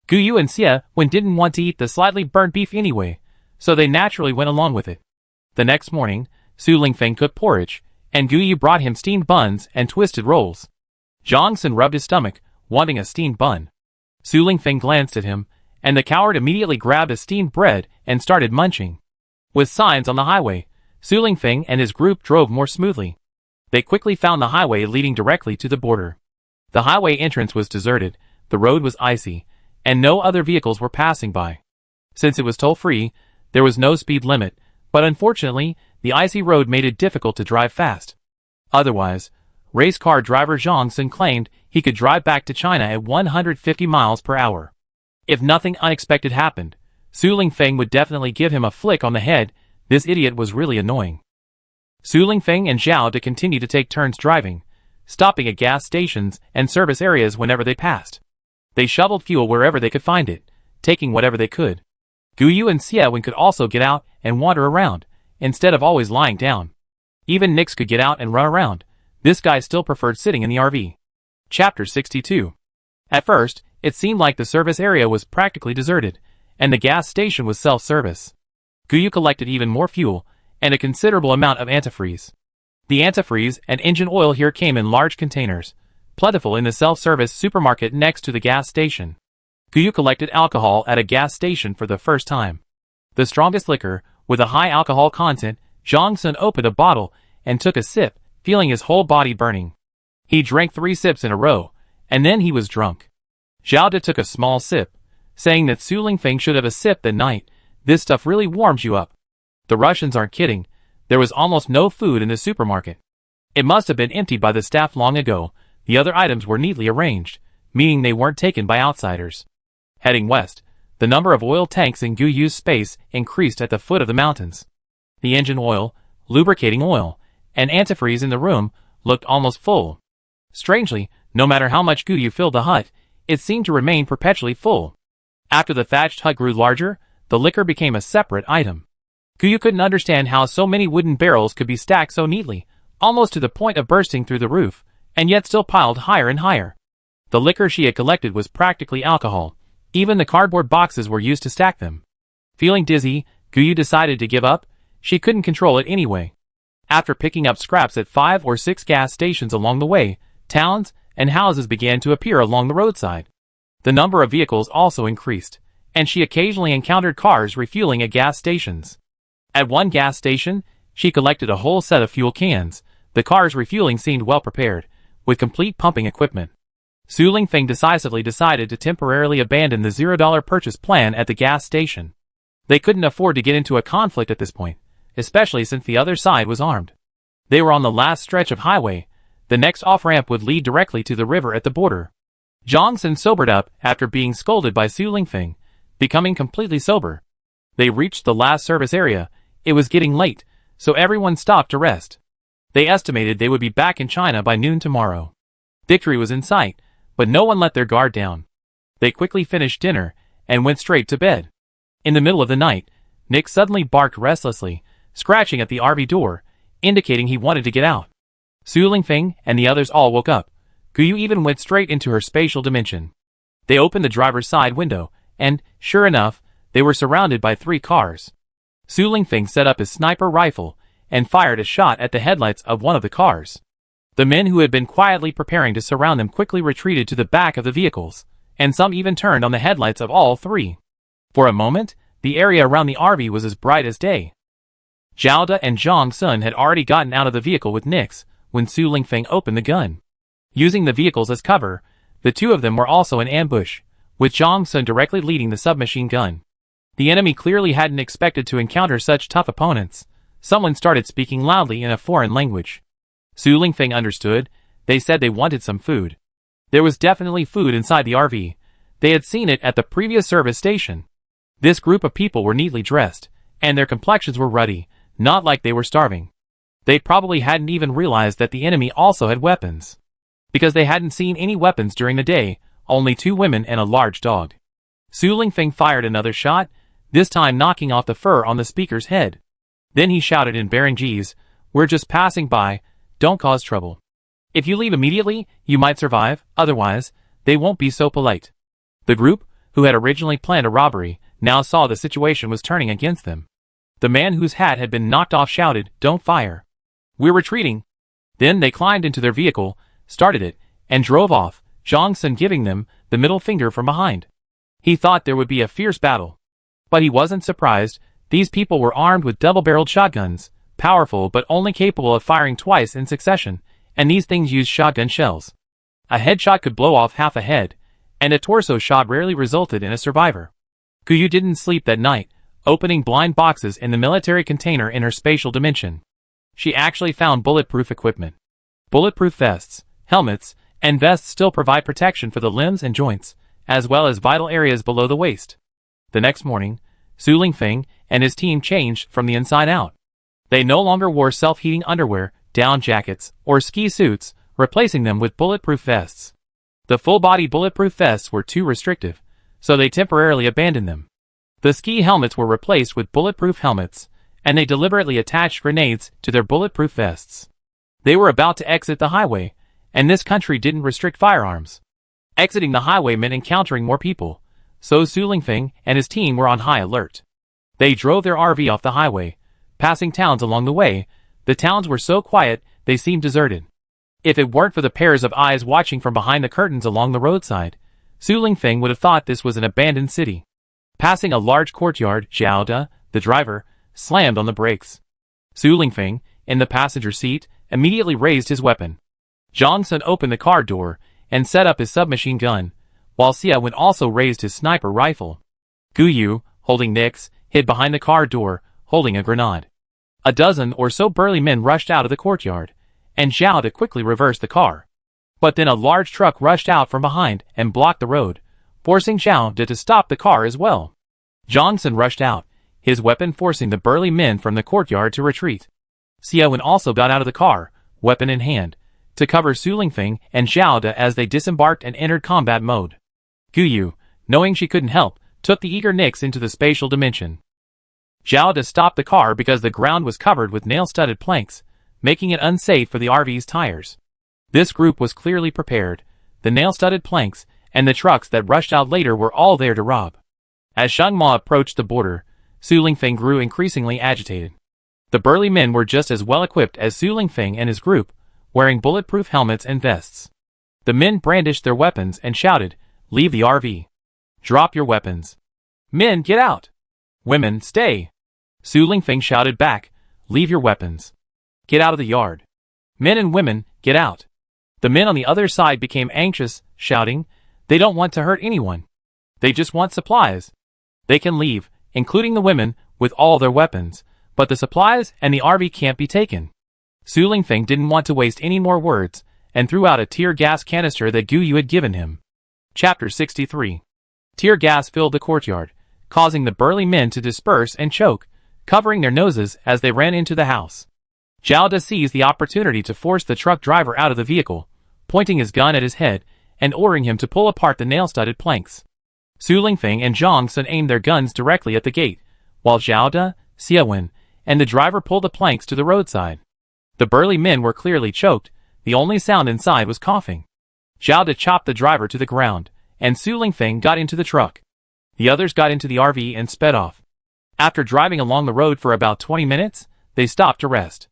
Gu Yu and Xie Wen didn't want to eat the slightly burnt beef anyway, so they naturally went along with it. The next morning, Su Lingfeng cooked porridge, and Gu Yu brought him steamed buns and twisted rolls. Zhang Sun rubbed his stomach, wanting a steamed bun. Su Lingfeng glanced at him, and the coward immediately grabbed a steamed bread and started munching. With signs on the highway, Su Lingfeng and his group drove more smoothly. They quickly found the highway leading directly to the border. The highway entrance was deserted, the road was icy, and no other vehicles were passing by. Since it was toll-free, there was no speed limit, but unfortunately, the icy road made it difficult to drive fast. Otherwise, race car driver Zhang Sun claimed he could drive back to China at 150 miles per hour. If nothing unexpected happened, Su Lingfeng would definitely give him a flick on the head. This idiot was really annoying. Su Lingfeng and Zhao De continued to take turns driving, stopping at gas stations and service areas whenever they passed. They shoveled fuel wherever they could find it, taking whatever they could. Gu Yu and Xie Wen could also get out and wander around, instead of always lying down. Even Nix could get out and run around. This guy still preferred sitting in the RV. Chapter 62. At first, it seemed like the service area was practically deserted, and the gas station was self-service. Gu Yu collected even more fuel, and a considerable amount of antifreeze. The antifreeze and engine oil here came in large containers, plentiful in the self-service supermarket next to the gas station. Gu Yu collected alcohol at a gas station for the first time. The strongest liquor, with a high alcohol content, Zhang Sun opened a bottle and took a sip, feeling his whole body burning. He drank 3 sips in a row, and then he was drunk. Zhao De took a small sip, saying that Su Lingfeng should have a sip that night. This stuff really warms you up. The Russians aren't kidding. There was almost no food in the supermarket. It must have been emptied by the staff long ago. The other items were neatly arranged, meaning they weren't taken by outsiders. Heading west, the number of oil tanks in Gu Yu's space increased at the foot of the mountains. The engine oil, lubricating oil, and antifreeze in the room looked almost full. Strangely, no matter how much Gu Yu filled the hut, it seemed to remain perpetually full. After the thatched hut grew larger, the liquor became a separate item. Gu Yu couldn't understand how so many wooden barrels could be stacked so neatly, almost to the point of bursting through the roof, and yet still piled higher and higher. The liquor she had collected was practically alcohol. Even the cardboard boxes were used to stack them. Feeling dizzy, Gu Yu decided to give up. She couldn't control it anyway. After picking up scraps at 5 or 6 gas stations along the way, towns and houses began to appear along the roadside. The number of vehicles also increased, and she occasionally encountered cars refueling at gas stations. At one gas station, she collected a whole set of fuel cans. The cars refueling seemed well prepared, with complete pumping equipment. Su Lingfeng decisively decided to temporarily abandon the $0 purchase plan at the gas station. They couldn't afford to get into a conflict at this point, especially since the other side was armed. They were on the last stretch of highway. The next off-ramp would lead directly to the river at the border. Zhang Sun sobered up after being scolded by Su Lingfeng, becoming completely sober. They reached the last service area. It was getting late, so everyone stopped to rest. They estimated they would be back in China by noon tomorrow. Victory was in sight, but no one let their guard down. They quickly finished dinner and went straight to bed. In the middle of the night, Nick suddenly barked restlessly, scratching at the RV door, indicating he wanted to get out. Su Lingfeng and the others all woke up. Gu Yu even went straight into her spatial dimension. They opened the driver's side window, and, sure enough, they were surrounded by 3 cars. Su Lingfeng set up his sniper rifle and fired a shot at the headlights of one of the cars. The men who had been quietly preparing to surround them quickly retreated to the back of the vehicles, and some even turned on the headlights of all 3. For a moment, the area around the RV was as bright as day. Zhao De and Zhang Sun had already gotten out of the vehicle with Nix when Su Lingfeng opened the gun. Using the vehicles as cover, the 2 of them were also in ambush, with Zhang Sun directly leading the submachine gun. The enemy clearly hadn't expected to encounter such tough opponents. Someone started speaking loudly in a foreign language. Su Lingfeng understood. They said they wanted some food. There was definitely food inside the RV. They had seen it at the previous service station. This group of people were neatly dressed, and their complexions were ruddy, not like they were starving. They probably hadn't even realized that the enemy also had weapons, because they hadn't seen any weapons during the day, only 2 women and a large dog. Su Lingfeng fired another shot, this time knocking off the fur on the speaker's head. Then he shouted in Barangese, "We're just passing by, don't cause trouble. If you leave immediately, you might survive, otherwise, they won't be so polite." The group, who had originally planned a robbery, now saw the situation was turning against them. The man whose hat had been knocked off shouted, "Don't fire. We're retreating." Then they climbed into their vehicle, started it, and drove off, Zhang Sun giving them the middle finger from behind. He thought there would be a fierce battle. But he wasn't surprised. These people were armed with double-barreled shotguns, powerful but only capable of firing twice in succession, and these things used shotgun shells. A headshot could blow off half a head, and a torso shot rarely resulted in a survivor. Guyu didn't sleep that night, opening blind boxes in the military container in her spatial dimension. She actually found bulletproof equipment. Bulletproof vests, helmets, and vests still provide protection for the limbs and joints, as well as vital areas below the waist. The next morning, Su Lingfeng and his team changed from the inside out. They no longer wore self-heating underwear, down jackets, or ski suits, replacing them with bulletproof vests. The full-body bulletproof vests were too restrictive, so they temporarily abandoned them. The ski helmets were replaced with bulletproof helmets, and they deliberately attached grenades to their bulletproof vests. They were about to exit the highway, and this country didn't restrict firearms. Exiting the highway meant encountering more people, so Su Lingfeng and his team were on high alert. They drove their RV off the highway, passing towns along the way. The towns were so quiet, they seemed deserted. If it weren't for the pairs of eyes watching from behind the curtains along the roadside, Su Lingfeng would have thought this was an abandoned city. Passing a large courtyard, Zhao De, the driver, slammed on the brakes. Su Lingfeng, in the passenger seat, immediately raised his weapon. Zhang Sun opened the car door and set up his submachine gun, while Xia Wen also raised his sniper rifle. Guyu, holding Nix, hid behind the car door, holding a grenade. A dozen or so burly men rushed out of the courtyard, and Zhao De quickly reversed the car. But then a large truck rushed out from behind and blocked the road, forcing Zhao De to stop the car as well. Zhang Sun rushed out, his weapon forcing the burly men from the courtyard to retreat. Xia Wen also got out of the car, weapon in hand, to cover Su Lingfeng and Zhao De as they disembarked and entered combat mode. Guyu, knowing she couldn't help, took the eager Nix into the spatial dimension. Zhao De stopped the car because the ground was covered with nail-studded planks, making it unsafe for the RV's tires. This group was clearly prepared. The nail-studded planks and the trucks that rushed out later were all there to rob. As Sheng Ma approached the border, Su Lingfeng grew increasingly agitated. The burly men were just as well equipped as Su Lingfeng and his group, wearing bulletproof helmets and vests. The men brandished their weapons and shouted, "Leave the RV. Drop your weapons. Men, get out. Women, stay." Su Lingfeng shouted back, "Leave your weapons. Get out of the yard. Men and women, get out." The men on the other side became anxious, shouting, "They don't want to hurt anyone. They just want supplies. They can leave, including the women, with all their weapons, but the supplies and the RV can't be taken." Su Lingfeng didn't want to waste any more words, and threw out a tear gas canister that Guyu had given him. Chapter 63. Tear gas filled the courtyard, causing the burly men to disperse and choke, covering their noses as they ran into the house. Zhao De seized the opportunity to force the truck driver out of the vehicle, pointing his gun at his head and ordering him to pull apart the nail-studded planks. Su Lingfeng and Zhang Sun aimed their guns directly at the gate, while Zhao De, Xia Wen, and the driver pulled the planks to the roadside. The burly men were clearly choked. The only sound inside was coughing. Zhao De chopped the driver to the ground, and Su Lingfeng got into the truck. The others got into the RV and sped off. After driving along the road for about 20 minutes, they stopped to rest.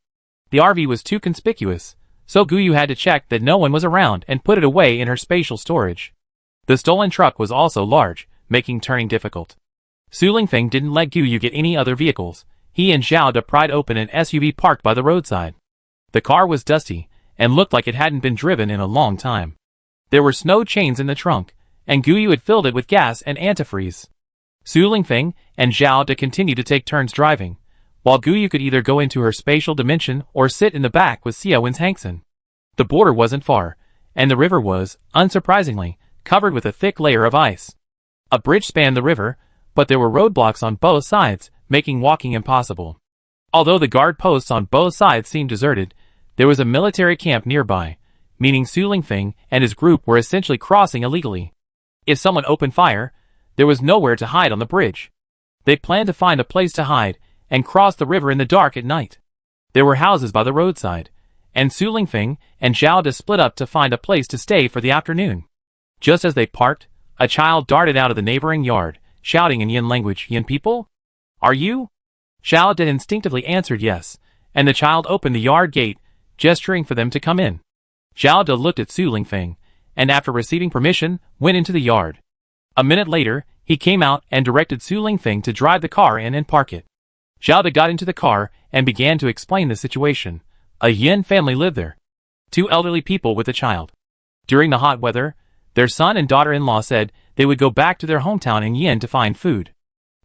The RV was too conspicuous, so Guyu had to check that no one was around and put it away in her spatial storage. The stolen truck was also large, making turning difficult. Su Lingfeng didn't let Guyu get any other vehicles. He and Zhao De pried open an SUV parked by the roadside. The car was dusty, and looked like it hadn't been driven in a long time. There were snow chains in the trunk, and Guyu had filled it with gas and antifreeze. Su Lingfeng and Zhao De continued to take turns driving, while Guyu could either go into her spatial dimension or sit in the back with Xia Wen's Hangson. The border wasn't far, and the river was, unsurprisingly, covered with a thick layer of ice. A bridge spanned the river, but there were roadblocks on both sides, making walking impossible. Although the guard posts on both sides seemed deserted, there was a military camp nearby, meaning Su Lingfeng and his group were essentially crossing illegally. If someone opened fire, there was nowhere to hide on the bridge. They planned to find a place to hide and cross the river in the dark at night. There were houses by the roadside, and Su Lingfeng and Zhao De split up to find a place to stay for the afternoon. Just as they parked, a child darted out of the neighboring yard, shouting in Yin language, "Yin people? Are you?" Zhao De instinctively answered yes, and the child opened the yard gate, gesturing for them to come in. Zhao De looked at Su Lingfeng, and after receiving permission, went into the yard. A minute later, he came out and directed Su Lingfeng to drive the car in and park it. Zhao De got into the car and began to explain the situation. A Yin family lived there. 2 elderly people with a child. During the hot weather, their son and daughter-in-law said they would go back to their hometown in Yin to find food.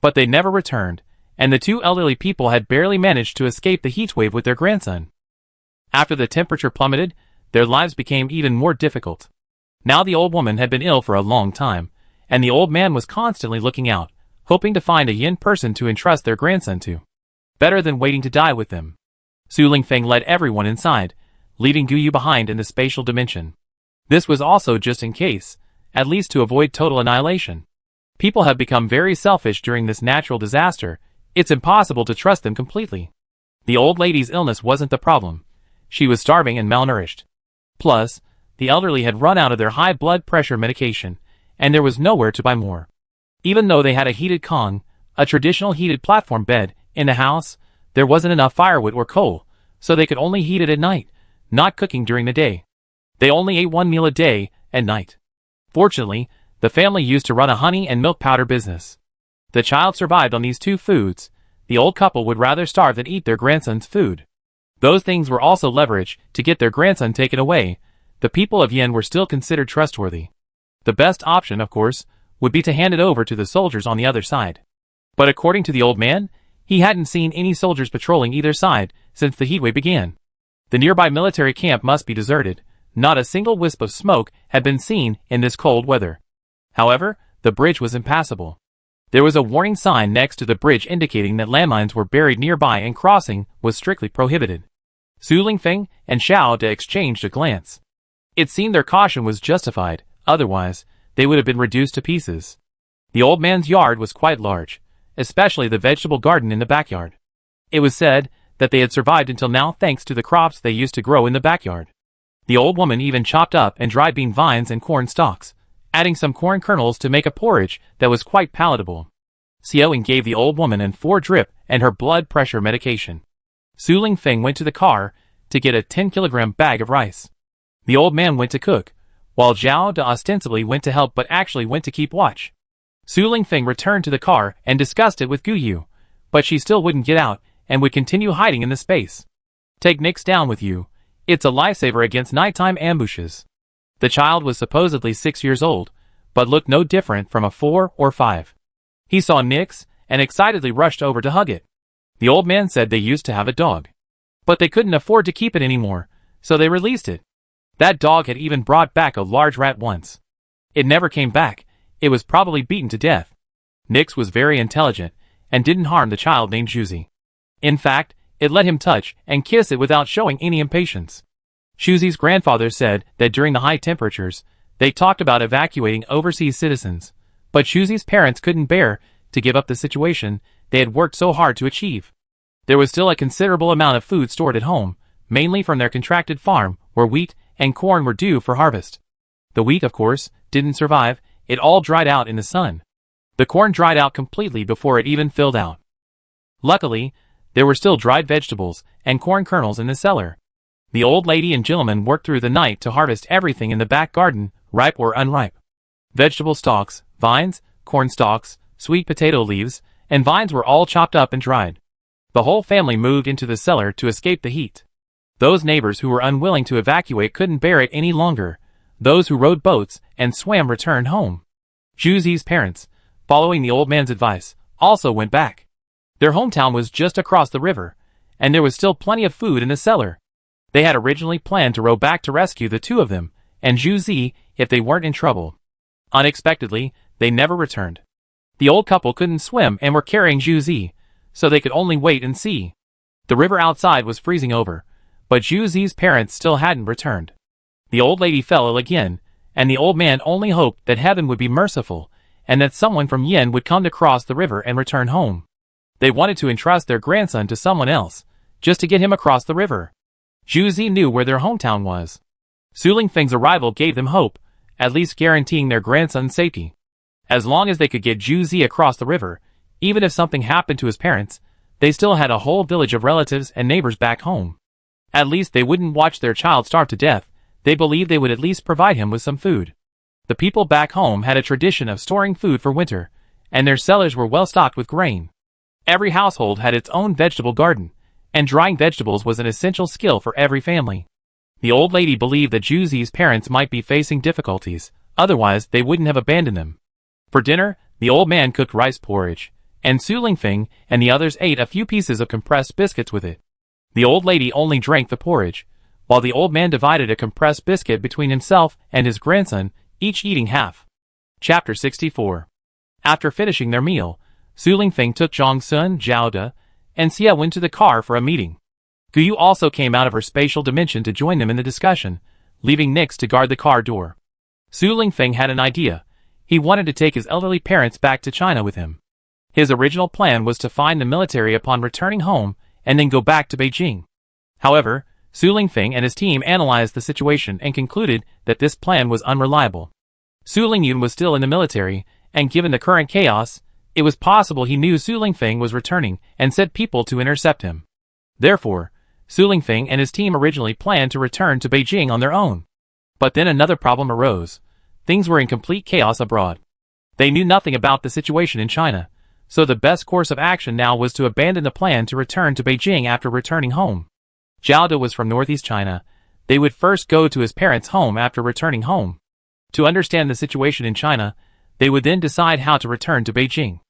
But they never returned, and the 2 elderly people had barely managed to escape the heatwave with their grandson. After the temperature plummeted, their lives became even more difficult. Now the old woman had been ill for a long time, and the old man was constantly looking out, hoping to find a Yin person to entrust their grandson to. Better than waiting to die with them. Su Lingfeng led everyone inside, leaving Guyu behind in the spatial dimension. This was also just in case, at least to avoid total annihilation. People have become very selfish during this natural disaster. It's impossible to trust them completely. The old lady's illness wasn't the problem. She was starving and malnourished. Plus, the elderly had run out of their high blood pressure medication, and there was nowhere to buy more. Even though they had a heated kong, a traditional heated platform bed, in the house, there wasn't enough firewood or coal, so they could only heat it at night, not cooking during the day. They only ate 1 meal a day, at night. Fortunately, the family used to run a honey and milk powder business. The child survived on these 2 foods. The old couple would rather starve than eat their grandson's food. Those things were also leverage to get their grandson taken away. The people of Yin were still considered trustworthy. The best option, of course, would be to hand it over to the soldiers on the other side. But according to the old man, he hadn't seen any soldiers patrolling either side since the heatwave began. The nearby military camp must be deserted. Not a single wisp of smoke had been seen in this cold weather. However, the bridge was impassable. There was a warning sign next to the bridge indicating that landmines were buried nearby and crossing was strictly prohibited. Su Lingfeng and Zhao De exchanged a glance. It seemed their caution was justified, otherwise, they would have been reduced to pieces. The old man's yard was quite large, especially the vegetable garden in the backyard. It was said that they had survived until now thanks to the crops they used to grow in the backyard. The old woman even chopped up and dried bean vines and corn stalks, adding some corn kernels to make a porridge that was quite palatable. Xiaoying gave the old woman an 4-drip and her blood pressure medication. Su Lingfeng went to the car to get a 10-kilogram bag of rice. The old man went to cook, while Zhao De ostensibly went to help but actually went to keep watch. Su Lingfeng returned to the car and discussed it with Guyu, but she still wouldn't get out and would continue hiding in the space. Take Nix down with you. It's a lifesaver against nighttime ambushes. The child was supposedly 6 years old, but looked no different from a 4 or 5. He saw Nix and excitedly rushed over to hug it. The old man said they used to have a dog, but they couldn't afford to keep it anymore, so they released it. That dog had even brought back a large rat once. It never came back. It was probably beaten to death. Nix was very intelligent and didn't harm the child named Shuzi. In fact, it let him touch and kiss it without showing any impatience. Shuzi's grandfather said that during the high temperatures, they talked about evacuating overseas citizens, but Shuzi's parents couldn't bear to give up the situation they had worked so hard to achieve. There was still a considerable amount of food stored at home, mainly from their contracted farm, where wheat and corn were due for harvest. The wheat, of course, didn't survive. It all dried out in the sun. The corn dried out completely before it even filled out. Luckily, there were still dried vegetables and corn kernels in the cellar. The old lady and gentleman worked through the night to harvest everything in the back garden, ripe or unripe. Vegetable stalks, vines, corn stalks, sweet potato leaves, and vines were all chopped up and dried. The whole family moved into the cellar to escape the heat. Those neighbors who were unwilling to evacuate couldn't bear it any longer. Those who rowed boats and swam returned home. Shuzi's parents, following the old man's advice, also went back. Their hometown was just across the river, and there was still plenty of food in the cellar. They had originally planned to row back to rescue the 2 of them, and Shuzi, if they weren't in trouble. Unexpectedly, they never returned. The old couple couldn't swim and were carrying Zhu Zi, so they could only wait and see. The river outside was freezing over, but Zhu Zi's parents still hadn't returned. The old lady fell ill again, and the old man only hoped that heaven would be merciful, and that someone from Yin would come to cross the river and return home. They wanted to entrust their grandson to someone else, just to get him across the river. Zhu Zi knew where their hometown was. Su Lingfeng's arrival gave them hope, at least guaranteeing their grandson's safety. As long as they could get Zhu Zi across the river, even if something happened to his parents, they still had a whole village of relatives and neighbors back home. At least they wouldn't watch their child starve to death. They believed they would at least provide him with some food. The people back home had a tradition of storing food for winter, and their cellars were well stocked with grain. Every household had its own vegetable garden, and drying vegetables was an essential skill for every family. The old lady believed that Zhu Zi's parents might be facing difficulties, otherwise they wouldn't have abandoned them. For dinner, the old man cooked rice porridge, and Su Lingfeng and the others ate a few pieces of compressed biscuits with it. The old lady only drank the porridge, while the old man divided a compressed biscuit between himself and his grandson, each eating half. Chapter 64. After finishing their meal, Su Lingfeng took Zhongsun, Zhao De, and Xie went to the car for a meeting. Guyu also came out of her spatial dimension to join them in the discussion, leaving Nix to guard the car door. Su Lingfeng had an idea. He wanted to take his elderly parents back to China with him. His original plan was to find the military upon returning home and then go back to Beijing. However, Su Lingfeng and his team analyzed the situation and concluded that this plan was unreliable. Su Lingyun was still in the military, and given the current chaos, it was possible he knew Su Lingfeng was returning and sent people to intercept him. Therefore, Su Lingfeng and his team originally planned to return to Beijing on their own. But then another problem arose. Things were in complete chaos abroad. They knew nothing about the situation in China, so the best course of action now was to abandon the plan to return to Beijing after returning home. Zhao De was from northeast China. They would first go to his parents' home after returning home. To understand the situation in China, they would then decide how to return to Beijing.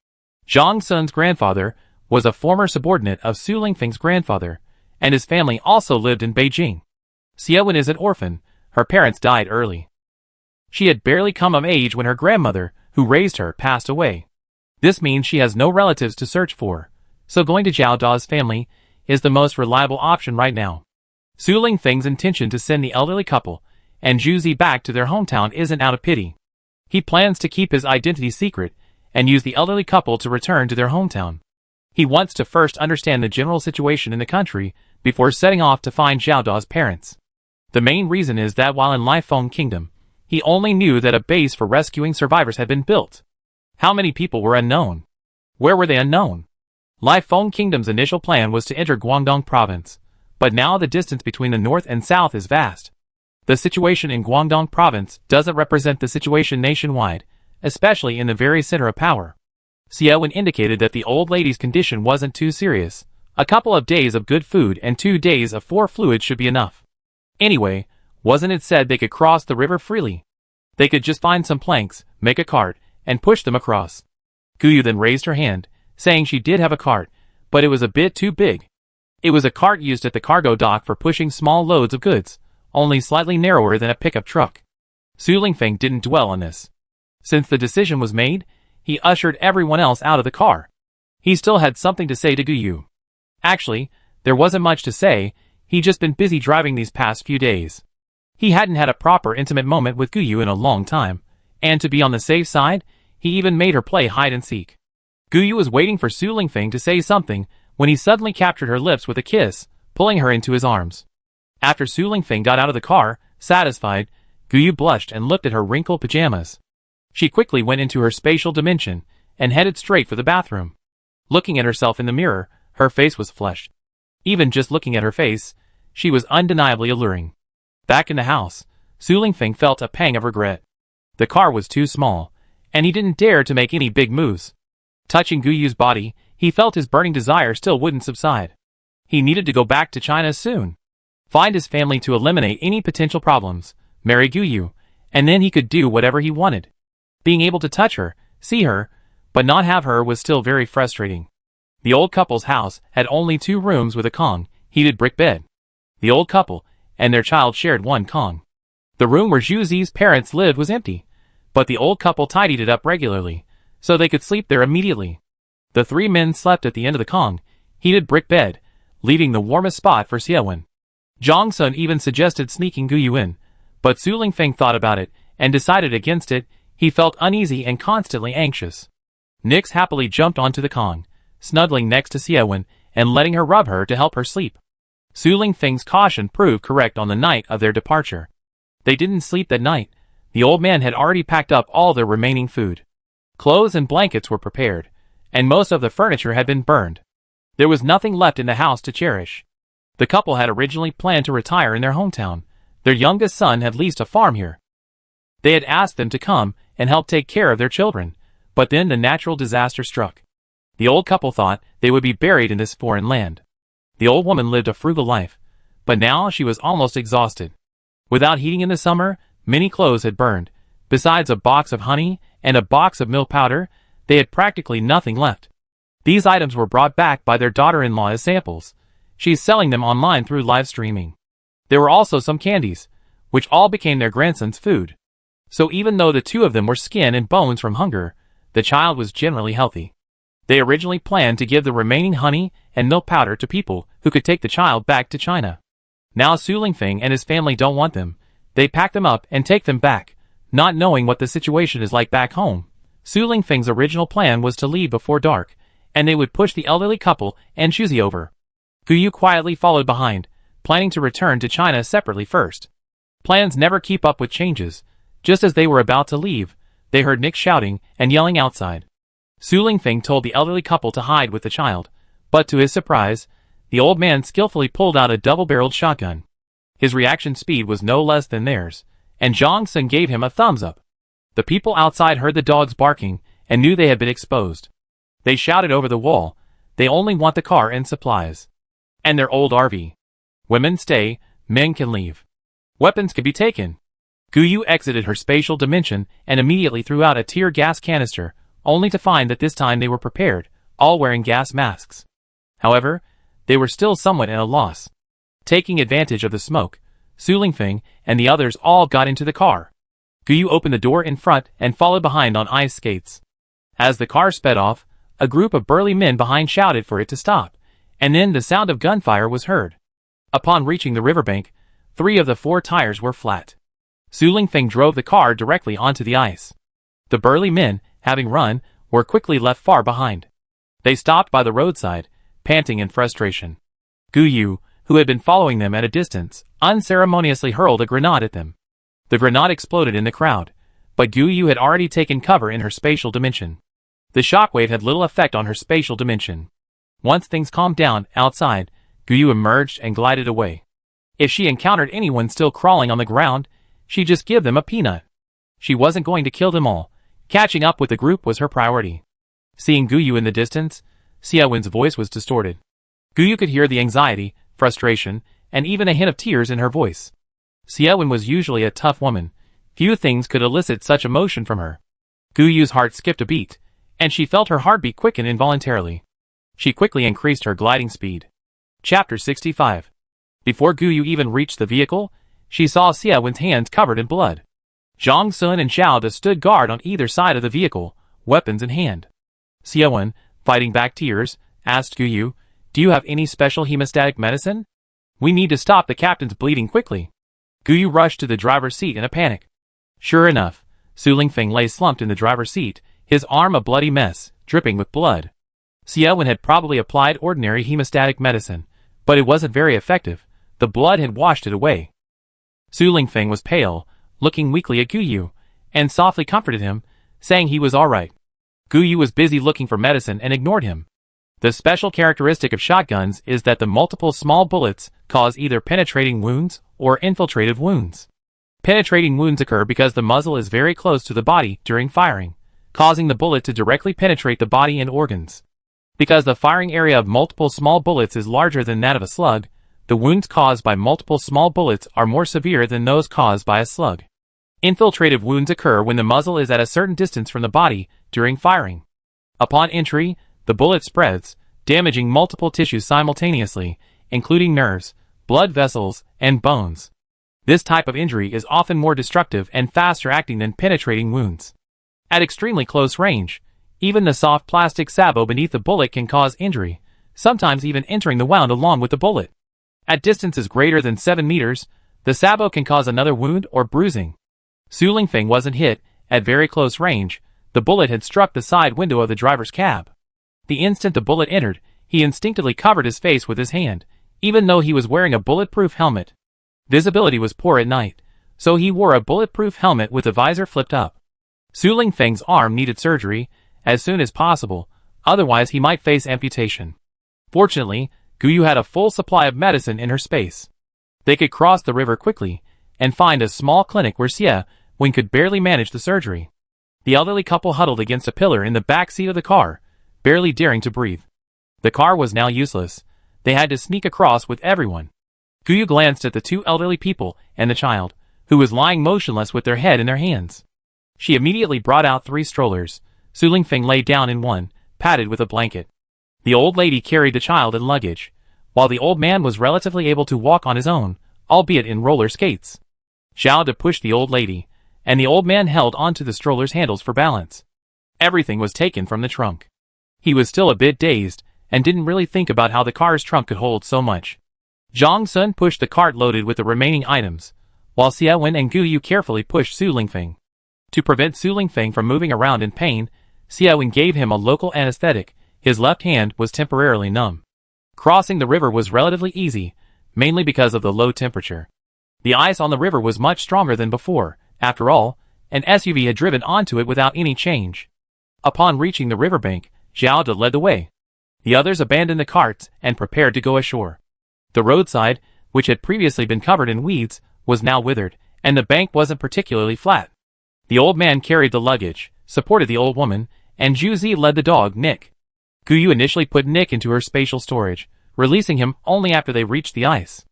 Zhang Sun's grandfather was a former subordinate of Su Lingfeng's grandfather, and his family also lived in Beijing. Xie Wen is an orphan. Her parents died early. She had barely come of age when her grandmother, who raised her, passed away. This means she has no relatives to search for, so going to Zhao Da's family is the most reliable option right now. Su Lingfeng's intention to send the elderly couple and Zhu Zi back to their hometown isn't out of pity. He plans to keep his identity secret and use the elderly couple to return to their hometown. He wants to first understand the general situation in the country before setting off to find Zhao Da's parents. The main reason is that while in Lifeng Kingdom, he only knew that a base for rescuing survivors had been built. How many people were unknown? Where were they unknown? Lifeng Kingdom's initial plan was to enter Guangdong Province, but now the distance between the north and south is vast. The situation in Guangdong Province doesn't represent the situation nationwide, especially in the very center of power. Xie Wen indicated that the old lady's condition wasn't too serious. A couple of days of good food and 2 days of 4 fluids should be enough. Anyway, wasn't it said they could cross the river freely? They could just find some planks, make a cart, and push them across. Guyu then raised her hand, saying she did have a cart, but it was a bit too big. It was a cart used at the cargo dock for pushing small loads of goods, only slightly narrower than a pickup truck. Su Lingfeng didn't dwell on this. Since the decision was made, he ushered everyone else out of the car. He still had something to say to Guyu. Actually, there wasn't much to say. He'd just been busy driving these past few days. He hadn't had a proper intimate moment with Guyu in a long time, and to be on the safe side, he even made her play hide-and-seek. Guyu was waiting for Su Lingfeng to say something when he suddenly captured her lips with a kiss, pulling her into his arms. After Su Lingfeng got out of the car, satisfied, Guyu blushed and looked at her wrinkled pajamas. She quickly went into her spatial dimension and headed straight for the bathroom. Looking at herself in the mirror, her face was flushed. Even just looking at her face, she was undeniably alluring. Back in the house, Su Lingfeng felt a pang of regret. The car was too small, and he didn't dare to make any big moves. Touching Guyu's body, he felt his burning desire still wouldn't subside. He needed to go back to China soon. Find his family to eliminate any potential problems, marry Guyu, and then he could do whatever he wanted. Being able to touch her, see her, but not have her was still very frustrating. The old couple's house had only 2 rooms with a Kong, heated brick bed. The old couple and their child shared one Kong. The room where Zhu Zi's parents lived was empty, but the old couple tidied it up regularly, so they could sleep there immediately. The three men slept at the end of the Kong, heated brick bed, leaving the warmest spot for Xiaowen. Zhang Sun even suggested sneaking Guyu in, but Su Lingfeng thought about it and decided against it. He felt uneasy and constantly anxious. Nix happily jumped onto the Kong, snuggling next to Xiaowen and letting her rub her to help her sleep. Su Lingfeng's caution proved correct on the night of their departure. They didn't sleep that night. The old man had already packed up all their remaining food. Clothes and blankets were prepared, and most of the furniture had been burned. There was nothing left in the house to cherish. The couple had originally planned to retire in their hometown. Their youngest son had leased a farm here. They had asked them to come and help take care of their children, but then the natural disaster struck. The old couple thought they would be buried in this foreign land. The old woman lived a frugal life, but now she was almost exhausted. Without heating in the summer, many clothes had burned. Besides a box of honey and a box of milk powder, they had practically nothing left. These items were brought back by their daughter-in-law as samples. She's selling them online through live streaming. There were also some candies, which all became their grandson's food. So even though the two of them were skin and bones from hunger, the child was generally healthy. They originally planned to give the remaining honey and milk powder to people who could take the child back to China. Now Su Lingfeng and his family don't want them. They pack them up and take them back, not knowing what the situation is like back home. Su Lingfeng's original plan was to leave before dark, and they would push the elderly couple and Shuzi over. Guyu quietly followed behind, planning to return to China separately first. Plans never keep up with changes. Just as they were about to leave, they heard Nick shouting and yelling outside. Su Lingfeng told the elderly couple to hide with the child, but to his surprise, the old man skillfully pulled out a double-barreled shotgun. His reaction speed was no less than theirs, and Zhang Sun gave him a thumbs up. The people outside heard the dogs barking and knew they had been exposed. They shouted over the wall, "They only want the car and supplies. And their old RV. Women stay, men can leave. Weapons can be taken." Guyu exited her spatial dimension and immediately threw out a tear gas canister, only to find that this time they were prepared, all wearing gas masks. However, they were still somewhat at a loss. Taking advantage of the smoke, Su Lingfeng and the others all got into the car. Guyu opened the door in front and followed behind on ice skates. As the car sped off, a group of burly men behind shouted for it to stop, and then the sound of gunfire was heard. Upon reaching the riverbank, 3 of the 4 tires were flat. Su Lingfeng drove the car directly onto the ice. The burly men, having run, were quickly left far behind. They stopped by the roadside, panting in frustration. Guyu, who had been following them at a distance, unceremoniously hurled a grenade at them. The grenade exploded in the crowd, but Guyu had already taken cover in her spatial dimension. The shockwave had little effect on her spatial dimension. Once things calmed down outside, Guyu emerged and glided away. If she encountered anyone still crawling on the ground, she'd just give them a peanut. She wasn't going to kill them all. Catching up with the group was her priority. Seeing Guyu in the distance, Xiaowen's voice was distorted. Guyu could hear the anxiety, frustration, and even a hint of tears in her voice. Xiaowen was usually a tough woman. Few things could elicit such emotion from her. Guyu's heart skipped a beat, and she felt her heartbeat quicken involuntarily. She quickly increased her gliding speed. Chapter 65. Before Guyu even reached the vehicle, she saw Xiaowen's hands covered in blood. Zhang Sun and Xiao De stood guard on either side of the vehicle, weapons in hand. Xiaowen, fighting back tears, asked Guyu, "Do you have any special hemostatic medicine? We need to stop the captain's bleeding quickly." Guyu rushed to the driver's seat in a panic. Sure enough, Su Lingfeng lay slumped in the driver's seat, his arm a bloody mess, dripping with blood. Xiaowen had probably applied ordinary hemostatic medicine, but it wasn't very effective. The blood had washed it away. Su Lingfeng was pale, looking weakly at Guyu, and softly comforted him, saying he was all right. Guyu was busy looking for medicine and ignored him. The special characteristic of shotguns is that the multiple small bullets cause either penetrating wounds or infiltrative wounds. Penetrating wounds occur because the muzzle is very close to the body during firing, causing the bullet to directly penetrate the body and organs. Because the firing area of multiple small bullets is larger than that of a slug, the wounds caused by multiple small bullets are more severe than those caused by a slug. Infiltrative wounds occur when the muzzle is at a certain distance from the body during firing. Upon entry, the bullet spreads, damaging multiple tissues simultaneously, including nerves, blood vessels, and bones. This type of injury is often more destructive and faster acting than penetrating wounds. At extremely close range, Even the soft plastic sabot beneath the bullet can cause injury, sometimes even entering the wound along with the bullet. At distances greater than 7 meters, the sabot can cause another wound or bruising. Su Lingfeng wasn't hit. At very close range, the bullet had struck the side window of the driver's cab. The instant the bullet entered, he instinctively covered his face with his hand, even though he was wearing a bulletproof helmet. Visibility was poor at night, so he wore a bulletproof helmet with the visor flipped up. Su Lingfeng's arm needed surgery as soon as possible, otherwise he might face amputation. Fortunately, Guyu had a full supply of medicine in her space. They could cross the river quickly and find a small clinic where Xie Wen could barely manage the surgery. The elderly couple huddled against a pillar in the back seat of the car, barely daring to breathe. The car was now useless. They had to sneak across with everyone. Guyu glanced at the two elderly people and the child, who was lying motionless with their head in their hands. She immediately brought out 3 strollers. Su Lingfeng lay down in one, padded with a blanket. The old lady carried the child and luggage, while the old man was relatively able to walk on his own, albeit in roller skates. Xiao De pushed the old lady, and the old man held onto the stroller's handles for balance. Everything was taken from the trunk. He was still a bit dazed, and didn't really think about how the car's trunk could hold so much. Zhang Sun pushed the cart loaded with the remaining items, while Xie Wen and Guyu carefully pushed Su Lingfeng. To prevent Su Lingfeng from moving around in pain, Xie Wen gave him a local anesthetic. His left hand was temporarily numb. Crossing the river was relatively easy, mainly because of the low temperature. The ice on the river was much stronger than before. After all, an SUV had driven onto it without any change. Upon reaching the riverbank, Xiao De led the way. The others abandoned the carts and prepared to go ashore. The roadside, which had previously been covered in weeds, was now withered, and the bank wasn't particularly flat. The old man carried the luggage, supported the old woman, and Zhu Zi led the dog, Nick. Guyu initially put Nick into her spatial storage, releasing him only after they reached the ice.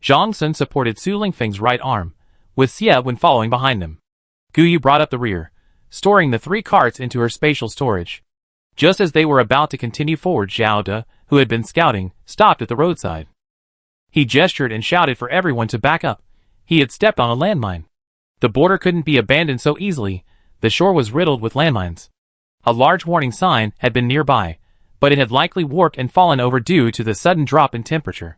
Zhang Sun supported Su Lingfeng's right arm, with Xie Wen following behind them. Guyu brought up the rear, storing the 3 carts into her spatial storage. Just as they were about to continue forward, Xiao De, who had been scouting, stopped at the roadside. He gestured and shouted for everyone to back up. He had stepped on a landmine. The border couldn't be abandoned so easily. The shore was riddled with landmines. A large warning sign had been nearby, but it had likely warped and fallen over due to the sudden drop in temperature.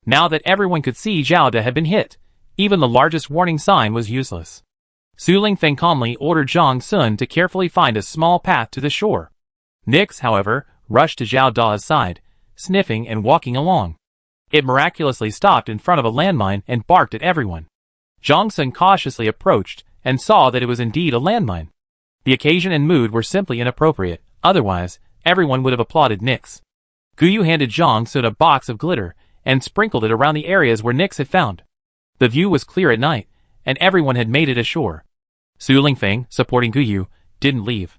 Now that everyone could see Xiao De had been hit, even the largest warning sign was useless. Su Lingfeng calmly ordered Zhang Sun to carefully find a small path to the shore. Nix, however, rushed to Xiao Da's side, sniffing and walking along. It miraculously stopped in front of a landmine and barked at everyone. Zhang Sun cautiously approached and saw that it was indeed a landmine. The occasion and mood were simply inappropriate, otherwise, everyone would have applauded Nix. Guyu handed Zhang Sun a box of glitter and sprinkled it around the areas where Nix had found. The view was clear at night, and everyone had made it ashore. Su Lingfeng, supporting Guyu, didn't leave.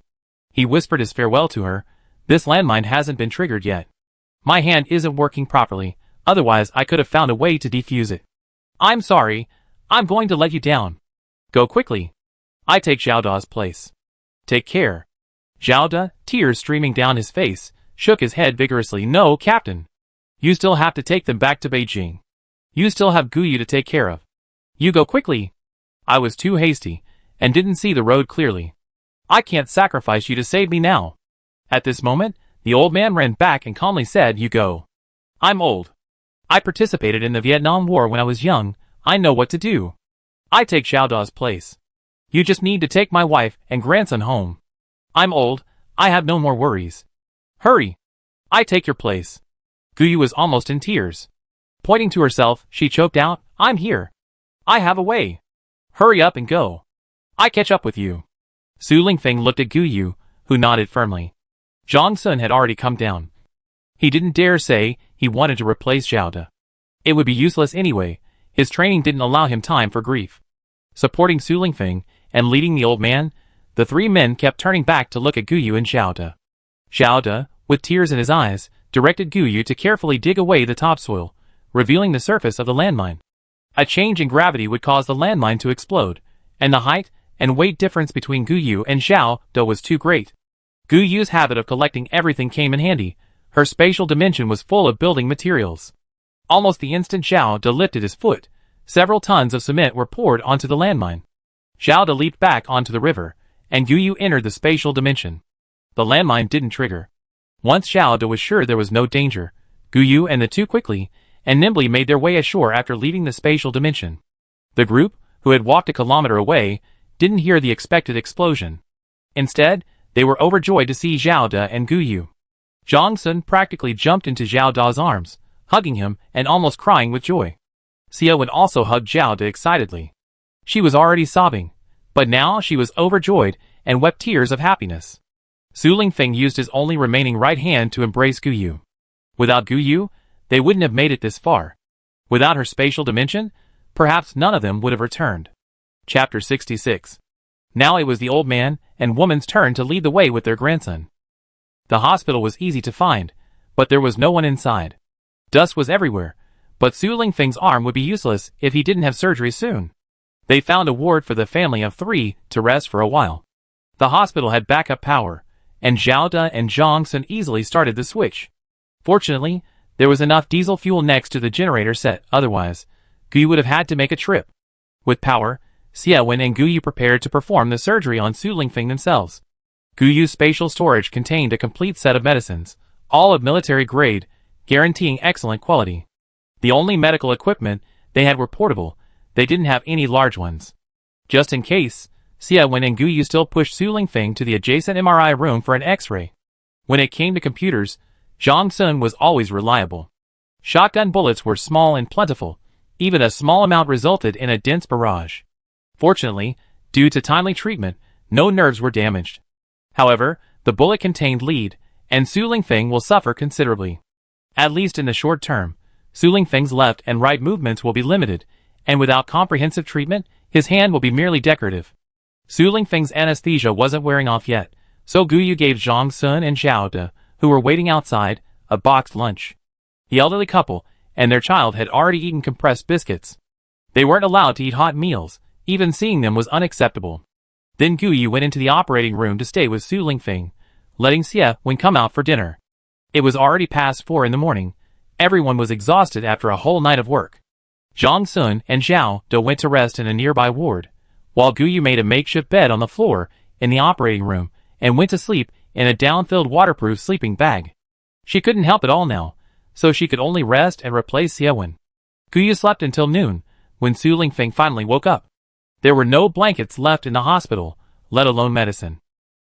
He whispered his farewell to her. This landmine hasn't been triggered yet. My hand isn't working properly, otherwise I could have found a way to defuse it. I'm sorry, I'm going to let you down. Go quickly. I take Xiao Da's place. Take care. Xiao Da, tears streaming down his face, shook his head vigorously. No, Captain. You still have to take them back to Beijing. You still have Guyu to take care of. You go quickly. I was too hasty, and didn't see the road clearly. I can't sacrifice you to save me now. At this moment, the old man ran back and calmly said, You go. I'm old. I participated in the Vietnam War when I was young. I know what to do. I take Xiao Da's place. You just need to take my wife and grandson home. I'm old. I have no more worries. Hurry. I take your place. Guyu was almost in tears. Pointing to herself, she choked out, I'm here. I have a way. Hurry up and go. I catch up with you. Su Lingfeng looked at Guyu, who nodded firmly. Zhang Sun had already come down. He didn't dare say he wanted to replace Xiao De. It would be useless anyway. His training didn't allow him time for grief. Supporting Su Lingfeng and leading the old man, the 3 men kept turning back to look at Guyu and Xiao De. Xiao De, with tears in his eyes, directed Guyu to carefully dig away the topsoil, revealing the surface of the landmine. A change in gravity would cause the landmine to explode, and the height and weight difference between Guyu and Xiao De was too great. Guyu's habit of collecting everything came in handy. Her spatial dimension was full of building materials. Almost the instant Xiao De lifted his foot, several tons of cement were poured onto the landmine. Xiao De leaped back onto the river, and Guyu entered the spatial dimension. The landmine didn't trigger. Once Xiao De was sure there was no danger, Guyu and the two quickly and nimbly made their way ashore after leaving the spatial dimension. The group, who had walked a kilometer away, didn't hear the expected explosion. Instead, they were overjoyed to see Xiao De and Guyu. Zhang Sun practically jumped into Xiao Da's arms, hugging him and almost crying with joy. Xia Wen also hugged Xiao De excitedly. She was already sobbing, but now she was overjoyed and wept tears of happiness. Su Lingfeng used his only remaining right hand to embrace Guyu. Without Guyu, they wouldn't have made it this far. Without her spatial dimension, perhaps none of them would have returned. Chapter 66. Now it was the old man and woman's turn to lead the way with their grandson. The hospital was easy to find, but there was no one inside. Dust was everywhere, but Su Lingfeng's arm would be useless if he didn't have surgery soon. They found a ward for the family of 3 to rest for a while. The hospital had backup power, and Xiao De and Zhang Sun easily started the switch. Fortunately, there was enough diesel fuel next to the generator set, otherwise, Guyu would have had to make a trip. With power, Xia Wen and Guyu prepared to perform the surgery on Su Lingfeng themselves. Guyu's spatial storage contained a complete set of medicines, all of military grade, guaranteeing excellent quality. The only medical equipment they had were portable, they didn't have any large ones. Just in case, Xia Wen and Guyu still pushed Su Lingfeng to the adjacent MRI room for an X-ray. When it came to computers, Zhang Sun was always reliable. Shotgun bullets were small and plentiful, even a small amount resulted in a dense barrage. Fortunately, due to timely treatment, no nerves were damaged. However, the bullet contained lead, and Su Lingfeng will suffer considerably. At least in the short term, Su Lingfeng's left and right movements will be limited, and without comprehensive treatment, his hand will be merely decorative. Su Lingfeng's anesthesia wasn't wearing off yet, so Guyu gave Zhang Sun and Xiao De, who were waiting outside, a boxed lunch. The elderly couple and their child had already eaten compressed biscuits. They weren't allowed to eat hot meals, even seeing them was unacceptable. Then Guyu went into the operating room to stay with Su Lingfeng, letting Xia Wen come out for dinner. It was already past 4 in the morning. Everyone was exhausted after a whole night of work. Zhang Sun and Xiao De went to rest in a nearby ward, while Guyu made a makeshift bed on the floor in the operating room and went to sleep in a down-filled waterproof sleeping bag. She couldn't help it all now, so she could only rest and replace Xia Wen. Guyu slept until noon, when Su Lingfeng finally woke up. There were no blankets left in the hospital, let alone medicine.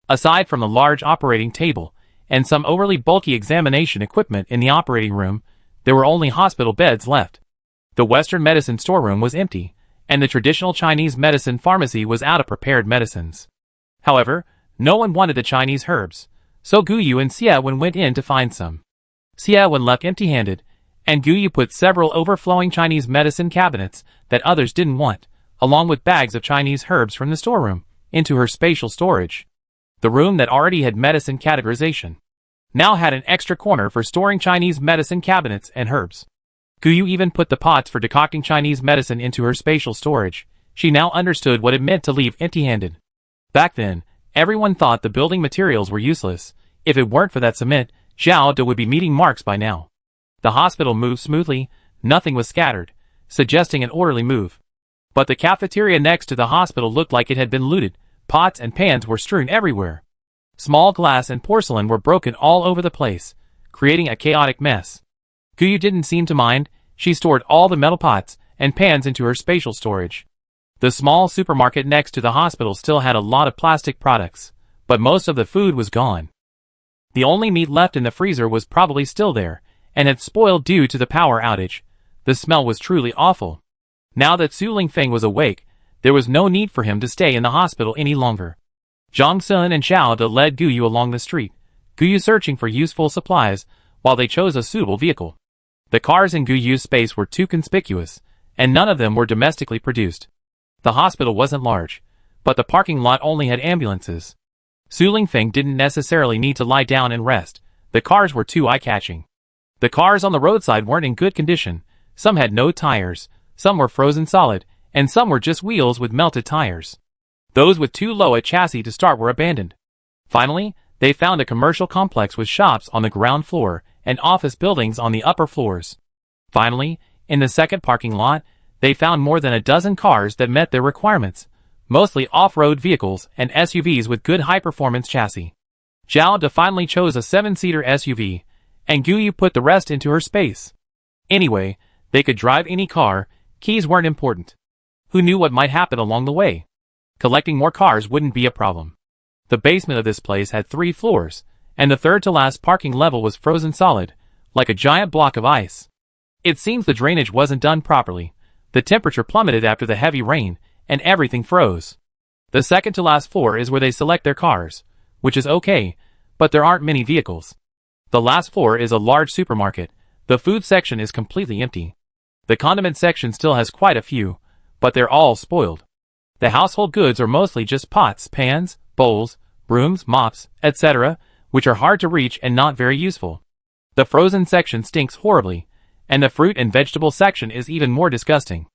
Aside from the large operating table and some overly bulky examination equipment in the operating room, there were only hospital beds left. The Western medicine storeroom was empty, and the traditional Chinese medicine pharmacy was out of prepared medicines. However, no one wanted the Chinese herbs, so Guyu and Xia Wen went in to find some. Xia Wen left empty-handed, and Guyu put several overflowing Chinese medicine cabinets that others didn't want, along with bags of Chinese herbs from the storeroom, into her spatial storage. The room that already had medicine categorization now had an extra corner for storing Chinese medicine cabinets and herbs. Guyu even put the pots for decocting Chinese medicine into her spatial storage. She now understood what it meant to leave empty-handed. Back then, everyone thought the building materials were useless. If it weren't for that cement, Xiao De would be meeting marks by now. The hospital moved smoothly, nothing was scattered, suggesting an orderly move. But the cafeteria next to the hospital looked like it had been looted. Pots and pans were strewn everywhere. Small glass and porcelain were broken all over the place, creating a chaotic mess. Guyu didn't seem to mind. She stored all the metal pots and pans into her spatial storage. The small supermarket next to the hospital still had a lot of plastic products, but most of the food was gone. The only meat left in the freezer was probably still there, and had spoiled due to the power outage. The smell was truly awful. Now that Su Lingfeng was awake, there was no need for him to stay in the hospital any longer. Zhang Sun and Xiao De led Guyu along the street, Guyu searching for useful supplies, while they chose a suitable vehicle. The cars in Guyu's space were too conspicuous, and none of them were domestically produced. The hospital wasn't large, but the parking lot only had ambulances. Su Lingfeng didn't necessarily need to lie down and rest. The cars were too eye-catching. The cars on the roadside weren't in good condition. Some had no tires, some were frozen solid, and some were just wheels with melted tires. Those with too low a chassis to start were abandoned. Finally, they found a commercial complex with shops on the ground floor and office buildings on the upper floors. Finally, in the second parking lot, they found more than a dozen cars that met their requirements, mostly off-road vehicles and SUVs with good high-performance chassis. Zhao De finally chose a 7-seater SUV, and Guyu put the rest into her space. Anyway, they could drive any car, keys weren't important. Who knew what might happen along the way? Collecting more cars wouldn't be a problem. The basement of this place had 3 floors, and the third-to-last parking level was frozen solid, like a giant block of ice. It seems the drainage wasn't done properly. The temperature plummeted after the heavy rain, and everything froze. The second-to-last floor is where they select their cars, which is okay, but there aren't many vehicles. The last floor is a large supermarket. The food section is completely empty. The condiment section still has quite a few, but they're all spoiled. The household goods are mostly just pots, pans, bowls, brooms, mops, etc., which are hard to reach and not very useful. The frozen section stinks horribly, and the fruit and vegetable section is even more disgusting.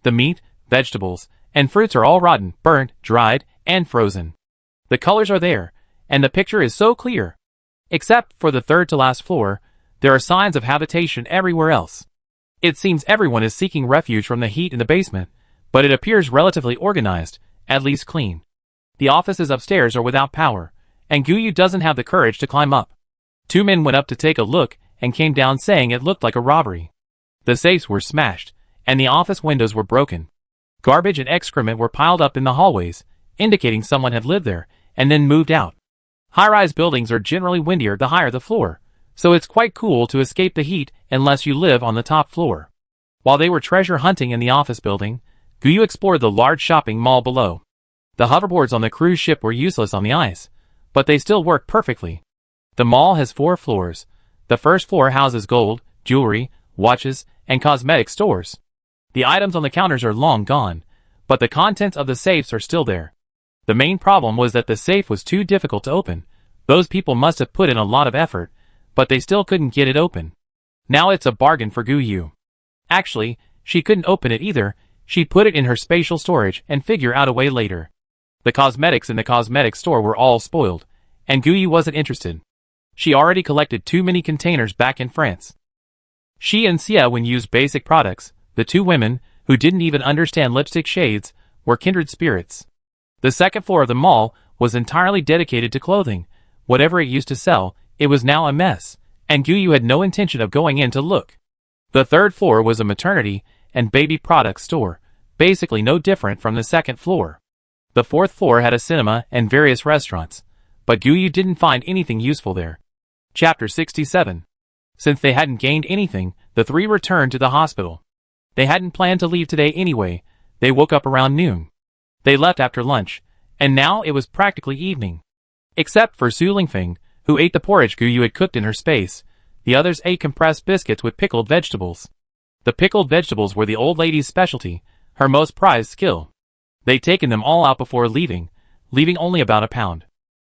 The meat, vegetables, and fruits are all rotten, burnt, dried, and frozen. The colors are there, and the picture is so clear. Except for the third-to-last floor, there are signs of habitation everywhere else. It seems everyone is seeking refuge from the heat in the basement, but it appears relatively organized, at least clean. The offices upstairs are without power, and Guyu doesn't have the courage to climb up. 2 men went up to take a look and came down saying it looked like a robbery. The safes were smashed, and the office windows were broken. Garbage and excrement were piled up in the hallways, indicating someone had lived there and then moved out. High-rise buildings are generally windier the higher the floor, so it's quite cool to escape the heat unless you live on the top floor. While they were treasure hunting in the office building, Guyu explored the large shopping mall below. The hoverboards on the cruise ship were useless on the ice, but they still work perfectly. The mall has 4 floors. The first floor houses gold, jewelry, watches, and cosmetic stores. The items on the counters are long gone, but the contents of the safes are still there. The main problem was that the safe was too difficult to open. Those people must have put in a lot of effort, but they still couldn't get it open. Now it's a bargain for Guyu. Actually, she couldn't open it either. She'd put it in her spatial storage and figure out a way later. The cosmetics in the cosmetic store were all spoiled, and Guyu wasn't interested. She already collected too many containers back in France. She and Xiaowen used basic products. The 2 women, who didn't even understand lipstick shades, were kindred spirits. The second floor of the mall was entirely dedicated to clothing. Whatever it used to sell, it was now a mess, and Guyu had no intention of going in to look. The third floor was a maternity and baby products store, basically no different from the second floor. The fourth floor had a cinema and various restaurants, but Guyu didn't find anything useful there. Chapter 67. Since they hadn't gained anything, the 3 returned to the hospital. They hadn't planned to leave today anyway. They woke up around noon. They left after lunch, and now it was practically evening. Except for Su Lingfeng, who ate the porridge Guyu had cooked in her space, the others ate compressed biscuits with pickled vegetables. The pickled vegetables were the old lady's specialty, her most prized skill. They'd taken them all out before leaving only about a pound.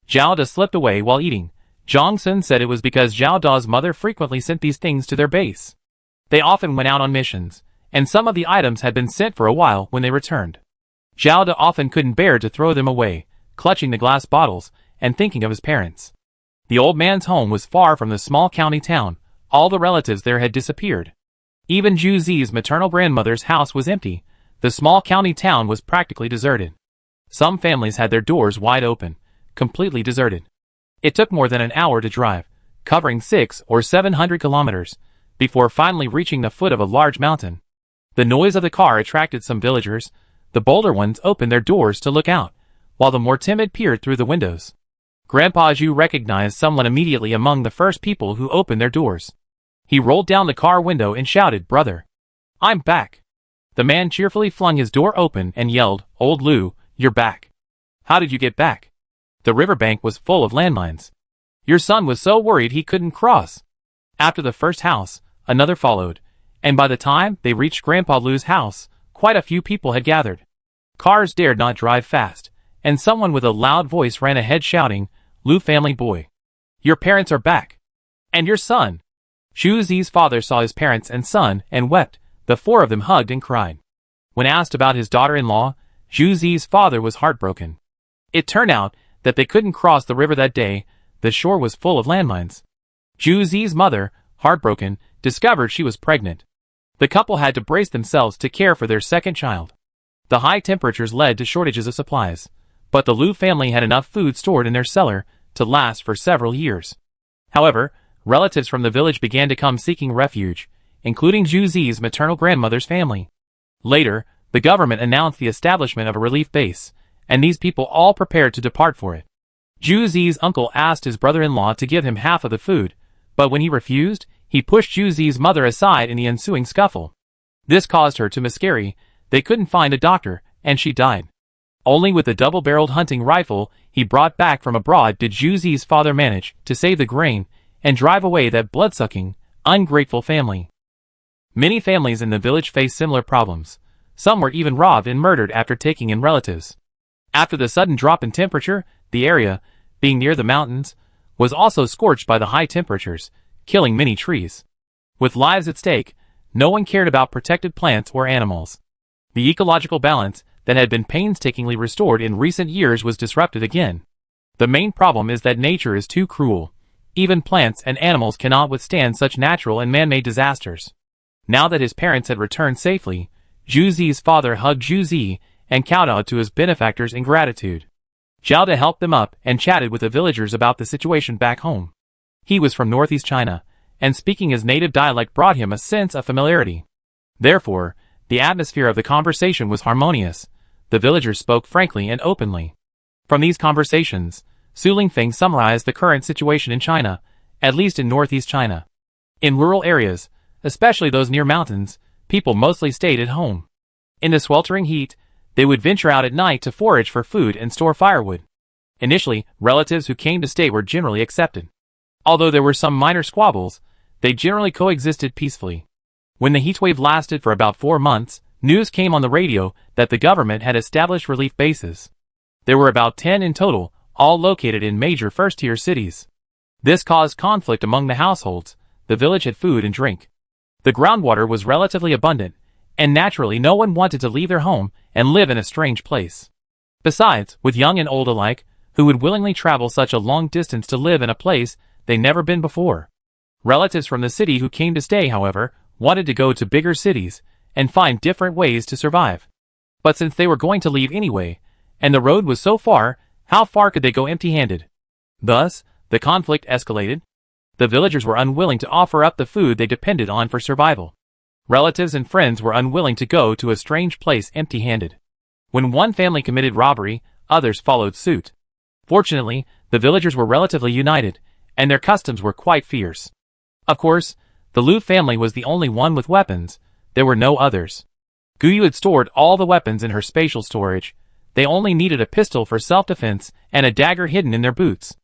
Zhao De slipped away while eating. Zhang Sun said it was because Zhao Da's mother frequently sent these things to their base. They often went out on missions, and some of the items had been sent for a while when they returned. Zhao De often couldn't bear to throw them away, clutching the glass bottles and thinking of his parents. The old man's home was far from the small county town. All the relatives there had disappeared. Even Zhu Zi's maternal grandmother's house was empty. The small county town was practically deserted. Some families had their doors wide open, completely deserted. It took more than an hour to drive, covering 600 or 700 kilometers, before finally reaching the foot of a large mountain. The noise of the car attracted some villagers. The bolder ones opened their doors to look out, while the more timid peered through the windows. Grandpa Zhu recognized someone immediately among the first people who opened their doors. He rolled down the car window and shouted, "Brother, I'm back." The man cheerfully flung his door open and yelled, "Old Lu, you're back. How did you get back? The riverbank was full of landmines. Your son was so worried he couldn't cross." After the first house, another followed, and by the time they reached Grandpa Lu's house, quite a few people had gathered. Cars dared not drive fast, and someone with a loud voice ran ahead shouting, "Lu family boy, your parents are back. And your son." Zhu Zi's father saw his parents and son and wept. The 4 of them hugged and cried. When asked about his daughter-in-law, Zhu Zi's father was heartbroken. It turned out that they couldn't cross the river that day. The shore was full of landmines. Zhu Zi's mother, heartbroken, discovered she was pregnant. The couple had to brace themselves to care for their second child. The high temperatures led to shortages of supplies, but the Lu family had enough food stored in their cellar to last for several years. However, relatives from the village began to come seeking refuge, including Zhu Zi's maternal grandmother's family. Later, the government announced the establishment of a relief base, and these people all prepared to depart for it. Zhu Zi's uncle asked his brother-in-law to give him half of the food, but when he refused, he pushed Zhu Zi's mother aside in the ensuing scuffle. This caused her to miscarry, they couldn't find a doctor, and she died. Only with the double-barreled hunting rifle he brought back from abroad did Zhu Zi's father manage to save the grain and drive away that blood-sucking, ungrateful family. Many families in the village faced similar problems. Some were even robbed and murdered after taking in relatives. After the sudden drop in temperature, the area, being near the mountains, was also scorched by the high temperatures, killing many trees. With lives at stake, no one cared about protected plants or animals. The ecological balance that had been painstakingly restored in recent years was disrupted again. The main problem is that nature is too cruel. Even plants and animals cannot withstand such natural and man-made disasters. Now that his parents had returned safely, Zhu Zi's father hugged Zhu Zi and kowtowed to his benefactors in gratitude. Zhao De helped them up and chatted with the villagers about the situation back home. He was from northeast China, and speaking his native dialect brought him a sense of familiarity. Therefore, the atmosphere of the conversation was harmonious. The villagers spoke frankly and openly. From these conversations, Su Lingfeng summarized the current situation in China, at least in northeast China. In rural areas, especially those near mountains, people mostly stayed at home. In the sweltering heat, they would venture out at night to forage for food and store firewood. Initially, relatives who came to stay were generally accepted. Although there were some minor squabbles, they generally coexisted peacefully. When the heatwave lasted for about 4 months, news came on the radio that the government had established relief bases. There were about 10 in total, all located in major first-tier cities. This caused conflict among the households. The village had food and drink. The groundwater was relatively abundant, and naturally no one wanted to leave their home and live in a strange place. Besides, with young and old alike, who would willingly travel such a long distance to live in a place they'd never been before? Relatives from the city who came to stay, however, wanted to go to bigger cities and find different ways to survive. But since they were going to leave anyway, and the road was so far, how far could they go empty-handed? Thus, the conflict escalated. The villagers were unwilling to offer up the food they depended on for survival. Relatives and friends were unwilling to go to a strange place empty-handed. When one family committed robbery, others followed suit. Fortunately, the villagers were relatively united, and their customs were quite fierce. Of course, the Lu family was the only one with weapons. There were no others. Guyu had stored all the weapons in her spatial storage. They only needed a pistol for self-defense and a dagger hidden in their boots.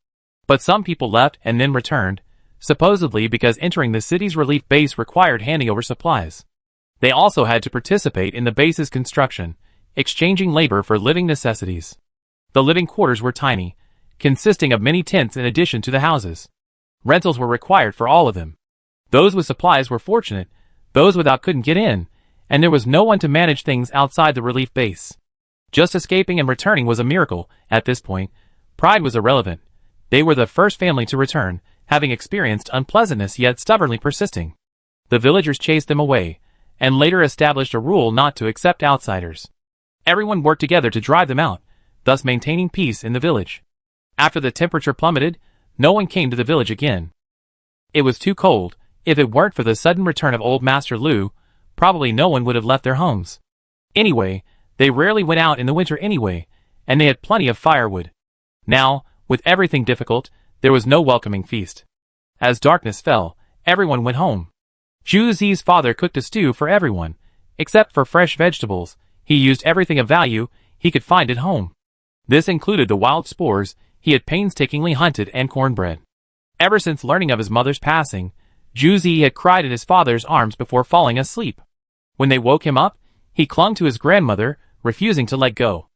But some people left and then returned, supposedly because entering the city's relief base required handing over supplies. They also had to participate in the base's construction, exchanging labor for living necessities. The living quarters were tiny, consisting of many tents in addition to the houses. Rentals were required for all of them. Those with supplies were fortunate, those without couldn't get in, and there was no one to manage things outside the relief base. Just escaping and returning was a miracle. At this point, pride was irrelevant. They were the first family to return, having experienced unpleasantness yet stubbornly persisting. The villagers chased them away, and later established a rule not to accept outsiders. Everyone worked together to drive them out, thus maintaining peace in the village. After the temperature plummeted, no one came to the village again. It was too cold. If it weren't for the sudden return of old Master Lu, probably no one would have left their homes. Anyway, they rarely went out in the winter anyway, and they had plenty of firewood. Now, with everything difficult, there was no welcoming feast. As darkness fell, everyone went home. Zhu Zi's father cooked a stew for everyone, except for fresh vegetables. He used everything of value he could find at home. This included the wild spores he had painstakingly hunted and cornbread. Ever since learning of his mother's passing, Zhu Zi had cried in his father's arms before falling asleep. When they woke him up, he clung to his grandmother, refusing to let go.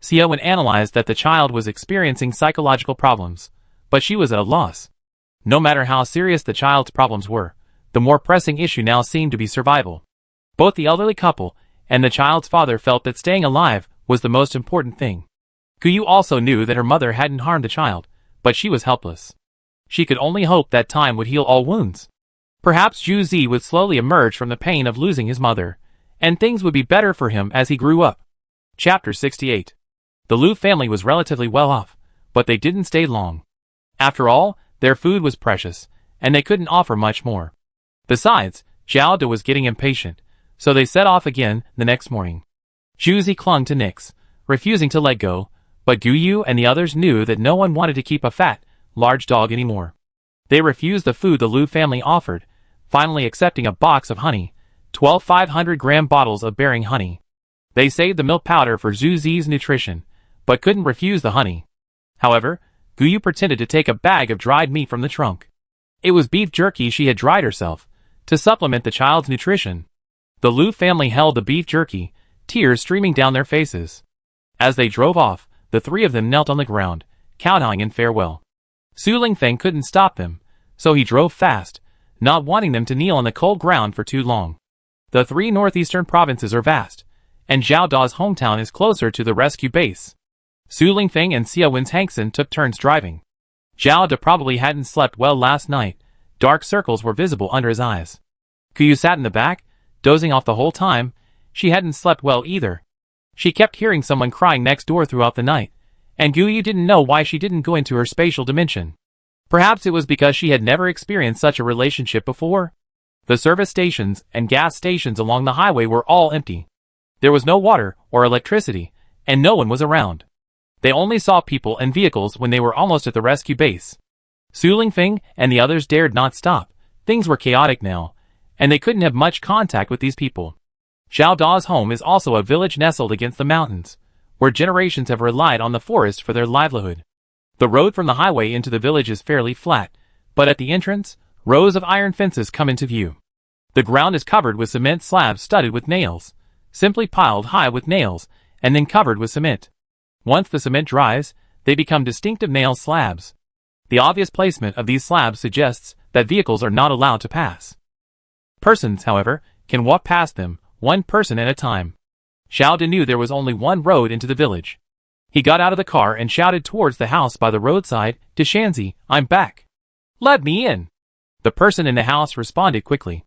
Xiaowen analyzed that the child was experiencing psychological problems, but she was at a loss. No matter how serious the child's problems were, the more pressing issue now seemed to be survival. Both the elderly couple and the child's father felt that staying alive was the most important thing. Guyu also knew that her mother hadn't harmed the child, but she was helpless. She could only hope that time would heal all wounds. Perhaps Zhu Zi would slowly emerge from the pain of losing his mother, and things would be better for him as he grew up. Chapter 68. The Lu family was relatively well off, but they didn't stay long. After all, their food was precious, and they couldn't offer much more. Besides, Zhao De was getting impatient, so they set off again the next morning. Zhuzi clung to Nix, refusing to let go, but Guyu and the others knew that no one wanted to keep a fat, large dog anymore. They refused the food the Lu family offered, finally accepting a box of honey, 12 500-gram bottles of bearing honey. They saved the milk powder for Zhuzi's nutrition, but couldn't refuse the honey. However, Guyu pretended to take a bag of dried meat from the trunk. It was beef jerky she had dried herself, to supplement the child's nutrition. The Lu family held the beef jerky, tears streaming down their faces. As they drove off, the three of them knelt on the ground, kowtowing in farewell. Su Lingfeng couldn't stop them, so he drove fast, not wanting them to kneel on the cold ground for too long. The three northeastern provinces are vast, and Zhao Da's hometown is closer to the rescue base. Su Lingfeng and Xia Wen's Hangson took turns driving. Zhao Da probably hadn't slept well last night. Dark circles were visible under his eyes. Guyu sat in the back, dozing off the whole time. She hadn't slept well either. She kept hearing someone crying next door throughout the night, and Guyu didn't know why she didn't go into her spatial dimension. Perhaps it was because she had never experienced such a relationship before. The service stations and gas stations along the highway were all empty. There was no water or electricity, and no one was around. They only saw people and vehicles when they were almost at the rescue base. Su Lingfeng and the others dared not stop. Things were chaotic now, and they couldn't have much contact with these people. Zhao Da's home is also a village nestled against the mountains, where generations have relied on the forest for their livelihood. The road from the highway into the village is fairly flat, but at the entrance, rows of iron fences come into view. The ground is covered with cement slabs studded with nails, simply piled high with nails, and then covered with cement. Once the cement dries, they become distinctive nail slabs. The obvious placement of these slabs suggests that vehicles are not allowed to pass. Persons, however, can walk past them, one person at a time. Zhao De knew there was only one road into the village. He got out of the car and shouted towards the house by the roadside, "To Shanzi, I'm back. Let me in." The person in the house responded quickly.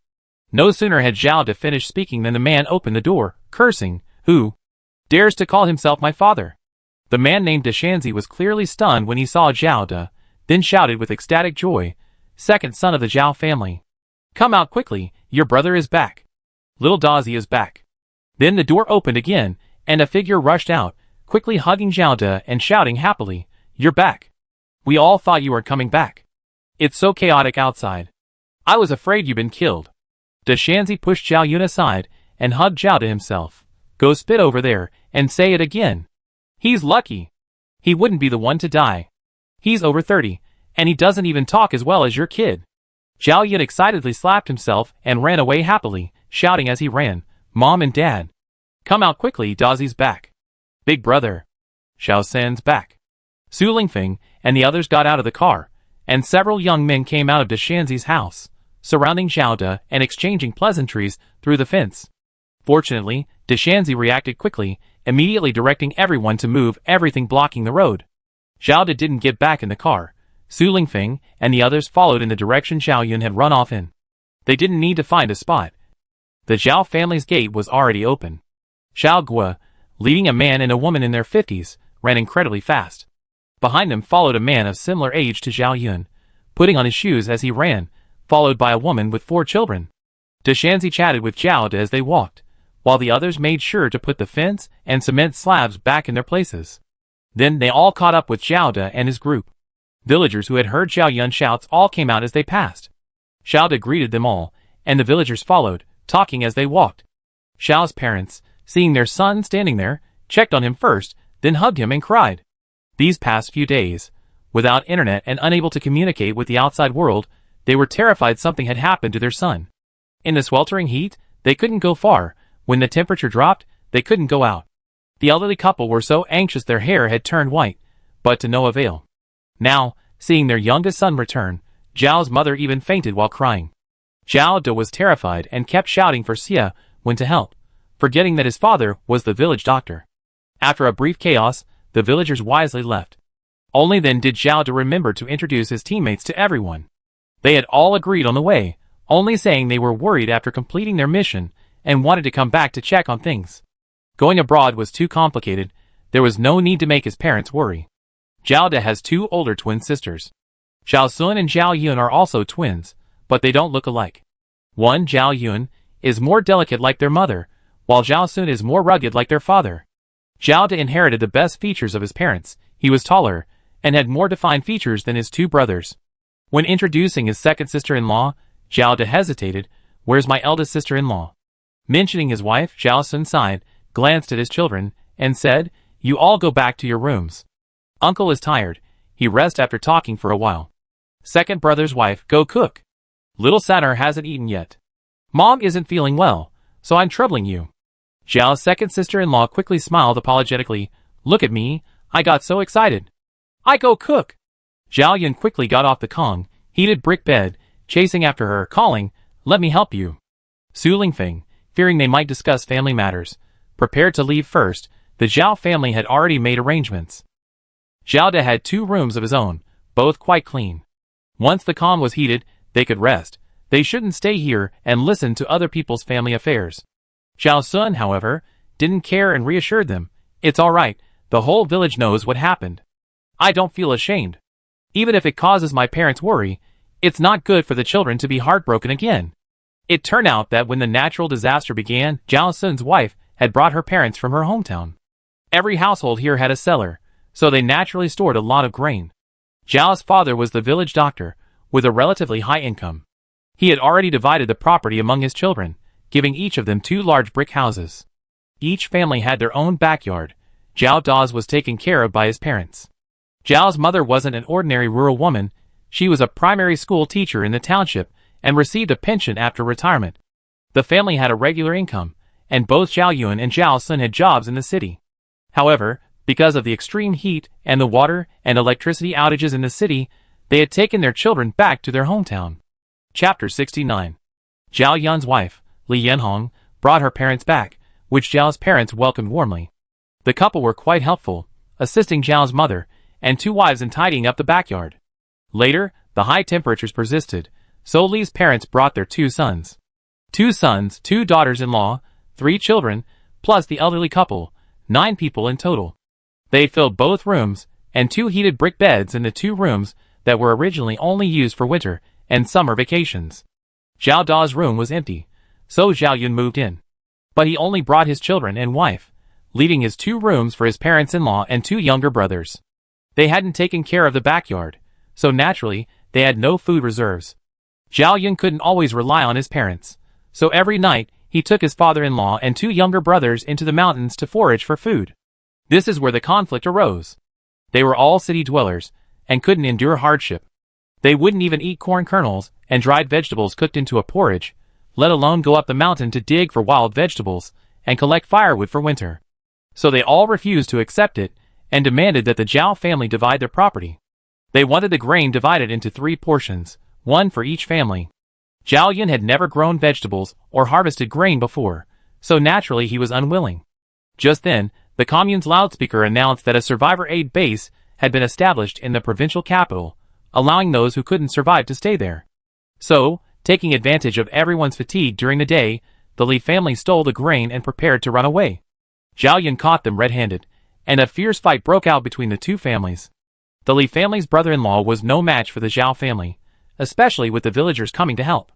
No sooner had Zhao De finished speaking than the man opened the door, cursing, "Who dares to call himself my father?" The man named Deshanzi was clearly stunned when he saw Zhao De, then shouted with ecstatic joy, "Second son of the Zhao family. Come out quickly, your brother is back. Little Dazi is back." Then the door opened again, and a figure rushed out, quickly hugging Zhao De and shouting happily, "You're back. We all thought you were coming back. It's so chaotic outside. I was afraid you'd been killed." Deshanzi pushed Zhao Yun aside and hugged Zhao to himself. "Go spit over there and say it again. He's lucky. He wouldn't be the one to die. He's over 30, and he doesn't even talk as well as your kid." Zhao Yun excitedly slapped himself and ran away happily, shouting as he ran, "Mom and Dad. Come out quickly, Dazi's back. Big brother. Xiao San's back." Su Lingfeng and the others got out of the car, and several young men came out of Deshanzi's house, surrounding Zhao De and exchanging pleasantries through the fence. Fortunately, Deshanzi reacted quickly, immediately directing everyone to move everything blocking the road. Zhao De didn't get back in the car. Su Lingfeng and the others followed in the direction Zhao Yun had run off in. They didn't need to find a spot. The Zhao family's gate was already open. Zhao Gua, leading a man and a woman in their 50s, ran incredibly fast. Behind them followed a man of similar age to Zhao Yun, putting on his shoes as he ran, followed by a woman with 4 children. Deshanzi chatted with Zhao De as they walked, while the others made sure to put the fence and cement slabs back in their places. Then they all caught up with Zhao De and his group. Villagers who had heard Zhao Yun's shouts all came out as they passed. Zhao De greeted them all, and the villagers followed, talking as they walked. Xiao's parents, seeing their son standing there, checked on him first, then hugged him and cried. These past few days, without internet and unable to communicate with the outside world, they were terrified something had happened to their son. In the sweltering heat, they couldn't go far. When the temperature dropped, they couldn't go out. The elderly couple were so anxious their hair had turned white, but to no avail. Now, seeing their youngest son return, Zhao's mother even fainted while crying. Zhao De was terrified and kept shouting for Xia Wen to help, forgetting that his father was the village doctor. After a brief chaos, the villagers wisely left. Only then did Zhao De remember to introduce his teammates to everyone. They had all agreed on the way, only saying they were worried after completing their mission and wanted to come back to check on things. Going abroad was too complicated. There was no need to make his parents worry. Zhao De has 2 older twin sisters. Zhao Sun and Zhao Yun are also twins, but they don't look alike. One, Zhao Yun, is more delicate like their mother, while Zhao Sun is more rugged like their father. Zhao De inherited the best features of his parents. He was taller, and had more defined features than his two brothers. When introducing his second sister-in-law, Zhao De hesitated. "Where's my eldest sister-in-law?" Mentioning his wife, Zhao Sun sighed, glanced at his children, and said, "You all go back to your rooms. Uncle is tired. He rests after talking for a while. Second brother's wife, go cook. Little Satur hasn't eaten yet. Mom isn't feeling well, so I'm troubling you." Zhao's second sister-in-law quickly smiled apologetically. "Look at me, I got so excited. I go cook." Zhao Yun quickly got off the Kong, heated brick bed, chasing after her, calling, "Let me help you." Su Lingfeng, fearing they might discuss family matters, prepared to leave first. The Zhao family had already made arrangements. Zhao De had 2 rooms of his own, both quite clean. Once the Kong was heated, they could rest. They shouldn't stay here and listen to other people's family affairs. Zhao Sun, however, didn't care and reassured them, "It's alright, the whole village knows what happened. I don't feel ashamed. Even if it causes my parents worry, it's not good for the children to be heartbroken again." It turned out that when the natural disaster began, Zhao Sun's wife had brought her parents from her hometown. Every household here had a cellar, so they naturally stored a lot of grain. Zhao's father was the village doctor, with a relatively high income. He had already divided the property among his children, giving each of them 2 large brick houses. Each family had their own backyard. Zhao Da's was taken care of by his parents. Zhao's mother wasn't an ordinary rural woman. She was a primary school teacher in the township and received a pension after retirement. The family had a regular income, and both Zhao Yun and Zhao Sun had jobs in the city. However, because of the extreme heat and the water and electricity outages in the city, they had taken their children back to their hometown. Chapter 69. Zhao Yun's wife, Li Yanhong, brought her parents back, which Zhao's parents welcomed warmly. The couple were quite helpful, assisting Zhao's mother and 2 wives in tidying up the backyard. Later, the high temperatures persisted, so Li's parents brought their 2 sons. 2 sons, 2 daughters-in-law, 3 children, plus the elderly couple, 9 people in total. They filled both rooms, and 2 heated brick beds in the 2 rooms that were originally only used for winter and summer vacations. Zhao Da's room was empty, so Zhao Yun moved in. But he only brought his children and wife, leaving his 2 rooms for his parents-in-law and 2 younger brothers. They hadn't taken care of the backyard, so naturally, they had no food reserves. Zhao Yun couldn't always rely on his parents, so every night, he took his father-in-law and 2 younger brothers into the mountains to forage for food. This is where the conflict arose. They were all city dwellers, and couldn't endure hardship. They wouldn't even eat corn kernels and dried vegetables cooked into a porridge, let alone go up the mountain to dig for wild vegetables and collect firewood for winter. So they all refused to accept it, and demanded that the Zhao family divide their property. They wanted the grain divided into 3 portions, 1 for each family. Zhao Yun had never grown vegetables or harvested grain before, so naturally he was unwilling. Just then, the commune's loudspeaker announced that a survivor aid base had been established in the provincial capital, allowing those who couldn't survive to stay there. So, taking advantage of everyone's fatigue during the day, the Li family stole the grain and prepared to run away. Zhao Yun caught them red-handed, and a fierce fight broke out between the 2 families. The Li family's brother-in-law was no match for the Zhao family, especially with the villagers coming to help.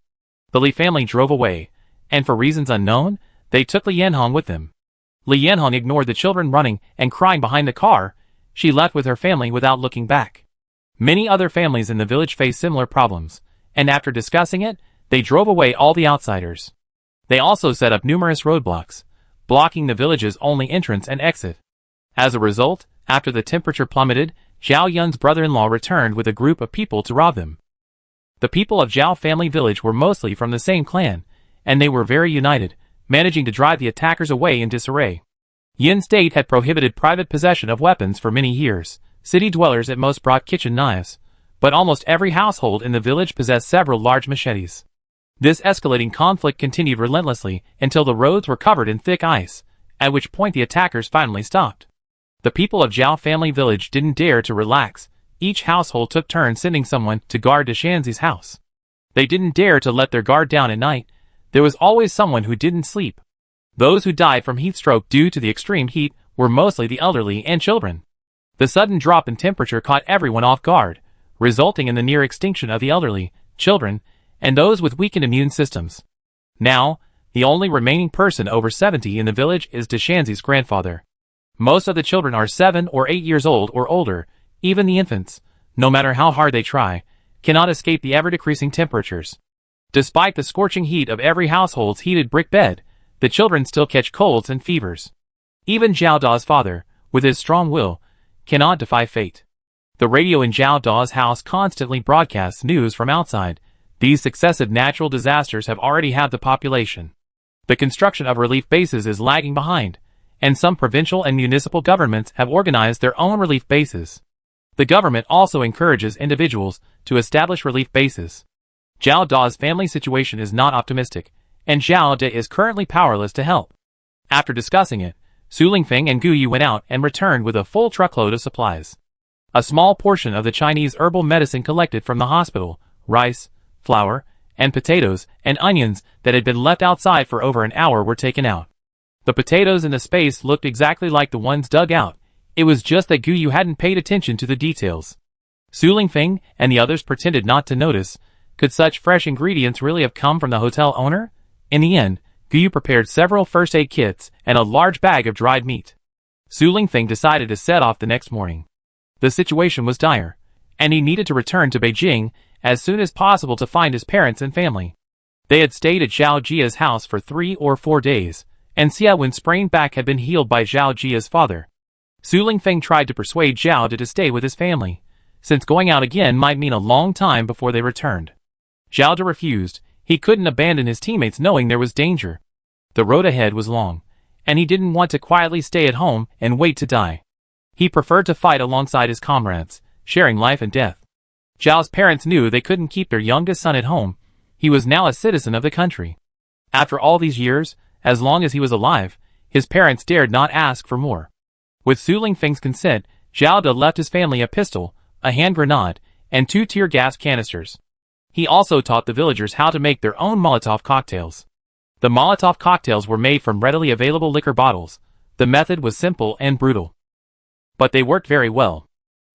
The Li family drove away, and for reasons unknown, they took Li Yanhong with them. Li Yanhong ignored the children running and crying behind the car. She left with her family without looking back. Many other families in the village faced similar problems, and after discussing it, they drove away all the outsiders. They also set up numerous roadblocks, blocking the village's only entrance and exit. As a result, after the temperature plummeted, Zhao Yun's brother-in-law returned with a group of people to rob them. The people of Zhao family village were mostly from the same clan, and they were very united, managing to drive the attackers away in disarray. Yin State had prohibited private possession of weapons for many years. City dwellers at most brought kitchen knives, but almost every household in the village possessed several large machetes. This escalating conflict continued relentlessly until the roads were covered in thick ice, at which point the attackers finally stopped. The people of Zhao family village didn't dare to relax. Each household took turns sending someone to guard Deshanzi's house. They didn't dare to let their guard down at night. There was always someone who didn't sleep. Those who died from heat stroke due to the extreme heat were mostly the elderly and children. The sudden drop in temperature caught everyone off guard, resulting in the near extinction of the elderly, children, and those with weakened immune systems. Now, the only remaining person over 70 in the village is Deshanzi's grandfather. Most of the children are 7 or 8 years old or older. Even the infants, no matter how hard they try, cannot escape the ever-decreasing temperatures. Despite the scorching heat of every household's heated brick bed, the children still catch colds and fevers. Even Zhao Da's father, with his strong will, cannot defy fate. The radio in Zhao Da's house constantly broadcasts news from outside. These successive natural disasters have already halved the population. The construction of relief bases is lagging behind, and some provincial and municipal governments have organized their own relief bases. The government also encourages individuals to establish relief bases. Zhao Da's family situation is not optimistic, and Zhao Da is currently powerless to help. After discussing it, Su Lingfeng and Gu Yu went out and returned with a full truckload of supplies. A small portion of the Chinese herbal medicine collected from the hospital, rice, flour, and potatoes and onions that had been left outside for over an hour were taken out. The potatoes in the space looked exactly like the ones dug out. It was just that Gu Yu hadn't paid attention to the details. Su Lingfeng and the others pretended not to notice. Could such fresh ingredients really have come from the hotel owner? In the end, Gu Yu prepared several first aid kits and a large bag of dried meat. Su Lingfeng decided to set off the next morning. The situation was dire, and he needed to return to Beijing as soon as possible to find his parents and family. They had stayed at Zhao Jia's house for 3 or 4 days, and Xia Wen's sprained back had been healed by Zhao Jia's father. Su Lingfeng tried to persuade Zhao Da to stay with his family, since going out again might mean a long time before they returned. Zhao Da refused. He couldn't abandon his teammates knowing there was danger. The road ahead was long, and he didn't want to quietly stay at home and wait to die. He preferred to fight alongside his comrades, sharing life and death. Zhao's parents knew they couldn't keep their youngest son at home. He was now a citizen of the country. After all these years, as long as he was alive, his parents dared not ask for more. With Su Lingfeng's consent, Zhao Da left his family a pistol, a hand grenade, and 2 tear gas canisters. He also taught the villagers how to make their own Molotov cocktails. The Molotov cocktails were made from readily available liquor bottles. The method was simple and brutal, but they worked very well.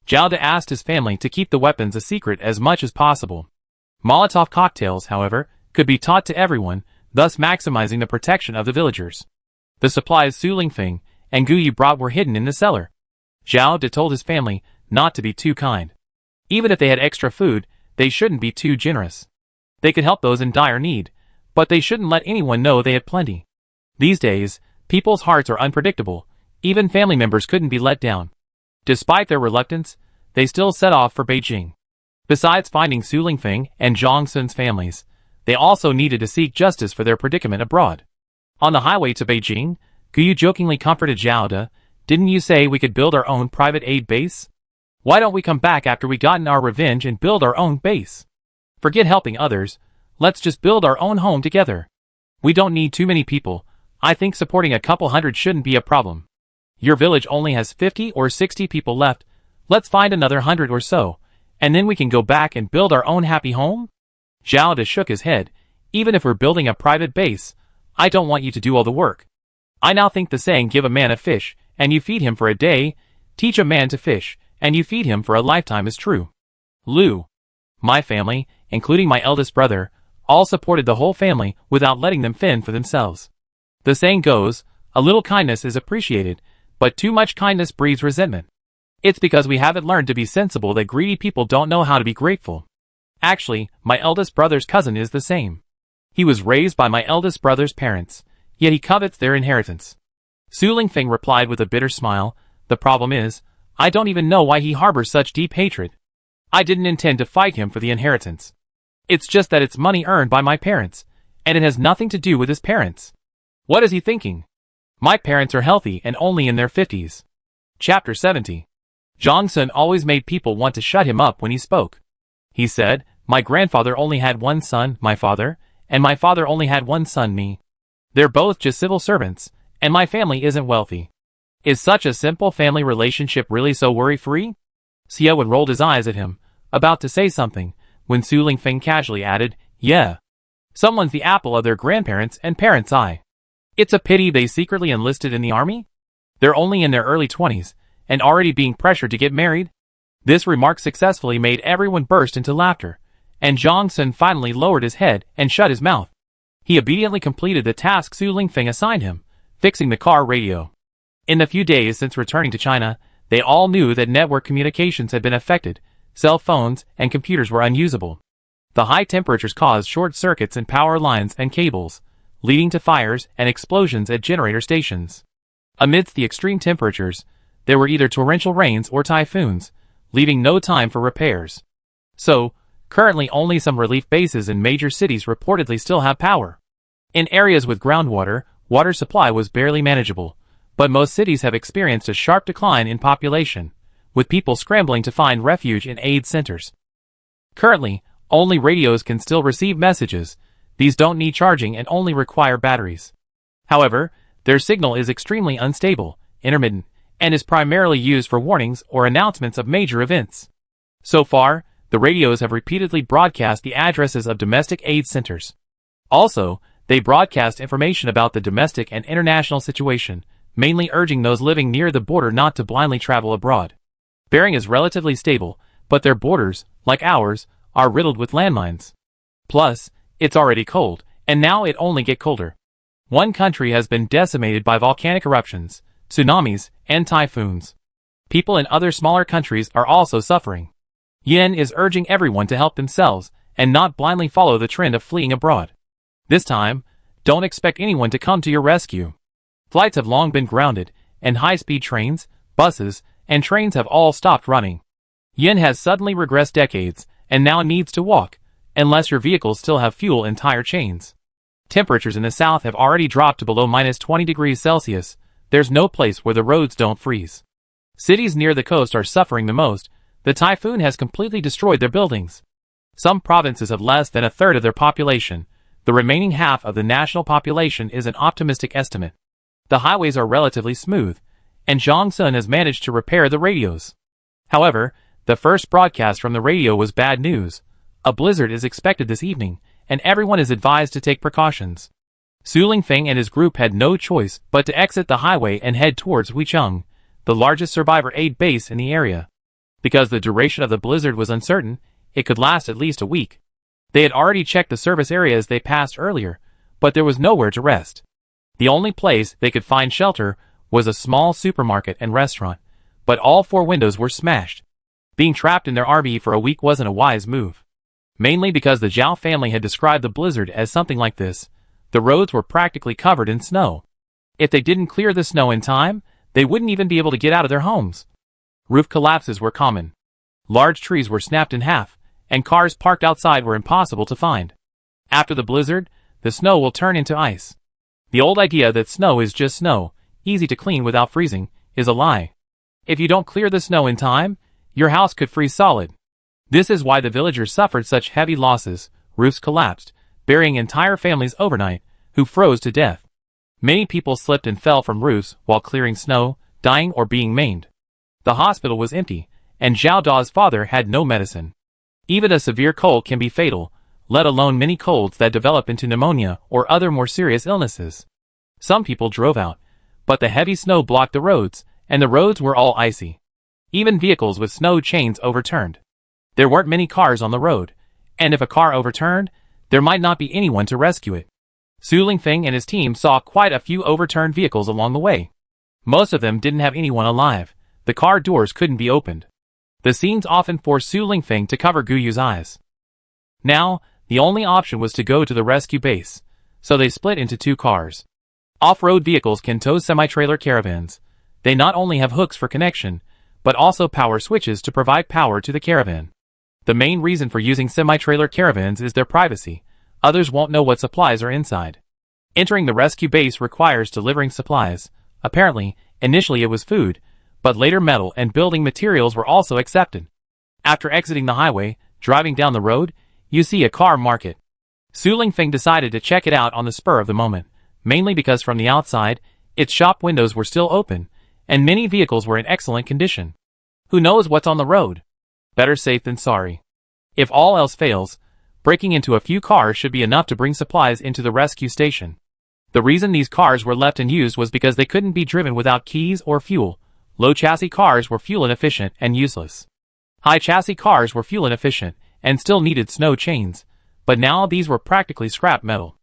Zhao Da asked his family to keep the weapons a secret as much as possible. Molotov cocktails, however, could be taught to everyone, thus maximizing the protection of the villagers. The supplies Su Lingfeng and Gu Yu brought were hidden in the cellar. Zhao Da told his family not to be too kind. Even if they had extra food, they shouldn't be too generous. They could help those in dire need, but they shouldn't let anyone know they had plenty. These days, people's hearts are unpredictable. Even family members couldn't be let down. Despite their reluctance, they still set off for Beijing. Besides finding Su Lingfeng and Zhang Sun's families, they also needed to seek justice for their predicament abroad. On the highway to Beijing, Gu Yu jokingly comforted Zhao Da. Didn't you say we could build our own private aid base? Why don't we come back after we gotten our revenge and build our own base? Forget helping others. Let's just build our own home together. We don't need too many people. I think supporting a couple hundred shouldn't be a problem. Your village only has 50 or 60 people left. Let's find another 100 or so, and then we can go back and build our own happy home? Zhao Da shook his head. Even if we're building a private base, I don't want you to do all the work. I now think the saying give a man a fish, and you feed him for a day, teach a man to fish, and you feed him for a lifetime is true. Lu. My family, including my eldest brother, all supported the whole family without letting them fend for themselves. The saying goes, a little kindness is appreciated, but too much kindness breeds resentment. It's because we haven't learned to be sensible that greedy people don't know how to be grateful. Actually, my eldest brother's cousin is the same. He was raised by my eldest brother's parents, yet he covets their inheritance. Su Lingfeng replied with a bitter smile, the problem is, I don't even know why he harbors such deep hatred. I didn't intend to fight him for the inheritance. It's just that it's money earned by my parents, and it has nothing to do with his parents. What is he thinking? My parents are healthy and only in their 50s. Chapter 70. Zhang Sun always made people want to shut him up when he spoke. He said, my grandfather only had one son, my father, and my father only had one son, me. They're both just civil servants, and my family isn't wealthy. Is such a simple family relationship really so worry-free? Xia Wen rolled his eyes at him, about to say something, when Su Lingfeng casually added, yeah. Someone's the apple of their grandparents' and parents' eye. It's a pity they secretly enlisted in the army? They're only in their early 20s, and already being pressured to get married? This remark successfully made everyone burst into laughter, and Zhang Sun finally lowered his head and shut his mouth. He obediently completed the task Su Lingfeng assigned him, fixing the car radio. In the few days since returning to China, they all knew that network communications had been affected, cell phones and computers were unusable. The high temperatures caused short circuits in power lines and cables, leading to fires and explosions at generator stations. Amidst the extreme temperatures, there were either torrential rains or typhoons, leaving no time for repairs. So, currently only some relief bases in major cities reportedly still have power. In areas with groundwater, water supply was barely manageable, but most cities have experienced a sharp decline in population, with people scrambling to find refuge in aid centers. Currently, only radios can still receive messages. These don't need charging and only require batteries. However, their signal is extremely unstable, intermittent, and is primarily used for warnings or announcements of major events. So far, the radios have repeatedly broadcast the addresses of domestic aid centers. Also, they broadcast information about the domestic and international situation, mainly urging those living near the border not to blindly travel abroad. Bering is relatively stable, but their borders, like ours, are riddled with landmines. Plus, it's already cold, and now it only gets colder. One country has been decimated by volcanic eruptions, tsunamis, and typhoons. People in other smaller countries are also suffering. Yin is urging everyone to help themselves and not blindly follow the trend of fleeing abroad. This time, don't expect anyone to come to your rescue. Flights have long been grounded, and high-speed trains, buses, and trains have all stopped running. Yin has suddenly regressed decades, and now needs to walk, unless your vehicles still have fuel and tire chains. Temperatures in the south have already dropped to below -20°C. There's no place where the roads don't freeze. Cities near the coast are suffering the most. The typhoon has completely destroyed their buildings. Some provinces have less than a third of their population. The remaining half of the national population is an optimistic estimate. The highways are relatively smooth, and Zhang Sun has managed to repair the radios. However, the first broadcast from the radio was bad news. A blizzard is expected this evening, and everyone is advised to take precautions. Su Lingfeng and his group had no choice but to exit the highway and head towards Huicheng, the largest survivor aid base in the area. Because the duration of the blizzard was uncertain, it could last at least a week. They had already checked the service areas they passed earlier, but there was nowhere to rest. The only place they could find shelter was a small supermarket and restaurant, but all 4 windows were smashed. Being trapped in their RV for a week wasn't a wise move. Mainly because the Zhao family had described the blizzard as something like this. The roads were practically covered in snow. If they didn't clear the snow in time, they wouldn't even be able to get out of their homes. Roof collapses were common. Large trees were snapped in half, and cars parked outside were impossible to find. After the blizzard, the snow will turn into ice. The old idea that snow is just snow, easy to clean without freezing, is a lie. If you don't clear the snow in time, your house could freeze solid. This is why the villagers suffered such heavy losses. Roofs collapsed, burying entire families overnight, who froze to death. Many people slipped and fell from roofs while clearing snow, dying or being maimed. The hospital was empty, and Zhao Da's father had no medicine. Even a severe cold can be fatal, let alone many colds that develop into pneumonia or other more serious illnesses. Some people drove out, but the heavy snow blocked the roads, and the roads were all icy. Even vehicles with snow chains overturned. There weren't many cars on the road, and if a car overturned, there might not be anyone to rescue it. Su Lingfeng and his team saw quite a few overturned vehicles along the way. Most of them didn't have anyone alive. The car doors couldn't be opened. The scenes often forced Su Lingfeng to cover Guyu's eyes. Now, the only option was to go to the rescue base, so they split into 2 cars. Off-road vehicles can tow semi-trailer caravans. They not only have hooks for connection, but also power switches to provide power to the caravan. The main reason for using semi-trailer caravans is their privacy. Others won't know what supplies are inside. Entering the rescue base requires delivering supplies. Apparently, initially it was food, but later metal and building materials were also accepted. After exiting the highway, driving down the road, you see a car market. Su Lingfeng decided to check it out on the spur of the moment, mainly because from the outside, its shop windows were still open, and many vehicles were in excellent condition. Who knows what's on the road? Better safe than sorry. If all else fails, breaking into a few cars should be enough to bring supplies into the rescue station. The reason these cars were left unused was because they couldn't be driven without keys or fuel. Low chassis cars were fuel inefficient and useless. High chassis cars were fuel inefficient and still needed snow chains, but now these were practically scrap metal.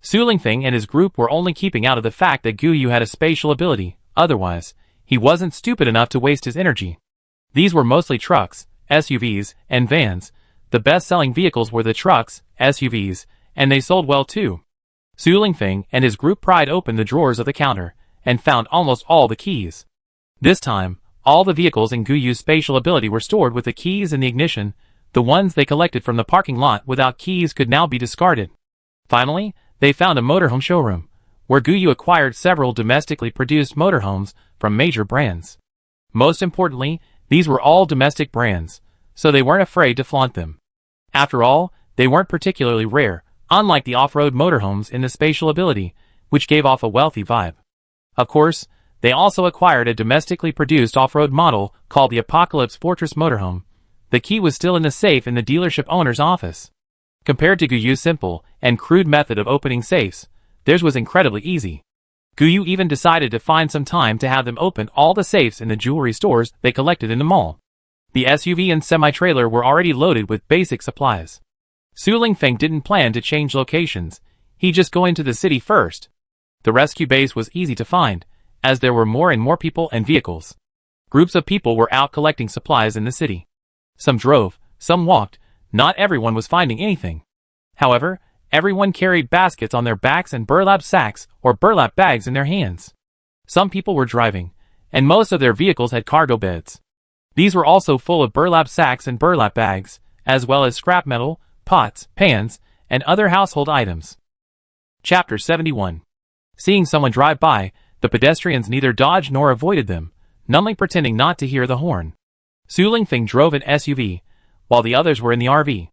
Su Lingfeng and his group were only keeping out of the fact that Gu Yu had a spatial ability, otherwise, he wasn't stupid enough to waste his energy. These were mostly trucks, SUVs, and vans. The best-selling vehicles were the trucks, SUVs, and they sold well too. Su Lingfeng and his group pried open the drawers of the counter and found almost all the keys. This time, all the vehicles in Gu Yu's spatial ability were stored with the keys in the ignition. The ones they collected from the parking lot without keys could now be discarded. Finally, they found a motorhome showroom, where Gu Yu acquired several domestically produced motorhomes from major brands. Most importantly, these were all domestic brands, so they weren't afraid to flaunt them. After all, they weren't particularly rare, unlike the off-road motorhomes in the spatial ability, which gave off a wealthy vibe. Of course, they also acquired a domestically produced off-road model called the Apocalypse Fortress motorhome. The key was still in the safe in the dealership owner's office. Compared to Gu Yu's simple and crude method of opening safes, theirs was incredibly easy. Gu Yu even decided to find some time to have them open all the safes in the jewelry stores they collected in the mall. The SUV and semi-trailer were already loaded with basic supplies. Su Lingfeng didn't plan to change locations, he'd just go into the city first. The rescue base was easy to find, as there were more and more people and vehicles. Groups of people were out collecting supplies in the city. Some drove, some walked, not everyone was finding anything. However, everyone carried baskets on their backs and burlap sacks or burlap bags in their hands. Some people were driving, and most of their vehicles had cargo beds. These were also full of burlap sacks and burlap bags, as well as scrap metal, pots, pans, and other household items. Chapter 71. Seeing someone drive by, the pedestrians neither dodged nor avoided them, numbly pretending not to hear the horn. Su Lingfeng drove an SUV, while the others were in the RV.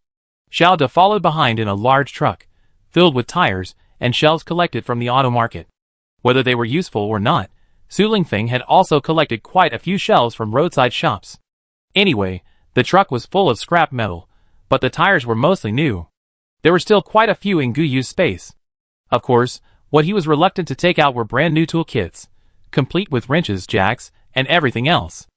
Xiao De followed behind in a large truck, filled with tires and shelves collected from the auto market. Whether they were useful or not, Su Lingfeng had also collected quite a few shelves from roadside shops. Anyway, the truck was full of scrap metal, but the tires were mostly new. There were still quite a few in Gu Yu's space. Of course, what he was reluctant to take out were brand new tool kits, complete with wrenches, jacks, and everything else.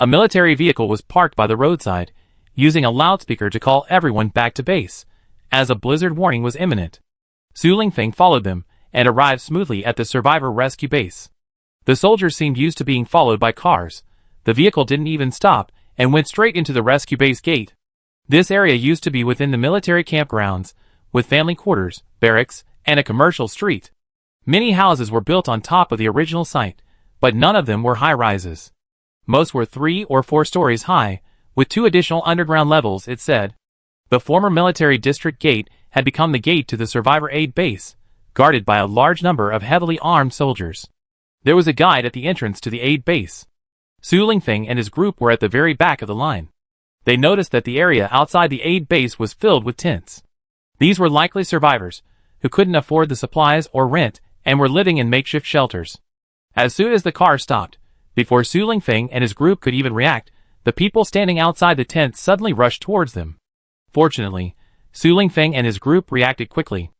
A military vehicle was parked by the roadside, using a loudspeaker to call everyone back to base, as a blizzard warning was imminent. Su Lingfeng followed them, and arrived smoothly at the survivor rescue base. The soldiers seemed used to being followed by cars. The vehicle didn't even stop, and went straight into the rescue base gate. This area used to be within the military campgrounds, with family quarters, barracks, and a commercial street. Many houses were built on top of the original site, but none of them were high-rises. Most were 3 or 4 stories high, with 2 additional underground levels, it said. The former military district gate had become the gate to the survivor aid base, guarded by a large number of heavily armed soldiers. There was a guide at the entrance to the aid base. Su Lingfeng and his group were at the very back of the line. They noticed that the area outside the aid base was filled with tents. These were likely survivors, who couldn't afford the supplies or rent, and were living in makeshift shelters. As soon as the car stopped, before Su Lingfeng and his group could even react, the people standing outside the tent suddenly rushed towards them. Fortunately, Su Lingfeng and his group reacted quickly.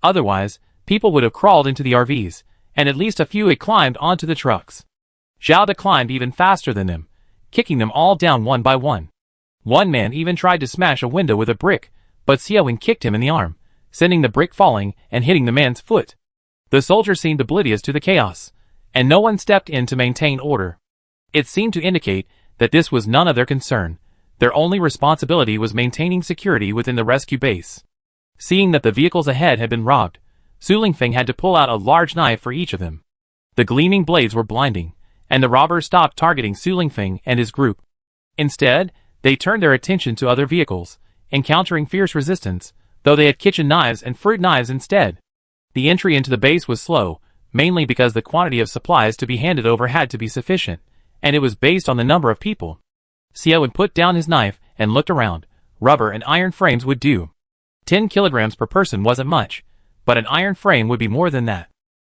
Otherwise, people would have crawled into the RVs, and at least a few had climbed onto the trucks. Xiao De climbed even faster than them, kicking them all down one by one. One man even tried to smash a window with a brick, but Xiaowen kicked him in the arm, sending the brick falling and hitting the man's foot. The soldiers seemed oblivious to the chaos, and no one stepped in to maintain order. It seemed to indicate that this was none of their concern. Their only responsibility was maintaining security within the rescue base. Seeing that the vehicles ahead had been robbed, Su Lingfeng had to pull out a large knife for each of them. The gleaming blades were blinding, and the robbers stopped targeting Su Lingfeng and his group. Instead, they turned their attention to other vehicles, encountering fierce resistance, though they had kitchen knives and fruit knives instead. The entry into the base was slow, mainly because the quantity of supplies to be handed over had to be sufficient, and it was based on the number of people. Xiaowen put down his knife and looked around. Rubber and iron frames would do. 10 kilograms per person wasn't much, but an iron frame would be more than that.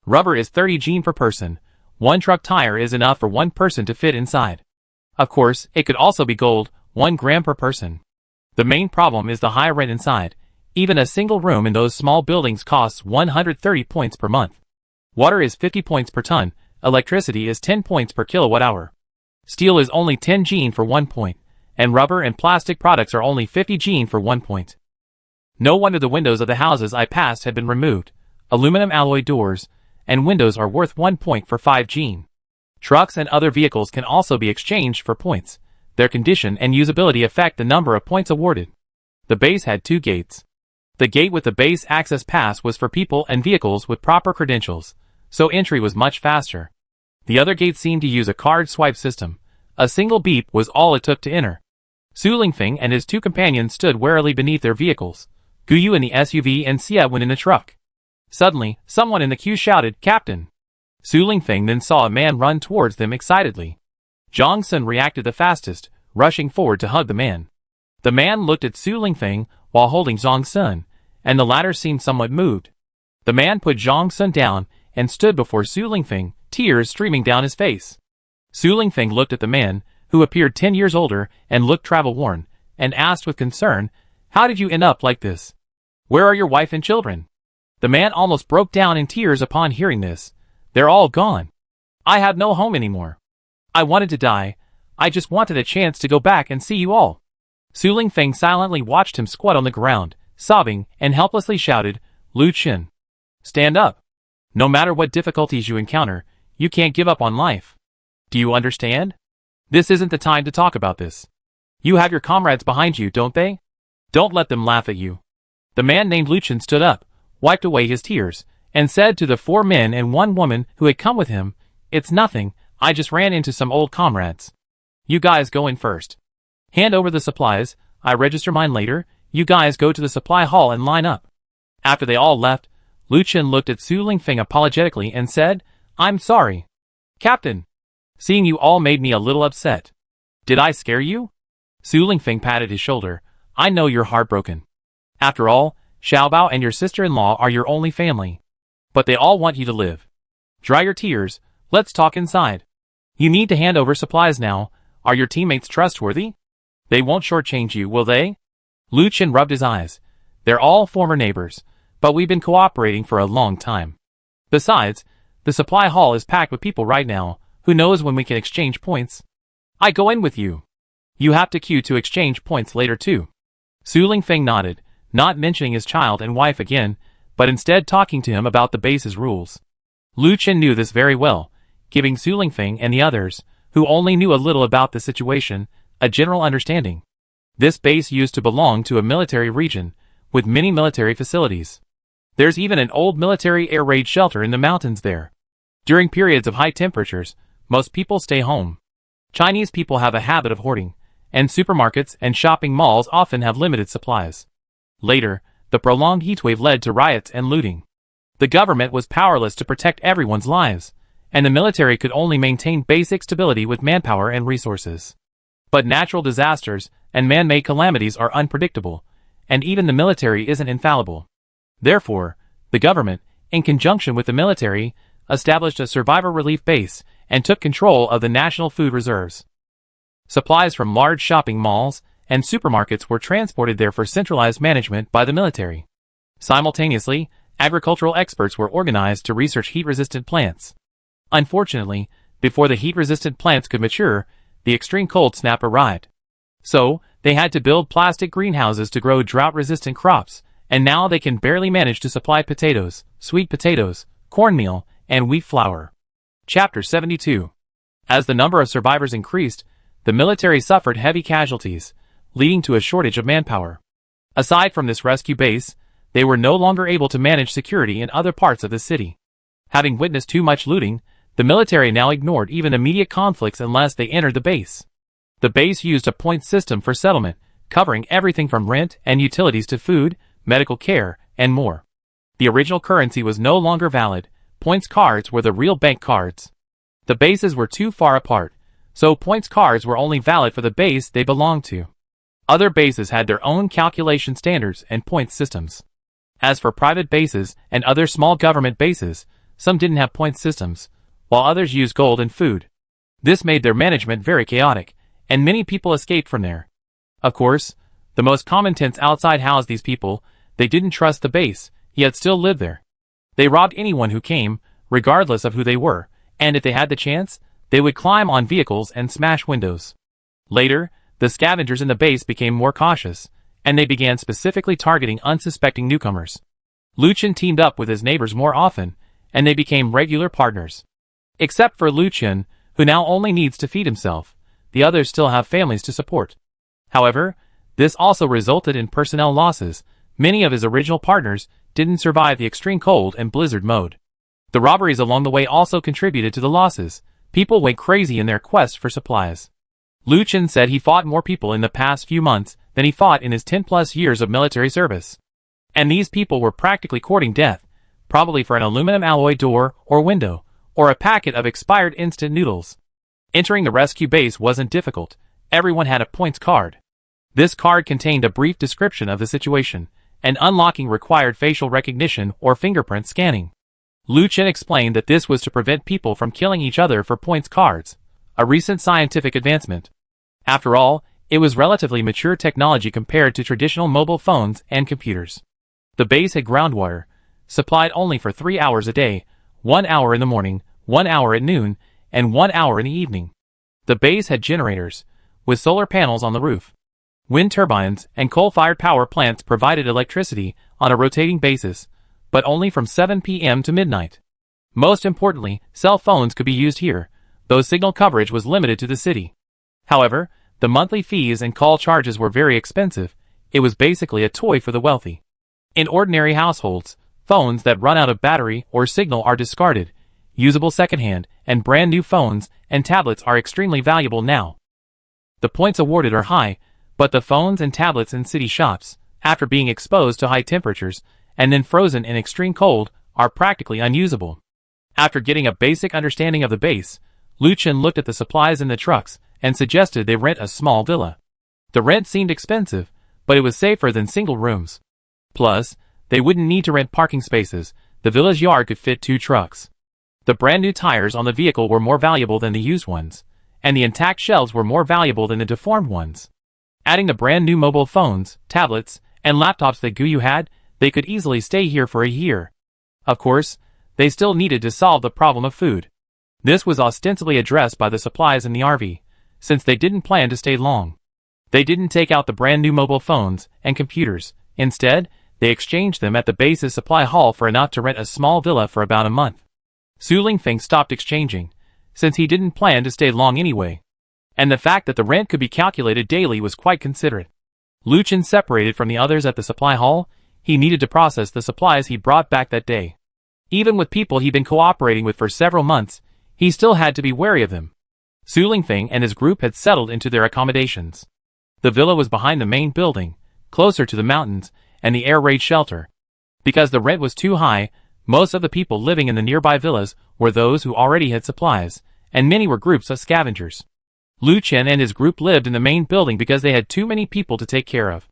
Rubber is 30 Gene per person. 1 truck tire is enough for 1 person to fit inside. Of course, it could also be gold, 1 gram per person. The main problem is the high rent inside. Even a single room in those small buildings costs 130 points per month. Water is 50 points per ton, electricity is 10 points per kilowatt hour. Steel is only 10 Gene for 1 point, and rubber and plastic products are only 50 Gene for 1 point. No wonder the windows of the houses I passed had been removed. Aluminum alloy doors and windows are worth 1 point for 5 Gene. Trucks and other vehicles can also be exchanged for points. Their condition and usability affect the number of points awarded. The base had 2 gates. The gate with the base access pass was for people and vehicles with proper credentials, so entry was much faster. The other gate seemed to use a card swipe system. A single beep was all it took to enter. Su Lingfeng and his 2 companions stood warily beneath their vehicles. Guyu in the SUV and Xia went in the truck. Suddenly, someone in the queue shouted, "Captain!" Su Lingfeng then saw a man run towards them excitedly. Zhang Sun reacted the fastest, rushing forward to hug the man. The man looked at Su Lingfeng while holding Zhang Sun, and the latter seemed somewhat moved. The man put Zhang Sun down and stood before Su Lingfeng, tears streaming down his face. Su Lingfeng looked at the man, who appeared 10 years older and looked travel-worn, and asked with concern, "How did you end up like this? Where are your wife and children?" The man almost broke down in tears upon hearing this. "They're all gone. I have no home anymore. I wanted to die. I just wanted a chance to go back and see you all." Su Lingfeng silently watched him squat on the ground, sobbing, and helplessly shouted, "Lu Qin, stand up. No matter what difficulties you encounter, you can't give up on life. Do you understand? This isn't the time to talk about this. You have your comrades behind you, don't they? Don't let them laugh at you." The man named Lu Qin stood up, wiped away his tears, and said to the 4 men and 1 woman who had come with him, "It's nothing, I just ran into some old comrades. You guys go in first. Hand over the supplies, I register mine later, you guys go to the supply hall and line up." After they all left, Lu Qin looked at Su Lingfeng apologetically and said, "I'm sorry, Captain. Seeing you all made me a little upset. Did I scare you?" Su Lingfeng patted his shoulder. "I know you're heartbroken. After all, Xiaobao and your sister-in-law are your only family. But they all want you to live. Dry your tears, let's talk inside. You need to hand over supplies now. Are your teammates trustworthy? They won't shortchange you, will they?" Lu Qin rubbed his eyes. "They're all former neighbors, but we've been cooperating for a long time. Besides, the supply hall is packed with people right now. Who knows when we can exchange points? I go in with you. You have to queue to exchange points later too." Su Lingfeng nodded, not mentioning his child and wife again, but instead talking to him about the base's rules. Lu Qin knew this very well, giving Su Lingfeng and the others, who only knew a little about the situation, a general understanding. This base used to belong to a military region, with many military facilities. There's even an old military air raid shelter in the mountains there. During periods of high temperatures, most people stay home. Chinese people have a habit of hoarding, and supermarkets and shopping malls often have limited supplies. Later, the prolonged heatwave led to riots and looting. The government was powerless to protect everyone's lives, and the military could only maintain basic stability with manpower and resources. But natural disasters and man-made calamities are unpredictable, and even the military isn't infallible. Therefore, the government, in conjunction with the military, established a survivor relief base and took control of the national food reserves. Supplies from large shopping malls and supermarkets were transported there for centralized management by the military. Simultaneously, agricultural experts were organized to research heat-resistant plants. Unfortunately, before the heat-resistant plants could mature, the extreme cold snap arrived. So, they had to build plastic greenhouses to grow drought-resistant crops, and now they can barely manage to supply potatoes, sweet potatoes, cornmeal, and wheat flour. Chapter 72. As the number of survivors increased, the military suffered heavy casualties, leading to a shortage of manpower. Aside from this rescue base, they were no longer able to manage security in other parts of the city. Having witnessed too much looting, the military now ignored even immediate conflicts unless they entered the base. The base used a point system for settlement, covering everything from rent and utilities to food, medical care, and more. The original currency was no longer valid. Points cards were the real bank cards. The bases were too far apart, so points cards were only valid for the base they belonged to. Other bases had their own calculation standards and point systems. As for private bases and other small government bases, some didn't have point systems, while others used gold and food. This made their management very chaotic, and many people escaped from there. Of course, the most common tents outside housed these people. They didn't trust the base, yet still lived there. They robbed anyone who came, regardless of who they were, and if they had the chance, they would climb on vehicles and smash windows. Later, the scavengers in the base became more cautious, and they began specifically targeting unsuspecting newcomers. Lucien teamed up with his neighbors more often, and they became regular partners. Except for Lucien, who now only needs to feed himself, the others still have families to support. However, this also resulted in personnel losses. Many of his original partners didn't survive the extreme cold and blizzard mode. The robberies along the way also contributed to the losses. People went crazy in their quest for supplies. Lucien said he fought more people in the past few months than he fought in his 10+ years of military service. And these people were practically courting death, probably for an aluminum alloy door or window, or a packet of expired instant noodles. Entering the rescue base wasn't difficult. Everyone had a points card. This card contained a brief description of the situation, and unlocking required facial recognition or fingerprint scanning. Lucien explained that this was to prevent people from killing each other for points cards, a recent scientific advancement. After all, it was relatively mature technology compared to traditional mobile phones and computers. The base had groundwater, supplied only for 3 hours a day, 1 hour in the morning, 1 hour at noon, and 1 hour in the evening. The base had generators, with solar panels on the roof. Wind turbines and coal-fired power plants provided electricity on a rotating basis, but only from 7 p.m. to midnight. Most importantly, cell phones could be used here, though signal coverage was limited to the city. However, the monthly fees and call charges were very expensive. It was basically a toy for the wealthy. In ordinary households, phones that run out of battery or signal are discarded. Usable secondhand and brand new phones and tablets are extremely valuable now. The points awarded are high, but the phones and tablets in city shops, after being exposed to high temperatures and then frozen in extreme cold, are practically unusable. After getting a basic understanding of the base, Lucien looked at the supplies in the trucks and suggested they rent a small villa. The rent seemed expensive, but it was safer than single rooms. Plus, they wouldn't need to rent parking spaces. The villa's yard could fit 2 trucks. The brand new tires on the vehicle were more valuable than the used ones, and the intact shelves were more valuable than the deformed ones. Adding the brand new mobile phones, tablets, and laptops that Guyu had, they could easily stay here for a year. Of course, they still needed to solve the problem of food. This was ostensibly addressed by the supplies in the RV, since they didn't plan to stay long. They didn't take out the brand new mobile phones and computers. Instead, they exchanged them at the base's supply hall for enough to rent a small villa for about a month. Su Lingfeng stopped exchanging, since he didn't plan to stay long anyway. And the fact that the rent could be calculated daily was quite considerate. Lucien separated from the others at the supply hall. He needed to process the supplies he brought back that day. Even with people he'd been cooperating with for several months, he still had to be wary of them. Su Lingfeng and his group had settled into their accommodations. The villa was behind the main building, closer to the mountains and the air raid shelter. Because the rent was too high, most of the people living in the nearby villas were those who already had supplies, and many were groups of scavengers. Lucien and his group lived in the main building because they had too many people to take care of.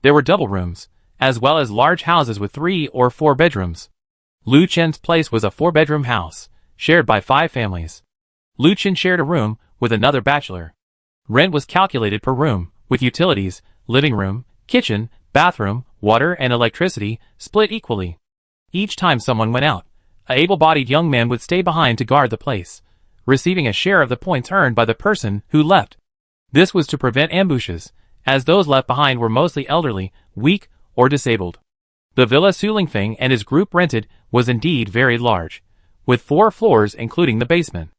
There were double rooms, as well as large houses with 3 or 4 bedrooms. Lucien's place was a 4-bedroom house, shared by 5 families. Lucien shared a room with another bachelor. Rent was calculated per room, with utilities, living room, kitchen, bathroom, water, and electricity split equally. Each time someone went out, an able-bodied young man would stay behind to guard the place, receiving a share of the points earned by the person who left. This was to prevent ambushes, as those left behind were mostly elderly, weak, or disabled. The villa Su Lingfeng and his group rented was indeed very large, with 4 floors including the basement.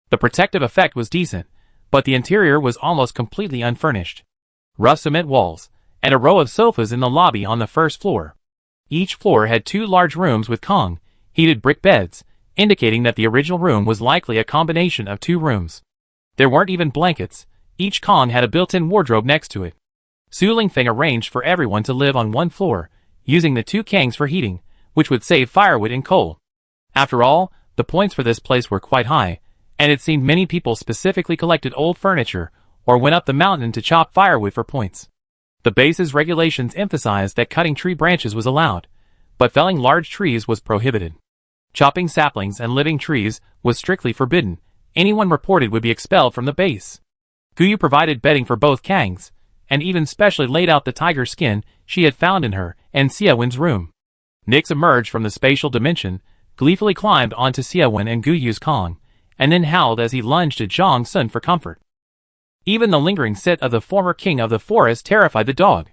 The protective effect was decent, but the interior was almost completely unfurnished. Rough cement walls, and a row of sofas in the lobby on the first floor. Each floor had 2 large rooms with Kong, heated brick beds, indicating that the original room was likely a combination of 2 rooms. There weren't even blankets. Each Kong had a built-in wardrobe next to it. Su Lingfeng arranged for everyone to live on one floor, using the 2 Kangs for heating, which would save firewood and coal. After all, the points for this place were quite high, and it seemed many people specifically collected old furniture or went up the mountain to chop firewood for points. The base's regulations emphasized that cutting tree branches was allowed, but felling large trees was prohibited. Chopping saplings and living trees was strictly forbidden. Anyone reported would be expelled from the base. Guyu provided bedding for both Kangs, and even specially laid out the tiger skin she had found in her and Xiaowen's room. Nix emerged from the spatial dimension, gleefully climbed onto Xiaowen and Guyu's Kong, and then howled as he lunged at Zhang Sun for comfort. Even the lingering scent of the former king of the forest terrified the dog.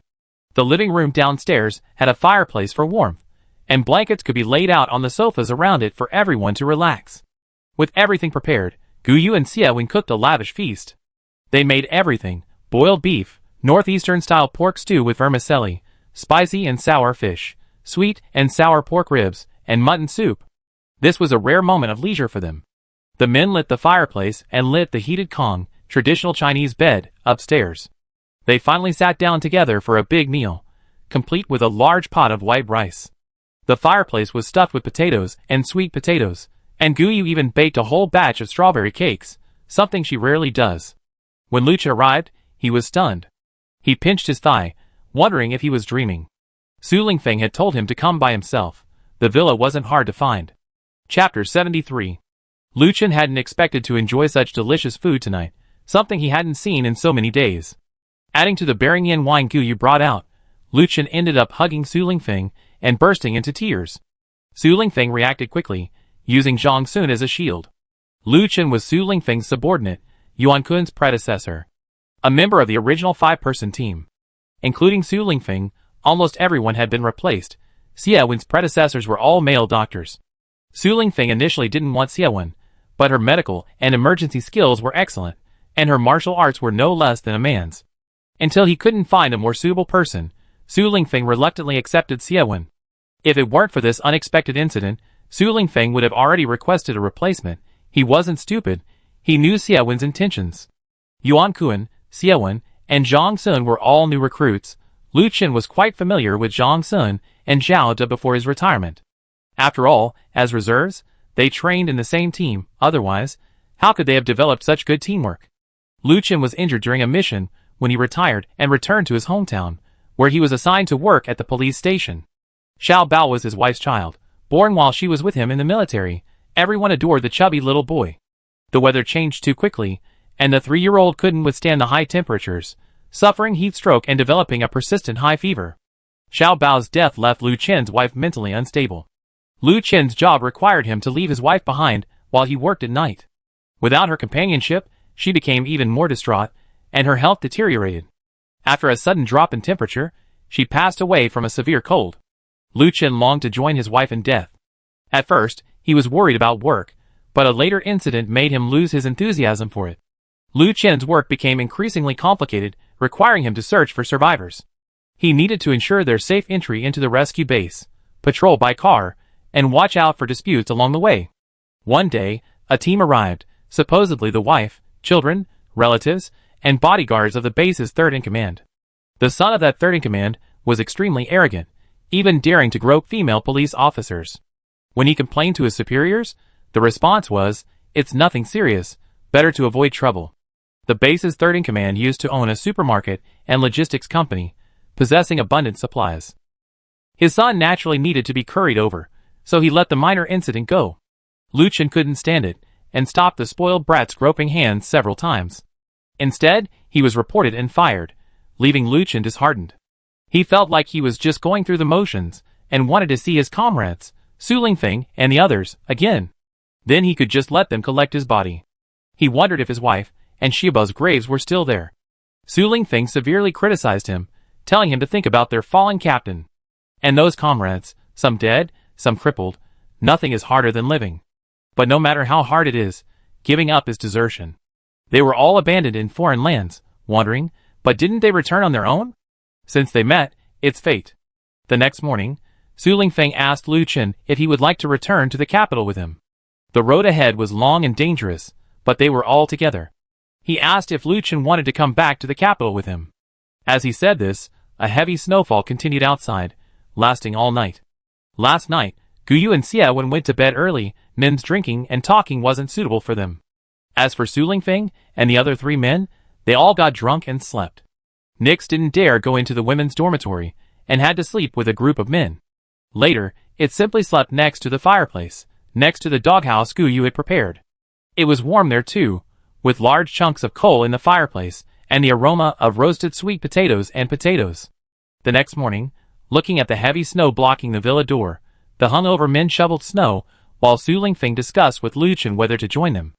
The living room downstairs had a fireplace for warmth, and blankets could be laid out on the sofas around it for everyone to relax. With everything prepared, Guyu and Xiaowen cooked a lavish feast. They made everything: boiled beef, northeastern-style pork stew with vermicelli, spicy and sour fish, sweet and sour pork ribs, and mutton soup. This was a rare moment of leisure for them. The men lit the fireplace and lit the heated Kong, traditional Chinese bed, upstairs. They finally sat down together for a big meal, complete with a large pot of white rice. The fireplace was stuffed with potatoes and sweet potatoes, and Guyu even baked a whole batch of strawberry cakes, something she rarely does. When Lucha arrived, he was stunned. He pinched his thigh, wondering if he was dreaming. Su Lingfeng had told him to come by himself. The villa wasn't hard to find. Chapter 73. Luchan hadn't expected to enjoy such delicious food tonight, something he hadn't seen in so many days. Adding to the bearing yin wine Guyu brought out, Luchan ended up hugging Su Lingfeng and bursting into tears. Su Lingfeng reacted quickly, using Zhang Sun as a shield. Luchan was Su Lingfeng's subordinate, Yuan Kun's predecessor. A member of the original 5-person team. Including Su Lingfeng, almost everyone had been replaced. Xiaowen's predecessors were all male doctors. Su Lingfeng initially didn't want Xiaowen, but her medical and emergency skills were excellent, and her martial arts were no less than a man's. Until he couldn't find a more suitable person, Su Lingfeng reluctantly accepted Xiaowen. If it weren't for this unexpected incident, Su Lingfeng would have already requested a replacement. He wasn't stupid. He knew Xiaowen's intentions. Yuan Kun, Xiaowen, and Zhang Sun were all new recruits. Luchan was quite familiar with Zhang Sun and Zhao De before his retirement. After all, as reserves, they trained in the same team. Otherwise, how could they have developed such good teamwork? Luchan was injured during a mission when he retired and returned to his hometown, where he was assigned to work at the police station. Xiao Bao was his wife's child, born while she was with him in the military. Everyone adored the chubby little boy. The weather changed too quickly, and the 3-year-old couldn't withstand the high temperatures, suffering heat stroke and developing a persistent high fever. Xiao Bao's death left Lu Chen's wife mentally unstable. Lu Chen's job required him to leave his wife behind while he worked at night. Without her companionship, she became even more distraught, and her health deteriorated. After a sudden drop in temperature, she passed away from a severe cold. Lu Chen longed to join his wife in death. At first, he was worried about work, but a later incident made him lose his enthusiasm for it. Lu Chen's work became increasingly complicated, requiring him to search for survivors. He needed to ensure their safe entry into the rescue base, patrol by car, and watch out for disputes along the way. One day, a team arrived, supposedly the wife, children, relatives, and bodyguards of the base's third-in-command. The son of that third-in-command was extremely arrogant, even daring to grope female police officers. When he complained to his superiors, the response was, "It's nothing serious, better to avoid trouble." The base's third-in-command used to own a supermarket and logistics company, possessing abundant supplies. His son naturally needed to be curried over, so he let the minor incident go. Lu Chen couldn't stand it, and stopped the spoiled brat's groping hands several times. Instead, he was reported and fired, leaving Lu Chen disheartened. He felt like he was just going through the motions, and wanted to see his comrades, Su Lingfeng and the others, again. Then he could just let them collect his body. He wondered if his wife and Shiba's graves were still there. Su Lingfeng severely criticized him, telling him to think about their fallen captain. And those comrades, some dead, some crippled, nothing is harder than living. But no matter how hard it is, giving up is desertion. They were all abandoned in foreign lands, wandering, but didn't they return on their own? Since they met, it's fate. The next morning, Su Lingfeng asked Lu Chen if he would like to return to the capital with him. The road ahead was long and dangerous, but they were all together. He asked if Lu Chen wanted to come back to the capital with him. As he said this, a heavy snowfall continued outside, lasting all night. Last night, Guyu and Xiaowen went to bed early. Men's drinking and talking wasn't suitable for them. As for Su Lingfeng and the other 3 men, they all got drunk and slept. Nix didn't dare go into the women's dormitory, and had to sleep with a group of men. Later, it simply slept next to the fireplace, next to the doghouse Guyu had prepared. It was warm there too, with large chunks of coal in the fireplace, and the aroma of roasted sweet potatoes and potatoes. The next morning, looking at the heavy snow blocking the villa door, the hungover men shoveled snow, while Su Lingfeng discussed with Lu Chen whether to join them.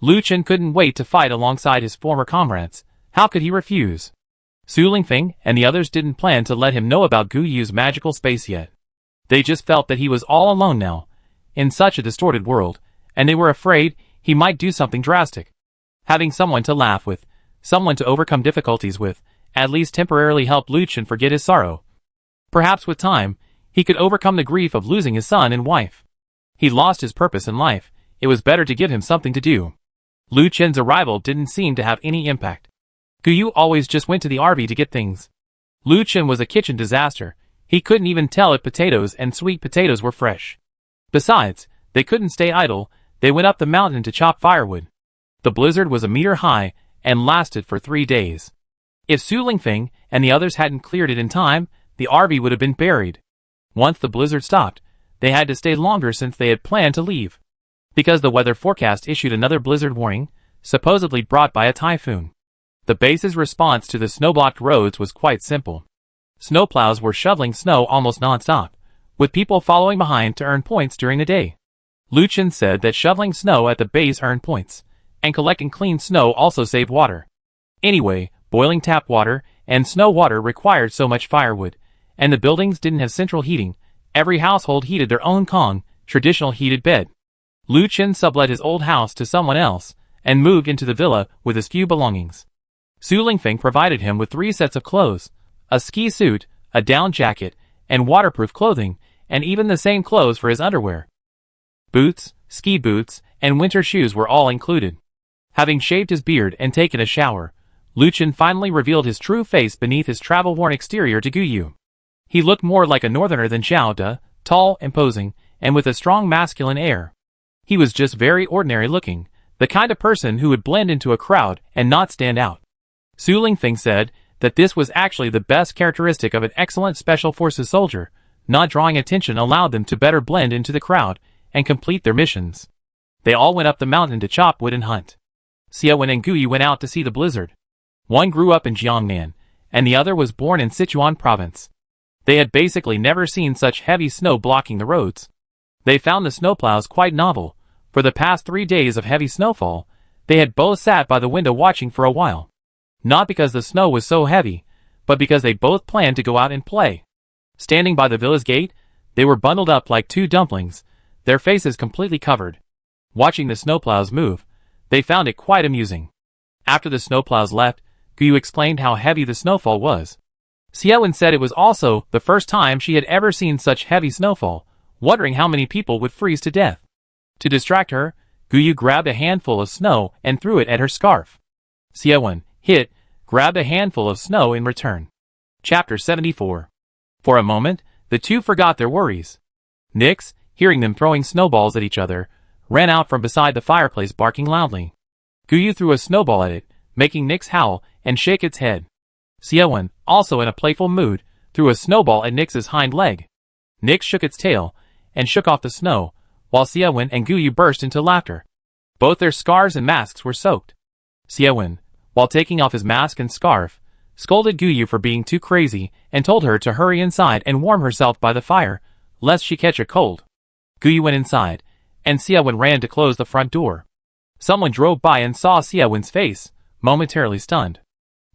Lu Chen couldn't wait to fight alongside his former comrades, How could he refuse? Su Lingfeng and the others didn't plan to let him know about Gu Yu's magical space yet. They just felt that he was all alone now, in such a distorted world, and they were afraid he might do something drastic. Having someone to laugh with, someone to overcome difficulties with, at least temporarily helped Lu Chen forget his sorrow. Perhaps with time, he could overcome the grief of losing his son and wife. He lost his purpose in life. It was better to give him something to do. Lu Chen's arrival didn't seem to have any impact. Gu Yu always just went to the RV to get things. Lu Chen was a kitchen disaster. He couldn't even tell if potatoes and sweet potatoes were fresh. Besides, they couldn't stay idle. They went up the mountain to chop firewood. The blizzard was a meter high and lasted for 3 days. If Su Lingfeng and the others hadn't cleared it in time, the RV would have been buried. Once the blizzard stopped, they had to stay longer since they had planned to leave. Because the weather forecast issued another blizzard warning, supposedly brought by a typhoon. The base's response to the snow-blocked roads was quite simple. Snowplows were shoveling snow almost non-stop, with people following behind to earn points during the day. Lu Chen said that shoveling snow at the base earned points, and collecting clean snow also saved water. Anyway, boiling tap water and snow water required so much firewood, and the buildings didn't have central heating. Every household heated their own Kong, traditional heated bed. Lu Chen sublet his old house to someone else, and moved into the villa with his few belongings. Su Lingfeng provided him with 3 sets of clothes, a ski suit, a down jacket, and waterproof clothing, and even the same clothes for his underwear. Boots, ski boots, and winter shoes were all included. Having shaved his beard and taken a shower, Lu Chen finally revealed his true face beneath his travel-worn exterior to Gu Yu. He looked more like a northerner than Xiao De, tall, imposing, and with a strong masculine air. He was just very ordinary looking, the kind of person who would blend into a crowd and not stand out. Su Lingfeng said that this was actually the best characteristic of an excellent special forces soldier. Not drawing attention allowed them to better blend into the crowd and complete their missions. They all went up the mountain to chop wood and hunt. Xiaowen and Gu Yu went out to see the blizzard. One grew up in Jiangnan, and the other was born in Sichuan province. They had basically never seen such heavy snow blocking the roads. They found the snowplows quite novel. For the past 3 days of heavy snowfall, they had both sat by the window watching for a while. Not because the snow was so heavy, but because they both planned to go out and play. Standing by the villa's gate, they were bundled up like 2 dumplings, their faces completely covered. Watching the snowplows move, they found it quite amusing. After the snowplows left, Gu Yu explained how heavy the snowfall was. Xiaowen said it was also the first time she had ever seen such heavy snowfall, wondering how many people would freeze to death. To distract her, Gu Yu grabbed a handful of snow and threw it at her scarf. Xiaowen, grabbed a handful of snow in return. Chapter 74. For a moment, the two forgot their worries. Nix, hearing them throwing snowballs at each other, ran out from beside the fireplace barking loudly. Gu Yu threw a snowball at it, making Nix howl and shake its head. Xiaowen, also in a playful mood, threw a snowball at Nix's hind leg. Nix shook its tail and shook off the snow, while Xiaowen and Gu Yu burst into laughter. Both their scarves and masks were soaked. Xiaowen, while taking off his mask and scarf, scolded Gu Yu for being too crazy and told her to hurry inside and warm herself by the fire, lest she catch a cold. Gu Yu went inside, and Xiaowen ran to close the front door. Someone drove by and saw Xiaowen's face, momentarily stunned.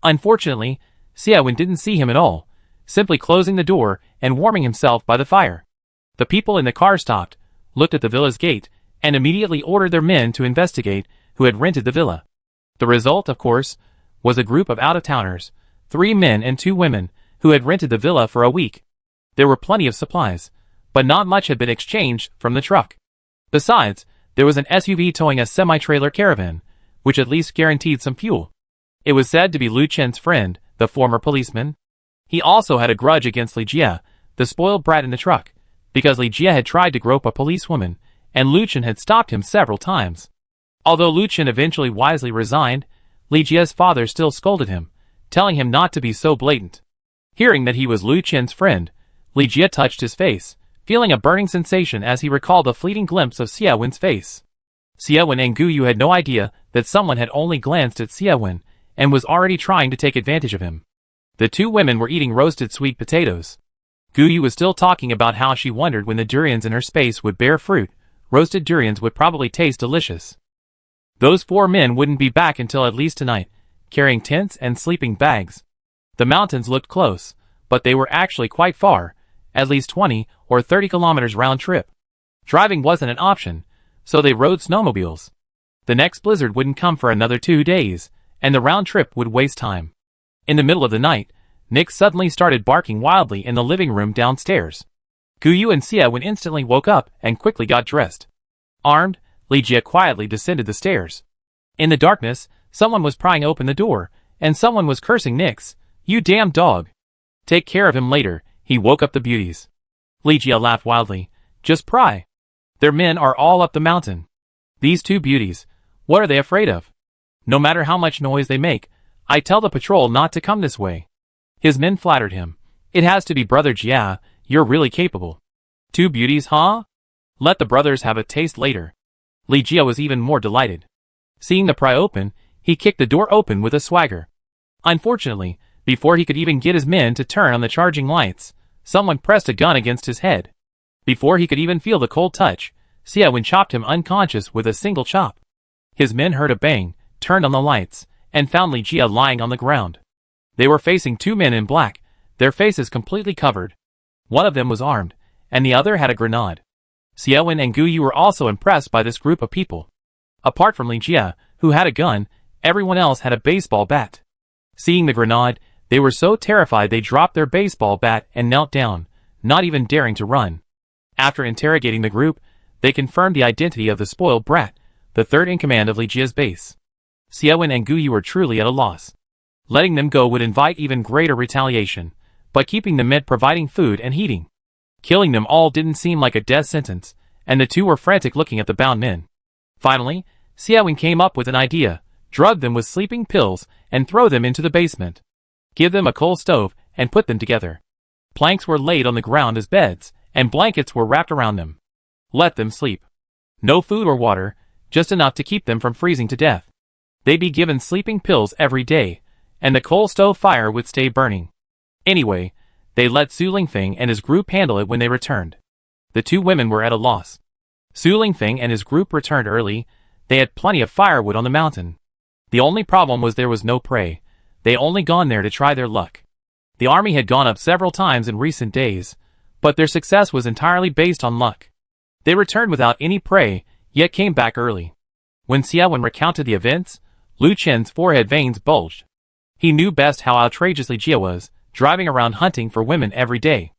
Unfortunately, Xiaowen didn't see him at all, simply closing the door and warming himself by the fire. The people in the car stopped, looked at the villa's gate, and immediately ordered their men to investigate who had rented the villa. The result, of course, was a group of out-of-towners, 3 men and 2 women, who had rented the villa for a week. There were plenty of supplies, but not much had been exchanged from the truck. Besides, there was an SUV towing a semi-trailer caravan, which at least guaranteed some fuel. It was said to be Lu Chen's friend, the former policeman. He also had a grudge against Li Jie, the spoiled brat in the truck, because Li Jie had tried to grope a policewoman, and Lu Chen had stopped him several times. Although Lu Chen eventually wisely resigned, Li Jie's father still scolded him, telling him not to be so blatant. Hearing that he was Lu Chen's friend, Li Jie touched his face, feeling a burning sensation as he recalled a fleeting glimpse of Xiaowen's face. Xiaowen and Gu Yu had no idea that someone had only glanced at Xiaowen and was already trying to take advantage of him. The 2 women were eating roasted sweet potatoes. Gu Yu was still talking about how she wondered when the durians in her space would bear fruit. Roasted durians would probably taste delicious. Those 4 men wouldn't be back until at least tonight. carrying tents and sleeping bags. The mountains looked close, but they were actually quite far, at least 20 or 30 kilometers round trip. Driving wasn't an option, so they rode snowmobiles. The next blizzard wouldn't come for another 2 days, and the round trip would waste time. In the middle of the night, Nick suddenly started barking wildly in the living room downstairs. Guyu and Xiaowen instantly woke up and quickly got dressed. Armed, Li Jia quietly descended the stairs. In the darkness, someone was prying open the door, and someone was cursing Nix. "You damn dog. Take care of him later." He woke up the beauties. Li Jia laughed wildly. "Just pry. Their men are all up the mountain. These two beauties, what are they afraid of? No matter how much noise they make, I tell the patrol not to come this way." His men flattered him. "It has to be Brother Jia, you're really capable." "Two beauties, huh? Let the brothers have a taste later." Li Jia was even more delighted. Seeing the pry open, he kicked the door open with a swagger. Unfortunately, before he could even get his men to turn on the charging lights, someone pressed a gun against his head. Before he could even feel the cold touch, Xiaowen chopped him unconscious with a single chop. His men heard a bang, turned on the lights, and found Li Jia lying on the ground. They were facing two men in black, their faces completely covered. One of them was armed, and the other had a grenade. Xiaowen and Guyu were also impressed by this group of people. Apart from Li Jia, who had a gun, everyone else had a baseball bat. Seeing the grenade, they were so terrified they dropped their baseball bat and knelt down, not even daring to run. After interrogating the group, they confirmed the identity of the spoiled brat, the third in command of Li Jia's base. Xiaowen and Guyu were truly at a loss. Letting them go would invite even greater retaliation, but keeping them meant providing food and heating. Killing them all didn't seem like a death sentence, and the two were frantic looking at the bound men. Finally, Xiaowen came up with an idea: drug them with sleeping pills and throw them into the basement. Give them a coal stove and put them together. Planks were laid on the ground as beds, and blankets were wrapped around them. Let them sleep. No food or water, just enough to keep them from freezing to death. They'd be given sleeping pills every day, and the coal stove fire would stay burning. Anyway, they let Su Lingfeng and his group handle it when they returned. The two women were at a loss. Su Lingfeng and his group returned early. They had plenty of firewood on the mountain. The only problem was there was no prey. They only gone there to try their luck. The army had gone up several times in recent days, but their success was entirely based on luck. They returned without any prey, yet came back early. When Xiaowen recounted the events, Lu Chen's forehead veins bulged. He knew best how outrageous Li Jia was, driving around hunting for women every day.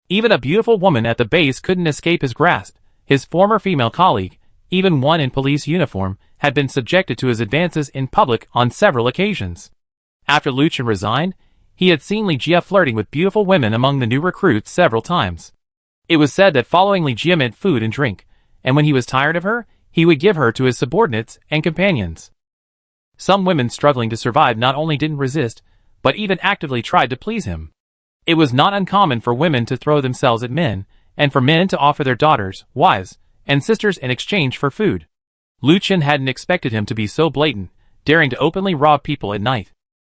Even a beautiful woman at the base couldn't escape his grasp. His former female colleague, even one in police uniform, had been subjected to his advances in public on several occasions. After Lu Chen resigned, he had seen Li Jia flirting with beautiful women among the new recruits several times. It was said that following Li Jia meant food and drink, and when he was tired of her, he would give her to his subordinates and companions. Some women struggling to survive not only didn't resist, but even actively tried to please him. It was not uncommon for women to throw themselves at men, and for men to offer their daughters, wives, and sisters in exchange for food. Lu Chen hadn't expected him to be so blatant, daring to openly rob people at night.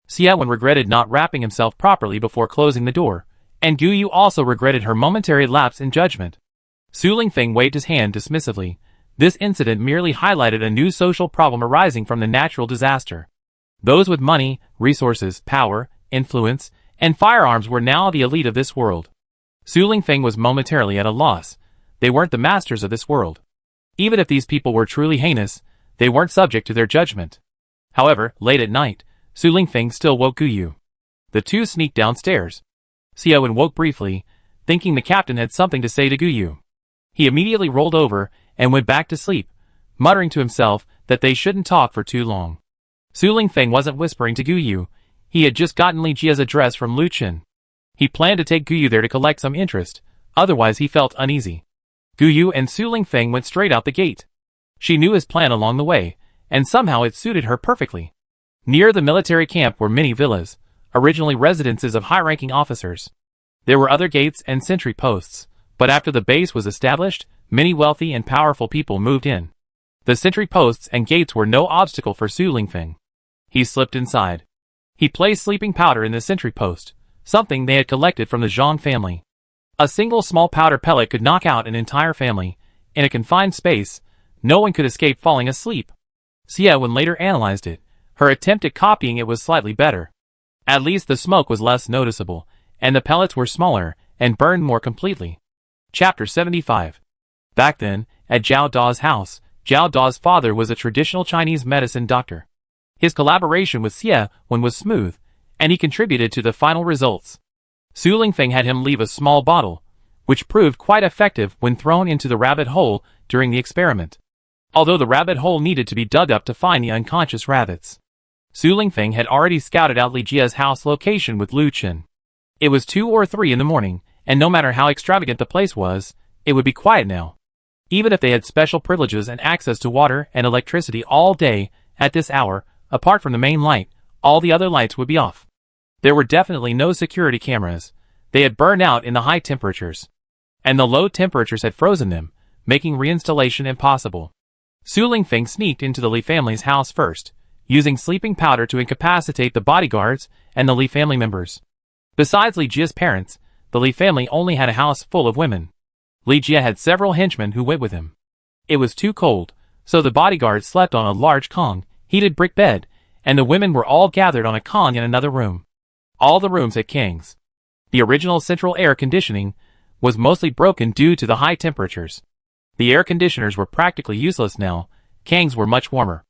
Xiaowen regretted not wrapping himself properly before closing the door, and Guyu also regretted her momentary lapse in judgment. Su Lingfeng waved his hand dismissively. This incident merely highlighted a new social problem arising from the natural disaster. Those with money, resources, power, influence, and firearms were now the elite of this world. Su Lingfeng was momentarily at a loss. They weren't the masters of this world. Even if these people were truly heinous, they weren't subject to their judgment. However, late at night, Su Lingfeng still woke Guyu. The two sneaked downstairs. Xiaowen woke briefly, thinking the captain had something to say to Guyu. He immediately rolled over and went back to sleep, muttering to himself that they shouldn't talk for too long. Su Lingfeng wasn't whispering to Guyu. He had just gotten Li Jia's address from Lu Chen. He planned to take Guyu there to collect some interest, otherwise he felt uneasy. Guyu and Su Lingfeng went straight out the gate. She knew his plan along the way, and somehow it suited her perfectly. Near the military camp were many villas, originally residences of high-ranking officers. There were other gates and sentry posts, but after the base was established, many wealthy and powerful people moved in. The sentry posts and gates were no obstacle for Su Lingfeng. He slipped inside. He placed sleeping powder in the sentry post, something they had collected from the Zhang family. A single small powder pellet could knock out an entire family. In a confined space, no one could escape falling asleep. Xiaowen later analyzed it. Her attempt at copying it was slightly better. At least the smoke was less noticeable, and the pellets were smaller and burned more completely. Chapter 75. Back then, at Zhao Da's house, Zhao Da's father was a traditional Chinese medicine doctor. His collaboration with Xie Wen was smooth, and he contributed to the final results. Su Lingfeng had him leave a small bottle, which proved quite effective when thrown into the rabbit hole during the experiment. Although the rabbit hole needed to be dug up to find the unconscious rabbits. Su Lingfeng had already scouted out Li Jia's house location with Lu Chen. It was 2 or 3 in the morning, and no matter how extravagant the place was, it would be quiet now. Even if they had special privileges and access to water and electricity all day, at this hour, apart from the main light, all the other lights would be off. There were definitely no security cameras. They had burned out in the high temperatures. And the low temperatures had frozen them, making reinstallation impossible. Su Lingfeng sneaked into the Li family's house first, using sleeping powder to incapacitate the bodyguards and the Li family members. Besides Li Jia's parents, the Li family only had a house full of women. Li Jia had several henchmen who went with him. It was too cold, so the bodyguards slept on a large Kong, heated brick bed, and the women were all gathered on a Kong in another room. All the rooms had Kangs. The original central air conditioning was mostly broken due to the high temperatures. The air conditioners were practically useless now. Kangs were much warmer.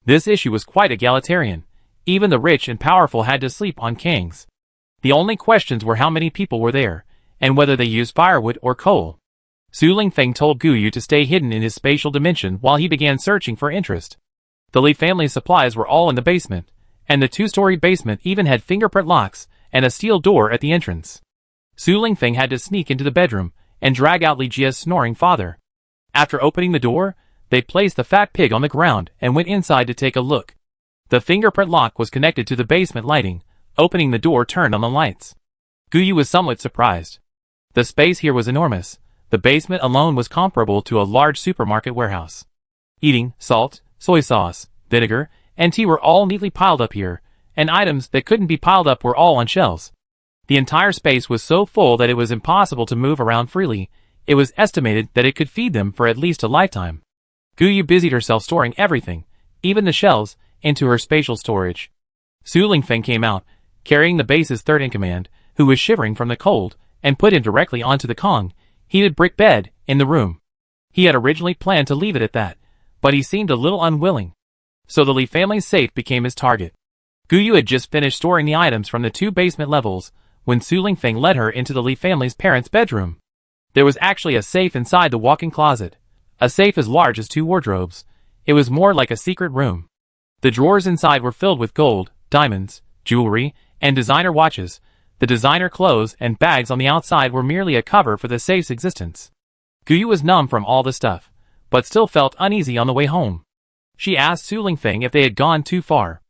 This issue was quite egalitarian. Even the rich and powerful had to sleep on Kangs. The only questions were how many people were there, and whether they used firewood or coal. Su Lingfeng told Gu Yu to stay hidden in his spatial dimension while he began searching for interest. The Li family supplies were all in the basement, and the 2-story basement even had fingerprint locks and a steel door at the entrance. Su Lingfeng had to sneak into the bedroom and drag out Li Jia's snoring father. After opening the door, they placed the fat pig on the ground and went inside to take a look. The fingerprint lock was connected to the basement lighting. Opening the door turned on the lights. Gu Yu was somewhat surprised. The space here was enormous. The basement alone was comparable to a large supermarket warehouse. Eating, salt, soy sauce, vinegar, and tea were all neatly piled up here, and items that couldn't be piled up were all on shelves. The entire space was so full that it was impossible to move around freely. It was estimated that it could feed them for at least a lifetime. Gu Yu busied herself storing everything, even the shelves, into her spatial storage. Su Lingfeng came out, carrying the base's third-in-command, who was shivering from the cold, and put him directly onto the Kong, heated brick bed, in the room. He had originally planned to leave it at that, but he seemed a little unwilling. So the Li family's safe became his target. Gu Yu had just finished storing the items from the 2 basement levels, when Su Lingfeng led her into the Li family's parents' bedroom. There was actually a safe inside the walk-in closet, a safe as large as 2 wardrobes. It was more like a secret room. The drawers inside were filled with gold, diamonds, jewelry, and designer watches. The designer clothes and bags on the outside were merely a cover for the safe's existence. Gu Yu was numb from all the stuff, but still felt uneasy on the way home. She asked Su Lingfeng if they had gone too far.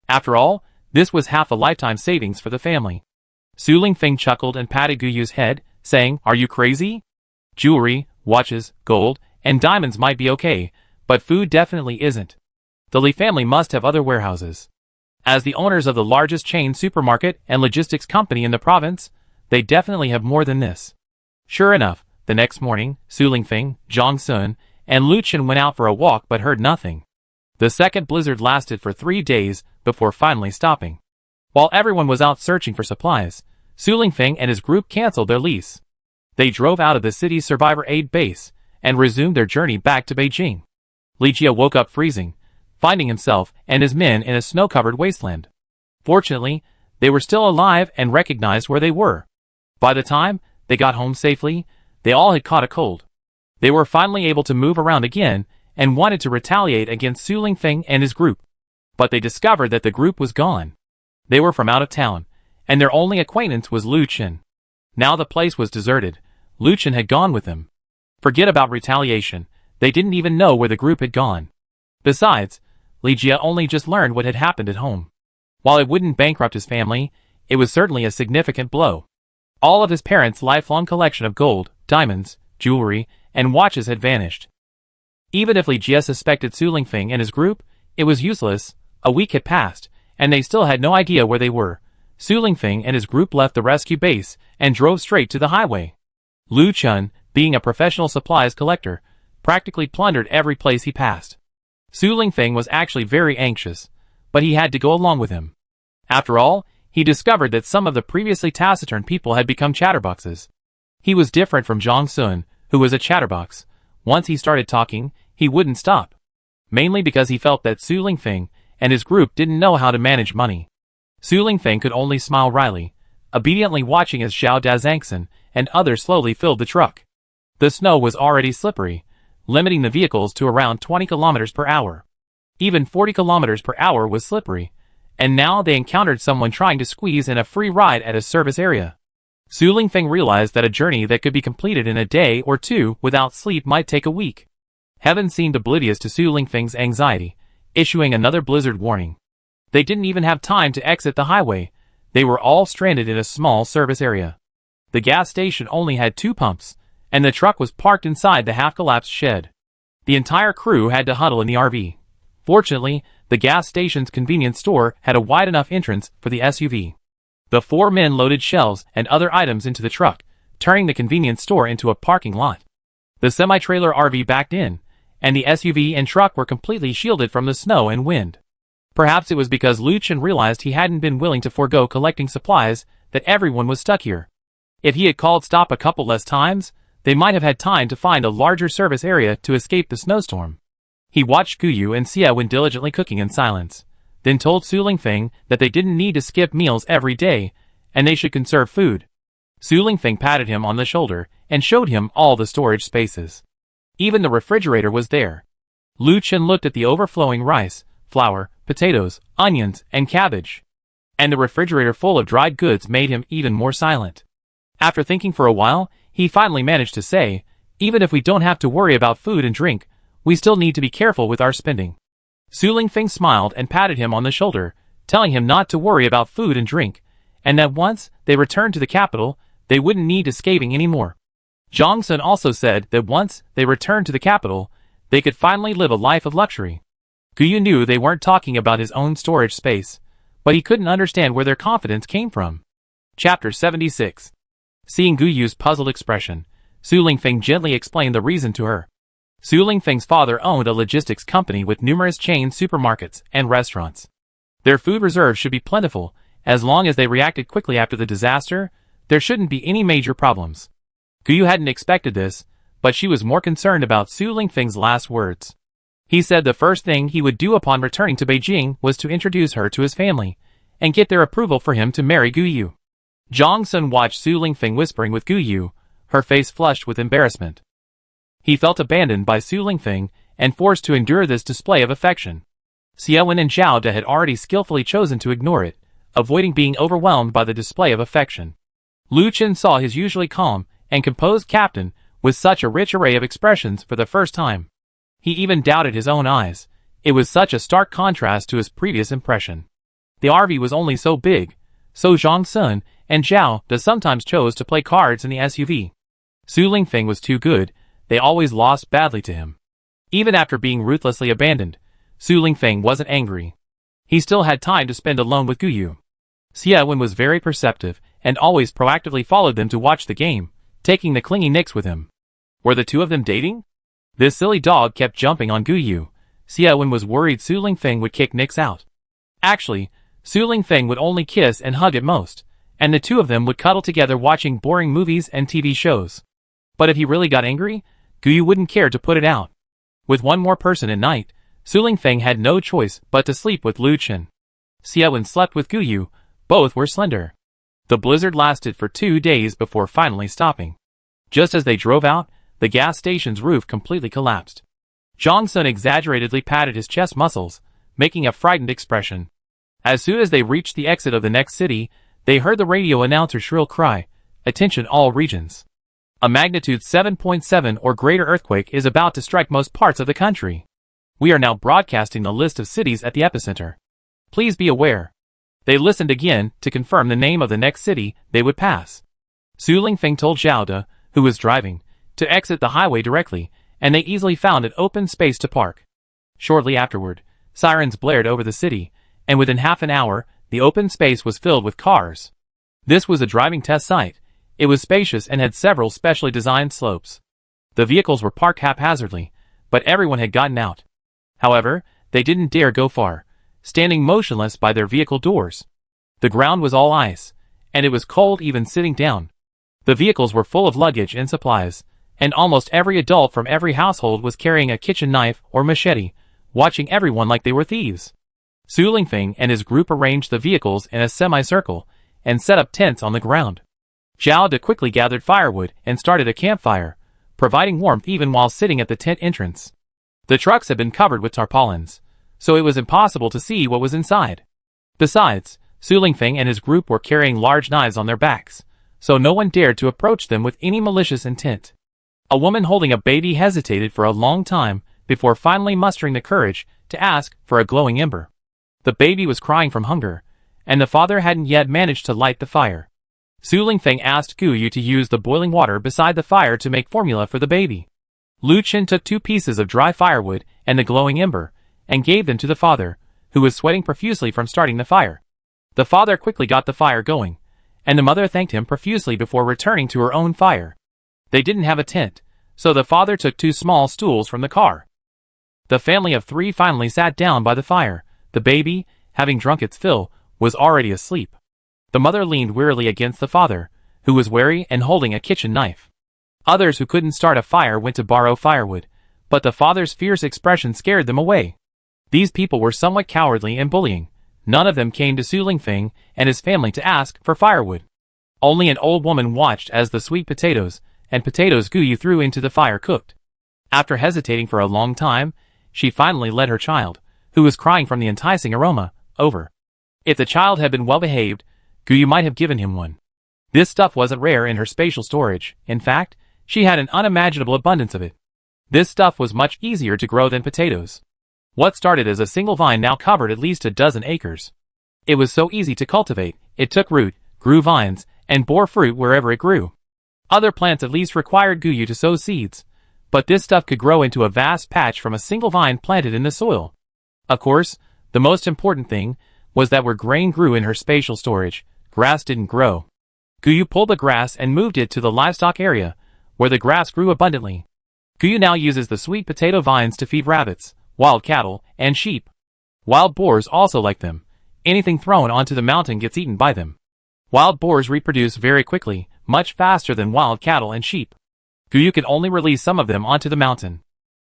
After all, this was half a lifetime savings for the family. Su Lingfeng chuckled and patted Gu Yu's head, saying, "Are you crazy? Jewelry, watches, gold, and diamonds might be okay, but food definitely isn't. The Li family must have other warehouses. As the owners of the largest chain supermarket and logistics company in the province, they definitely have more than this." Sure enough, the next morning, Su Lingfeng, Zhang Sun, and Lu Chen went out for a walk but heard nothing. The second blizzard lasted for 3 days before finally stopping. While everyone was out searching for supplies, Su Lingfeng and his group canceled their lease. They drove out of the city's survivor aid base and resumed their journey back to Beijing. Li Jia woke up freezing, finding himself and his men in a snow-covered wasteland. Fortunately, they were still alive and recognized where they were. By the time they got home safely, they all had caught a cold. They were finally able to move around again and wanted to retaliate against Su Lingfeng and his group. But they discovered that the group was gone. They were from out of town, and their only acquaintance was Lu Chen. Now the place was deserted. Lu Chen had gone with them. Forget about retaliation. They didn't even know where the group had gone. Besides, Li Jia only just learned what had happened at home. While it wouldn't bankrupt his family, it was certainly a significant blow. All of his parents' lifelong collection of gold, diamonds, jewelry, and watches had vanished. Even if Li Jia suspected Su Lingfeng and his group, it was useless. A week had passed, and they still had no idea where they were. Su Lingfeng and his group left the rescue base and drove straight to the highway. Lu Chen, being a professional supplies collector, practically plundered every place he passed. Su Lingfeng was actually very anxious, but he had to go along with him. After all, he discovered that some of the previously taciturn people had become chatterboxes. He was different from Jong Sun, who was a chatterbox. Once he started talking, he wouldn't stop. Mainly because he felt that Su Lingfeng and his group didn't know how to manage money. Su Lingfeng could only smile wryly, obediently watching as Zhao Dazangson and others slowly filled the truck. The snow was already slippery, limiting the vehicles to around 20 kilometers per hour. Even 40 kilometers per hour was slippery, and now they encountered someone trying to squeeze in a free ride at a service area. Su Lingfeng realized that a journey that could be completed in a day or two without sleep might take a week. Heaven seemed oblivious to Su Lingfeng's anxiety, issuing another blizzard warning. They didn't even have time to exit the highway. They were all stranded in a small service area. The gas station only had 2 pumps, and the truck was parked inside the half-collapsed shed. The entire crew had to huddle in the RV. Fortunately, the gas station's convenience store had a wide enough entrance for the SUV. The 4 men loaded shelves and other items into the truck, turning the convenience store into a parking lot. The semi-trailer RV backed in, and the SUV and truck were completely shielded from the snow and wind. Perhaps it was because Lu Chen realized he hadn't been willing to forego collecting supplies that everyone was stuck here. If he had called stop a couple less times, they might have had time to find a larger service area to escape the snowstorm. He watched Guyu and Xia Wen diligently cooking in silence, then told Su Lingfeng that they didn't need to skip meals every day, and they should conserve food. Su Lingfeng patted him on the shoulder and showed him all the storage spaces. Even the refrigerator was there. Lu Chen looked at the overflowing rice, flour, potatoes, onions, and cabbage. And the refrigerator full of dried goods made him even more silent. After thinking for a while, he finally managed to say, "Even if we don't have to worry about food and drink, we still need to be careful with our spending." Su Lingfeng smiled and patted him on the shoulder, telling him not to worry about food and drink, and that once they returned to the capital, they wouldn't need escaping anymore. Zhang Sun also said that once they returned to the capital, they could finally live a life of luxury. Guyu knew they weren't talking about his own storage space, but he couldn't understand where their confidence came from. Chapter 76. Seeing Guyu's puzzled expression, Su Lingfeng gently explained the reason to her. Su Lingfeng's father owned a logistics company with numerous chain supermarkets and restaurants. Their food reserves should be plentiful. As long as they reacted quickly after the disaster, there shouldn't be any major problems. Guyu hadn't expected this, but she was more concerned about Su Lingfeng's last words. He said the first thing he would do upon returning to Beijing was to introduce her to his family, and get their approval for him to marry Guyu. Zhang Sun watched Su Lingfeng whispering with Guyu, her face flushed with embarrassment. He felt abandoned by Su Lingfeng, and forced to endure this display of affection. Xia Wen and Zhao Da had already skillfully chosen to ignore it, avoiding being overwhelmed by the display of affection. Lu Chen saw his usually calm and composed captain with such a rich array of expressions for the first time. He even doubted his own eyes. It was such a stark contrast to his previous impression. The RV was only so big, so Zhang Sun and Zhao Da sometimes chose to play cards in the SUV. Su Lingfeng was too good, they always lost badly to him. Even after being ruthlessly abandoned, Su Lingfeng wasn't angry. He still had time to spend alone with Guyu. Xia Wen was very perceptive and always proactively followed them to watch the game, taking the clingy Nix with him. Were the two of them dating? This silly dog kept jumping on Guyu. Xia Wen was worried Su Lingfeng would kick Nix out. Actually, Su Lingfeng would only kiss and hug at most, and the two of them would cuddle together watching boring movies and TV shows. But if he really got angry, Guyu wouldn't care to put it out. With one more person at night, Su Lingfeng had no choice but to sleep with Lu Chen. Xia Wen slept with Guyu. Both were slender. The blizzard lasted for 2 days before finally stopping. Just as they drove out, the gas station's roof completely collapsed. Zhang Sun exaggeratedly patted his chest muscles, making a frightened expression. As soon as they reached the exit of the next city, they heard the radio announcer's shrill cry, "Attention all regions. A magnitude 7.7 or greater earthquake is about to strike most parts of the country. We are now broadcasting the list of cities at the epicenter. Please be aware." They listened again to confirm the name of the next city they would pass. Su Lingfeng told Zhao Da, who was driving, to exit the highway directly, and they easily found an open space to park. Shortly afterward, sirens blared over the city, and within half an hour, the open space was filled with cars. This was a driving test site. It was spacious and had several specially designed slopes. The vehicles were parked haphazardly, but everyone had gotten out. However, they didn't dare go far, standing motionless by their vehicle doors. The ground was all ice, and it was cold even sitting down. The vehicles were full of luggage and supplies, and almost every adult from every household was carrying a kitchen knife or machete, watching everyone like they were thieves. Su Lingfeng and his group arranged the vehicles in a semicircle and set up tents on the ground. Zhao De quickly gathered firewood and started a campfire, providing warmth even while sitting at the tent entrance. The trucks had been covered with tarpaulins, so it was impossible to see what was inside. Besides, Su Lingfeng and his group were carrying large knives on their backs, so no one dared to approach them with any malicious intent. A woman holding a baby hesitated for a long time before finally mustering the courage to ask for a glowing ember. The baby was crying from hunger, and the father hadn't yet managed to light the fire. Su Lingfeng asked Gu Yu to use the boiling water beside the fire to make formula for the baby. Lu Chen took 2 pieces of dry firewood and the glowing ember, and gave them to the father, who was sweating profusely from starting the fire. The father quickly got the fire going, and the mother thanked him profusely before returning to her own fire. They didn't have a tent, so the father took 2 small stools from the car. The family of 3 finally sat down by the fire. The baby, having drunk its fill, was already asleep. The mother leaned wearily against the father, who was weary and holding a kitchen knife. Others who couldn't start a fire went to borrow firewood, but the father's fierce expression scared them away. These people were somewhat cowardly and bullying. None of them came to Su Lingfeng and his family to ask for firewood. Only an old woman watched as the sweet potatoes and potatoes Gu Yu threw into the fire cooked. After hesitating for a long time, she finally led her child, who was crying from the enticing aroma, over. If the child had been well behaved, Gu Yu might have given him one. This stuff wasn't rare in her spatial storage. In fact, she had an unimaginable abundance of it. This stuff was much easier to grow than potatoes. What started as a single vine now covered at least a dozen acres. It was so easy to cultivate, it took root, grew vines, and bore fruit wherever it grew. Other plants at least required Gu Yu to sow seeds, but this stuff could grow into a vast patch from a single vine planted in the soil. Of course, the most important thing was that where grain grew in her spatial storage, grass didn't grow. Gu Yu pulled the grass and moved it to the livestock area, where the grass grew abundantly. Gu Yu now uses the sweet potato vines to feed rabbits, wild cattle, and sheep. Wild boars also like them. Anything thrown onto the mountain gets eaten by them. Wild boars reproduce very quickly, much faster than wild cattle and sheep. Gu Yu can only release some of them onto the mountain.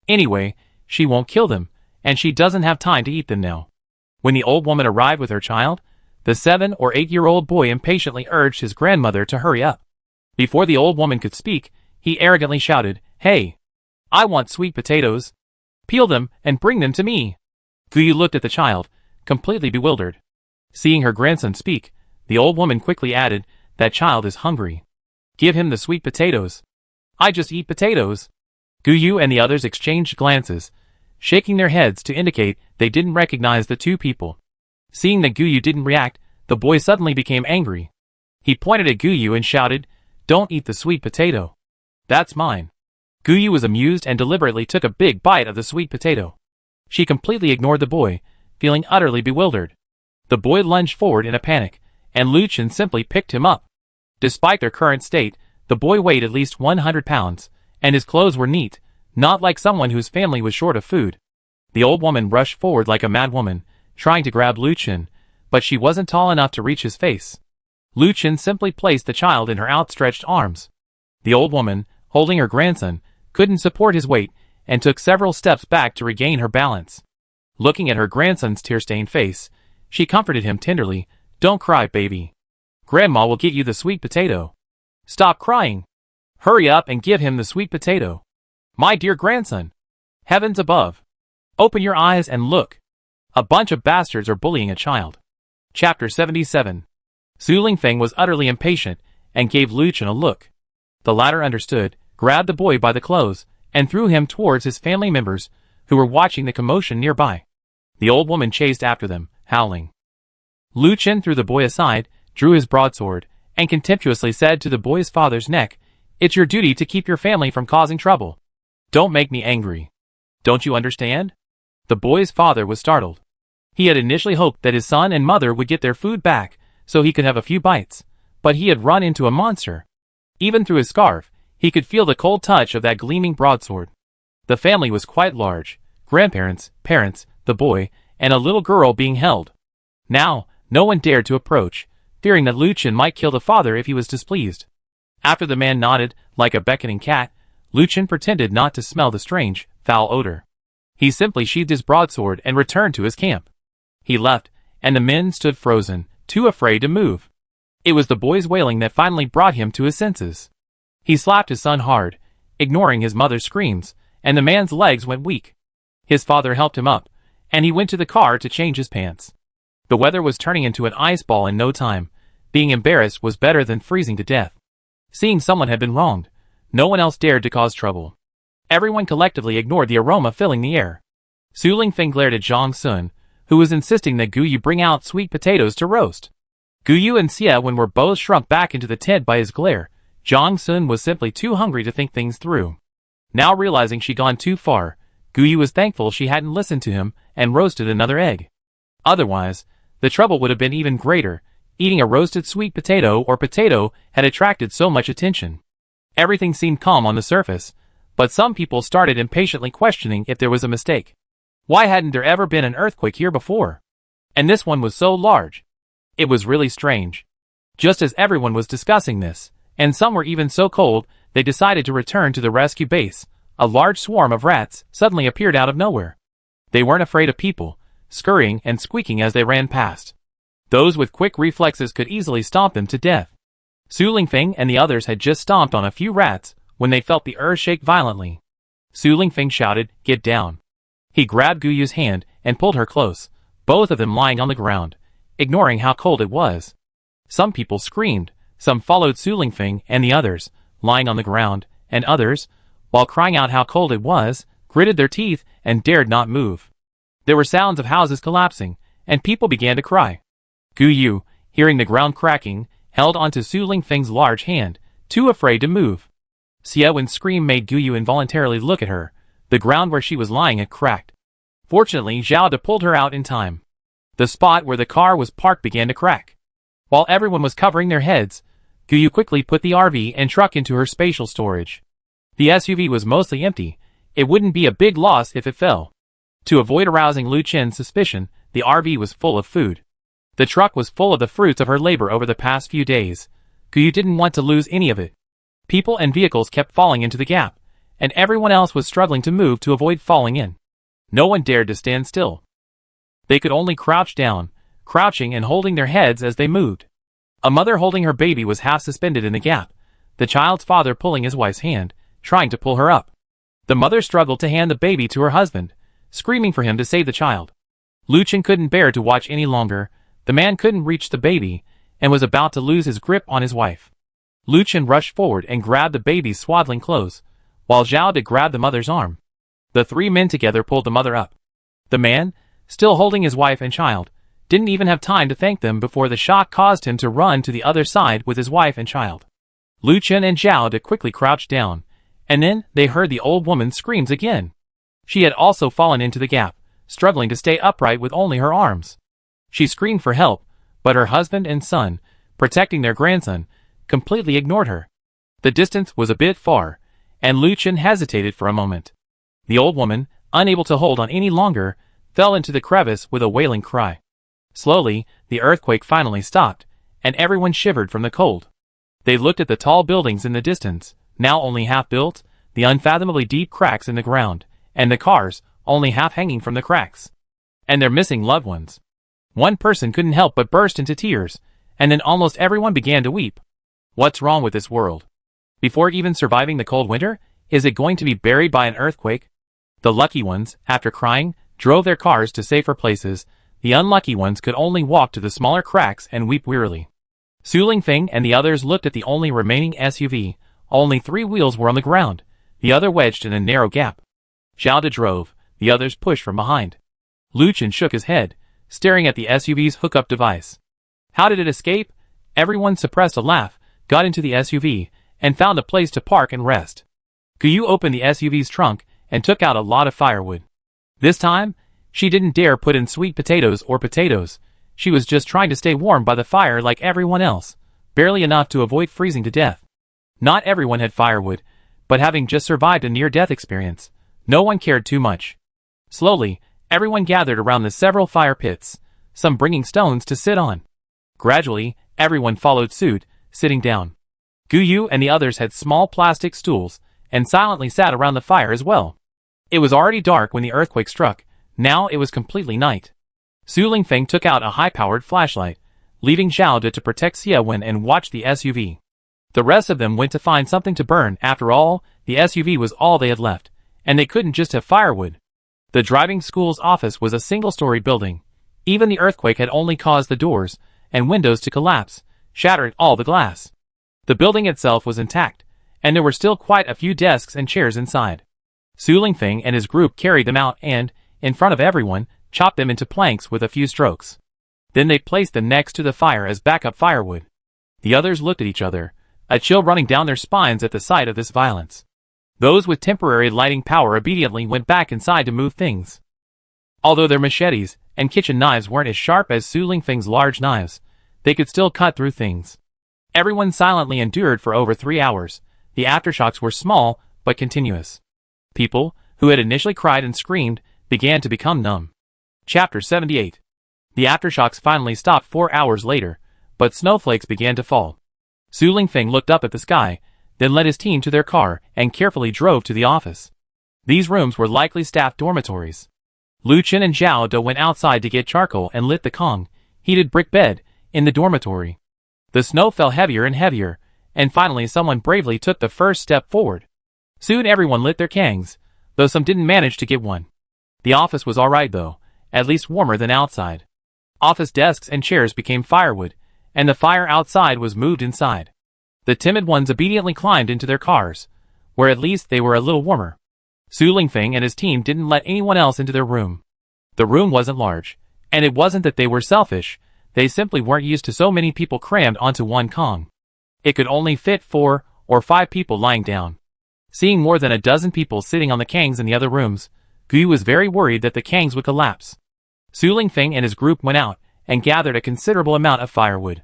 Anyway, she won't kill them, and she doesn't have time to eat them now. When the old woman arrived with her child, the 7 or 8-year-old boy impatiently urged his grandmother to hurry up. Before the old woman could speak, he arrogantly shouted, "Hey! I want sweet potatoes. Peel them and bring them to me." Gu Yu looked at the child, completely bewildered. Seeing her grandson speak, the old woman quickly added, "That child is hungry. Give him the sweet potatoes." "I just eat potatoes." Gu Yu and the others exchanged glances, shaking their heads to indicate they didn't recognize the 2 people. Seeing that Gu Yu didn't react, the boy suddenly became angry. He pointed at Gu Yu and shouted, "Don't eat the sweet potato. That's mine." Gu Yu was amused and deliberately took a big bite of the sweet potato. She completely ignored the boy, feeling utterly bewildered. The boy lunged forward in a panic, and Lu Chen simply picked him up. Despite their current state, the boy weighed at least 100 pounds, and his clothes were neat, not like someone whose family was short of food. The old woman rushed forward like a mad woman, trying to grab Lu Chen, but she wasn't tall enough to reach his face. Lu Chen simply placed the child in her outstretched arms. The old woman, holding her grandson, couldn't support his weight, and took several steps back to regain her balance. Looking at her grandson's tear-stained face, she comforted him tenderly, "Don't cry, baby. Grandma will get you the sweet potato. Stop crying. Hurry up and give him the sweet potato. My dear grandson. Heavens above. Open your eyes and look. A bunch of bastards are bullying a child." Chapter 77. Su Lingfeng was utterly impatient and gave Lu Chen a look. The latter understood, grabbed the boy by the clothes, and threw him towards his family members, who were watching the commotion nearby. The old woman chased after them, howling. Lu Chen threw the boy aside, drew his broadsword, and contemptuously said to the boy's father's neck, "It's your duty to keep your family from causing trouble. Don't make me angry. Don't you understand?" The boy's father was startled. He had initially hoped that his son and mother would get their food back, so he could have a few bites, but he had run into a monster. Even through his scarf, he could feel the cold touch of that gleaming broadsword. The family was quite large: grandparents, parents, the boy, and a little girl being held. Now, no one dared to approach, fearing that Lu Chen might kill the father if he was displeased. After the man nodded, like a beckoning cat, Lu Chen pretended not to smell the strange, foul odor. He simply sheathed his broadsword and returned to his camp. He left, and the men stood frozen, too afraid to move. It was the boy's wailing that finally brought him to his senses. He slapped his son hard, ignoring his mother's screams, and the man's legs went weak. His father helped him up, and he went to the car to change his pants. The weather was turning into an ice ball in no time. Being embarrassed was better than freezing to death. Seeing someone had been wronged, no one else dared to cause trouble. Everyone collectively ignored the aroma filling the air. Su Lingfeng glared at Zhang Sun, who was insisting that Gu Yu bring out sweet potatoes to roast. Gu Yu and Xie Wen were both shrunk back into the tent by his glare. Zhang Sun was simply too hungry to think things through. Now realizing she'd gone too far, Gu Yu was thankful she hadn't listened to him and roasted another egg. Otherwise, the trouble would have been even greater. Eating a roasted sweet potato or potato had attracted so much attention. Everything seemed calm on the surface, but some people started impatiently questioning if there was a mistake. Why hadn't there ever been an earthquake here before? And this one was so large. It was really strange. Just as everyone was discussing this, and some were even so cold, they decided to return to the rescue base. A large swarm of rats suddenly appeared out of nowhere. They weren't afraid of people, scurrying and squeaking as they ran past. Those with quick reflexes could easily stomp them to death. Su Lingfeng and the others had just stomped on a few rats when they felt the earth shake violently. Su Lingfeng shouted, "Get down." He grabbed Gu Yu's hand and pulled her close, both of them lying on the ground, ignoring how cold it was. Some people screamed, some followed Su Lingfeng and the others, lying on the ground, and others, while crying out how cold it was, gritted their teeth and dared not move. There were sounds of houses collapsing, and people began to cry. Gu Yu, hearing the ground cracking, held onto Su Lingfeng's large hand, too afraid to move. Xie Wen's scream made Gu Yu involuntarily look at her. The ground where she was lying had cracked. Fortunately, Zhao De pulled her out in time. The spot where the car was parked began to crack. While everyone was covering their heads, Gu Yu quickly put the RV and truck into her spatial storage. The SUV was mostly empty. It wouldn't be a big loss if it fell. To avoid arousing Lu Chen's suspicion, the RV was full of food. The truck was full of the fruits of her labor over the past few days. Gu Yu didn't want to lose any of it. People and vehicles kept falling into the gap, and everyone else was struggling to move to avoid falling in. No one dared to stand still. They could only crouch down, crouching and holding their heads as they moved. A mother holding her baby was half suspended in the gap, the child's father pulling his wife's hand, trying to pull her up. The mother struggled to hand the baby to her husband, screaming for him to save the child. Lu Chen couldn't bear to watch any longer. The man couldn't reach the baby, and was about to lose his grip on his wife. Lu Chen rushed forward and grabbed the baby's swaddling clothes, while Zhao De grabbed the mother's arm. The three men together pulled the mother up. The man, still holding his wife and child, didn't even have time to thank them before the shock caused him to run to the other side with his wife and child. Lu Chen and Zhao De quickly crouched down, and then they heard the old woman's screams again. She had also fallen into the gap, struggling to stay upright with only her arms. She screamed for help, but her husband and son, protecting their grandson, completely ignored her. The distance was a bit far, and Lu Chen hesitated for a moment. The old woman, unable to hold on any longer, fell into the crevice with a wailing cry. Slowly, the earthquake finally stopped, and everyone shivered from the cold. They looked at the tall buildings in the distance, now only half built, the unfathomably deep cracks in the ground, and the cars, only half hanging from the cracks. And their missing loved ones. One person couldn't help but burst into tears, and then almost everyone began to weep. What's wrong with this world? Before even surviving the cold winter, is it going to be buried by an earthquake? The lucky ones, after crying, drove their cars to safer places. The unlucky ones could only walk to the smaller cracks and weep wearily. Su Lingfeng and the others looked at the only remaining SUV. Only 3 wheels were on the ground, the other wedged in a narrow gap. Zhao De drove, the others pushed from behind. Lu Chen shook his head, staring at the SUV's hookup device. How did it escape? Everyone suppressed a laugh, got into the SUV, and found a place to park and rest. Gu Yu opened the SUV's trunk and took out a lot of firewood. This time, she didn't dare put in sweet potatoes or potatoes. She was just trying to stay warm by the fire like everyone else, barely enough to avoid freezing to death. Not everyone had firewood, but having just survived a near-death experience, no one cared too much. Slowly, Everyone gathered around the several fire pits, some bringing stones to sit on. Gradually, everyone followed suit, sitting down. Guyu and the others had small plastic stools, and silently sat around the fire as well. It was already dark when the earthquake struck. Now it was completely night. Su Lingfeng took out a high-powered flashlight, leaving Zhao De to protect Xie Wen and watch the SUV. The rest of them went to find something to burn. After all, the SUV was all they had left, and they couldn't just have firewood. The driving school's office was a single-story building. Even the earthquake had only caused the doors and windows to collapse, shattering all the glass. The building itself was intact, and there were still quite a few desks and chairs inside. Su Lingfeng and his group carried them out and, in front of everyone, chopped them into planks with a few strokes. Then they placed them next to the fire as backup firewood. The others looked at each other, a chill running down their spines at the sight of this violence. Those with temporary lighting power obediently went back inside to move things. Although their machetes and kitchen knives weren't as sharp as Su Lingfeng's large knives, they could still cut through things. Everyone silently endured for over 3 hours. The aftershocks were small, but continuous. People, who had initially cried and screamed, began to become numb. Chapter 78. The aftershocks finally stopped 4 hours later, but snowflakes began to fall. Su Lingfeng looked up at the sky, then led his team to their car and carefully drove to the office. These rooms were likely staff dormitories. Lu Chen and Zhao De went outside to get charcoal and lit the Kong, heated brick bed, in the dormitory. The snow fell heavier and heavier, and finally someone bravely took the first step forward. Soon everyone lit their Kangs, though some didn't manage to get one. The office was alright though, at least warmer than outside. Office desks and chairs became firewood, and the fire outside was moved inside. The timid ones obediently climbed into their cars, where at least they were a little warmer. Su Lingfeng and his team didn't let anyone else into their room. The room wasn't large, and it wasn't that they were selfish, they simply weren't used to so many people crammed onto one Kong. It could only fit 4 or 5 people lying down. Seeing more than a dozen people sitting on the Kangs in the other rooms, Guyu was very worried that the Kangs would collapse. Su Lingfeng and his group went out and gathered a considerable amount of firewood.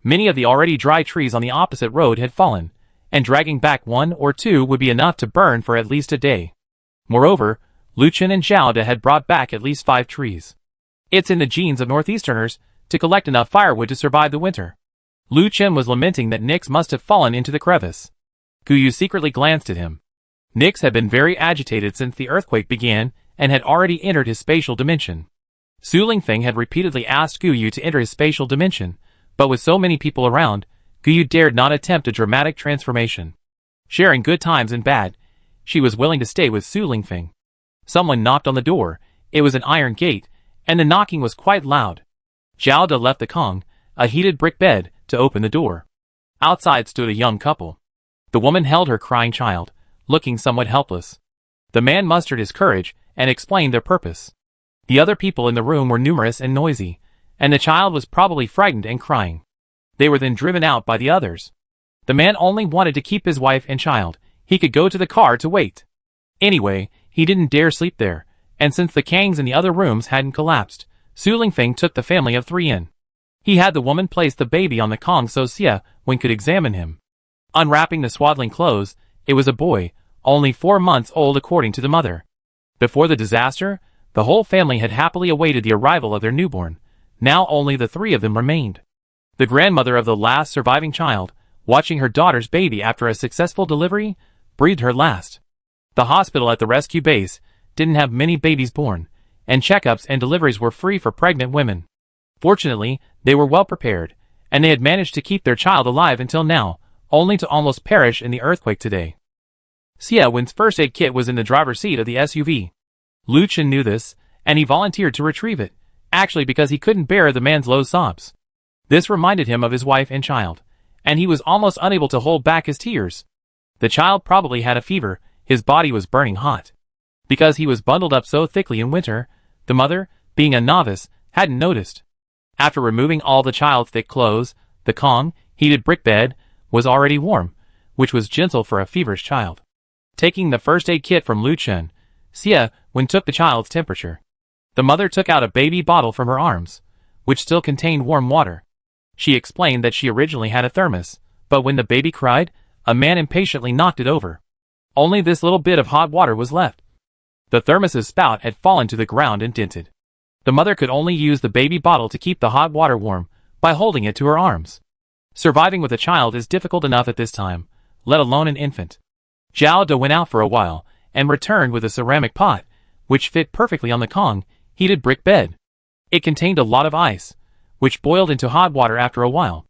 Many of the already dry trees on the opposite road had fallen, and dragging back 1 or 2 would be enough to burn for at least a day. Moreover, Lu Chen and Zhao De had brought back at least 5 trees. It's in the genes of Northeasterners to collect enough firewood to survive the winter. Lu Chen was lamenting that Nix must have fallen into the crevice. Guyu secretly glanced at him. Nix had been very agitated since the earthquake began and had already entered his spatial dimension. Su Lingfeng had repeatedly asked Guyu to enter his spatial dimension, but with so many people around, Guyu dared not attempt a dramatic transformation. Sharing good times and bad, she was willing to stay with Su Lingfeng. Someone knocked on the door. It was an iron gate, and the knocking was quite loud. Zhao De left the Kong, a heated brick bed, to open the door. Outside stood a young couple. The woman held her crying child, looking somewhat helpless. The man mustered his courage and explained their purpose. The other people in the room were numerous and noisy, and the child was probably frightened and crying. They were then driven out by the others. The man only wanted to keep his wife and child. He could go to the car to wait. Anyway, he didn't dare sleep there, and since the Kangs in the other rooms hadn't collapsed, Su Lingfeng took the family of 3 in. He had the woman place the baby on the Kong so Xie Wen could examine him. Unwrapping the swaddling clothes, it was a boy, only 4 months old according to the mother. Before the disaster, the whole family had happily awaited the arrival of their newborn. Now only the 3 of them remained. The grandmother of the last surviving child, watching her daughter's baby after a successful delivery, breathed her last. The hospital at the rescue base didn't have many babies born, and checkups and deliveries were free for pregnant women. Fortunately, they were well prepared, and they had managed to keep their child alive until now, only to almost perish in the earthquake today. Xie Wen's first aid kit was in the driver's seat of the SUV. Lu Chen knew this, and he volunteered to retrieve it, actually because he couldn't bear the man's low sobs. This reminded him of his wife and child, and he was almost unable to hold back his tears. The child probably had a fever, his body was burning hot. Because he was bundled up so thickly in winter, the mother, being a novice, hadn't noticed. After removing all the child's thick clothes, the Kong, heated brick bed, was already warm, which was gentle for a feverish child. Taking the first aid kit from Lu Chen, Xie Wen took the child's temperature. The mother took out a baby bottle from her arms, which still contained warm water. She explained that she originally had a thermos, but when the baby cried, a man impatiently knocked it over. Only this little bit of hot water was left. The thermos's spout had fallen to the ground and dented. The mother could only use the baby bottle to keep the hot water warm by holding it to her arms. Surviving with a child is difficult enough at this time, let alone an infant. Zhao De went out for a while and returned with a ceramic pot, which fit perfectly on the Kong heated brick bed. It contained a lot of ice, which boiled into hot water after a while.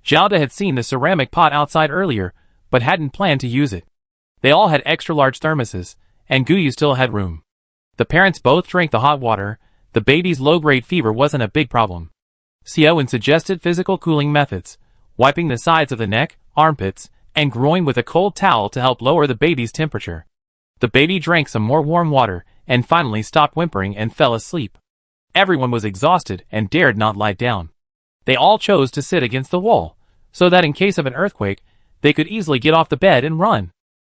Zhao De had seen the ceramic pot outside earlier, but hadn't planned to use it. They all had extra-large thermoses, and Guyu still had room. The parents both drank the hot water. The baby's low-grade fever wasn't a big problem. Xiaowen suggested physical cooling methods, wiping the sides of the neck, armpits, and groin with a cold towel to help lower the baby's temperature. The baby drank some more warm water and finally stopped whimpering and fell asleep. Everyone was exhausted and dared not lie down. They all chose to sit against the wall, so that in case of an earthquake, they could easily get off the bed and run.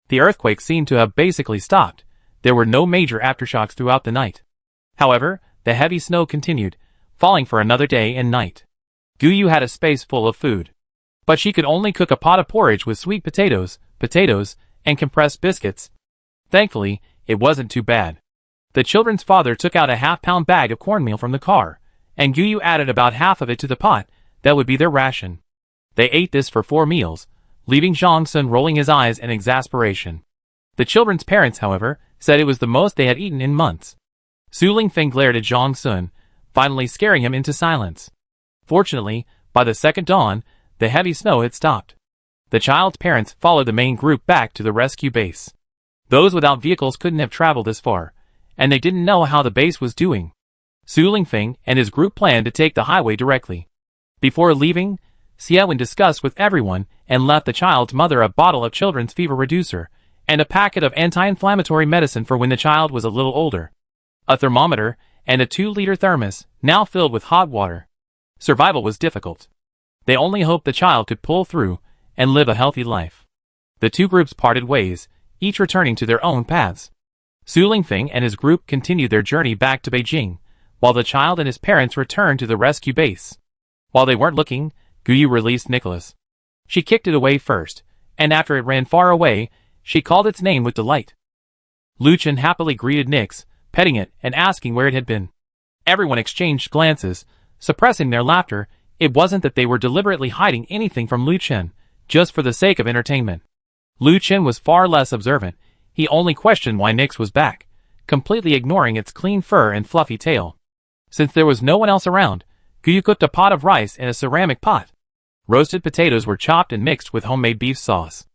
The earthquake seemed to have basically stopped. There were no major aftershocks throughout the night. However, the heavy snow continued, falling for another day and night. Guyu had a space full of food, but she could only cook a pot of porridge with sweet potatoes, and compressed biscuits. Thankfully, it wasn't too bad. The children's father took out a half-pound bag of cornmeal from the car, and Guyu added about half of it to the pot. That would be their ration. They ate this for 4 meals, leaving Zhang Sun rolling his eyes in exasperation. The children's parents, however, said it was the most they had eaten in months. Su Lingfeng glared at Zhang Sun, finally scaring him into silence. Fortunately, by the second dawn, the heavy snow had stopped. The child's parents followed the main group back to the rescue base. Those without vehicles couldn't have traveled this far, and they didn't know how the base was doing. Su Lingfeng and his group planned to take the highway directly. Before leaving, Xiaowen discussed with everyone and left the child's mother a bottle of children's fever reducer and a packet of anti-inflammatory medicine for when the child was a little older. A thermometer and a 2-liter thermos, now filled with hot water. Survival was difficult. They only hoped the child could pull through and live a healthy life. The two groups parted ways, each returning to their own paths. Su Lingfeng and his group continued their journey back to Beijing, while the child and his parents returned to the rescue base. While they weren't looking, Guyu released Nicholas. She kicked it away first, and after it ran far away, she called its name with delight. Lu Chen happily greeted Nix, petting it and asking where it had been. Everyone exchanged glances, suppressing their laughter. It wasn't that they were deliberately hiding anything from Lu Chen, just for the sake of entertainment. Lu Chen was far less observant. He only questioned why Nix was back, completely ignoring its clean fur and fluffy tail. Since there was no one else around, Guyu cooked a pot of rice in a ceramic pot. Roasted potatoes were chopped and mixed with homemade beef sauce.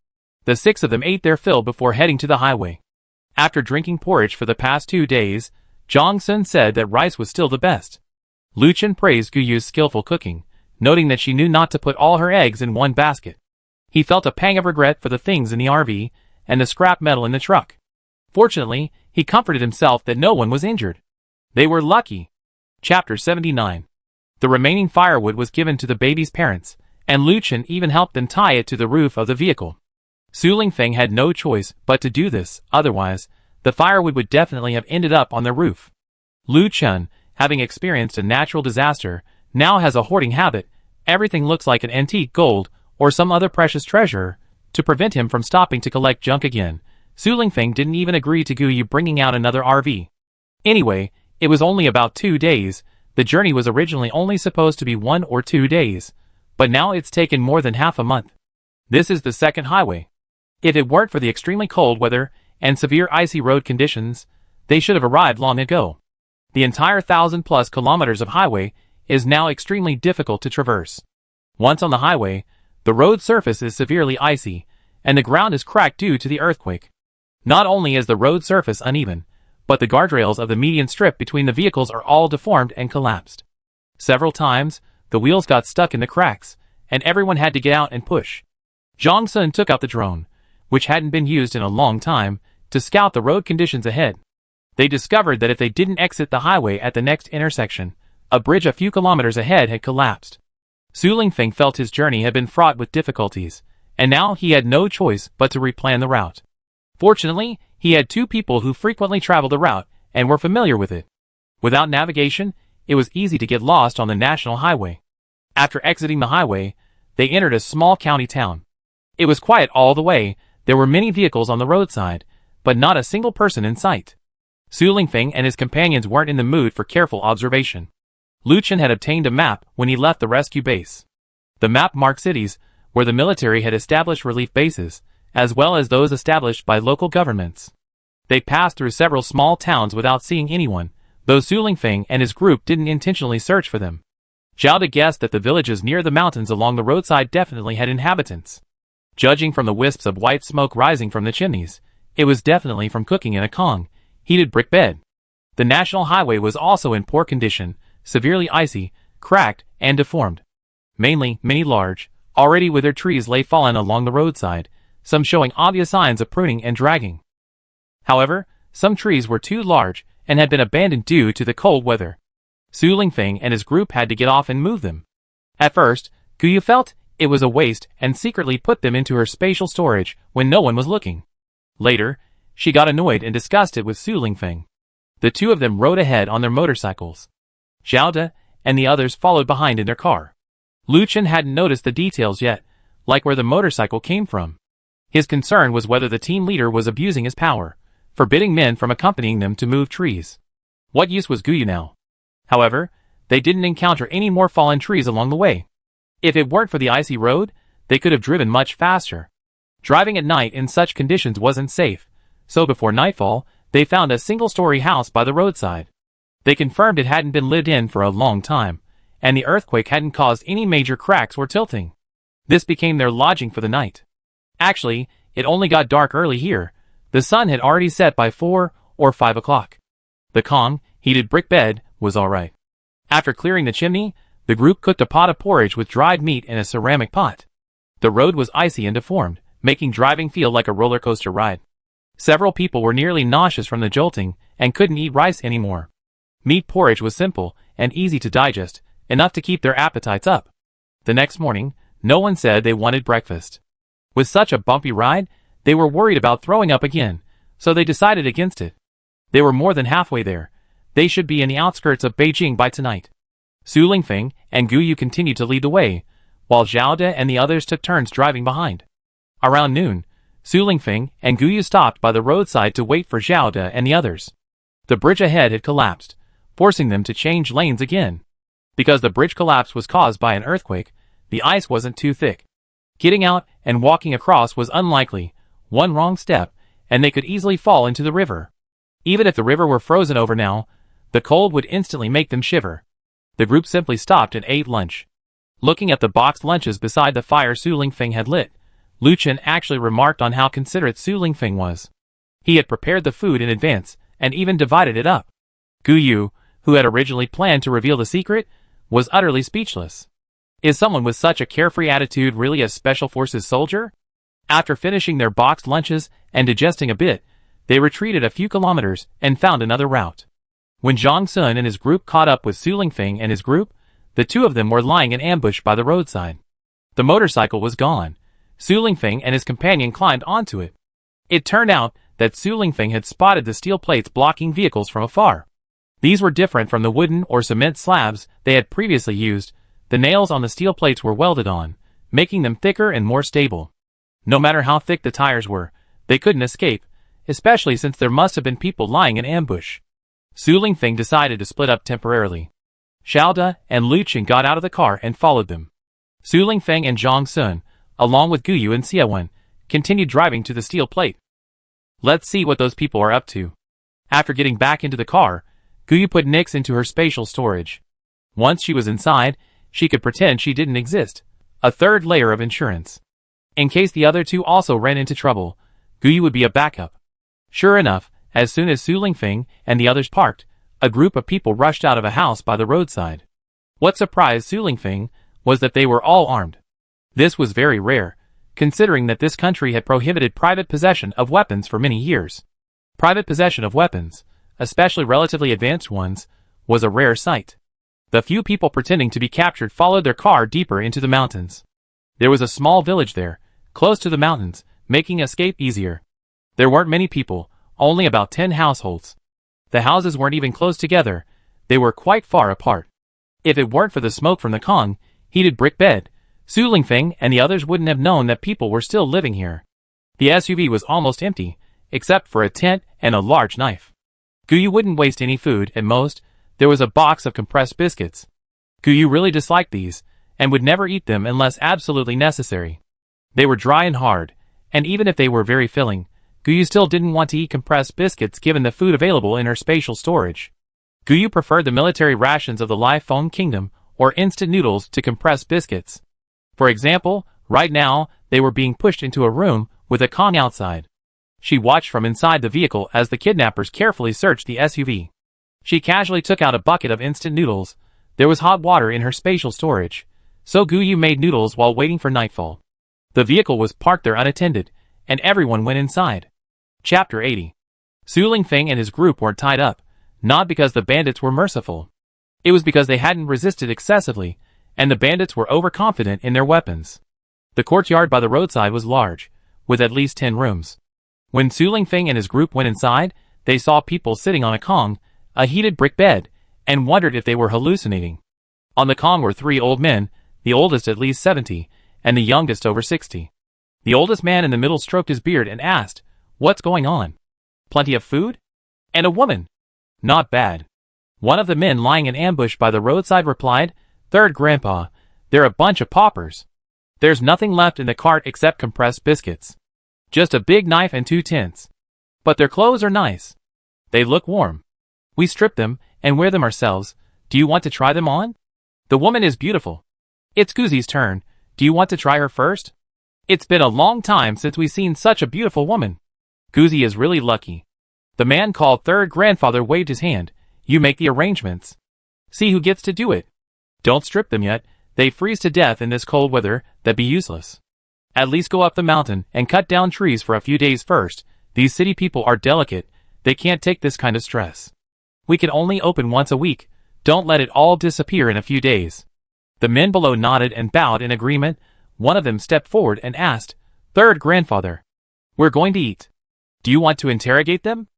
The 6 of them ate their fill before heading to the highway. After drinking porridge for the past 2 days, Zhang Sun said that rice was still the best. Lu Chen praised Guyu's skillful cooking, noting that she knew not to put all her eggs in one basket. He felt a pang of regret for the things in the RV and the scrap metal in the truck. Fortunately, he comforted himself that no one was injured. They were lucky. Chapter 79. The remaining firewood was given to the baby's parents, and Lu Chen even helped them tie it to the roof of the vehicle. Su Lingfeng had no choice but to do this, otherwise, the firewood would definitely have ended up on the roof. Lu Chen, having experienced a natural disaster, now has a hoarding habit. Everything looks like an antique gold or some other precious treasure. To prevent him from stopping to collect junk again, Su Lingfeng didn't even agree to Guyu bringing out another RV. Anyway, it was only about 2 days. The journey was originally only supposed to be 1 or 2 days, but now it's taken more than half a month. This is the second highway. If it weren't for the extremely cold weather and severe icy road conditions, they should have arrived long ago. The entire 1,000+ kilometers of highway is now extremely difficult to traverse. Once on the highway, the road surface is severely icy, and the ground is cracked due to the earthquake. Not only is the road surface uneven, but the guardrails of the median strip between the vehicles are all deformed and collapsed. Several times, the wheels got stuck in the cracks, and everyone had to get out and push. Zhang Sun took out the drone, which hadn't been used in a long time, to scout the road conditions ahead. They discovered that if they didn't exit the highway at the next intersection, a bridge a few kilometers ahead had collapsed. Su Lingfeng felt his journey had been fraught with difficulties, and now he had no choice but to replan the route. Fortunately, he had 2 people who frequently traveled the route and were familiar with it. Without navigation, it was easy to get lost on the national highway. After exiting the highway, they entered a small county town. It was quiet all the way. There were many vehicles on the roadside, but not a single person in sight. Su Lingfeng and his companions weren't in the mood for careful observation. Lu Chen had obtained a map when he left the rescue base. The map marked cities where the military had established relief bases, as well as those established by local governments. They passed through several small towns without seeing anyone, though Su Lingfeng and his group didn't intentionally search for them. Zhao De guessed that the villages near the mountains along the roadside definitely had inhabitants. Judging from the wisps of white smoke rising from the chimneys, it was definitely from cooking in a Kong heated brick bed. The national highway was also in poor condition, severely icy, cracked, and deformed. Mainly, many large, already withered trees lay fallen along the roadside, some showing obvious signs of pruning and dragging. However, some trees were too large and had been abandoned due to the cold weather. Su Lingfeng and his group had to get off and move them. At first, Guyu felt it was a waste and secretly put them into her spatial storage when no one was looking. Later, she got annoyed and disgusted with Su Lingfeng. The two of them rode ahead on their motorcycles. Zhao De and the others followed behind in their car. Lu Chen hadn't noticed the details yet, like where the motorcycle came from. His concern was whether the team leader was abusing his power, forbidding men from accompanying them to move trees. What use was Guyu now? However, they didn't encounter any more fallen trees along the way. If it weren't for the icy road, they could have driven much faster. Driving at night in such conditions wasn't safe, so before nightfall, they found a single-story house by the roadside. They confirmed it hadn't been lived in for a long time, and the earthquake hadn't caused any major cracks or tilting. This became their lodging for the night. Actually, it only got dark early here. The sun had already set by 4 or 5 o'clock. The Kong heated brick bed was alright. After clearing the chimney, the group cooked a pot of porridge with dried meat in a ceramic pot. The road was icy and deformed, making driving feel like a roller coaster ride. Several people were nearly nauseous from the jolting and couldn't eat rice anymore. Meat porridge was simple and easy to digest, enough to keep their appetites up. The next morning, no one said they wanted breakfast. With such a bumpy ride, they were worried about throwing up again, so they decided against it. They were more than halfway there. They should be in the outskirts of Beijing by tonight. Su Lingfeng and Guyu continued to lead the way, while Zhao De and the others took turns driving behind. Around noon, Su Lingfeng and Guyu stopped by the roadside to wait for Zhao De and the others. The bridge ahead had collapsed, forcing them to change lanes again. Because the bridge collapse was caused by an earthquake, the ice wasn't too thick. Getting out and walking across was unlikely. One wrong step, and they could easily fall into the river. Even if the river were frozen over now, the cold would instantly make them shiver. The group simply stopped and ate lunch. Looking at the boxed lunches beside the fire Su Lingfeng had lit, Lu Chen actually remarked on how considerate Su Lingfeng was. He had prepared the food in advance, and even divided it up. Guyu, who had originally planned to reveal the secret, was utterly speechless. Is someone with such a carefree attitude really a special forces soldier? After finishing their boxed lunches and digesting a bit, they retreated a few kilometers and found another route. When Zhang Sun and his group caught up with Su Lingfeng and his group, the two of them were lying in ambush by the roadside. The motorcycle was gone. Su Lingfeng and his companion climbed onto it. It turned out that Su Lingfeng had spotted the steel plates blocking vehicles from afar. These were different from the wooden or cement slabs they had previously used. The nails on the steel plates were welded on, making them thicker and more stable. No matter how thick the tires were, they couldn't escape, especially since there must have been people lying in ambush. Su Lingfeng decided to split up temporarily. Zhao De and Lu Chen got out of the car and followed them. Su Lingfeng and Zhang Sun, along with Guyu and Xiaowen, continued driving to the steel plate. Let's see what those people are up to. After getting back into the car, Guyu put Nix into her spatial storage. Once she was inside, she could pretend she didn't exist. A third layer of insurance. In case the other two also ran into trouble, Guyu would be a backup. Sure enough, as soon as Su Lingfeng and the others parked, a group of people rushed out of a house by the roadside. What surprised Su Lingfeng was that they were all armed. This was very rare, considering that this country had prohibited private possession of weapons for many years. Private possession of weapons, especially relatively advanced ones, was a rare sight. The few people pretending to be captured followed their car deeper into the mountains. There was a small village there, close to the mountains, making escape easier. There weren't many people, only about 10 households. The houses weren't even close together, they were quite far apart. If it weren't for the smoke from the Kong heated brick bed, Su Lingfeng and the others wouldn't have known that people were still living here. The SUV was almost empty, except for a tent and a large knife. Guyu wouldn't waste any food. At most, there was a box of compressed biscuits. Guyu really disliked these, and would never eat them unless absolutely necessary. They were dry and hard, and even if they were very filling, Guyu still didn't want to eat compressed biscuits given the food available in her spatial storage. Guyu preferred the military rations of the Life-Phone Kingdom or instant noodles to compressed biscuits. For example, right now, they were being pushed into a room with a Kong outside. She watched from inside the vehicle as the kidnappers carefully searched the SUV. She casually took out a bucket of instant noodles. There was hot water in her spatial storage, so Guyu made noodles while waiting for nightfall. The vehicle was parked there unattended, and everyone went inside. Chapter 80. Su Lingfeng and his group were tied up, not because the bandits were merciful. It was because they hadn't resisted excessively, and the bandits were overconfident in their weapons. The courtyard by the roadside was large, with at least 10 rooms. When Su Lingfeng and his group went inside, they saw people sitting on a Kong, a heated brick bed, and wondered if they were hallucinating. On the Kong were 3 old men, the oldest at least 70, and the youngest over 60. The oldest man in the middle stroked his beard and asked, "What's going on? Plenty of food? And a woman? Not bad." One of the men lying in ambush by the roadside replied, "Third Grandpa, they're a bunch of paupers. There's nothing left in the cart except compressed biscuits. Just a big knife and 2 tents. But their clothes are nice. They look warm. We strip them and wear them ourselves. Do you want to try them on? The woman is beautiful. It's Guzi's turn. Do you want to try her first? It's been a long time since we've seen such a beautiful woman. Guzi is really lucky." The man called Third Grandfather waved his hand. "You make the arrangements. See who gets to do it. Don't strip them yet. They freeze to death in this cold weather. That'd be useless. At least go up the mountain and cut down trees for a few days first. These city people are delicate. They can't take this kind of stress. We can only open once a week. Don't let it all disappear in a few days." The men below nodded and bowed in agreement. One of them stepped forward and asked, "Third Grandfather, we're going to eat. Do you want to interrogate them?"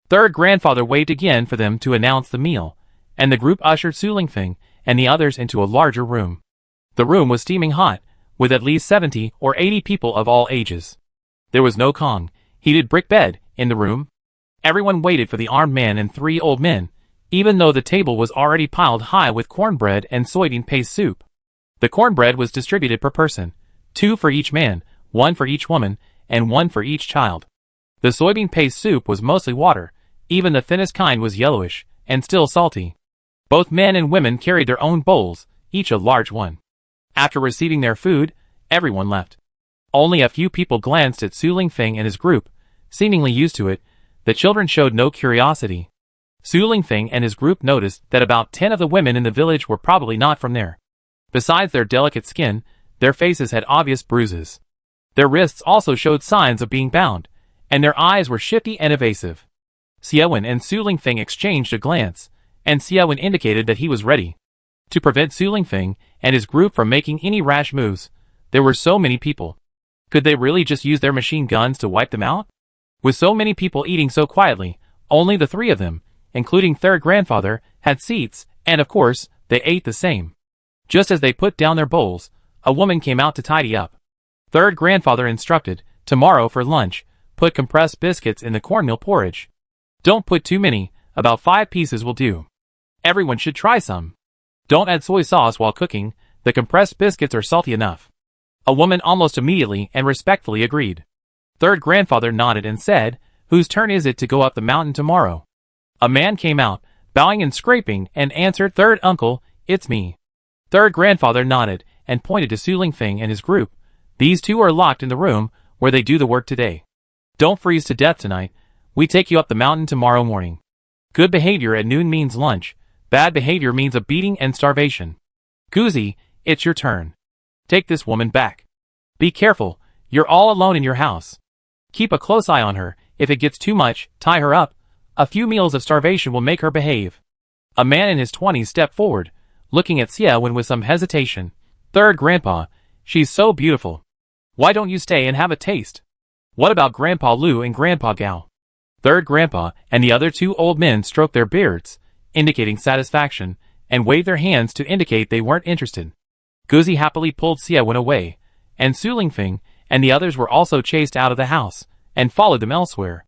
Third Grandfather waved again for them to announce the meal, and the group ushered Su Lingfeng and the others into a larger room. The room was steaming hot, with at least 70 or 80 people of all ages. There was no Kong, heated brick bed, in the room. Everyone waited for the armed man and 3 old men, even though the table was already piled high with cornbread and soybean paste soup. The cornbread was distributed per person, 2 for each man, 1 for each woman, and 1 for each child. The soybean paste soup was mostly water. Even the thinnest kind was yellowish, and still salty. Both men and women carried their own bowls, each a large one. After receiving their food, everyone left. Only a few people glanced at Su Lingfeng and his group, seemingly used to it. The children showed no curiosity. Su Lingfeng and his group noticed that about 10 of the women in the village were probably not from there. Besides their delicate skin, their faces had obvious bruises. Their wrists also showed signs of being bound, and their eyes were shifty and evasive. Xiaowen and Su Lingfeng exchanged a glance, and Xiaowen indicated that he was ready. To prevent Su Lingfeng and his group from making any rash moves, there were so many people. Could they really just use their machine guns to wipe them out? With so many people eating so quietly, only the 3 of them, including Third Grandfather, had seats, and of course, they ate the same. Just as they put down their bowls, a woman came out to tidy up. Third Grandfather instructed, "Tomorrow for lunch, put compressed biscuits in the cornmeal porridge. Don't put too many, about 5 pieces will do. Everyone should try some. Don't add soy sauce while cooking, the compressed biscuits are salty enough." A woman almost immediately and respectfully agreed. Third Grandfather nodded and said, "Whose turn is it to go up the mountain tomorrow?" A man came out, bowing and scraping, and answered, "Third Uncle, it's me." Third Grandfather nodded and pointed to Su Lingfeng and his group. "These 2 are locked in the room where they do the work today. Don't freeze to death tonight. We take you up the mountain tomorrow morning. Good behavior at noon means lunch. Bad behavior means a beating and starvation. Guzi, it's your turn. Take this woman back. Be careful, you're all alone in your house. Keep a close eye on her. If it gets too much, tie her up. A few meals of starvation will make her behave." A man in his 20s stepped forward, looking at Xiaowen with some hesitation. "Third Grandpa, she's so beautiful. Why don't you stay and have a taste? What about Grandpa Lu and Grandpa Gao?" Third Grandpa and the other 2 old men stroked their beards, indicating satisfaction, and waved their hands to indicate they weren't interested. Guzi happily pulled Xiaowen away, and Su Lingfeng and the others were also chased out of the house, and followed them elsewhere.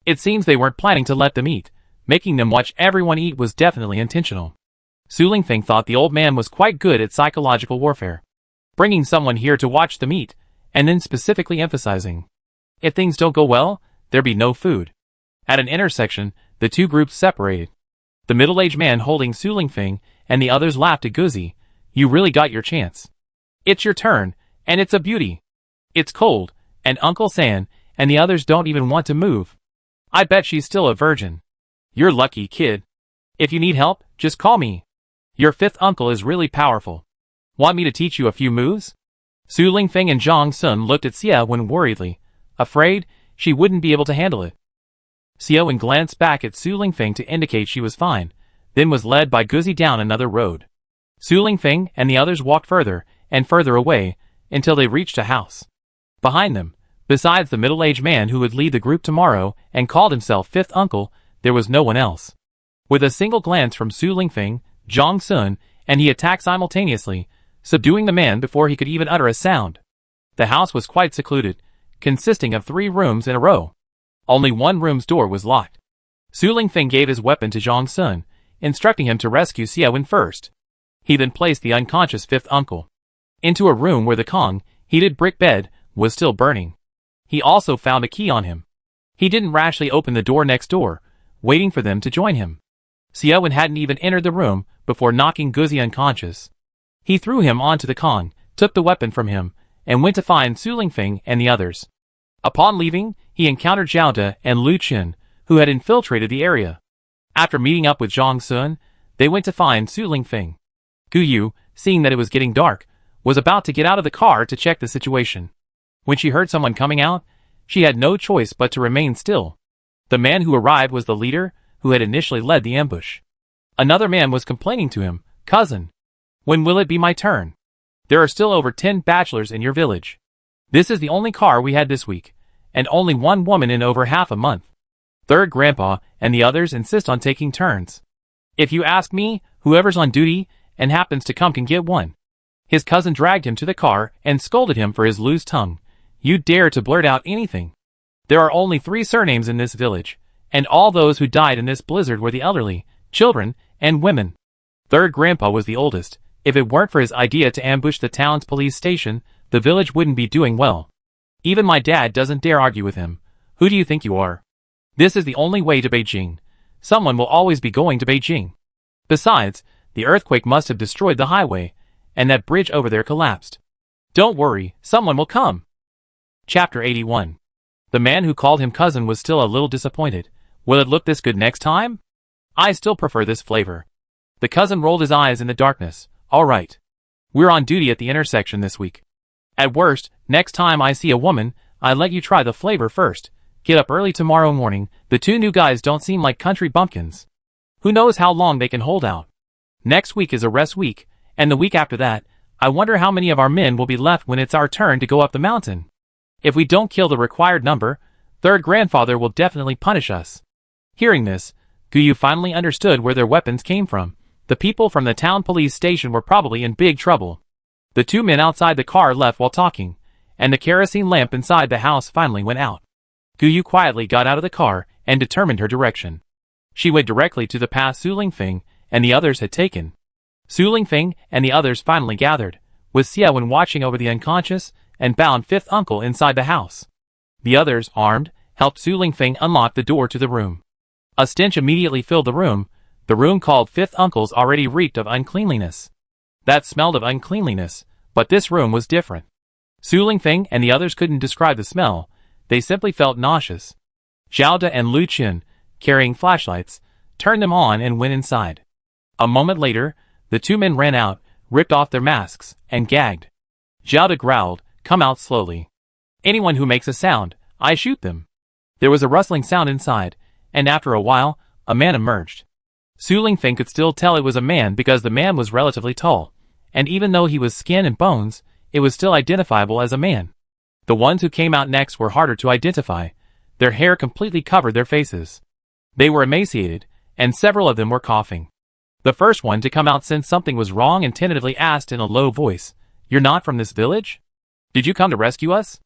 It seems they weren't planning to let them eat. Making them watch everyone eat was definitely intentional. Su Lingfeng thought the old man was quite good at psychological warfare. Bringing someone here to watch them eat, and then specifically emphasizing, if things don't go well, there be no food. At an intersection, the two groups separated. The middle-aged man holding Su Lingfeng and the others laughed at Guzi. You really got your chance. It's your turn, and it's a beauty. It's cold, and Uncle San and the others don't even want to move. I bet she's still a virgin. You're lucky, kid. If you need help, just call me. Your fifth uncle is really powerful. Want me to teach you a few moves? Su Lingfeng and Zhang Sun looked at Xia Wen worriedly, afraid she wouldn't be able to handle it. Xia Wen glanced back at Su Lingfeng to indicate she was fine, then was led by Guzi down another road. Su Lingfeng and the others walked further and further away until they reached a house. Behind them, besides the middle-aged man who would lead the group tomorrow and called himself fifth uncle, there was no one else. With a single glance from Su Lingfeng, Zhang Sun, and he attacked simultaneously, subduing the man before he could even utter a sound. The house was quite secluded, consisting of 3 rooms in a row. Only one room's door was locked. Su Lingfeng gave his weapon to Zhang Sun, instructing him to rescue Xia Wen first. He then placed the unconscious fifth uncle into a room where the Kong, heated brick bed, was still burning. He also found a key on him. He didn't rashly open the door next door, waiting for them to join him. Xia Wen hadn't even entered the room before knocking Guzi unconscious. He threw him onto the Kong, took the weapon from him, and went to find Su Lingfeng and the others. Upon leaving, he encountered Zhao De and Lu Qin, who had infiltrated the area. After meeting up with Zhang Sun, they went to find Su Lingfeng. Gu Yu, seeing that it was getting dark, was about to get out of the car to check the situation. When she heard someone coming out, she had no choice but to remain still. The man who arrived was the leader who had initially led the ambush. Another man was complaining to him, "Cousin, when will it be my turn? There are still over 10 bachelors in your village. This is the only car we had this week, and only one woman in over half a month." Third Grandpa and the others insist on taking turns. "If you ask me, whoever's on duty and happens to come can get one." His cousin dragged him to the car and scolded him for his loose tongue. "You dare to blurt out anything? There are only 3 surnames in this village, and all those who died in this blizzard were the elderly, children, and women." Third Grandpa was the oldest. If it weren't for his idea to ambush the town's police station, the village wouldn't be doing well. Even my dad doesn't dare argue with him. Who do you think you are? This is the only way to Beijing. Someone will always be going to Beijing. Besides, the earthquake must have destroyed the highway, and that bridge over there collapsed. Don't worry, someone will come. Chapter 81. The man who called him cousin was still a little disappointed. Will it look this good next time? I still prefer this flavor. The cousin rolled his eyes in the darkness. All right. We're on duty at the intersection this week. At worst, next time I see a woman, I let you try the flavor first. Get up early tomorrow morning. The 2 new guys don't seem like country bumpkins. Who knows how long they can hold out. Next week is a rest week, and the week after that, I wonder how many of our men will be left when it's our turn to go up the mountain. If we don't kill the required number, Third Grandfather will definitely punish us. Hearing this, Gu Yu finally understood where their weapons came from. The people from the town police station were probably in big trouble. The 2 men outside the car left while talking, and the kerosene lamp inside the house finally went out. Gu Yu quietly got out of the car and determined her direction. She went directly to the path Su Lingfeng and the others had taken. Su Lingfeng and the others finally gathered, with Xia Wen watching over the unconscious and bound fifth uncle inside the house. The others, armed, helped Su Lingfeng unlock the door to the room. A stench immediately filled the room called fifth uncle's already reeked of uncleanliness. That smelled of uncleanliness, but this room was different. Su Lingfeng and the others couldn't describe the smell, they simply felt nauseous. Zhao De and Lu Qin, carrying flashlights, turned them on and went inside. A moment later, the 2 men ran out, ripped off their masks, and gagged. Zhao De growled, "Come out slowly. Anyone who makes a sound, I shoot them." There was a rustling sound inside, and after a while, a man emerged. Su Lingfeng could still tell it was a man because the man was relatively tall, and even though he was skin and bones, it was still identifiable as a man. The ones who came out next were harder to identify. Their hair completely covered their faces. They were emaciated, and several of them were coughing. The first one to come out sensed something was wrong and tentatively asked in a low voice, "You're not from this village? Did you come to rescue us?"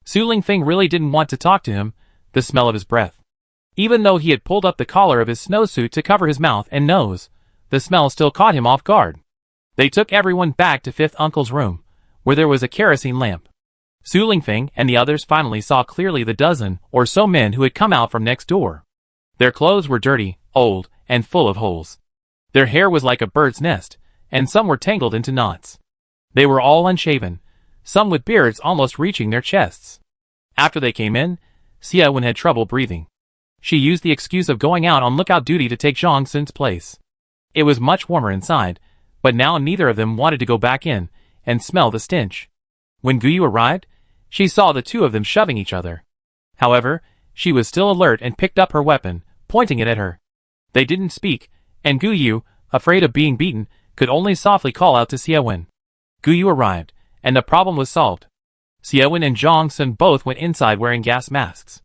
Su Lingfeng really didn't want to talk to him, the smell of his breath. Even though he had pulled up the collar of his snowsuit to cover his mouth and nose, the smell still caught him off guard. They took everyone back to Fifth Uncle's room, where there was a kerosene lamp. Su Lingfeng and the others finally saw clearly the dozen or so men who had come out from next door. Their clothes were dirty, old, and full of holes. Their hair was like a bird's nest, and some were tangled into knots. They were all unshaven, some with beards almost reaching their chests. After they came in, Xia Wen had trouble breathing. She used the excuse of going out on lookout duty to take Zhang Sun's place. It was much warmer inside, but now neither of them wanted to go back in and smell the stench. When Guyu arrived, she saw the two of them shoving each other. However, she was still alert and picked up her weapon, pointing it at her. They didn't speak, and Guyu, afraid of being beaten, could only softly call out to Xia Wen. Guyu arrived, and the problem was solved. Xia Wen and Zhang Sun both went inside wearing gas masks.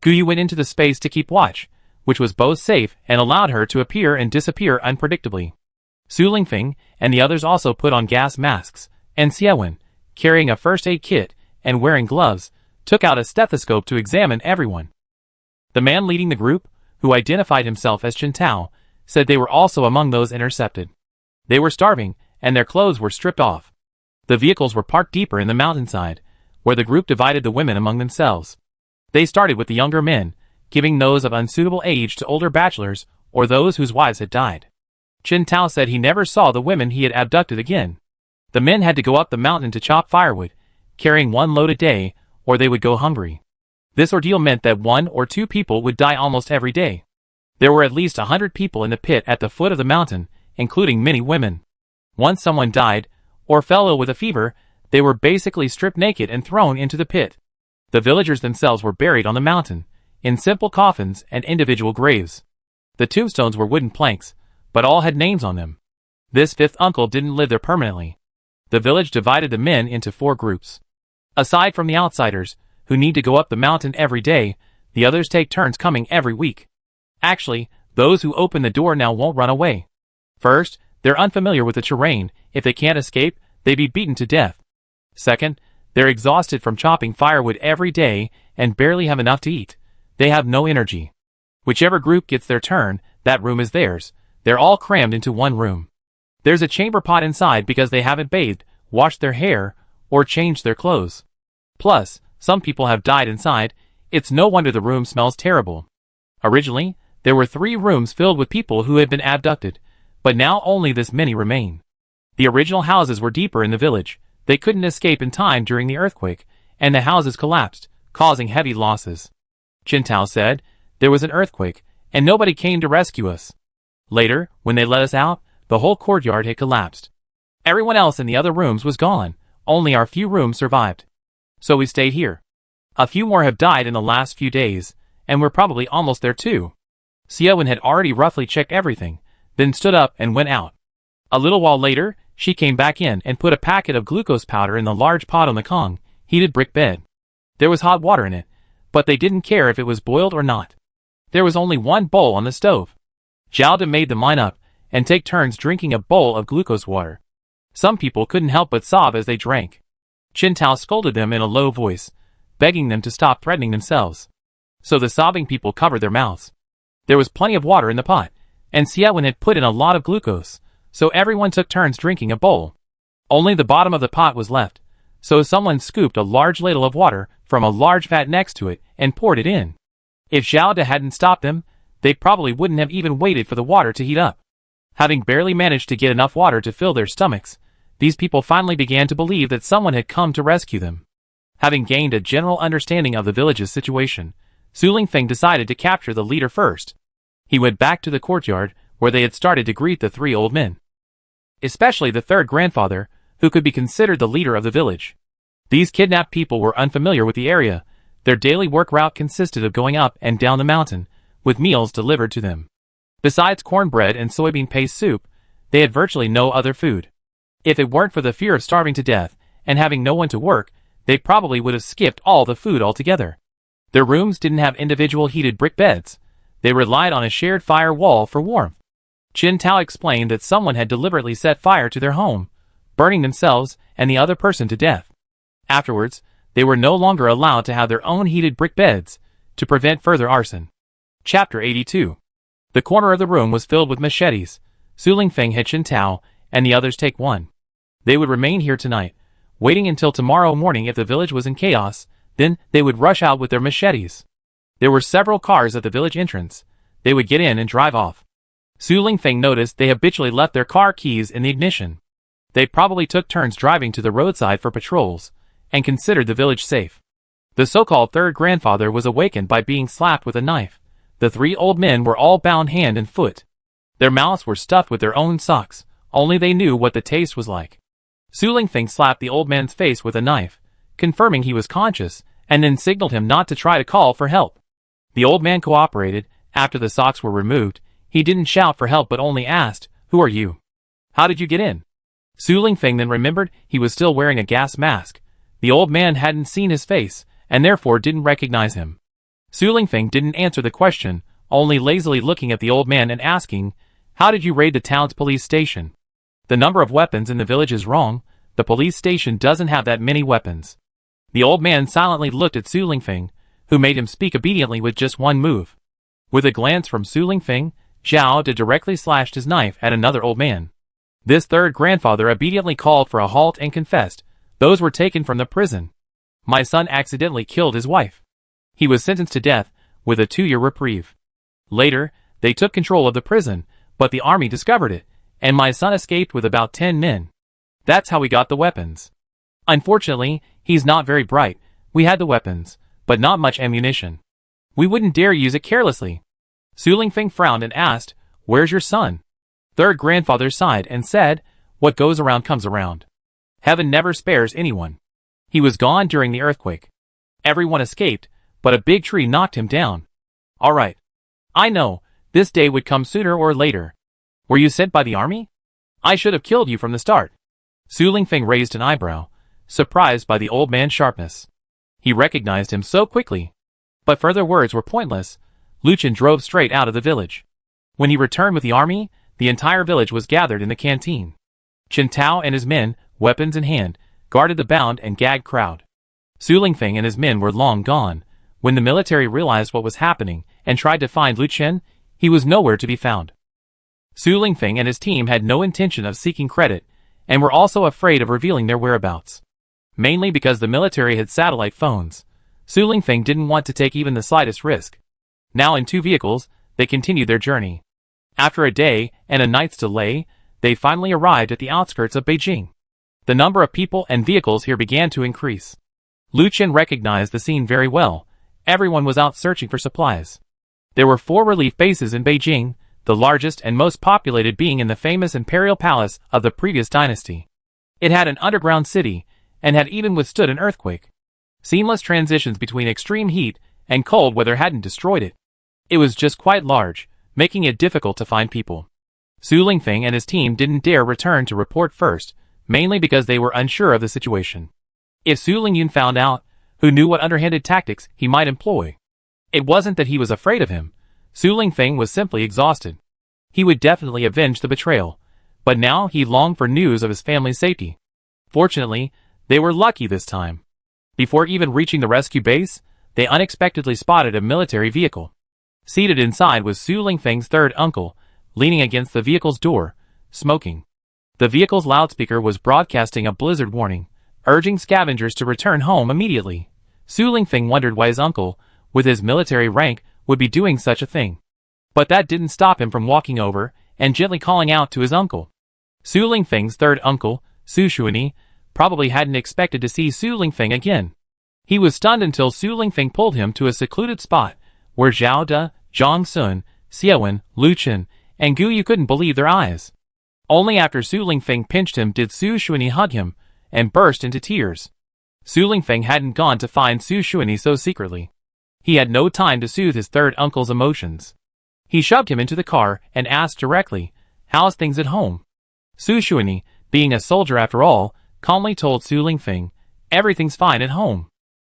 Guyu went into the space to keep watch, which was both safe and allowed her to appear and disappear unpredictably. Su Lingfeng and the others also put on gas masks, and Xia Wen, carrying a first aid kit and wearing gloves, took out a stethoscope to examine everyone. The man leading the group, who identified himself as Chen Tao, said they were also among those intercepted. They were starving, and their clothes were stripped off. The vehicles were parked deeper in the mountainside, where the group divided the women among themselves. They started with the younger men, giving those of unsuitable age to older bachelors or those whose wives had died. Chen Tao said he never saw the women he had abducted again. The men had to go up the mountain to chop firewood, carrying one load a day, or they would go hungry. This ordeal meant that 1 or 2 people would die almost every day. There were at least 100 people in the pit at the foot of the mountain, including many women. Once someone died, or fell ill with a fever, they were basically stripped naked and thrown into the pit. The villagers themselves were buried on the mountain, in simple coffins and individual graves. The tombstones were wooden planks, but all had names on them. This fifth uncle didn't live there permanently. The village divided the men into 4 groups. Aside from the outsiders, who need to go up the mountain every day, the others take turns coming every week. Actually, those who open the door now won't run away. First, they're unfamiliar with the terrain. If they can't escape, they'd be beaten to death. Second, they're exhausted from chopping firewood every day and barely have enough to eat. They have no energy. Whichever group gets their turn, that room is theirs. They're all crammed into one room. There's a chamber pot inside because they haven't bathed, washed their hair, or changed their clothes. Plus, some people have died inside. It's no wonder the room smells terrible. Originally, there were 3 rooms filled with people who had been abducted, but now only this many remain. The original houses were deeper in the village. They couldn't escape in time during the earthquake, and the houses collapsed, causing heavy losses. Chen Tao said, "There was an earthquake, and nobody came to rescue us. Later, when they let us out, the whole courtyard had collapsed. Everyone else in the other rooms was gone, only our few rooms survived. So we stayed here. A few more have died in the last few days, and we're probably almost there too." Xia Wen had already roughly checked everything, then stood up and went out. A little while later, she came back in and put a packet of glucose powder in the large pot on the Kong, heated brick bed. There was hot water in it, but they didn't care if it was boiled or not. There was only one bowl on the stove. Zhao De made them line up and take turns drinking a bowl of glucose water. Some people couldn't help but sob as they drank. Chen Tao scolded them in a low voice, begging them to stop threatening themselves. So the sobbing people covered their mouths. There was plenty of water in the pot, and Xia Wen had put in a lot of glucose, so everyone took turns drinking a bowl. Only the bottom of the pot was left, so someone scooped a large ladle of water from a large vat next to it and poured it in. If Zhao De hadn't stopped them, they probably wouldn't have even waited for the water to heat up. Having barely managed to get enough water to fill their stomachs, these people finally began to believe that someone had come to rescue them. Having gained a general understanding of the village's situation, Su Lingfeng decided to capture the leader first. He went back to the courtyard, where they had started to greet the 3 old men. Especially the 3rd grandfather, who could be considered the leader of the village. These kidnapped people were unfamiliar with the area. Their daily work route consisted of going up and down the mountain, with meals delivered to them. Besides cornbread and soybean paste soup, they had virtually no other food. If it weren't for the fear of starving to death and having no one to work, they probably would have skipped all the food altogether. Their rooms didn't have individual heated brick beds. They relied on a shared fire wall for warmth. Chen Tao explained that someone had deliberately set fire to their home, burning themselves and the other person to death. Afterwards, they were no longer allowed to have their own heated brick beds, to prevent further arson. Chapter 82. The corner of the room was filled with machetes. Su Lingfeng had Chen Tao and the others take one. They would remain here tonight, waiting until tomorrow morning. If the village was in chaos, then they would rush out with their machetes. There were several cars at the village entrance. They would get in and drive off. Su Lingfeng noticed they habitually left their car keys in the ignition. They probably took turns driving to the roadside for patrols, and considered the village safe. The so-called third grandfather was awakened by being slapped with a knife. The three old men were all bound hand and foot. Their mouths were stuffed with their own socks, only they knew what the taste was like. Su Lingfeng slapped the old man's face with a knife, confirming he was conscious, and then signaled him not to try to call for help. The old man cooperated. After the socks were removed, he didn't shout for help but only asked, "Who are you? How did you get in?" Su Lingfeng then remembered he was still wearing a gas mask. The old man hadn't seen his face, and therefore didn't recognize him. Su Lingfeng didn't answer the question, only lazily looking at the old man and asking, "How did you raid the town's police station?" "The number of weapons in the village is wrong. The police station doesn't have that many weapons." The old man silently looked at Su Lingfeng, who made him speak obediently with just one move. With a glance from Su Lingfeng, Zhao De directly slashed his knife at another old man. This third grandfather obediently called for a halt and confessed, "Those were taken from the prison. My son accidentally killed his wife. He was sentenced to death, with a 2-year reprieve. Later, they took control of the prison, but the army discovered it, and my son escaped with about 10 men. That's how we got the weapons. Unfortunately, he's not very bright. We had the weapons, but not much ammunition. We wouldn't dare use it carelessly." Su Lingfeng frowned and asked, "Where's your son?" Third grandfather sighed and said, "What goes around comes around. Heaven never spares anyone. He was gone during the earthquake. Everyone escaped, but a big tree knocked him down. All right. I know, this day would come sooner or later. Were you sent by the army? I should have killed you from the start." Su Lingfeng raised an eyebrow, surprised by the old man's sharpness. He recognized him so quickly. But further words were pointless. Lu Chen drove straight out of the village. When he returned with the army, the entire village was gathered in the canteen. Chen Tao and his men, weapons in hand, guarded the bound and gagged crowd. Su Lingfeng and his men were long gone. When the military realized what was happening and tried to find Lu Chen, he was nowhere to be found. Su Lingfeng and his team had no intention of seeking credit, and were also afraid of revealing their whereabouts. Mainly because the military had satellite phones. Su Lingfeng didn't want to take even the slightest risk. Now in 2 vehicles, they continued their journey. After a day and a night's delay, they finally arrived at the outskirts of Beijing. The number of people and vehicles here began to increase. Lu Chen recognized the scene very well. Everyone was out searching for supplies. There were 4 relief bases in Beijing, the largest and most populated being in the famous imperial palace of the previous dynasty. It had an underground city, and had even withstood an earthquake. Seamless transitions between extreme heat and cold weather hadn't destroyed it. It was just quite large, making it difficult to find people. Su Lingfeng and his team didn't dare return to report first, mainly because they were unsure of the situation. If Su Lingyun found out, who knew what underhanded tactics he might employ? It wasn't that he was afraid of him. Su Lingfeng was simply exhausted. He would definitely avenge the betrayal, but now he longed for news of his family's safety. Fortunately, they were lucky this time. Before even reaching the rescue base, they unexpectedly spotted a military vehicle. Seated inside was Su Lingfeng's third uncle, leaning against the vehicle's door, smoking. The vehicle's loudspeaker was broadcasting a blizzard warning, urging scavengers to return home immediately. Su Lingfeng wondered why his uncle, with his military rank, would be doing such a thing. But that didn't stop him from walking over and gently calling out to his uncle. Su Lingfeng's third uncle, Su Shuani, probably hadn't expected to see Su Lingfeng again. He was stunned until Su Lingfeng pulled him to a secluded spot, where Zhao De, Zhang Sun, Xiaowen, Lu Chen, and Gu Yu couldn't believe their eyes. Only after Su Lingfeng pinched him did Su Shuani hug him, and burst into tears. Su Lingfeng hadn't gone to find Su Shuani so secretly. He had no time to soothe his third uncle's emotions. He shoved him into the car and asked directly, "How's things at home?" Su Shuani, being a soldier after all, calmly told Su Lingfeng, "Everything's fine at home.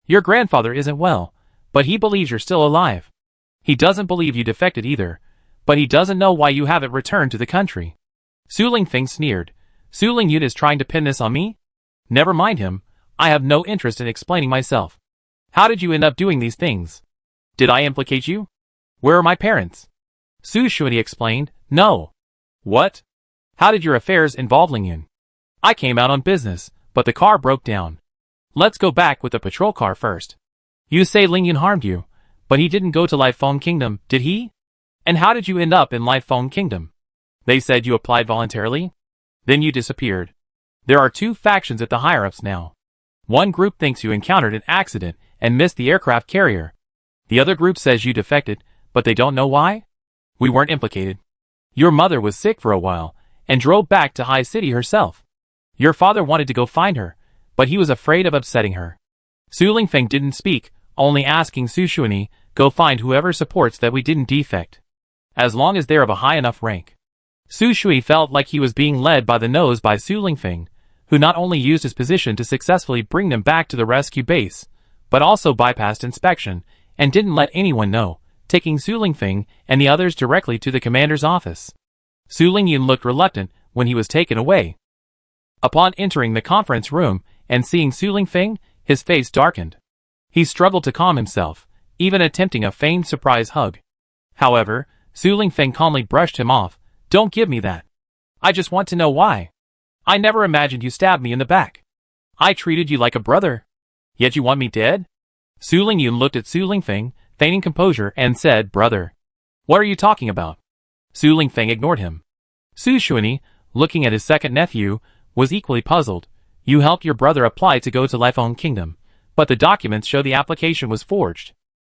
Your grandfather isn't well, but he believes you're still alive. He doesn't believe you defected either, but he doesn't know why you haven't returned to the country." Su Lingfeng sneered. "Su Lingyun is trying to pin this on me? Never mind him, I have no interest in explaining myself. How did you end up doing these things? Did I implicate you? Where are my parents? Su Shuani explained. No. What? How did your affairs involve Ling Yun? I came out on business, but the car broke down. Let's go back with the patrol car first. You say Ling Yun harmed you, but he didn't go to Lifeng Kingdom, did he? And how did you end up in Lifeng Kingdom? They said you applied voluntarily? Then you disappeared. There are two factions at the higher-ups now. One group thinks you encountered an accident and missed the aircraft carrier. The other group says you defected, but they don't know why? We weren't implicated. Your mother was sick for a while and drove back to High City herself. Your father wanted to go find her, but he was afraid of upsetting her. Su Lingfeng didn't speak, only asking Su Shuani, go find whoever supports that we didn't defect. As long as they're of a high enough rank. Su Shui felt like he was being led by the nose by Su Lingfeng, who not only used his position to successfully bring them back to the rescue base, but also bypassed inspection and didn't let anyone know, taking Su Lingfeng and the others directly to the commander's office. Su Lingyun looked reluctant when he was taken away. Upon entering the conference room and seeing Su Lingfeng, his face darkened. He struggled to calm himself, even attempting a feigned surprise hug. However, Su Lingfeng calmly brushed him off. Don't give me that. I just want to know why. I never imagined you stabbed me in the back. I treated you like a brother. Yet you want me dead? Su Lingyun looked at Su Lingfeng, feigning composure, and said, Brother. What are you talking about? Su Lingfeng ignored him. Su Shuani, looking at his second nephew, was equally puzzled. You helped your brother apply to go to Lifeng Kingdom, but the documents show the application was forged.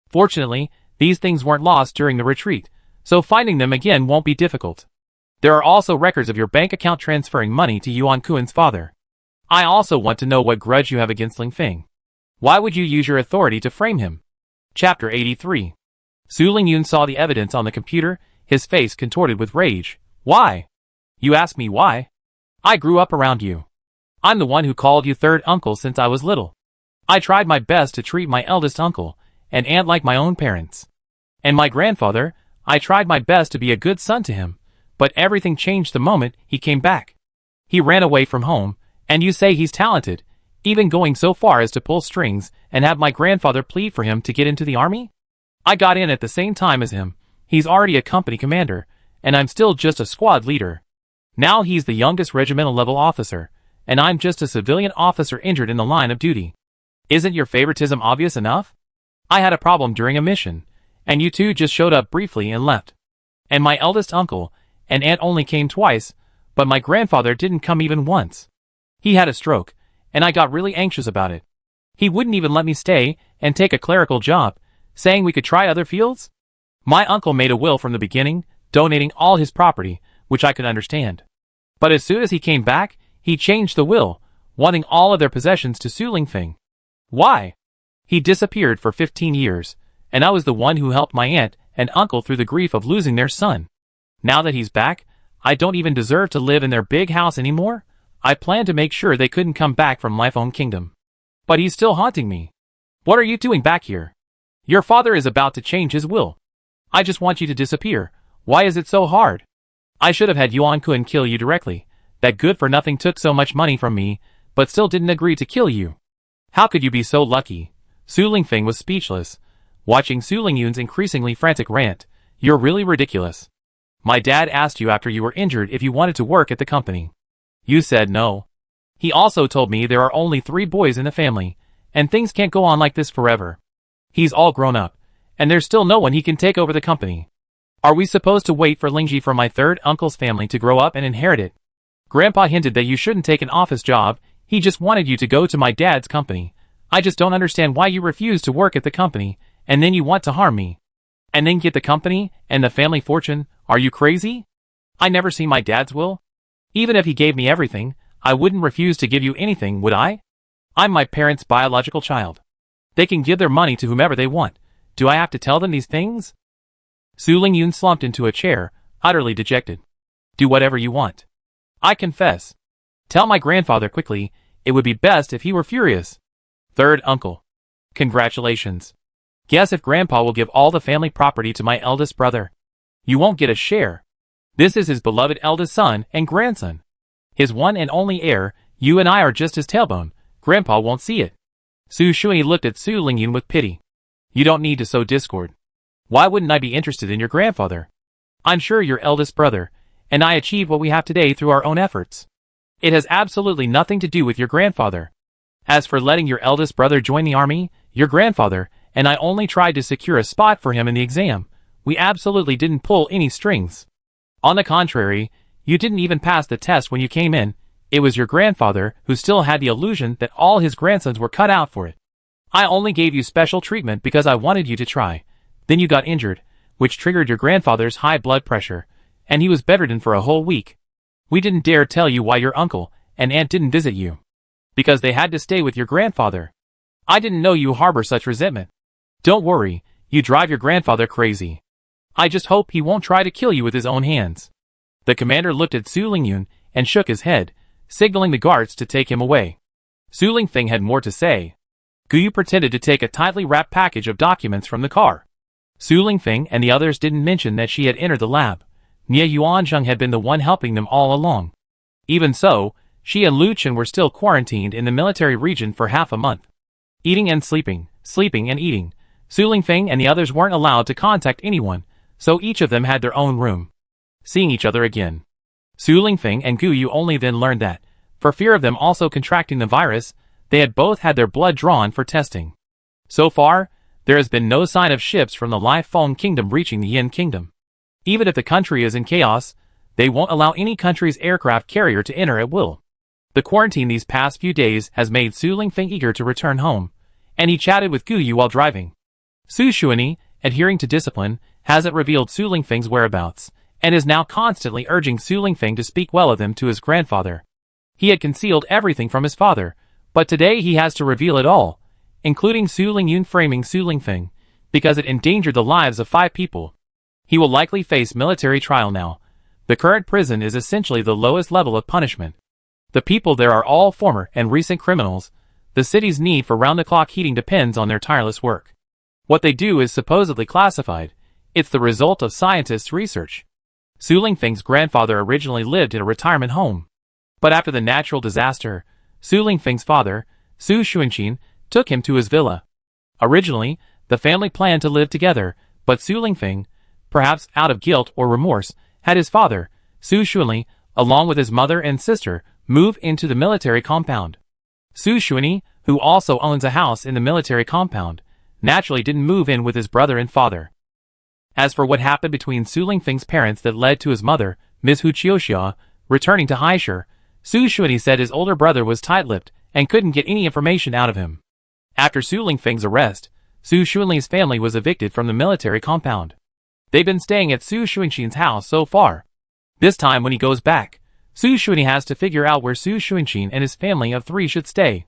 Fortunately, these things weren't lost during the retreat, so finding them again won't be difficult. There are also records of your bank account transferring money to Yuan Kuan's father. I also want to know what grudge you have against Ling Feng. Why would you use your authority to frame him? Chapter 83. Su Lingyun saw the evidence on the computer, his face contorted with rage. Why? You ask me why? I grew up around you. I'm the one who called you third uncle since I was little. I tried my best to treat my eldest uncle and aunt like my own parents. And my grandfather, I tried my best to be a good son to him, but everything changed the moment he came back. He ran away from home, and you say he's talented, even going so far as to pull strings and have my grandfather plead for him to get into the army? I got in at the same time as him. He's already a company commander, and I'm still just a squad leader. Now he's the youngest regimental level officer, and I'm just a civilian officer injured in the line of duty. Isn't your favoritism obvious enough? I had a problem during a mission, and you two just showed up briefly and left. And my eldest uncle and aunt only came twice, but my grandfather didn't come even once. He had a stroke, and I got really anxious about it. He wouldn't even let me stay and take a clerical job, saying we could try other fields. My uncle made a will from the beginning, donating all his property, which I could understand. But as soon as he came back, he changed the will, wanting all of their possessions to Su Lingfeng. Why? He disappeared for 15 years, and I was the one who helped my aunt and uncle through the grief of losing their son. Now that he's back, I don't even deserve to live in their big house anymore. I planned to make sure they couldn't come back from Lifeng Kingdom. But he's still haunting me. What are you doing back here? Your father is about to change his will. I just want you to disappear. Why is it so hard? I should have had Yuan Kun kill you directly. That good-for-nothing took so much money from me, but still didn't agree to kill you. How could you be so lucky? Su Lingfeng was speechless, watching Su Lingyun's increasingly frantic rant. You're really ridiculous. My dad asked you after you were injured if you wanted to work at the company. You said no. He also told me there are only 3 boys in the family, and things can't go on like this forever. He's all grown up, and there's still no one he can take over the company. Are we supposed to wait for Lingji from my third uncle's family to grow up and inherit it? Grandpa hinted that you shouldn't take an office job, he just wanted you to go to my dad's company. I just don't understand why you refuse to work at the company, and then you want to harm me. And then get the company and the family fortune. Are you crazy? I never see my dad's will. Even if he gave me everything, I wouldn't refuse to give you anything, would I? I'm my parents' biological child. They can give their money to whomever they want. Do I have to tell them these things? Su Lingyun slumped into a chair, utterly dejected. Do whatever you want. I confess. Tell my grandfather quickly, it would be best if he were furious. Third uncle. Congratulations. Guess if Grandpa will give all the family property to my eldest brother. You won't get a share. This is his beloved eldest son and grandson. His one and only heir. You and I are just his tailbone. Grandpa won't see it. Su Shui looked at Su Lingyun with pity. You don't need to sow discord. Why wouldn't I be interested in your grandfather? I'm sure your eldest brother and I achieved what we have today through our own efforts. It has absolutely nothing to do with your grandfather. As for letting your eldest brother join the army, your grandfather and I only tried to secure a spot for him in the exam. We absolutely didn't pull any strings. On the contrary, you didn't even pass the test when you came in. It was your grandfather who still had the illusion that all his grandsons were cut out for it. I only gave you special treatment because I wanted you to try. Then you got injured, which triggered your grandfather's high blood pressure, and he was bedridden for a whole week. We didn't dare tell you why your uncle and aunt didn't visit you. Because they had to stay with your grandfather. I didn't know you harbor such resentment. Don't worry, you drive your grandfather crazy. I just hope he won't try to kill you with his own hands. The commander looked at Su Lingyun and shook his head, signaling the guards to take him away. Su Lingfeng had more to say. Guyu pretended to take a tightly wrapped package of documents from the car. Su Lingfeng and the others didn't mention that she had entered the lab. Nie Yuanzheng had been the one helping them all along. Even so, she and Lu Chen were still quarantined in the military region for half a month. Eating and sleeping, sleeping and eating. Su Lingfeng and the others weren't allowed to contact anyone, so each of them had their own room. Seeing each other again. Su Lingfeng and Guyu only then learned that, for fear of them also contracting the virus, they had both had their blood drawn for testing. So far, there has been no sign of ships from the Lai Feng Kingdom reaching the Yin Kingdom. Even if the country is in chaos, they won't allow any country's aircraft carrier to enter at will. The quarantine these past few days has made Su Lingfeng eager to return home, and he chatted with Guyu while driving. Su Xuanyi, adhering to discipline, hasn't revealed Su Lingfeng's whereabouts, and is now constantly urging Su Lingfeng to speak well of him to his grandfather. He had concealed everything from his father, but today he has to reveal it all, including Su Lingyun framing Su Lingfeng, because it endangered the lives of 5 people. He will likely face military trial now. The current prison is essentially the lowest level of punishment. The people there are all former and recent criminals. The city's need for round-the-clock heating depends on their tireless work. What they do is supposedly classified. It's the result of scientists' research. Su Lingfeng's grandfather originally lived in a retirement home. But after the natural disaster, Su Lingfeng's father, Su Xuanqin, took him to his villa. Originally, the family planned to live together, but Su Lingfeng, perhaps out of guilt or remorse, had his father, Su Xuanli, along with his mother and sister, move into the military compound. Su Xuanyi, who also owns a house in the military compound, naturally didn't move in with his brother and father. As for what happened between Su Lingfeng's parents that led to his mother, Ms. Hu Qiuxia, returning to Haishur, Su Xuanyi said his older brother was tight-lipped and couldn't get any information out of him. After Su Lingfeng's arrest, Su Xuanli's family was evicted from the military compound. They've been staying at Su Xuanqin's house so far. This time when he goes back, Su Xuanyi has to figure out where Su Xuanqin and his family of 3 should stay.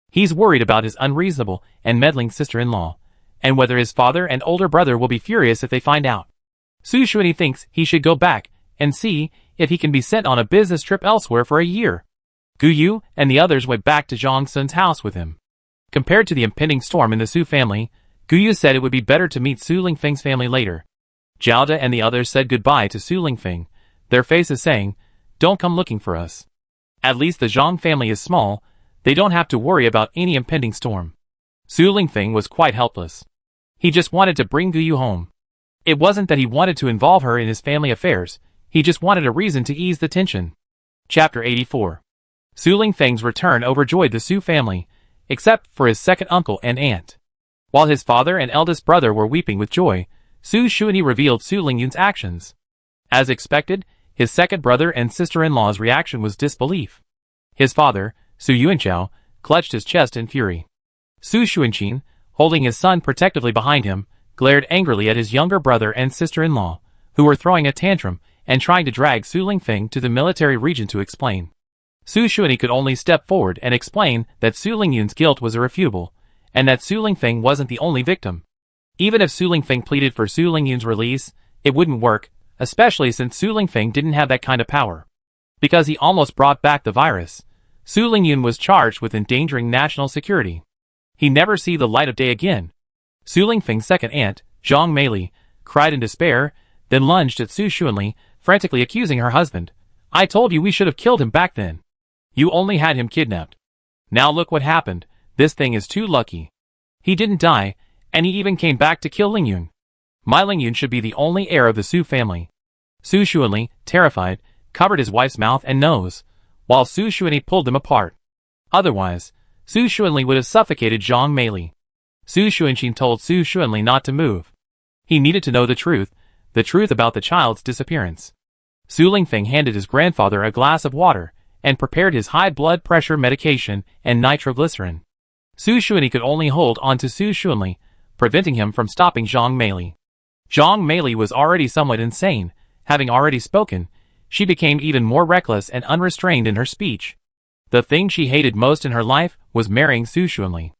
He's worried about his unreasonable and meddling sister-in-law, and whether his father and older brother will be furious if they find out. Su Xuanyi thinks he should go back and see if he can be sent on a business trip elsewhere for a year. Guyu and the others went back to Zhang Sun's house with him. Compared to the impending storm in the Su family, Guyu said it would be better to meet Su Lingfeng's family later. Jiaoda and the others said goodbye to Su Lingfeng, their faces saying, "Don't come looking for us." At least the Zhang family is small, they don't have to worry about any impending storm. Su Lingfeng was quite helpless. He just wanted to bring Guyu home. It wasn't that he wanted to involve her in his family affairs, he just wanted a reason to ease the tension. Chapter 84. Su Lingfeng's return overjoyed the Su family, except for his second uncle and aunt. While his father and eldest brother were weeping with joy, Su Xuanyi revealed Su Lingyun's actions. As expected, his second brother and sister-in-law's reaction was disbelief. His father, Su Yuanchao, clutched his chest in fury. Su Xuanqin, holding his son protectively behind him, glared angrily at his younger brother and sister-in-law, who were throwing a tantrum and trying to drag Su Lingfeng to the military region to explain. Su Xuanyi could only step forward and explain that Su Lingyun's guilt was irrefutable, and that Su Lingfeng wasn't the only victim. Even if Su Lingfeng pleaded for Su Lingyun's release, it wouldn't work, especially since Su Lingfeng didn't have that kind of power. Because he almost brought back the virus, Su Lingyun was charged with endangering national security. He'd never see the light of day again. Su Lingfeng's second aunt, Zhang Meili, cried in despair, then lunged at Su Xuanli, frantically accusing her husband. "I told you we should have killed him back then. You only had him kidnapped. Now look what happened, this thing is too lucky. He didn't die, and he even came back to kill Lingyun." My Lingyun should be the only heir of the Su family. Su Xuanli, terrified, covered his wife's mouth and nose, while Su Xuanli pulled them apart. Otherwise, Su Xuanli would have suffocated Zhang Meili. Su Xuanqin told Su Xuanli not to move. He needed to know the truth about the child's disappearance. Su Lingfeng handed his grandfather a glass of water and prepared his high blood pressure medication and nitroglycerin. Su Xuanli could only hold on to Su Xuanli, preventing him from stopping Zhang Meili. Zhang Meili was already somewhat insane. Having already spoken, she became even more reckless and unrestrained in her speech. The thing she hated most in her life was marrying Su Xuanli.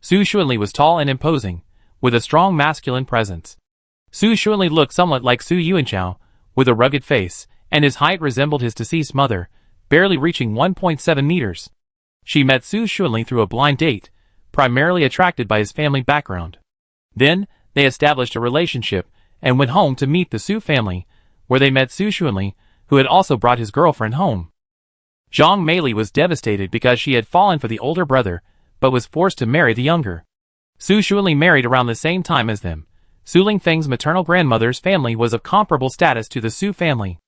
Su Xuanli was tall and imposing, with a strong masculine presence. Su Xuanli looked somewhat like Su Yuanchao, with a rugged face, and his height resembled his deceased mother, barely reaching 1.7 meters. She met Su Xuanli through a blind date, primarily attracted by his family background. Then, they established a relationship and went home to meet the Su family, where they met Su Xuanli, who had also brought his girlfriend home. Zhang Meili was devastated because she had fallen for the older brother, but was forced to marry the younger. Su Xuanli married around the same time as them. Su Lingfeng's maternal grandmother's family was of comparable status to the Su family.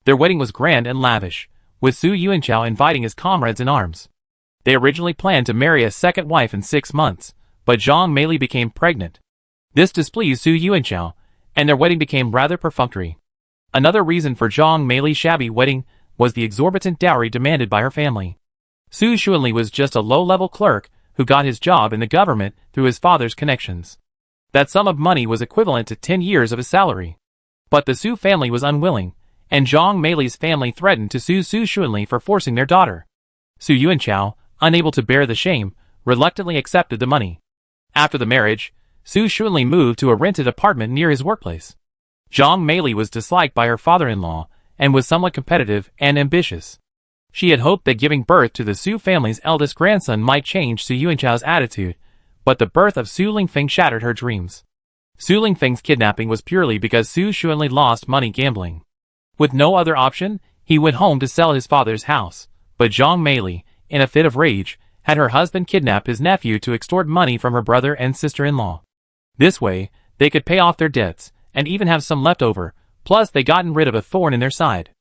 Their wedding was grand and lavish, with Su Yuanchao inviting his comrades in arms. They originally planned to marry a second wife in 6 months, but Zhang Meili became pregnant. This displeased Su Yuanchao, and their wedding became rather perfunctory. Another reason for Zhang Meili's shabby wedding was the exorbitant dowry demanded by her family. Su Xuanli was just a low-level clerk who got his job in the government through his father's connections. That sum of money was equivalent to 10 years of his salary. But the Su family was unwilling, and Zhang Meili's family threatened to sue Su Xuanli for forcing their daughter. Su Yuanchao, unable to bear the shame, reluctantly accepted the money. After the marriage, Su Xuanli moved to a rented apartment near his workplace. Zhang Meili was disliked by her father-in-law and was somewhat competitive and ambitious. She had hoped that giving birth to the Su family's eldest grandson might change Su Yuanchao's attitude, but the birth of Su Lingfeng shattered her dreams. Su Lingfeng's kidnapping was purely because Su Xuanli lost money gambling. With no other option, he went home to sell his father's house, but Zhang Meili, in a fit of rage, had her husband kidnap his nephew to extort money from her brother and sister-in-law. This way, they could pay off their debts, and even have some left over, plus they gotten rid of a thorn in their side.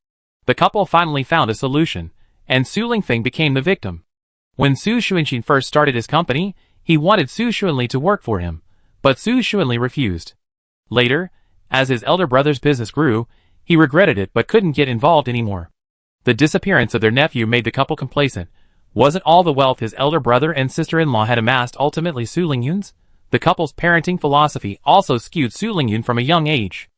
The couple finally found a solution, and Su Lingfeng became the victim. When Su Xuanqin first started his company, he wanted Su Xuanli to work for him, but Su Xuanli refused. Later, as his elder brother's business grew, he regretted it but couldn't get involved anymore. The disappearance of their nephew made the couple complacent. Wasn't all the wealth his elder brother and sister-in-law had amassed ultimately Su Lingyun's? The couple's parenting philosophy also skewed Su Lingyun from a young age.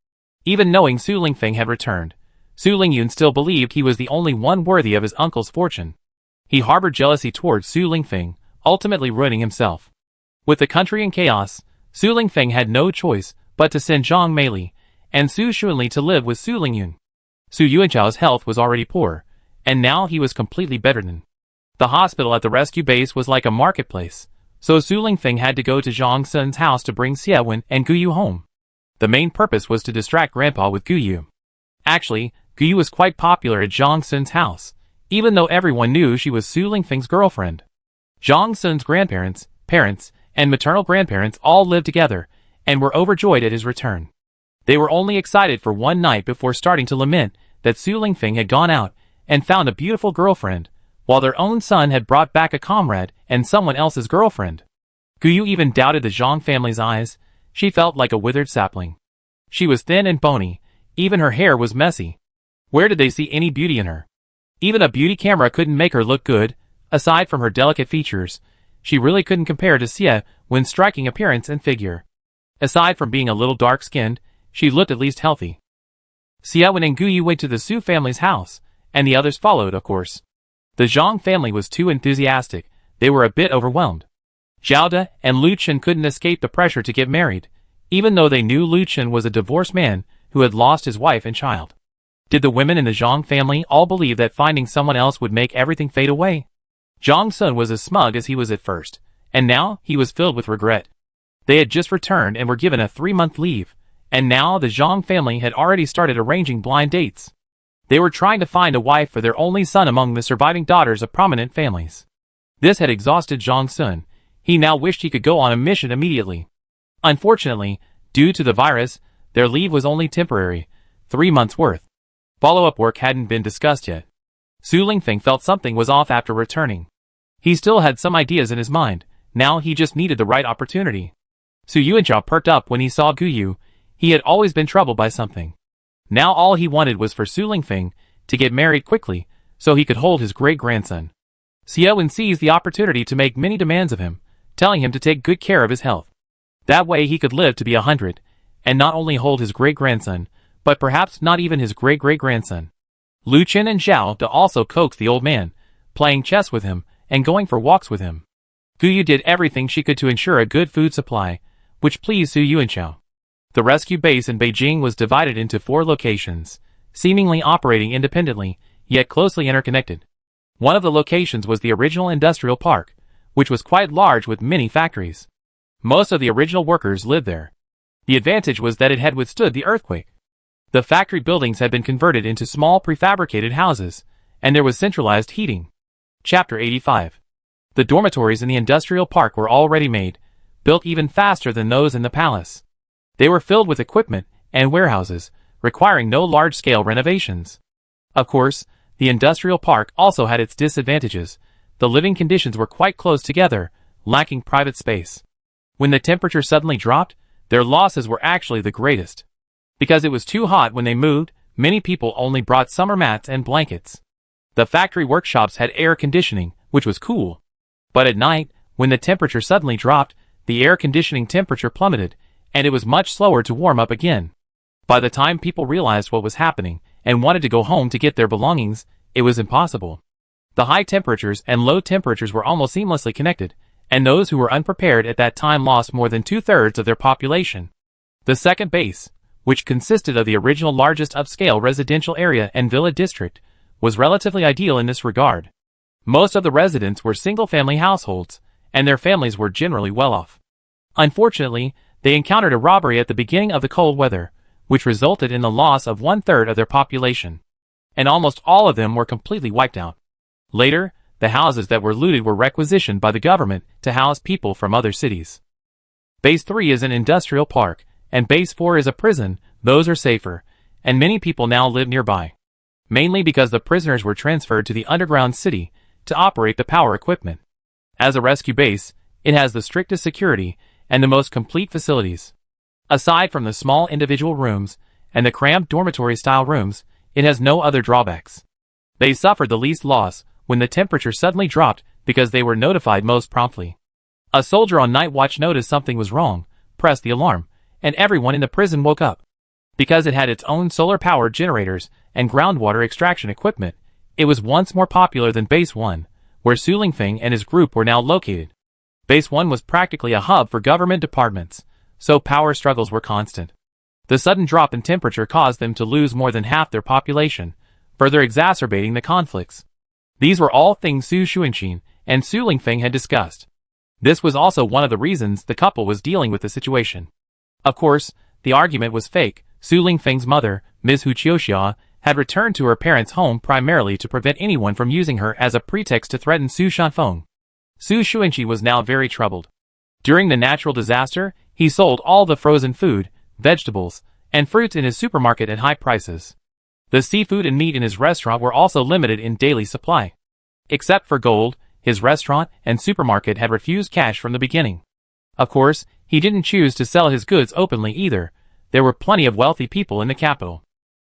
Even knowing Su Lingfeng had returned, Su Lingyun still believed he was the only one worthy of his uncle's fortune. He harbored jealousy towards Su Lingfeng, ultimately ruining himself. With the country in chaos, Su Lingfeng had no choice but to send Zhang Meili and Su Xuanli to live with Su Lingyun. Su Yuanchao's health was already poor, and now he was completely bedridden. The hospital at the rescue base was like a marketplace, so Su Lingfeng had to go to Zhang Sun's house to bring Xiewen and Guyu home. The main purpose was to distract Grandpa with Guyu. Actually, Guyu was quite popular at Zhang Sun's house, even though everyone knew she was Su Lingfeng's girlfriend. Zhang Sun's grandparents, parents, and maternal grandparents all lived together, and were overjoyed at his return. They were only excited for one night before starting to lament that Su Lingfeng had gone out and found a beautiful girlfriend, while their own son had brought back a comrade and someone else's girlfriend. Guyu even doubted the Zhang family's eyes. She felt like a withered sapling. She was thin and bony, even her hair was messy. Where did they see any beauty in her? Even a beauty camera couldn't make her look good. Aside from her delicate features, she really couldn't compare to Xie Wen's striking appearance and figure. Aside from being a little dark-skinned, she looked at least healthy. Xie Wen and Guyu went to the Su family's house, and the others followed, of course. The Zhang family was too enthusiastic. They were a bit overwhelmed. Zhao De and Lu Chen couldn't escape the pressure to get married, even though they knew Lu Chen was a divorced man who had lost his wife and child. Did the women in the Zhang family all believe that finding someone else would make everything fade away? Zhang Sun was as smug as he was at first, and now he was filled with regret. They had just returned and were given a 3-month leave, and now the Zhang family had already started arranging blind dates. They were trying to find a wife for their only son among the surviving daughters of prominent families. This had exhausted Zhang Sun. He now wished he could go on a mission immediately. Unfortunately, due to the virus, Their leave was only temporary, 3 months' worth. Follow-up work hadn't been discussed yet. Su Lingfeng felt something was off after returning. He still had some ideas in his mind, now he just needed the right opportunity. Su Yuanchao perked up when he saw Gu Yu. He had always been troubled by something. Now all he wanted was for Su Lingfeng to get married quickly, so he could hold his great-grandson. Xiaowen seized the opportunity to make many demands of him, telling him to take good care of his health. That way he could live to be 100, and not only hold his great-grandson, but perhaps not even his great-great-grandson. Lu Chen and Zhao De also coaxed the old man, playing chess with him, and going for walks with him. Gu Yu did everything she could to ensure a good food supply, which pleased Su Yuanchao. The rescue base in Beijing was divided into 4 locations, seemingly operating independently, yet closely interconnected. One of the locations was the original industrial park, which was quite large with many factories. Most of the original workers lived there. The advantage was that it had withstood the earthquake. The factory buildings had been converted into small prefabricated houses, and there was centralized heating. Chapter 85. The dormitories in the industrial park were already made, built even faster than those in the palace. They were filled with equipment and warehouses, requiring no large-scale renovations. Of course, the industrial park also had its disadvantages. The living conditions were quite close together, lacking private space. When the temperature suddenly dropped, their losses were actually the greatest. Because it was too hot when they moved, many people only brought summer mats and blankets. The factory workshops had air conditioning, which was cool. But at night, when the temperature suddenly dropped, the air conditioning temperature plummeted, and it was much slower to warm up again. By the time people realized what was happening and wanted to go home to get their belongings, it was impossible. The high temperatures and low temperatures were almost seamlessly connected, and those who were unprepared at that time lost more than 2/3 of their population. The second base, which consisted of the original largest upscale residential area and villa district, was relatively ideal in this regard. Most of the residents were single-family households, and their families were generally well-off. Unfortunately, they encountered a robbery at the beginning of the cold weather, which resulted in the loss of 1/3 of their population. And almost all of them were completely wiped out. Later, the houses that were looted were requisitioned by the government to house people from other cities. Base 3 is an industrial park, and Base 4 is a prison. Those are safer, and many people now live nearby. Mainly because the prisoners were transferred to the underground city to operate the power equipment. As a rescue base, it has the strictest security and the most complete facilities. Aside from the small individual rooms and the cramped dormitory-style rooms, it has no other drawbacks. They suffered the least loss when the temperature suddenly dropped because they were notified most promptly. A soldier on night watch noticed something was wrong, pressed the alarm, and everyone in the prison woke up. Because it had its own solar-powered generators and groundwater extraction equipment, it was once more popular than Base 1, where Su Lingfeng and his group were now located. Base 1 was practically a hub for government departments, so power struggles were constant. The sudden drop in temperature caused them to lose more than half their population, further exacerbating the conflicts. These were all things Su Xuanqin and Su Lingfeng had discussed. This was also one of the reasons the couple was dealing with the situation. Of course, the argument was fake. Su Lingfeng's mother, Ms. Hu Qiuxia, had returned to her parents' home primarily to prevent anyone from using her as a pretext to threaten Su Shanfeng. Su Xuanqi was now very troubled. During the natural disaster, he sold all the frozen food, vegetables, and fruits in his supermarket at high prices. The seafood and meat in his restaurant were also limited in daily supply. Except for gold, his restaurant and supermarket had refused cash from the beginning. Of course, he didn't choose to sell his goods openly either. There were plenty of wealthy people in the capital.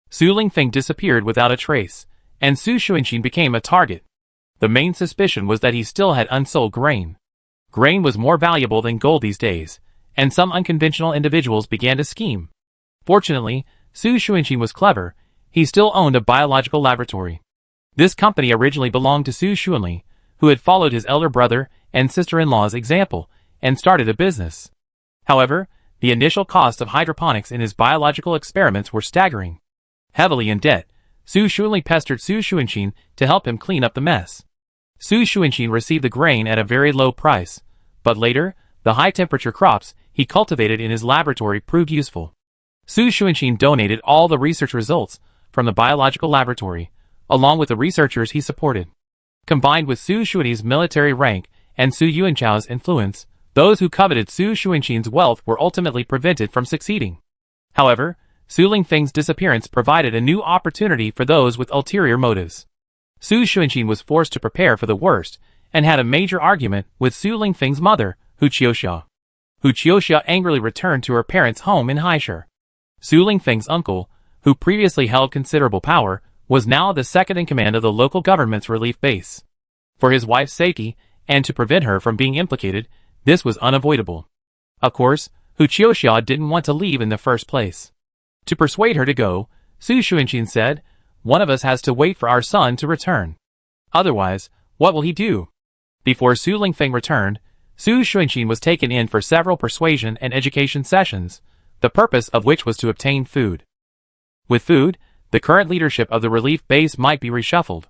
Su Lingfeng disappeared without a trace, and Su Xuanqin became a target. The main suspicion was that he still had unsold grain. Grain was more valuable than gold these days, and some unconventional individuals began to scheme. Fortunately, Su Xuanqin was clever. He still owned a biological laboratory. This company originally belonged to Su Xuanli, who had followed his elder brother and sister-in-law's example and started a business. However, the initial cost of hydroponics in his biological experiments were staggering. Heavily in debt, Su Xuanli pestered Su Xuanqin to help him clean up the mess. Su Xuanqin received the grain at a very low price, but later, the high-temperature crops he cultivated in his laboratory proved useful. Su Xuanqin donated all the research results from the biological laboratory, along with the researchers he supported. Combined with Su Xuanli's military rank and Su Yuanchao's influence, those who coveted Su Xuanqin's wealth were ultimately prevented from succeeding. However, Su Lingfeng's disappearance provided a new opportunity for those with ulterior motives. Su Xuanqin was forced to prepare for the worst, and had a major argument with Su Lingfeng's mother, Hu Qiuxia. Hu Qiuxia angrily returned to her parents' home in Haishur. Su Lingfeng's uncle, who previously held considerable power, was now the second in command of the local government's relief base. For his wife's safety, and to prevent her from being implicated, this was unavoidable. Of course, Hu Qiuxia didn't want to leave in the first place. To persuade her to go, Su Xuanqin said, "One of us has to wait for our son to return. Otherwise, what will he do?" Before Su Lingfeng returned, Su Xuanqin was taken in for several persuasion and education sessions, the purpose of which was to obtain food. With food, the current leadership of the relief base might be reshuffled.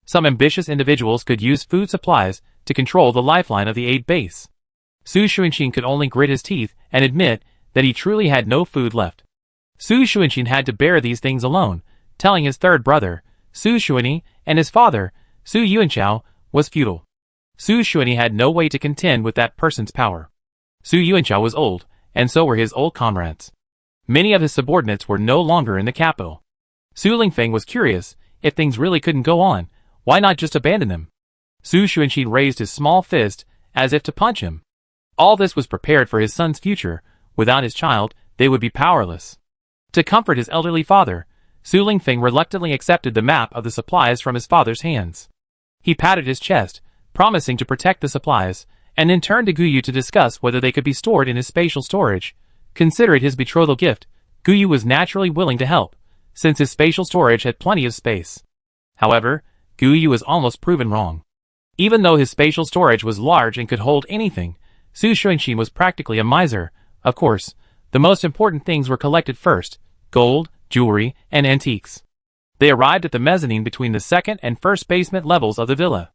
Some ambitious individuals could use food supplies to control the lifeline of the aid base. Su Xuanqin could only grit his teeth and admit that he truly had no food left. Su Xuanqin had to bear these things alone, telling his third brother, Su Xuanyi, and his father, Su Yuanchao, was futile. Su Xuanyi had no way to contend with that person's power. Su Yuanchao was old, and so were his old comrades. Many of his subordinates were no longer in the capital. Su Lingfeng was curious, if things really couldn't go on, why not just abandon them? Su Xuanqin raised his small fist, as if to punch him. All this was prepared for his son's future. Without his child, they would be powerless. To comfort his elderly father, Su Lingfeng reluctantly accepted the map of the supplies from his father's hands. He patted his chest, promising to protect the supplies, and then turned to Guyu to discuss whether they could be stored in his spatial storage. Considered his betrothal gift, Guyu was naturally willing to help, since his spatial storage had plenty of space. However, Guyu was almost proven wrong. Even though his spatial storage was large and could hold anything, Su Xuanqin was practically a miser. Of course, the most important things were collected first: gold, jewelry, and antiques. They arrived at the mezzanine between the second and first basement levels of the villa.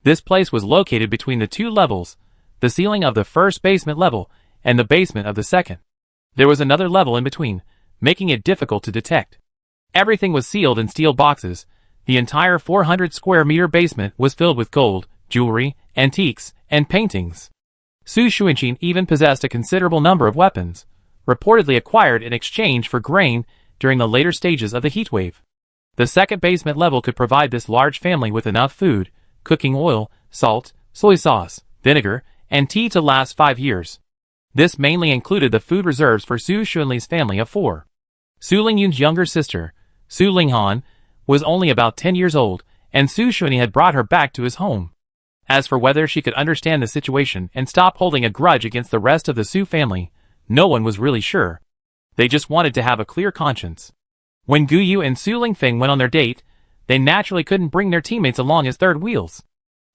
This place was located between the two levels, the ceiling of the first basement level and the basement of the second. There was another level in between, making it difficult to detect. Everything was sealed in steel boxes. The entire 400 square meter basement was filled with gold, jewelry, antiques, and paintings. Su Xuanqin even possessed a considerable number of weapons, reportedly acquired in exchange for grain during the later stages of the heatwave. The second basement level could provide this large family with enough food, cooking oil, salt, soy sauce, vinegar, and tea to last 5 years. This mainly included the food reserves for Su Xuanli's family of 4. Su Lingyun's younger sister, Su Linghan, was only about 10 years old, and Su Xuanyi had brought her back to his home. As for whether she could understand the situation and stop holding a grudge against the rest of the Su family, no one was really sure. They just wanted to have a clear conscience. When Guyu and Su Lingfeng went on their date, they naturally couldn't bring their teammates along as third wheels.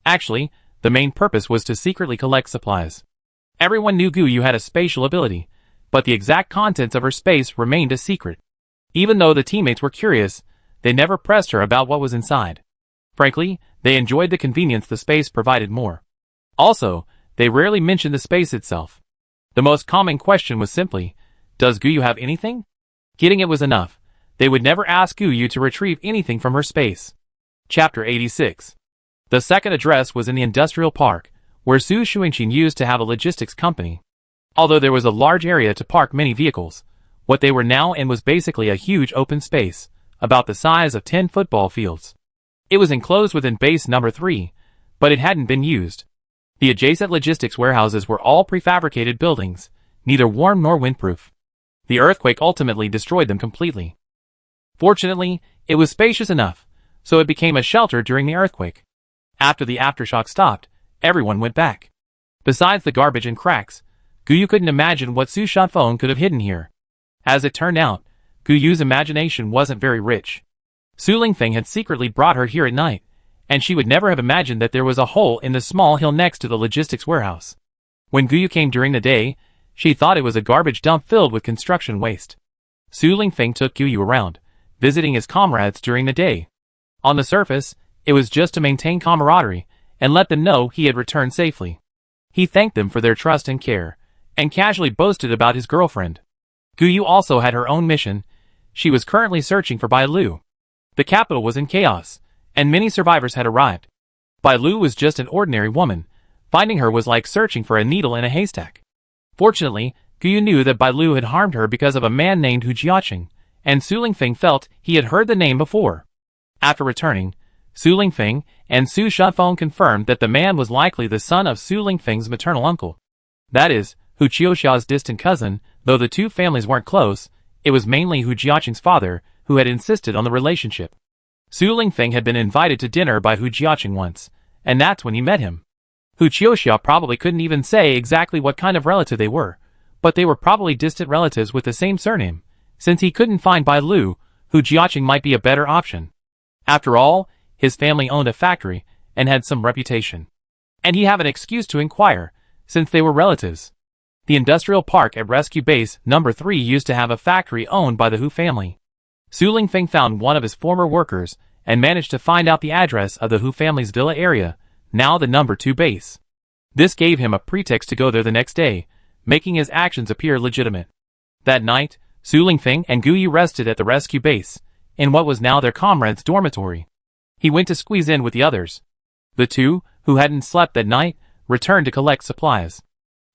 Actually, the main purpose was to secretly collect supplies. Everyone knew Guyu had a spatial ability, but the exact contents of her space remained a secret. Even though the teammates were curious, they never pressed her about what was inside. Frankly, they enjoyed the convenience the space provided more. Also, they rarely mentioned the space itself. The most common question was simply, does Guyu have anything? Getting it was enough. They would never ask Guyu to retrieve anything from her space. Chapter 86. The second address was in the industrial park, where Su Xuanqin used to have a logistics company. Although there was a large area to park many vehicles, what they were now in was basically a huge open space, about the size of 10 football fields. It was enclosed within base number 3, but it hadn't been used. The adjacent logistics warehouses were all prefabricated buildings, neither warm nor windproof. The earthquake ultimately destroyed them completely. Fortunately, it was spacious enough, so it became a shelter during the earthquake. After the aftershock stopped, everyone went back. Besides the garbage and cracks, Guyu couldn't imagine what Su Shanfeng could have hidden here. As it turned out, Guyu's imagination wasn't very rich. Su Lingfeng had secretly brought her here at night, and she would never have imagined that there was a hole in the small hill next to the logistics warehouse. When Guyu came during the day, she thought it was a garbage dump filled with construction waste. Su Lingfeng took Guyu around, visiting his comrades during the day. On the surface, it was just to maintain camaraderie and let them know he had returned safely. He thanked them for their trust and care, and casually boasted about his girlfriend. Guyu also had her own mission. She was currently searching for Bai Lu. The capital was in chaos, and many survivors had arrived. Bai Lu was just an ordinary woman. Finding her was like searching for a needle in a haystack. Fortunately, Guyu knew that Bai Lu had harmed her because of a man named Hu Jiaqing, and Su Lingfeng felt he had heard the name before. After returning, Su Lingfeng and Su Shafeng confirmed that the man was likely the son of Su Lingfeng's maternal uncle. That is, Hu Qiuxiao's distant cousin. Though the two families weren't close, it was mainly Hu Jiaqing's father who had insisted on the relationship. Su Lingfeng had been invited to dinner by Hu Jiaqing once, and that's when he met him. Hu Qiuxiao probably couldn't even say exactly what kind of relative they were, but they were probably distant relatives with the same surname. Since he couldn't find Bai Lu, Hu Jiaqing might be a better option. After all, his family owned a factory and had some reputation. And he had an excuse to inquire, since they were relatives. The industrial park at Rescue Base No. 3 used to have a factory owned by the Hu family. Su Lingfeng found one of his former workers and managed to find out the address of the Hu family's villa area, now the No. 2 base. This gave him a pretext to go there the next day, making his actions appear legitimate. That night, Su Lingfeng and Guyu rested at the rescue base, in what was now their comrade's dormitory. He went to squeeze in with the others. The two, who hadn't slept that night, returned to collect supplies.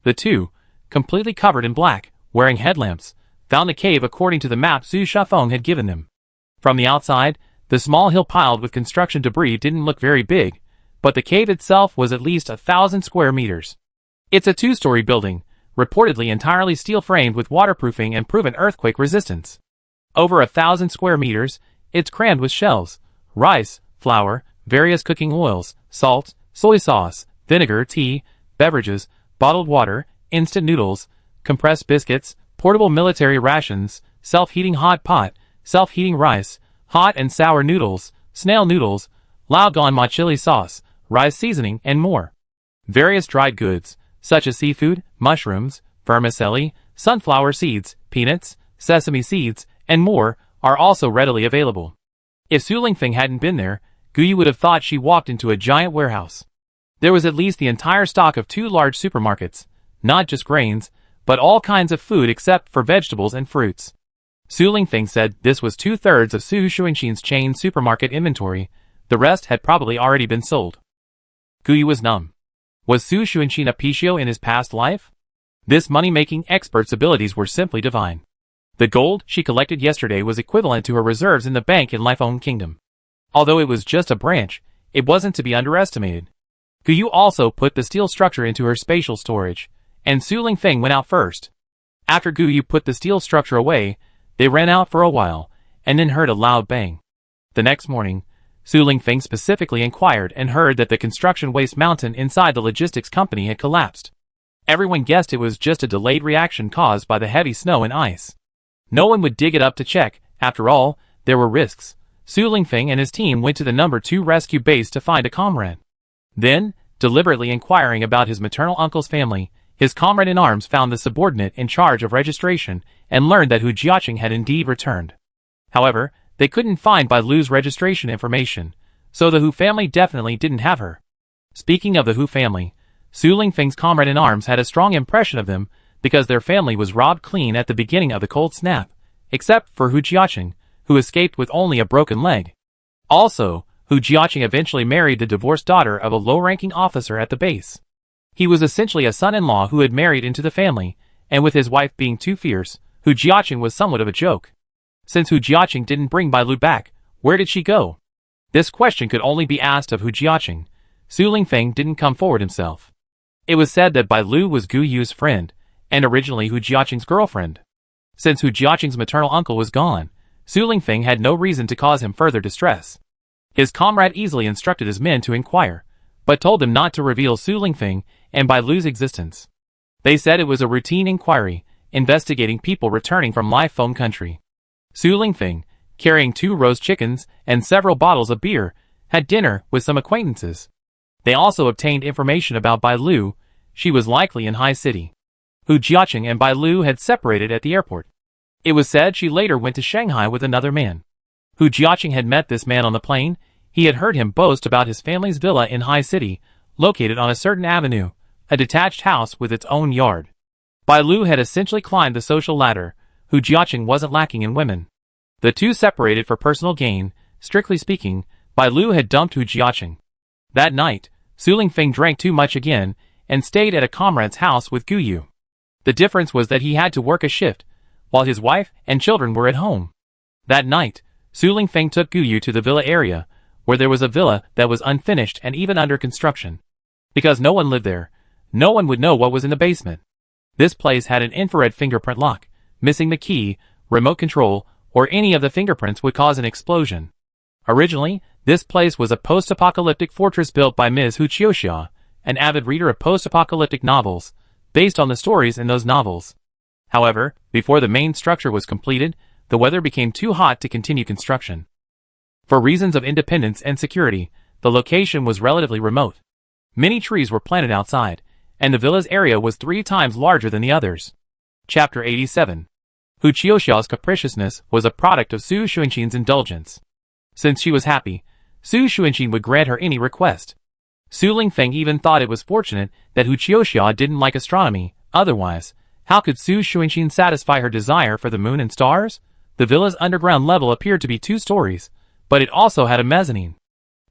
The two, completely covered in black, wearing headlamps, found a cave according to the map Su Shafeng had given them. From the outside, the small hill piled with construction debris didn't look very big, but the cave itself was at least 1,000 square meters. It's a two-story building, reportedly entirely steel-framed with waterproofing and proven earthquake resistance. Over 1,000 square meters, it's crammed with shelves, rice, flour, various cooking oils, salt, soy sauce, vinegar, tea, beverages, bottled water, instant noodles, compressed biscuits, portable military rations, self-heating hot pot, self-heating rice, hot and sour noodles, snail noodles, lao gan ma chili sauce, rice seasoning, and more. Various dried goods, such as seafood, mushrooms, vermicelli, sunflower seeds, peanuts, sesame seeds, and more, are also readily available. If Su Lingfeng hadn't been there, Guyu would have thought she walked into a giant warehouse. There was at least the entire stock of two large supermarkets, not just grains, but all kinds of food except for vegetables and fruits. Su Lingfeng said this was 2/3 of Su Xuanxin's chain supermarket inventory. The rest had probably already been sold. Guyu was numb. Was Su Xuanxin a Pichio in his past life? This money-making expert's abilities were simply divine. The gold she collected yesterday was equivalent to her reserves in the bank in Lifeown Kingdom. Although it was just a branch, it wasn't to be underestimated. Guyu also put the steel structure into her spatial storage, and Su Lingfeng went out first. After Guyu put the steel structure away, they ran out for a while, and then heard a loud bang. The next morning, Su Lingfeng specifically inquired and heard that the construction waste mountain inside the logistics company had collapsed. Everyone guessed it was just a delayed reaction caused by the heavy snow and ice. No one would dig it up to check. After all, there were risks. Su Lingfeng and his team went to the No. 2 rescue base to find a comrade. Then, deliberately inquiring about his maternal uncle's family, his comrade-in-arms found the subordinate in charge of registration and learned that Hu Jiaqing had indeed returned. However, they couldn't find Bai Lu's registration information, so the Hu family definitely didn't have her. Speaking of the Hu family, Su Lingfeng's comrade-in-arms had a strong impression of them because their family was robbed clean at the beginning of the cold snap, except for Hu Jiaqing, who escaped with only a broken leg. Also, Hu Jiaqing eventually married the divorced daughter of a low-ranking officer at the base. He was essentially a son-in-law who had married into the family, and with his wife being too fierce, Hu Jiaqing was somewhat of a joke. Since Hu Jiaqing didn't bring Bai Lu back, where did she go? This question could only be asked of Hu Jiaqing. Su Lingfeng didn't come forward himself. It was said that Bai Lu was Guyu's friend, and originally Hu Jiaqing's girlfriend. Since Hu Jiaqing's maternal uncle was gone, Su Lingfeng had no reason to cause him further distress. His comrade easily instructed his men to inquire, but told them not to reveal Su Lingfeng and Bai Lu's existence. They said it was a routine inquiry, investigating people returning from Lifeown country. Su Lingfeng, carrying 2 roast chickens and several bottles of beer, had dinner with some acquaintances. They also obtained information about Bai Lu. She was likely in High City. Hu Jiaqing and Bai Lu had separated at the airport. It was said she later went to Shanghai with another man. Hu Jiaqing had met this man on the plane. He had heard him boast about his family's villa in High City, located on a certain avenue, a detached house with its own yard. Bai Lu had essentially climbed the social ladder. Hu Jiaqing wasn't lacking in women. The two separated for personal gain. Strictly speaking, Bai Lu had dumped Hu Jiaqing. That night, Su Lingfeng drank too much again and stayed at a comrade's house with Guyu. The difference was that he had to work a shift, while his wife and children were at home. That night, Su Lingfeng took Guyu to the villa area, where there was a villa that was unfinished and even under construction. Because no one lived there, no one would know what was in the basement. This place had an infrared fingerprint lock. Missing the key, remote control, or any of the fingerprints would cause an explosion. Originally, this place was a post-apocalyptic fortress built by Ms. Hu Qiuxia, an avid reader of post-apocalyptic novels, based on the stories in those novels. However, before the main structure was completed, the weather became too hot to continue construction. For reasons of independence and security, the location was relatively remote. Many trees were planted outside, and the villa's area was 3 times larger than the others. Chapter 87. Hu Qiuxia's capriciousness was a product of Su Xuanqin's indulgence. Since she was happy, Su Xuanqin would grant her any request. Su Lingfeng even thought it was fortunate that Hu Qiuxia didn't like astronomy, otherwise, how could Su Xuanqin satisfy her desire for the moon and stars? The villa's underground level appeared to be 2 stories, but it also had a mezzanine.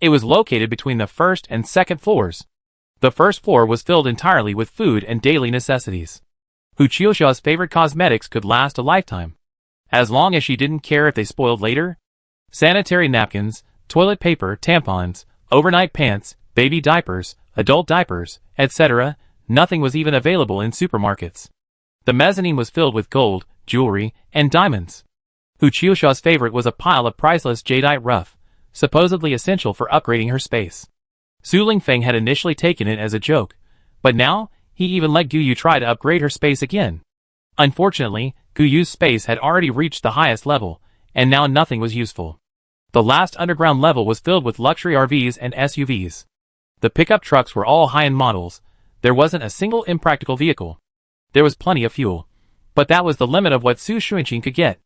It was located between the first and second floors. The first floor was filled entirely with food and daily necessities. Hu Qiuxia's favorite cosmetics could last a lifetime, as long as she didn't care if they spoiled later. Sanitary napkins, toilet paper, tampons, overnight pants, baby diapers, adult diapers, etc., nothing was even available in supermarkets. The mezzanine was filled with gold, jewelry, and diamonds. Hu Qiuxia's favorite was a pile of priceless jadeite rough, supposedly essential for upgrading her space. Su Lingfeng had initially taken it as a joke, but now, he even let Guyu try to upgrade her space again. Unfortunately, Guyu's space had already reached the highest level, and now nothing was useful. The last underground level was filled with luxury RVs and SUVs. The pickup trucks were all high-end models. There wasn't a single impractical vehicle. There was plenty of fuel, but that was the limit of what Su Xuanqin could get.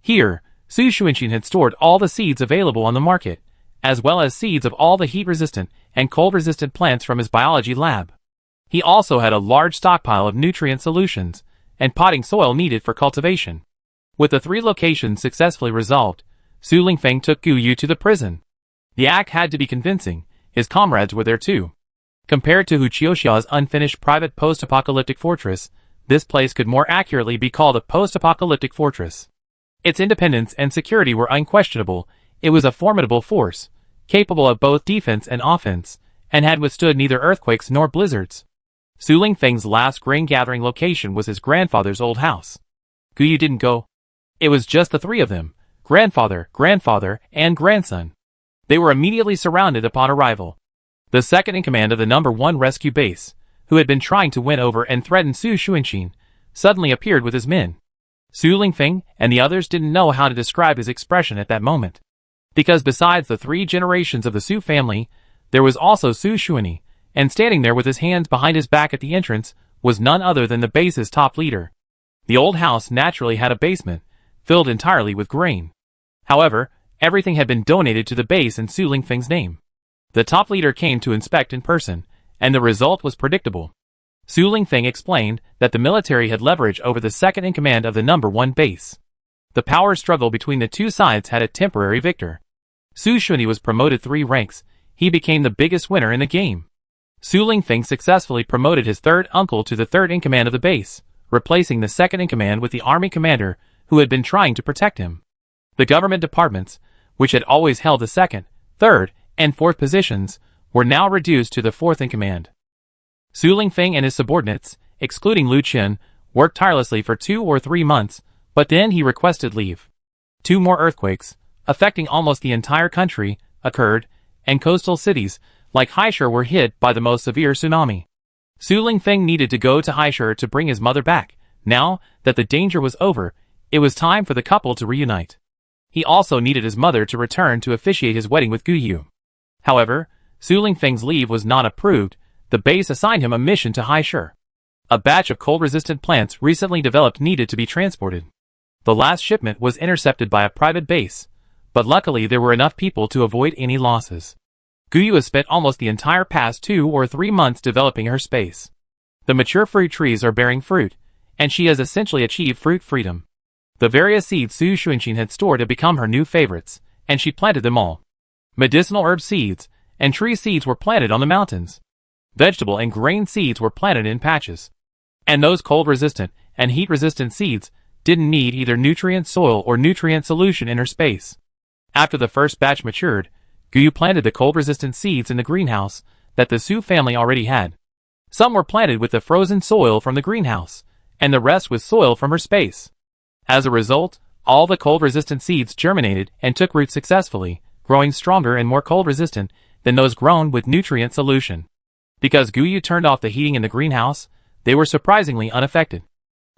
Here, Su Xuanqin had stored all the seeds available on the market, as well as seeds of all the heat-resistant and cold-resistant plants from his biology lab. He also had a large stockpile of nutrient solutions and potting soil needed for cultivation. With the 3 locations successfully resolved, Su Lingfeng took Guyu to the prison. The act had to be convincing. His comrades were there too. Compared to Hu Qiuxia's unfinished private post-apocalyptic fortress, this place could more accurately be called a post-apocalyptic fortress. Its independence and security were unquestionable. It was a formidable force, capable of both defense and offense, and had withstood neither earthquakes nor blizzards. Su Lingfeng's last grain-gathering location was his grandfather's old house. Guyu didn't go. It was just the 3 of them, grandfather, and grandson. They were immediately surrounded upon arrival. The second-in-command of the No. 1 rescue base, who had been trying to win over and threaten Su Xuanqin, suddenly appeared with his men. Su Lingfeng and the others didn't know how to describe his expression at that moment. Because besides the 3 generations of the Su family, there was also Su Xuanqin, and standing there with his hands behind his back at the entrance was none other than the base's top leader. The old house naturally had a basement, filled entirely with grain. However, everything had been donated to the base in Su Lingfeng's name. The top leader came to inspect in person, and the result was predictable. Su Lingfeng explained that the military had leverage over the second-in-command of the No. 1 base. The power struggle between the 2 sides had a temporary victor. Su Xuanqin was promoted 3 ranks. He became the biggest winner in the game. Su Lingfeng successfully promoted his 3rd uncle to the 3rd-in-command of the base, replacing the 2nd-in-command with the army commander who had been trying to protect him. The government departments, which had always held the 2nd, 3rd, and 4th positions, were now reduced to the 4th-in-command. Su Lingfeng and his subordinates, excluding Lu Qian, worked tirelessly for 2 or 3 months, but then he requested leave. 2 more earthquakes, affecting almost the entire country, occurred, and coastal cities, like Haishur, were hit by the most severe tsunami. Su Lingfeng needed to go to Haishur to bring his mother back. Now that the danger was over, it was time for the couple to reunite. He also needed his mother to return to officiate his wedding with Guyu. However, Su Lingfeng's leave was not approved. The base assigned him a mission to Haishur. A batch of cold-resistant plants recently developed needed to be transported. The last shipment was intercepted by a private base, but luckily there were enough people to avoid any losses. Guyu has spent almost the entire past 2 or 3 months developing her space. The mature fruit trees are bearing fruit, and she has essentially achieved fruit freedom. The various seeds Su Xuanqin had stored had become her new favorites, and she planted them all. Medicinal herb seeds and tree seeds were planted on the mountains. Vegetable and grain seeds were planted in patches. And those cold-resistant and heat-resistant seeds didn't need either nutrient soil or nutrient solution in her space. After the first batch matured, Guyu planted the cold-resistant seeds in the greenhouse that the Su family already had. Some were planted with the frozen soil from the greenhouse, and the rest with soil from her space. As a result, all the cold-resistant seeds germinated and took root successfully, growing stronger and more cold-resistant than those grown with nutrient solution. Because Guyu turned off the heating in the greenhouse, they were surprisingly unaffected.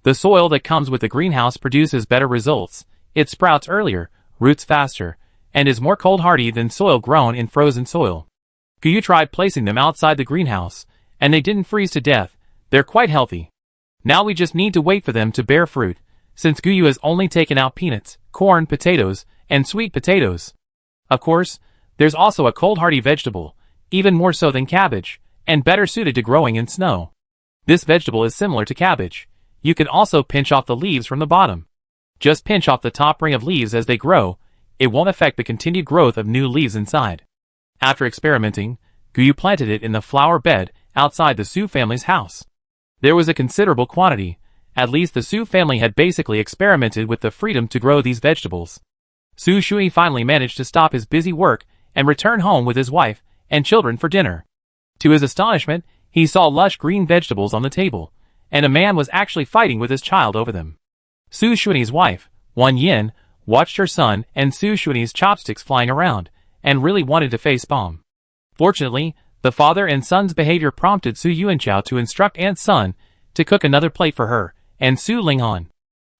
The soil that comes with the greenhouse produces better results. It sprouts earlier, roots faster, and is more cold-hardy than soil grown in frozen soil. Guyu tried placing them outside the greenhouse, and they didn't freeze to death. They're quite healthy. Now we just need to wait for them to bear fruit, since Guyu has only taken out peanuts, corn, potatoes, and sweet potatoes. Of course, there's also a cold-hardy vegetable, even more so than cabbage, and better suited to growing in snow. This vegetable is similar to cabbage. You can also pinch off the leaves from the bottom. Just pinch off the top ring of leaves as they grow. It won't affect the continued growth of new leaves inside. After experimenting, Guyu planted it in the flower bed outside the Su family's house. There was a considerable quantity. At least the Su family had basically experimented with the freedom to grow these vegetables. Su Shui finally managed to stop his busy work and return home with his wife and children for dinner. To his astonishment, he saw lush green vegetables on the table, and a man was actually fighting with his child over them. Su Shui's wife, Wan Yin, watched her son and Su Shui's chopsticks flying around, and really wanted to face bomb. Fortunately, the father and son's behavior prompted Su Yuanchao to instruct Aunt Sun to cook another plate for her and Su Linghan.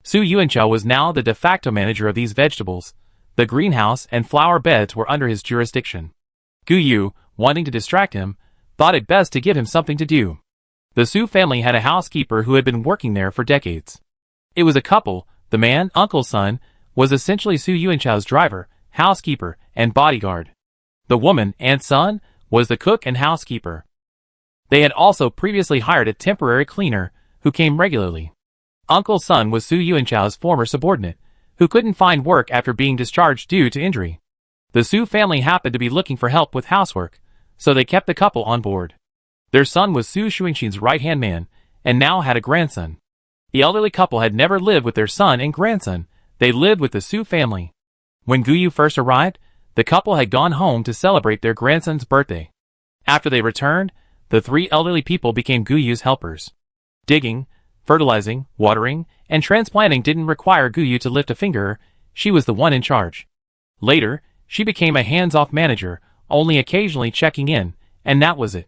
Su Yuanchao was now the de facto manager of these vegetables. The greenhouse and flower beds were under his jurisdiction. Guyu, wanting to distract him, thought it best to give him something to do. The Su family had a housekeeper who had been working there for decades. It was a couple. The man, Uncle Sun, was essentially Su Yuanchao's driver, housekeeper, and bodyguard. The woman, Aunt Sun, was the cook and housekeeper. They had also previously hired a temporary cleaner, who came regularly. Uncle Sun was Su Yuanchao's former subordinate, who couldn't find work after being discharged due to injury. The Su family happened to be looking for help with housework, so they kept the couple on board. Their son was Su Shuiqin's right-hand man, and now had a grandson. The elderly couple had never lived with their son and grandson. They lived with the Su family. When Guyu first arrived, the couple had gone home to celebrate their grandson's birthday. After they returned, the three elderly people became Guyu's helpers. Digging, fertilizing, watering, and transplanting didn't require Guyu to lift a finger. She was the one in charge. Later, she became a hands-off manager, only occasionally checking in, and that was it.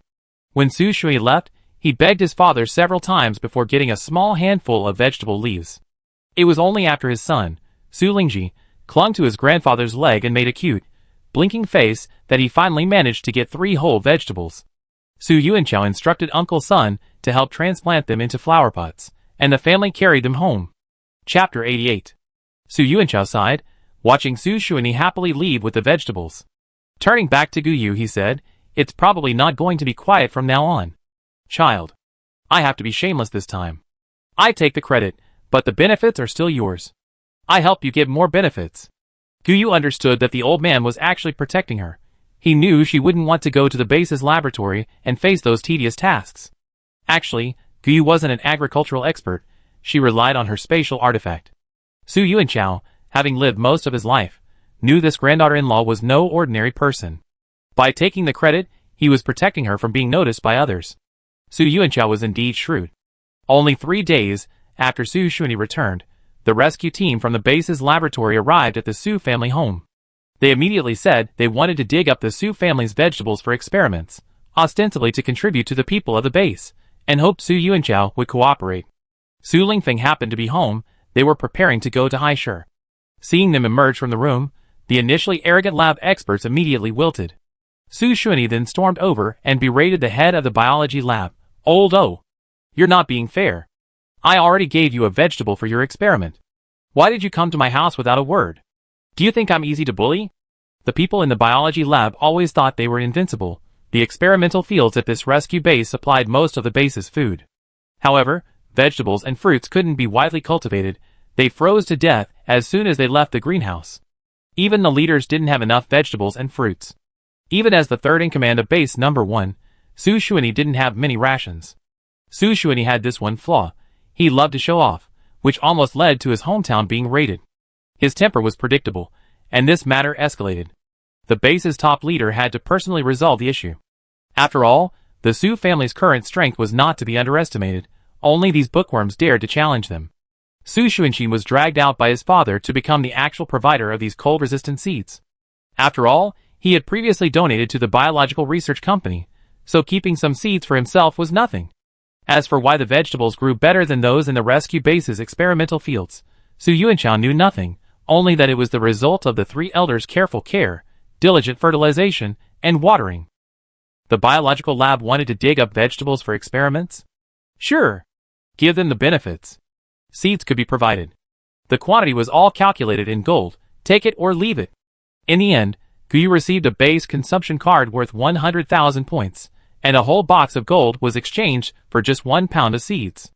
When Su Shui left, he begged his father several times before getting a small handful of vegetable leaves. It was only after his son, Su Lingji, clung to his grandfather's leg and made a cute, blinking face that he finally managed to get 3 whole vegetables. Su Yuanchao instructed Uncle Sun to help transplant them into flower pots, and the family carried them home. Chapter 88. Su Yuanchao sighed, watching Su Shui happily leave with the vegetables. Turning back to Guyu, he said, "It's probably not going to be quiet from now on. Child, I have to be shameless this time. I take the credit, but the benefits are still yours. I help you get more benefits." Guyu understood that the old man was actually protecting her. He knew she wouldn't want to go to the base's laboratory and face those tedious tasks. Actually, Guyu wasn't an agricultural expert. She relied on her spatial artifact. Su Yuanchao, having lived most of his life, knew this granddaughter-in-law was no ordinary person. By taking the credit, he was protecting her from being noticed by others. Su Yuanchao was indeed shrewd. Only 3 days after Su Shui returned, the rescue team from the base's laboratory arrived at the Su family home. They immediately said they wanted to dig up the Su family's vegetables for experiments, ostensibly to contribute to the people of the base, and hoped Su Yuanchao would cooperate. Su Lingfeng happened to be home. They were preparing to go to Haisher. Seeing them emerge from the room, the initially arrogant lab experts immediately wilted. Su Shui then stormed over and berated the head of the biology lab. "Old O, you're not being fair. I already gave you a vegetable for your experiment. Why did you come to my house without a word? Do you think I'm easy to bully?" The people in the biology lab always thought they were invincible. The experimental fields at this rescue base supplied most of the base's food. However, vegetables and fruits couldn't be widely cultivated. They froze to death as soon as they left the greenhouse. Even the leaders didn't have enough vegetables and fruits. Even as the third in command of base number 1, Su Shui didn't have many rations. Su Xuanyi had this one flaw. He loved to show off, which almost led to his hometown being raided. His temper was predictable, and this matter escalated. The base's top leader had to personally resolve the issue. After all, the Su family's current strength was not to be underestimated. Only these bookworms dared to challenge them. Su Xuanyi was dragged out by his father to become the actual provider of these cold-resistant seeds. After all, he had previously donated to the biological research company, so keeping some seeds for himself was nothing. As for why the vegetables grew better than those in the rescue base's experimental fields, Su Yuanchao knew nothing, only that it was the result of the three elders' careful care, diligent fertilization, and watering. The biological lab wanted to dig up vegetables for experiments? Sure. Give them the benefits. Seeds could be provided. The quantity was all calculated in gold, take it or leave it. In the end, Guyu received a base consumption card worth 100,000 points, and a whole box of gold was exchanged for just 1 pound of seeds.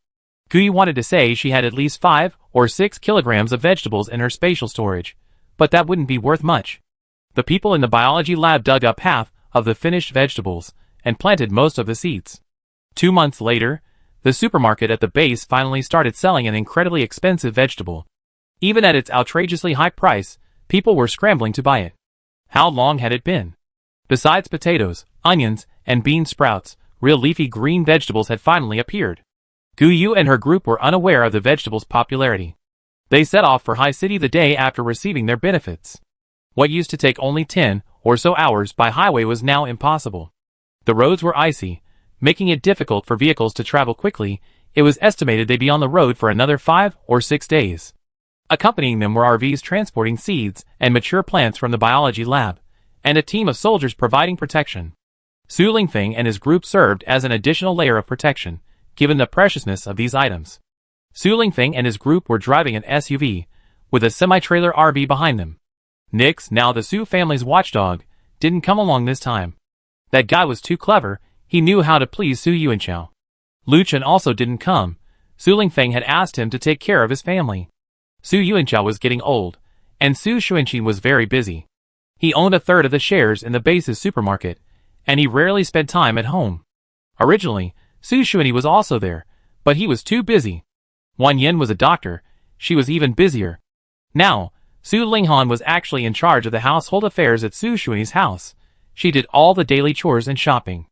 Guyu wanted to say she had at least 5 or 6 kilograms of vegetables in her spatial storage, but that wouldn't be worth much. The people in the biology lab dug up half of the finished vegetables and planted most of the seeds. 2 months later, the supermarket at the base finally started selling an incredibly expensive vegetable. Even at its outrageously high price, people were scrambling to buy it. How long had it been? Besides potatoes, onions, and bean sprouts, real leafy green vegetables had finally appeared. Guyu and her group were unaware of the vegetable's popularity. They set off for High City the day after receiving their benefits. What used to take only 10 or so hours by highway was now impossible. The roads were icy, making it difficult for vehicles to travel quickly. It was estimated they'd be on the road for another 5 or 6 days. Accompanying them were RVs transporting seeds and mature plants from the biology lab, and a team of soldiers providing protection. Su Lingfeng and his group served as an additional layer of protection, given the preciousness of these items. Su Lingfeng and his group were driving an SUV, with a semi-trailer RV behind them. Nix, now the Su family's watchdog, didn't come along this time. That guy was too clever, he knew how to please Su Yuanchao. Lu Chen also didn't come. Su Lingfeng had asked him to take care of his family. Su Yuanchao was getting old, and Su Xuanyi was very busy. He owned a third of the shares in the base's supermarket, and he rarely spent time at home. Originally, Su Xuanyi was also there, but he was too busy. Wan Yin was a doctor, she was even busier. Now, Su Linghan was actually in charge of the household affairs at Su Xuanyi's house. She did all the daily chores and shopping.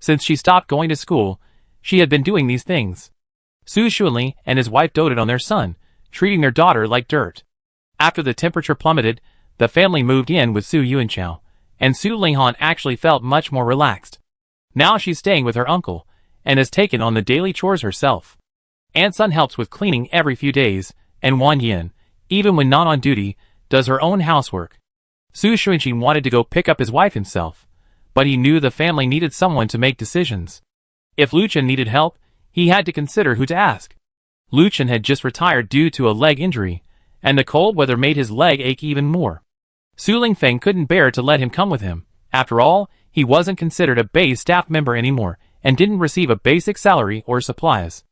Since she stopped going to school, she had been doing these things. Su Xuanyi and his wife doted on their son, treating their daughter like dirt. After the temperature plummeted, the family moved in with Su Yuanchao, and Su Linghan actually felt much more relaxed. Now she's staying with her uncle, and has taken on the daily chores herself. Aunt Sun helps with cleaning every few days, and Wan Yin, even when not on duty, does her own housework. Su Xuanyi wanted to go pick up his wife himself, but he knew the family needed someone to make decisions. If Lu Chen needed help, he had to consider who to ask. Lu Chen had just retired due to a leg injury, and the cold weather made his leg ache even more. Su Lingfeng couldn't bear to let him come with him. After all, he wasn't considered a base staff member anymore, and didn't receive a basic salary or supplies.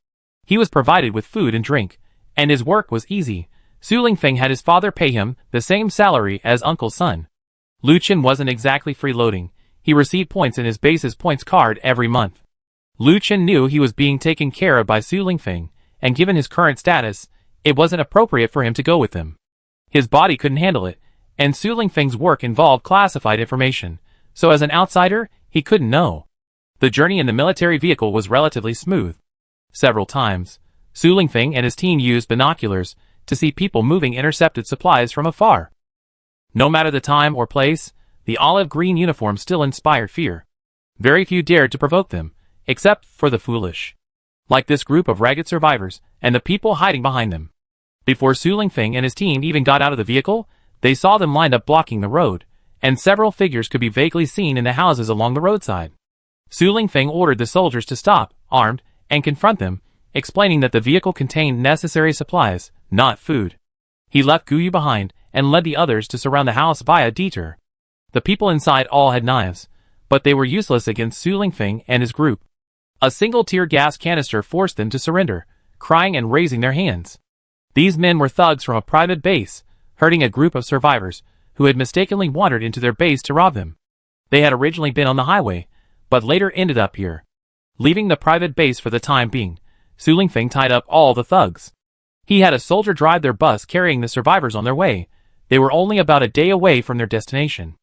He was provided with food and drink, and his work was easy. Su Lingfeng had his father pay him the same salary as Uncle Sun. Lu Chen wasn't exactly freeloading. He received points in his base's points card every month. Lu Chen knew he was being taken care of by Su Lingfeng, and given his current status, it wasn't appropriate for him to go with them. His body couldn't handle it, and Su Lingfeng's work involved classified information, so as an outsider, he couldn't know. The journey in the military vehicle was relatively smooth. Several times, Su Lingfeng and his team used binoculars to see people moving intercepted supplies from afar. No matter the time or place, the olive-green uniform still inspired fear. Very few dared to provoke them, except for the foolish. Like this group of ragged survivors, and the people hiding behind them. Before Su Lingfeng and his team even got out of the vehicle, they saw them lined up blocking the road, and several figures could be vaguely seen in the houses along the roadside. Su Lingfeng ordered the soldiers to stop, armed, and confront them, explaining that the vehicle contained necessary supplies, not food. He left Guyu behind, and led the others to surround the house via detour. The people inside all had knives, but they were useless against Su Lingfeng and his group. A single tear gas canister forced them to surrender, crying and raising their hands. These men were thugs from a private base, hurting a group of survivors, who had mistakenly wandered into their base to rob them. They had originally been on the highway, but later ended up here. Leaving the private base for the time being, Su Lingfeng tied up all the thugs. He had a soldier drive their bus carrying the survivors on their way. They were only about a day away from their destination.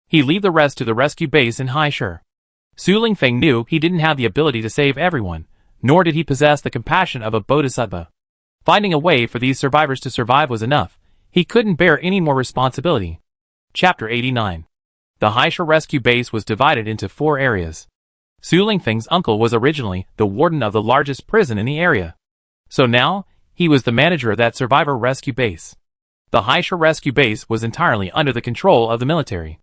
He leave the rest to the rescue base in Haishur. Su Lingfeng knew he didn't have the ability to save everyone, nor did he possess the compassion of a bodhisattva. Finding a way for these survivors to survive was enough. He couldn't bear any more responsibility. Chapter 89. The Haishur rescue base was divided into 4 areas. Su Lingfeng's uncle was originally the warden of the largest prison in the area. So now, he was the manager of that survivor rescue base. The Haishur rescue base was entirely under the control of the military.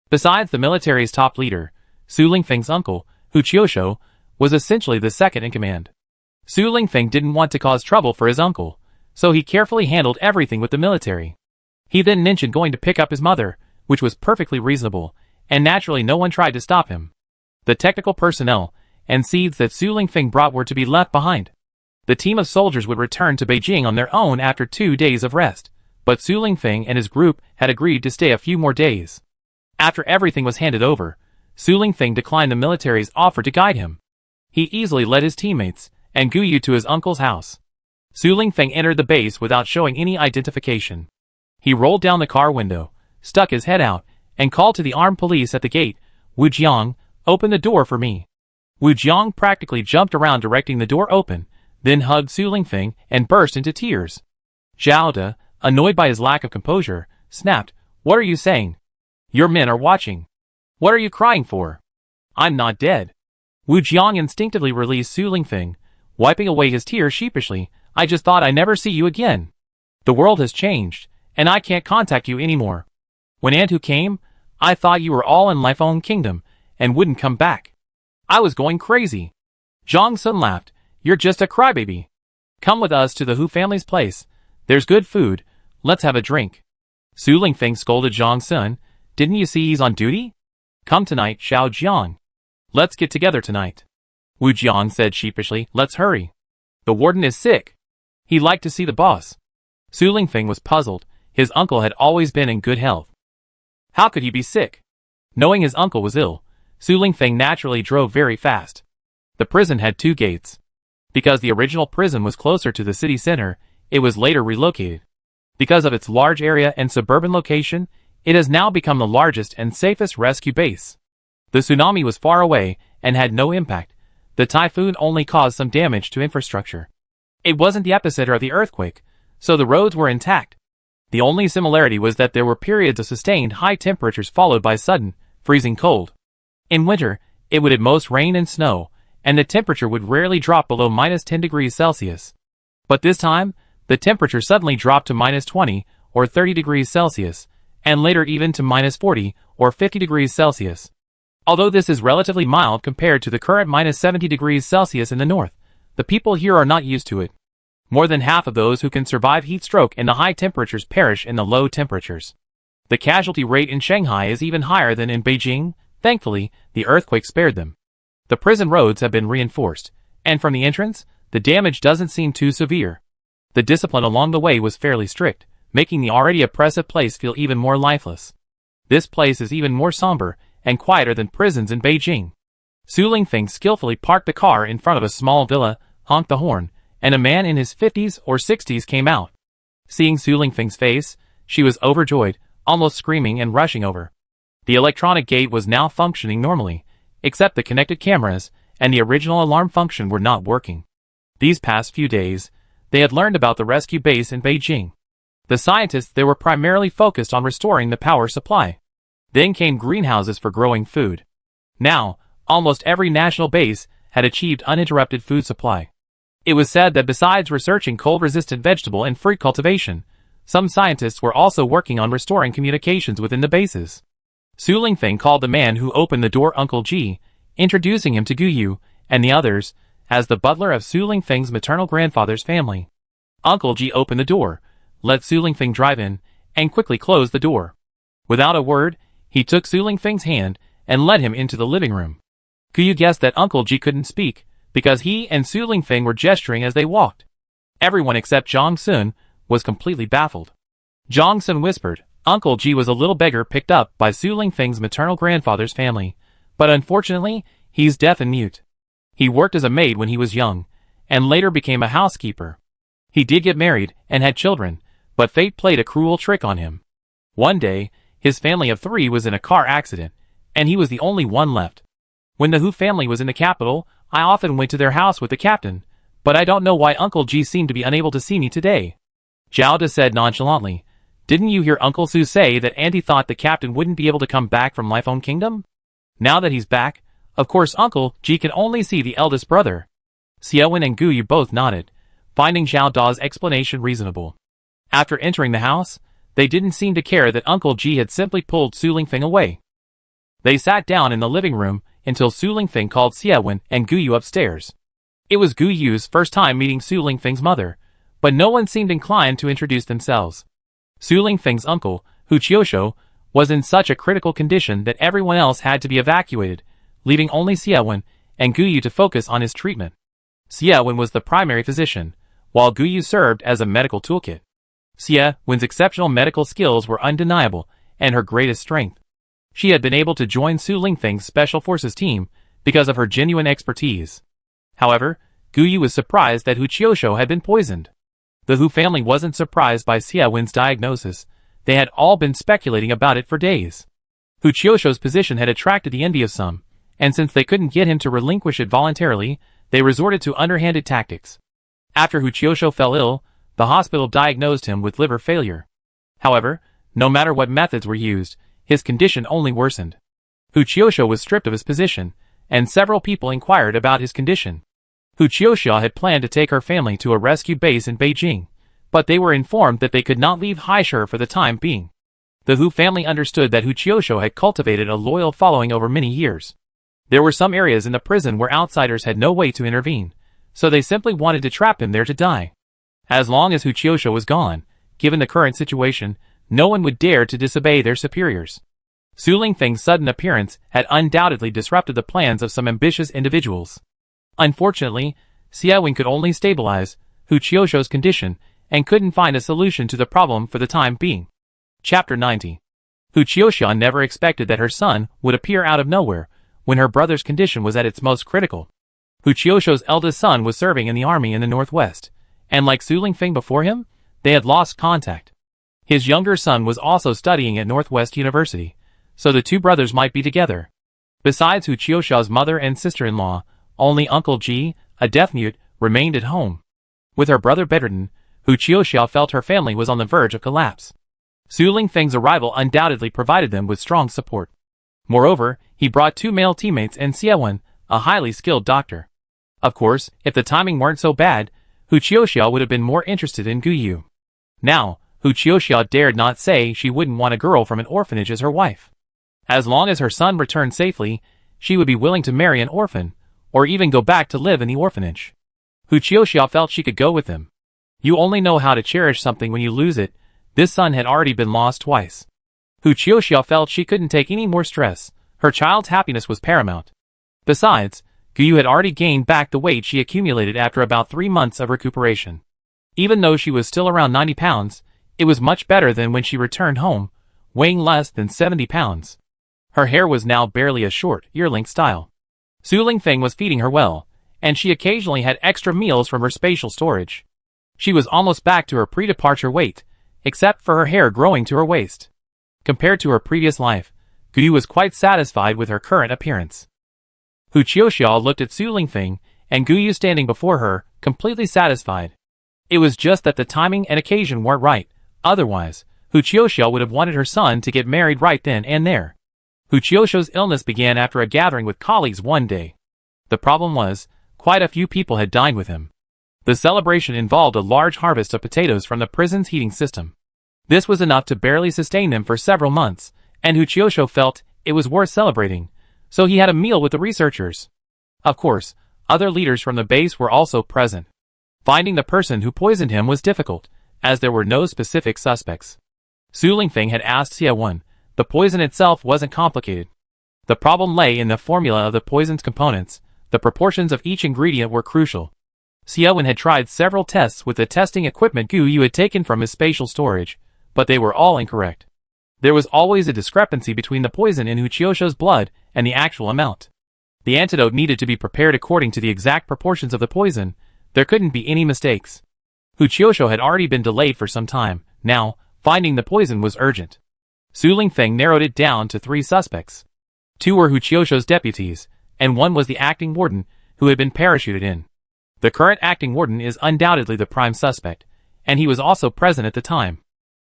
Besides the military's top leader, Su Lingfeng's uncle, Hu Qiushuo, was essentially the second in command. Su Lingfeng didn't want to cause trouble for his uncle, so he carefully handled everything with the military. He then mentioned going to pick up his mother, which was perfectly reasonable, and naturally no one tried to stop him. The technical personnel and seeds that Su Lingfeng brought were to be left behind. The team of soldiers would return to Beijing on their own after 2 days of rest, but Su Lingfeng and his group had agreed to stay a few more days. After everything was handed over, Su Lingfeng declined the military's offer to guide him. He easily led his teammates and Gu Yu to his uncle's house. Su Lingfeng entered the base without showing any identification. He rolled down the car window, stuck his head out, and called to the armed police at the gate, "Wu Jiang, open the door for me." Wu Jiang practically jumped around directing the door open, then hugged Su Lingfeng and burst into tears. Zhao De, annoyed by his lack of composure, snapped, "What are you saying? Your men are watching. What are you crying for? I'm not dead." Wu Jiang instinctively released Su Lingfeng, wiping away his tears sheepishly. "I just thought I'd never see you again. The world has changed, and I can't contact you anymore. When Antu came, I thought you were all in Life's own kingdom, and wouldn't come back. I was going crazy." Zhang Sun laughed, "You're just a crybaby. Come with us to the Hu family's place. There's good food. Let's have a drink." Su Lingfeng scolded Zhang Sun, "Didn't you see he's on duty? Come tonight, Xiao Jiang. Let's get together tonight." Wu Jiang said sheepishly, "Let's hurry. The warden is sick. He'd like to see the boss." Su Lingfeng was puzzled. His uncle had always been in good health. How could he be sick? Knowing his uncle was ill, Su Lingfeng naturally drove very fast. The prison had 2 gates. Because the original prison was closer to the city center, it was later relocated. Because of its large area and suburban location, it has now become the largest and safest rescue base. The tsunami was far away and had no impact. The typhoon only caused some damage to infrastructure. It wasn't the epicenter of the earthquake, so the roads were intact. The only similarity was that there were periods of sustained high temperatures followed by sudden, freezing cold. In winter, it would at most rain and snow, and the temperature would rarely drop below -10 degrees Celsius. But this time, the temperature suddenly dropped to -20 or 30 degrees Celsius, and later even to -40 or 50 degrees Celsius. Although this is relatively mild compared to the current -70 degrees Celsius in the north, the people here are not used to it. More than half of those who can survive heat stroke in the high temperatures perish in the low temperatures. The casualty rate in Shanghai is even higher than in Beijing. Thankfully, the earthquake spared them. The prison roads have been reinforced, and from the entrance, the damage doesn't seem too severe. The discipline along the way was fairly strict, making the already oppressive place feel even more lifeless. This place is even more somber and quieter than prisons in Beijing. Su Lingfeng skillfully parked the car in front of a small villa, honked the horn, and a man in his 50s or 60s came out. Seeing Su Lingfeng's face, she was overjoyed, almost screaming and rushing over. The electronic gate was now functioning normally, except the connected cameras and the original alarm function were not working. These past few days, they had learned about the rescue base in Beijing. The scientists there were primarily focused on restoring the power supply. Then came greenhouses for growing food. Now, almost every national base had achieved uninterrupted food supply. It was said that besides researching cold-resistant vegetable and fruit cultivation, some scientists were also working on restoring communications within the bases. Su Lingfeng called the man who opened the door Uncle Ji, introducing him to Gu Yu and the others as the butler of Su Lingfeng's maternal grandfather's family. Uncle Ji opened the door, let Su Lingfeng drive in, and quickly closed the door. Without a word, he took Su Lingfeng's hand and led him into the living room. Gu Yu guessed that Uncle Ji couldn't speak, because he and Su Lingfeng were gesturing as they walked. Everyone except Zhang Sun was completely baffled. Zhang Sun whispered, Uncle Ji was a little beggar picked up by Su Lingfeng's maternal grandfather's family, but unfortunately, he's deaf and mute. He worked as a maid when he was young, and later became a housekeeper. He did get married and had children, but fate played a cruel trick on him. One day, his family of 3 was in a car accident, and he was the only one left. When the Hu family was in the capital, I often went to their house with the captain, but I don't know why Uncle G seemed to be unable to see me today. Zhao De said nonchalantly, "Didn't you hear Uncle Su say that Auntie thought the captain wouldn't be able to come back from Lifeone Kingdom? Now that he's back, of course Uncle G can only see the eldest brother." Xiaowen and Guyu both nodded, finding Zhao Da's explanation reasonable. After entering the house, they didn't seem to care that Uncle G had simply pulled Su Lingfeng away. They sat down in the living room until Su Lingfeng called Xiaowen and Guyu upstairs. It was Guyu's first time meeting Su Lingfeng's mother, but no one seemed inclined to introduce themselves. Su Lingfeng's uncle, Hu Qiushou, was in such a critical condition that everyone else had to be evacuated, leaving only Xiaowen and Guyu to focus on his treatment. Xiaowen was the primary physician, while Guyu served as a medical toolkit. Xiaowen's exceptional medical skills were undeniable and her greatest strength. She had been able to join Su Lingfeng's special forces team because of her genuine expertise. However, Guyu was surprised that Hu Qiushou had been poisoned. The Hu family wasn't surprised by Xiaowen's diagnosis. They had all been speculating about it for days. Hu Qiushou's position had attracted the envy of some, and since they couldn't get him to relinquish it voluntarily, they resorted to underhanded tactics. After Hu Qiushou fell ill, the hospital diagnosed him with liver failure. However, no matter what methods were used, his condition only worsened. Hu Qiushou was stripped of his position, and several people inquired about his condition. Hu Qiushou had planned to take her family to a rescue base in Beijing, but they were informed that they could not leave Haishur for the time being. The Hu family understood that Hu Qiushou had cultivated a loyal following over many years. There were some areas in the prison where outsiders had no way to intervene, so they simply wanted to trap him there to die. As long as Hu Qiushou was gone, given the current situation, no one would dare to disobey their superiors. Su Lingfeng's sudden appearance had undoubtedly disrupted the plans of some ambitious individuals. Unfortunately, Xiaowen could only stabilize Hu Qiushou's condition and couldn't find a solution to the problem for the time being. Chapter 90. Hu Qiushou never expected that her son would appear out of nowhere when her brother's condition was at its most critical. Hu Qiushou's eldest son was serving in the army in the northwest, and like Su Lingfeng before him, they had lost contact. His younger son was also studying at Northwest University, so the two brothers might be together. Besides Hu Qiushou's mother and sister-in-law, only Uncle Ji, a deaf-mute, remained at home. With her brother bedridden, Hu Qiushou felt her family was on the verge of collapse. Su Lingfeng's arrival undoubtedly provided them with strong support. Moreover, he brought 2 male teammates and Xiaowen, a highly skilled doctor. Of course, if the timing weren't so bad, Hu Qiushou would have been more interested in Guyu. Now, Hu Qiushou dared not say she wouldn't want a girl from an orphanage as her wife. As long as her son returned safely, she would be willing to marry an orphan, or even go back to live in the orphanage. Hu Qiushou felt she could go with him. You only know how to cherish something when you lose it. This son had already been lost twice. Hu Qiushou felt she couldn't take any more stress. Her child's happiness was paramount. Besides, Guyu had already gained back the weight she accumulated after about 3 months of recuperation. Even though she was still around 90 pounds, it was much better than when she returned home, weighing less than 70 pounds. Her hair was now barely a short, ear-length style. Su Lingfeng was feeding her well, and she occasionally had extra meals from her spatial storage. She was almost back to her pre-departure weight, except for her hair growing to her waist. Compared to her previous life, Guyu was quite satisfied with her current appearance. Hu Qiushou looked at Su Lingfeng, and Guyu standing before her, completely satisfied. It was just that the timing and occasion weren't right. Otherwise, Hu Qiushou would have wanted her son to get married right then and there. Hu Qiushou's illness began after a gathering with colleagues one day. The problem was, quite a few people had dined with him. The celebration involved a large harvest of potatoes from the prison's heating system. This was enough to barely sustain them for several months, and Hu Qiushou felt it was worth celebrating, so he had a meal with the researchers. Of course, other leaders from the base were also present. Finding the person who poisoned him was difficult, as there were no specific suspects. Su Lingfeng had asked Xiaowen. The poison itself wasn't complicated. The problem lay in the formula of the poison's components. The proportions of each ingredient were crucial. Xiaowen had tried several tests with the testing equipment Guyu had taken from his spatial storage, but they were all incorrect. There was always a discrepancy between the poison in Hu Qiushou's blood and the actual amount. The antidote needed to be prepared according to the exact proportions of the poison. There couldn't be any mistakes. Huqiusho had already been delayed for some time. Now, finding the poison was urgent. Su Lingfeng narrowed it down to 3 suspects. 2 were Huqiusho's deputies, and 1 was the acting warden, who had been parachuted in. The current acting warden is undoubtedly the prime suspect, and he was also present at the time.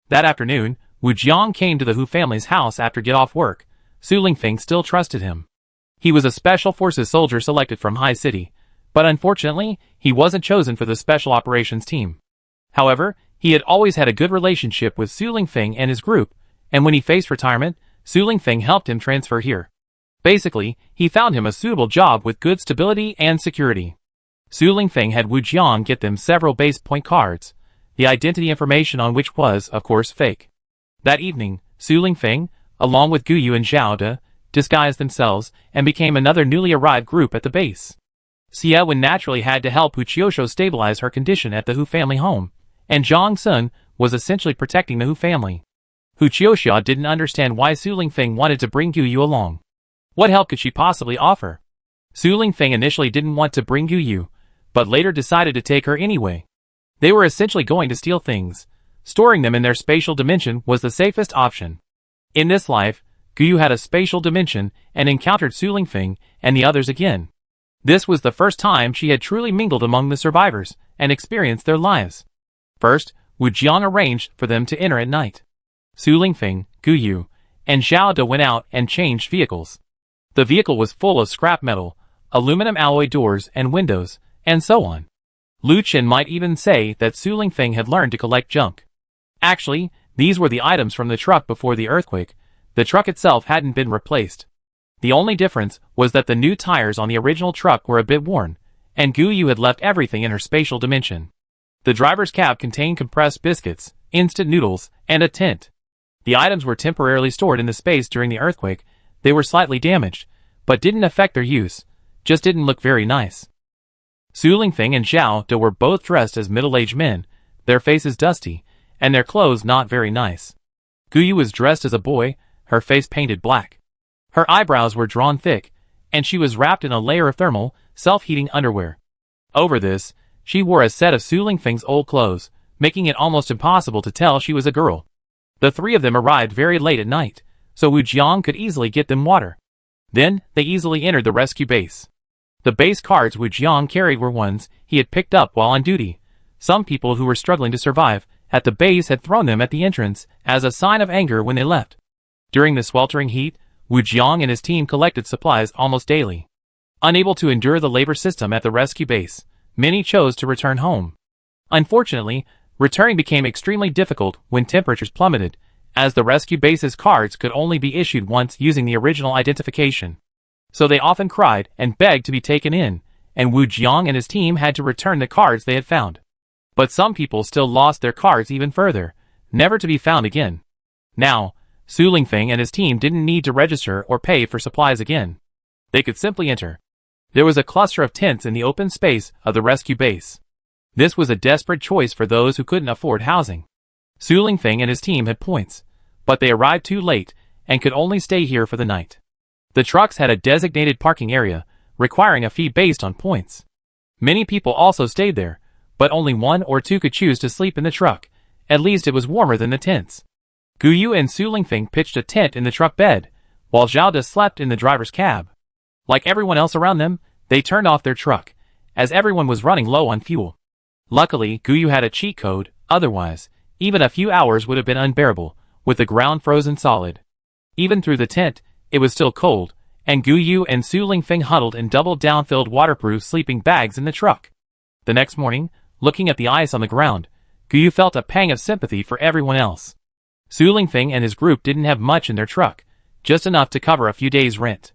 That afternoon, Wu Jiang came to the Hu family's house after get-off work. Su Lingfeng still trusted him. He was a special forces soldier selected from High City, but unfortunately, he wasn't chosen for the special operations team. However, he had always had a good relationship with Su Lingfeng and his group, and when he faced retirement, Su Lingfeng helped him transfer here. Basically, he found him a suitable job with good stability and security. Su Lingfeng had Wu Jiang get them several base point cards, the identity information on which was, of course, fake. That evening, Su Lingfeng, along with Guyu and Zhao De, disguised themselves and became another newly arrived group at the base. Xie Wen naturally had to help Huqiusho stabilize her condition at the Hu family home, and Zhang Sun was essentially protecting the Hu family. Huqiusho didn't understand why Su Lingfeng wanted to bring Guyu along. What help could she possibly offer? Su Lingfeng initially didn't want to bring Guyu, but later decided to take her anyway. They were essentially going to steal things. Storing them in their spatial dimension was the safest option. In this life, Guyu had a spatial dimension and encountered Su Lingfeng and the others again. This was the first time she had truly mingled among the survivors and experienced their lives. First, Wu Jiang arranged for them to enter at night. Su Lingfeng, Guyu, and Zhao De went out and changed vehicles. The vehicle was full of scrap metal, aluminum alloy doors and windows, and so on. Lu Chen might even say that Su Lingfeng had learned to collect junk. Actually, these were the items from the truck before the earthquake. The truck itself hadn't been replaced. The only difference was that the new tires on the original truck were a bit worn, and Guyu had left everything in her spatial dimension. The driver's cab contained compressed biscuits, instant noodles, and a tent. The items were temporarily stored in the space during the earthquake. They were slightly damaged, but didn't affect their use, just didn't look very nice. Su Lingfeng and Zhao De were both dressed as middle-aged men, their faces dusty, and their clothes not very nice. Guyu was dressed as a boy, her face painted black. Her eyebrows were drawn thick, and she was wrapped in a layer of thermal, self-heating underwear. Over this, she wore a set of Su Lingfeng's old clothes, making it almost impossible to tell she was a girl. The 3 of them arrived very late at night, so Wu Jiang could easily get them water. Then, they easily entered the rescue base. The base cards Wu Jiang carried were ones he had picked up while on duty. Some people who were struggling to survive at the base had thrown them at the entrance as a sign of anger when they left. During the sweltering heat, Wu Jiang and his team collected supplies almost daily. Unable to endure the labor system at the rescue base, many chose to return home. Unfortunately, returning became extremely difficult when temperatures plummeted, as the rescue base's cards could only be issued once using the original identification. So they often cried and begged to be taken in, and Wu Jiang and his team had to return the cards they had found. But some people still lost their cards even further, never to be found again. Now, Su Lingfeng and his team didn't need to register or pay for supplies again. They could simply enter. There was a cluster of tents in the open space of the rescue base. This was a desperate choice for those who couldn't afford housing. Su Lingfeng and his team had points, but they arrived too late and could only stay here for the night. The trucks had a designated parking area, requiring a fee based on points. Many people also stayed there, but only 1 or 2 could choose to sleep in the truck. At least it was warmer than the tents. Guyu and Su Lingfeng pitched a tent in the truck bed, while Zhao De slept in the driver's cab. Like everyone else around them, they turned off their truck, as everyone was running low on fuel. Luckily, Guyu had a cheat code, otherwise, even a few hours would have been unbearable, with the ground frozen solid. Even through the tent, it was still cold, and Guyu and Su Lingfeng huddled in double-down-filled waterproof sleeping bags in the truck. The next morning, looking at the ice on the ground, Guyu felt a pang of sympathy for everyone else. Su Lingfeng and his group didn't have much in their truck, just enough to cover a few days' rent.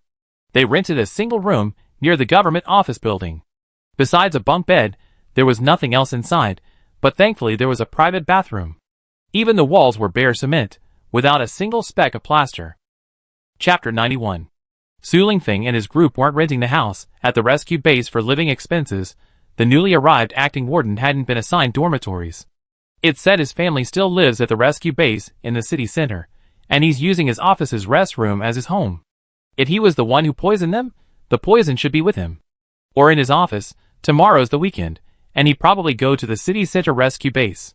They rented a single room near the government office building. Besides a bunk bed, there was nothing else inside, but thankfully there was a private bathroom. Even the walls were bare cement, without a single speck of plaster. Chapter 91. Su Lingfeng and his group weren't renting the house at the rescue base for living expenses. The newly arrived acting warden hadn't been assigned dormitories. It said his family still lives at the rescue base in the city center, and he's using his office's restroom as his home. If he was the one who poisoned them, The poison should be with him. Or in his office. Tomorrow's the weekend, and he'd probably go to the city center rescue base.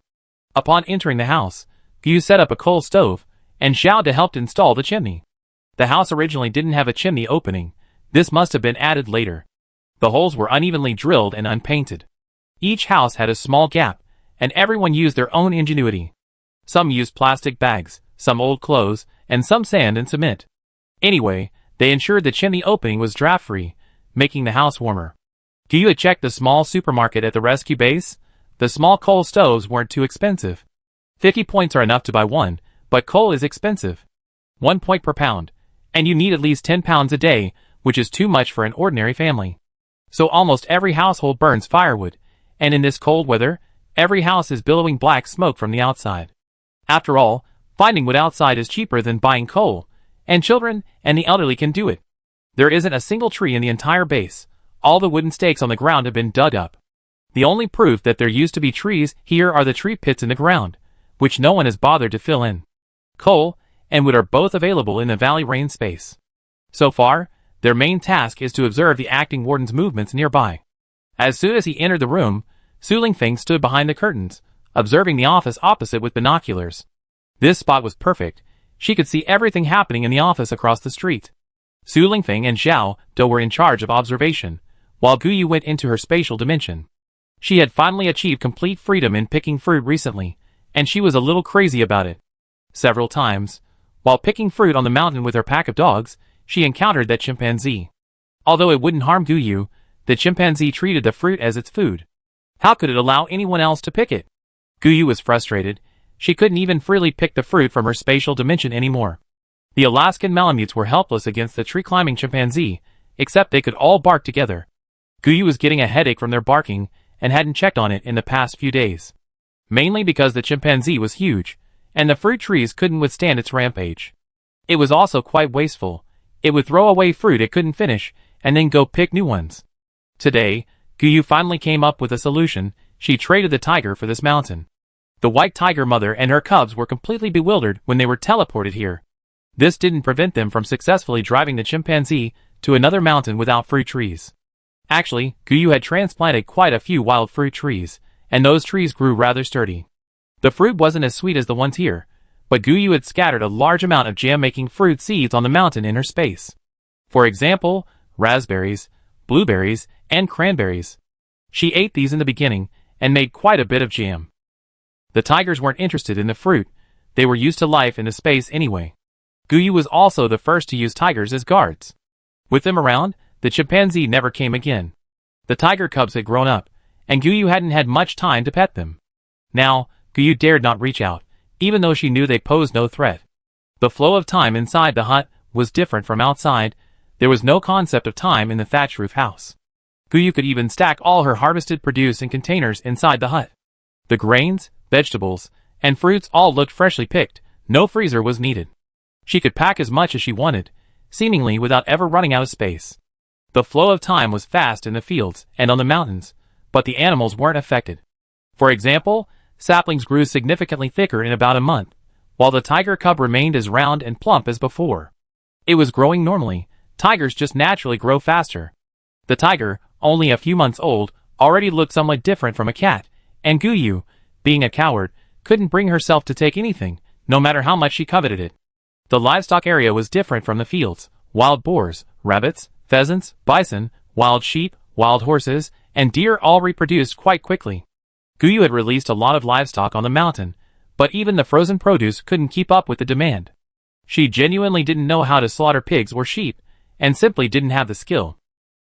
Upon entering the house, Gu set up a coal stove, and Xiao De helped install the chimney. The house originally didn't have a chimney opening. This must have been added later. The holes were unevenly drilled and unpainted. Each house had a small gap, and everyone used their own ingenuity. Some used plastic bags, some old clothes, and some sand and cement. Anyway, they ensured the chimney opening was draft-free, making the house warmer. Gu had checked the small supermarket at the rescue base. The small coal stoves weren't too expensive. 50 points are enough to buy one, but coal is expensive. 1 point per pound, and you need at least 10 pounds a day, which is too much for an ordinary family. So almost every household burns firewood, and in this cold weather, every house is billowing black smoke from the outside. After all, finding wood outside is cheaper than buying coal, and children and the elderly can do it. There isn't a single tree in the entire base. All the wooden stakes on the ground have been dug up. The only proof that there used to be trees here are the tree pits in the ground, which no one has bothered to fill in. Coal and wood are both available in the valley rain space. So far, their main task is to observe the acting warden's movements nearby. As soon as he entered the room, Su Lingfeng stood behind the curtains, observing the office opposite with binoculars. This spot was perfect. She could see everything happening in the office across the street. Su Lingfeng and Xiao De were in charge of observation, while Guyu went into her spatial dimension. She had finally achieved complete freedom in picking fruit recently, and she was a little crazy about it. Several times, while picking fruit on the mountain with her pack of dogs, she encountered that chimpanzee. Although it wouldn't harm Guyu, the chimpanzee treated the fruit as its food. How could it allow anyone else to pick it? Guyu was frustrated. She couldn't even freely pick the fruit from her spatial dimension anymore. The Alaskan Malamutes were helpless against the tree-climbing chimpanzee, except they could all bark together. Guyu was getting a headache from their barking and hadn't checked on it in the past few days. Mainly because the chimpanzee was huge, and the fruit trees couldn't withstand its rampage. It was also quite wasteful. It would throw away fruit it couldn't finish, and then go pick new ones. Today, Guyu finally came up with a solution. She traded the tiger for this mountain. The white tiger mother and her cubs were completely bewildered when they were teleported here. This didn't prevent them from successfully driving the chimpanzee to another mountain without fruit trees. Actually, Guyu had transplanted quite a few wild fruit trees, and those trees grew rather sturdy. The fruit wasn't as sweet as the ones here, but Guyu had scattered a large amount of jam-making fruit seeds on the mountain in her space. For example, raspberries, blueberries, and cranberries. She ate these in the beginning, and made quite a bit of jam. The tigers weren't interested in the fruit. They were used to life in the space anyway. Guyu was also the first to use tigers as guards. With them around, the chimpanzee never came again. The tiger cubs had grown up, and Guyu hadn't had much time to pet them. Now, Guyu dared not reach out, even though she knew they posed no threat. The flow of time inside the hut was different from outside. There was no concept of time in the thatch roof house. Guyu could even stack all her harvested produce in containers inside the hut. The grains, vegetables, and fruits all looked freshly picked. No freezer was needed. She could pack as much as she wanted, seemingly without ever running out of space. The flow of time was fast in the fields and on the mountains, but the animals weren't affected. For example, saplings grew significantly thicker in about a month, while the tiger cub remained as round and plump as before. It was growing normally. Tigers just naturally grow faster. The tiger, only a few months old, already looked somewhat different from a cat, and Guyu, being a coward, couldn't bring herself to take anything, no matter how much she coveted it. The livestock area was different from the fields. Wild boars, rabbits, pheasants, bison, wild sheep, wild horses, and deer all reproduced quite quickly. Guyu had released a lot of livestock on the mountain, but even the frozen produce couldn't keep up with the demand. She genuinely didn't know how to slaughter pigs or sheep, and simply didn't have the skill.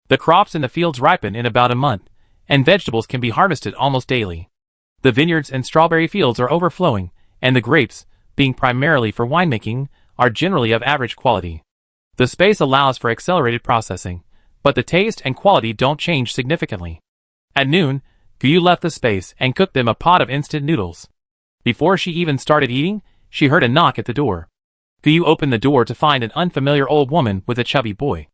The crops in the fields ripen in about a month, and vegetables can be harvested almost daily. The vineyards and strawberry fields are overflowing, and the grapes, being primarily for winemaking, are generally of average quality. The space allows for accelerated processing, but the taste and quality don't change significantly. At noon, Guyu left the space and cooked them a pot of instant noodles. Before she even started eating, she heard a knock at the door. Guyu opened the door to find an unfamiliar old woman with a chubby boy.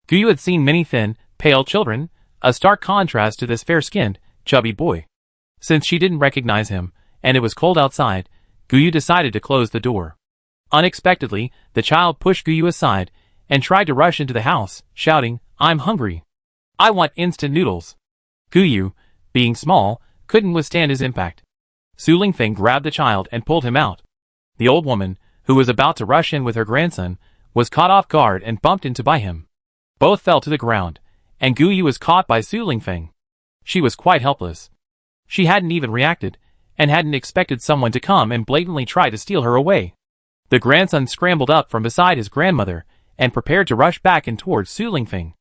Guyu had seen many thin, pale children, a stark contrast to this fair-skinned, chubby boy. Since she didn't recognize him, and it was cold outside, Guyu decided to close the door. Unexpectedly, the child pushed Guyu aside and tried to rush into the house, shouting, I'm hungry. I want instant noodles. Guyu, being small, couldn't withstand his impact. Su Lingfeng grabbed the child and pulled him out. The old woman, who was about to rush in with her grandson, was caught off guard and bumped into by him. Both fell to the ground, and Guyu was caught by Su Lingfeng. She was quite helpless. She hadn't even reacted, and hadn't expected someone to come and blatantly try to steal her away. The grandson scrambled up from beside his grandmother, and prepared to rush back in towards Su Lingfeng.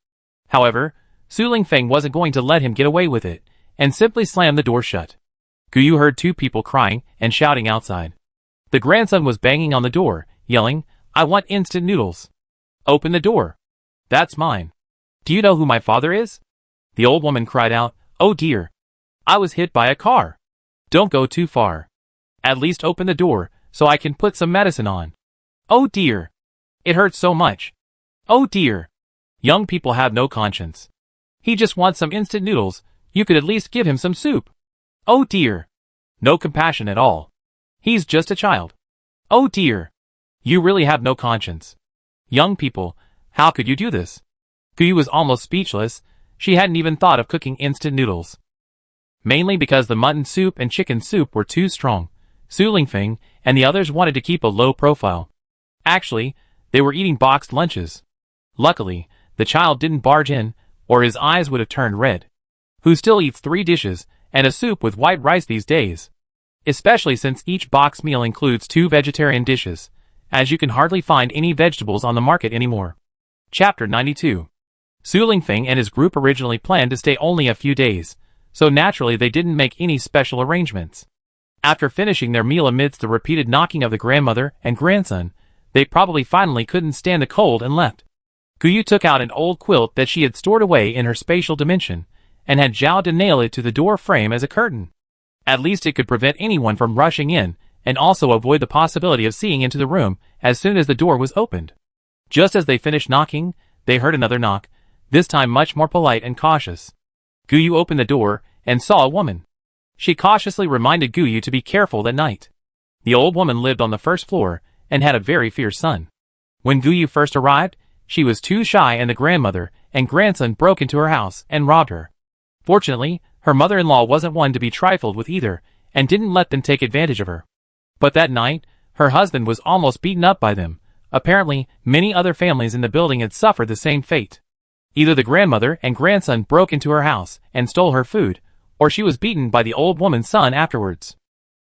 However, Su Lingfeng wasn't going to let him get away with it, and simply slammed the door shut. Guyu heard two people crying and shouting outside. The grandson was banging on the door, yelling, "I want instant noodles. Open the door. That's mine. Do you know who my father is?" The old woman cried out, "Oh dear. I was hit by a car. Don't go too far. At least open the door, so I can put some medicine on. Oh dear. It hurts so much. Oh dear. Young people have no conscience. He just wants some instant noodles. You could at least give him some soup. Oh dear. No compassion at all. He's just a child. Oh dear. You really have no conscience. Young people, how could you do this?" Guyu was almost speechless. She hadn't even thought of cooking instant noodles. Mainly because the mutton soup and chicken soup were too strong. Su Lingfeng and the others wanted to keep a low profile. Actually, they were eating boxed lunches. Luckily, the child didn't barge in, or his eyes would have turned red. Who still eats 3 dishes and a soup with white rice these days? Especially since each box meal includes 2 vegetarian dishes, as you can hardly find any vegetables on the market anymore. Chapter 92. Su Lingfeng and his group originally planned to stay only a few days, so naturally they didn't make any special arrangements. After finishing their meal amidst the repeated knocking of the grandmother and grandson, they probably finally couldn't stand the cold and left. Guyu took out an old quilt that she had stored away in her spatial dimension, and had Zhao to nail it to the door frame as a curtain. At least it could prevent anyone from rushing in, and also avoid the possibility of seeing into the room as soon as the door was opened. Just as they finished knocking, they heard another knock, this time much more polite and cautious. Guyu opened the door, and saw a woman. She cautiously reminded Guyu to be careful that night. The old woman lived on the first floor, and had a very fierce son. When Guyu first arrived, she was too shy and the grandmother and grandson broke into her house and robbed her. Fortunately, her mother-in-law wasn't one to be trifled with either, and didn't let them take advantage of her. But that night, her husband was almost beaten up by them. Apparently, many other families in the building had suffered the same fate. Either the grandmother and grandson broke into her house and stole her food, or she was beaten by the old woman's son afterwards.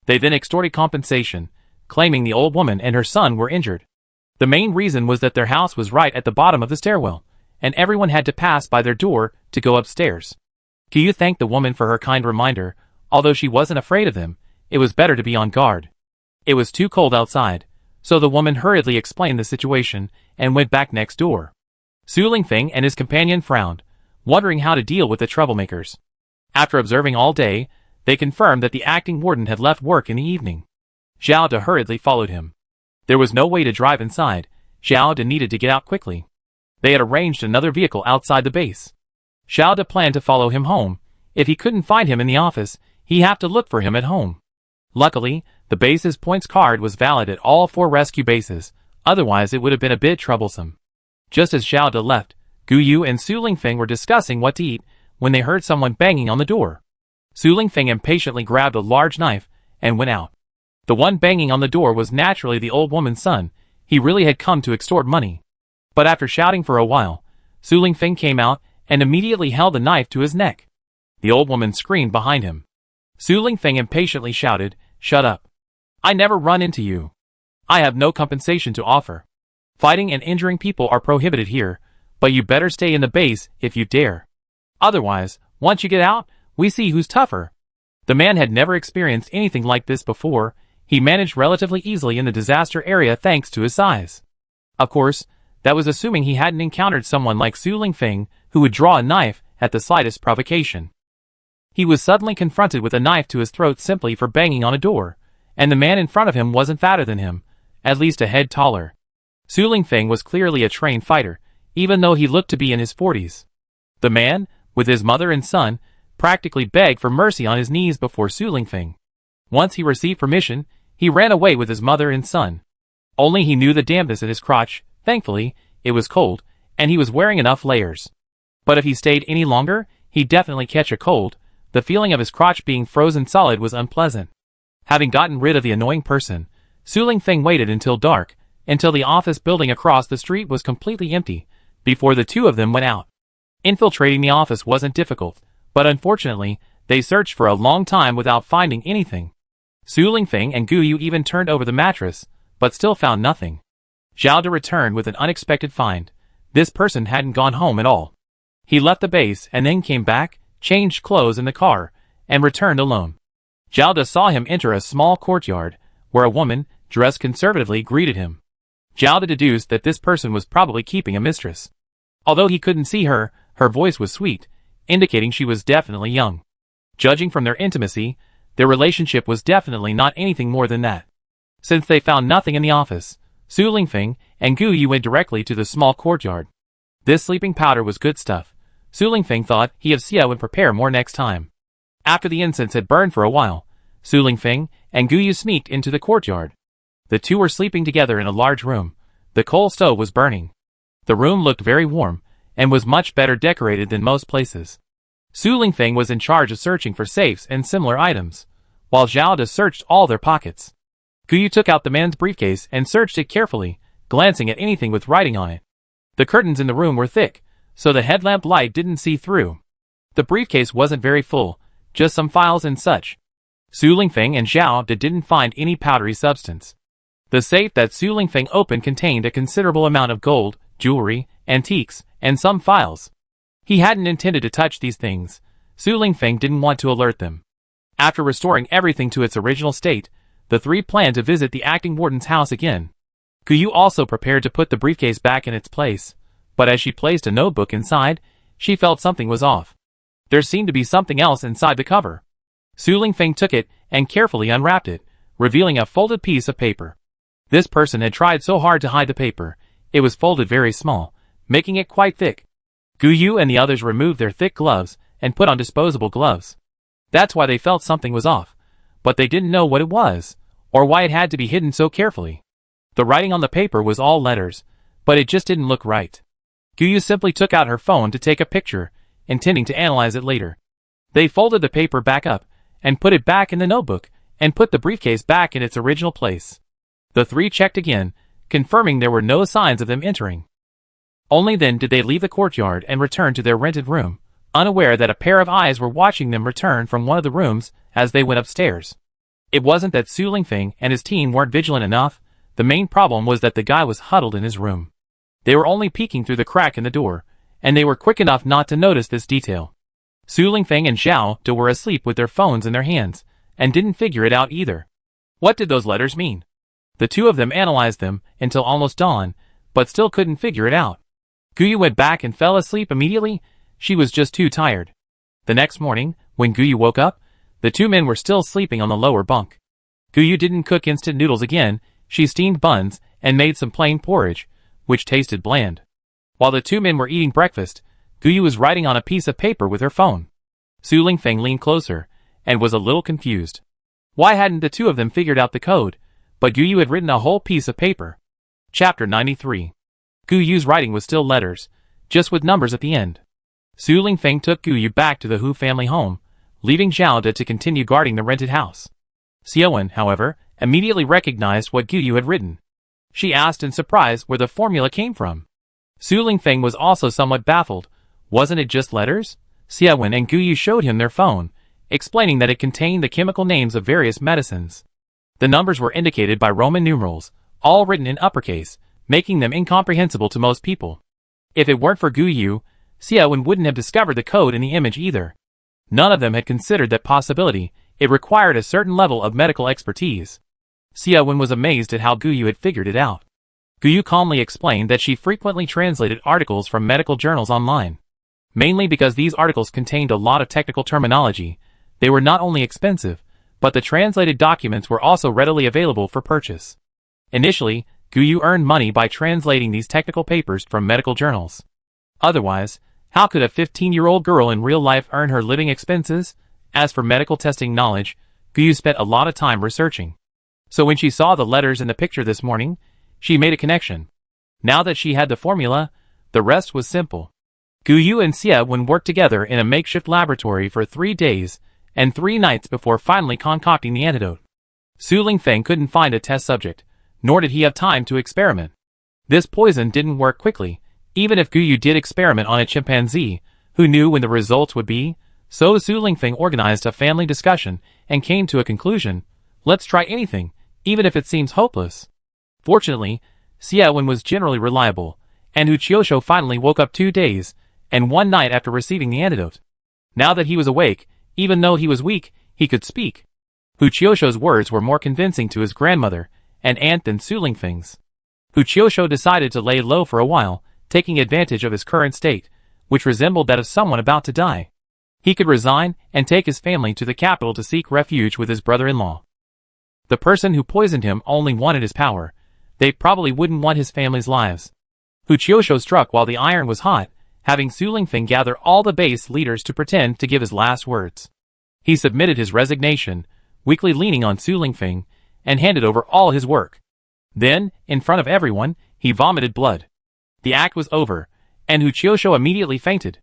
They then extorted compensation, claiming the old woman and her son were injured. The main reason was that their house was right at the bottom of the stairwell, and everyone had to pass by their door to go upstairs. Guyu thanked the woman for her kind reminder. Although she wasn't afraid of them, it was better to be on guard. It was too cold outside, so the woman hurriedly explained the situation and went back next door. Su Lingfeng and his companion frowned, wondering how to deal with the troublemakers. After observing all day, they confirmed that the acting warden had left work in the evening. Zhao De hurriedly followed him. There was no way to drive inside. Zhao De needed to get out quickly. They had arranged another vehicle outside the base. Zhao De planned to follow him home. If he couldn't find him in the office, he'd have to look for him at home. Luckily, the base's points card was valid at all 4 rescue bases, otherwise it would have been a bit troublesome. Just as Zhao De left, Guyu and Su Lingfeng were discussing what to eat when they heard someone banging on the door. Su Lingfeng impatiently grabbed a large knife and went out. The one banging on the door was naturally the old woman's son. He really had come to extort money. But after shouting for a while, Su Lingfeng came out and immediately held the knife to his neck. The old woman screamed behind him. Su Lingfeng impatiently shouted, "Shut up. I never run into you. I have no compensation to offer. Fighting and injuring people are prohibited here, but you better stay in the base if you dare. Otherwise, once you get out, we see who's tougher." The man had never experienced anything like this before. He managed relatively easily in the disaster area thanks to his size. Of course, that was assuming he hadn't encountered someone like Su Lingfeng who would draw a knife at the slightest provocation. He was suddenly confronted with a knife to his throat simply for banging on a door, and the man in front of him wasn't fatter than him, at least a head taller. Su Lingfeng was clearly a trained fighter, even though he looked to be in his 40s. The man, with his mother and son, practically begged for mercy on his knees before Su Lingfeng. Once he received permission, he ran away with his mother and son. Only he knew the dampness in his crotch. Thankfully, it was cold, and he was wearing enough layers. But if he stayed any longer, he'd definitely catch a cold. The feeling of his crotch being frozen solid was unpleasant. Having gotten rid of the annoying person, Su Lingfeng waited until dark, until the office building across the street was completely empty, before the two of them went out. Infiltrating the office wasn't difficult, but unfortunately, they searched for a long time without finding anything. Su Lingfeng and Gu Yu even turned over the mattress, but still found nothing. Zhao De returned with an unexpected find. This person hadn't gone home at all. He left the base and then came back, changed clothes in the car, and returned alone. Zhao De saw him enter a small courtyard, where a woman, dressed conservatively, greeted him. Zhao De deduced that this person was probably keeping a mistress. Although he couldn't see her, her voice was sweet, indicating she was definitely young. Judging from their intimacy, their relationship was definitely not anything more than that. Since they found nothing in the office, Su Lingfeng and Gu Yu went directly to the small courtyard. This sleeping powder was good stuff. Su Lingfeng thought he of Xia would prepare more next time. After the incense had burned for a while, Su Lingfeng and Gu Yu sneaked into the courtyard. The two were sleeping together in a large room. The coal stove was burning. The room looked very warm, and was much better decorated than most places. Su Lingfeng was in charge of searching for safes and similar items, while Zhao De searched all their pockets. Gu Yu took out the man's briefcase and searched it carefully, glancing at anything with writing on it. The curtains in the room were thick, so the headlamp light didn't see through. The briefcase wasn't very full, just some files and such. Su Lingfeng and Zhao De didn't find any powdery substance. The safe that Su Lingfeng opened contained a considerable amount of gold, jewelry, antiques, and some files. He hadn't intended to touch these things. Su Lingfeng didn't want to alert them. After restoring everything to its original state, the three planned to visit the acting warden's house again. Gu Yu also prepared to put the briefcase back in its place, but as she placed a notebook inside, she felt something was off. There seemed to be something else inside the cover. Su Lingfeng took it and carefully unwrapped it, revealing a folded piece of paper. This person had tried so hard to hide the paper, it was folded very small, making it quite thick. Gu Yu and the others removed their thick gloves and put on disposable gloves. That's why they felt something was off, but they didn't know what it was, or why it had to be hidden so carefully. The writing on the paper was all letters, but it just didn't look right. Gu Yu simply took out her phone to take a picture, intending to analyze it later. They folded the paper back up, and put it back in the notebook, and put the briefcase back in its original place. The three checked again, confirming there were no signs of them entering. Only then did they leave the courtyard and return to their rented room, unaware that a pair of eyes were watching them return from one of the rooms as they went upstairs. It wasn't that Su Lingfeng and his team weren't vigilant enough, the main problem was that the guy was huddled in his room. They were only peeking through the crack in the door, and they were quick enough not to notice this detail. Su Lingfeng and Zhao De were asleep with their phones in their hands, and didn't figure it out either. What did those letters mean? The two of them analyzed them until almost dawn, but still couldn't figure it out. Gu Yu went back and fell asleep immediately. She was just too tired. The next morning, when Gu Yu woke up, the two men were still sleeping on the lower bunk. Gu Yu didn't cook instant noodles again, she steamed buns and made some plain porridge, which tasted bland. While the two men were eating breakfast, Gu Yu was writing on a piece of paper with her phone. Su Lingfeng leaned closer, and was a little confused. Why hadn't the two of them figured out the code? But Gu Yu had written a whole piece of paper. Chapter 93. Gu Yu's writing was still letters, just with numbers at the end. Su Lingfeng took Gu Yu back to the Hu family home, leaving Zhao De to continue guarding the rented house. Xiaowen, however, immediately recognized what Gu Yu had written. She asked in surprise where the formula came from. Su Lingfeng was also somewhat baffled. Wasn't it just letters? Xiaowen and Gu Yu showed him their phone, explaining that it contained the chemical names of various medicines. The numbers were indicated by Roman numerals, all written in uppercase, making them incomprehensible to most people. If it weren't for Gu Yu, Xiaowen wouldn't have discovered the code in the image either. None of them had considered that possibility. It required a certain level of medical expertise. Xiaowen was amazed at how Gu Yu had figured it out. Gu Yu calmly explained that she frequently translated articles from medical journals online. Mainly because these articles contained a lot of technical terminology, they were not only expensive, but the translated documents were also readily available for purchase. Initially, Gu Yu earned money by translating these technical papers from medical journals. Otherwise, how could a 15-year-old girl in real life earn her living expenses? As for medical testing knowledge, Gu Yu spent a lot of time researching. So when she saw the letters in the picture this morning, she made a connection. Now that she had the formula, the rest was simple. Gu Yu and Xie Wen worked together in a makeshift laboratory for 3 days and 3 nights before finally concocting the antidote. Su Lingfeng couldn't find a test subject, nor did he have time to experiment. This poison didn't work quickly, even if Gu Yu did experiment on a chimpanzee, who knew when the results would be, so Su Lingfeng organized a family discussion and came to a conclusion: let's try anything, even if it seems hopeless. Fortunately, Xie Wen was generally reliable, and Hu Qiushou finally woke up 2 days and 1 night after receiving the antidote. Now that he was awake, even though he was weak, he could speak. Hu Qiushou's words were more convincing to his grandmother and aunt than Su Lingfeng's. Hu Qiushou decided to lay low for a while, taking advantage of his current state, which resembled that of someone about to die. He could resign and take his family to the capital to seek refuge with his brother-in-law. The person who poisoned him only wanted his power. They probably wouldn't want his family's lives. Hu Qiushou struck while the iron was hot, having Su Lingfeng gather all the base leaders to pretend to give his last words. He submitted his resignation, weakly leaning on Su Lingfeng, and handed over all his work. Then, in front of everyone, he vomited blood. The act was over, and Hu Qiushou immediately fainted.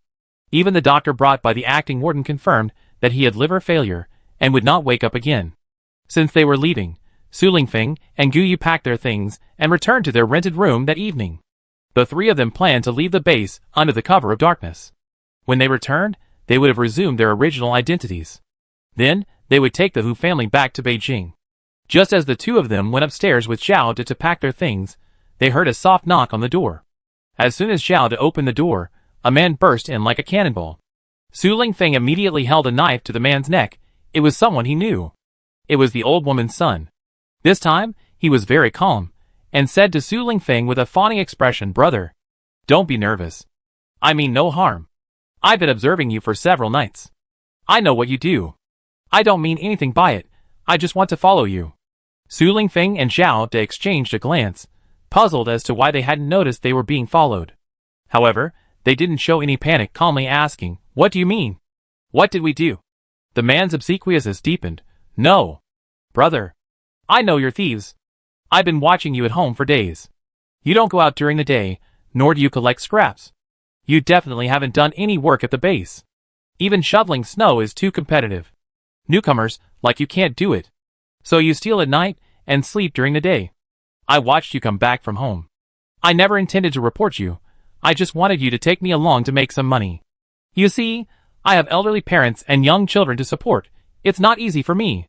Even the doctor brought by the acting warden confirmed that he had liver failure and would not wake up again. Since they were leaving, Su Lingfeng and Gu Yu packed their things and returned to their rented room that evening. The 3 of them planned to leave the base under the cover of darkness. When they returned, they would have resumed their original identities. Then, they would take the Hu family back to Beijing. Just as the 2 of them went upstairs with Xiao De to pack their things, they heard a soft knock on the door. As soon as Xiao De opened the door, a man burst in like a cannonball. Su Lingfeng immediately held a knife to the man's neck. It was someone he knew. It was the old woman's son. This time, he was very calm, and said to Su Lingfeng with a fawning expression, "Brother, don't be nervous. I mean no harm. I've been observing you for several nights. I know what you do. I don't mean anything by it, I just want to follow you." Su Lingfeng and Xiao De exchanged a glance, puzzled as to why they hadn't noticed they were being followed. However, they didn't show any panic, calmly asking, "What do you mean? What did we do?" The man's obsequiousness deepened. "No. Brother. I know you're thieves. I've been watching you at home for days. You don't go out during the day, nor do you collect scraps. You definitely haven't done any work at the base. Even shoveling snow is too competitive. Newcomers, like you, can't do it. So you steal at night and sleep during the day. I watched you come back from home. I never intended to report you. I just wanted you to take me along to make some money. You see, I have elderly parents and young children to support. It's not easy for me."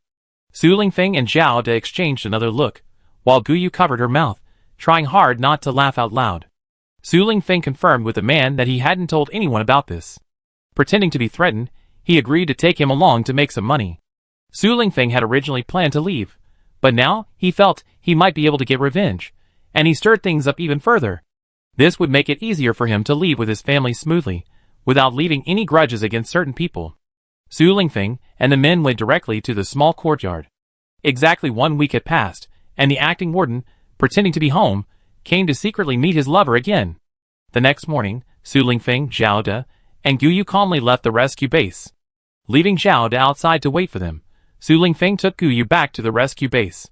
Su Lingfeng and Xiao De exchanged another look, while Gu Yu covered her mouth, trying hard not to laugh out loud. Su Lingfeng confirmed with the man that he hadn't told anyone about this. Pretending to be threatened, he agreed to take him along to make some money. Su Lingfeng had originally planned to leave, but now he felt he might be able to get revenge, and he stirred things up even further. This would make it easier for him to leave with his family smoothly, without leaving any grudges against certain people. Su Lingfeng and the men went directly to the small courtyard. Exactly 1 week had passed, and the acting warden, pretending to be home, came to secretly meet his lover again. The next morning, Su Lingfeng, Xiao De, and Gu Yu calmly left the rescue base. Leaving Xiao De outside to wait for them, Su Lingfeng took Gu Yu back to the rescue base.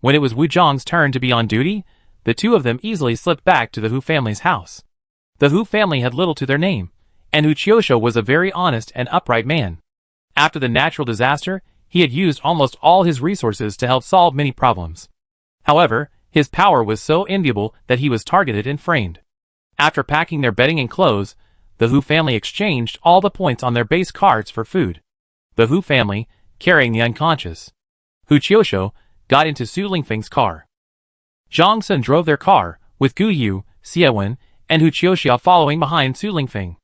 When it was Wu Zhang's turn to be on duty, the 2 of them easily slipped back to the Hu family's house. The Hu family had little to their name, and Hu Qiushou was a very honest and upright man. After the natural disaster, he had used almost all his resources to help solve many problems. However, his power was so enviable that he was targeted and framed. After packing their bedding and clothes, the Hu family exchanged all the points on their base cards for food. The Hu family, carrying the unconscious Hu Qiushou, got into Su Lingfeng's car. Zhang Sun drove their car, with Gu Yu, Xie Wen, and Hu Qiushou following behind Su Lingfeng.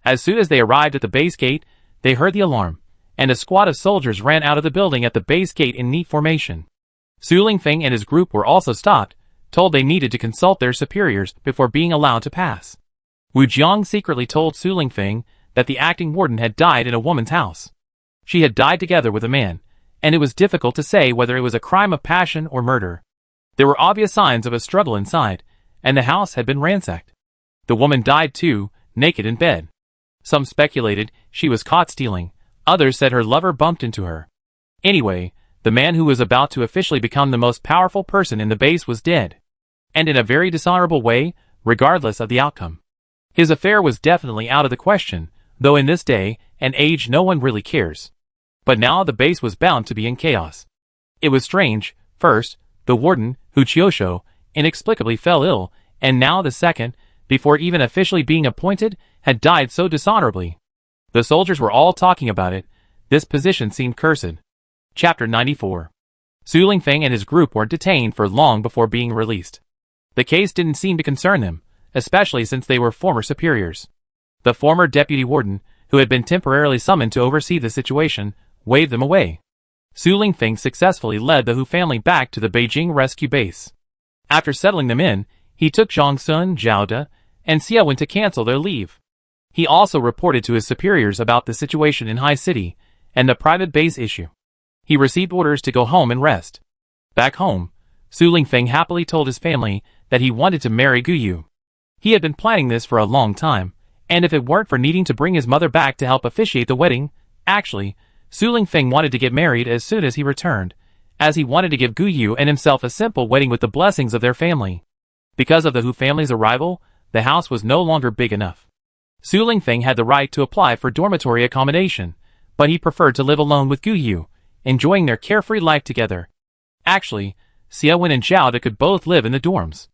As soon as they arrived at the base gate, they heard the alarm, and a squad of soldiers ran out of the building at the base gate in neat formation. Su Lingfeng and his group were also stopped, told they needed to consult their superiors before being allowed to pass. Wu Jiang secretly told Su Lingfeng that the acting warden had died in a woman's house. She had died together with a man, and it was difficult to say whether it was a crime of passion or murder. There were obvious signs of a struggle inside, and the house had been ransacked. The woman died too, naked in bed. Some speculated she was caught stealing, others said her lover bumped into her. Anyway, the man who was about to officially become the most powerful person in the base was dead. And in a very dishonorable way, regardless of the outcome. His affair was definitely out of the question, though in this day and age no one really cares. But now the base was bound to be in chaos. It was strange. First, the warden, Huchiosho, inexplicably fell ill, and now the second, before even officially being appointed, had died so dishonorably. The soldiers were all talking about it. This position seemed cursed. Chapter 94. Su Lingfeng and his group weren't detained for long before being released. The case didn't seem to concern them, especially since they were former superiors. The former deputy warden, who had been temporarily summoned to oversee the situation, waved them away. Su Lingfeng successfully led the Hu family back to the Beijing rescue base. After settling them in, he took Zhang Sun, Zhao De, and Xia Wen to cancel their leave. He also reported to his superiors about the situation in High City and the private base issue. He received orders to go home and rest. Back home, Su Lingfeng happily told his family that he wanted to marry Guyu. He had been planning this for a long time, and if it weren't for needing to bring his mother back to help officiate the wedding, actually, Su Lingfeng wanted to get married as soon as he returned, as he wanted to give Guyu and himself a simple wedding with the blessings of their family. Because of the Hu family's arrival, the house was no longer big enough. Su Lingfeng had the right to apply for dormitory accommodation, but he preferred to live alone with Guyu, enjoying their carefree life together. Actually, Xia Wen and Zhao De could both live in the dorms.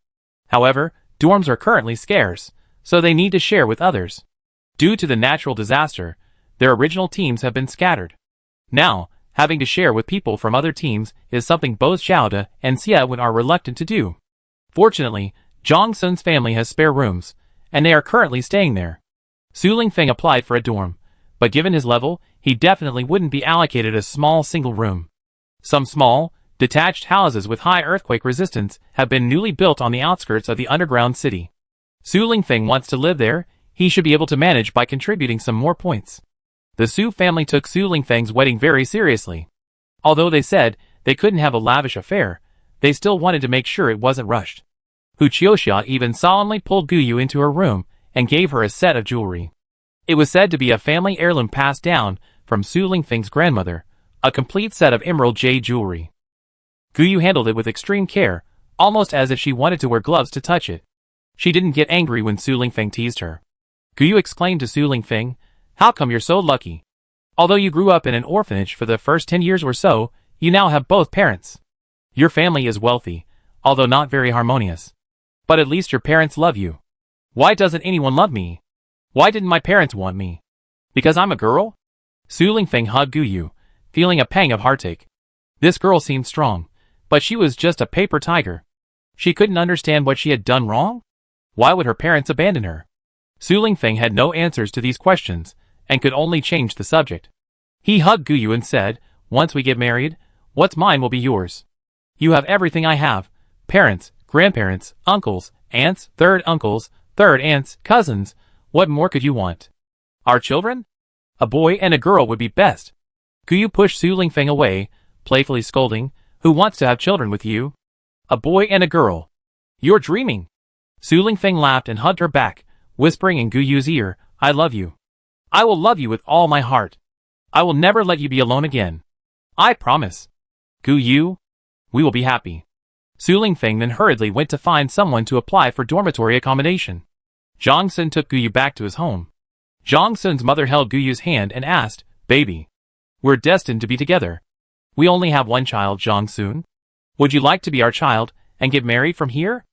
However, dorms are currently scarce, so they need to share with others. Due to the natural disaster, their original teams have been scattered. Now, having to share with people from other teams is something both Zhao De and Xia Wen are reluctant to do. Fortunately, Zhang Sun's family has spare rooms, and they are currently staying there. Su Lingfeng applied for a dorm, but given his level, he definitely wouldn't be allocated a small single room. Some small, detached houses with high earthquake resistance have been newly built on the outskirts of the underground city. Su Lingfeng wants to live there. He should be able to manage by contributing some more points. The Su family took Su Lingfeng's wedding very seriously. Although they said they couldn't have a lavish affair, they still wanted to make sure it wasn't rushed. Huchiosha even solemnly pulled Guyu into her room and gave her a set of jewelry. It was said to be a family heirloom passed down from Su Lingfeng's grandmother, a complete set of emerald jade jewelry. Guyu handled it with extreme care, almost as if she wanted to wear gloves to touch it. She didn't get angry when Su Lingfeng teased her. Guyu exclaimed to Su Lingfeng, "How come you're so lucky? Although you grew up in an orphanage for the first 10 years or so, you now have both parents. Your family is wealthy, although not very harmonious. But at least your parents love you. Why doesn't anyone love me? Why didn't my parents want me? Because I'm a girl?" Su Lingfeng hugged Guyu, feeling a pang of heartache. This girl seemed strong, but she was just a paper tiger. She couldn't understand what she had done wrong? Why would her parents abandon her? Su Lingfeng had no answers to these questions, and could only change the subject. He hugged Guyu and said, "Once we get married, what's mine will be yours. You have everything I have: parents, grandparents, uncles, aunts, third uncles, third aunts, cousins. What more could you want? Our children? A boy and a girl would be best." Guyu pushed Su Lingfeng away, playfully scolding, "Who wants to have children with you? A boy and a girl. You're dreaming." Su Lingfeng laughed and hugged her back, whispering in Guyu's ear, "I love you. I will love you with all my heart. I will never let you be alone again. I promise. Guyu, we will be happy." Su Lingfeng then hurriedly went to find someone to apply for dormitory accommodation. Zhang Sun took Guyu back to his home. Zhang Sun's mother held Guyu's hand and asked, "Baby, we're destined to be together. We only have one child, Zhang Sun. Would you like to be our child and get married from here?"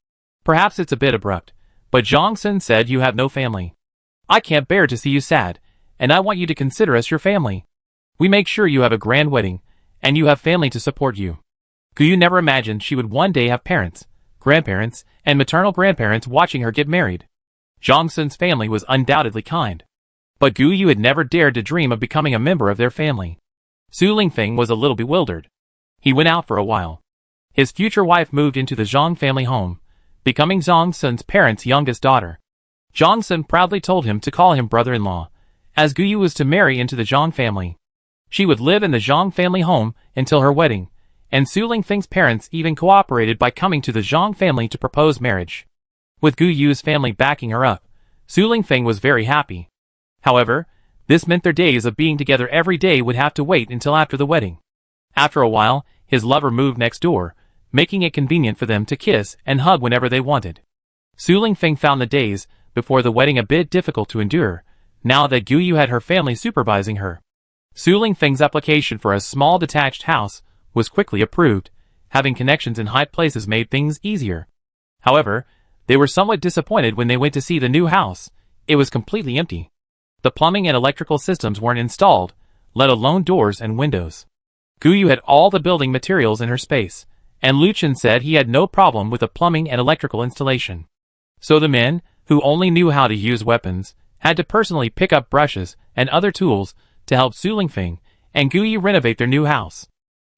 Perhaps it's a bit abrupt, but Zhang Sun said, "You have no family. I can't bear to see you sad, and I want you to consider us your family. We make sure you have a grand wedding, and you have family to support you." Guyu never imagined she would one day have parents, grandparents, and maternal grandparents watching her get married. Zhang Sun's family was undoubtedly kind. But Guyu had never dared to dream of becoming a member of their family. Su Lingfeng was a little bewildered. He went out for a while. His future wife moved into the Zhang family home, becoming Zhang Sun's parents' youngest daughter. Zhang Sun proudly told him to call him brother-in-law, as Guyu was to marry into the Zhang family. She would live in the Zhang family home until her wedding, and Su Lingfeng's parents even cooperated by coming to the Zhang family to propose marriage. With Guyu's family backing her up, Su Lingfeng was very happy. However, this meant their days of being together every day would have to wait until after the wedding. After a while, his lover moved next door, making it convenient for them to kiss and hug whenever they wanted. Su Lingfeng found the days before the wedding a bit difficult to endure, now that Guyu had her family supervising her. Su Lingfeng's application for a small detached house was quickly approved, having connections in high places made things easier. However, they were somewhat disappointed when they went to see the new house. It was completely empty. The plumbing and electrical systems weren't installed, let alone doors and windows. Guyu had all the building materials in her space, and Luchin said he had no problem with the plumbing and electrical installation. So the men, who only knew how to use weapons, had to personally pick up brushes and other tools to help Su Lingfeng and Guyu renovate their new house.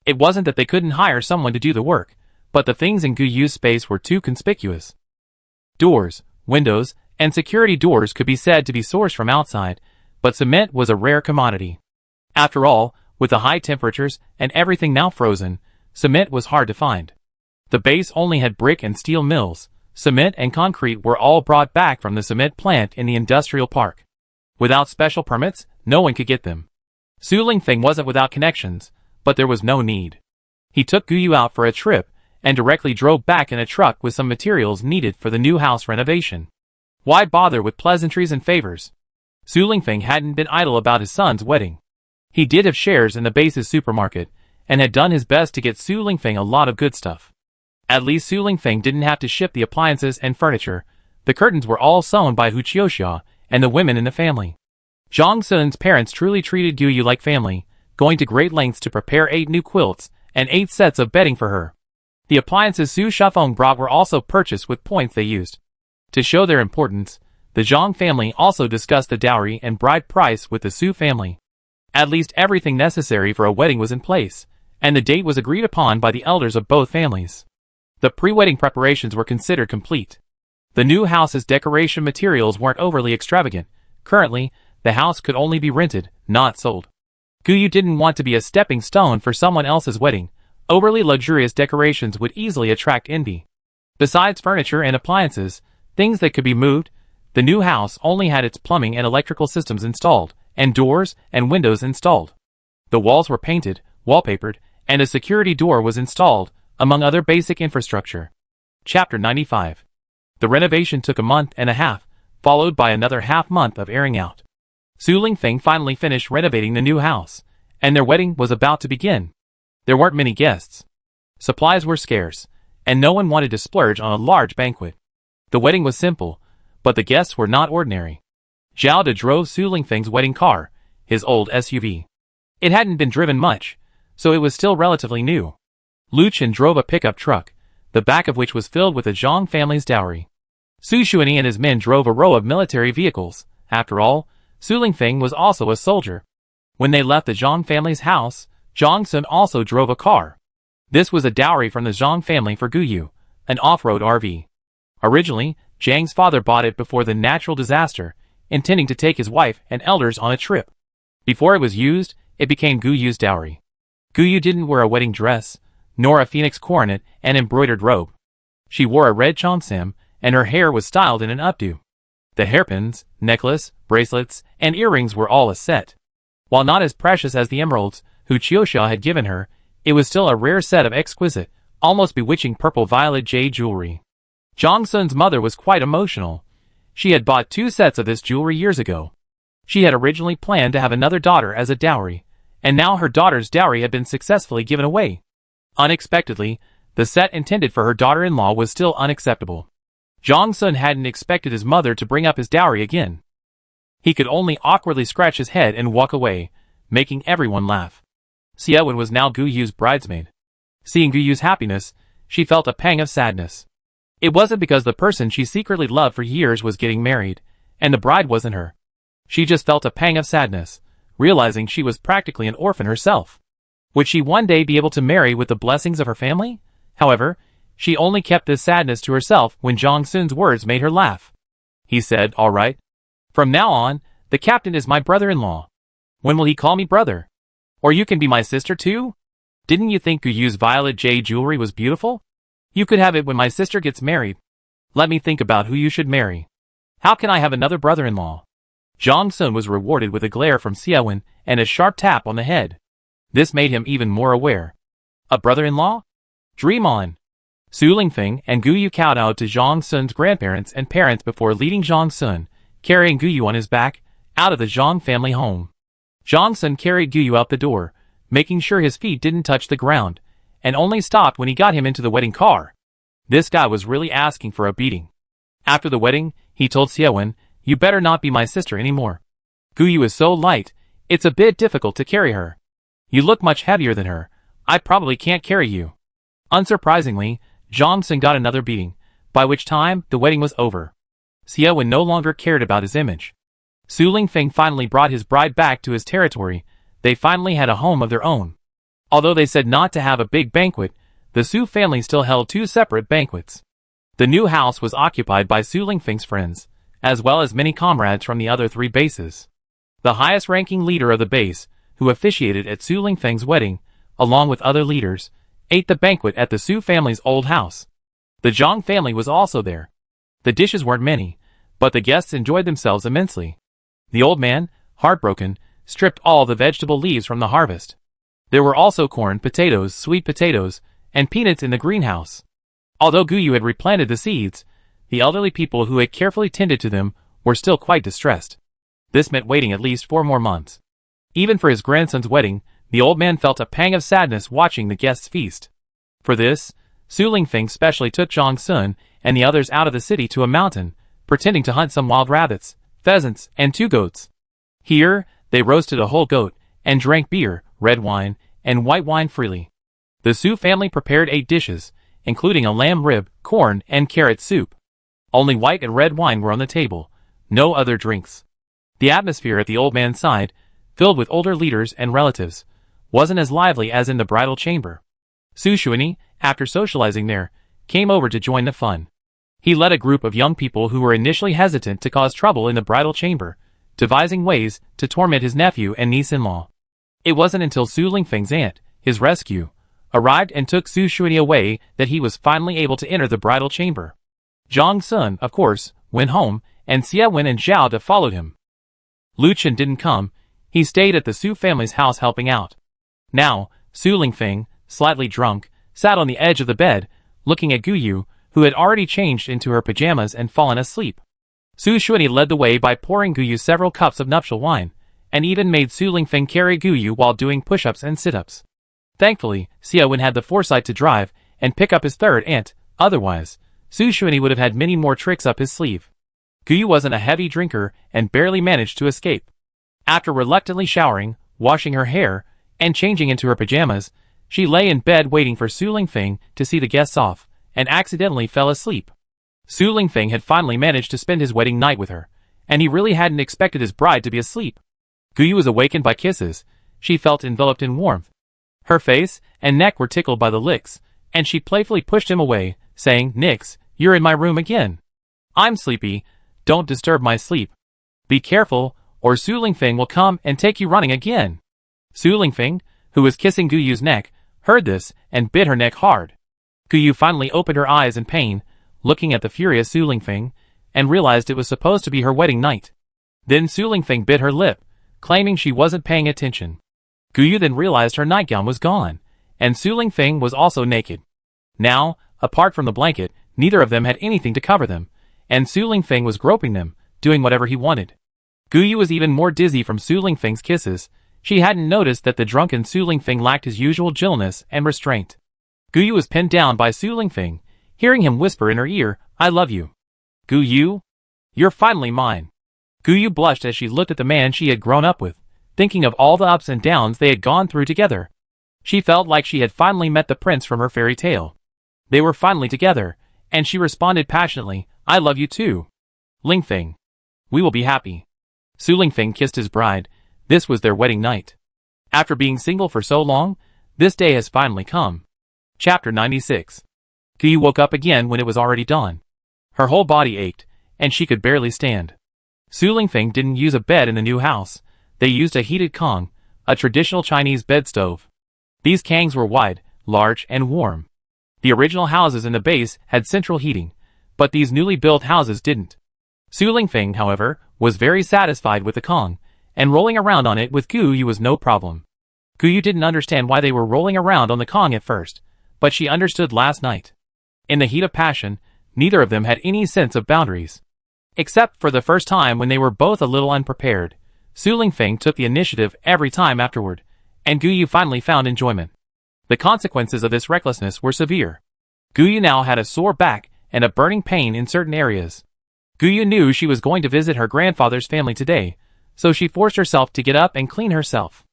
It wasn't that they couldn't hire someone to do the work, but the things in Guyu's space were too conspicuous. Doors, windows, and security doors could be said to be sourced from outside, but cement was a rare commodity. After all, with the high temperatures and everything now frozen, cement was hard to find. The base only had brick and steel mills. Cement and concrete were all brought back from the cement plant in the industrial park. Without special permits, no one could get them. Su Lingfeng wasn't without connections, but there was no need. He took Guyu out for a trip and directly drove back in a truck with some materials needed for the new house renovation. Why bother with pleasantries and favors? Su Lingfeng hadn't been idle about his son's wedding. He did have shares in the base's supermarket, and had done his best to get Su Lingfeng a lot of good stuff. At least Su Lingfeng didn't have to ship the appliances and furniture. The curtains were all sewn by Hu Qiuxia and the women in the family. Zhang Sun's parents truly treated Guyu like family, going to great lengths to prepare 8 new quilts and 8 sets of bedding for her. The appliances Su Shafeng brought were also purchased with points they used. To show their importance, the Zhang family also discussed the dowry and bride price with the Su family. At least everything necessary for a wedding was in place, and the date was agreed upon by the elders of both families. The pre-wedding preparations were considered complete. The new house's decoration materials weren't overly extravagant. Currently, the house could only be rented, not sold. Guyu didn't want to be a stepping stone for someone else's wedding. Overly luxurious decorations would easily attract envy. Besides furniture and appliances, things that could be moved, the new house only had its plumbing and electrical systems installed, and doors and windows installed. The walls were painted, wallpapered, and a security door was installed, among other basic infrastructure. Chapter 95. The renovation took a month and a half, followed by another half-month of airing out. Su Lingfeng finally finished renovating the new house, and their wedding was about to begin. There weren't many guests. Supplies were scarce, and no one wanted to splurge on a large banquet. The wedding was simple, but the guests were not ordinary. Zhao De drove Su Lingfeng's wedding car, his old SUV. It hadn't been driven much, so it was still relatively new. Lu Chen drove a pickup truck, the back of which was filled with the Zhang family's dowry. Su Xuanyi and his men drove a row of military vehicles. After all, Su Lingfeng was also a soldier. When they left the Zhang family's house, Zhang Sun also drove a car. This was a dowry from the Zhang family for Guyu, an off-road RV. Originally, Zhang's father bought it before the natural disaster, intending to take his wife and elders on a trip. Before it was used, it became Guyu's dowry. Guyu didn't wear a wedding dress, nor a phoenix coronet and embroidered robe. She wore a red cheongsam, and her hair was styled in an updo. The hairpins, necklace, bracelets, and earrings were all a set. While not as precious as the emeralds Hu Qiuxia had given her, it was still a rare set of exquisite, almost bewitching purple-violet jade jewelry. Zhang Sun's mother was quite emotional. She had bought 2 sets of this jewelry years ago. She had originally planned to have another daughter as a dowry, and now her daughter's dowry had been successfully given away. Unexpectedly, the set intended for her daughter-in-law was still unacceptable. Zhang Sun hadn't expected his mother to bring up his dowry again. He could only awkwardly scratch his head and walk away, making everyone laugh. Xiaowen was now Guyu's bridesmaid. Seeing Guyu's happiness, she felt a pang of sadness. It wasn't because the person she secretly loved for years was getting married, and the bride wasn't her. She just felt a pang of sadness, realizing she was practically an orphan herself. Would she one day be able to marry with the blessings of her family? However, she only kept this sadness to herself when Zhang Sun's words made her laugh. He said, "All right. From now on, the captain is my brother-in-law. When will he call me brother? Or you can be my sister too? Didn't you think Guyu's violet jade jewelry was beautiful? You could have it when my sister gets married. Let me think about who you should marry. How can I have another brother-in-law?" Zhang Sun was rewarded with a glare from Xiaowen and a sharp tap on the head. This made him even more aware. A brother-in-law? Dream on. Su Lingfeng and Gu Yu kowtowed to Zhang Sun's grandparents and parents before leading Zhang Sun, carrying Gu Yu on his back, out of the Zhang family home. Zhang Sun carried Gu Yu out the door, making sure his feet didn't touch the ground, and only stopped when he got him into the wedding car. This guy was really asking for a beating. After the wedding, he told Xiaowen, "You better not be my sister anymore. Gu Yu is so light, it's a bit difficult to carry her. You look much heavier than her. I probably can't carry you." Unsurprisingly, Zhang Sun got another beating, by which time the wedding was over. Xiaowen no longer cared about his image. Su Lingfeng finally brought his bride back to his territory. They finally had a home of their own. Although they said not to have a big banquet, the Su family still held 2 separate banquets. The new house was occupied by Su Lingfeng's friends, as well as many comrades from the other 3 bases. The highest-ranking leader of the base, who officiated at Su Lingfeng's wedding, along with other leaders, ate the banquet at the Su family's old house. The Zhang family was also there. The dishes weren't many, but the guests enjoyed themselves immensely. The old man, heartbroken, stripped all the vegetable leaves from the harvest. There were also corn, potatoes, sweet potatoes, and peanuts in the greenhouse. Although Gu Yu had replanted the seeds, the elderly people who had carefully tended to them were still quite distressed. This meant waiting at least 4 more months. Even for his grandson's wedding, the old man felt a pang of sadness watching the guests feast. For this, Su Lingfeng specially took Zhang Sun and the others out of the city to a mountain, pretending to hunt some wild rabbits, pheasants, and 2 goats. Here, they roasted a whole goat, and drank beer, red wine, and white wine freely. The Su family prepared 8 dishes, including a lamb rib, corn, and carrot soup. Only white and red wine were on the table, no other drinks. The atmosphere at the old man's side, filled with older leaders and relatives, wasn't as lively as in the bridal chamber. Su Xuanyi, after socializing there, came over to join the fun. He led a group of young people who were initially hesitant to cause trouble in the bridal chamber, devising ways to torment his nephew and niece-in-law. It wasn't until Su Lingfeng's aunt, his rescue, arrived and took Su Xuanyi away that he was finally able to enter the bridal chamber. Zhang Sun, of course, went home, and Xiaowen and Zhao De followed him. Lu Chen didn't come. He stayed at the Su family's house helping out. Now, Su Lingfeng, slightly drunk, sat on the edge of the bed, looking at Gu Yu, who had already changed into her pajamas and fallen asleep. Su Xuanyi led the way by pouring Gu Yu several cups of nuptial wine, and even made Su Lingfeng carry Gu Yu while doing push-ups and sit-ups. Thankfully, Xiaowen had the foresight to drive and pick up his third aunt. Otherwise, Su Xuanyi would have had many more tricks up his sleeve. Gu Yu wasn't a heavy drinker and barely managed to escape. After reluctantly showering, washing her hair, and changing into her pajamas, she lay in bed waiting for Su Lingfeng to see the guests off, and accidentally fell asleep. Su Lingfeng had finally managed to spend his wedding night with her, and he really hadn't expected his bride to be asleep. Gu Yu was awakened by kisses. She felt enveloped in warmth. Her face and neck were tickled by the licks, and she playfully pushed him away, saying, "Nix, you're in my room again. I'm sleepy. Don't disturb my sleep. Be careful, or Su Lingfeng will come and take you running again." Su Lingfeng, who was kissing Gu Yu's neck, heard this and bit her neck hard. Gu Yu finally opened her eyes in pain, looking at the furious Su Lingfeng, and realized it was supposed to be her wedding night. Then Su Lingfeng bit her lip, claiming she wasn't paying attention. Gu Yu then realized her nightgown was gone, and Su Lingfeng was also naked. Now, apart from the blanket, neither of them had anything to cover them, and Su Lingfeng was groping them, doing whatever he wanted. Gu Yu was even more dizzy from Su Lingfeng's kisses. She hadn't noticed that the drunken Su Lingfeng lacked his usual gentleness and restraint. Gu Yu was pinned down by Su Lingfeng, hearing him whisper in her ear, "I love you. Gu Yu? You're finally mine." Gu Yu blushed as she looked at the man she had grown up with, thinking of all the ups and downs they had gone through together. She felt like she had finally met the prince from her fairy tale. They were finally together, and she responded passionately, "I love you too. Lingfeng. We will be happy." Su Lingfeng kissed his bride. This was their wedding night. After being single for so long, this day has finally come. Chapter 96. Gu Yu woke up again when it was already dawn. Her whole body ached, and she could barely stand. Su Lingfeng didn't use a bed in the new house. They used a heated kang, a traditional Chinese bed stove. These kangs were wide, large, and warm. The original houses in the base had central heating, but these newly built houses didn't. Su Lingfeng, however, was very satisfied with the kang, and rolling around on it with Gu Yu was no problem. Gu Yu didn't understand why they were rolling around on the kang at first, but she understood last night. In the heat of passion, neither of them had any sense of boundaries. Except for the first time when they were both a little unprepared, Su Lingfeng took the initiative every time afterward, and Gu Yu finally found enjoyment. The consequences of this recklessness were severe. Gu Yu now had a sore back and a burning pain in certain areas. Gu Yu knew she was going to visit her grandfather's family today, so she forced herself to get up and clean herself.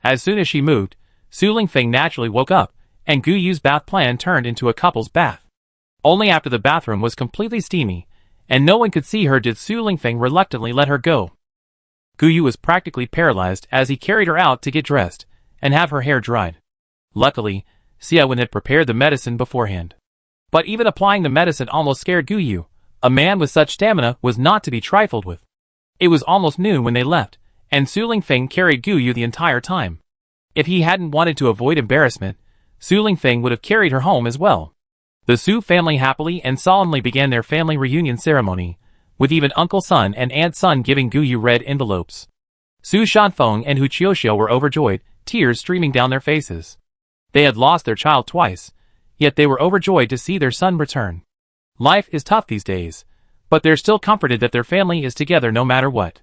As soon as she moved, Su Lingfeng naturally woke up, and Gu Yu's bath plan turned into a couple's bath. Only after the bathroom was completely steamy, and no one could see her did Su Lingfeng reluctantly let her go. Gu Yu was practically paralyzed as he carried her out to get dressed and have her hair dried. Luckily, Xia Wen had prepared the medicine beforehand. But even applying the medicine almost scared Gu Yu. A man with such stamina was not to be trifled with. It was almost noon when they left, and Su Lingfeng carried Gu Yu the entire time. If he hadn't wanted to avoid embarrassment, Su Lingfeng would have carried her home as well. The Su family happily and solemnly began their family reunion ceremony, with even Uncle Sun and Aunt Sun giving Gu Yu red envelopes. Su Shanfeng and Hu Qiuxiu were overjoyed, tears streaming down their faces. They had lost their child twice, yet they were overjoyed to see their son return. Life is tough these days, but they're still comforted that their family is together no matter what.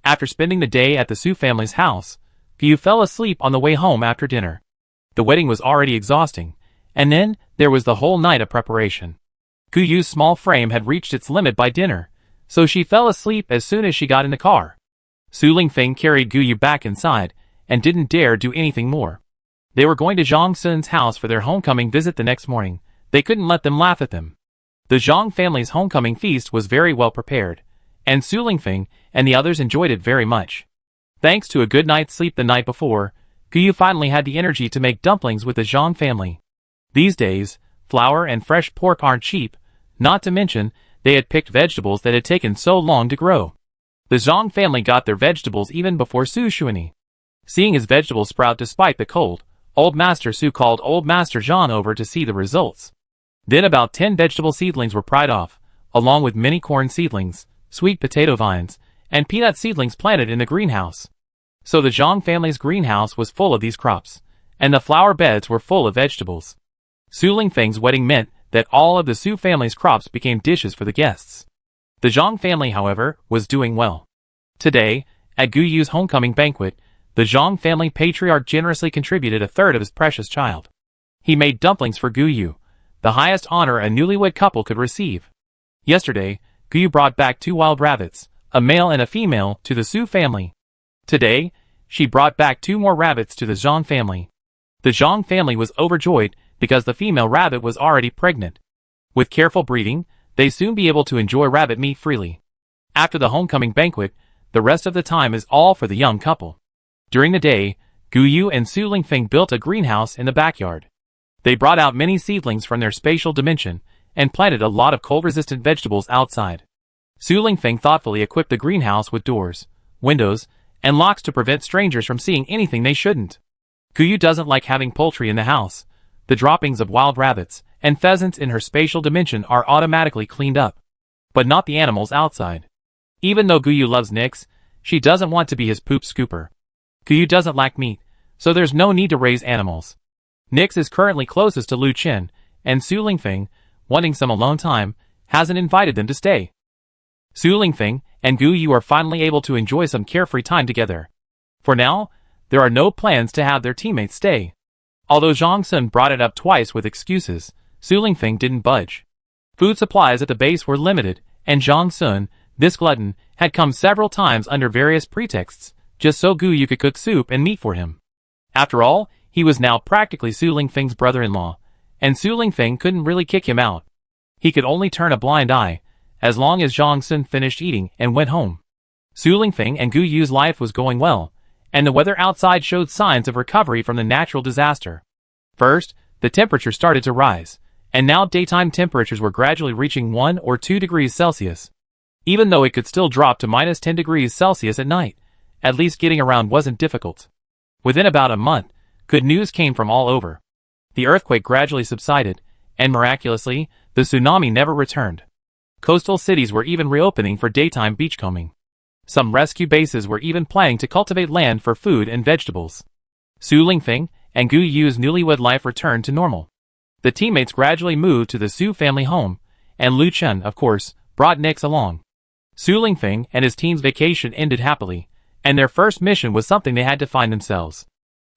After spending the day at the Su family's house, Gu Yu fell asleep on the way home after dinner. The wedding was already exhausting, and then there was the whole night of preparation. Gu Yu's small frame had reached its limit by dinner, so she fell asleep as soon as she got in the car. Su Lingfeng carried Gu Yu back inside, and didn't dare do anything more. They were going to Zhang Sun's house for their homecoming visit the next morning. They couldn't let them laugh at them. The Zhang family's homecoming feast was very well prepared, and Su Lingfeng and the others enjoyed it very much. Thanks to a good night's sleep the night before, Gu Yu finally had the energy to make dumplings with the Zhang family. These days, flour and fresh pork aren't cheap, not to mention, they had picked vegetables that had taken so long to grow. The Zhang family got their vegetables even before Su Xuanyi. Seeing his vegetables sprout despite the cold, Old Master Su called Old Master Zhang over to see the results. Then about 10 vegetable seedlings were pried off, along with many corn seedlings, sweet potato vines, and peanut seedlings planted in the greenhouse. So the Zhang family's greenhouse was full of these crops, and the flower beds were full of vegetables. Su Lingfeng's wedding meant that all of the Su family's crops became dishes for the guests. The Zhang family, however, was doing well. Today, at Gu Yu's homecoming banquet, the Zhang family patriarch generously contributed a third of his precious child. He made dumplings for Gu Yu, the highest honor a newlywed couple could receive. Yesterday, Gu Yu brought back 2 wild rabbits, a male and a female, to the Su family. Today, she brought back 2 more rabbits to the Zhang family. The Zhang family was overjoyed because the female rabbit was already pregnant. With careful breeding, they soon be able to enjoy rabbit meat freely. After the homecoming banquet, the rest of the time is all for the young couple. During the day, Gu Yu and Su Lingfeng built a greenhouse in the backyard. They brought out many seedlings from their spatial dimension, and planted a lot of cold-resistant vegetables outside. Su Lingfeng thoughtfully equipped the greenhouse with doors, windows, and locks to prevent strangers from seeing anything they shouldn't. Gu Yu doesn't like having poultry in the house. The droppings of wild rabbits and pheasants in her spatial dimension are automatically cleaned up. But not the animals outside. Even though Gu Yu loves Nix, she doesn't want to be his poop scooper. Gu Yu doesn't lack meat, so there's no need to raise animals. Nix is currently closest to Lu Chen, and Su Lingfeng, wanting some alone time, hasn't invited them to stay. Su Lingfeng and Gu Yu are finally able to enjoy some carefree time together. For now, there are no plans to have their teammates stay. Although Zhang Sun brought it up twice with excuses, Su Lingfeng didn't budge. Food supplies at the base were limited, and Zhang Sun, this glutton, had come several times under various pretexts, just so Gu Yu could cook soup and meat for him. After all, he was now practically Su Lingfeng's brother-in-law, and Su Lingfeng couldn't really kick him out. He could only turn a blind eye, as long as Zhang Sun finished eating and went home. Su Lingfeng and Gu Yu's life was going well, and the weather outside showed signs of recovery from the natural disaster. First, the temperature started to rise, and now daytime temperatures were gradually reaching 1 or 2 degrees Celsius. Even though it could still drop to minus 10 degrees Celsius at night, at least getting around wasn't difficult. Within about a month, good news came from all over. The earthquake gradually subsided, and miraculously, the tsunami never returned. Coastal cities were even reopening for daytime beachcombing. Some rescue bases were even planning to cultivate land for food and vegetables. Su Lingfeng and Gu Yu's newlywed life returned to normal. The teammates gradually moved to the Su family home, and Lu Chun, of course, brought Nix along. Su Lingfeng and his team's vacation ended happily, and their first mission was something they had to find themselves.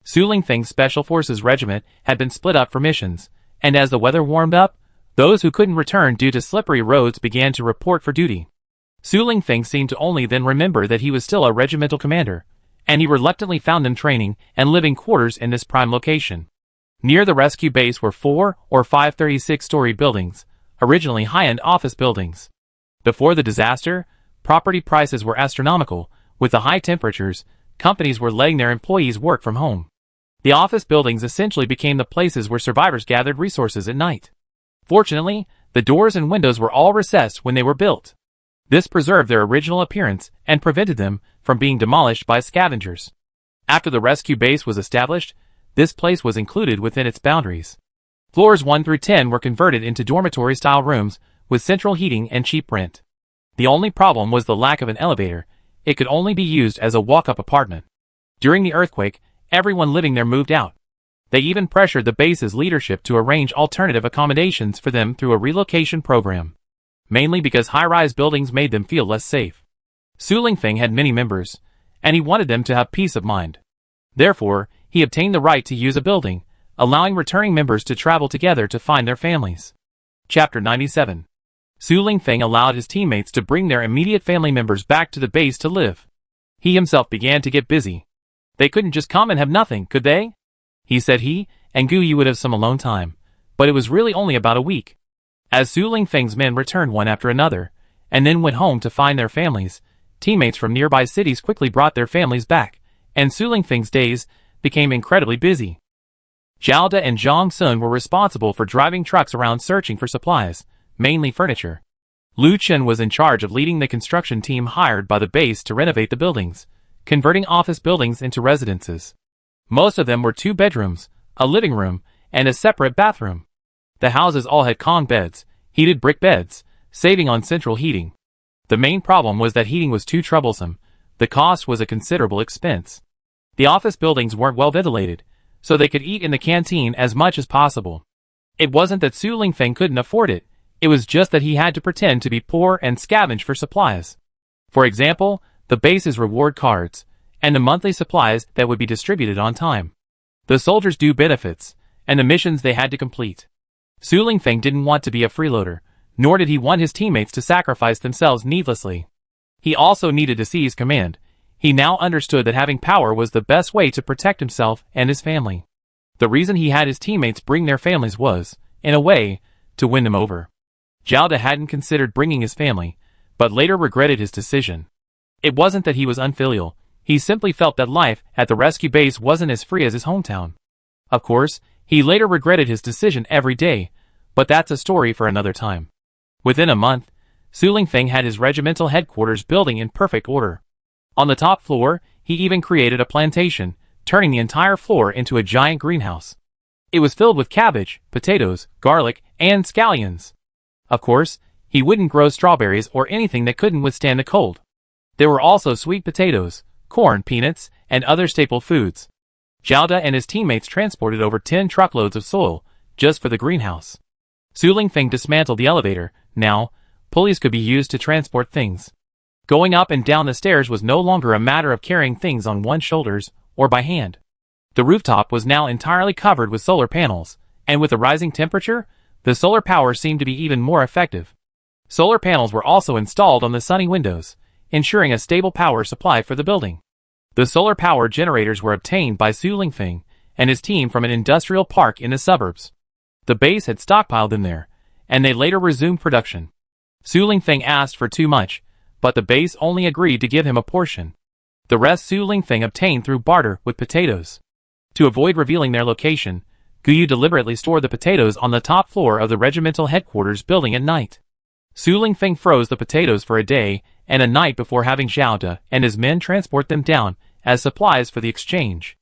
Su Lingfeng's Special Forces Regiment had been split up for missions, and as the weather warmed up, those who couldn't return due to slippery roads began to report for duty. Su Lingfeng seemed to only then remember that he was still a regimental commander, and he reluctantly found them training and living quarters in this prime location. Near the rescue base were 4 or 5 36-story buildings, originally high-end office buildings. Before the disaster, property prices were astronomical. With the high temperatures, companies were letting their employees work from home. The office buildings essentially became the places where survivors gathered resources at night. Fortunately, the doors and windows were all recessed when they were built. This preserved their original appearance and prevented them from being demolished by scavengers. After the rescue base was established, this place was included within its boundaries. Floors 1 through 10 were converted into dormitory-style rooms with central heating and cheap rent. The only problem was the lack of an elevator. It could only be used as a walk-up apartment. During the earthquake, everyone living there moved out. They even pressured the base's leadership to arrange alternative accommodations for them through a relocation program, mainly because high-rise buildings made them feel less safe. Su Lingfeng had many members, and he wanted them to have peace of mind. Therefore, he obtained the right to use a building, allowing returning members to travel together to find their families. Chapter 97. Su Lingfeng allowed his teammates to bring their immediate family members back to the base to live. He himself began to get busy. They couldn't just come and have nothing, could they? He said he and Gu Yu would have some alone time, but it was really only about a week. As Su Lingfeng's men returned one after another, and then went home to find their families, teammates from nearby cities quickly brought their families back, and Su Lingfeng's days became incredibly busy. Zhao De and Zhang Sun were responsible for driving trucks around searching for supplies, mainly furniture. Lu Chen was in charge of leading the construction team hired by the base to renovate the buildings, converting office buildings into residences. Most of them were 2 bedrooms, a living room, and a separate bathroom. The houses all had Kong beds, heated brick beds, saving on central heating. The main problem was that heating was too troublesome. The cost was a considerable expense. The office buildings weren't well ventilated, so they could eat in the canteen as much as possible. It wasn't that Su Lingfeng couldn't afford it, it was just that he had to pretend to be poor and scavenge for supplies. For example, the base's reward cards, and the monthly supplies that would be distributed on time. The soldiers' due benefits, and the missions they had to complete. Su Lingfeng didn't want to be a freeloader, nor did he want his teammates to sacrifice themselves needlessly. He also needed to seize command. He now understood that having power was the best way to protect himself and his family. The reason he had his teammates bring their families was, in a way, to win them over. Zhao De hadn't considered bringing his family, but later regretted his decision. It wasn't that he was unfilial, he simply felt that life at the rescue base wasn't as free as his hometown. Of course, he later regretted his decision every day, but that's a story for another time. Within a month, Su Lingfeng had his regimental headquarters building in perfect order. On the top floor, he even created a plantation, turning the entire floor into a giant greenhouse. It was filled with cabbage, potatoes, garlic, and scallions. Of course, he wouldn't grow strawberries or anything that couldn't withstand the cold. There were also sweet potatoes, corn, peanuts, and other staple foods. Zhao De and his teammates transported over 10 truckloads of soil, just for the greenhouse. Su Lingfeng dismantled the elevator. Now, pulleys could be used to transport things. Going up and down the stairs was no longer a matter of carrying things on one's shoulders, or by hand. The rooftop was now entirely covered with solar panels, and with the rising temperature, the solar power seemed to be even more effective. Solar panels were also installed on the sunny windows, ensuring a stable power supply for the building. The solar power generators were obtained by Su Lingfeng and his team from an industrial park in the suburbs. The base had stockpiled them there, and they later resumed production. Su Lingfeng asked for too much, but the base only agreed to give him a portion. The rest Su Lingfeng obtained through barter with potatoes. To avoid revealing their location, Gu Yu deliberately stored the potatoes on the top floor of the regimental headquarters building at night. Su Lingfeng froze the potatoes for a day and a night before having Zhao De and his men transport them down as supplies for the exchange.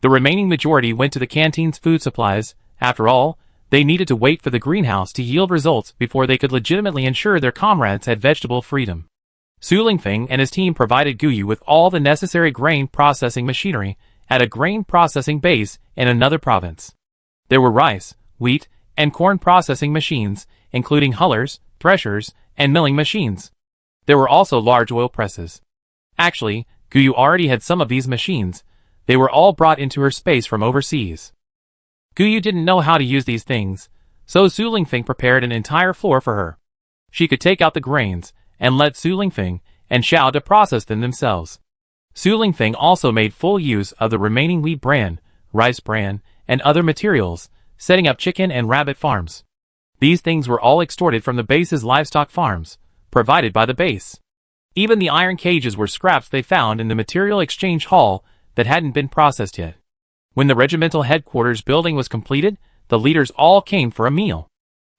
The remaining majority went to the canteen's food supplies. After all, they needed to wait for the greenhouse to yield results before they could legitimately ensure their comrades had vegetable freedom. Su Lingfeng and his team provided Gu Yu with all the necessary grain processing machinery at a grain processing base in another province. There were rice, wheat, and corn processing machines, including hullers, threshers, and milling machines. There were also large oil presses. Actually, Guyu already had some of these machines. They were all brought into her space from overseas. Guyu didn't know how to use these things, so Su Lingfeng prepared an entire floor for her. She could take out the grains, and let Su Lingfeng and Xiao to process them themselves. Su Lingfeng also made full use of the remaining wheat bran, rice bran, and other materials, setting up chicken and rabbit farms. These things were all extorted from the base's livestock farms, provided by the base. Even the iron cages were scraps they found in the material exchange hall that hadn't been processed yet. When the regimental headquarters building was completed, the leaders all came for a meal.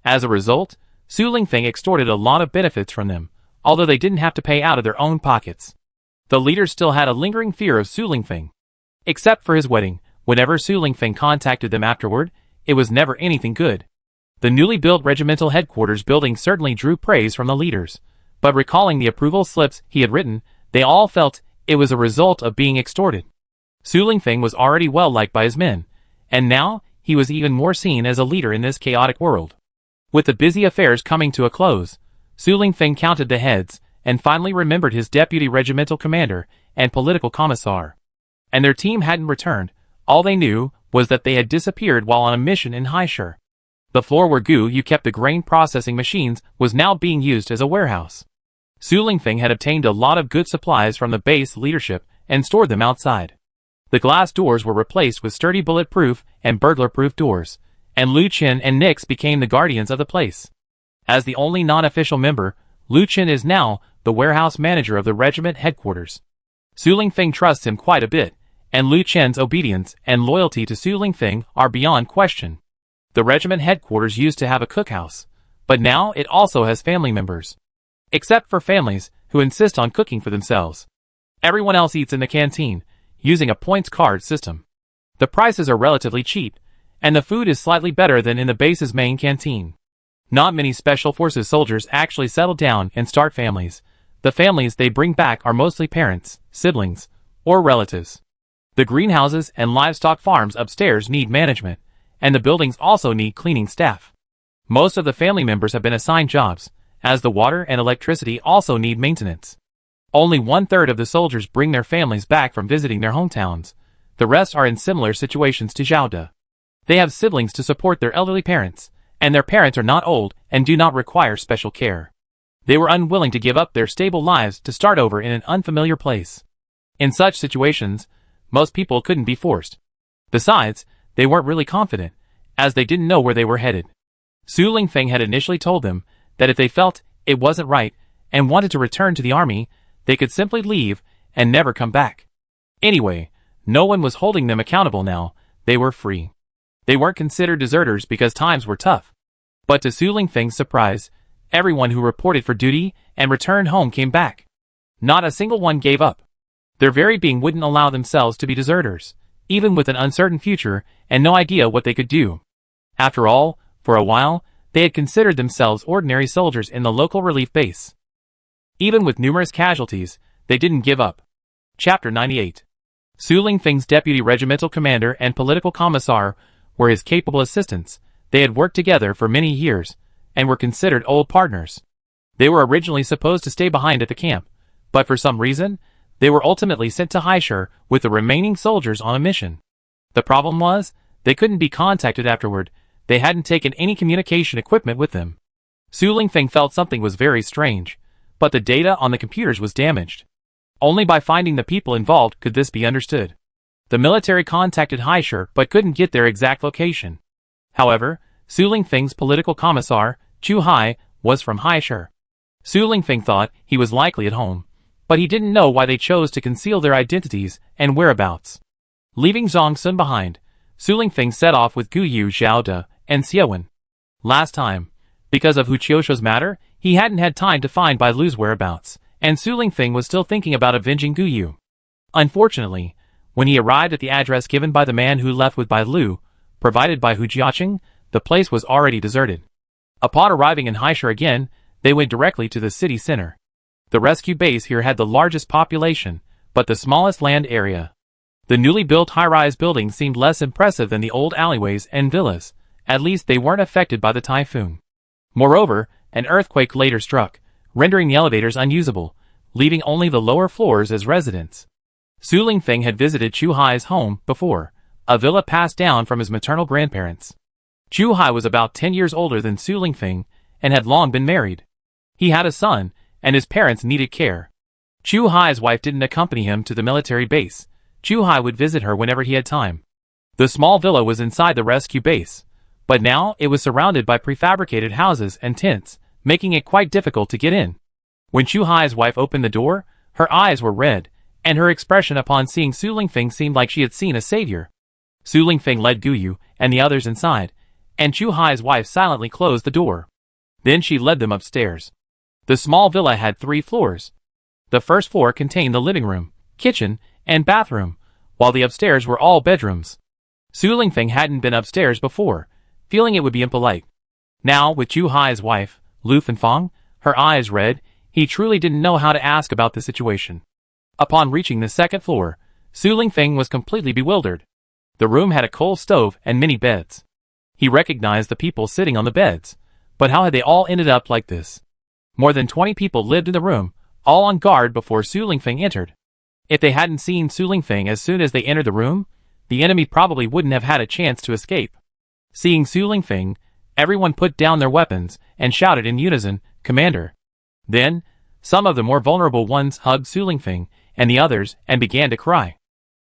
As a result, Su Lingfeng extorted a lot of benefits from them, although they didn't have to pay out of their own pockets. The leaders still had a lingering fear of Su Lingfeng. Except for his wedding, whenever Su Lingfeng contacted them afterward, it was never anything good. The newly built regimental headquarters building certainly drew praise from the leaders, but recalling the approval slips he had written, they all felt it was a result of being extorted. Su Lingfeng was already well liked by his men, and now he was even more seen as a leader in this chaotic world. With the busy affairs coming to a close, Su Lingfeng counted the heads and finally remembered his deputy regimental commander and political commissar. And their team hadn't returned. All they knew was that they had disappeared while on a mission in Haishur. The floor where Guyu kept the grain processing machines was now being used as a warehouse. Su Lingfeng had obtained a lot of good supplies from the base leadership and stored them outside. The glass doors were replaced with sturdy bulletproof and burglar-proof doors, and Lu Qin and Nix became the guardians of the place. As the only non-official member, Lu Qin is now the warehouse manager of the regiment headquarters. Su Lingfeng trusts him quite a bit, and Lu Qin's obedience and loyalty to Su Lingfeng are beyond question. The regiment headquarters used to have a cookhouse, but now it also has family members. Except for families who insist on cooking for themselves. Everyone else eats in the canteen, using a points card system. The prices are relatively cheap, and the food is slightly better than in the base's main canteen. Not many Special Forces soldiers actually settle down and start families. The families they bring back are mostly parents, siblings, or relatives. The greenhouses and livestock farms upstairs need management, and the buildings also need cleaning staff. Most of the family members have been assigned jobs, as the water and electricity also need maintenance. Only 1/3 of the soldiers bring their families back from visiting their hometowns. The rest are in similar situations to Zhaoda. They have siblings to support their elderly parents, and their parents are not old and do not require special care. They were unwilling to give up their stable lives to start over in an unfamiliar place. In such situations, most people couldn't be forced. Besides, they weren't really confident, as they didn't know where they were headed. Su Lingfeng had initially told them that if they felt it wasn't right and wanted to return to the army, they could simply leave and never come back. Anyway, no one was holding them accountable now. They were free. They weren't considered deserters because times were tough. But to Su Lingfeng's surprise, everyone who reported for duty and returned home came back. Not a single one gave up. Their very being wouldn't allow themselves to be deserters, even with an uncertain future and no idea what they could do. After all, for a while, they had considered themselves ordinary soldiers in the local relief base. Even with numerous casualties, they didn't give up. Chapter 98. Su Lingfeng's deputy regimental commander and political commissar were his capable assistants. They had worked together for many years, and were considered old partners. They were originally supposed to stay behind at the camp, but for some reason, they were ultimately sent to Haishur with the remaining soldiers on a mission. The problem was, they couldn't be contacted afterward. They hadn't taken any communication equipment with them. Su Lingfeng felt something was very strange, but the data on the computers was damaged. Only by finding the people involved could this be understood. The military contacted Haishur but couldn't get their exact location. However, Su Lingfeng's political commissar, Chu Hai, was from Haishur. Su Lingfeng thought he was likely at home, but he didn't know why they chose to conceal their identities and whereabouts. Leaving Zhang Sun behind, Su Lingfeng set off with Guyu Zhaoda and Xiaowen. Last time, because of Hu Qiushou's matter, he hadn't had time to find Bai Lu's whereabouts, and Su Lingfeng was still thinking about avenging Guyu. Unfortunately, when he arrived at the address given by the man who left with Bai Lu, provided by Hu Jiaqing, the place was already deserted. Upon arriving in Haishur again, they went directly to the city center. The rescue base here had the largest population, but the smallest land area. The newly built high-rise buildings seemed less impressive than the old alleyways and villas, At least they weren't affected by the typhoon. Moreover, an earthquake later struck, rendering the elevators unusable, leaving only the lower floors as residents. Su Lingfeng had visited Chu Hai's home before, a villa passed down from his maternal grandparents. Chu Hai was about 10 years older than Su Lingfeng and had long been married. He had a son, and his parents needed care. Chu Hai's wife didn't accompany him to the military base. Chu Hai would visit her whenever he had time. The small villa was inside the rescue base, but now it was surrounded by prefabricated houses and tents, making it quite difficult to get in. When Chu Hai's wife opened the door, her eyes were red, and her expression upon seeing Su Lingfeng seemed like she had seen a savior. Su Lingfeng led Guyu and the others inside, and Chu Hai's wife silently closed the door. Then she led them upstairs. The small villa had 3 floors. The first floor contained the living room, kitchen, and bathroom, while the upstairs were all bedrooms. Su Lingfeng hadn't been upstairs before, feeling it would be impolite. Now, with Chu Hai's wife, Lu Fenfang, her eyes red, he truly didn't know how to ask about the situation. Upon reaching the second floor, Su Lingfeng was completely bewildered. The room had a coal stove and many beds. He recognized the people sitting on the beds, but how had they all ended up like this? More than 20 people lived in the room, all on guard before Su Lingfeng entered. If they hadn't seen Su Lingfeng as soon as they entered the room, the enemy probably wouldn't have had a chance to escape. Seeing Su Lingfeng, everyone put down their weapons and shouted in unison, "Commander!" Then, some of the more vulnerable ones hugged Su Lingfeng and the others and began to cry.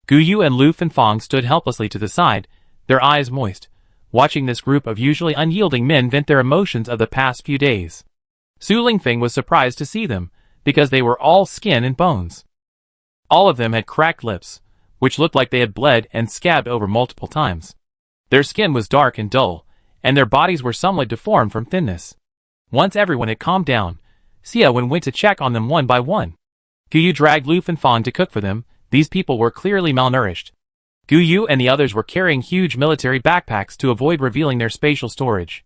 Guyu and Lu Fenfang stood helplessly to the side, their eyes moist, watching this group of usually unyielding men vent their emotions of the past few days. Su Lingfeng was surprised to see them, because they were all skin and bones. All of them had cracked lips, which looked like they had bled and scabbed over multiple times. Their skin was dark and dull, and their bodies were somewhat deformed from thinness. Once everyone had calmed down, Xia Wen went to check on them one by one. Guyu dragged Lu Fenfang to cook for them. These people were clearly malnourished. Guyu and the others were carrying huge military backpacks to avoid revealing their spatial storage.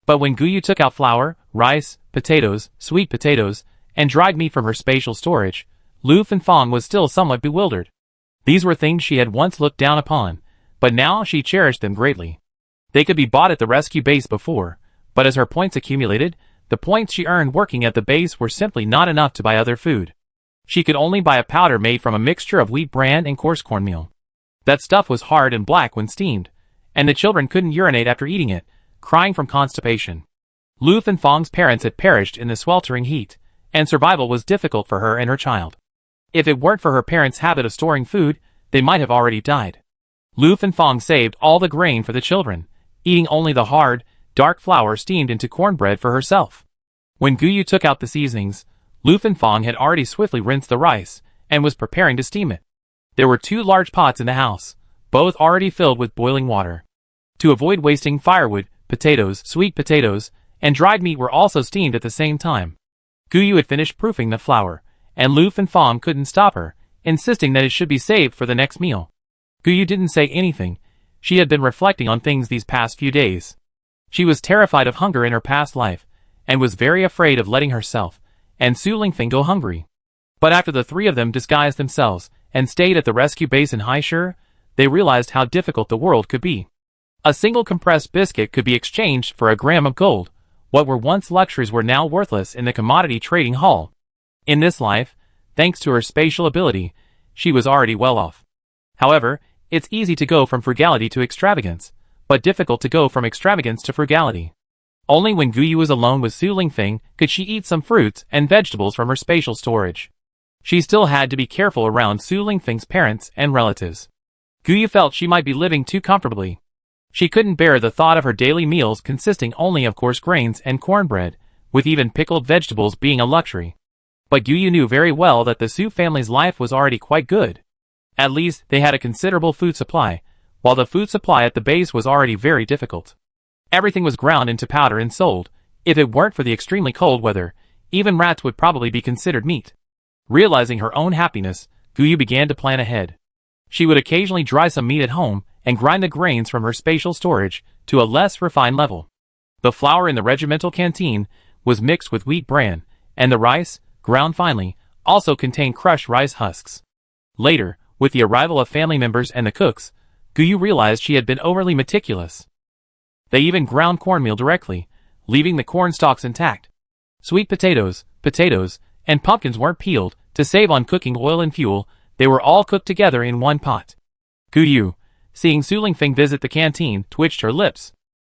But when Guyu took out flour, rice, potatoes, sweet potatoes, and dried meat from her spatial storage, Lu Fenfang was still somewhat bewildered. These were things she had once looked down upon, but now she cherished them greatly. They could be bought at the rescue base before, but as her points accumulated, the points she earned working at the base were simply not enough to buy other food. She could only buy a powder made from a mixture of wheat bran and coarse cornmeal. That stuff was hard and black when steamed, and the children couldn't urinate after eating it, crying from constipation. Lu Fenfang's parents had perished in the sweltering heat, and survival was difficult for her and her child. If it weren't for her parents' habit of storing food, they might have already died. Lu Fenfang saved all the grain for the children, eating only the hard, dark flour steamed into cornbread for herself. When Guyu took out the seasonings, Lu Fenfang had already swiftly rinsed the rice, and was preparing to steam it. There were 2 large pots in the house, both already filled with boiling water. To avoid wasting firewood, potatoes, sweet potatoes, and dried meat were also steamed at the same time. Guyu had finished proofing the flour, and Lu Fenfang couldn't stop her, insisting that it should be saved for the next meal. Guyu didn't say anything. She had been reflecting on things these past few days. She was terrified of hunger in her past life, and was very afraid of letting herself and Su Lingfeng go hungry. But after the 3 of them disguised themselves and stayed at the rescue base in Haishur, they realized how difficult the world could be. A single compressed biscuit could be exchanged for a gram of gold. What were once luxuries were now worthless in the commodity trading hall. In this life, thanks to her spatial ability, she was already well off. However, it's easy to go from frugality to extravagance, but difficult to go from extravagance to frugality. Only when Guyu was alone with Su Lingfeng could she eat some fruits and vegetables from her spatial storage. She still had to be careful around Su Lingfeng's parents and relatives. Guyu felt she might be living too comfortably. She couldn't bear the thought of her daily meals consisting only of coarse grains and cornbread, with even pickled vegetables being a luxury. But Guyu knew very well that the Su family's life was already quite good. At least, they had a considerable food supply, while the food supply at the base was already very difficult. Everything was ground into powder and sold. If it weren't for the extremely cold weather, even rats would probably be considered meat. Realizing her own happiness, Guyu began to plan ahead. She would occasionally dry some meat at home and grind the grains from her spatial storage to a less refined level. The flour in the regimental canteen was mixed with wheat bran, and the rice, ground finely, also contained crushed rice husks. Later, with the arrival of family members and the cooks, Guyu realized she had been overly meticulous. They even ground cornmeal directly, leaving the corn stalks intact. Sweet potatoes, and pumpkins weren't peeled to save on cooking oil and fuel. They were all cooked together in one pot. Guyu, seeing Su Lingfeng visit the canteen, twitched her lips.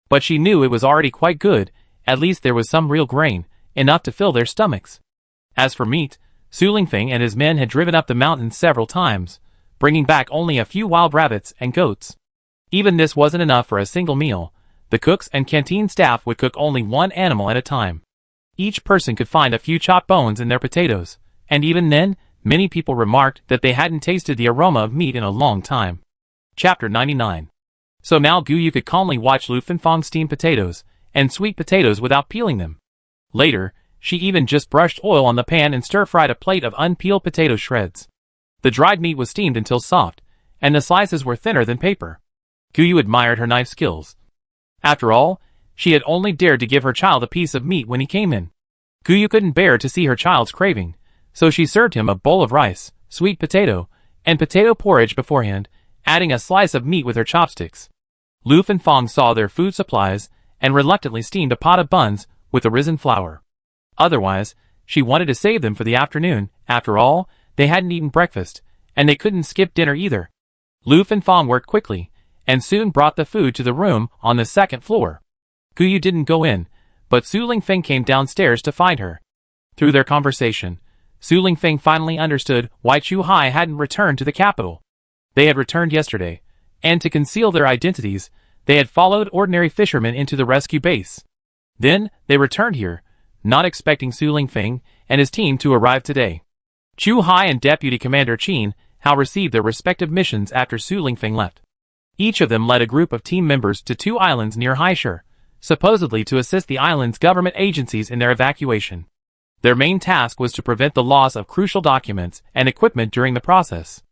But she knew it was already quite good. At least there was some real grain, enough to fill their stomachs. As for meat, Su Lingfeng and his men had driven up the mountain several times, bringing back only a few wild rabbits and goats. Even this wasn't enough for a single meal. The cooks and canteen staff would cook only one animal at a time. Each person could find a few chopped bones in their potatoes, and even then, many people remarked that they hadn't tasted the aroma of meat in a long time. Chapter 99. So now Guyu could calmly watch Lu Fengfang steam potatoes and sweet potatoes without peeling them. Later, she even just brushed oil on the pan and stir-fried a plate of unpeeled potato shreds. The dried meat was steamed until soft, and the slices were thinner than paper. Guyu admired her knife skills. After all, she had only dared to give her child a piece of meat when he came in. Guyu couldn't bear to see her child's craving, so she served him a bowl of rice, sweet potato, and potato porridge beforehand, adding a slice of meat with her chopsticks. Lu Fengfang saw their food supplies and reluctantly steamed a pot of buns with the risen flour. Otherwise, she wanted to save them for the afternoon. After all, they hadn't eaten breakfast, and they couldn't skip dinner either. Lu Fengfang worked quickly, and soon brought the food to the room on the second floor. Guyu didn't go in, but Su Lingfeng came downstairs to find her. Through their conversation, Su Lingfeng finally understood why Chu Hai hadn't returned to the capital. They had returned yesterday, and to conceal their identities, they had followed ordinary fishermen into the rescue base. Then, they returned here, not expecting Su Lingfeng and his team to arrive today. Chu Hai and Deputy Commander Qin Hao received their respective missions after Su Lingfeng left. Each of them led a group of team members to 2 islands near Haishur, supposedly to assist the island's government agencies in their evacuation. Their main task was to prevent the loss of crucial documents and equipment during the process.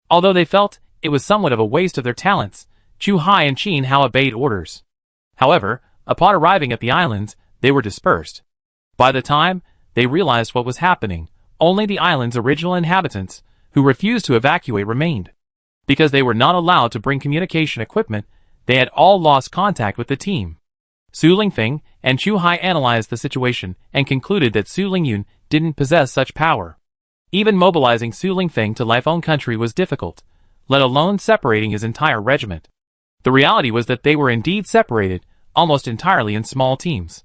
Although they felt it was somewhat of a waste of their talents, Chu Hai and Qin Hao obeyed orders. However, upon arriving at the islands, they were dispersed. By the time they realized what was happening, only the island's original inhabitants, who refused to evacuate, remained. Because they were not allowed to bring communication equipment, they had all lost contact with the team. Su Lingfeng and Chu Hai analyzed the situation and concluded that Su Lingyun didn't possess such power. Even mobilizing Su Lingfeng to Life's country was difficult, let alone separating his entire regiment. The reality was that they were indeed separated, almost entirely in small teams.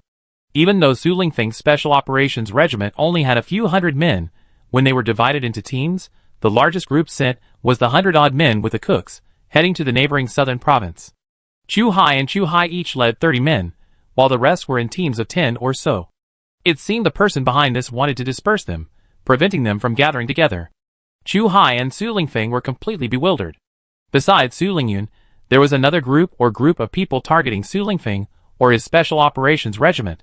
Even though Su Lingfeng's Special Operations Regiment only had a few hundred men, when they were divided into teams, the largest group sent was the 100-odd men with the cooks, heading to the neighboring southern province. Chu Hai and Chu Hai each led 30 men, while the rest were in teams of 10 or so. It seemed the person behind this wanted to disperse them, preventing them from gathering together. Chu Hai and Su Lingfeng were completely bewildered. Besides Su Lingyun, there was another group of people targeting Su Lingfeng or his Special Operations Regiment.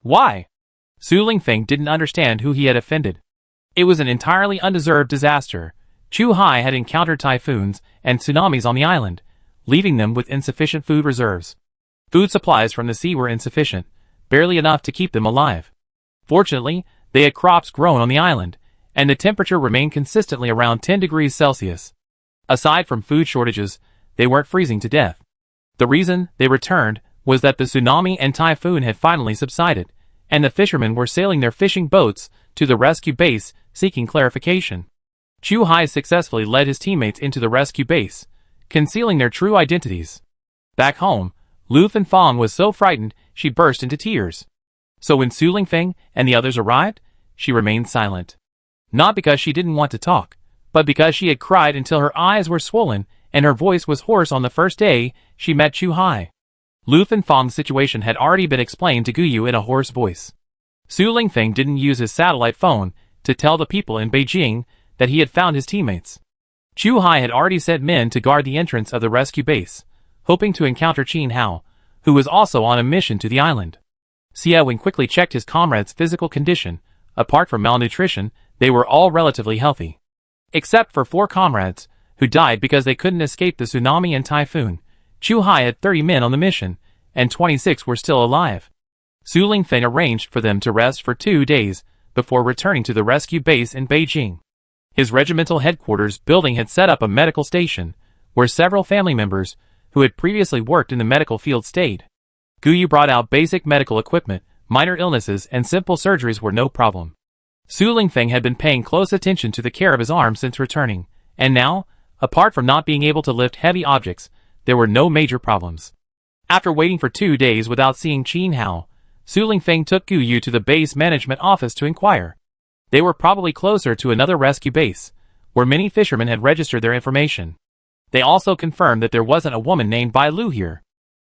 Why? Su Lingfeng didn't understand who he had offended. It was an entirely undeserved disaster. Chu Hai had encountered typhoons and tsunamis on the island, leaving them with insufficient food reserves. Food supplies from the sea were insufficient, barely enough to keep them alive. Fortunately, they had crops grown on the island, and the temperature remained consistently around 10 degrees Celsius. Aside from food shortages, they weren't freezing to death. The reason they returned was that the tsunami and typhoon had finally subsided, and the fishermen were sailing their fishing boats to the rescue base seeking clarification. Chu Hai successfully led his teammates into the rescue base, concealing their true identities. Back home, Lu Fengfang was so frightened she burst into tears. So when Su Lingfeng and the others arrived, she remained silent. Not because she didn't want to talk, but because she had cried until her eyes were swollen and her voice was hoarse on the first day she met Chu Hai. Lu Fengfang's situation had already been explained to Guyu in a hoarse voice. Su Lingfeng didn't use his satellite phone to tell the people in Beijing that he had found his teammates. Chu Hai had already sent men to guard the entrance of the rescue base, hoping to encounter Qin Hao, who was also on a mission to the island. Xie Wen quickly checked his comrades' physical condition. Apart from malnutrition, they were all relatively healthy. Except for 4 comrades, who died because they couldn't escape the tsunami and typhoon. Chu Hai had 30 men on the mission, and 26 were still alive. Su Lingfeng arranged for them to rest for 2 days before returning to the rescue base in Beijing. His regimental headquarters building had set up a medical station, where several family members, who had previously worked in the medical field, stayed. Guyu brought out basic medical equipment. Minor illnesses and simple surgeries were no problem. Su Lingfeng had been paying close attention to the care of his arm since returning, and now, apart from not being able to lift heavy objects, there were no major problems. After waiting for 2 days without seeing Qin Hao, Su Lingfeng took Guyu to the base management office to inquire. They were probably closer to another rescue base, where many fishermen had registered their information. They also confirmed that there wasn't a woman named Bai Lu here.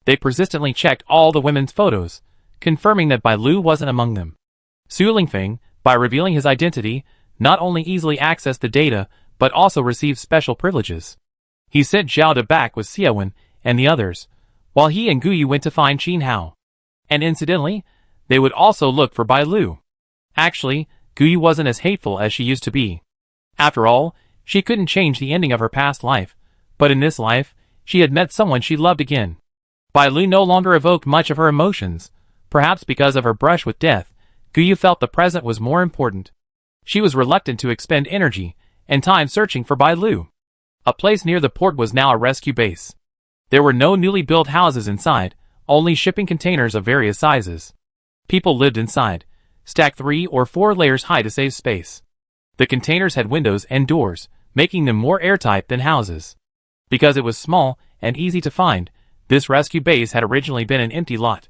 They persistently checked all the women's photos, confirming that Bai Lu wasn't among them. Su Lingfeng, by revealing his identity, not only easily accessed the data, but also received special privileges. He sent Zhao De back with Xiaowen and the others, while he and Guyu went to find Qin Hao. And incidentally, they would also look for Bai Lu. Actually, Guyu wasn't as hateful as she used to be. After all, she couldn't change the ending of her past life, but in this life, she had met someone she loved again. Bai Lu no longer evoked much of her emotions. Perhaps because of her brush with death, Guyu felt the present was more important. She was reluctant to expend energy and time searching for Bai Lu. A place near the port was now a rescue base. There were no newly built houses inside, only shipping containers of various sizes. People lived inside, stacked 3 or 4 layers high to save space. The containers had windows and doors, making them more airtight than houses. Because it was small and easy to find, this rescue base had originally been an empty lot.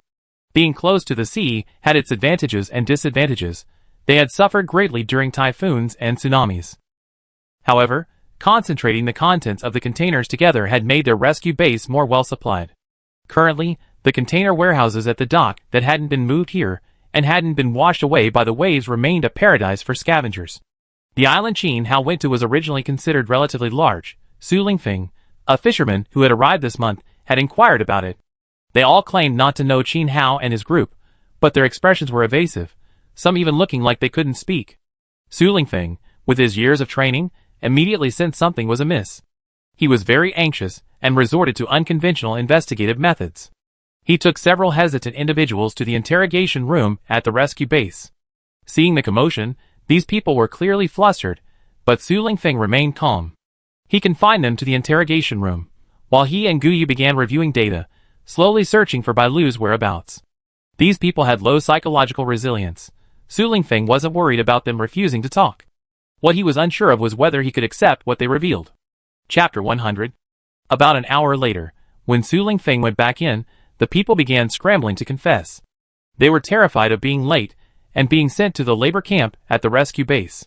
Being close to the sea had its advantages and disadvantages. They had suffered greatly during typhoons and tsunamis. However, concentrating the contents of the containers together had made their rescue base more well supplied. Currently, the container warehouses at the dock that hadn't been moved here and hadn't been washed away by the waves remained a paradise for scavengers. The island Qin Hao went to was originally considered relatively large. Su Lingfeng, a fisherman who had arrived this month, had inquired about it. They all claimed not to know Qin Hao and his group, but their expressions were evasive, some even looking like they couldn't speak. Su Lingfeng, with his years of training, immediately sensed something was amiss. He was very anxious and resorted to unconventional investigative methods. He took several hesitant individuals to the interrogation room at the rescue base. Seeing the commotion, these people were clearly flustered, but Su Lingfeng remained calm. He confined them to the interrogation room, while he and Guyu began reviewing data, slowly searching for Bai Lu's whereabouts. These people had low psychological resilience. Su Lingfeng wasn't worried about them refusing to talk. What he was unsure of was whether he could accept what they revealed. Chapter 100. About an hour later, when Su Lingfeng went back in, the people began scrambling to confess. They were terrified of being late and being sent to the labor camp at the rescue base.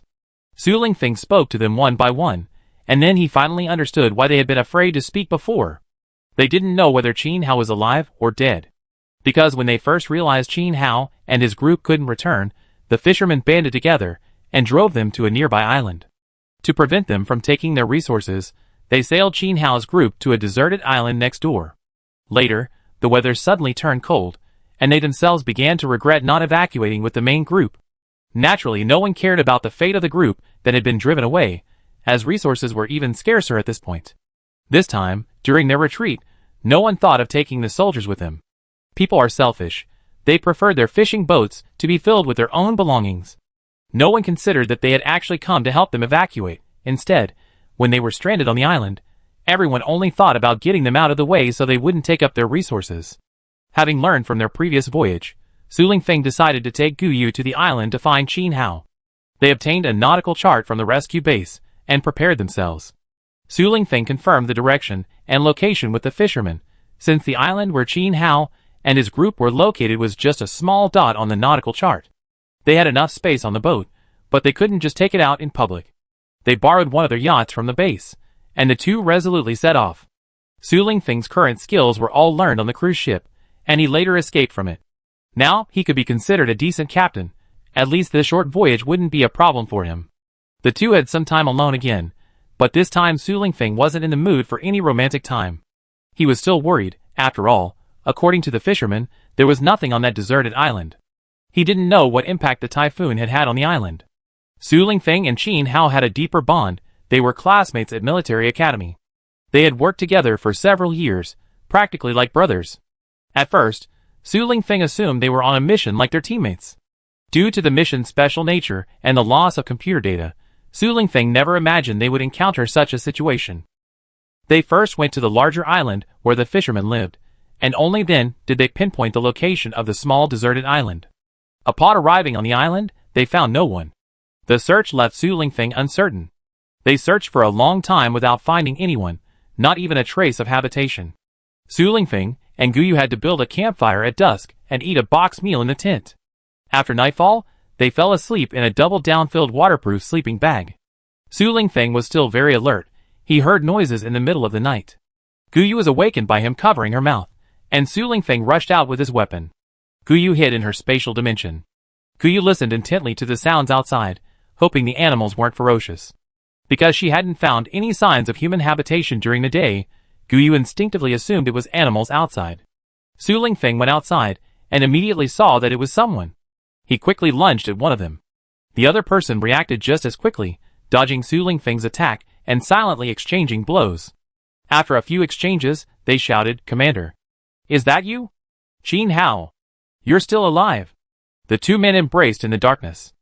Su Lingfeng spoke to them one by one, and then he finally understood why they had been afraid to speak before. They didn't know whether Qin Hao was alive or dead. Because when they first realized Qin Hao and his group couldn't return, the fishermen banded together and drove them to a nearby island. To prevent them from taking their resources, they sailed Qin Hao's group to a deserted island next door. Later, the weather suddenly turned cold, and they themselves began to regret not evacuating with the main group. Naturally, no one cared about the fate of the group that had been driven away, as resources were even scarcer at this point. This time, during their retreat, no one thought of taking the soldiers with them. People are selfish. They preferred their fishing boats to be filled with their own belongings. No one considered that they had actually come to help them evacuate. Instead, when they were stranded on the island, everyone only thought about getting them out of the way so they wouldn't take up their resources. Having learned from their previous voyage, Su Lingfeng decided to take Guyu to the island to find Qin Hao. They obtained a nautical chart from the rescue base and prepared themselves. Su Lingfeng confirmed the direction and location with the fishermen, since the island where Qin Hao and his group were located was just a small dot on the nautical chart. They had enough space on the boat, but they couldn't just take it out in public. They borrowed one of their yachts from the base, and the two resolutely set off. Su Lingfeng's current skills were all learned on the cruise ship, and he later escaped from it. Now, he could be considered a decent captain. At least this short voyage wouldn't be a problem for him. The two had some time alone again, but this time Su Lingfeng wasn't in the mood for any romantic time. He was still worried. After all, according to the fisherman, there was nothing on that deserted island. He didn't know what impact the typhoon had had on the island. Su Lingfeng and Qin Hao had a deeper bond. They were classmates at military academy. They had worked together for several years, practically like brothers. At first, Su Lingfeng assumed they were on a mission like their teammates. Due to the mission's special nature and the loss of computer data, Su Lingfeng never imagined they would encounter such a situation. They first went to the larger island where the fishermen lived, and only then did they pinpoint the location of the small deserted island. Upon arriving on the island, they found no one. The search left Su Lingfeng uncertain. They searched for a long time without finding anyone, not even a trace of habitation. Su Lingfeng and Guyu had to build a campfire at dusk and eat a boxed meal in the tent. After nightfall, they fell asleep in a double-down-filled waterproof sleeping bag. Su Lingfeng was still very alert. He heard noises in the middle of the night. Guyu was awakened by him covering her mouth, and Su Lingfeng rushed out with his weapon. Guyu hid in her spatial dimension. Guyu listened intently to the sounds outside, hoping the animals weren't ferocious. Because she hadn't found any signs of human habitation during the day, Guyu instinctively assumed it was animals outside. Su Lingfeng went outside, and immediately saw that it was someone. He quickly lunged at one of them. The other person reacted just as quickly, dodging Su Lingfeng's attack and silently exchanging blows. After a few exchanges, they shouted, "Commander! Is that you? Qin Hao! You're still alive!" The two men embraced in the darkness.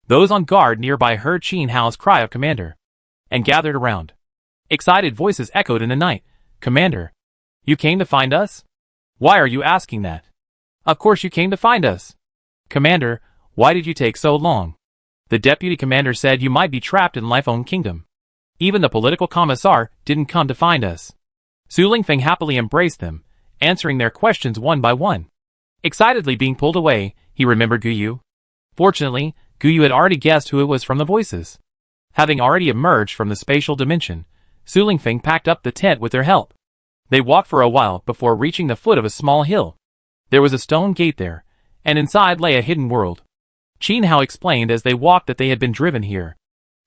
Those on guard nearby heard Qin Hao's cry of "Commander!" and gathered around. Excited voices echoed in the night. "Commander! You came to find us? Why are you asking that? Of course you came to find us! Commander, why did you take so long? The deputy commander said you might be trapped in Lifeng Kingdom. Even the political commissar didn't come to find us." Su Lingfeng happily embraced them, answering their questions one by one. Excitedly being pulled away, he remembered Guyu. Fortunately, Guyu had already guessed who it was from the voices. Having already emerged from the spatial dimension, Su Lingfeng packed up the tent with their help. They walked for a while before reaching the foot of a small hill. There was a stone gate there, and inside lay a hidden world. Qin Hao explained as they walked that they had been driven here.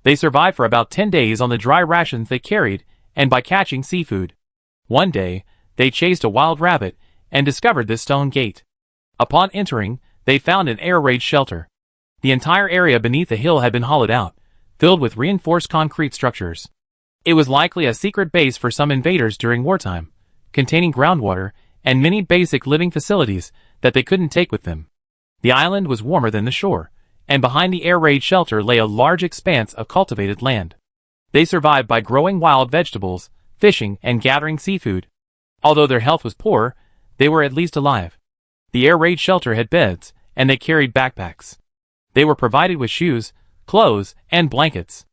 They survived for about 10 days on the dry rations they carried and by catching seafood. One day, they chased a wild rabbit and discovered this stone gate. Upon entering, they found an air raid shelter. The entire area beneath the hill had been hollowed out, filled with reinforced concrete structures. It was likely a secret base for some invaders during wartime, containing groundwater and many basic living facilities that they couldn't take with them. The island was warmer than the shore, and behind the air raid shelter lay a large expanse of cultivated land. They survived by growing wild vegetables, fishing, and gathering seafood. Although their health was poor, they were at least alive. The air raid shelter had beds, and they carried backpacks. They were provided with shoes, clothes, and blankets.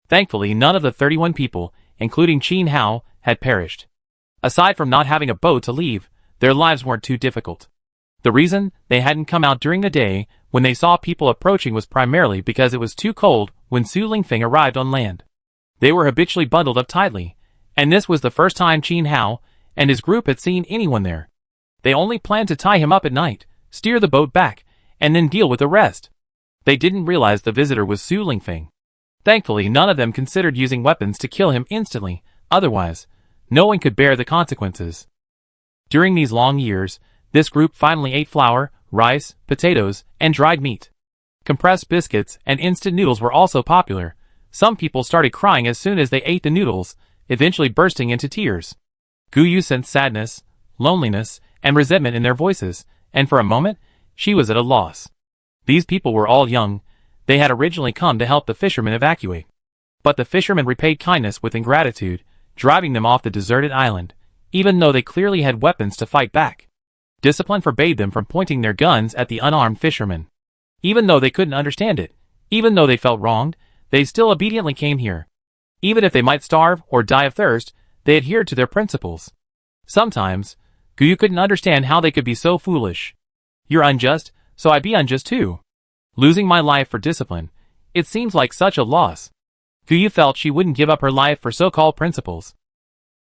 Thankfully, none of the 31 people, including Qin Hao, had perished. Aside from not having a boat to leave, their lives weren't too difficult. The reason they hadn't come out during the day when they saw people approaching was primarily because it was too cold when Su Lingfeng arrived on land. They were habitually bundled up tightly, and this was the first time Qin Hao and his group had seen anyone there. They only planned to tie him up at night, steer the boat back, and then deal with the rest. They didn't realize the visitor was Su Lingfeng. Thankfully, none of them considered using weapons to kill him instantly, otherwise, no one could bear the consequences. During these long years, this group finally ate flour, rice, potatoes, and dried meat. Compressed biscuits and instant noodles were also popular. Some people started crying as soon as they ate the noodles, eventually bursting into tears. Guyu sensed sadness, loneliness, and resentment in their voices, and for a moment, she was at a loss. These people were all young. They had originally come to help the fishermen evacuate. But the fishermen repaid kindness with ingratitude, driving them off the deserted island, even though they clearly had weapons to fight back. Discipline forbade them from pointing their guns at the unarmed fishermen. Even though they couldn't understand it, even though they felt wronged, they still obediently came here. Even if they might starve or die of thirst, they adhered to their principles. Sometimes, Guyu couldn't understand how they could be so foolish. "You're unjust, so I be unjust too. Losing my life for discipline, it seems like such a loss." Guyu felt she wouldn't give up her life for so-called principles.